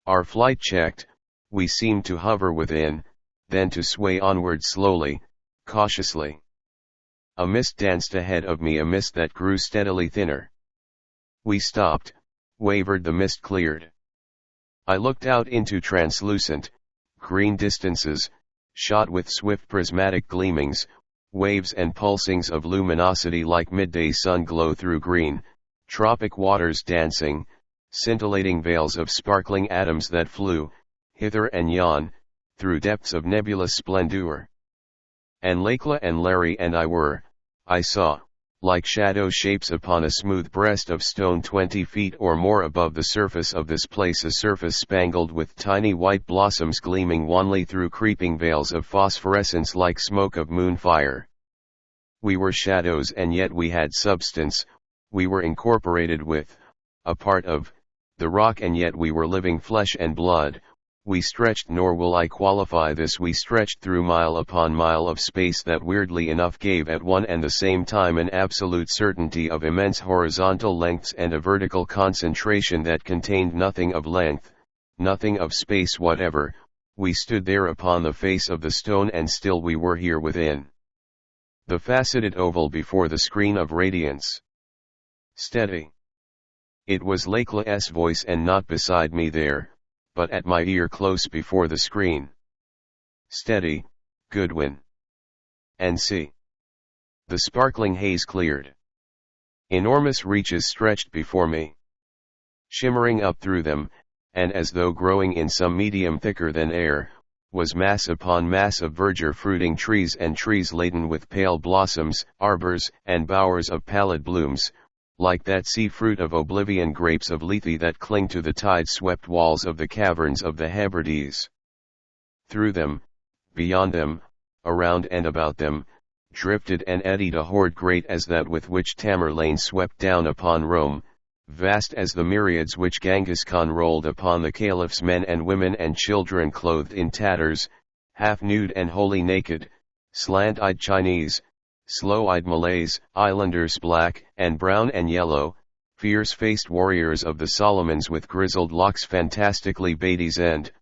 Our flight checked, we seemed to hover within, then to sway onward slowly, cautiously. A mist danced ahead of me, a mist that grew steadily thinner. We stopped, wavered, the mist cleared. I looked out into translucent, green distances, shot with swift prismatic gleamings, waves and pulsings of luminosity like midday sun glow through green, tropic waters dancing, scintillating veils of sparkling atoms that flew, hither and yon, through depths of nebulous splendor. And Lakeland and Larry and I saw, like shadow shapes upon a smooth breast of stone 20 feet or more above the surface of this place, a surface spangled with tiny white blossoms gleaming wanly through creeping veils of phosphorescence like smoke of moon fire. We were shadows and yet we had substance, we were incorporated with, a part of, the rock, and yet we were living flesh and blood. We stretched, nor will I qualify this, we stretched through mile upon mile of space that weirdly enough gave at one and the same time an absolute certainty of immense horizontal lengths and a vertical concentration that contained nothing of length, nothing of space whatever. We stood there upon the face of the stone, and still we were here within the faceted oval before the screen of radiance. Steady. It was Lakeland's voice, and not beside me there, but at my ear close before the screen. Steady, Goodwin. And see. The sparkling haze cleared. Enormous reaches stretched before me. Shimmering up through them, and as though growing in some medium thicker than air, was mass upon mass of verdure, fruiting trees and trees laden with pale blossoms, arbors and bowers of pallid blooms, like that sea fruit of oblivion, grapes of lethe that cling to the tide-swept walls of the caverns of the Hebrides. Through them, beyond them, around and about them, drifted and eddied a horde great as that with which Tamerlane swept down upon Rome, vast as the myriads which Genghis Khan rolled upon the caliphs, men and women and children clothed in tatters, half-nude and wholly naked, slant-eyed Chinese, slow-eyed Malays, islanders black and brown and yellow, fierce-faced warriors of the Solomons with grizzled locks fantastically bedizened,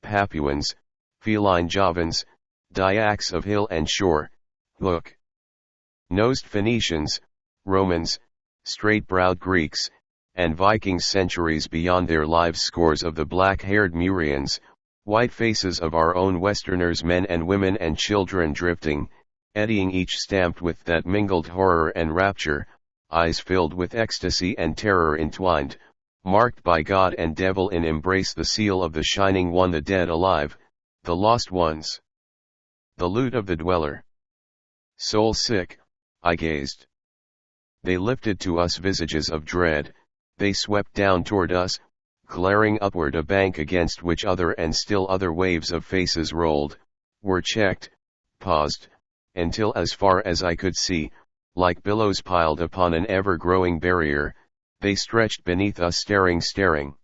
Papuans, feline Javans, Dyaks of hill and shore, hook-nosed Phoenicians, Romans, straight-browed Greeks, and Vikings centuries beyond their lives, scores of the black-haired Murians, white faces of our own Westerners, men and women and children drifting, eddying, each stamped with that mingled horror and rapture, eyes filled with ecstasy and terror entwined, marked by God and devil in embrace, the seal of the Shining One, the dead alive, the lost ones, the loot of the dweller. Soul sick, I gazed. They lifted to us visages of dread, they swept down toward us, glaring upward, a bank against which other and still other waves of faces rolled, were checked, paused, until as far as I could see, like billows piled upon an ever-growing barrier, they stretched beneath us, staring.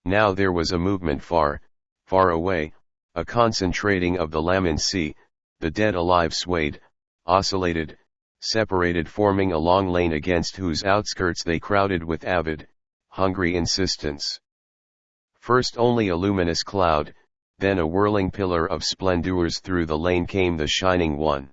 Now there was a movement far, far away, a concentrating of the Lamin Sea, the dead alive swayed, oscillated, separated, forming a long lane against whose outskirts they crowded with avid, hungry insistence. First only a luminous cloud, then a whirling pillar of splendors. Through the lane came the Shining One.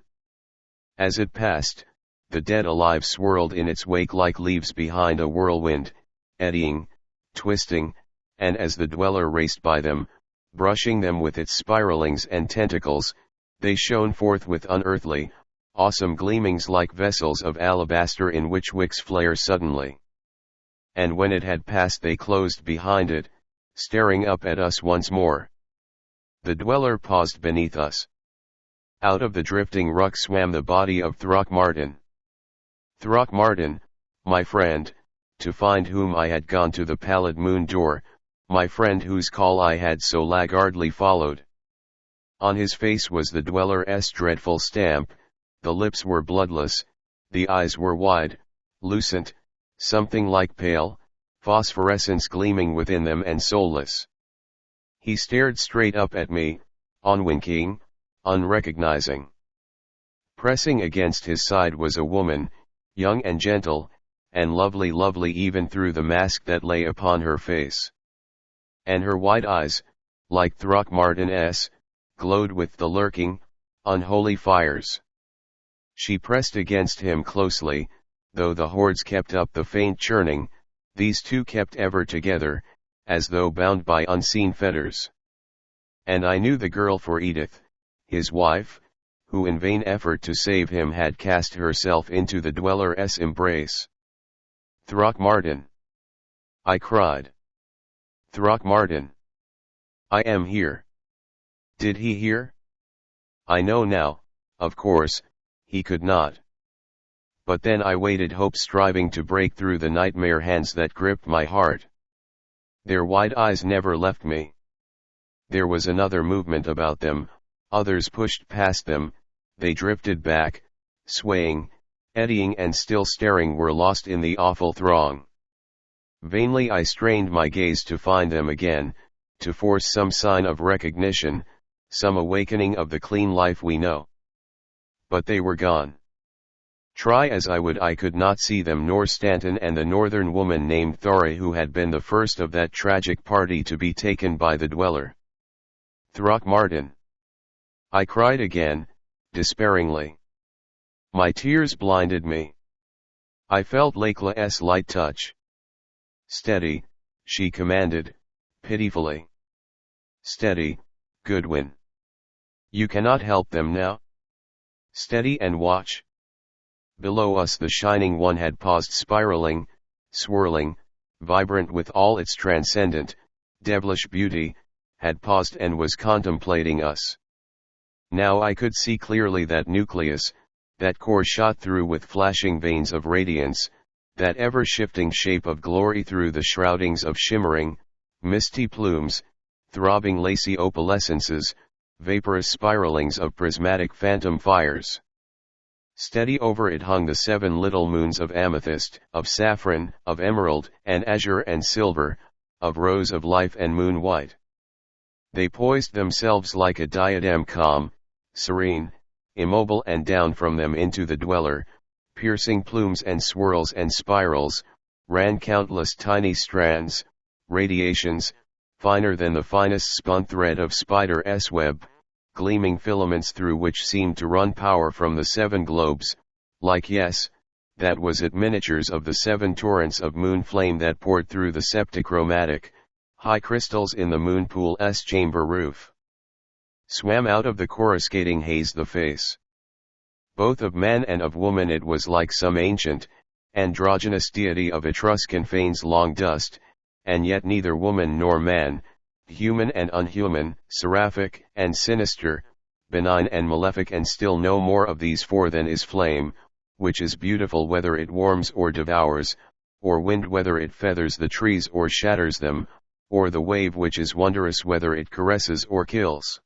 As it passed, the dead alive swirled in its wake like leaves behind a whirlwind, eddying, twisting, and as the dweller raced by them, brushing them with its spiralings and tentacles, they shone forth with unearthly, awesome gleamings like vessels of alabaster in which wicks flare suddenly. And when it had passed they closed behind it, staring up at us once more. The dweller paused beneath us. Out of the drifting ruck swam the body of Throckmortin. Throckmortin, my friend, to find whom I had gone to the pallid moon door, my friend whose call I had so laggardly followed. On his face was the dweller's dreadful stamp, the lips were bloodless, the eyes were wide, lucent, something like pale, phosphorescence gleaming within them and soulless. He stared straight up at me, unwinking, unrecognizing. Pressing against his side was a woman, young and gentle, and lovely even through the mask that lay upon her face. And her wide eyes, like Throckmortin's, glowed with the lurking, unholy fires. She pressed against him closely, though the hordes kept up the faint churning, these two kept ever together, as though bound by unseen fetters. And I knew the girl for Edith, his wife, who in vain effort to save him had cast herself into the dweller's embrace. Throckmortin! I cried. Throckmortin! I am here. Did he hear? I know now, of course, he could not. But then I waited, hope striving to break through the nightmare hands that gripped my heart. Their wide eyes never left me. There was another movement about them, others pushed past them, they drifted back, swaying, eddying and still staring, were lost in the awful throng. Vainly I strained my gaze to find them again, to force some sign of recognition, some awakening of the clean life we know. But they were gone. Try as I would, I could not see them, nor Stanton and the northern woman named Thora, who had been the first of that tragic party to be taken by the dweller. Throckmortin! I cried again, despairingly. My tears blinded me. I felt Lakla's light touch. Steady, she commanded, pitifully. Steady, Goodwin. You cannot help them now. Steady and watch. Below us the Shining One had paused, spiraling, swirling, vibrant with all its transcendent, devilish beauty, had paused and was contemplating us. Now I could see clearly that nucleus, that core shot through with flashing veins of radiance, that ever-shifting shape of glory through the shroudings of shimmering, misty plumes, throbbing lacy opalescences, vaporous spiralings of prismatic phantom fires. Steady over it hung the 7 little moons of amethyst, of saffron, of emerald, and azure and silver, of rose of life and moon white. They poised themselves like a diadem, calm, serene, immobile, and down from them into the dweller, piercing plumes and swirls and spirals, ran countless tiny strands, radiations, finer than the finest spun thread of spider's web, gleaming filaments through which seemed to run power from the 7 globes, like, yes, that was it, miniatures of the 7 torrents of moon flame that poured through the septichromatic, high crystals in the moon pool's chamber roof. Swam out of the coruscating haze the face, both of man and of woman. It was like some ancient, androgynous deity of Etruscan fanes long dust, and yet neither woman nor man, human and unhuman, seraphic and sinister, benign and malefic, and still no more of these 4 than is flame, which is beautiful whether it warms or devours, or wind whether it feathers the trees or shatters them, or the wave which is wondrous whether it caresses or kills.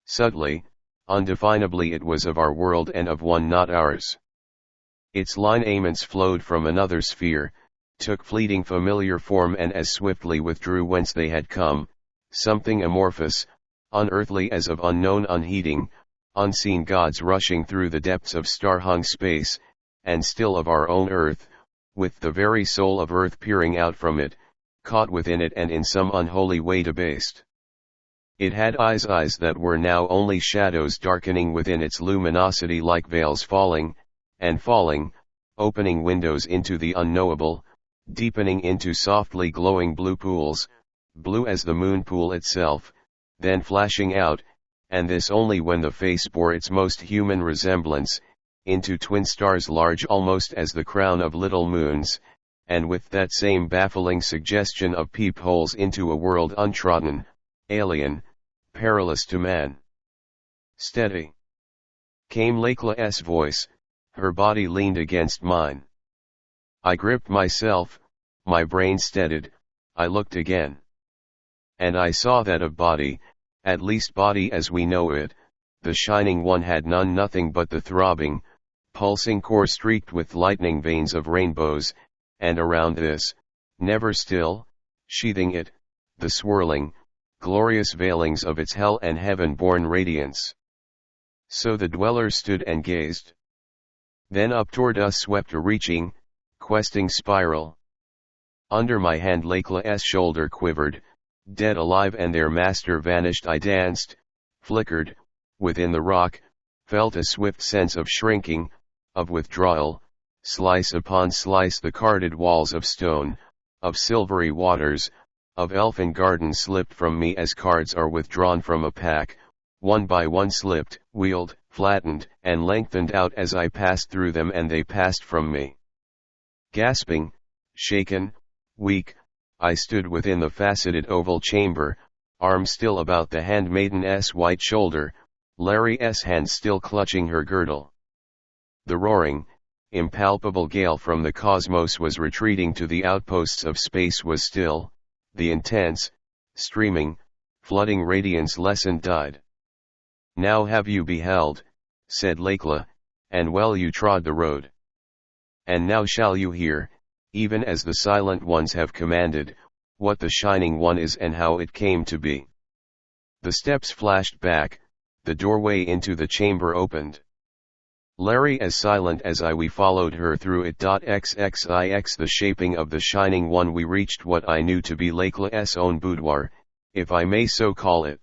Subtly, undefinably, it was of our world and of one not ours. Its lineaments flowed from another sphere, took fleeting familiar form, and as swiftly withdrew whence they had come, something amorphous, unearthly, as of unknown, unheeding, unseen gods rushing through the depths of star-hung space, and still of our own earth, with the very soul of earth peering out from it, caught within it and in some unholy way debased. It had eyes that were now only shadows darkening within its luminosity like veils falling, and falling, opening windows into the unknowable, deepening into softly glowing blue pools, blue as the moon pool itself, then flashing out, and this only when the face bore its most human resemblance, into twin stars large almost as the crown of little moons, and with that same baffling suggestion of peepholes into a world untrodden, alien, perilous to man. Steady, came Lakla's voice, her body leaned against mine. I gripped myself, my brain steadied, I looked again. And I saw that of body, at least body as we know it, the shining one had nothing but the throbbing, pulsing core streaked with lightning veins of rainbows, and around this, never still, sheathing it, the swirling, glorious veilings of its hell and heaven-born radiance. So the dweller stood and gazed. Then up toward us swept a reaching, questing spiral. Under my hand Lakla's shoulder quivered, dead alive, and their master vanished. I danced, flickered, within the rock, felt a swift sense of shrinking, of withdrawal, slice upon slice the carded walls of stone, of silvery waters, of elfin gardens slipped from me as cards are withdrawn from a pack, one by one slipped, wheeled, flattened, and lengthened out as I passed through them, and they passed from me. Gasping, shaken, weak, I stood within the faceted oval chamber, arm still about the handmaiden's white shoulder, Larry's hand still clutching her girdle. The roaring, impalpable gale from the cosmos was retreating to the outposts of space was still, the intense, streaming, flooding radiance lessened died. Now have you beheld, said Lakla, and well you trod the road. And now shall you hear, even as the silent ones have commanded, what the shining one is and how it came to be. The steps flashed back, the doorway into the chamber opened. Larry as silent as we followed her through it. XXIX the shaping of the shining one we reached what I knew to be Lakla's own boudoir, if I may so call it.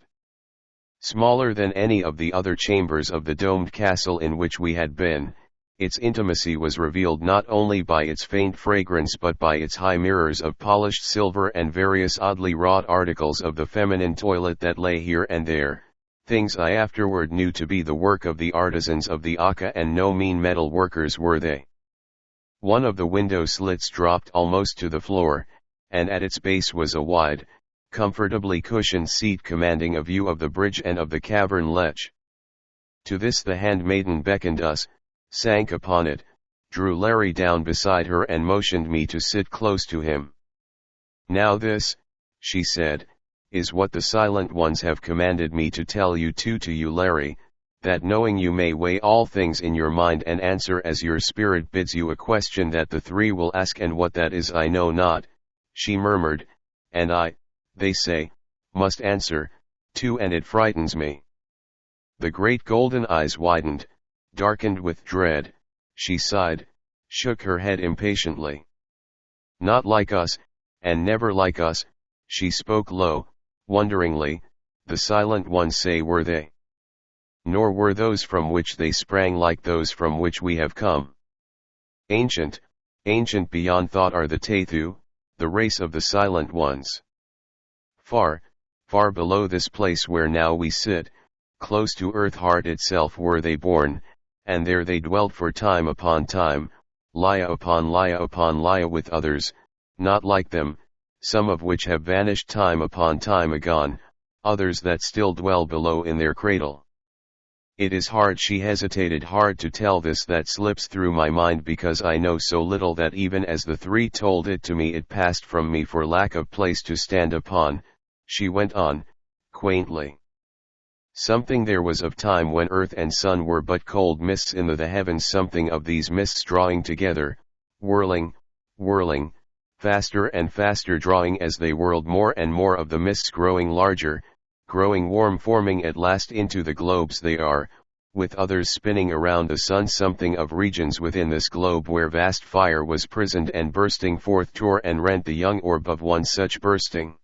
Smaller than any of the other chambers of the domed castle in which we had been, its intimacy was revealed not only by its faint fragrance but by its high mirrors of polished silver and various oddly wrought articles of the feminine toilet that lay here and there, things I afterward knew to be the work of the artisans of the Aka, and no mean metal workers were they. One of the window slits dropped almost to the floor, and at its base was a wide, comfortably cushioned seat commanding a view of the bridge and of the cavern ledge. To this the handmaiden beckoned us, sank upon it, drew Larry down beside her and motioned me to sit close to him. Now this, she said, is what the silent ones have commanded me to tell you to you Larry, that knowing you may weigh all things in your mind and answer as your spirit bids you a question that the three will ask, and what that is I know not, she murmured, and I, they say, must answer, too, and it frightens me. The great golden eyes widened, darkened with dread, she sighed, shook her head impatiently. Not like us, and never like us, she spoke low, wonderingly, the silent ones say were they. Nor were those from which they sprang like those from which we have come. Ancient, ancient beyond thought are the Tathu, the race of the silent ones. Far, far below this place where now we sit, close to earth heart itself were they born, and there they dwelt for time upon time, Laya upon Laya with others, not like them, some of which have vanished time upon time agone, others that still dwell below in their cradle. It is hard, she hesitated, hard to tell this that slips through my mind because I know so little that even as the three told it to me it passed from me for lack of place to stand upon, she went on, quaintly. Something there was of time when earth and sun were but cold mists in the heavens, something of these mists drawing together, whirling, whirling, faster and faster drawing as they whirled, more and more of the mists growing larger, growing warm, forming at last into the globes they are, with others spinning around the sun, something of regions within this globe where vast fire was prisoned and bursting forth tore and rent the young orb of one such bursting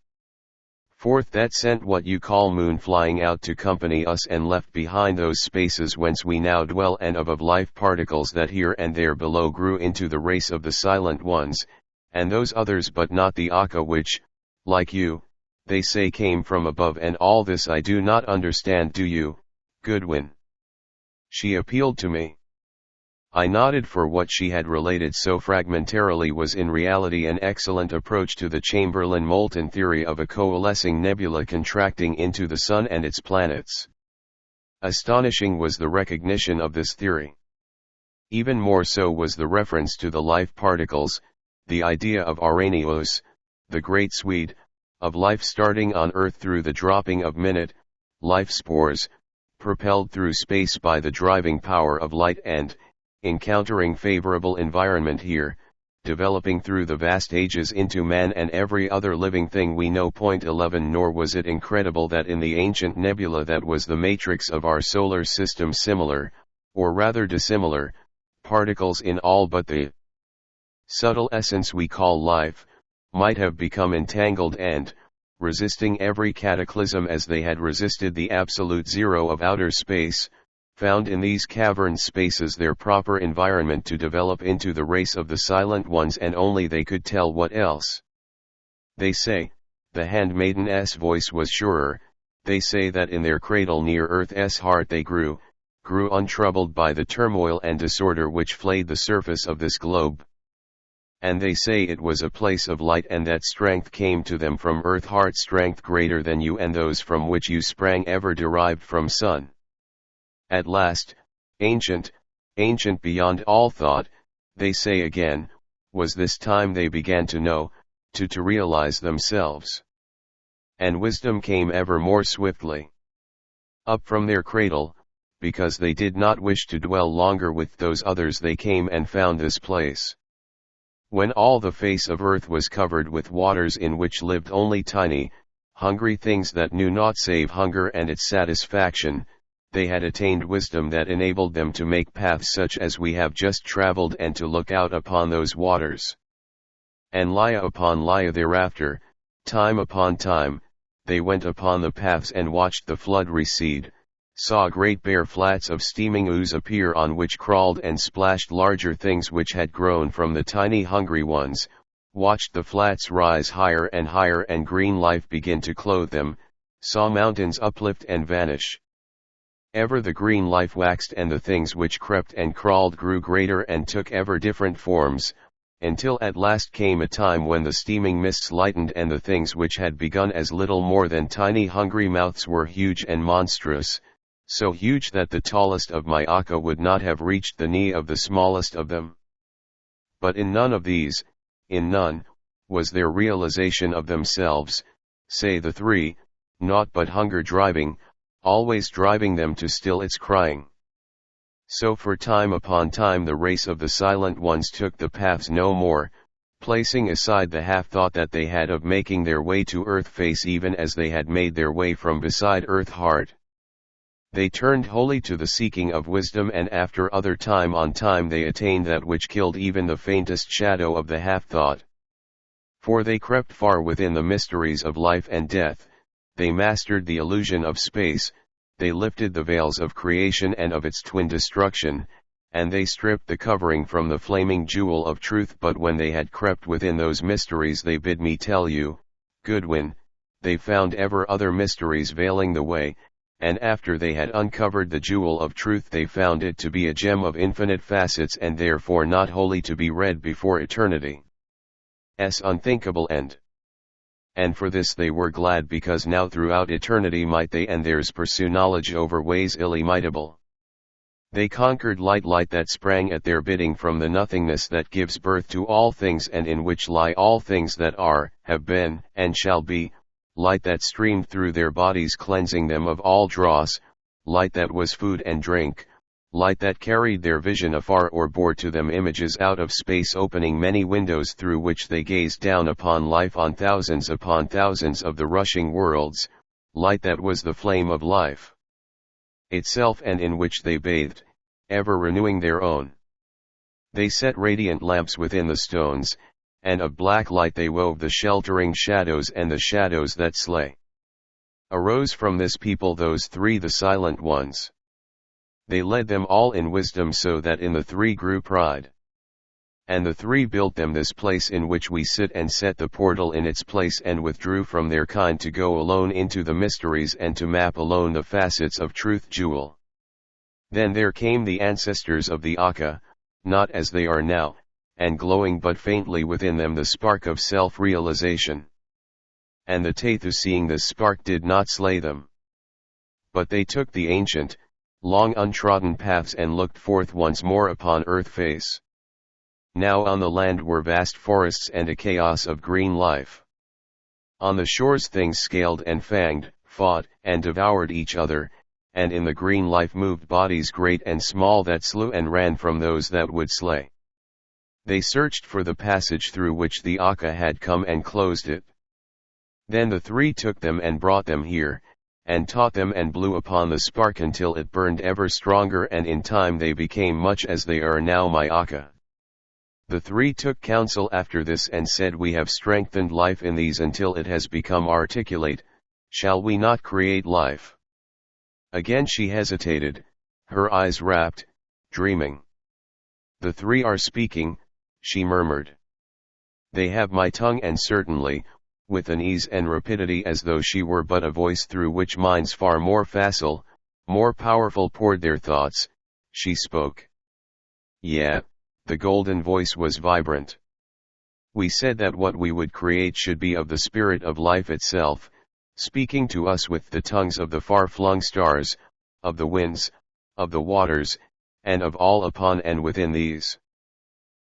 forth that sent what you call moon flying out to company us, and left behind those spaces whence we now dwell, and of life particles that here and there below grew into the race of the silent ones, and those others but not the Akka which, like you, they say came from above, and all this I do not understand, do you, Goodwin? She appealed to me. I nodded, for what she had related so fragmentarily was in reality an excellent approach to the Chamberlain-Moulton theory of a coalescing nebula contracting into the Sun and its planets. Astonishing was the recognition of this theory. Even more so was the reference to the life particles, the idea of Arrhenios, the great Swede, of life starting on Earth through the dropping of minute, life spores, propelled through space by the driving power of light and, encountering favorable environment here, developing through the vast ages into man and every other living thing we know. 11 Nor was it incredible that in the ancient nebula that was the matrix of our solar system similar, or rather dissimilar, particles in all but the subtle essence we call life, might have become entangled and, resisting every cataclysm as they had resisted the absolute zero of outer space, found in these cavern spaces their proper environment to develop into the race of the Silent Ones, and only they could tell what else. They say, the handmaiden's voice was surer, they say that in their cradle near Earth's heart they grew untroubled by the turmoil and disorder which flayed the surface of this globe. And they say it was a place of light, and that strength came to them from Earth heart, strength greater than you and those from which you sprang ever derived from Sun. At last, ancient beyond all thought, they say again, was this time they began to know, to realize themselves. And wisdom came ever more swiftly. Up from their cradle, because they did not wish to dwell longer with those others, they came and found this place. When all the face of earth was covered with waters in which lived only tiny, hungry things that knew naught save hunger and its satisfaction, they had attained wisdom that enabled them to make paths such as we have just traveled, and to look out upon those waters. And lia upon lia thereafter, time upon time, they went upon the paths and watched the flood recede, saw great bare flats of steaming ooze appear on which crawled and splashed larger things which had grown from the tiny hungry ones, watched the flats rise higher and higher and green life begin to clothe them, saw mountains uplift and vanish. Ever the green life waxed, and the things which crept and crawled grew greater and took ever different forms, until at last came a time when the steaming mists lightened, and the things which had begun as little more than tiny hungry mouths were huge and monstrous, so huge that the tallest of my Akka would not have reached the knee of the smallest of them. But in none of these, in none, was there realization of themselves, say the three, naught but hunger driving, always driving them to still its crying. So for time upon time the race of the Silent Ones took the paths no more, placing aside the half-thought that they had of making their way to earth face, even as they had made their way from beside earth heart. They turned wholly to the seeking of wisdom, and after other time on time they attained that which killed even the faintest shadow of the half-thought. For they crept far within the mysteries of life and death, they mastered the illusion of space, they lifted the veils of creation and of its twin destruction, and they stripped the covering from the flaming jewel of truth. But when they had crept within those mysteries, they bid me tell you, Goodwin, they found ever other mysteries veiling the way, and after they had uncovered the jewel of truth they found it to be a gem of infinite facets, and therefore not wholly to be read before eternity's unthinkable end. And for this they were glad, because now throughout eternity might they and theirs pursue knowledge over ways illimitable. They conquered light that sprang at their bidding from the nothingness that gives birth to all things, and in which lie all things that are, have been, and shall be, light that streamed through their bodies cleansing them of all dross, light that was food and drink, light that carried their vision afar or bore to them images out of space, opening many windows through which they gazed down upon life on thousands upon thousands of the rushing worlds, light that was the flame of life itself, and in which they bathed, ever renewing their own. They set radiant lamps within the stones, and of black light they wove the sheltering shadows and the shadows that slay. Arose from this people those three, the Silent Ones. They led them all in wisdom, so that in the three grew pride. And the three built them this place in which we sit, and set the portal in its place, and withdrew from their kind to go alone into the mysteries and to map alone the facets of truth jewel. Then there came the ancestors of the Aka, not as they are now, and glowing but faintly within them the spark of self-realization. And the Tathu, seeing this spark, did not slay them. But they took the ancient, long untrodden paths and looked forth once more upon earth face. Now on the land were vast forests and a chaos of green life. On the shores things scaled and fanged, fought, and devoured each other, and in the green life moved bodies great and small that slew and ran from those that would slay. They searched for the passage through which the Aka had come and closed it. Then the three took them and brought them here, and taught them and blew upon the spark until it burned ever stronger, and in time they became much as they are now, my Aka. The three took counsel after this and said, we have strengthened life in these until it has become articulate, shall we not create life? Again she hesitated, her eyes rapt, dreaming. The three are speaking, she murmured. They have my tongue, and certainly, with an ease and rapidity as though she were but a voice through which minds far more facile, more powerful poured their thoughts, she spoke. Yeah, the golden voice was vibrant. We said that what we would create should be of the spirit of life itself, speaking to us with the tongues of the far-flung stars, of the winds, of the waters, and of all upon and within these.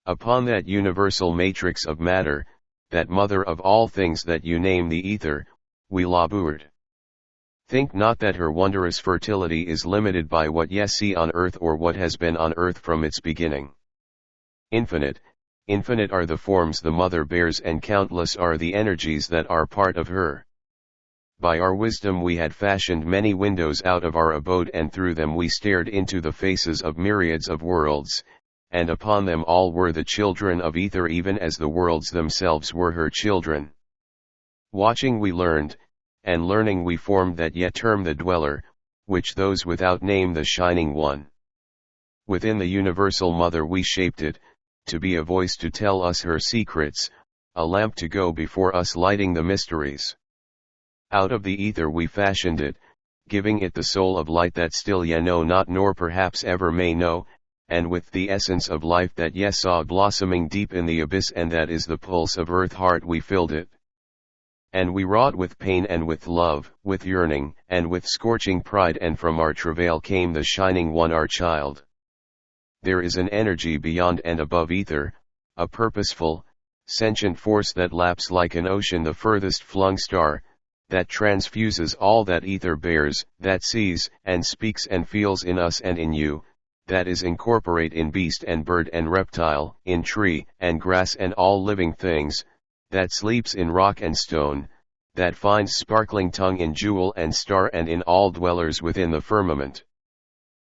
Upon that universal matrix of matter, that mother of all things that you name the ether, we labored. Think not that her wondrous fertility is limited by what ye see on earth or what has been on earth from its beginning. Infinite, infinite are the forms the mother bears, and countless are the energies that are part of her. By our wisdom we had fashioned many windows out of our abode, and through them we stared into the faces of myriads of worlds, and upon them all were the children of ether, even as the worlds themselves were her children. Watching we learned, and learning we formed that yet term the dweller, which those without name the shining one. Within the universal mother we shaped it, to be a voice to tell us her secrets, a lamp to go before us lighting the mysteries. Out of the ether we fashioned it, giving it the soul of light that still ye know not, nor perhaps ever may know, and with the essence of life that ye saw blossoming deep in the abyss, and that is the pulse of earth heart, we filled it. And we wrought with pain and with love, with yearning, and with scorching pride, and from our travail came the shining one, our child. There is an energy beyond and above ether, a purposeful, sentient force that laps like an ocean the furthest flung star, that transfuses all that ether bears, that sees, and speaks and feels in us and in you, that is incorporate in beast and bird and reptile, in tree and grass and all living things, that sleeps in rock and stone, that finds sparkling tongue in jewel and star and in all dwellers within the firmament.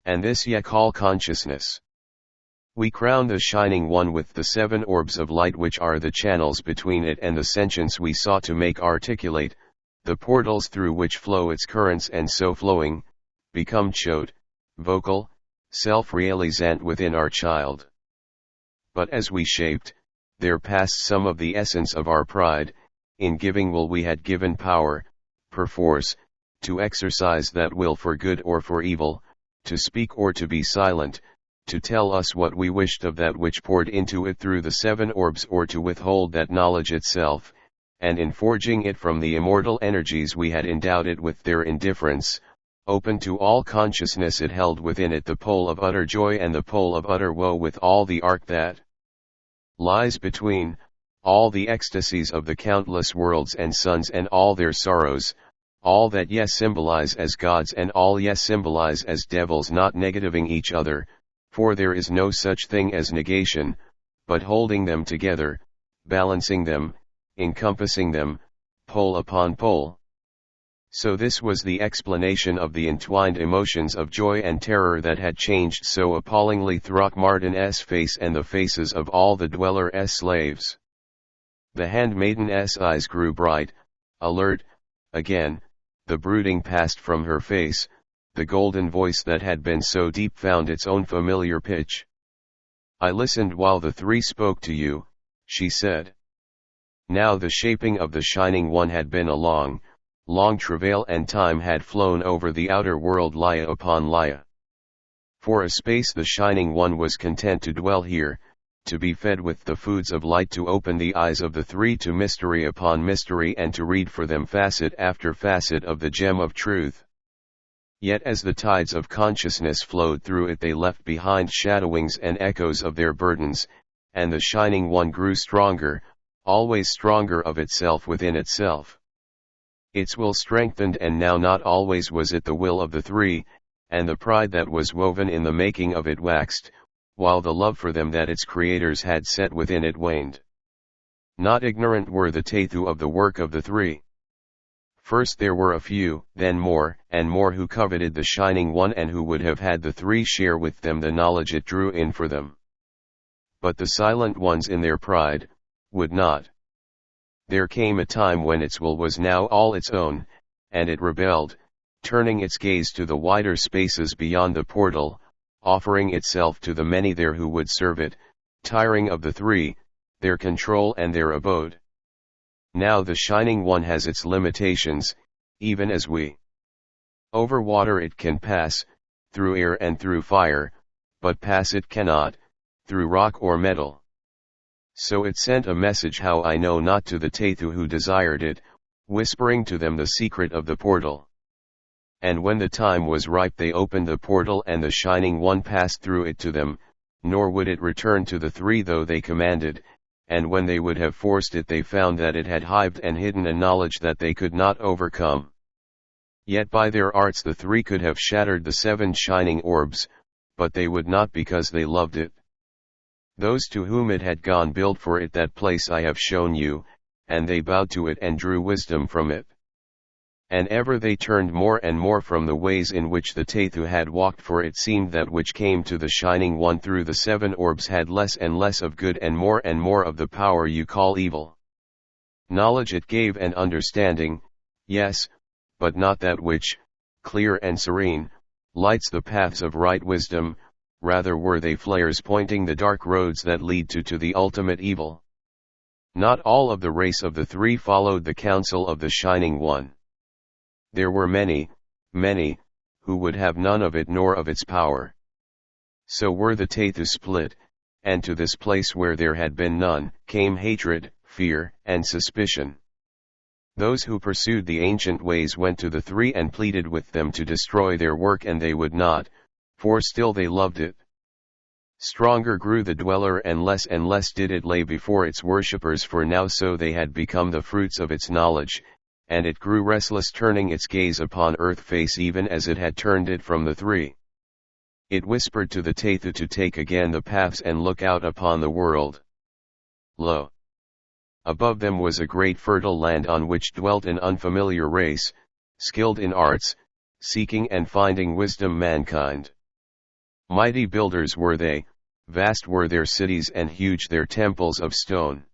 And this ye call consciousness. We crown the shining one with the 7 orbs of light, which are the channels between it and the sentience we sought to make articulate, the portals through which flow its currents, and so flowing, become chode, vocal, self-realizant within our child. But as we shaped, there passed some of the essence of our pride, in giving will we had given power, perforce, to exercise that will for good or for evil, to speak or to be silent, to tell us what we wished of that which poured into it through the 7 orbs, or to withhold that knowledge itself, and in forging it from the immortal energies we had endowed it with their indifference, open to all consciousness, it held within it the pole of utter joy and the pole of utter woe, with all the arc that lies between, all the ecstasies of the countless worlds and suns and all their sorrows, all that ye symbolize as gods and all ye symbolize as devils, not negativing each other, for there is no such thing as negation, but holding them together, balancing them, encompassing them, pole upon pole. So this was the explanation of the entwined emotions of joy and terror that had changed so appallingly Throckmortin's face and the faces of all the dweller's slaves. The handmaiden's eyes grew bright, alert, again, the brooding passed from her face, the golden voice that had been so deep found its own familiar pitch. I listened while the three spoke to you, she said. Now the shaping of the Shining One had been a long, long travail, and time had flown over the outer world Laya upon Laya. For a space the Shining One was content to dwell here, to be fed with the foods of light, to open the eyes of the three to mystery upon mystery, and to read for them facet after facet of the gem of truth. Yet as the tides of consciousness flowed through it, they left behind shadowings and echoes of their burdens, and the Shining One grew stronger, always stronger of itself within itself. Its will strengthened, and now not always was it the will of the three, and the pride that was woven in the making of it waxed, while the love for them that its creators had set within it waned. Not ignorant were the Tathu of the work of the three. First there were a few, then more and more, who coveted the Shining One, and who would have had the three share with them the knowledge it drew in for them. But the silent ones in their pride would not. There came a time when its will was now all its own, and it rebelled, turning its gaze to the wider spaces beyond the portal, offering itself to the many there who would serve it, tiring of the three, their control and their abode. Now the Shining One has its limitations, even as we. Over water it can pass, through air and through fire, but pass it cannot, through rock or metal. So it sent a message, how I know not, to the Tathu who desired it, whispering to them the secret of the portal. And when the time was ripe they opened the portal, and the Shining One passed through it to them, nor would it return to the three though they commanded, and when they would have forced it they found that it had hived and hidden a knowledge that they could not overcome. Yet by their arts the three could have shattered the 7 shining orbs, but they would not, because they loved it. Those to whom it had gone built for it that place I have shown you, and they bowed to it and drew wisdom from it. And ever they turned more and more from the ways in which the Tathu had walked, for it seemed that which came to the Shining One through the 7 orbs had less and less of good and more of the power you call evil. Knowledge it gave and understanding, yes, but not that which, clear and serene, lights the paths of right wisdom, rather were they flares pointing the dark roads that lead to the ultimate evil. Not all of the race of the three followed the counsel of the Shining One. There were many, many, who would have none of it nor of its power. So were the Tathu split, and to this place where there had been none, came hatred, fear, and suspicion. Those who pursued the ancient ways went to the three and pleaded with them to destroy their work, and they would not, for still they loved it. Stronger grew the dweller, and less did it lay before its worshippers, for now so they had become the fruits of its knowledge, and it grew restless, turning its gaze upon earth face even as it had turned it from the three. It whispered to the Tathu to take again the paths and look out upon the world. Lo! Above them was a great fertile land on which dwelt an unfamiliar race, skilled in arts, seeking and finding wisdom mankind. Mighty builders were they, vast were their cities and huge their temples of stone.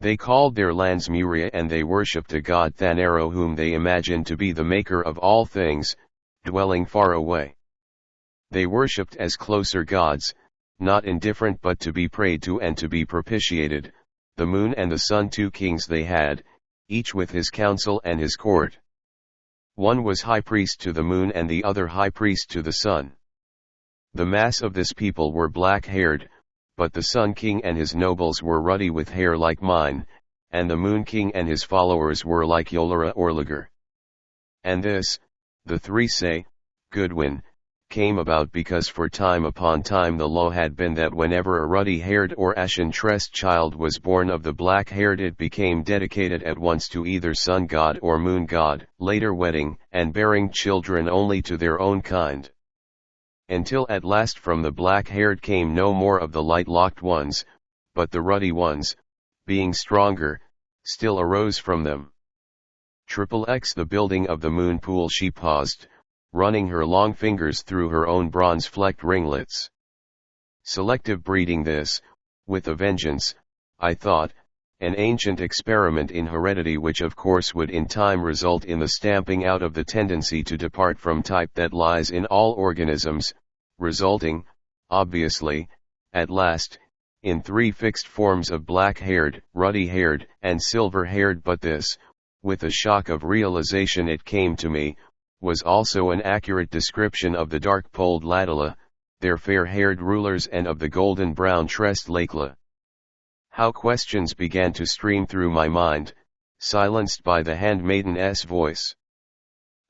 They called their lands Muria, and they worshipped a god Thanero whom they imagined to be the maker of all things, dwelling far away. They worshipped as closer gods, not indifferent but to be prayed to and to be propitiated, the moon and the sun, 2 kings they had, each with his council and his court. One was high priest to the moon and the other high priest to the sun. The mass of this people were black-haired, but the Sun King and his nobles were ruddy with hair like mine, and the Moon King and his followers were like Yolara or Lager. And this, the three say, Goodwin, came about because for time upon time the law had been that whenever a ruddy-haired or ashen-tressed child was born of the black-haired it became dedicated at once to either sun god or moon god, later wedding and bearing children only to their own kind. Until at last from the black-haired came no more of the light-locked ones, but the ruddy ones, being stronger, still arose from them. XXX the building of the moon pool she paused, running her long fingers through her own bronze-flecked ringlets. Selective breeding this, with a vengeance, I thought, an ancient experiment in heredity which of course would in time result in the stamping out of the tendency to depart from type that lies in all organisms, resulting, obviously, at last, in 3 fixed forms of black-haired, ruddy-haired, and silver-haired, but this, with a shock of realization it came to me, was also an accurate description of the dark-polled Ladala, their fair-haired rulers, and of the golden-brown tressed Lakela. How questions began to stream through my mind, silenced by the handmaiden's voice.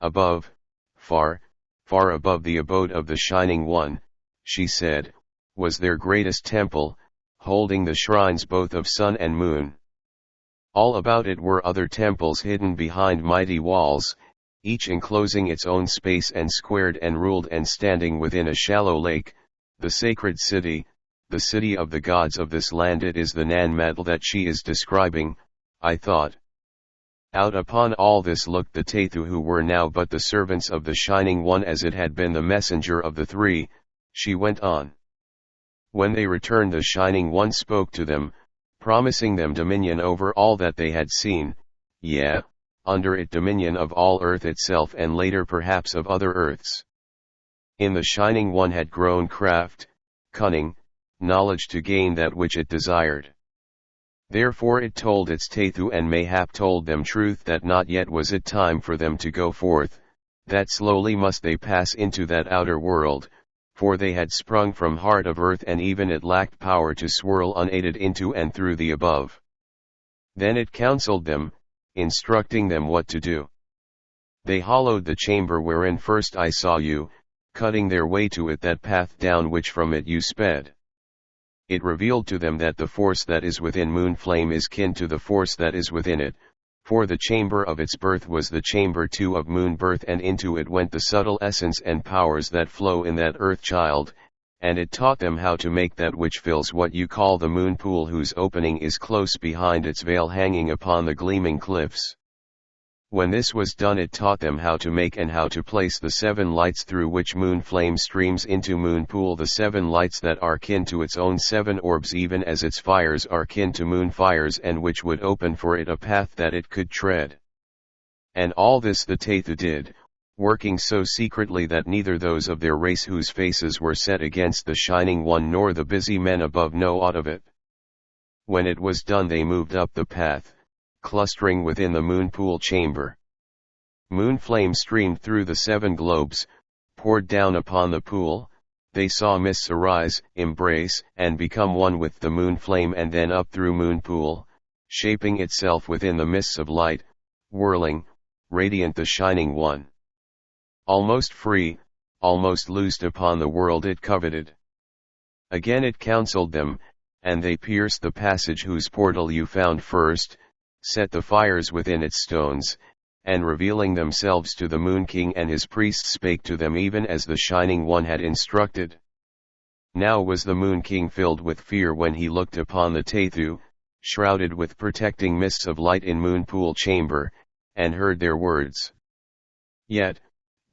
Above, far, far above the abode of the Shining One, she said, was their greatest temple, holding the shrines both of sun and moon. All about it were other temples hidden behind mighty walls, each enclosing its own space and squared and ruled and standing within a shallow lake, the sacred city, the city of the gods of this land. It is the Nan-Madol that she is describing, I thought. Out upon all this looked the Tathu, who were now but the servants of the Shining One as it had been the messenger of the 3, she went on. When they returned, the Shining One spoke to them, promising them dominion over all that they had seen, yea, under it dominion of all earth itself, and later perhaps of other earths. In the Shining One had grown craft, cunning, knowledge to gain that which it desired. Therefore it told its Tathu, and mayhap told them truth, that not yet was it time for them to go forth, that slowly must they pass into that outer world, for they had sprung from heart of earth, and even it lacked power to swirl unaided into and through the above. Then it counselled them, instructing them what to do. They hollowed the chamber wherein first I saw you, cutting their way to it that path down which from it you sped. It revealed to them that the force that is within Moonflame is kin to the force that is within it, for the chamber of its birth was the chamber too of moon birth, and into it went the subtle essence and powers that flow in that earth child, and it taught them how to make that which fills what you call the moon pool, whose opening is close behind its veil hanging upon the gleaming cliffs. When this was done, it taught them how to make and how to place the 7 lights through which moon flame streams into moon pool, the 7 lights that are kin to its own 7 orbs, even as its fires are kin to moon fires, and which would open for it a path that it could tread. And all this the Tathu did, working so secretly that neither those of their race whose faces were set against the Shining One nor the busy men above know aught of it. When it was done, they moved up the path, clustering within the moon pool chamber. Moon flame streamed through the 7 globes, poured down upon the pool. They saw mists arise, embrace, and become one with the moon flame, and then up through moon pool, shaping itself within the mists of light, whirling, radiant the Shining One. Almost free, almost loosed upon the world it coveted. Again it counselled them, and they pierced the passage whose portal you found first, set the fires within its stones, and revealing themselves to the Moon King and his priests spake to them even as the Shining One had instructed. Now was the Moon King filled with fear when he looked upon the Tathu, shrouded with protecting mists of light in moon pool chamber, and heard their words. Yet,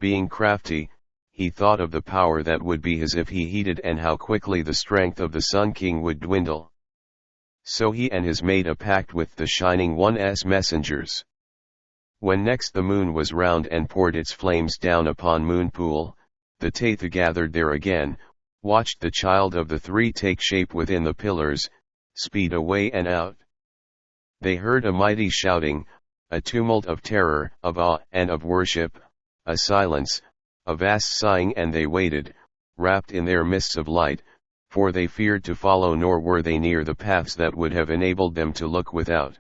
being crafty, he thought of the power that would be his if he heeded, and how quickly the strength of the Sun King would dwindle. So he and his made a pact with the Shining One's messengers. When next the moon was round and poured its flames down upon moon pool, the Tathu gathered there again, watched the child of the 3 take shape within the pillars, speed away and out. They heard a mighty shouting, a tumult of terror, of awe, and of worship, a silence, a vast sighing, and they waited, wrapped in their mists of light, for they feared to follow, nor were they near the paths that would have enabled them to look without.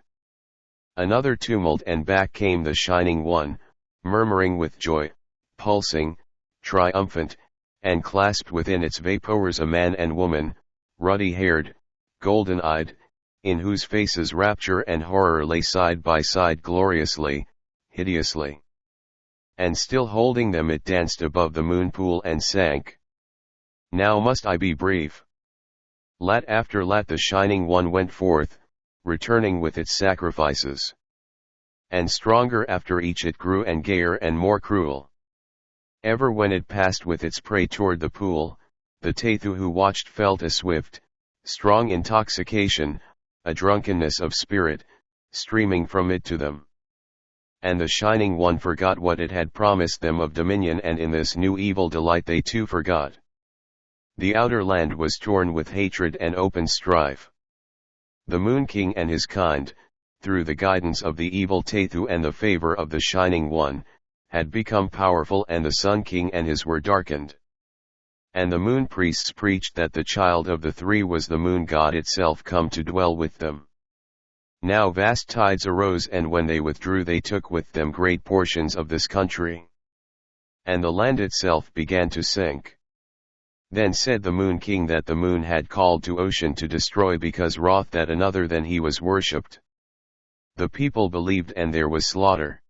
Another tumult, and back came the Shining One, murmuring with joy, pulsing, triumphant, and clasped within its vapors a man and woman, ruddy-haired, golden-eyed, in whose faces rapture and horror lay side by side gloriously, hideously. And still holding them it danced above the moon pool and sank. Now must I be brief. Lat after lat the Shining One went forth, returning with its sacrifices. And stronger after each it grew, and gayer and more cruel. Ever when it passed with its prey toward the pool, the Tathu who watched felt a swift, strong intoxication, a drunkenness of spirit, streaming from it to them. And the Shining One forgot what it had promised them of dominion, and in this new evil delight they too forgot. The outer land was torn with hatred and open strife. The Moon King and his kind, through the guidance of the evil Tethu and the favor of the Shining One, had become powerful, and the Sun King and his were darkened. And the moon priests preached that the child of the three was the moon god itself come to dwell with them. Now vast tides arose, and when they withdrew they took with them great portions of this country. And the land itself began to sink. Then said the Moon King that the moon had called to ocean to destroy, because wroth that another than he was worshipped. The people believed, and there was slaughter.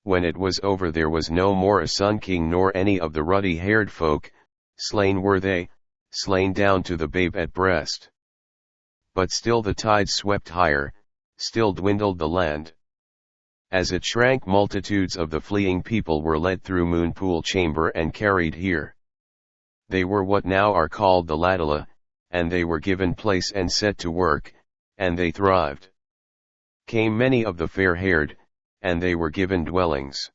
When it was over there was no more a Sun King nor any of the ruddy-haired folk, slain were they, slain down to the babe at breast. But still the tides swept higher, still dwindled the land. As it shrank, multitudes of the fleeing people were led through Moonpool Chamber and carried here. They were what now are called the Ladala, and they were given place and set to work, and they thrived. Came many of the fair-haired, and they were given dwellings.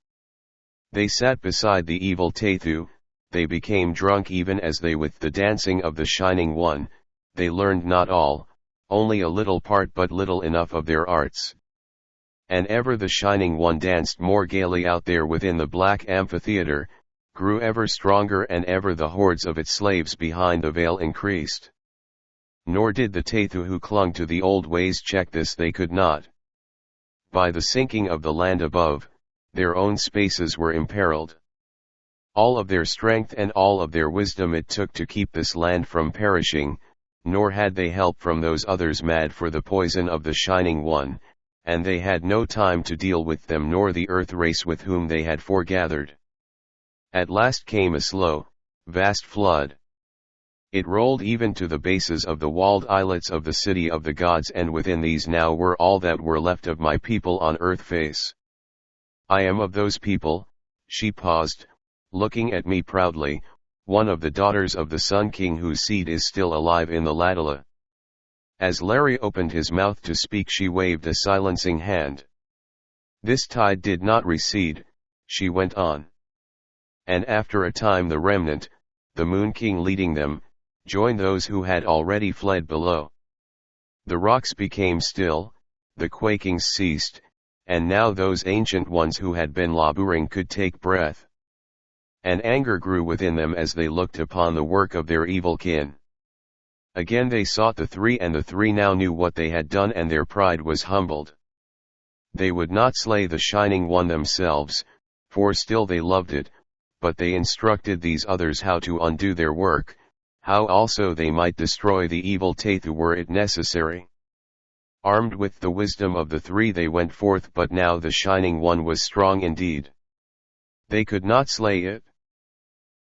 They sat beside the evil Tethu, they became drunk even as they with the dancing of the Shining One, they learned not all, only a little part, but little enough of their arts. And ever the Shining One danced more gaily out there within the black amphitheater, grew ever stronger, and ever the hordes of its slaves behind the veil increased. Nor did the Tethu who clung to the old ways check this, they could not. By the sinking of the land above, their own spaces were imperiled. All of their strength and all of their wisdom it took to keep this land from perishing, nor had they help from those others mad for the poison of the Shining One, and they had no time to deal with them nor the earth race with whom they had foregathered. At last came a slow, vast flood. It rolled even to the bases of the walled islets of the city of the gods, and within these now were all that were left of my people on earth face. I am of those people. She paused, looking at me proudly, one of the daughters of the Sun King whose seed is still alive in the Ladala. As Larry opened his mouth to speak, she waved a silencing hand. This tide did not recede, she went on. And after a time the remnant, the Moon King leading them, joined those who had already fled below. The rocks became still, the quakings ceased, and now those ancient ones who had been laboring could take breath. And anger grew within them as they looked upon the work of their evil kin. Again they sought the three, and the three now knew what they had done, and their pride was humbled. They would not slay the Shining One themselves, for still they loved it, but they instructed these others how to undo their work, how also they might destroy the evil Tethu were it necessary. Armed with the wisdom of the three they went forth, but now the Shining One was strong indeed. They could not slay it.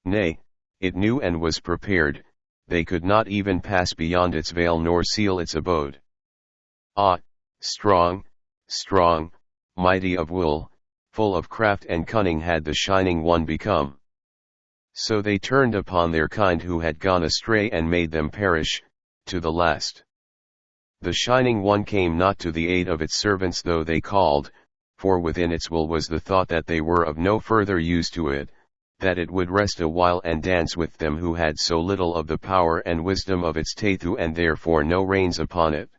Nay, it knew and was prepared, they could not even pass beyond its veil nor seal its abode. Ah, strong, strong, mighty of will, full of craft and cunning had the Shining One become. So they turned upon their kind who had gone astray and made them perish, to the last. The Shining One came not to the aid of its servants though they called, for within its will was the thought that they were of no further use to it, that it would rest a while and dance with them who had so little of the power and wisdom of its Tethu and therefore no reins upon it.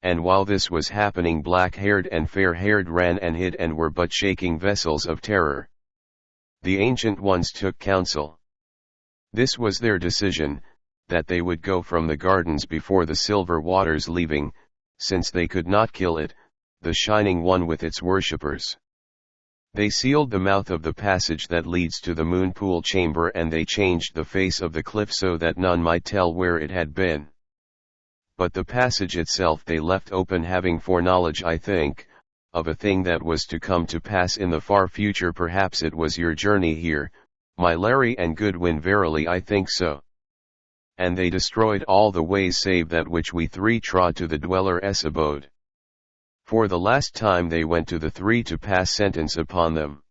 And while this was happening, black-haired and fair-haired ran and hid and were but shaking vessels of terror. The ancient ones took counsel. This was their decision, that they would go from the gardens before the silver waters, leaving, since they could not kill it, the Shining One with its worshippers. They sealed the mouth of the passage that leads to the Moonpool Chamber, and they changed the face of the cliff so that none might tell where it had been. But the passage itself they left open, having foreknowledge, I think, of a thing that was to come to pass in the far future. Perhaps it was your journey here, my Larry and Goodwin. Verily I think so. And they destroyed all the ways save that which we three trod to the dweller's abode. For the last time they went to the three to pass sentence upon them.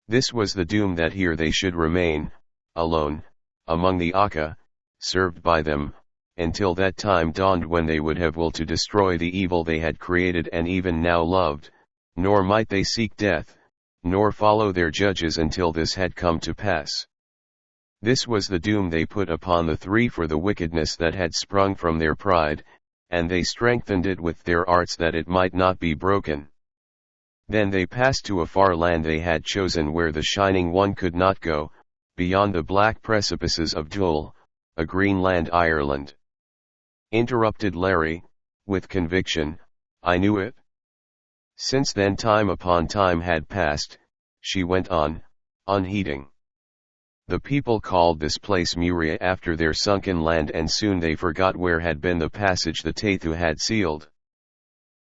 This was the doom, that here they should remain, alone, among the Aka, served by them, until that time dawned when they would have will to destroy the evil they had created and even now loved, nor might they seek death, nor follow their judges until this had come to pass. This was the doom they put upon the three for the wickedness that had sprung from their pride, and they strengthened it with their arts that it might not be broken. Then they passed to a far land they had chosen where the Shining One could not go, beyond the black precipices of Dul, a green land Ireland. Interrupted Larry, with conviction, I knew it. Since then time upon time had passed, she went on, unheeding. The people called this place Muria after their sunken land, and soon they forgot where had been the passage the Tathu had sealed.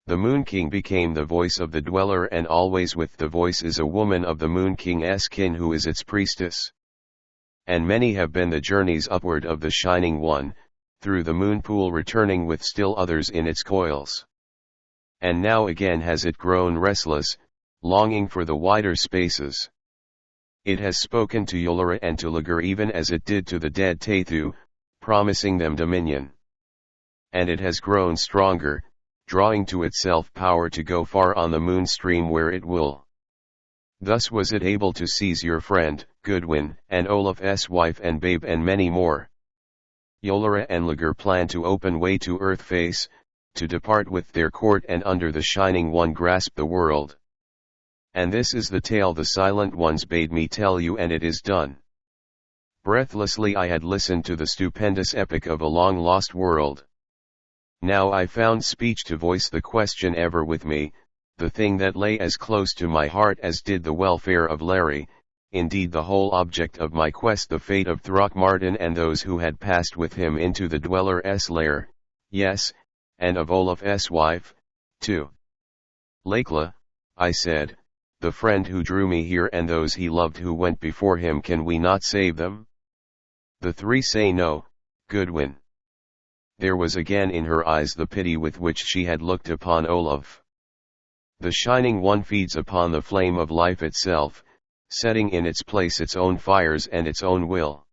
The Moon King became the voice of the dweller, and always with the voice is a woman of the Moon King's kin who is its priestess. And many have been the journeys upward of the Shining One, through the moon pool returning with still others in its coils. And now again has it grown restless, longing for the wider spaces. It has spoken to Yolara and to Lagur even as it did to the dead Tathu, promising them dominion. And it has grown stronger, drawing to itself power to go far on the moon stream where it will. Thus was it able to seize your friend, Goodwin, and Olaf's wife and babe and many more. Yolara and Lagur plan to open way to earth face, to depart with their court and under the Shining One grasp the world. And this is the tale the Silent Ones bade me tell you, and it is done. Breathlessly I had listened to the stupendous epic of a long-lost world. Now I found speech to voice the question ever with me, the thing that lay as close to my heart as did the welfare of Larry, indeed the whole object of my quest, the fate of Throckmortin and those who had passed with him into the dweller's lair, yes, and of Olaf's wife, too. Lakela, I said, the friend who drew me here and those he loved who went before him, can we not save them? The three say no, Goodwin. There was again in her eyes the pity with which she had looked upon Olaf. The Shining One feeds upon the flame of life itself, setting in its place its own fires and its own will.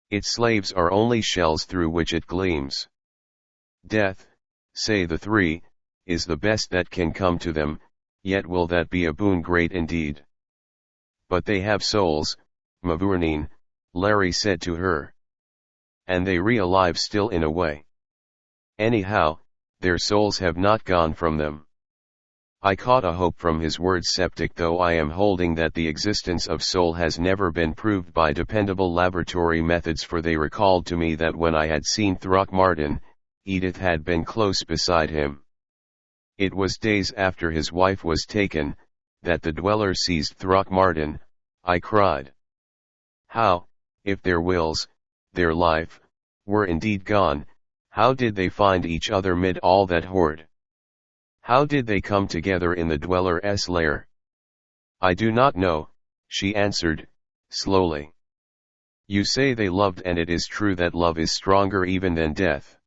Its slaves are only shells through which it gleams. Death, say the three, is the best that can come to them, yet will that be a boon great indeed. But they have souls, Mavourneen, Larry said to her. And they re-alive still in a way. Anyhow, their souls have not gone from them. I caught a hope from his words, septic though I am holding that the existence of soul has never been proved by dependable laboratory methods, for they recalled to me that when I had seen Throckmortin, Edith had been close beside him. It was days after his wife was taken, that the dweller seized Throckmortin, I cried. How, if their wills, their life, were indeed gone, how did they find each other mid all that horde? How did they come together in the dweller's lair? I do not know, she answered, slowly. You say they loved, and it is true that love is stronger even than death.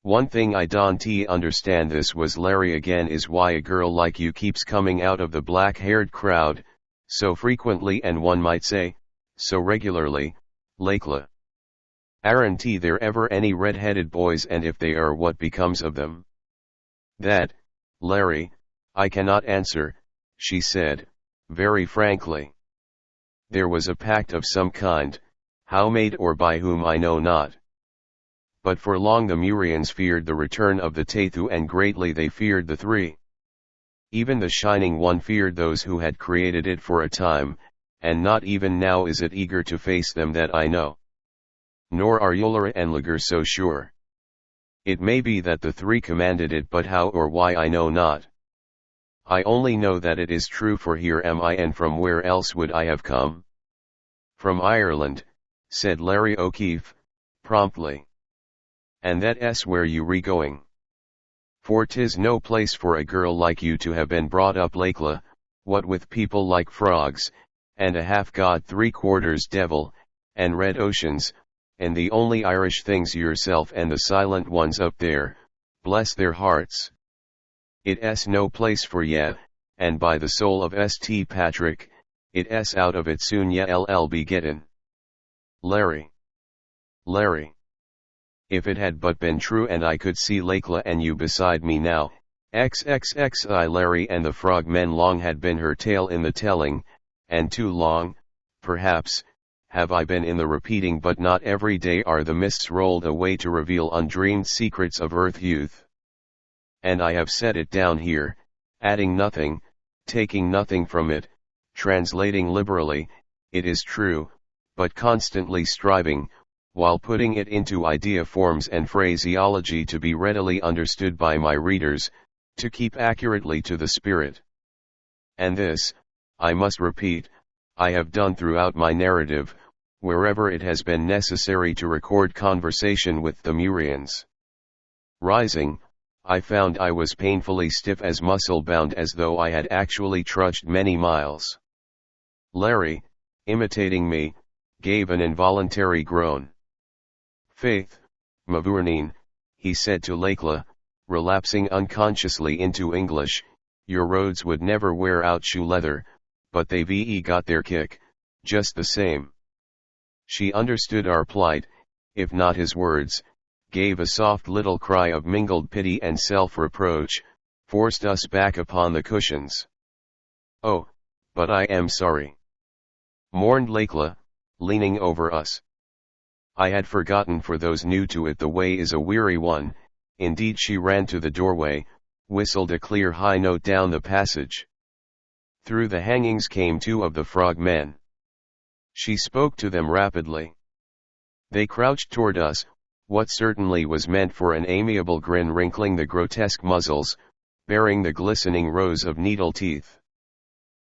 One thing I don't understand, this was Larry again, is why a girl like you keeps coming out of the black-haired crowd, so frequently, and one might say, so regularly, Lakela. Aren't there ever any red-headed boys, and if they are, what becomes of them? That, Larry, I cannot answer, she said, very frankly. There was a pact of some kind, how made or by whom I know not. But for long the Murians feared the return of the Tathu, and greatly they feared the three. Even the Shining One feared those who had created it for a time, and not even now is it eager to face them, that I know. Nor are Yolara and Lagur so sure. It may be that the three commanded it, but how or why I know not. I only know that it is true, for here am I, and from where else would I have come? From Ireland, said Larry O'Keefe, promptly. And that's where you re-going. For 'tis no place for a girl like you to have been brought up, Lakela, what with people like frogs, and a half-god 3/4 devil, and red oceans, and the only Irish things yourself and the Silent Ones up there, bless their hearts. It's no place for ye, and by the soul of St. Patrick, it's out of it soon ye'll be gettin'. Larry. Larry. If it had but been true, and I could see Lakela and you beside me now, XXXI Larry and the frogmen long had been her tale in the telling, and too long, perhaps, have I been in the repeating, but not every day are the mists rolled away to reveal undreamed secrets of earth youth. And I have set it down here, adding nothing, taking nothing from it, translating liberally, it is true, but constantly striving, while putting it into idea forms and phraseology to be readily understood by my readers, to keep accurately to the spirit. And this, I must repeat, I have done throughout my narrative, wherever it has been necessary to record conversation with the Murians. Rising, I found I was painfully stiff as muscle-bound, as though I had actually trudged many miles. Larry, imitating me, gave an involuntary groan. "Faith, Mavourneen," he said to Lakla, relapsing unconsciously into English, "your roads would never wear out shoe leather, but they've got their kick, just the same." She understood our plight, if not his words, gave a soft little cry of mingled pity and self-reproach, forced us back upon the cushions. "Oh, but I am sorry," mourned Lakla, leaning over us. I had forgotten, for those new to it the way is a weary one. Indeed, she ran to the doorway, whistled a clear high note down the passage. Through the hangings came two of the frog men. She spoke to them rapidly. They crouched toward us, what certainly was meant for an amiable grin wrinkling the grotesque muzzles, bearing the glistening rows of needle teeth.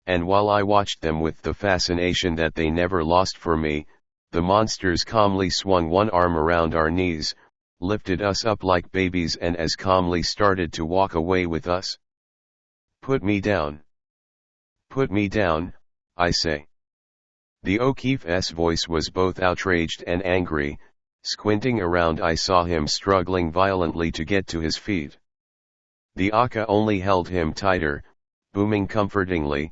And while I watched them with the fascination that they never lost for me, the monsters calmly swung one arm around our knees, lifted us up like babies, and as calmly started to walk away with us. "Put me down. Put me down, I say." The O'Keefe's voice was both outraged and angry. Squinting around, I saw him struggling violently to get to his feet. The Aka only held him tighter, booming comfortingly,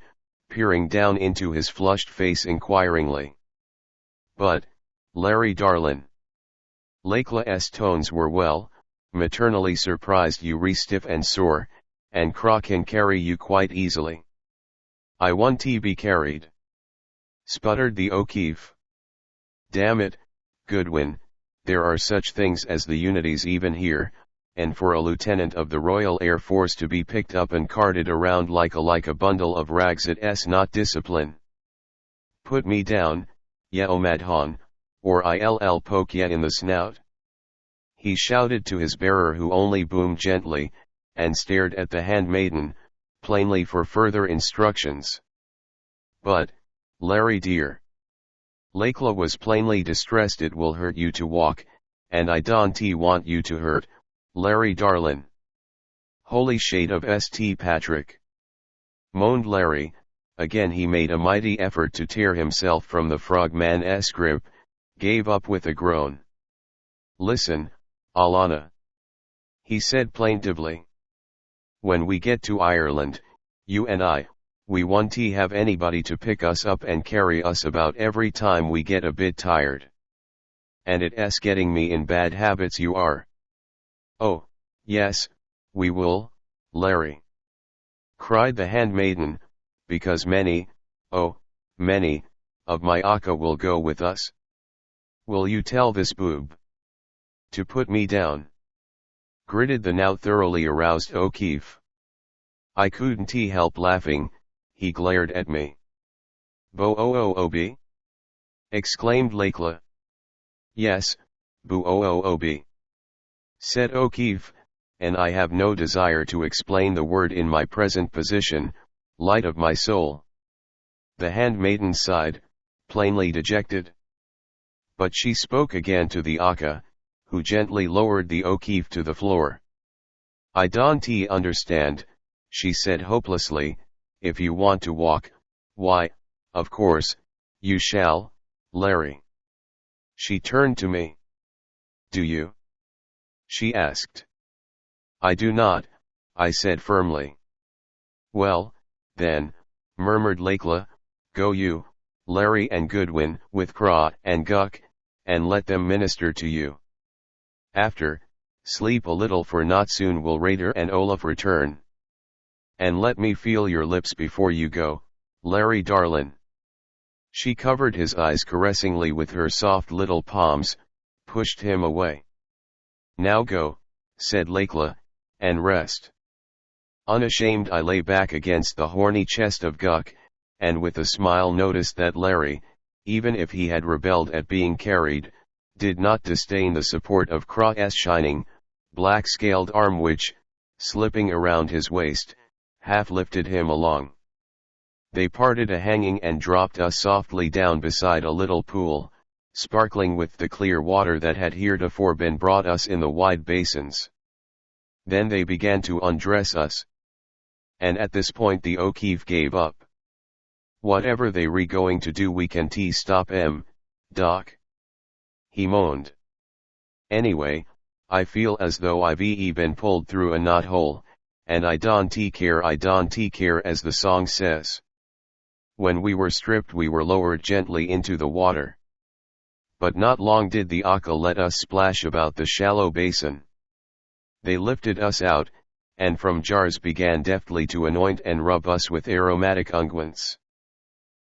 peering down into his flushed face inquiringly. "But, Larry darlin'." Lakla's tones were well, maternally surprised. "You re stiff and sore, and Craw can carry you quite easily." "I want to be carried," sputtered the O'Keefe. "Damn it, Goodwin, there are such things as the unities even here, and for a lieutenant of the Royal Air Force to be picked up and carted around like a bundle of rags, it's not discipline. Put me down, ye Omadhan, or I'll poke ye in the snout," he shouted to his bearer, who only boomed gently, and stared at the handmaiden, plainly for further instructions. "But, Larry dear." Lakla was plainly distressed. "It will hurt you to walk, and I don't want you to hurt, Larry darlin'." "Holy shade of St. Patrick," moaned Larry. Again he made a mighty effort to tear himself from the frogman's grip, gave up with a groan. "Listen, Alana," he said plaintively. "When we get to Ireland, you and I, we want to have anybody to pick us up and carry us about every time we get a bit tired. And it's getting me in bad habits you are." "Oh, yes, we will, Larry," cried the handmaiden, "because many, oh, many, of my Aka will go with us." "Will you tell this boob to put me down?" gritted the now thoroughly aroused O'Keefe. I couldn't help laughing. He glared at me. "Bo-o-o-o-b?" exclaimed Lakla. "Yes, boo-o-o-o-b," said O'Keefe, and I have no desire to explain the word in my present position, light of my soul. The handmaiden sighed, plainly dejected. But she spoke again to the Aka, who gently lowered the O'Keefe to the floor. "I don't understand," she said hopelessly. "If you want to walk, why, of course, you shall, Larry." She turned to me. "Do you?" she asked. "I do not," I said firmly. "Well, then," murmured Lakla, "go you, Larry and Goodwin, with Craw and Guck, and let them minister to you. After, sleep a little, for not soon will Raider and Olaf return. And let me feel your lips before you go, Larry darlin'." She covered his eyes caressingly with her soft little palms, pushed him away. "Now go," said Lakla, "and rest." Unashamed, I lay back against the horny chest of Guk, and with a smile noticed that Larry, even if he had rebelled at being carried, did not disdain the support of Krah's shining, black-scaled arm which, slipping around his waist, half lifted him along. They parted a hanging and dropped us softly down beside a little pool, sparkling with the clear water that had heretofore been brought us in the wide basins. Then they began to undress us. And at this point the O'Keefe gave up. "Whatever they re going to do we can stop 'em, Doc," he moaned. "Anyway, I feel as though I've been pulled through a knothole, and I don't care as the song says." When we were stripped we were lowered gently into the water. But not long did the Akka let us splash about the shallow basin. They lifted us out, and from jars began deftly to anoint and rub us with aromatic unguents.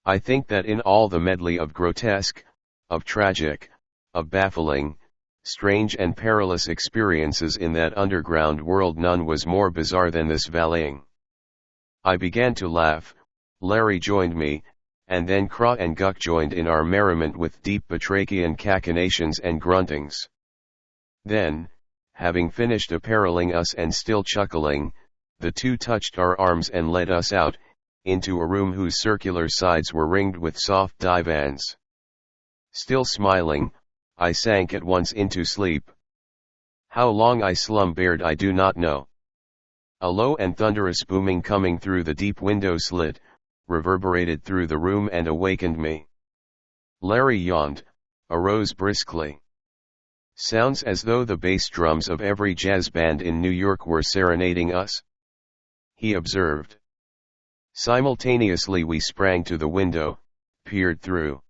I think that in all the medley of grotesque, of tragic, of baffling, strange and perilous experiences in that underground world none was more bizarre than this valeting. I began to laugh, Larry joined me, and then Krah and Guk joined in our merriment with deep batrachian cachinnations and gruntings. Then, having finished appareling us and still chuckling, the two touched our arms and led us out, into a room whose circular sides were ringed with soft divans. Still smiling, I sank at once into sleep. How long I slumbered I do not know. A low and thunderous booming coming through the deep window slit, reverberated through the room and awakened me. Larry yawned, arose briskly. "Sounds as though the bass drums of every jazz band in New York were serenading us," he observed. Simultaneously we sprang to the window, peered through.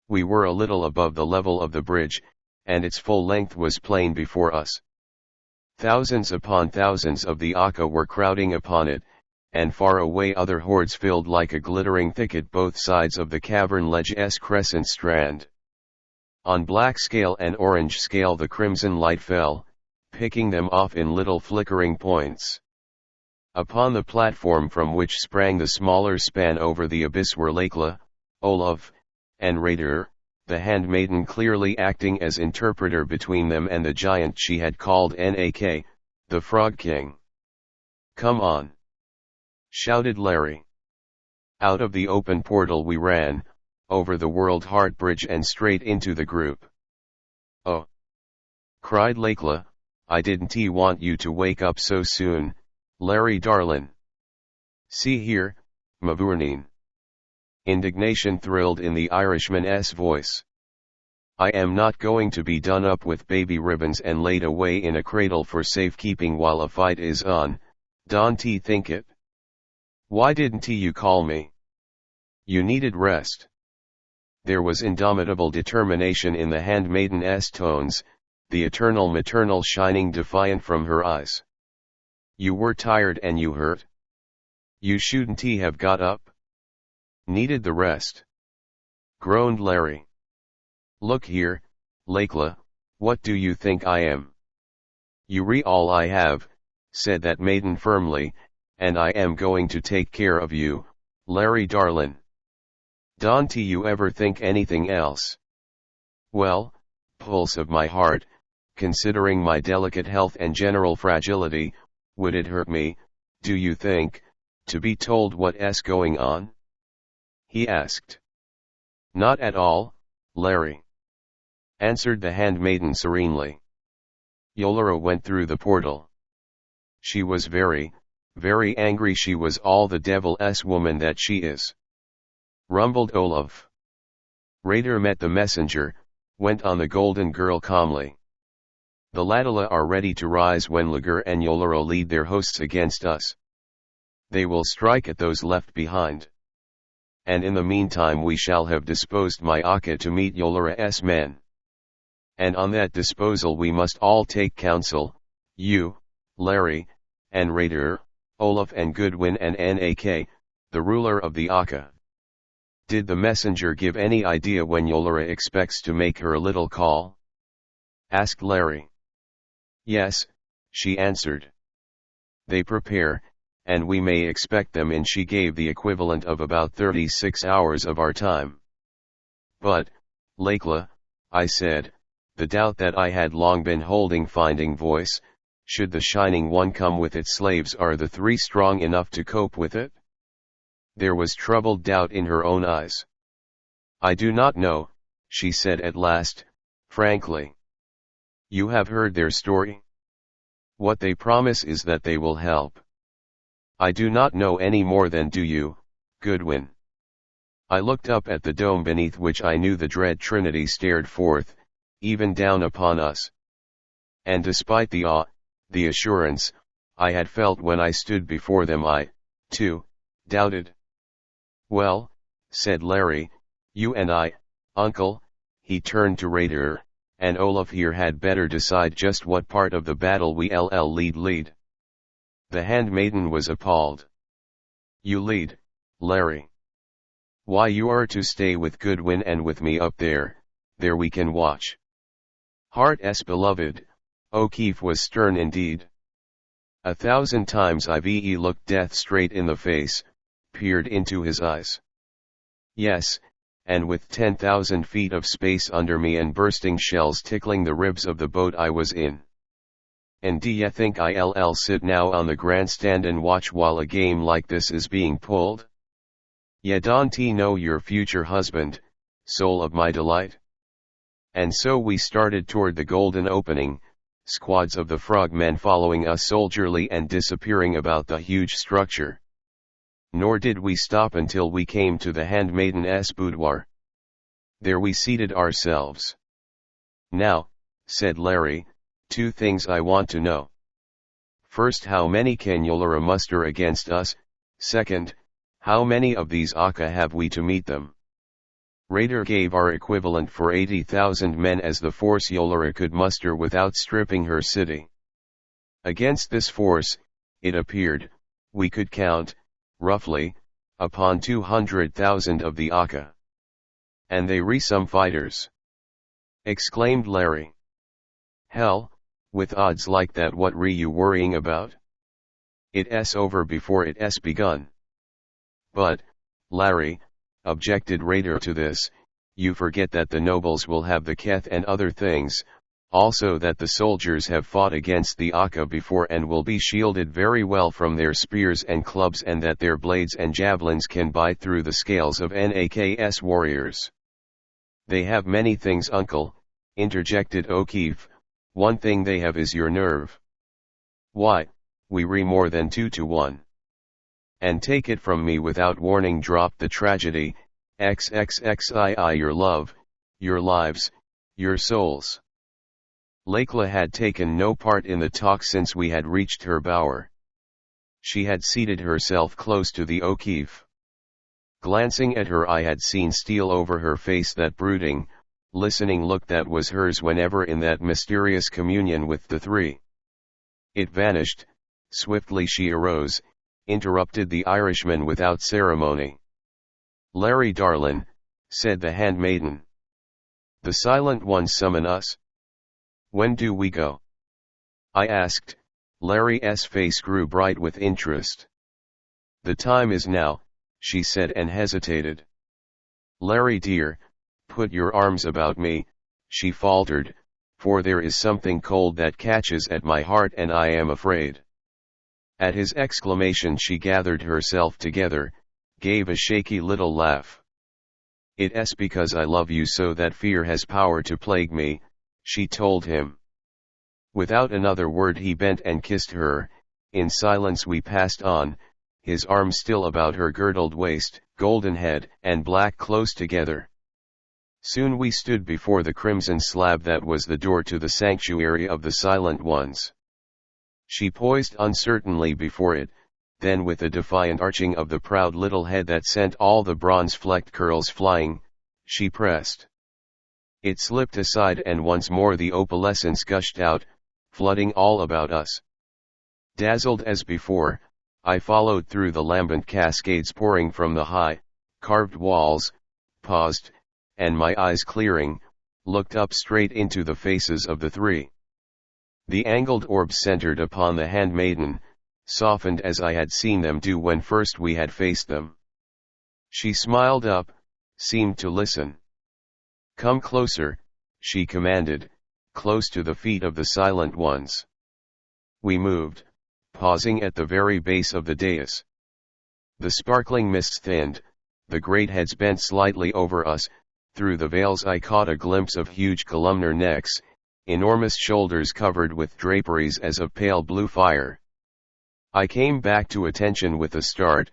We were a little above the level of the bridge, and its full length was plain before us. Thousands upon thousands of the Akka were crowding upon it, and far away other hordes filled like a glittering thicket both sides of the cavern ledge's crescent strand. On black scale and orange scale the crimson light fell, picking them off in little flickering points. Upon the platform from which sprang the smaller span over the abyss were Lakla, Olaf, and Raider, the handmaiden clearly acting as interpreter between them and the giant she had called Nak, the Frog King. "Come on!" shouted Larry. Out of the open portal we ran, over the World Heart Bridge and straight into the group. "Oh!" cried Lakla, "I didn't want you to wake up so soon, Larry darlin'. See here, Mavourneen." Indignation thrilled in the Irishman's voice. "I am not going to be done up with baby ribbons and laid away in a cradle for safekeeping while a fight is on, don't think it? Why didn't you call me? You needed rest." There was indomitable determination in the handmaiden's tones, the eternal maternal shining defiant from her eyes. "You were tired and you hurt. You shouldn't have got up. Needed the rest," groaned Larry. "Look here, Lakla, what do you think I am?" "You all I have," said that maiden firmly, "and I am going to take care of you, Larry darlin'. Don't you ever think anything else?" "Well, pulse of my heart, considering my delicate health and general fragility, would it hurt me, do you think, to be told what's going on?" he asked. "Not at all, Larry," answered the handmaiden serenely. Yolara went through the portal. She was very, very angry. She was all the devil's woman that she is. Rumbled Olaf. Raider met the messenger, went on the golden girl calmly. "The Ladala are ready to rise when Lagur and Yolara lead their hosts against us. They will strike at those left behind. And in the meantime we shall have disposed my Akka to meet Yolara's men. And on that disposal we must all take counsel, you, Larry, and Raider, Olaf and Goodwin and Nak, the ruler of the Akka. Did the messenger give any idea when Yolera expects to make her little call? Asked Larry. Yes, she answered. They prepare, and we may expect them in. She gave the equivalent of about 36 hours of our time. But, Lakla, I said, the doubt that I had long been holding, finding voice, should the Shining One come with its slaves, are the three strong enough to cope with it? There was troubled doubt in her own eyes. I do not know, she said at last, frankly. You have heard their story? What they promise is that they will help. I do not know any more than do you, Goodwin. I looked up at the dome beneath which I knew the dread Trinity stared forth, even down upon us. And despite the awe, the assurance, I had felt when I stood before them, I, too, doubted. Well, said Larry, you and I, Uncle, he turned to Raider, and Olaf here had better decide just what part of the battle we'll lead. The handmaiden was appalled. You lead, Larry. Why, you are to stay with Goodwin and with me up there we can watch. Heart's beloved, O'Keefe was stern indeed. 1,000 times I've looked death straight in the face, peered into his eyes. Yes, and with 10,000 feet of space under me and bursting shells tickling the ribs of the boat I was in. And do ye think I'll sit now on the grandstand and watch while a game like this is being pulled? Ye don't know your future husband, soul of my delight. And so we started toward the golden opening, squads of the frogmen following us soldierly and disappearing about the huge structure. Nor did we stop until we came to the handmaiden's boudoir. There we seated ourselves. Now, said Larry, 2 things I want to know. First, how many can Yolera muster against us? Second, how many of these Aka have we to meet them? Raider gave our equivalent for 80,000 men as the force Yolera could muster without stripping her city. Against this force, it appeared, we could count, roughly, upon 200,000 of the Aka. And they some fighters! Exclaimed Larry. Hell, with odds like that, what you worrying about? It's over before it's begun. But, Larry, objected Raider to this, you forget that the nobles will have the keth and other things, also that the soldiers have fought against the Aka before and will be shielded very well from their spears and clubs, and that their blades and javelins can bite through the scales of Nak's warriors. They have many things, Uncle, interjected O'Keefe. One thing they have is your nerve. Why, we more than 2 to 1. And take it from me without warning, dropped the tragedy, XXXII, your love, your lives, your souls. Lakla had taken no part in the talk since we had reached her bower. She had seated herself close to the O'Keefe. Glancing at her, I had seen steal over her face that brooding, listening look that was hers whenever in that mysterious communion with the three. It vanished. Swiftly she arose, interrupted the Irishman without ceremony. Larry darlin', said the handmaiden. The Silent Ones summon us? When do we go? I asked. Larry's face grew bright with interest. The time is now, she said, and hesitated. Larry dear, put your arms about me, she faltered, for there is something cold that catches at my heart and I am afraid. At his exclamation she gathered herself together, gave a shaky little laugh. It's because I love you so that fear has power to plague me, she told him. Without another word he bent and kissed her. In silence we passed on, his arms still about her girdled waist, golden head and black close together. Soon we stood before the crimson slab that was the door to the sanctuary of the Silent Ones. She poised uncertainly before it, then with a defiant arching of the proud little head that sent all the bronze-flecked curls flying, she pressed. It slipped aside and once more the opalescence gushed out, flooding all about us. Dazzled as before, I followed through the lambent cascades pouring from the high, carved walls, paused, and my eyes clearing, looked up straight into the faces of the three. The angled orbs centered upon the handmaiden, softened as I had seen them do when first we had faced them. She smiled up, seemed to listen. "Come closer," she commanded, close to the feet of the silent ones. We moved, pausing at the very base of the dais. The sparkling mists thinned, the great heads bent slightly over us. Through the veils I caught a glimpse of huge columnar necks, enormous shoulders covered with draperies as of pale blue fire. I came back to attention with a start,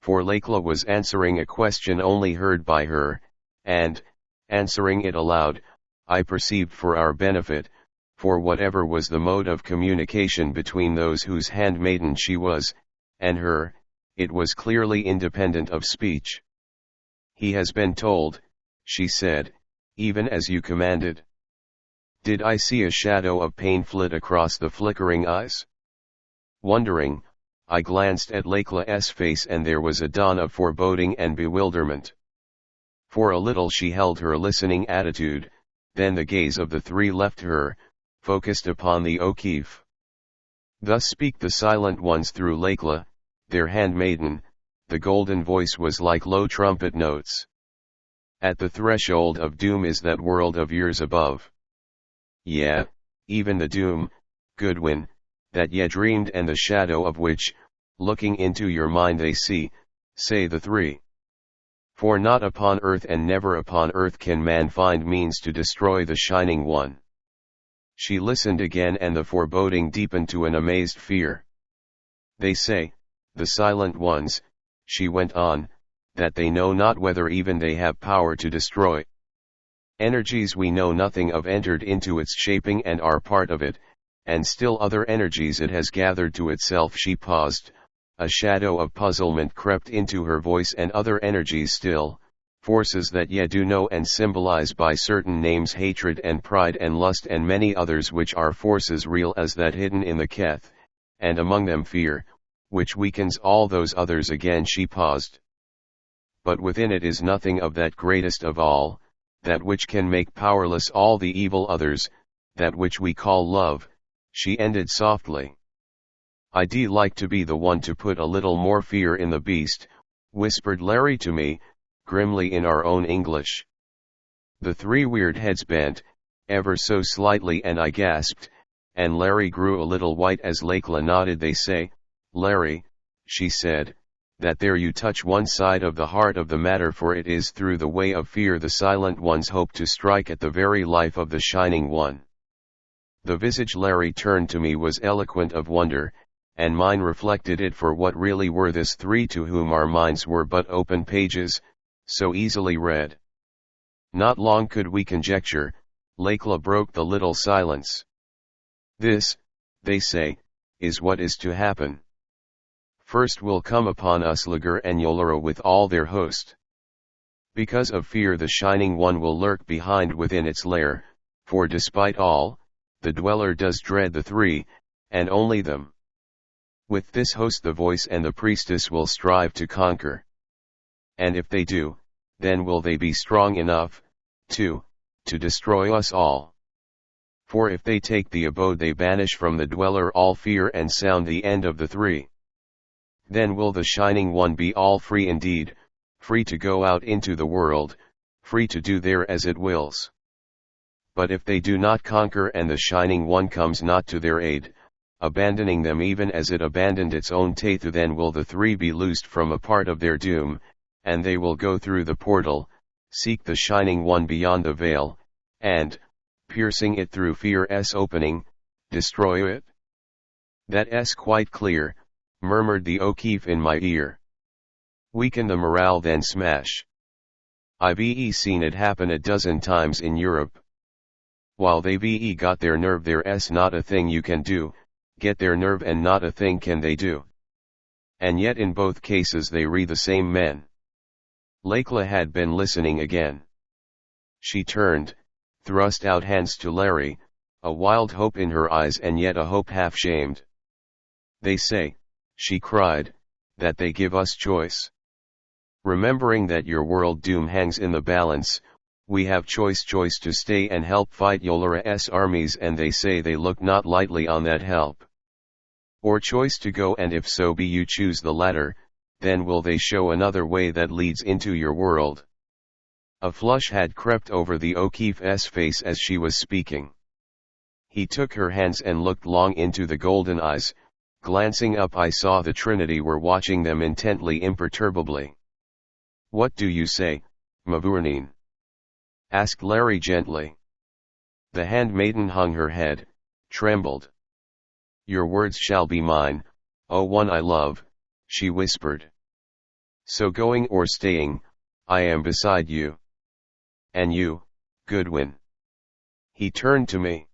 for Lekla was answering a question only heard by her, and, answering it aloud, I perceived for our benefit, for whatever was the mode of communication between those whose handmaiden she was, and her, it was clearly independent of speech. "He has been told," she said, "even as you commanded." Did I see a shadow of pain flit across the flickering eyes? Wondering, I glanced at Lekla's face and there was a dawn of foreboding and bewilderment. For a little she held her listening attitude, then the gaze of the three left her, focused upon the O'Keefe. Thus speak the silent ones through Lekla, their handmaiden. The golden voice was like low trumpet notes. "At the threshold of doom is that world of years above. Yeah, even the doom, Goodwin, that ye dreamed and the shadow of which, looking into your mind they see, say the three. For not upon earth and never upon earth can man find means to destroy the Shining One." She listened again and the foreboding deepened to an amazed fear. "They say, the silent ones," she went on, "that they know not whether even they have power to destroy. Energies we know nothing of entered into its shaping and are part of it, and still other energies it has gathered to itself." She paused, a shadow of puzzlement crept into her voice. "And other energies still, forces that ye do know and symbolize by certain names, hatred and pride and lust, and many others which are forces real as that hidden in the Keth, and among them fear, which weakens all those others." Again she paused. "But within it is nothing of that greatest of all, that which can make powerless all the evil others, that which we call love," she ended softly. "I'd like to be the one to put a little more fear in the beast," whispered Larry to me, grimly in our own English. The three weird heads bent, ever so slightly, and I gasped, and Larry grew a little white as Lekla nodded. "They say, Larry," she said, "that there you touch one side of the heart of the matter, for it is through the way of fear the silent ones hope to strike at the very life of the Shining One." The visage Larry turned to me was eloquent of wonder, and mine reflected it, for what really were this three to whom our minds were but open pages, so easily read? Not long could we conjecture. Lekla broke the little silence. "This, they say, is what is to happen. First will come upon us Ligur and Yolora with all their host. Because of fear the Shining One will lurk behind within its lair, for despite all, the Dweller does dread the three, and only them. With this host the Voice and the Priestess will strive to conquer. And if they do, then will they be strong enough, to destroy us all. For if they take the abode they banish from the Dweller all fear and sound the end of the three. Then will the Shining One be all free indeed, free to go out into the world, free to do there as it wills. But if they do not conquer and the Shining One comes not to their aid, abandoning them even as it abandoned its own Tathu, then will the three be loosed from a part of their doom, and they will go through the portal, seek the Shining One beyond the veil, and, piercing it through fear's opening, destroy it." "That's quite clear," murmured the O'Keefe in my ear. "Weaken the morale then smash. I've seen it happen a dozen times in Europe. While they've got their nerve, there's not a thing you can do, get their nerve and not a thing can they do. And yet in both cases they re the same men." Lekla had been listening again. She turned, thrust out hands to Larry, a wild hope in her eyes and yet a hope half shamed. "They say," she cried, "that they give us choice. Remembering that your world doom hangs in the balance, we have choice to stay and help fight Yolara's armies, and they say they look not lightly on that help. Or choice to go, and if so be you choose the latter, then will they show another way that leads into your world. A flush had crept over the O'Keefe's face as she was speaking. He took her hands and looked long into the golden eyes. Glancing up, I saw the Trinity were watching them intently, imperturbably. "What do you say, Mavourneen?" asked Larry gently. The handmaiden hung her head, trembled. "Your words shall be mine, O one I love," she whispered. "So going or staying, I am beside you. And you, Goodwin?" He turned to me.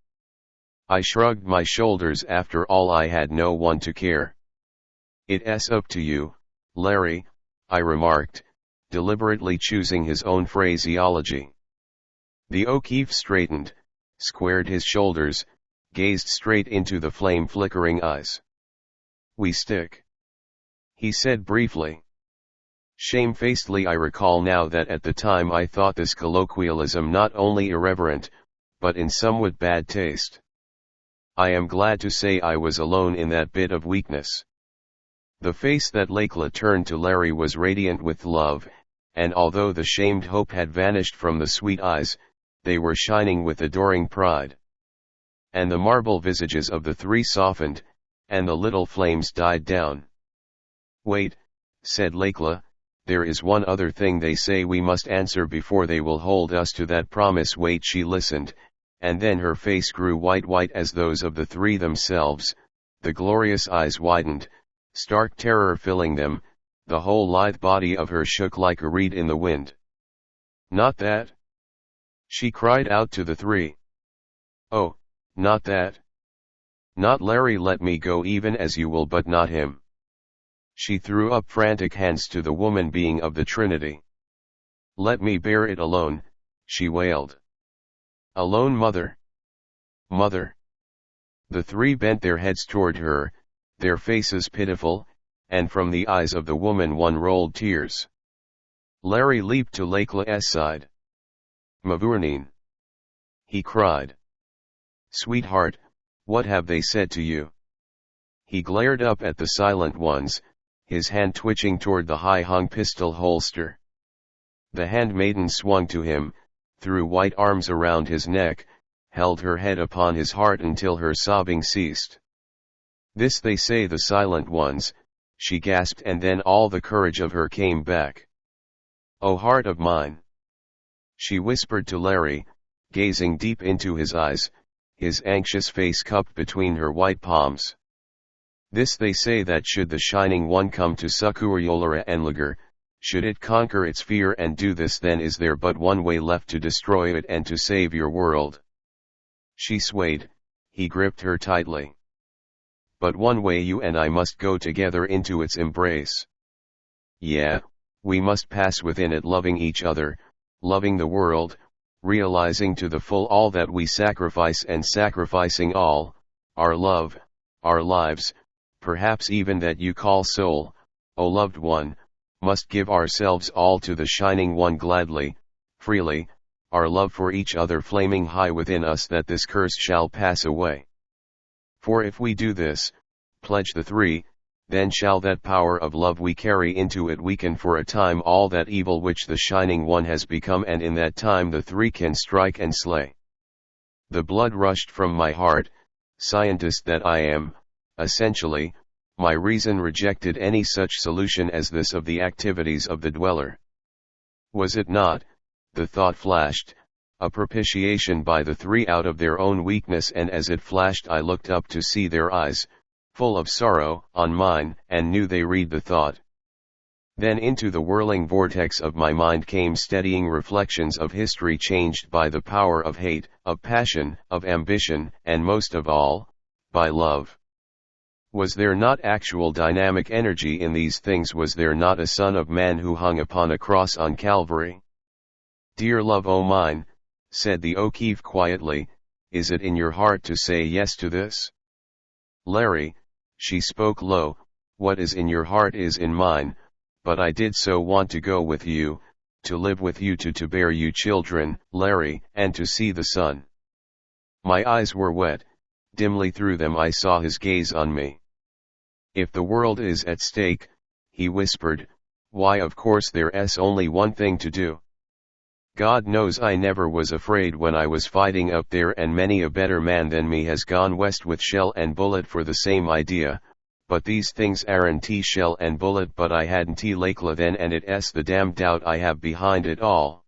I shrugged my shoulders. After all, I had no one to care. "It's up to you, Larry," I remarked, deliberately choosing his own phraseology. The O'Keefe straightened, squared his shoulders, gazed straight into the flame-flickering eyes. "We stick," he said briefly. Shamefacedly I recall now that at the time I thought this colloquialism not only irreverent, but in somewhat bad taste. I am glad to say I was alone in that bit of weakness. The face that Lakla turned to Larry was radiant with love, and although the shamed hope had vanished from the sweet eyes, they were shining with adoring pride. And the marble visages of the three softened, and the little flames died down. "Wait," said Lakla, "there is one other thing they say we must answer before they will hold us to that promise." "Wait." She listened, and then her face grew white as those of the three themselves. The glorious eyes widened, stark terror filling them, the whole lithe body of her shook like a reed in the wind. "Not that?" she cried out to the three. "Oh, not that. Not Larry. Let me go even as you will, but not him." She threw up frantic hands to the woman being of the Trinity. "Let me bear it alone," she wailed. "Alone, mother? Mother?" The three bent their heads toward her, their faces pitiful, and from the eyes of the woman one rolled tears. Larry leaped to Lakla's side. "Mavourneen," he cried. "Sweetheart, what have they said to you?" He glared up at the silent ones, his hand twitching toward the high-hung pistol holster. The handmaiden swung to him, threw white arms around his neck, held her head upon his heart until her sobbing ceased. "This they say, the silent ones," she gasped, and then all the courage of her came back. "O heart of mine," she whispered to Larry, gazing deep into his eyes, his anxious face cupped between her white palms. "This they say, that should the Shining One come to succor Yolara and Lagar, should it conquer its fear and do this, then is there but one way left to destroy it and to save your world." She swayed, he gripped her tightly. "But one way, you and I must go together into its embrace. Yeah, we must pass within it, loving each other, loving the world, realizing to the full all that we sacrifice, and sacrificing all, our love, our lives, perhaps even that you call soul, O loved one, must give ourselves all to the Shining One gladly, freely, our love for each other flaming high within us, that this curse shall pass away. For if we do this, pledge the three, then shall that power of love we carry into it weaken for a time all that evil which the Shining One has become, and in that time the three can strike and slay." The blood rushed from my heart. Scientist that I am, essentially, my reason rejected any such solution as this of the activities of the Dweller. Was it not, the thought flashed, a propitiation by the three out of their own weakness? And as it flashed I looked up to see their eyes, full of sorrow, on mine, and knew they read the thought. Then into the whirling vortex of my mind came steadying reflections of history changed by the power of hate, of passion, of ambition, and most of all, by love. Was there not actual dynamic energy in these things? Was there not a Son of Man who hung upon a cross on Calvary? "Dear love, O mine," said the O'Keefe quietly, "is it in your heart to say yes to this?" "Larry," she spoke low, "what is in your heart is in mine, but I did so want to go with you, to live with you, to bear you children, Larry, and to see the sun. My eyes were wet, dimly through them I saw his gaze on me. If the world is at stake, he whispered, why of course there's only one thing to do. God knows I never was afraid when I was fighting up there, and many a better man than me has gone west with shell and bullet for the same idea, but these things aren't shell and bullet, but I hadn't Lakla then, and it's the damned doubt I have behind it all.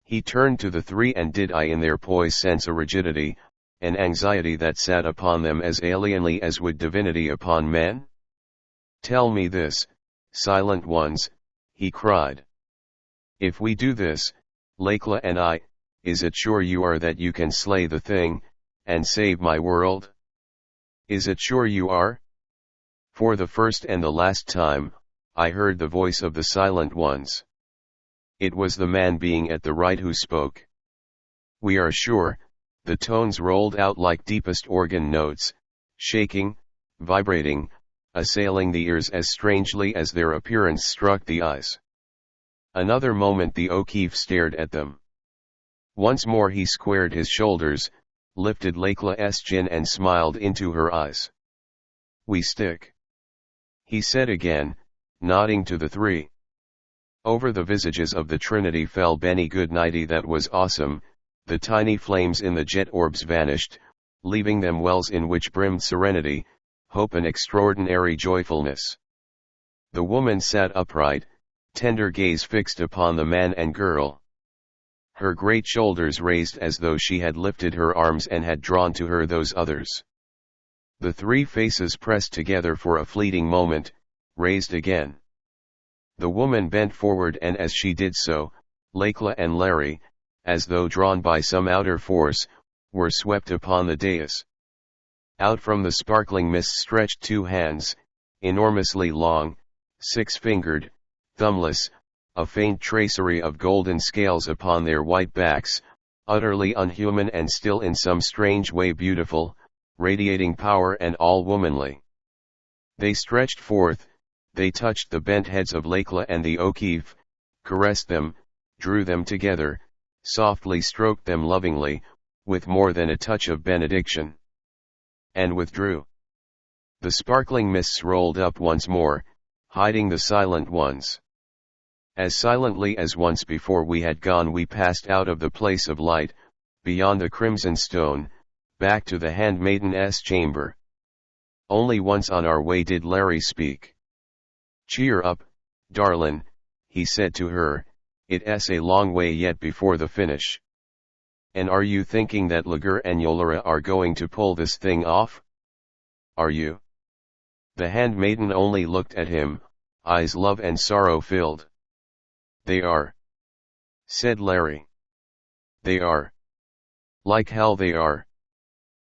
He turned to the three, and did I in their poise sense a rigidity, an anxiety that sat upon them as alienly as would divinity upon men? Tell me this, silent ones, he cried. If we do this, Lakla and I, is it sure you are that you can slay the thing, and save my world? Is it sure you are? For the first and the last time, I heard the voice of the silent ones. It was the man being at the right who spoke. We are sure. The tones rolled out like deepest organ notes, shaking, vibrating, assailing the ears as strangely as their appearance struck the eyes. Another moment the O'Keefe stared at them. Once more he squared his shoulders, lifted Lakla's chin and smiled into her eyes. We stick, he said again, nodding to the three. Over the visages of the Trinity fell Benny Goodnighty. That was awesome. The tiny flames in the jet orbs vanished, leaving them wells in which brimmed serenity, hope and extraordinary joyfulness. The woman sat upright, tender gaze fixed upon the man and girl. Her great shoulders raised as though she had lifted her arms and had drawn to her those others. The three faces pressed together for a fleeting moment, raised again. The woman bent forward, and as she did so, Lakla and Larry, as though drawn by some outer force, were swept upon the dais. Out from the sparkling mist stretched two hands, enormously long, six-fingered, thumbless, a faint tracery of golden scales upon their white backs, utterly unhuman and still in some strange way beautiful, radiating power and all womanly. They stretched forth, they touched the bent heads of Lakla and the O'Keefe, caressed them, drew them together, softly stroked them lovingly, with more than a touch of benediction, and withdrew. The sparkling mists rolled up once more, hiding the silent ones. As silently as once before we had gone, we passed out of the place of light, beyond the crimson stone, back to the handmaiden's chamber. Only once on our way did Larry speak. Cheer up, darlin', he said to her, it's a long way yet before the finish. And are you thinking that Lager and Yolara are going to pull this thing off? Are you? The handmaiden only looked at him, eyes love and sorrow filled. They are, said Larry. They are. Like hell they are.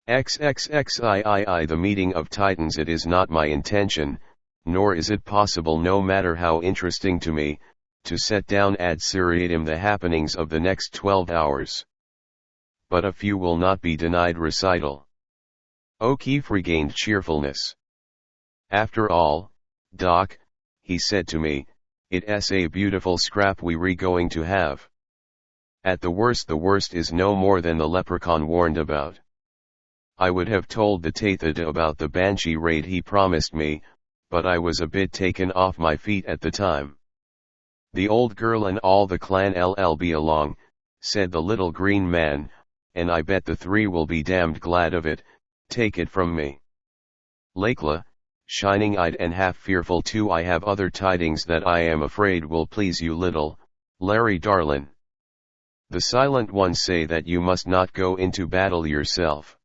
XXXIII The meeting of titans. It is not my intention, nor is it possible, no matter how interesting to me, to set down ad seriatim the happenings of the next 12 hours. But a few will not be denied recital. O'Keefe regained cheerfulness. After all, Doc, he said to me, it's a beautiful scrap we're going to have. At the worst is no more than the leprechaun warned about. I would have told the Tathada about the Banshee raid he promised me, but I was a bit taken off my feet at the time. The old girl and all the clan LL be along, said the little green man, and I bet the three will be damned glad of it, take it from me. Lakla, shining-eyed and half fearful too, I have other tidings that I am afraid will please you little, Larry darlin'. The silent ones say that you must not go into battle yourself.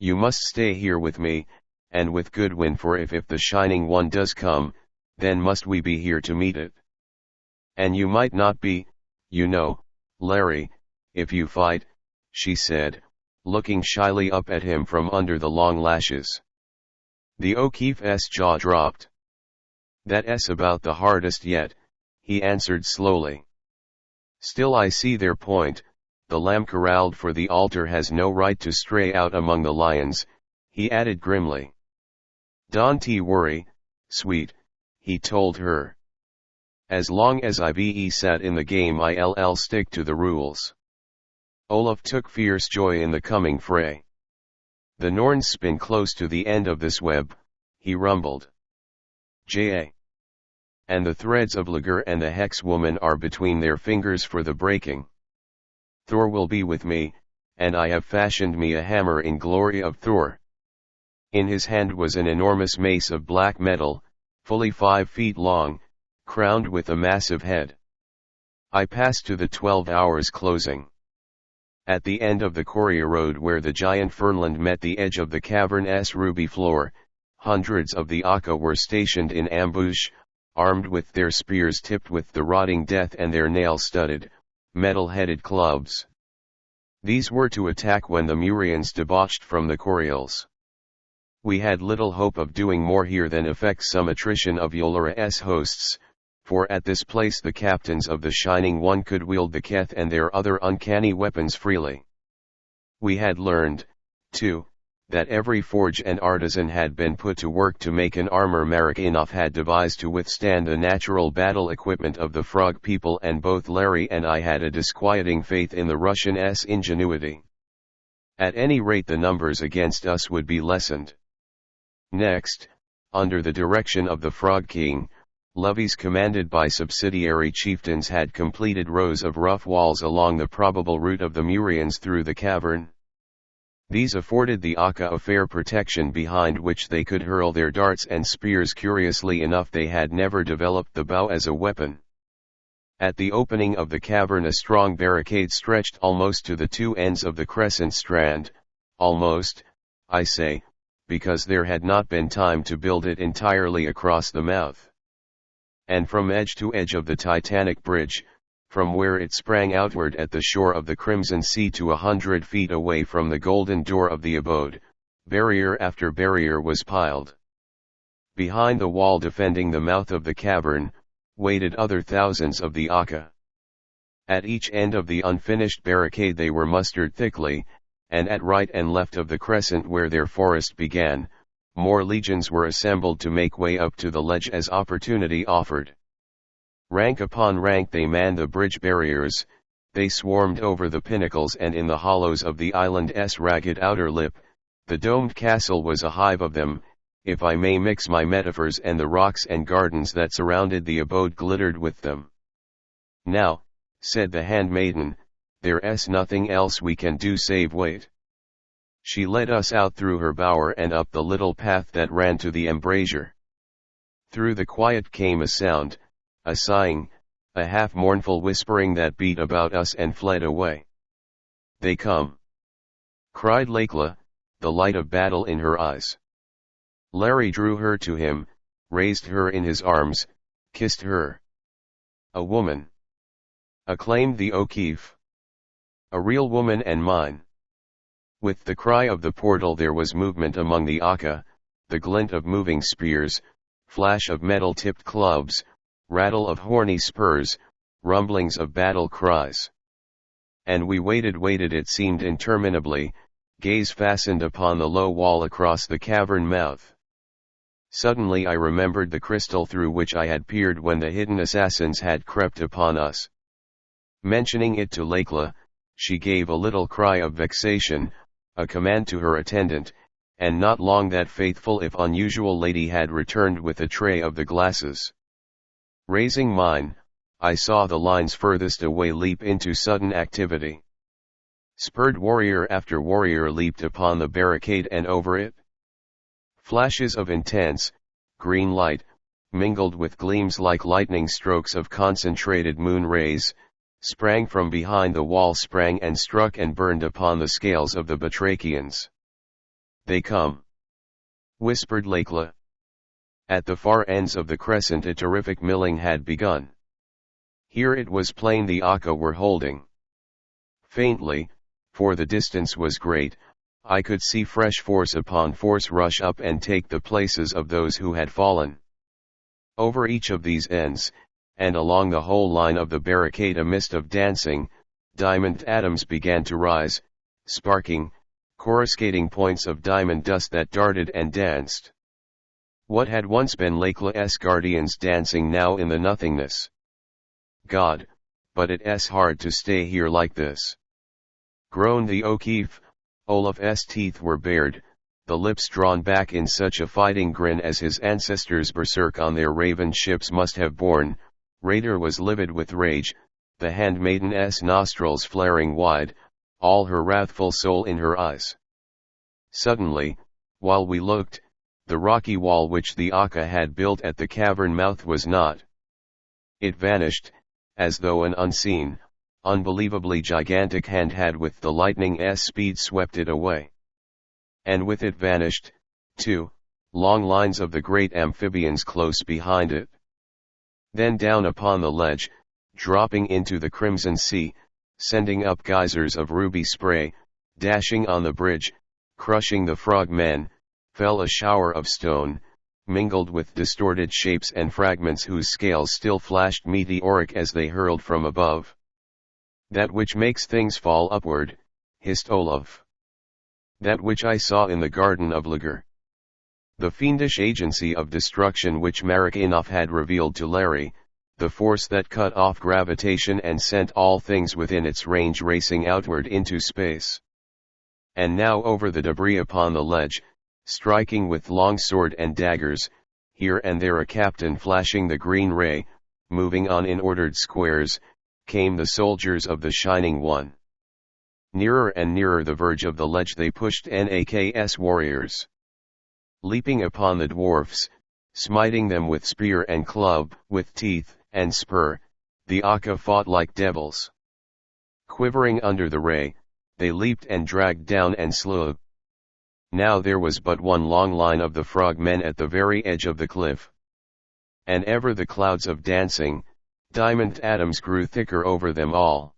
You must stay here with me, and with Goodwin, for if the Shining One does come, then must we be here to meet it. And you might not be, you know, Larry, if you fight, she said, looking shyly up at him from under the long lashes. The O'Keefe's jaw dropped. That's about the hardest yet, he answered slowly. Still I see their point. The lamb corralled for the altar has no right to stray out among the lions, he added grimly. Don't worry, sweet, he told her. As long as I've sat in the game I'll stick to the rules. Olaf took fierce joy in the coming fray. The Norns spin close to the end of this web, he rumbled. Ja. And the threads of Lager and the Hex Woman are between their fingers for the breaking. Thor will be with me, and I have fashioned me a hammer in glory of Thor. In his hand was an enormous mace of black metal, fully 5 feet long, crowned with a massive head. I passed to the 12 hours closing. At the end of the Courier Road where the giant fernland met the edge of the cavern's ruby floor, hundreds of the Aka were stationed in ambush, armed with their spears tipped with the rotting death and their nail-studded, metal-headed clubs. These were to attack when the Murians debauched from the Corials. We had little hope of doing more here than effect some attrition of Yolara's hosts, for at this place the captains of the Shining One could wield the Keth and their other uncanny weapons freely. We had learned, too, that every forge and artisan had been put to work to make an armor Merritt enough had devised to withstand the natural battle equipment of the Frog people, and both Larry and I had a disquieting faith in the Russians' ingenuity. At any rate the numbers against us would be lessened. Next, under the direction of the Frog King, levies commanded by subsidiary chieftains had completed rows of rough walls along the probable route of the Murians through the cavern. These afforded the Aka a fair protection behind which they could hurl their darts and spears. Curiously enough, they had never developed the bow as a weapon. At the opening of the cavern a strong barricade stretched almost to the two ends of the crescent strand, almost, I say, because there had not been time to build it entirely across the mouth. And from edge to edge of the Titanic bridge, from where it sprang outward at the shore of the Crimson Sea to 100 feet away from the golden door of the abode, barrier after barrier was piled. Behind the wall defending the mouth of the cavern, waited other thousands of the Aka. At each end of the unfinished barricade they were mustered thickly, and at right and left of the crescent where their forest began, more legions were assembled to make way up to the ledge as opportunity offered. Rank upon rank they manned the bridge barriers, they swarmed over the pinnacles and in the hollows of the island's ragged outer lip. The domed castle was a hive of them, if I may mix my metaphors, and the rocks and gardens that surrounded the abode glittered with them. Now, said the handmaiden, there's nothing else we can do save wait. She led us out through her bower and up the little path that ran to the embrasure. Through the quiet came a sound, a sighing, a half-mournful whispering that beat about us and fled away. They come! Cried Lakla, the light of battle in her eyes. Larry drew her to him, raised her in his arms, kissed her. A woman! Acclaimed the O'Keefe. A real woman and mine. With the cry of the portal there was movement among the Aka, the glint of moving spears, flash of metal-tipped clubs, rattle of horny spurs, rumblings of battle cries. And we waited it seemed interminably, gaze fastened upon the low wall across the cavern mouth. Suddenly I remembered the crystal through which I had peered when the hidden assassins had crept upon us. Mentioning it to Lakla, she gave a little cry of vexation, a command to her attendant, and not long that faithful if unusual lady had returned with a tray of the glasses. Raising mine, I saw the lines furthest away leap into sudden activity. Spurred warrior after warrior leaped upon the barricade and over it. Flashes of intense, green light, mingled with gleams like lightning strokes of concentrated moon rays, sprang from behind the wall, sprang and struck and burned upon the scales of the Batrachians. They come! Whispered Lakla. At the far ends of the crescent a terrific milling had begun. Here it was plain the Aka were holding. Faintly, for the distance was great, I could see fresh force upon force rush up and take the places of those who had fallen. Over each of these ends, and along the whole line of the barricade a mist of dancing, diamond atoms began to rise, sparking, coruscating points of diamond dust that darted and danced. What had once been Lakla's guardians dancing now in the nothingness. God, but it's hard to stay here like this," groaned the O'Keefe. Olaf's teeth were bared, the lips drawn back in such a fighting grin as his ancestors berserk on their raven ships must have borne. Raider was livid with rage, the handmaiden's nostrils flaring wide, all her wrathful soul in her eyes. Suddenly, while we looked, the rocky wall which the Aka had built at the cavern mouth was not. It vanished, as though an unseen, unbelievably gigantic hand had with the lightning's speed swept it away. And with it vanished, too, long lines of the great amphibians close behind it. Then down upon the ledge, dropping into the crimson sea, sending up geysers of ruby spray, dashing on the bridge, crushing the frogmen, fell a shower of stone, mingled with distorted shapes and fragments whose scales still flashed meteoric as they hurled from above. "That which makes things fall upward," hissed Olaf. "That which I saw in the garden of Lager." The fiendish agency of destruction which Marikinoff had revealed to Larry, the force that cut off gravitation and sent all things within its range racing outward into space. And now over the debris upon the ledge, striking with long sword and daggers, here and there a captain flashing the green ray, moving on in ordered squares, came the soldiers of the Shining One. Nearer and nearer the verge of the ledge they pushed Nak's warriors. Leaping upon the dwarfs, smiting them with spear and club, with teeth and spur, the Aka fought like devils. Quivering under the ray, they leaped and dragged down and slew. Now there was but one long line of the frogmen at the very edge of the cliff. And ever the clouds of dancing, diamond atoms grew thicker over them all.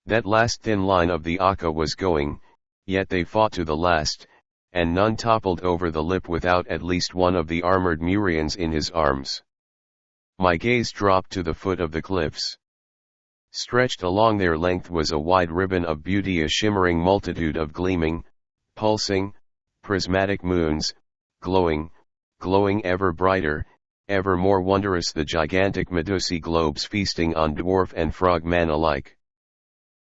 That last thin line of the Aka was going, yet they fought to the last, and none toppled over the lip without at least one of the armored Murians in his arms. My gaze dropped to the foot of the cliffs. Stretched along their length was a wide ribbon of beauty, a shimmering multitude of gleaming, pulsing, prismatic moons, glowing ever brighter, ever more wondrous, the gigantic Medusae globes feasting on dwarf and frogman alike.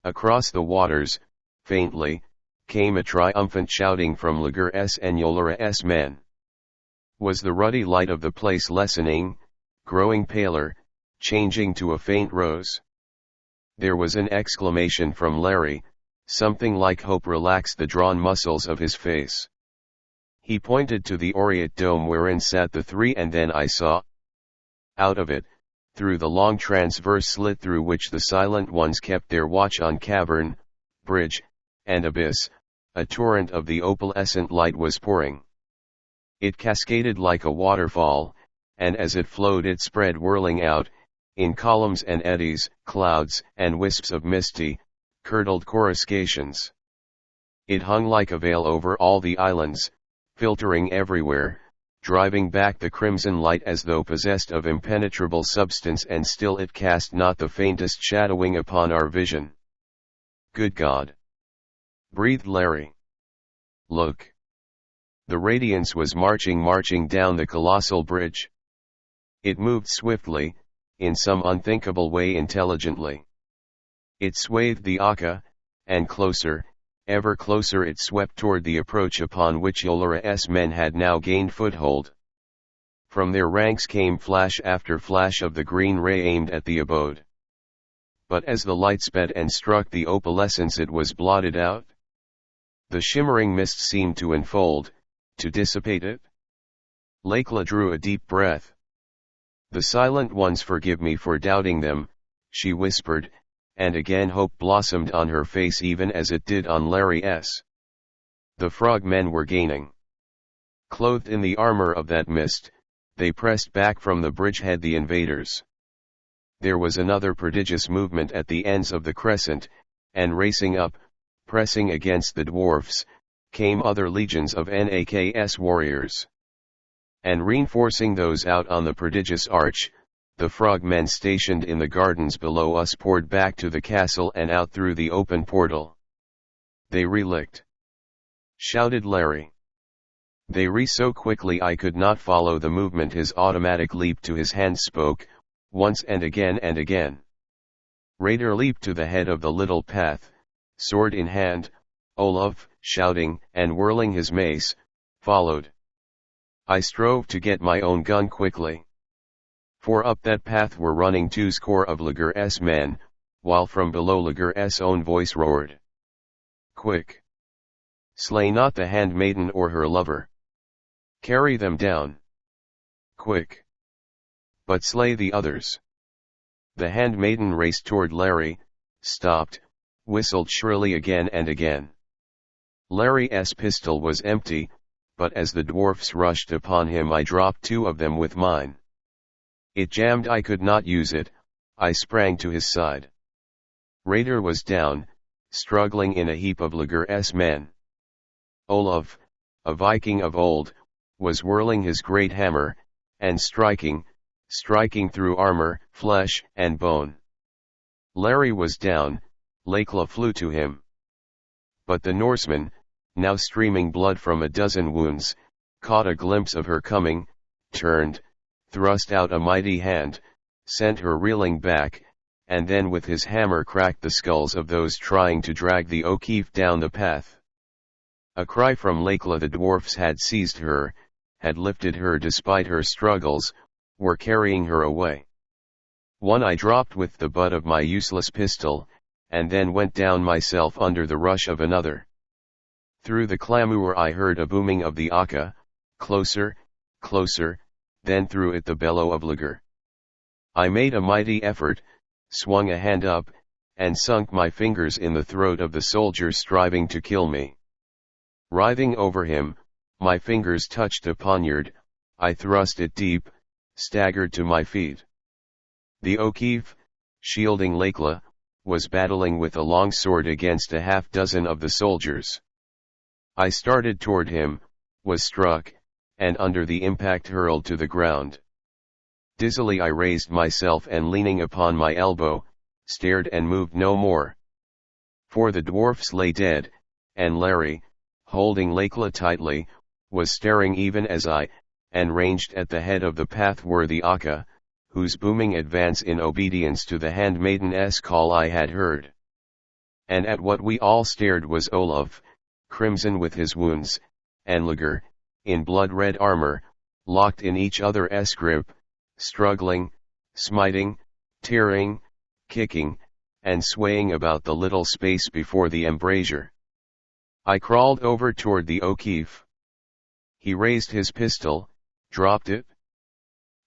Across the waters, faintly, came a triumphant shouting from Lager's and Yolara's men. Was the ruddy light of the place lessening, growing paler, changing to a faint rose? There was an exclamation from Larry, something like hope relaxed the drawn muscles of his face. He pointed to the aureate dome wherein sat the three, and then I saw. Out of it, through the long transverse slit through which the Silent Ones kept their watch on cavern, bridge, and abyss, a torrent of the opalescent light was pouring. It cascaded like a waterfall, and as it flowed it spread whirling out, in columns and eddies, clouds and wisps of misty, curdled coruscations. It hung like a veil over all the islands, filtering everywhere, driving back the crimson light as though possessed of impenetrable substance, and still it cast not the faintest shadowing upon our vision. "Good God!" breathed Larry. "Look!" The radiance was marching down the colossal bridge. It moved swiftly, in some unthinkable way intelligently. It swathed the Aka, and closer, ever closer it swept toward the approach upon which Yolara's men had now gained foothold. From their ranks came flash after flash of the green ray aimed at the abode. But as the light sped and struck the opalescence it was blotted out. The shimmering mist seemed to enfold, to dissipate it. Lakla drew a deep breath. "The Silent Ones forgive me for doubting them," she whispered, and again hope blossomed on her face even as it did on Larry's. The frogmen were gaining. Clothed in the armor of that mist, they pressed back from the bridgehead the invaders. There was another prodigious movement at the ends of the crescent, and racing up, pressing against the dwarfs, came other legions of Nak's warriors. And reinforcing those out on the prodigious arch, the frogmen stationed in the gardens below us poured back to the castle and out through the open portal. "They relicked!" shouted Larry. "They so quickly I could not follow the movement." His automatic leap to his hand spoke, once and again and again. Raider leaped to the head of the little path, sword in hand. Olaf, shouting and whirling his mace, followed. I strove to get my own gun quickly. For up that path were running 20 of Lager's men, while from below Lager's own voice roared. Quick! Slay not the handmaiden or her lover. Carry them down. Quick! But slay the others. The handmaiden raced toward Larry, stopped, whistled shrilly again and again. Larry's pistol was empty, but as the dwarfs rushed upon him I dropped 2 of them with mine. It jammed, I could not use it. I sprang to his side. Raider was down, struggling in a heap of Lager's men. Olaf, a Viking of old, was whirling his great hammer, and striking through armor, flesh, and bone. Larry was down, Lakela flew to him. But the Norseman, now streaming blood from a dozen wounds, caught a glimpse of her coming, turned, thrust out a mighty hand, sent her reeling back, and then with his hammer cracked the skulls of those trying to drag the O'Keefe down the path. A cry from Lakela. The dwarfs had seized her, had lifted her despite her struggles, were carrying her away. One I dropped with the butt of my useless pistol, and then went down myself under the rush of another. Through the clamour I heard a booming of the Aka, closer, closer, then through it the bellow of Lager. I made a mighty effort, swung a hand up, and sunk my fingers in the throat of the soldier striving to kill me. Writhing over him, my fingers touched a poniard, I thrust it deep, staggered to my feet. The O'Keefe, shielding Lakela, was battling with a long sword against a half-dozen of the soldiers. I started toward him, was struck, and under the impact hurled to the ground. Dizzily I raised myself and leaning upon my elbow, stared and moved no more. For the dwarfs lay dead, and Larry, holding Lakela tightly, was staring even as I, and ranged at the head of the path were the Aka, whose booming advance in obedience to the handmaiden's call I had heard. And at what we all stared was Olaf, crimson with his wounds, and Lager, in blood-red armor, locked in each other's grip, struggling, smiting, tearing, kicking, and swaying about the little space before the embrasure. I crawled over toward the O'Keefe. He raised his pistol, dropped it.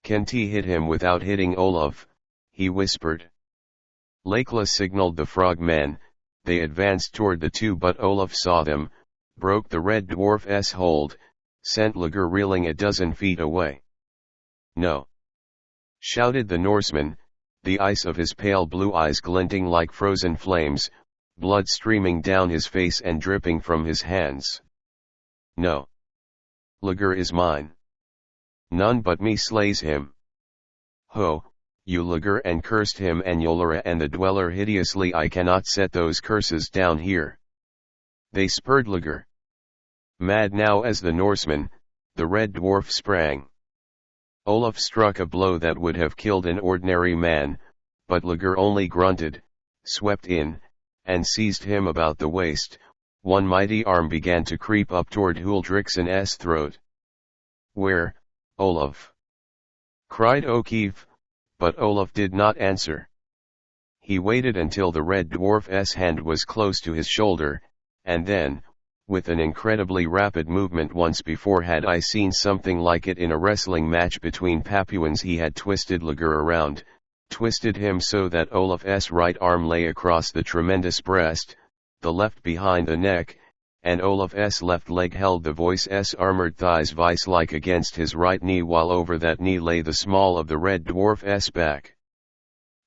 Kenty hit him without hitting Olaf, he whispered. Lakela signaled the frogmen, they advanced toward the 2 but Olaf saw them, broke the red dwarf's hold, sent Lager reeling a dozen feet away. No! Shouted the Norseman, the ice of his pale blue eyes glinting like frozen flames, blood streaming down his face and dripping from his hands. No! Lager is mine. None but me slays him. Ho, you Lager, and cursed him and Yolara and the dweller hideously. I cannot set those curses down here. They spurred Lager. Mad now as the Norseman, the red dwarf sprang. Olaf struck a blow that would have killed an ordinary man, but Lager only grunted, swept in, and seized him about the waist. One mighty arm began to creep up toward Huldrixen's throat. Where, Olaf? Cried O'Keefe, but Olaf did not answer. He waited until the red dwarf's hand was close to his shoulder, and then, with an incredibly rapid movement, once before had I seen something like it in a wrestling match between Papuans, he had twisted Lager around, twisted him so that Olaf's right arm lay across the tremendous breast, the left behind the neck, and Olaf's left leg held the voice's armored thighs vice-like against his right knee, while over that knee lay the small of the red dwarf's back.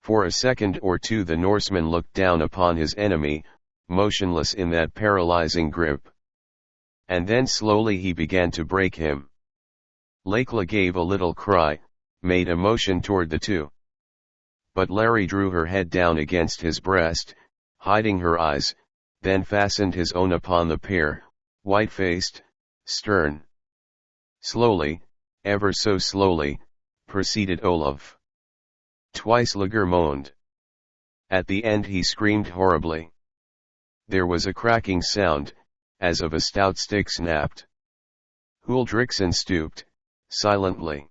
For a second or two the Norseman looked down upon his enemy, motionless in that paralyzing grip. And then slowly he began to break him. Lakela gave a little cry, made a motion toward the 2. But Larry drew her head down against his breast, hiding her eyes, then fastened his own upon the pair, white-faced, stern. Slowly, ever so slowly, proceeded Olaf. Twice Lager moaned. At the end he screamed horribly. There was a cracking sound, as of a stout stick snapped. Huldriksen stooped, silently.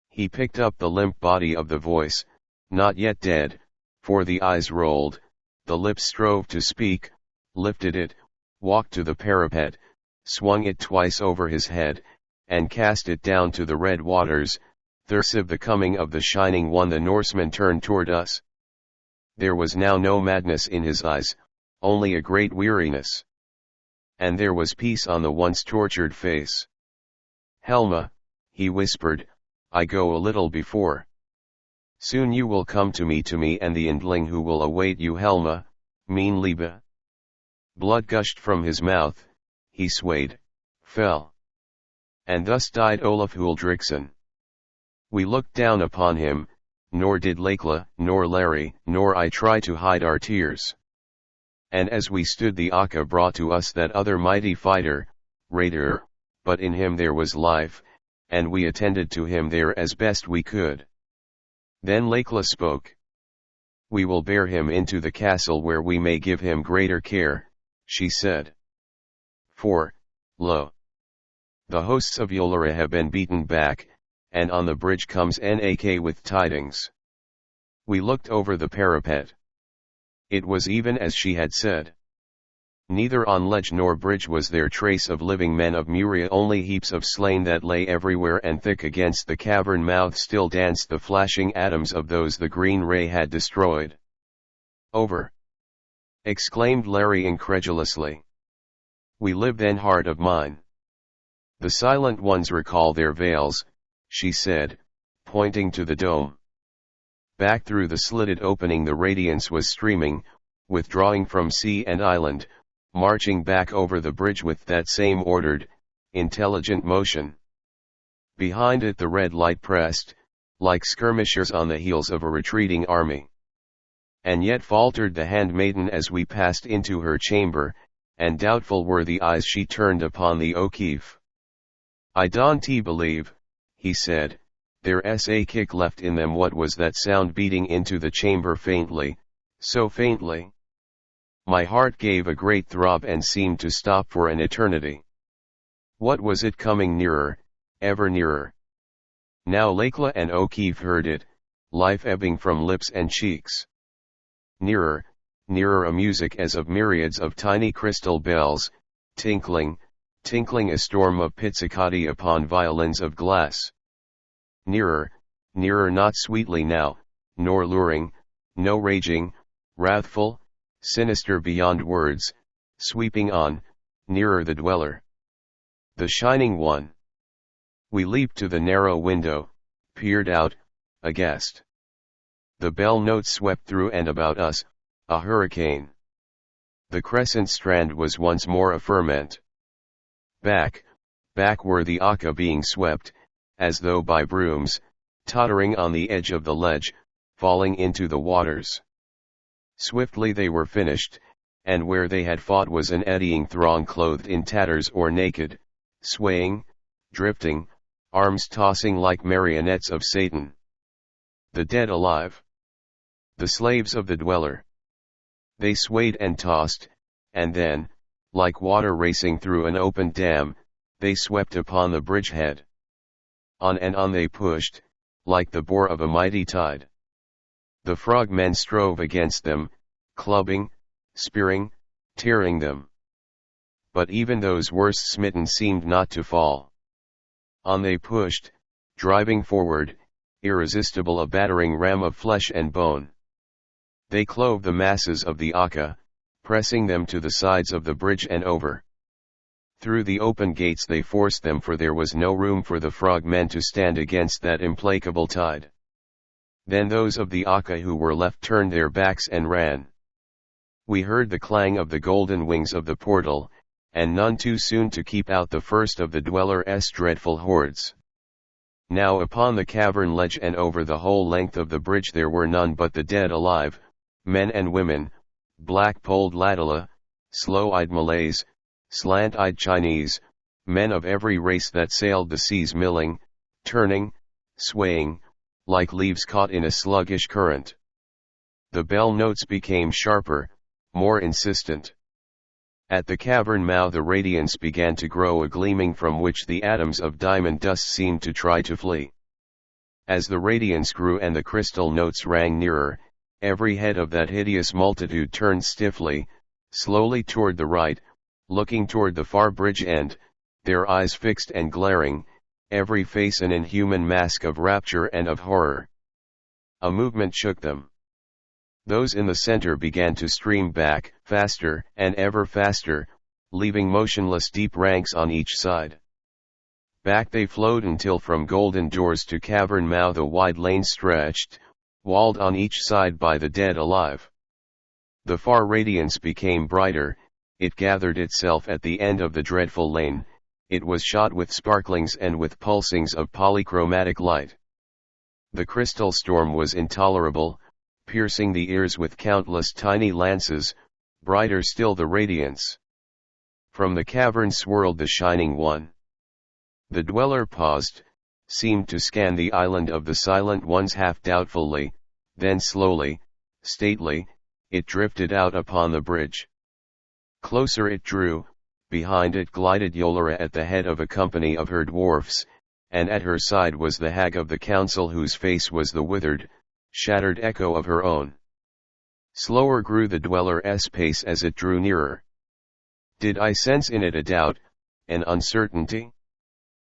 He picked up the limp body of the voice, not yet dead, for the eyes rolled, the lips strove to speak, lifted it, walked to the parapet, swung it twice over his head, and cast it down to the red waters. Thursiv, the coming of the Shining One. The Norseman turned toward us. There was now no madness in his eyes, only a great weariness. And there was peace on the once tortured face. Helma, he whispered, I go a little before. Soon you will come to me and the Indling who will await you. Helma, mein Liebe. Blood gushed from his mouth, he swayed, fell. And thus died Olaf Huldriksen. We looked down upon him, nor did Lekla, nor Larry, nor I try to hide our tears. And as we stood the Aka brought to us that other mighty fighter, Raider, but in him there was life, and we attended to him there as best we could. Then Lekla spoke. We will bear him into the castle where we may give him greater care, she said. For, lo, the hosts of Yolara have been beaten back, and on the bridge comes Nak with tidings. We looked over the parapet. It was even as she had said. Neither on ledge nor bridge was there trace of living men of Muria, only heaps of slain that lay everywhere, and thick against the cavern mouth still danced the flashing atoms of those the green ray had destroyed. Over! Exclaimed Larry incredulously. We live then, heart of mine. The silent ones recall their veils, she said, pointing to the dome. Back through the slitted opening the radiance was streaming, withdrawing from sea and island, marching back over the bridge with that same ordered, intelligent motion. Behind it the red light pressed, like skirmishers on the heels of a retreating army. And yet faltered the handmaiden as we passed into her chamber, and doubtful were the eyes she turned upon the O'Keefe. I don't believe, he said, there's a kick left in them. What was that sound beating into the chamber faintly, so faintly? My heart gave a great throb and seemed to stop for an eternity. What was it coming nearer, ever nearer? Now Lekla and O'Keefe heard it, life ebbing from lips and cheeks. Nearer, nearer, a music as of myriads of tiny crystal bells, tinkling, tinkling, a storm of pizzicati upon violins of glass. Nearer, nearer, not sweetly now, nor luring, no raging, wrathful, sinister beyond words, sweeping on, nearer the dweller. The Shining One. We leaped to the narrow window, peered out, aghast. The bell notes swept through and about us, a hurricane. The crescent strand was once more a ferment. Back, back were the Aka being swept, as though by brooms, tottering on the edge of the ledge, falling into the waters. Swiftly they were finished, and where they had fought was an eddying throng clothed in tatters or naked, swaying, drifting, arms tossing like marionettes of Satan. The dead alive. The slaves of the dweller. They swayed and tossed, and then, like water racing through an open dam, they swept upon the bridgehead. On and on they pushed, like the bore of a mighty tide. The frogmen strove against them, clubbing, spearing, tearing them. But even those worst smitten seemed not to fall. On they pushed, driving forward, irresistible, a battering ram of flesh and bone. They clove the masses of the Aka, pressing them to the sides of the bridge and over. Through the open gates they forced them, for there was no room for the frogmen to stand against that implacable tide. Then those of the Aka who were left turned their backs and ran. We heard the clang of the golden wings of the portal, and none too soon to keep out the first of the dweller's dreadful hordes. Now upon the cavern ledge and over the whole length of the bridge there were none but the dead alive, men and women, black-polled Ladala, slow-eyed Malays, slant-eyed Chinese, men of every race that sailed the seas, milling, turning, swaying, like leaves caught in a sluggish current. The bell notes became sharper, more insistent. At the cavern mouth a radiance began to grow, a gleaming from which the atoms of diamond dust seemed to try to flee. As the radiance grew and the crystal notes rang nearer, every head of that hideous multitude turned stiffly, slowly toward the right, looking toward the far bridge end, their eyes fixed and glaring, every face an inhuman mask of rapture and of horror. A movement shook them. Those in the center began to stream back, faster and ever faster, leaving motionless deep ranks on each side. Back they flowed until from golden doors to cavern mouth a wide lane stretched, walled on each side by the dead alive. The far radiance became brighter, it gathered itself at the end of the dreadful lane, it was shot with sparklings and with pulsings of polychromatic light. The crystal storm was intolerable, piercing the ears with countless tiny lances, brighter still the radiance. From the cavern swirled the Shining One. The dweller paused, seemed to scan the island of the Silent Ones half doubtfully, then slowly, stately, it drifted out upon the bridge. Closer it drew, behind it glided Yolara at the head of a company of her dwarfs, and at her side was the hag of the council whose face was the withered, shattered echo of her own. Slower grew the dweller's pace as it drew nearer. Did I sense in it a doubt, an uncertainty?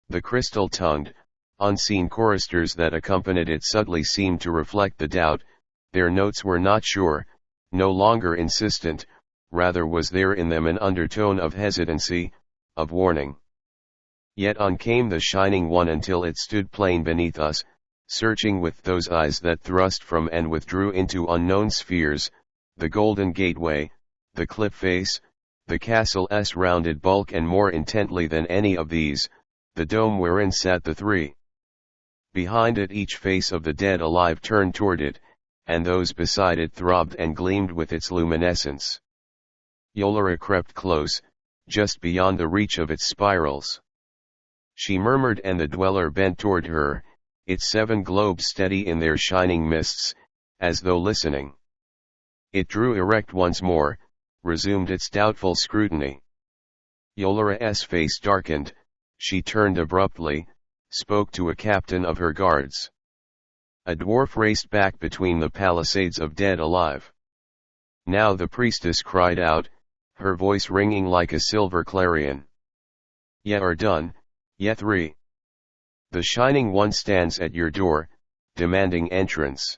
The crystal-tongued, unseen choristers that accompanied it subtly seemed to reflect the doubt, their notes were not sure, no longer insistent, rather was there in them an undertone of hesitancy, of warning. Yet on came the Shining One until it stood plain beneath us, searching with those eyes that thrust from and withdrew into unknown spheres, the golden gateway, the cliff face, the castle's rounded bulk, and more intently than any of these, the dome wherein sat the three. Behind it each face of the dead alive turned toward it, and those beside it throbbed and gleamed with its luminescence. Yolara crept close, just beyond the reach of its spirals. She murmured and the dweller bent toward her, its 7 globes steady in their shining mists, as though listening. It drew erect once more, resumed its doubtful scrutiny. Yolara's face darkened, she turned abruptly, spoke to a captain of her guards. A dwarf raced back between the palisades of dead alive. Now the priestess cried out, her voice ringing like a silver clarion. Ye are done, ye three. The Shining One stands at your door, demanding entrance.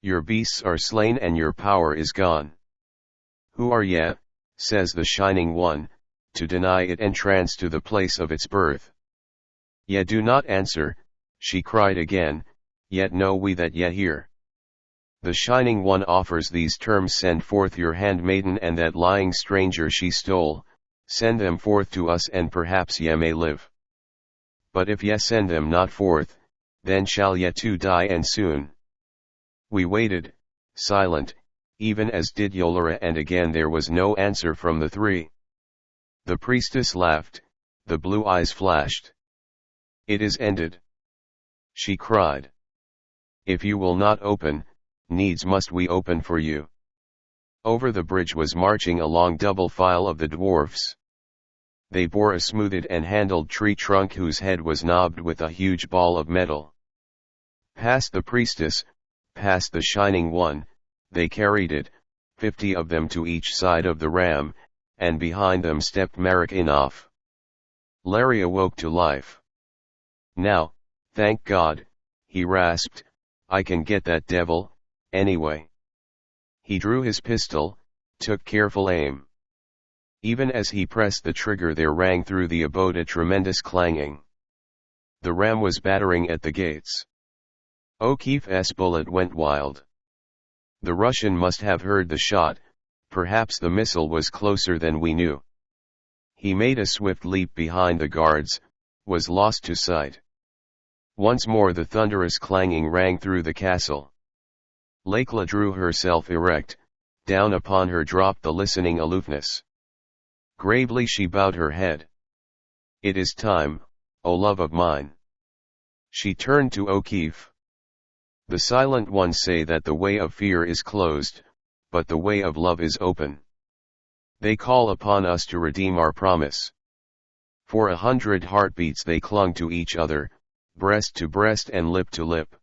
Your beasts are slain and your power is gone. Who are ye, says the Shining One, to deny it entrance to the place of its birth? Ye do not answer, she cried again, yet know we that ye hear. The Shining One offers these terms: send forth your handmaiden and that lying stranger she stole, send them forth to us and perhaps ye may live. But if ye send them not forth, then shall ye too die, and soon. We waited, silent, even as did Yolara, and again there was no answer from the three. The priestess laughed, the blue eyes flashed. It is ended, she cried. If you will not open, needs must we open for you. Over the bridge was marching a long double file of the dwarfs. They bore a smoothed and handled tree trunk whose head was knobbed with a huge ball of metal. Past the priestess, past the Shining One, they carried it, 50 of them to each side of the ram, and behind them stepped Merritt. Larry awoke to life. Now, thank God, he rasped, I can get that devil, anyway. He drew his pistol, took careful aim. Even as he pressed the trigger there rang through the abode a tremendous clanging. The ram was battering at the gates. O'Keefe's bullet went wild. The Russian must have heard the shot, perhaps the missile was closer than we knew. He made a swift leap behind the guards, was lost to sight. Once more the thunderous clanging rang through the castle. Lakla drew herself erect, down upon her dropped the listening aloofness. Gravely she bowed her head. It is time, O love of mine. She turned to O'Keefe. The silent ones say that the way of fear is closed, but the way of love is open. They call upon us to redeem our promise. For 100 heartbeats they clung to each other, breast to breast and lip to lip.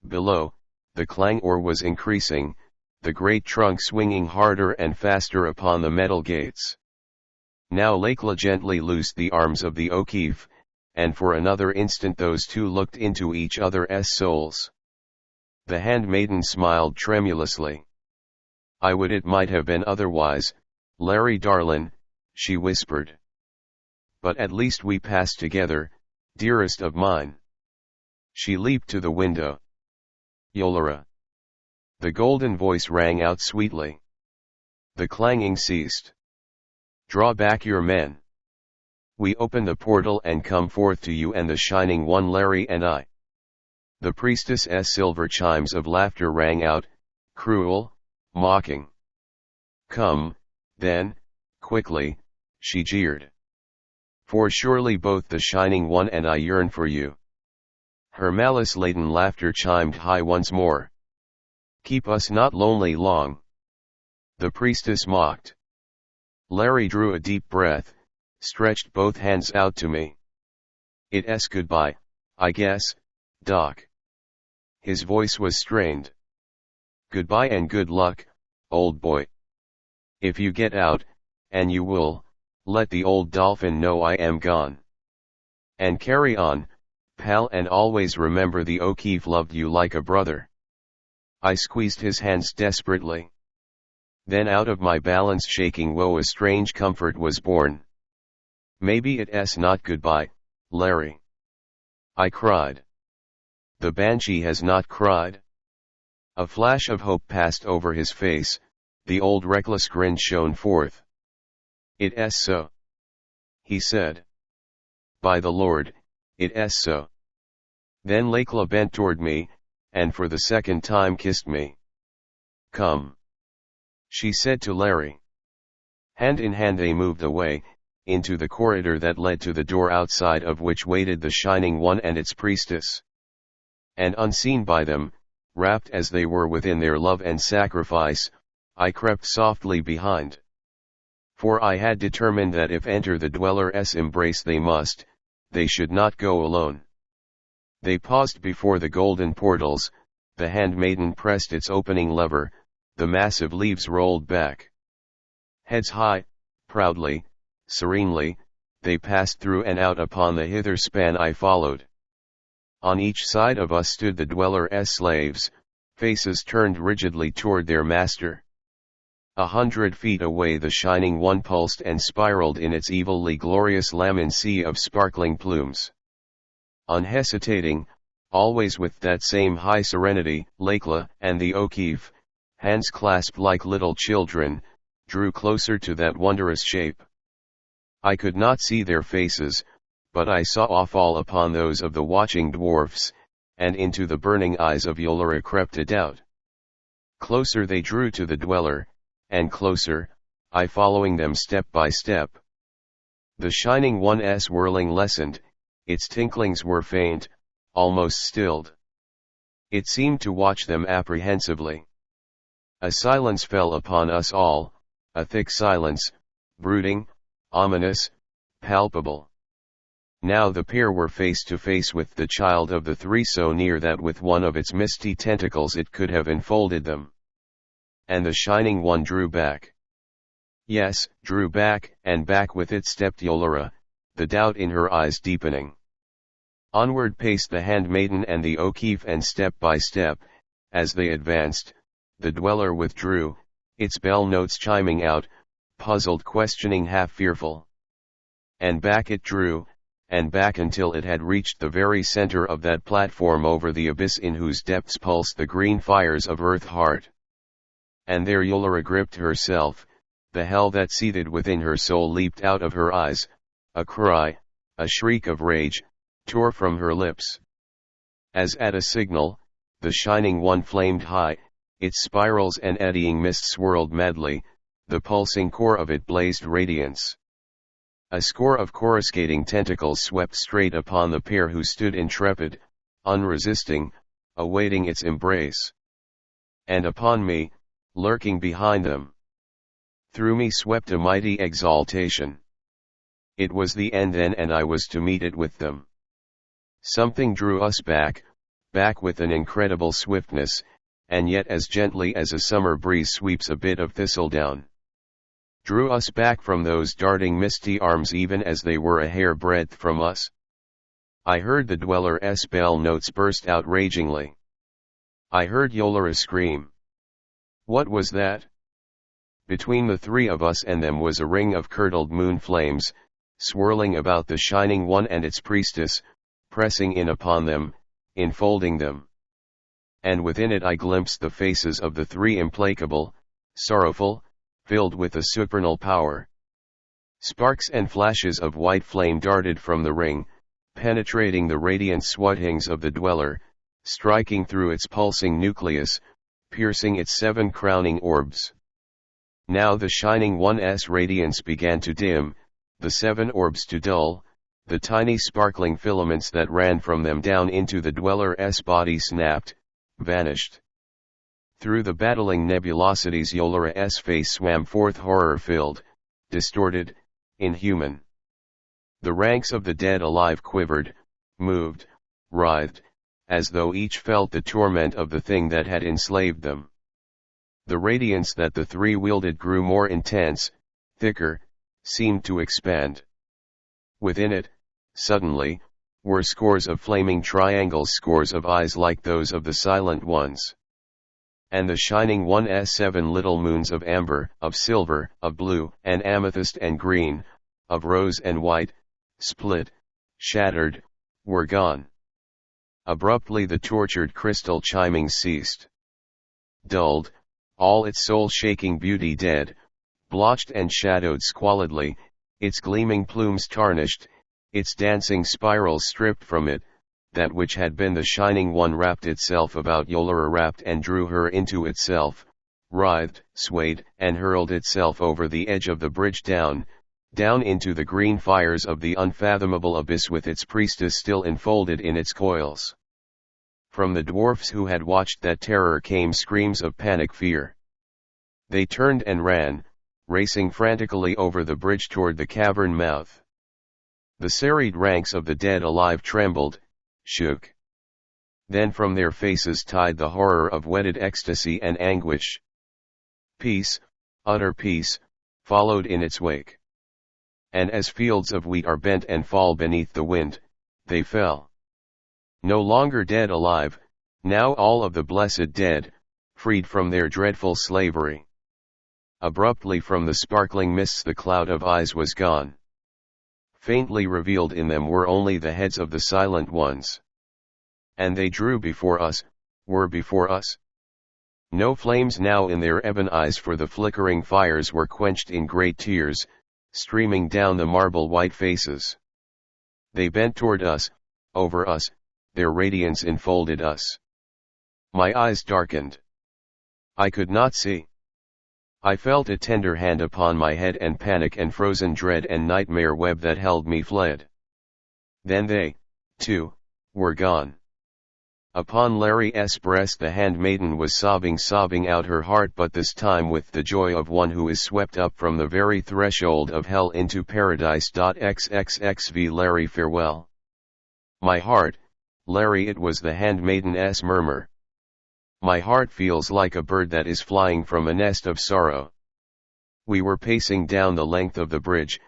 Below, the clangor was increasing, the great trunk swinging harder and faster upon the metal gates. Now Lakela gently loosed the arms of the O'Keefe, and for another instant those two looked into each other's souls. The handmaiden smiled tremulously. "I would it might have been otherwise, Larry darlin'," she whispered. "But at least we passed together, dearest of mine." She leaped to the window. "Yolara." The golden voice rang out sweetly. The clanging ceased. "Draw back your men. We open the portal and come forth to you and the Shining One, Larry and I." The priestess's silver chimes of laughter rang out, cruel, mocking. "Come, then, quickly," she jeered. "For surely both the Shining One and I yearn for you." Her malice-laden laughter chimed high once more. "Keep us not lonely long," the priestess mocked. Larry drew a deep breath, stretched both hands out to me. "It's goodbye, I guess, Doc." His voice was strained. "Goodbye and good luck, old boy. If you get out, and you will, let the old dolphin know I am gone. And carry on, pal, and always remember the O'Keefe loved you like a brother." I squeezed his hands desperately. Then out of my balance shaking woe a strange comfort was born. "Maybe it's not goodbye, Larry," I cried. "The banshee has not cried." A flash of hope passed over his face, the old reckless grin shone forth. "It's so," he said. "By the Lord, it's so." Then Lakela bent toward me, and for the second time kissed me. "Come," she said to Larry. Hand in hand they moved away, into the corridor that led to the door outside of which waited the Shining One and its priestess. And unseen by them, wrapped as they were within their love and sacrifice, I crept softly behind. For I had determined that if enter the dweller's embrace they must, they should not go alone. They paused before the golden portals, the handmaiden pressed its opening lever, the massive leaves rolled back. Heads high, proudly, serenely, they passed through and out upon the hither span I followed. On each side of us stood the dweller's slaves, faces turned rigidly toward their master. 100 feet away the Shining One pulsed and spiraled in its evilly glorious lamine sea of sparkling plumes. Unhesitating, always with that same high serenity, Lakela and the O'Keefe, hands clasped like little children, drew closer to that wondrous shape. I could not see their faces, but I saw fall upon those of the watching dwarfs, and into the burning eyes of Yolara crept a doubt. Closer they drew to the dweller, and closer, I following them step by step. The Shining One's whirling lessened, its tinklings were faint, almost stilled. It seemed to watch them apprehensively. A silence fell upon us all, a thick silence, brooding, ominous, palpable. Now the pair were face to face with the child of the three, so near that with one of its misty tentacles it could have enfolded them. And the Shining One drew back. Yes, drew back, and back with it stepped Yolara, the doubt in her eyes deepening. Onward paced the handmaiden and the O'Keefe, and step by step, as they advanced, the dweller withdrew, its bell notes chiming out, puzzled, questioning, half fearful. And back it drew, and back until it had reached the very center of that platform over the abyss in whose depths pulsed the green fires of Earth Heart. And there Yolara gripped herself, the hell that seethed within her soul leaped out of her eyes, a cry, a shriek of rage, tore from her lips. As at a signal, the Shining One flamed high, its spirals and eddying mists swirled madly, the pulsing core of it blazed radiance. A score of coruscating tentacles swept straight upon the pair who stood intrepid, unresisting, awaiting its embrace. And upon me, lurking behind them, through me swept a mighty exaltation. It was the end then, and I was to meet it with them. Something drew us back with an incredible swiftness, and yet as gently as a summer breeze sweeps a bit of thistledown. Drew us back from those darting misty arms even as they were a hair breadth from us. I heard the dweller's bell notes burst out ragingly. I heard Yolara scream. What was that? Between the three of us and them was a ring of curdled moon flames, swirling about the Shining One and its priestess, pressing in upon them, enfolding them. And within it I glimpsed the faces of the three, implacable, sorrowful, filled with a supernal power. Sparks and flashes of white flame darted from the ring, penetrating the radiant swathings of the dweller, striking through its pulsing nucleus, piercing its 7 crowning orbs. Now the Shining One's radiance began to dim, the 7 orbs to dull, the tiny sparkling filaments that ran from them down into the dweller's body snapped, vanished. Through the battling nebulosities Yolara's face swam forth, horror-filled, distorted, inhuman. The ranks of the dead alive quivered, moved, writhed, as though each felt the torment of the thing that had enslaved them. The radiance that the three wielded grew more intense, thicker, seemed to expand. Within it, suddenly, were scores of flaming triangles, scores of eyes like those of the Silent Ones. And the Shining One's 7 little moons of amber, of silver, of blue, and amethyst and green, of rose and white, split, shattered, were gone. Abruptly the tortured crystal chiming ceased. Dulled, all its soul-shaking beauty dead, blotched and shadowed squalidly, its gleaming plumes tarnished, its dancing spirals stripped from it, that which had been the Shining One wrapped itself about Yolara, wrapped and drew her into itself, writhed, swayed, and hurled itself over the edge of the bridge down into the green fires of the unfathomable abyss, with its priestess still enfolded in its coils. From the dwarfs who had watched that terror came screams of panic fear. They turned and ran, racing frantically over the bridge toward the cavern mouth. The serried ranks of the dead alive trembled, shook. Then from their faces tied the horror of wedded ecstasy and anguish. Peace, utter peace, followed in its wake. And as fields of wheat are bent and fall beneath the wind, they fell. No longer dead alive, now all of the blessed dead, freed from their dreadful slavery. Abruptly from the sparkling mists the cloud of eyes was gone. Faintly revealed in them were only the heads of the Silent Ones. And they drew before us, were before us. No flames now in their ebon eyes, for the flickering fires were quenched in great tears, streaming down the marble white faces. They bent toward us, over us, their radiance enfolded us. My eyes darkened. I could not see. I felt a tender hand upon my head, and panic and frozen dread and nightmare web that held me fled. Then they, too, were gone. Upon Larry's breast the handmaiden was sobbing out her heart, but this time with the joy of one who is swept up from the very threshold of hell into paradise. XXXV Larry, farewell. My heart, Larry, it was the handmaiden's murmur. My heart feels like a bird that is flying from a nest of sorrow. We were pacing down the length of the bridge,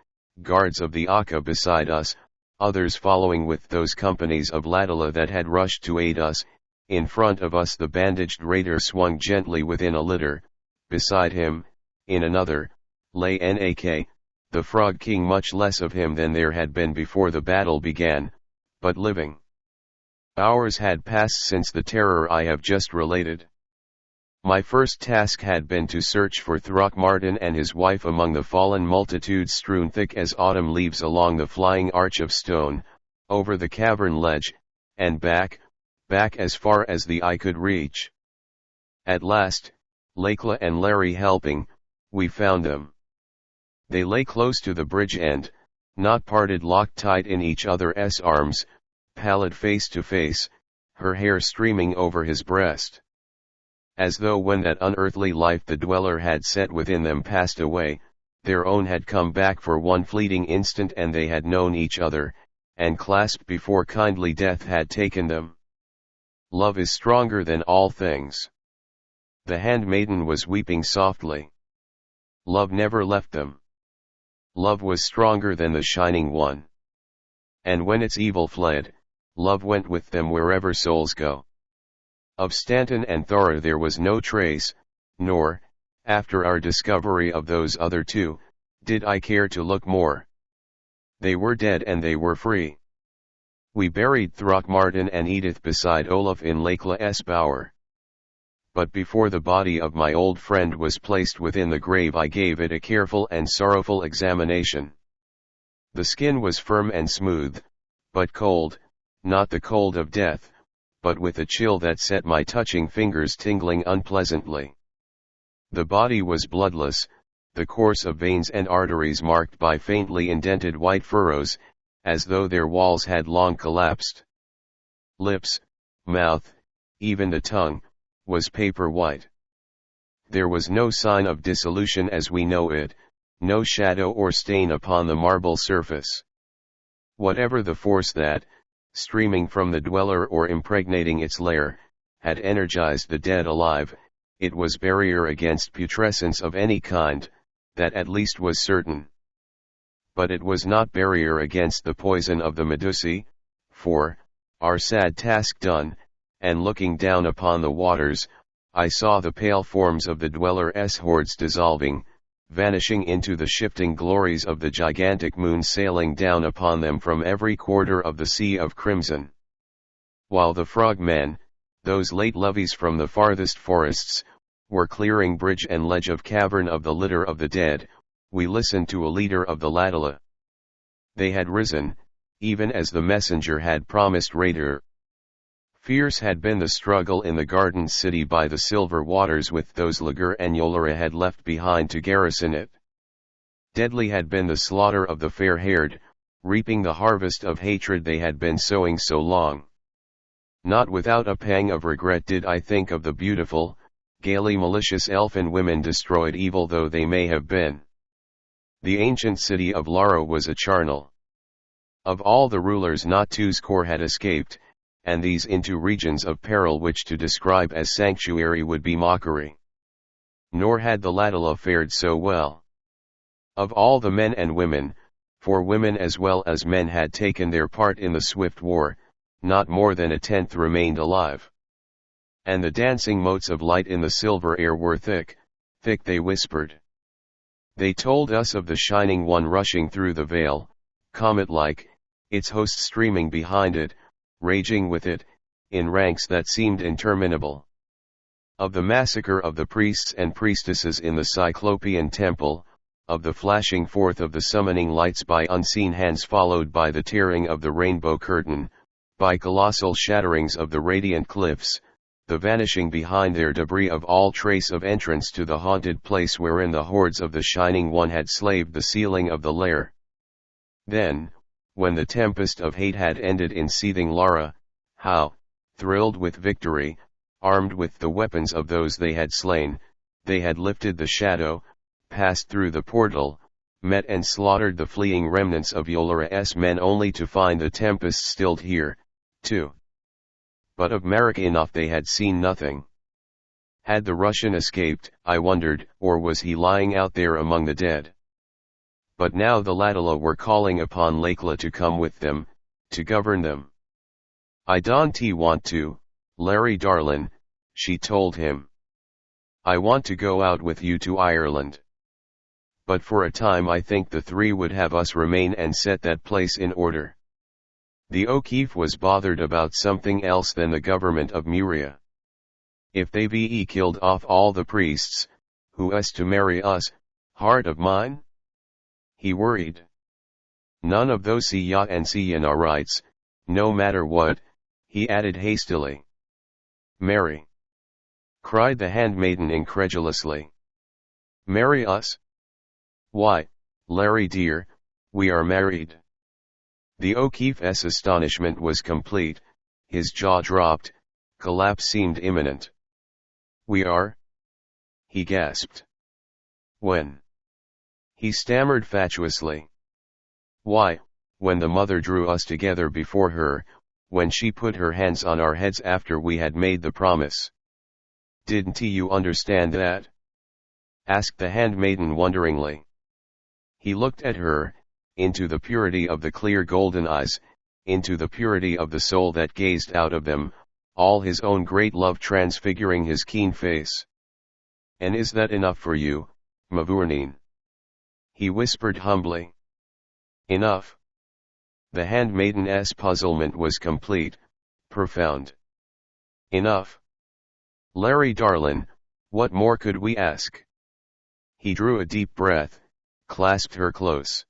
guards of the Akka beside us, others following with those companies of Ladala that had rushed to aid us. In front of us the bandaged raider swung gently within a litter, beside him, in another, lay Nak, the Frog King, much less of him than there had been before the battle began, but living. Hours had passed since the terror I have just related. My first task had been to search for Throckmortin and his wife among the fallen multitudes strewn thick as autumn leaves along the flying arch of stone, over the cavern ledge, and back as far as the eye could reach. At last, Lakla and Larry helping, we found them. They lay close to the bridge end, not parted, locked tight in each other's arms, pallid face to face, her hair streaming over his breast. As though when that unearthly life the dweller had set within them passed away, their own had come back for one fleeting instant and they had known each other, and clasped before kindly death had taken them. Love is stronger than all things. The handmaiden was weeping softly. Love never left them. Love was stronger than the Shining One. And when its evil fled, love went with them wherever souls go. Of Stanton and Thora there was no trace, nor, after our discovery of those other two, did I care to look more. They were dead and they were free. We buried Throckmortin and Edith beside Olaf in Lakella's bower. But before the body of my old friend was placed within the grave I gave it a careful and sorrowful examination. The skin was firm and smooth, but cold, not the cold of death, but with a chill that set my touching fingers tingling unpleasantly. The body was bloodless, the course of veins and arteries marked by faintly indented white furrows, as though their walls had long collapsed. Lips, mouth, even the tongue, was paper white. There was no sign of dissolution as we know it, no shadow or stain upon the marble surface. Whatever the force that, streaming from the dweller or impregnating its lair, had energized the dead alive, it was barrier against putrescence of any kind, that at least was certain. But it was not barrier against the poison of the Medusae, for, our sad task done, and looking down upon the waters, I saw the pale forms of the dwellers' hordes dissolving, vanishing into the shifting glories of the gigantic moon sailing down upon them from every quarter of the sea of crimson. While the frogmen, those late levies from the farthest forests, were clearing bridge and ledge of cavern of the litter of the dead, we listened to a leader of the Ladala. They had risen, even as the messenger had promised Raider. Fierce had been the struggle in the garden city by the silver waters with those Lagur and Yolara had left behind to garrison it. Deadly had been the slaughter of the fair-haired, reaping the harvest of hatred they had been sowing so long. Not without a pang of regret did I think of the beautiful, gaily malicious elfin women destroyed evil though they may have been. The ancient city of Lara was a charnel. Of all the rulers not 2 score had escaped, and these into regions of peril which to describe as sanctuary would be mockery. Nor had the Ladala fared so well. Of all the men and women, for women as well as men had taken their part in the swift war, not more than 1/10 remained alive. And the dancing motes of light in the silver air were thick, thick they whispered. They told us of the Shining One rushing through the veil, comet-like, its host streaming behind it, raging with it, in ranks that seemed interminable. Of the massacre of the priests and priestesses in the Cyclopean temple, of the flashing forth of the summoning lights by unseen hands followed by the tearing of the rainbow curtain, by colossal shatterings of the radiant cliffs, the vanishing behind their debris of all trace of entrance to the haunted place wherein the hordes of the Shining One had slaved the ceiling of the lair. Then, when the tempest of hate had ended in seething Lara, how, thrilled with victory, armed with the weapons of those they had slain, they had lifted the shadow, passed through the portal, met and slaughtered the fleeing remnants of Yolara's men only to find the tempest stilled here, too. But of Merritt they had seen nothing. Had the Russian escaped, I wondered, or was he lying out there among the dead? But now the Ladala were calling upon Lakela to come with them, to govern them. I don't want to, Larry darlin', she told him. I want to go out with you to Ireland. But for a time I think the 3 would have us remain and set that place in order. The O'Keefe was bothered about something else than the government of Muria. If they be killed off all the priests, who is to marry us, heart of mine? He worried. None of those Siya and Siyana rights, no matter what, he added hastily. Marry! Cried the handmaiden incredulously. Marry us? Why, Larry dear, we are married. The O'Keefe's astonishment was complete, his jaw dropped, collapse seemed imminent. "We are?" he gasped. "When?" he stammered fatuously. "Why, when the mother drew us together before her, when she put her hands on our heads after we had made the promise." "Didn't you understand that?" asked the handmaiden wonderingly. He looked at her, into the purity of the clear golden eyes, into the purity of the soul that gazed out of them, all his own great love transfiguring his keen face. "And is that enough for you, Mavourneen?" he whispered humbly. "Enough?" The handmaiden's puzzlement was complete, profound. "Enough? Larry darlin', what more could we ask?" He drew a deep breath, clasped her close.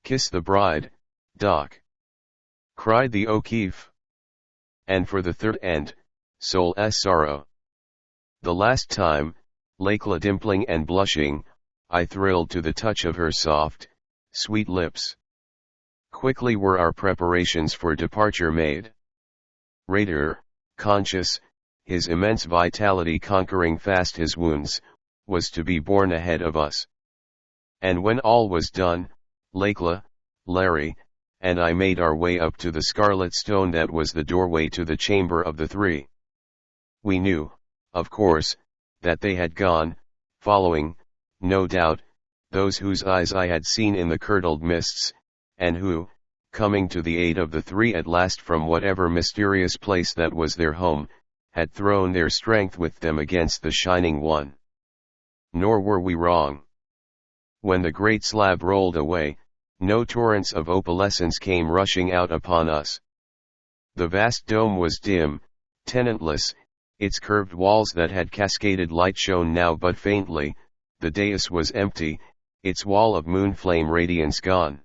"Kiss the bride, Doc," cried the O'Keefe. "And for the third and soul's sorrow." The last time, Lakela dimpling and blushing, I thrilled to the touch of her soft, sweet lips. Quickly were our preparations for departure made. Raider, conscious, his immense vitality conquering fast his wounds, was to be borne ahead of us. And when all was done, Lakela, Larry, and I made our way up to the scarlet stone that was the doorway to the chamber of the three. We knew, of course, that they had gone, following, no doubt, those whose eyes I had seen in the curdled mists, and who, coming to the aid of the three at last from whatever mysterious place that was their home, had thrown their strength with them against the Shining One. Nor were we wrong. When the great slab rolled away, no torrents of opalescence came rushing out upon us. The vast dome was dim, tenantless, its curved walls that had cascaded light shone now but faintly, the dais was empty, its wall of moonflame radiance gone.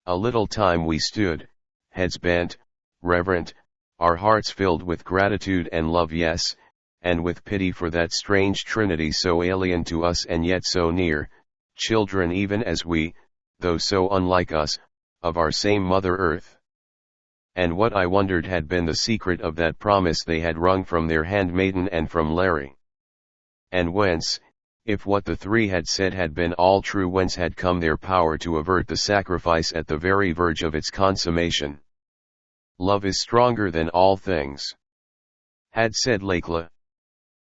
A little time we stood, heads bent, reverent, our hearts filled with gratitude and love, yes, and with pity for that strange trinity so alien to us and yet so near, children even as we, though so unlike us, of our same Mother Earth. And what I wondered had been the secret of that promise they had wrung from their handmaiden and from Larry. And whence, if what the three had said had been all true, whence had come their power to avert the sacrifice at the very verge of its consummation? "Love is stronger than all things," had said Lakela.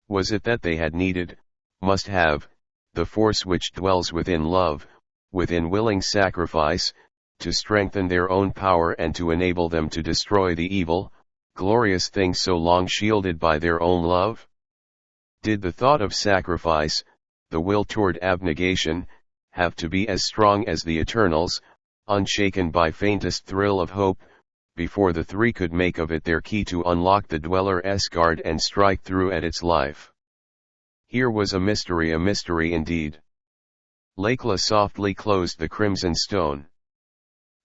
Was it that they had needed, must have, the force which dwells within love, within willing sacrifice, to strengthen their own power and to enable them to destroy the evil, glorious thing so long shielded by their own love? Did the thought of sacrifice, the will toward abnegation, have to be as strong as the Eternal's, unshaken by faintest thrill of hope, before the three could make of it their key to unlock the Dweller's guard and strike through at its life? Here was a mystery indeed. Lakela softly closed the crimson stone.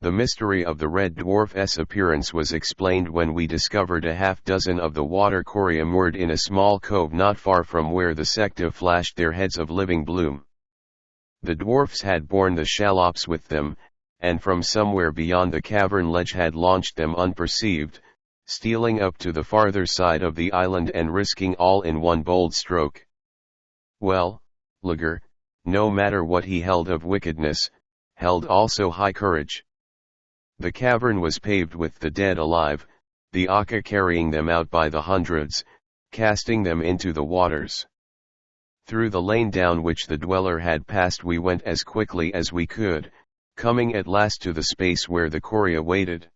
The mystery of the Red Dwarf's appearance was explained when we discovered a half-dozen of the water coria moored in a small cove not far from where the secta flashed their heads of living bloom. The dwarfs had borne the shallops with them, and from somewhere beyond the cavern ledge had launched them unperceived, stealing up to the farther side of the island and risking all in one bold stroke. Well, Lager, no matter what he held of wickedness, held also high courage. The cavern was paved with the dead alive, the Aka carrying them out by the hundreds, casting them into the waters. Through the lane down which the Dweller had passed we went as quickly as we could, coming at last to the space where the coria waited.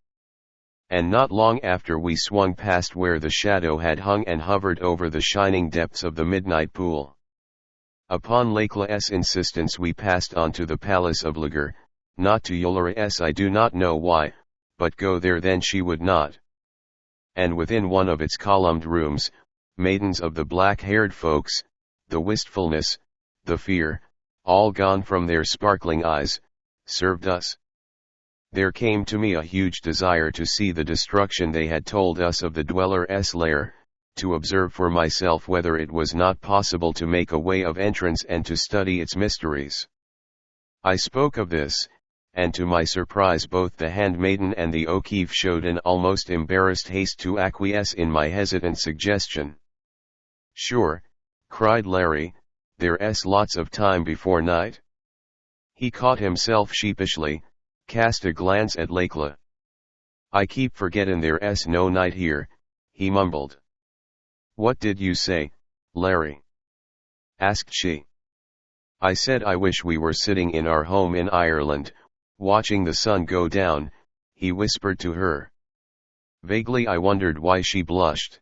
And not long after we swung past where the shadow had hung and hovered over the shining depths of the midnight pool. Upon Lakela's insistence we passed on to the palace of Lager, not to Yolara's, I do not know why, but go there then she would not. And within one of its columned rooms, maidens of the black-haired folks, the wistfulness, the fear, all gone from their sparkling eyes, served us. There came to me a huge desire to see the destruction they had told us of the Dweller's lair, to observe for myself whether it was not possible to make a way of entrance and to study its mysteries. I spoke of this, and to my surprise both the handmaiden and the O'Keefe showed an almost embarrassed haste to acquiesce in my hesitant suggestion. "Sure," cried Larry, "there's lots of time before night." He caught himself sheepishly, cast a glance at Lakela. "I keep forgettin' there's no night here," he mumbled. "What did you say, Larry?" asked she. "I said I wish we were sitting in our home in Ireland, watching the sun go down," he whispered to her. Vaguely I wondered why she blushed.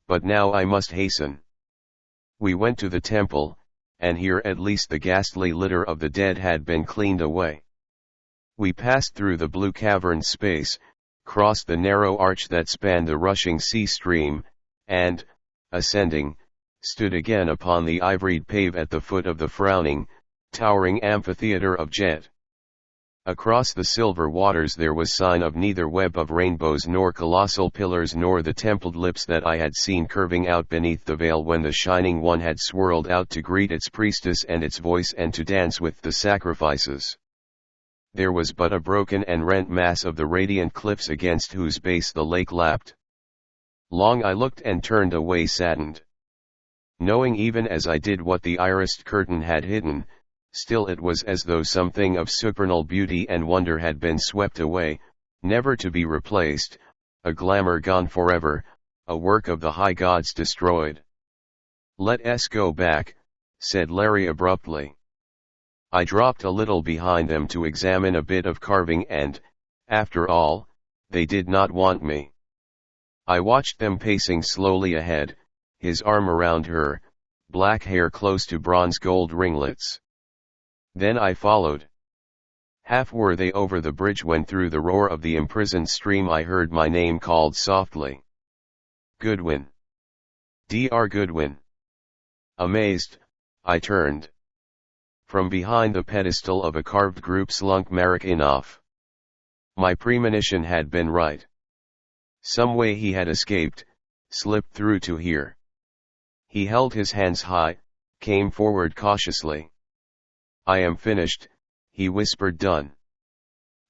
But now I must hasten. We went to the temple, and here at least the ghastly litter of the dead had been cleaned away. We passed through the blue cavern space, crossed the narrow arch that spanned the rushing sea stream, and, ascending, stood again upon the ivoried pave at the foot of the frowning, towering amphitheater of jet. Across the silver waters there was sign of neither web of rainbows nor colossal pillars nor the templed lips that I had seen curving out beneath the veil when the Shining One had swirled out to greet its priestess and its voice and to dance with the sacrifices. There was but a broken and rent mass of the radiant cliffs against whose base the lake lapped. Long I looked and turned away saddened. Knowing even as I did what the irised curtain had hidden, still it was as though something of supernal beauty and wonder had been swept away, never to be replaced, a glamour gone forever, a work of the high gods destroyed. "Let us go back," said Larry abruptly. I dropped a little behind them to examine a bit of carving and, after all, they did not want me. I watched them pacing slowly ahead, his arm around her, black hair close to bronze gold ringlets. Then I followed. Half were they over the bridge when through the roar of the imprisoned stream I heard my name called softly. "Goodwin. Dr. Goodwin." Amazed, I turned. From behind the pedestal of a carved group slunk Merritt. My premonition had been right. Some way he had escaped, slipped through to here. He held his hands high, came forward cautiously. "I am finished," he whispered. "Done.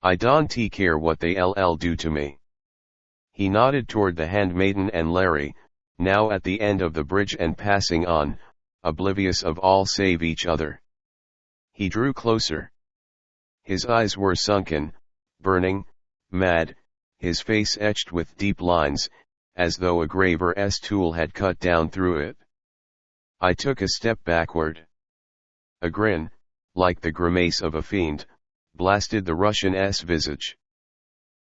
I don't care what they'll do to me." He nodded toward the handmaiden and Larry, now at the end of the bridge and passing on, oblivious of all save each other. He drew closer. His eyes were sunken, burning, mad, his face etched with deep lines, as though a graver's tool had cut down through it. I took a step backward. A grin, like the grimace of a fiend, blasted the Russian's visage.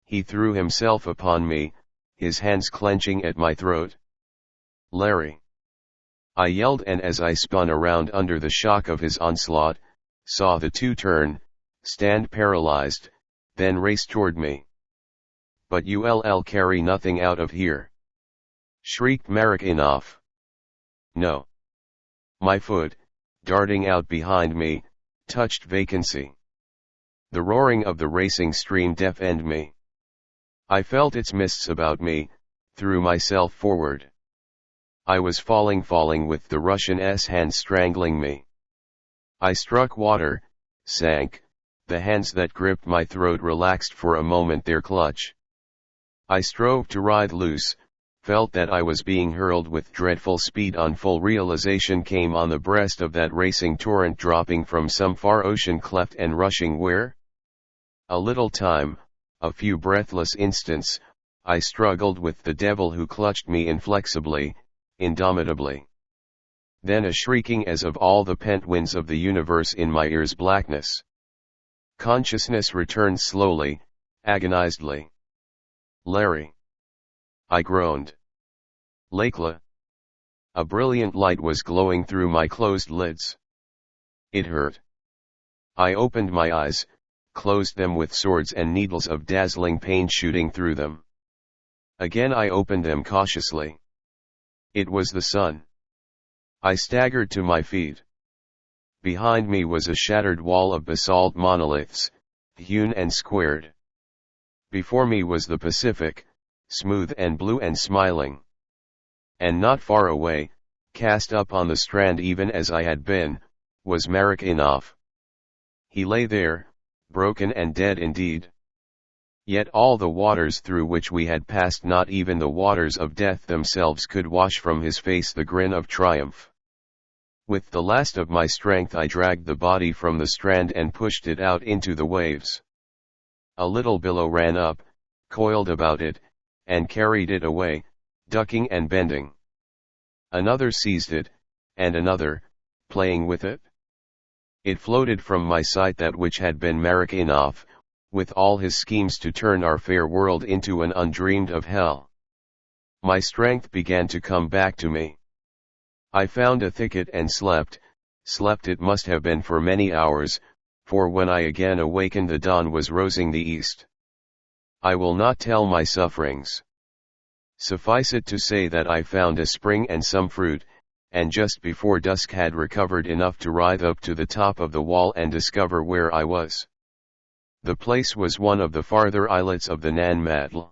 He threw himself upon me, his hands clenching at my throat. "Larry!" I yelled, and as I spun around under the shock of his onslaught, saw the two turn, stand paralyzed, then race toward me. "But you'll carry nothing out of here!" shrieked Merritt. "No." My foot, darting out behind me, touched vacancy. The roaring of the racing stream deafened me. I felt its mists about me, threw myself forward. I was falling with the Russian's hands strangling me. I struck water, sank, the hands that gripped my throat relaxed for a moment their clutch. I strove to writhe loose, felt that I was being hurled with dreadful speed. On full realization came on the breast of that racing torrent dropping from some far ocean cleft and rushing where? A little time, a few breathless instants, I struggled with the devil who clutched me inflexibly, indomitably. Then a shrieking as of all the pent winds of the universe in my ears. Blackness. Consciousness returned slowly, agonizedly. "Larry!" I groaned. "Lakela!" A brilliant light was glowing through my closed lids. It hurt. I opened my eyes, closed them with swords and needles of dazzling pain shooting through them. Again I opened them cautiously. It was the sun. I staggered to my feet. Behind me was a shattered wall of basalt monoliths, hewn and squared. Before me was the Pacific, smooth and blue and smiling. And not far away, cast up on the strand even as I had been, was Merritt. He lay there, broken and dead indeed. Yet all the waters through which we had passed, not even the waters of death themselves, could wash from his face the grin of triumph. With the last of my strength I dragged the body from the strand and pushed it out into the waves. A little billow ran up, coiled about it, and carried it away, ducking and bending. Another seized it, and another, playing with it. It floated from my sight, that which had been Merritt enough, with all his schemes to turn our fair world into an undreamed of hell. My strength began to come back to me. I found a thicket and slept it must have been for many hours, for when I again awakened the dawn was rosing the east. I will not tell my sufferings. Suffice it to say that I found a spring and some fruit, and just before dusk had recovered enough to writhe up to the top of the wall and discover where I was. The place was one of the farther islets of the Nan-Madol.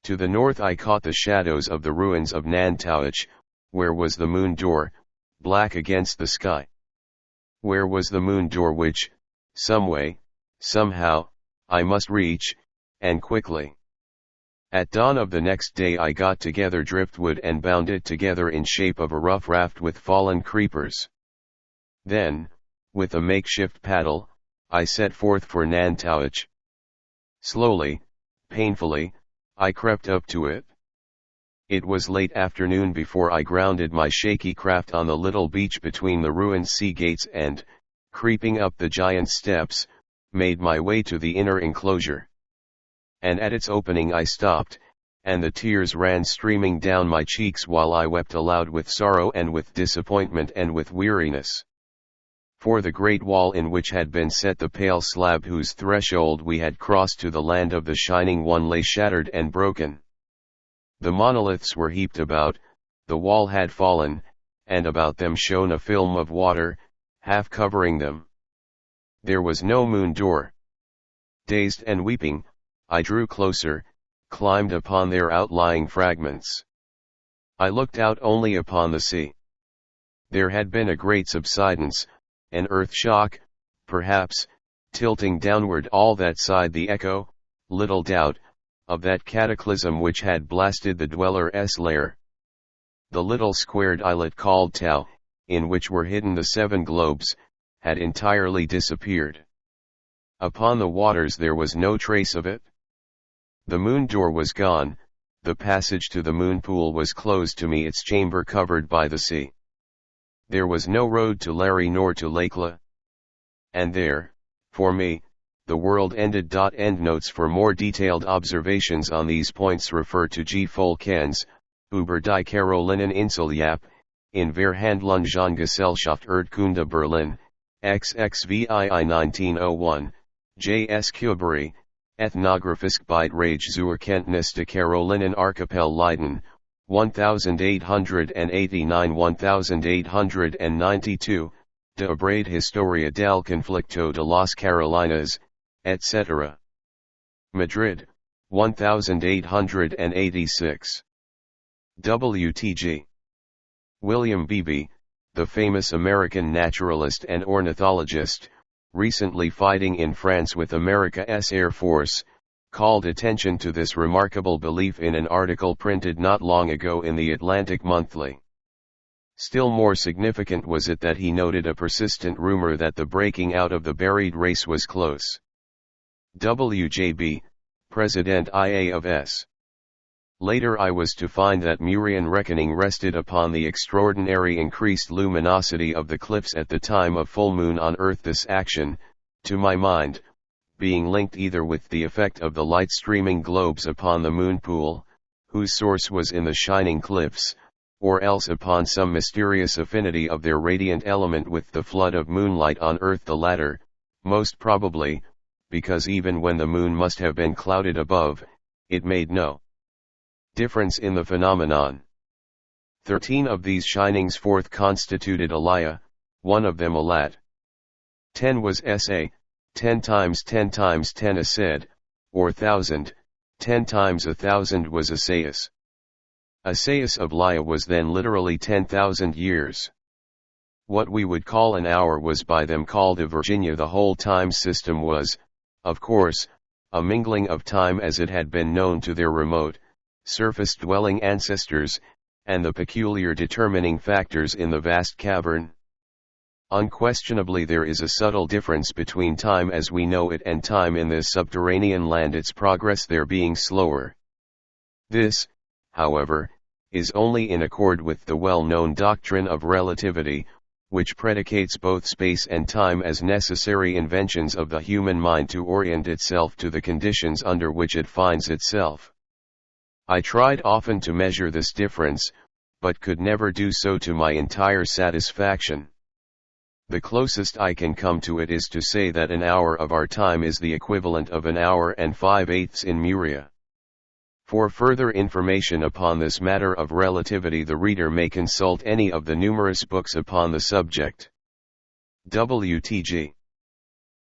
To the north I caught the shadows of the ruins of Nan-Madol, where was the moon door, black against the sky. Where was the moon door which, some way, somehow, I must reach, and quickly. At dawn of the next day I got together driftwood and bound it together in shape of a rough raft with fallen creepers. Then, with a makeshift paddle, I set forth for Nan-Madol. Slowly, painfully, I crept up to it. It was late afternoon before I grounded my shaky craft on the little beach between the ruined sea gates and, creeping up the giant steps, made my way to the inner enclosure. And at its opening I stopped, and the tears ran streaming down my cheeks while I wept aloud with sorrow and with disappointment and with weariness. For the great wall in which had been set the pale slab whose threshold we had crossed to the land of the Shining One lay shattered and broken. The monoliths were heaped about, the wall had fallen, and about them shone a film of water, half covering them. There was no moon door. Dazed and weeping, I drew closer, climbed upon their outlying fragments. I looked out only upon the sea. There had been a great subsidence, an earth shock, perhaps, tilting downward all that side the echo, little doubt, of that cataclysm which had blasted the dweller's lair. The little squared islet called Tau, in which were hidden the 7 globes, had entirely disappeared. Upon the waters there was no trace of it. The moon door was gone, the passage to the moon pool was closed to me, its chamber covered by the sea. There was no road to Larry nor to Lakela. And there, for me, the world ended. Endnotes for more detailed observations on these points refer to G. Volkens, über die Carolinen Inseljap, in Verhandlungen Gesellschaft Erdkunde Berlin, XXVII 1901, J. S. Kubery, Ethnographisch Beitrag zur Kenntnis der Carolinen Archipel Leiden, 1889-1892, De Abrade Historia del Conflicto de las Carolinas, etc. Madrid, 1886. W.T.G. William Beebe, the famous American naturalist and ornithologist, recently fighting in France with America's Air Force, called attention to this remarkable belief in an article printed not long ago in the Atlantic Monthly. Still more significant was it that he noted a persistent rumor that the breaking out of the buried race was close. W.J.B., President IA of S. Later I was to find that Murian reckoning rested upon the extraordinary increased luminosity of the cliffs at the time of full moon on Earth, this action, to my mind, being linked either with the effect of the light streaming globes upon the moon pool, whose source was in the shining cliffs, or else upon some mysterious affinity of their radiant element with the flood of moonlight on Earth, the latter, most probably, because even when the moon must have been clouded above, it made no difference in the phenomenon. 13 of these shinings forth constituted a Laya, one of them a Lat. 10 was SA, 10 times 10 times 10 a Sed, or 1,000, 10 times 1,000 was a Sais. A Sais of Laya was then literally 10,000 years. What we would call an hour was by them called a Virginia. The whole time system was, of course, a mingling of time as it had been known to their remote, surface-dwelling ancestors, and the peculiar determining factors in the vast cavern. Unquestionably there is a subtle difference between time as we know it and time in this subterranean land, its progress there being slower. This, however, is only in accord with the well-known doctrine of relativity, which predicates both space and time as necessary inventions of the human mind to orient itself to the conditions under which it finds itself. I tried often to measure this difference, but could never do so to my entire satisfaction. The closest I can come to it is to say that an hour of our time is the equivalent of an hour and 5/8 in Muria. For further information upon this matter of relativity, the reader may consult any of the numerous books upon the subject. WTG.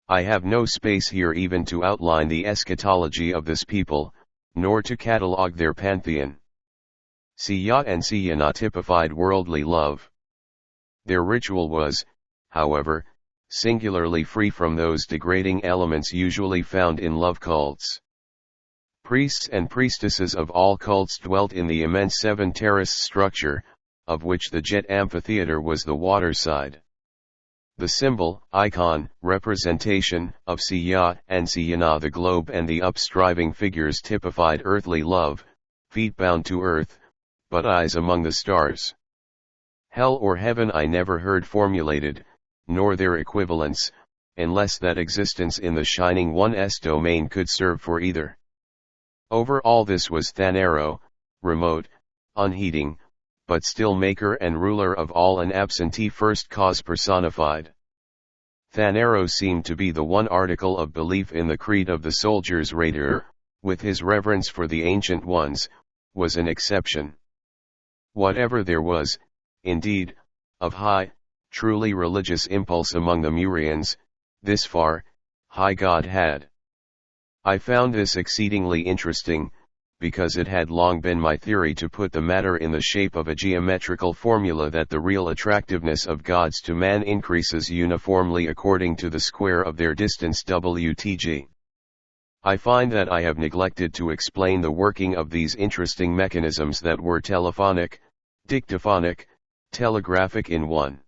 I have no space here even to outline the eschatology of this people, nor to catalogue their pantheon. Siya and Siyana typified worldly love. Their ritual was, however, singularly free from those degrading elements usually found in love cults. Priests and priestesses of all cults dwelt in the immense seven-terrace structure, of which the jet amphitheater was the waterside. The symbol, icon, representation, of Siya and Siyana, the globe and the upstriving figures, typified earthly love, feet bound to earth, but eyes among the stars. Hell or heaven I never heard formulated, nor their equivalents, unless that existence in the Shining One's domain could serve for either. Over all this was Thanero, remote, unheeding, but still maker and ruler of all, an absentee first cause personified. Thanero seemed to be the one article of belief in the creed of the soldier's raider, with his reverence for the ancient ones, was an exception. Whatever there was, indeed, of high, truly religious impulse among the Murians, this far, high God had. I found this exceedingly interesting, because it had long been my theory to put the matter in the shape of a geometrical formula, that the real attractiveness of gods to man increases uniformly according to the square of their distance. WTG. I find that I have neglected to explain the working of these interesting mechanisms that were telephonic, dictaphonic, telegraphic in one.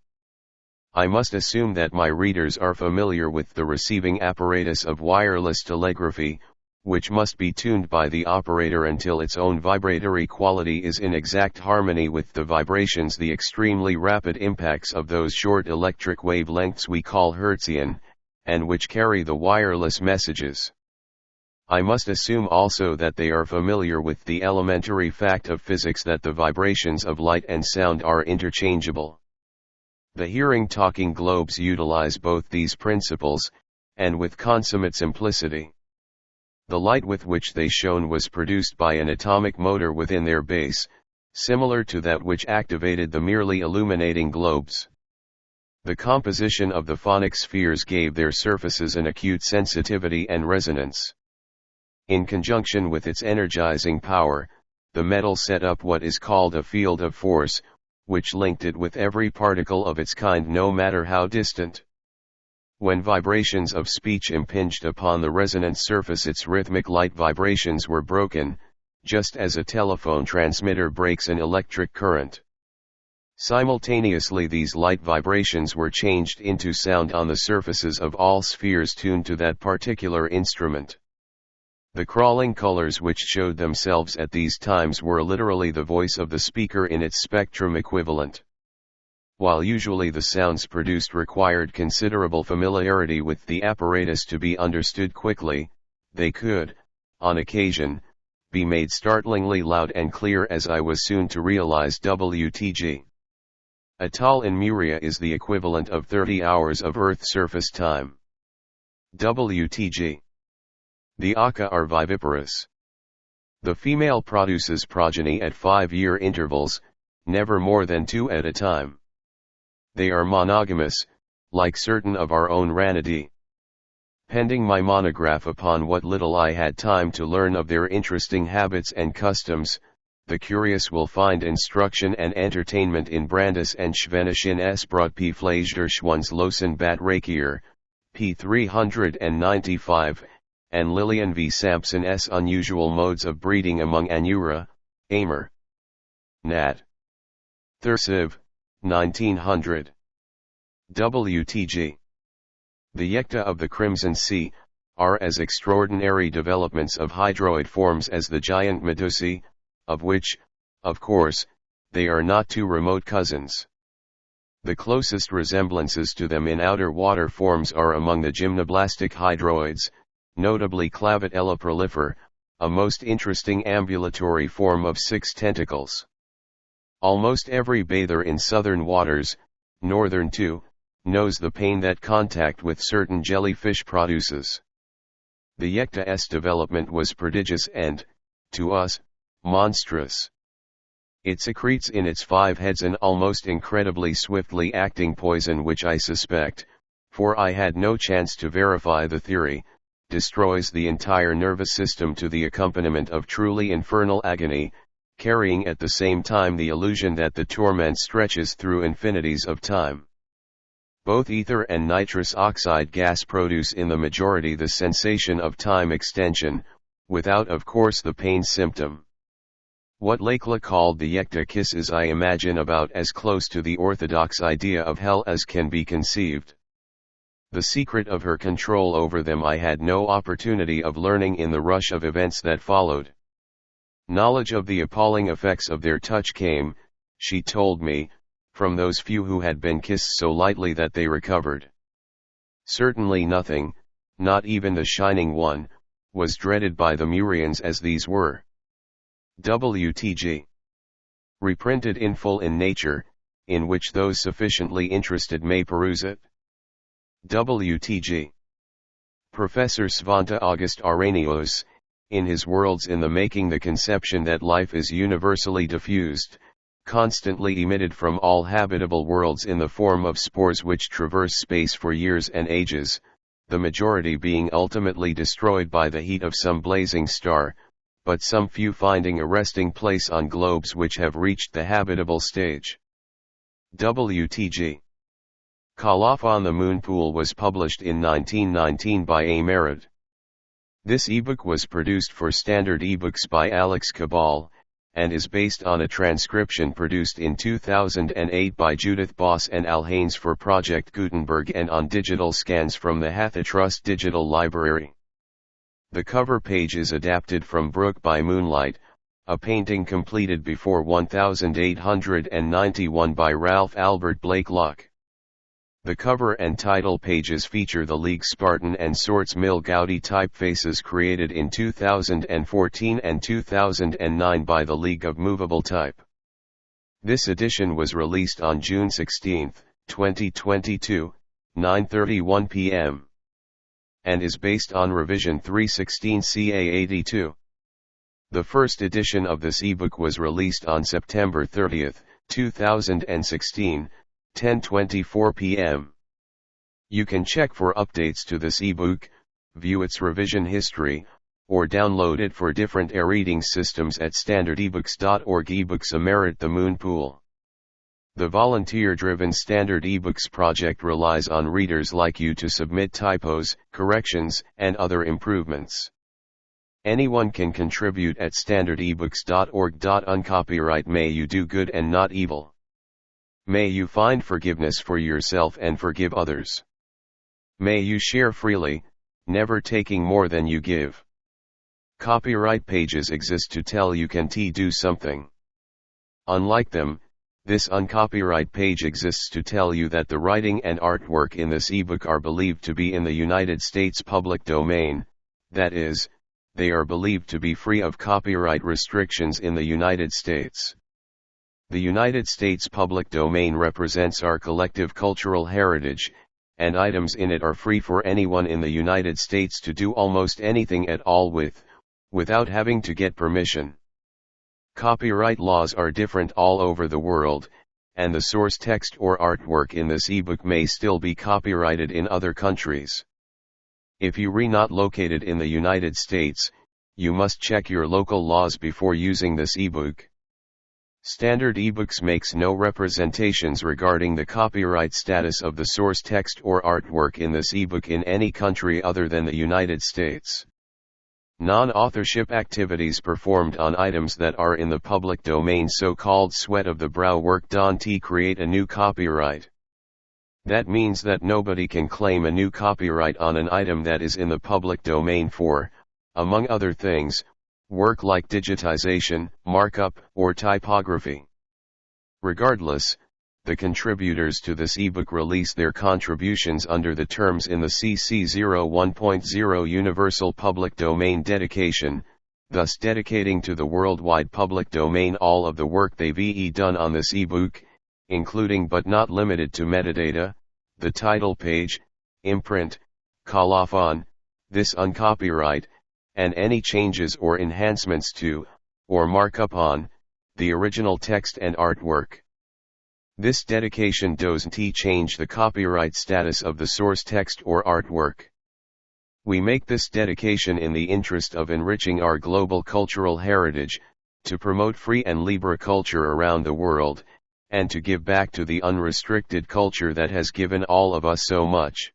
I must assume that my readers are familiar with the receiving apparatus of wireless telegraphy, which must be tuned by the operator until its own vibratory quality is in exact harmony with the vibrations, the extremely rapid impacts of those short electric wavelengths we call Hertzian, and which carry the wireless messages. I must assume also that they are familiar with the elementary fact of physics that the vibrations of light and sound are interchangeable. The hearing talking globes utilize both these principles, and with consummate simplicity. The light with which they shone was produced by an atomic motor within their base, similar to that which activated the merely illuminating globes. The composition of the phonic spheres gave their surfaces an acute sensitivity and resonance. In conjunction with its energizing power, the metal set up what is called a field of force, which linked it with every particle of its kind, no matter how distant. When vibrations of speech impinged upon the resonant surface, its rhythmic light vibrations were broken, just as a telephone transmitter breaks an electric current. Simultaneously, these light vibrations were changed into sound on the surfaces of all spheres tuned to that particular instrument. The crawling colors which showed themselves at these times were literally the voice of the speaker in its spectrum equivalent. While usually the sounds produced required considerable familiarity with the apparatus to be understood quickly, they could, on occasion, be made startlingly loud and clear, as I was soon to realize. WTG. A tal in Muria is the equivalent of 30 hours of Earth surface time. WTG. The Aka are viviparous. The female produces progeny at 5-year intervals, never more than 2 at a time. They are monogamous, like certain of our own Ranidae. Pending my monograph upon what little I had time to learn of their interesting habits and customs, The curious will find instruction and entertainment in Brandes and Schwenisch in S. Brot P. Fleischderschwanzlosen Bat Rakier, p. 395, and Lillian V. Sampson S. Unusual Modes of Breeding Among Anura, Amer. Nat. Thursiv, 1900. WTG. The Yecta of the Crimson Sea are as extraordinary developments of hydroid forms as the giant medusae, of which, of course, they are not two remote cousins. The closest resemblances to them in outer water forms are among the gymnoblastic hydroids, notably Clavitella prolifer, a most interesting ambulatory form of 6 tentacles. Almost every bather in southern waters, northern too, knows the pain that contact with certain jellyfish produces. The Yecta's development was prodigious and, to us, monstrous. It secretes in its 5 heads an almost incredibly swiftly acting poison which I suspect, for I had no chance to verify the theory, destroys the entire nervous system to the accompaniment of truly infernal agony, carrying at the same time the illusion that the torment stretches through infinities of time. Both ether and nitrous oxide gas produce in the majority the sensation of time extension, without of course the pain symptom. What Lakela called the Yecta kiss is I imagine about as close to the orthodox idea of hell as can be conceived. The secret of her control over them I had no opportunity of learning in the rush of events that followed. Knowledge of the appalling effects of their touch came, she told me, from those few who had been kissed so lightly that they recovered. Certainly nothing, not even the Shining One, was dreaded by the Murians as these were. WTG. Reprinted in full in Nature, in which those sufficiently interested may peruse it. WTG. Professor Svante August Arrhenius, in his Worlds in the Making the conception that life is universally diffused, constantly emitted from all habitable worlds in the form of spores which traverse space for years and ages, the majority being ultimately destroyed by the heat of some blazing star, but some few finding a resting place on globes which have reached the habitable stage. WTG. Call Off on the Moon Pool was published in 1919 by A. Merritt. This ebook was produced for Standard eBooks by Alex Cabal, and is based on a transcription produced in 2008 by Judith Boss and Al Haynes for Project Gutenberg and on digital scans from the Hathitrust Digital Library. The cover page is adapted from Brook by Moonlight, a painting completed before 1891 by Ralph Albert Blake Locke. The cover and title pages feature the League Spartan and Sorts Mill Gaudi typefaces created in 2014 and 2009 by the League of Movable Type. This edition was released on June 16, 2022, 9:31 p.m. and is based on Revision 316 CA82. The first edition of this ebook was released on September 30, 2016, 10:24 p.m. You can check for updates to this ebook, view its revision history, or download it for different e-reading systems at standardebooks.org. eBooks A Merritt The Moon Pool. The volunteer-driven Standard eBooks project relies on readers like you to submit typos, corrections, and other improvements. Anyone can contribute at standardebooks.org. Uncopyright. May you do good and not evil. May you find forgiveness for yourself and forgive others. May you share freely, never taking more than you give. Copyright pages exist to tell you can do something. Unlike them, this uncopyright page exists to tell you that the writing and artwork in this ebook are believed to be in the United States public domain, that is, they are believed to be free of copyright restrictions in the United States. The United States public domain represents our collective cultural heritage, and items in it are free for anyone in the United States to do almost anything at all with, without having to get permission. Copyright laws are different all over the world, and the source text or artwork in this ebook may still be copyrighted in other countries. If you are not located in the United States, you must check your local laws before using this ebook. Standard ebooks makes no representations regarding the copyright status of the source text or artwork in this ebook in any country other than the United States. Non-authorship activities performed on items that are in the public domain, so-called sweat of the brow work, don't create a new copyright. That means that nobody can claim a new copyright on an item that is in the public domain for, among other things, work like digitization, markup, or typography. Regardless, the contributors to this ebook release their contributions under the terms in the CC 01.0 Universal Public Domain Dedication, thus dedicating to the worldwide public domain all of the work they've done on this ebook, including but not limited to metadata, the title page, imprint, colophon, this uncopyright, and any changes or enhancements to, or markup on, the original text and artwork. This dedication doesn't change the copyright status of the source text or artwork. We make this dedication in the interest of enriching our global cultural heritage, to promote free and libre culture around the world, and to give back to the unrestricted culture that has given all of us so much.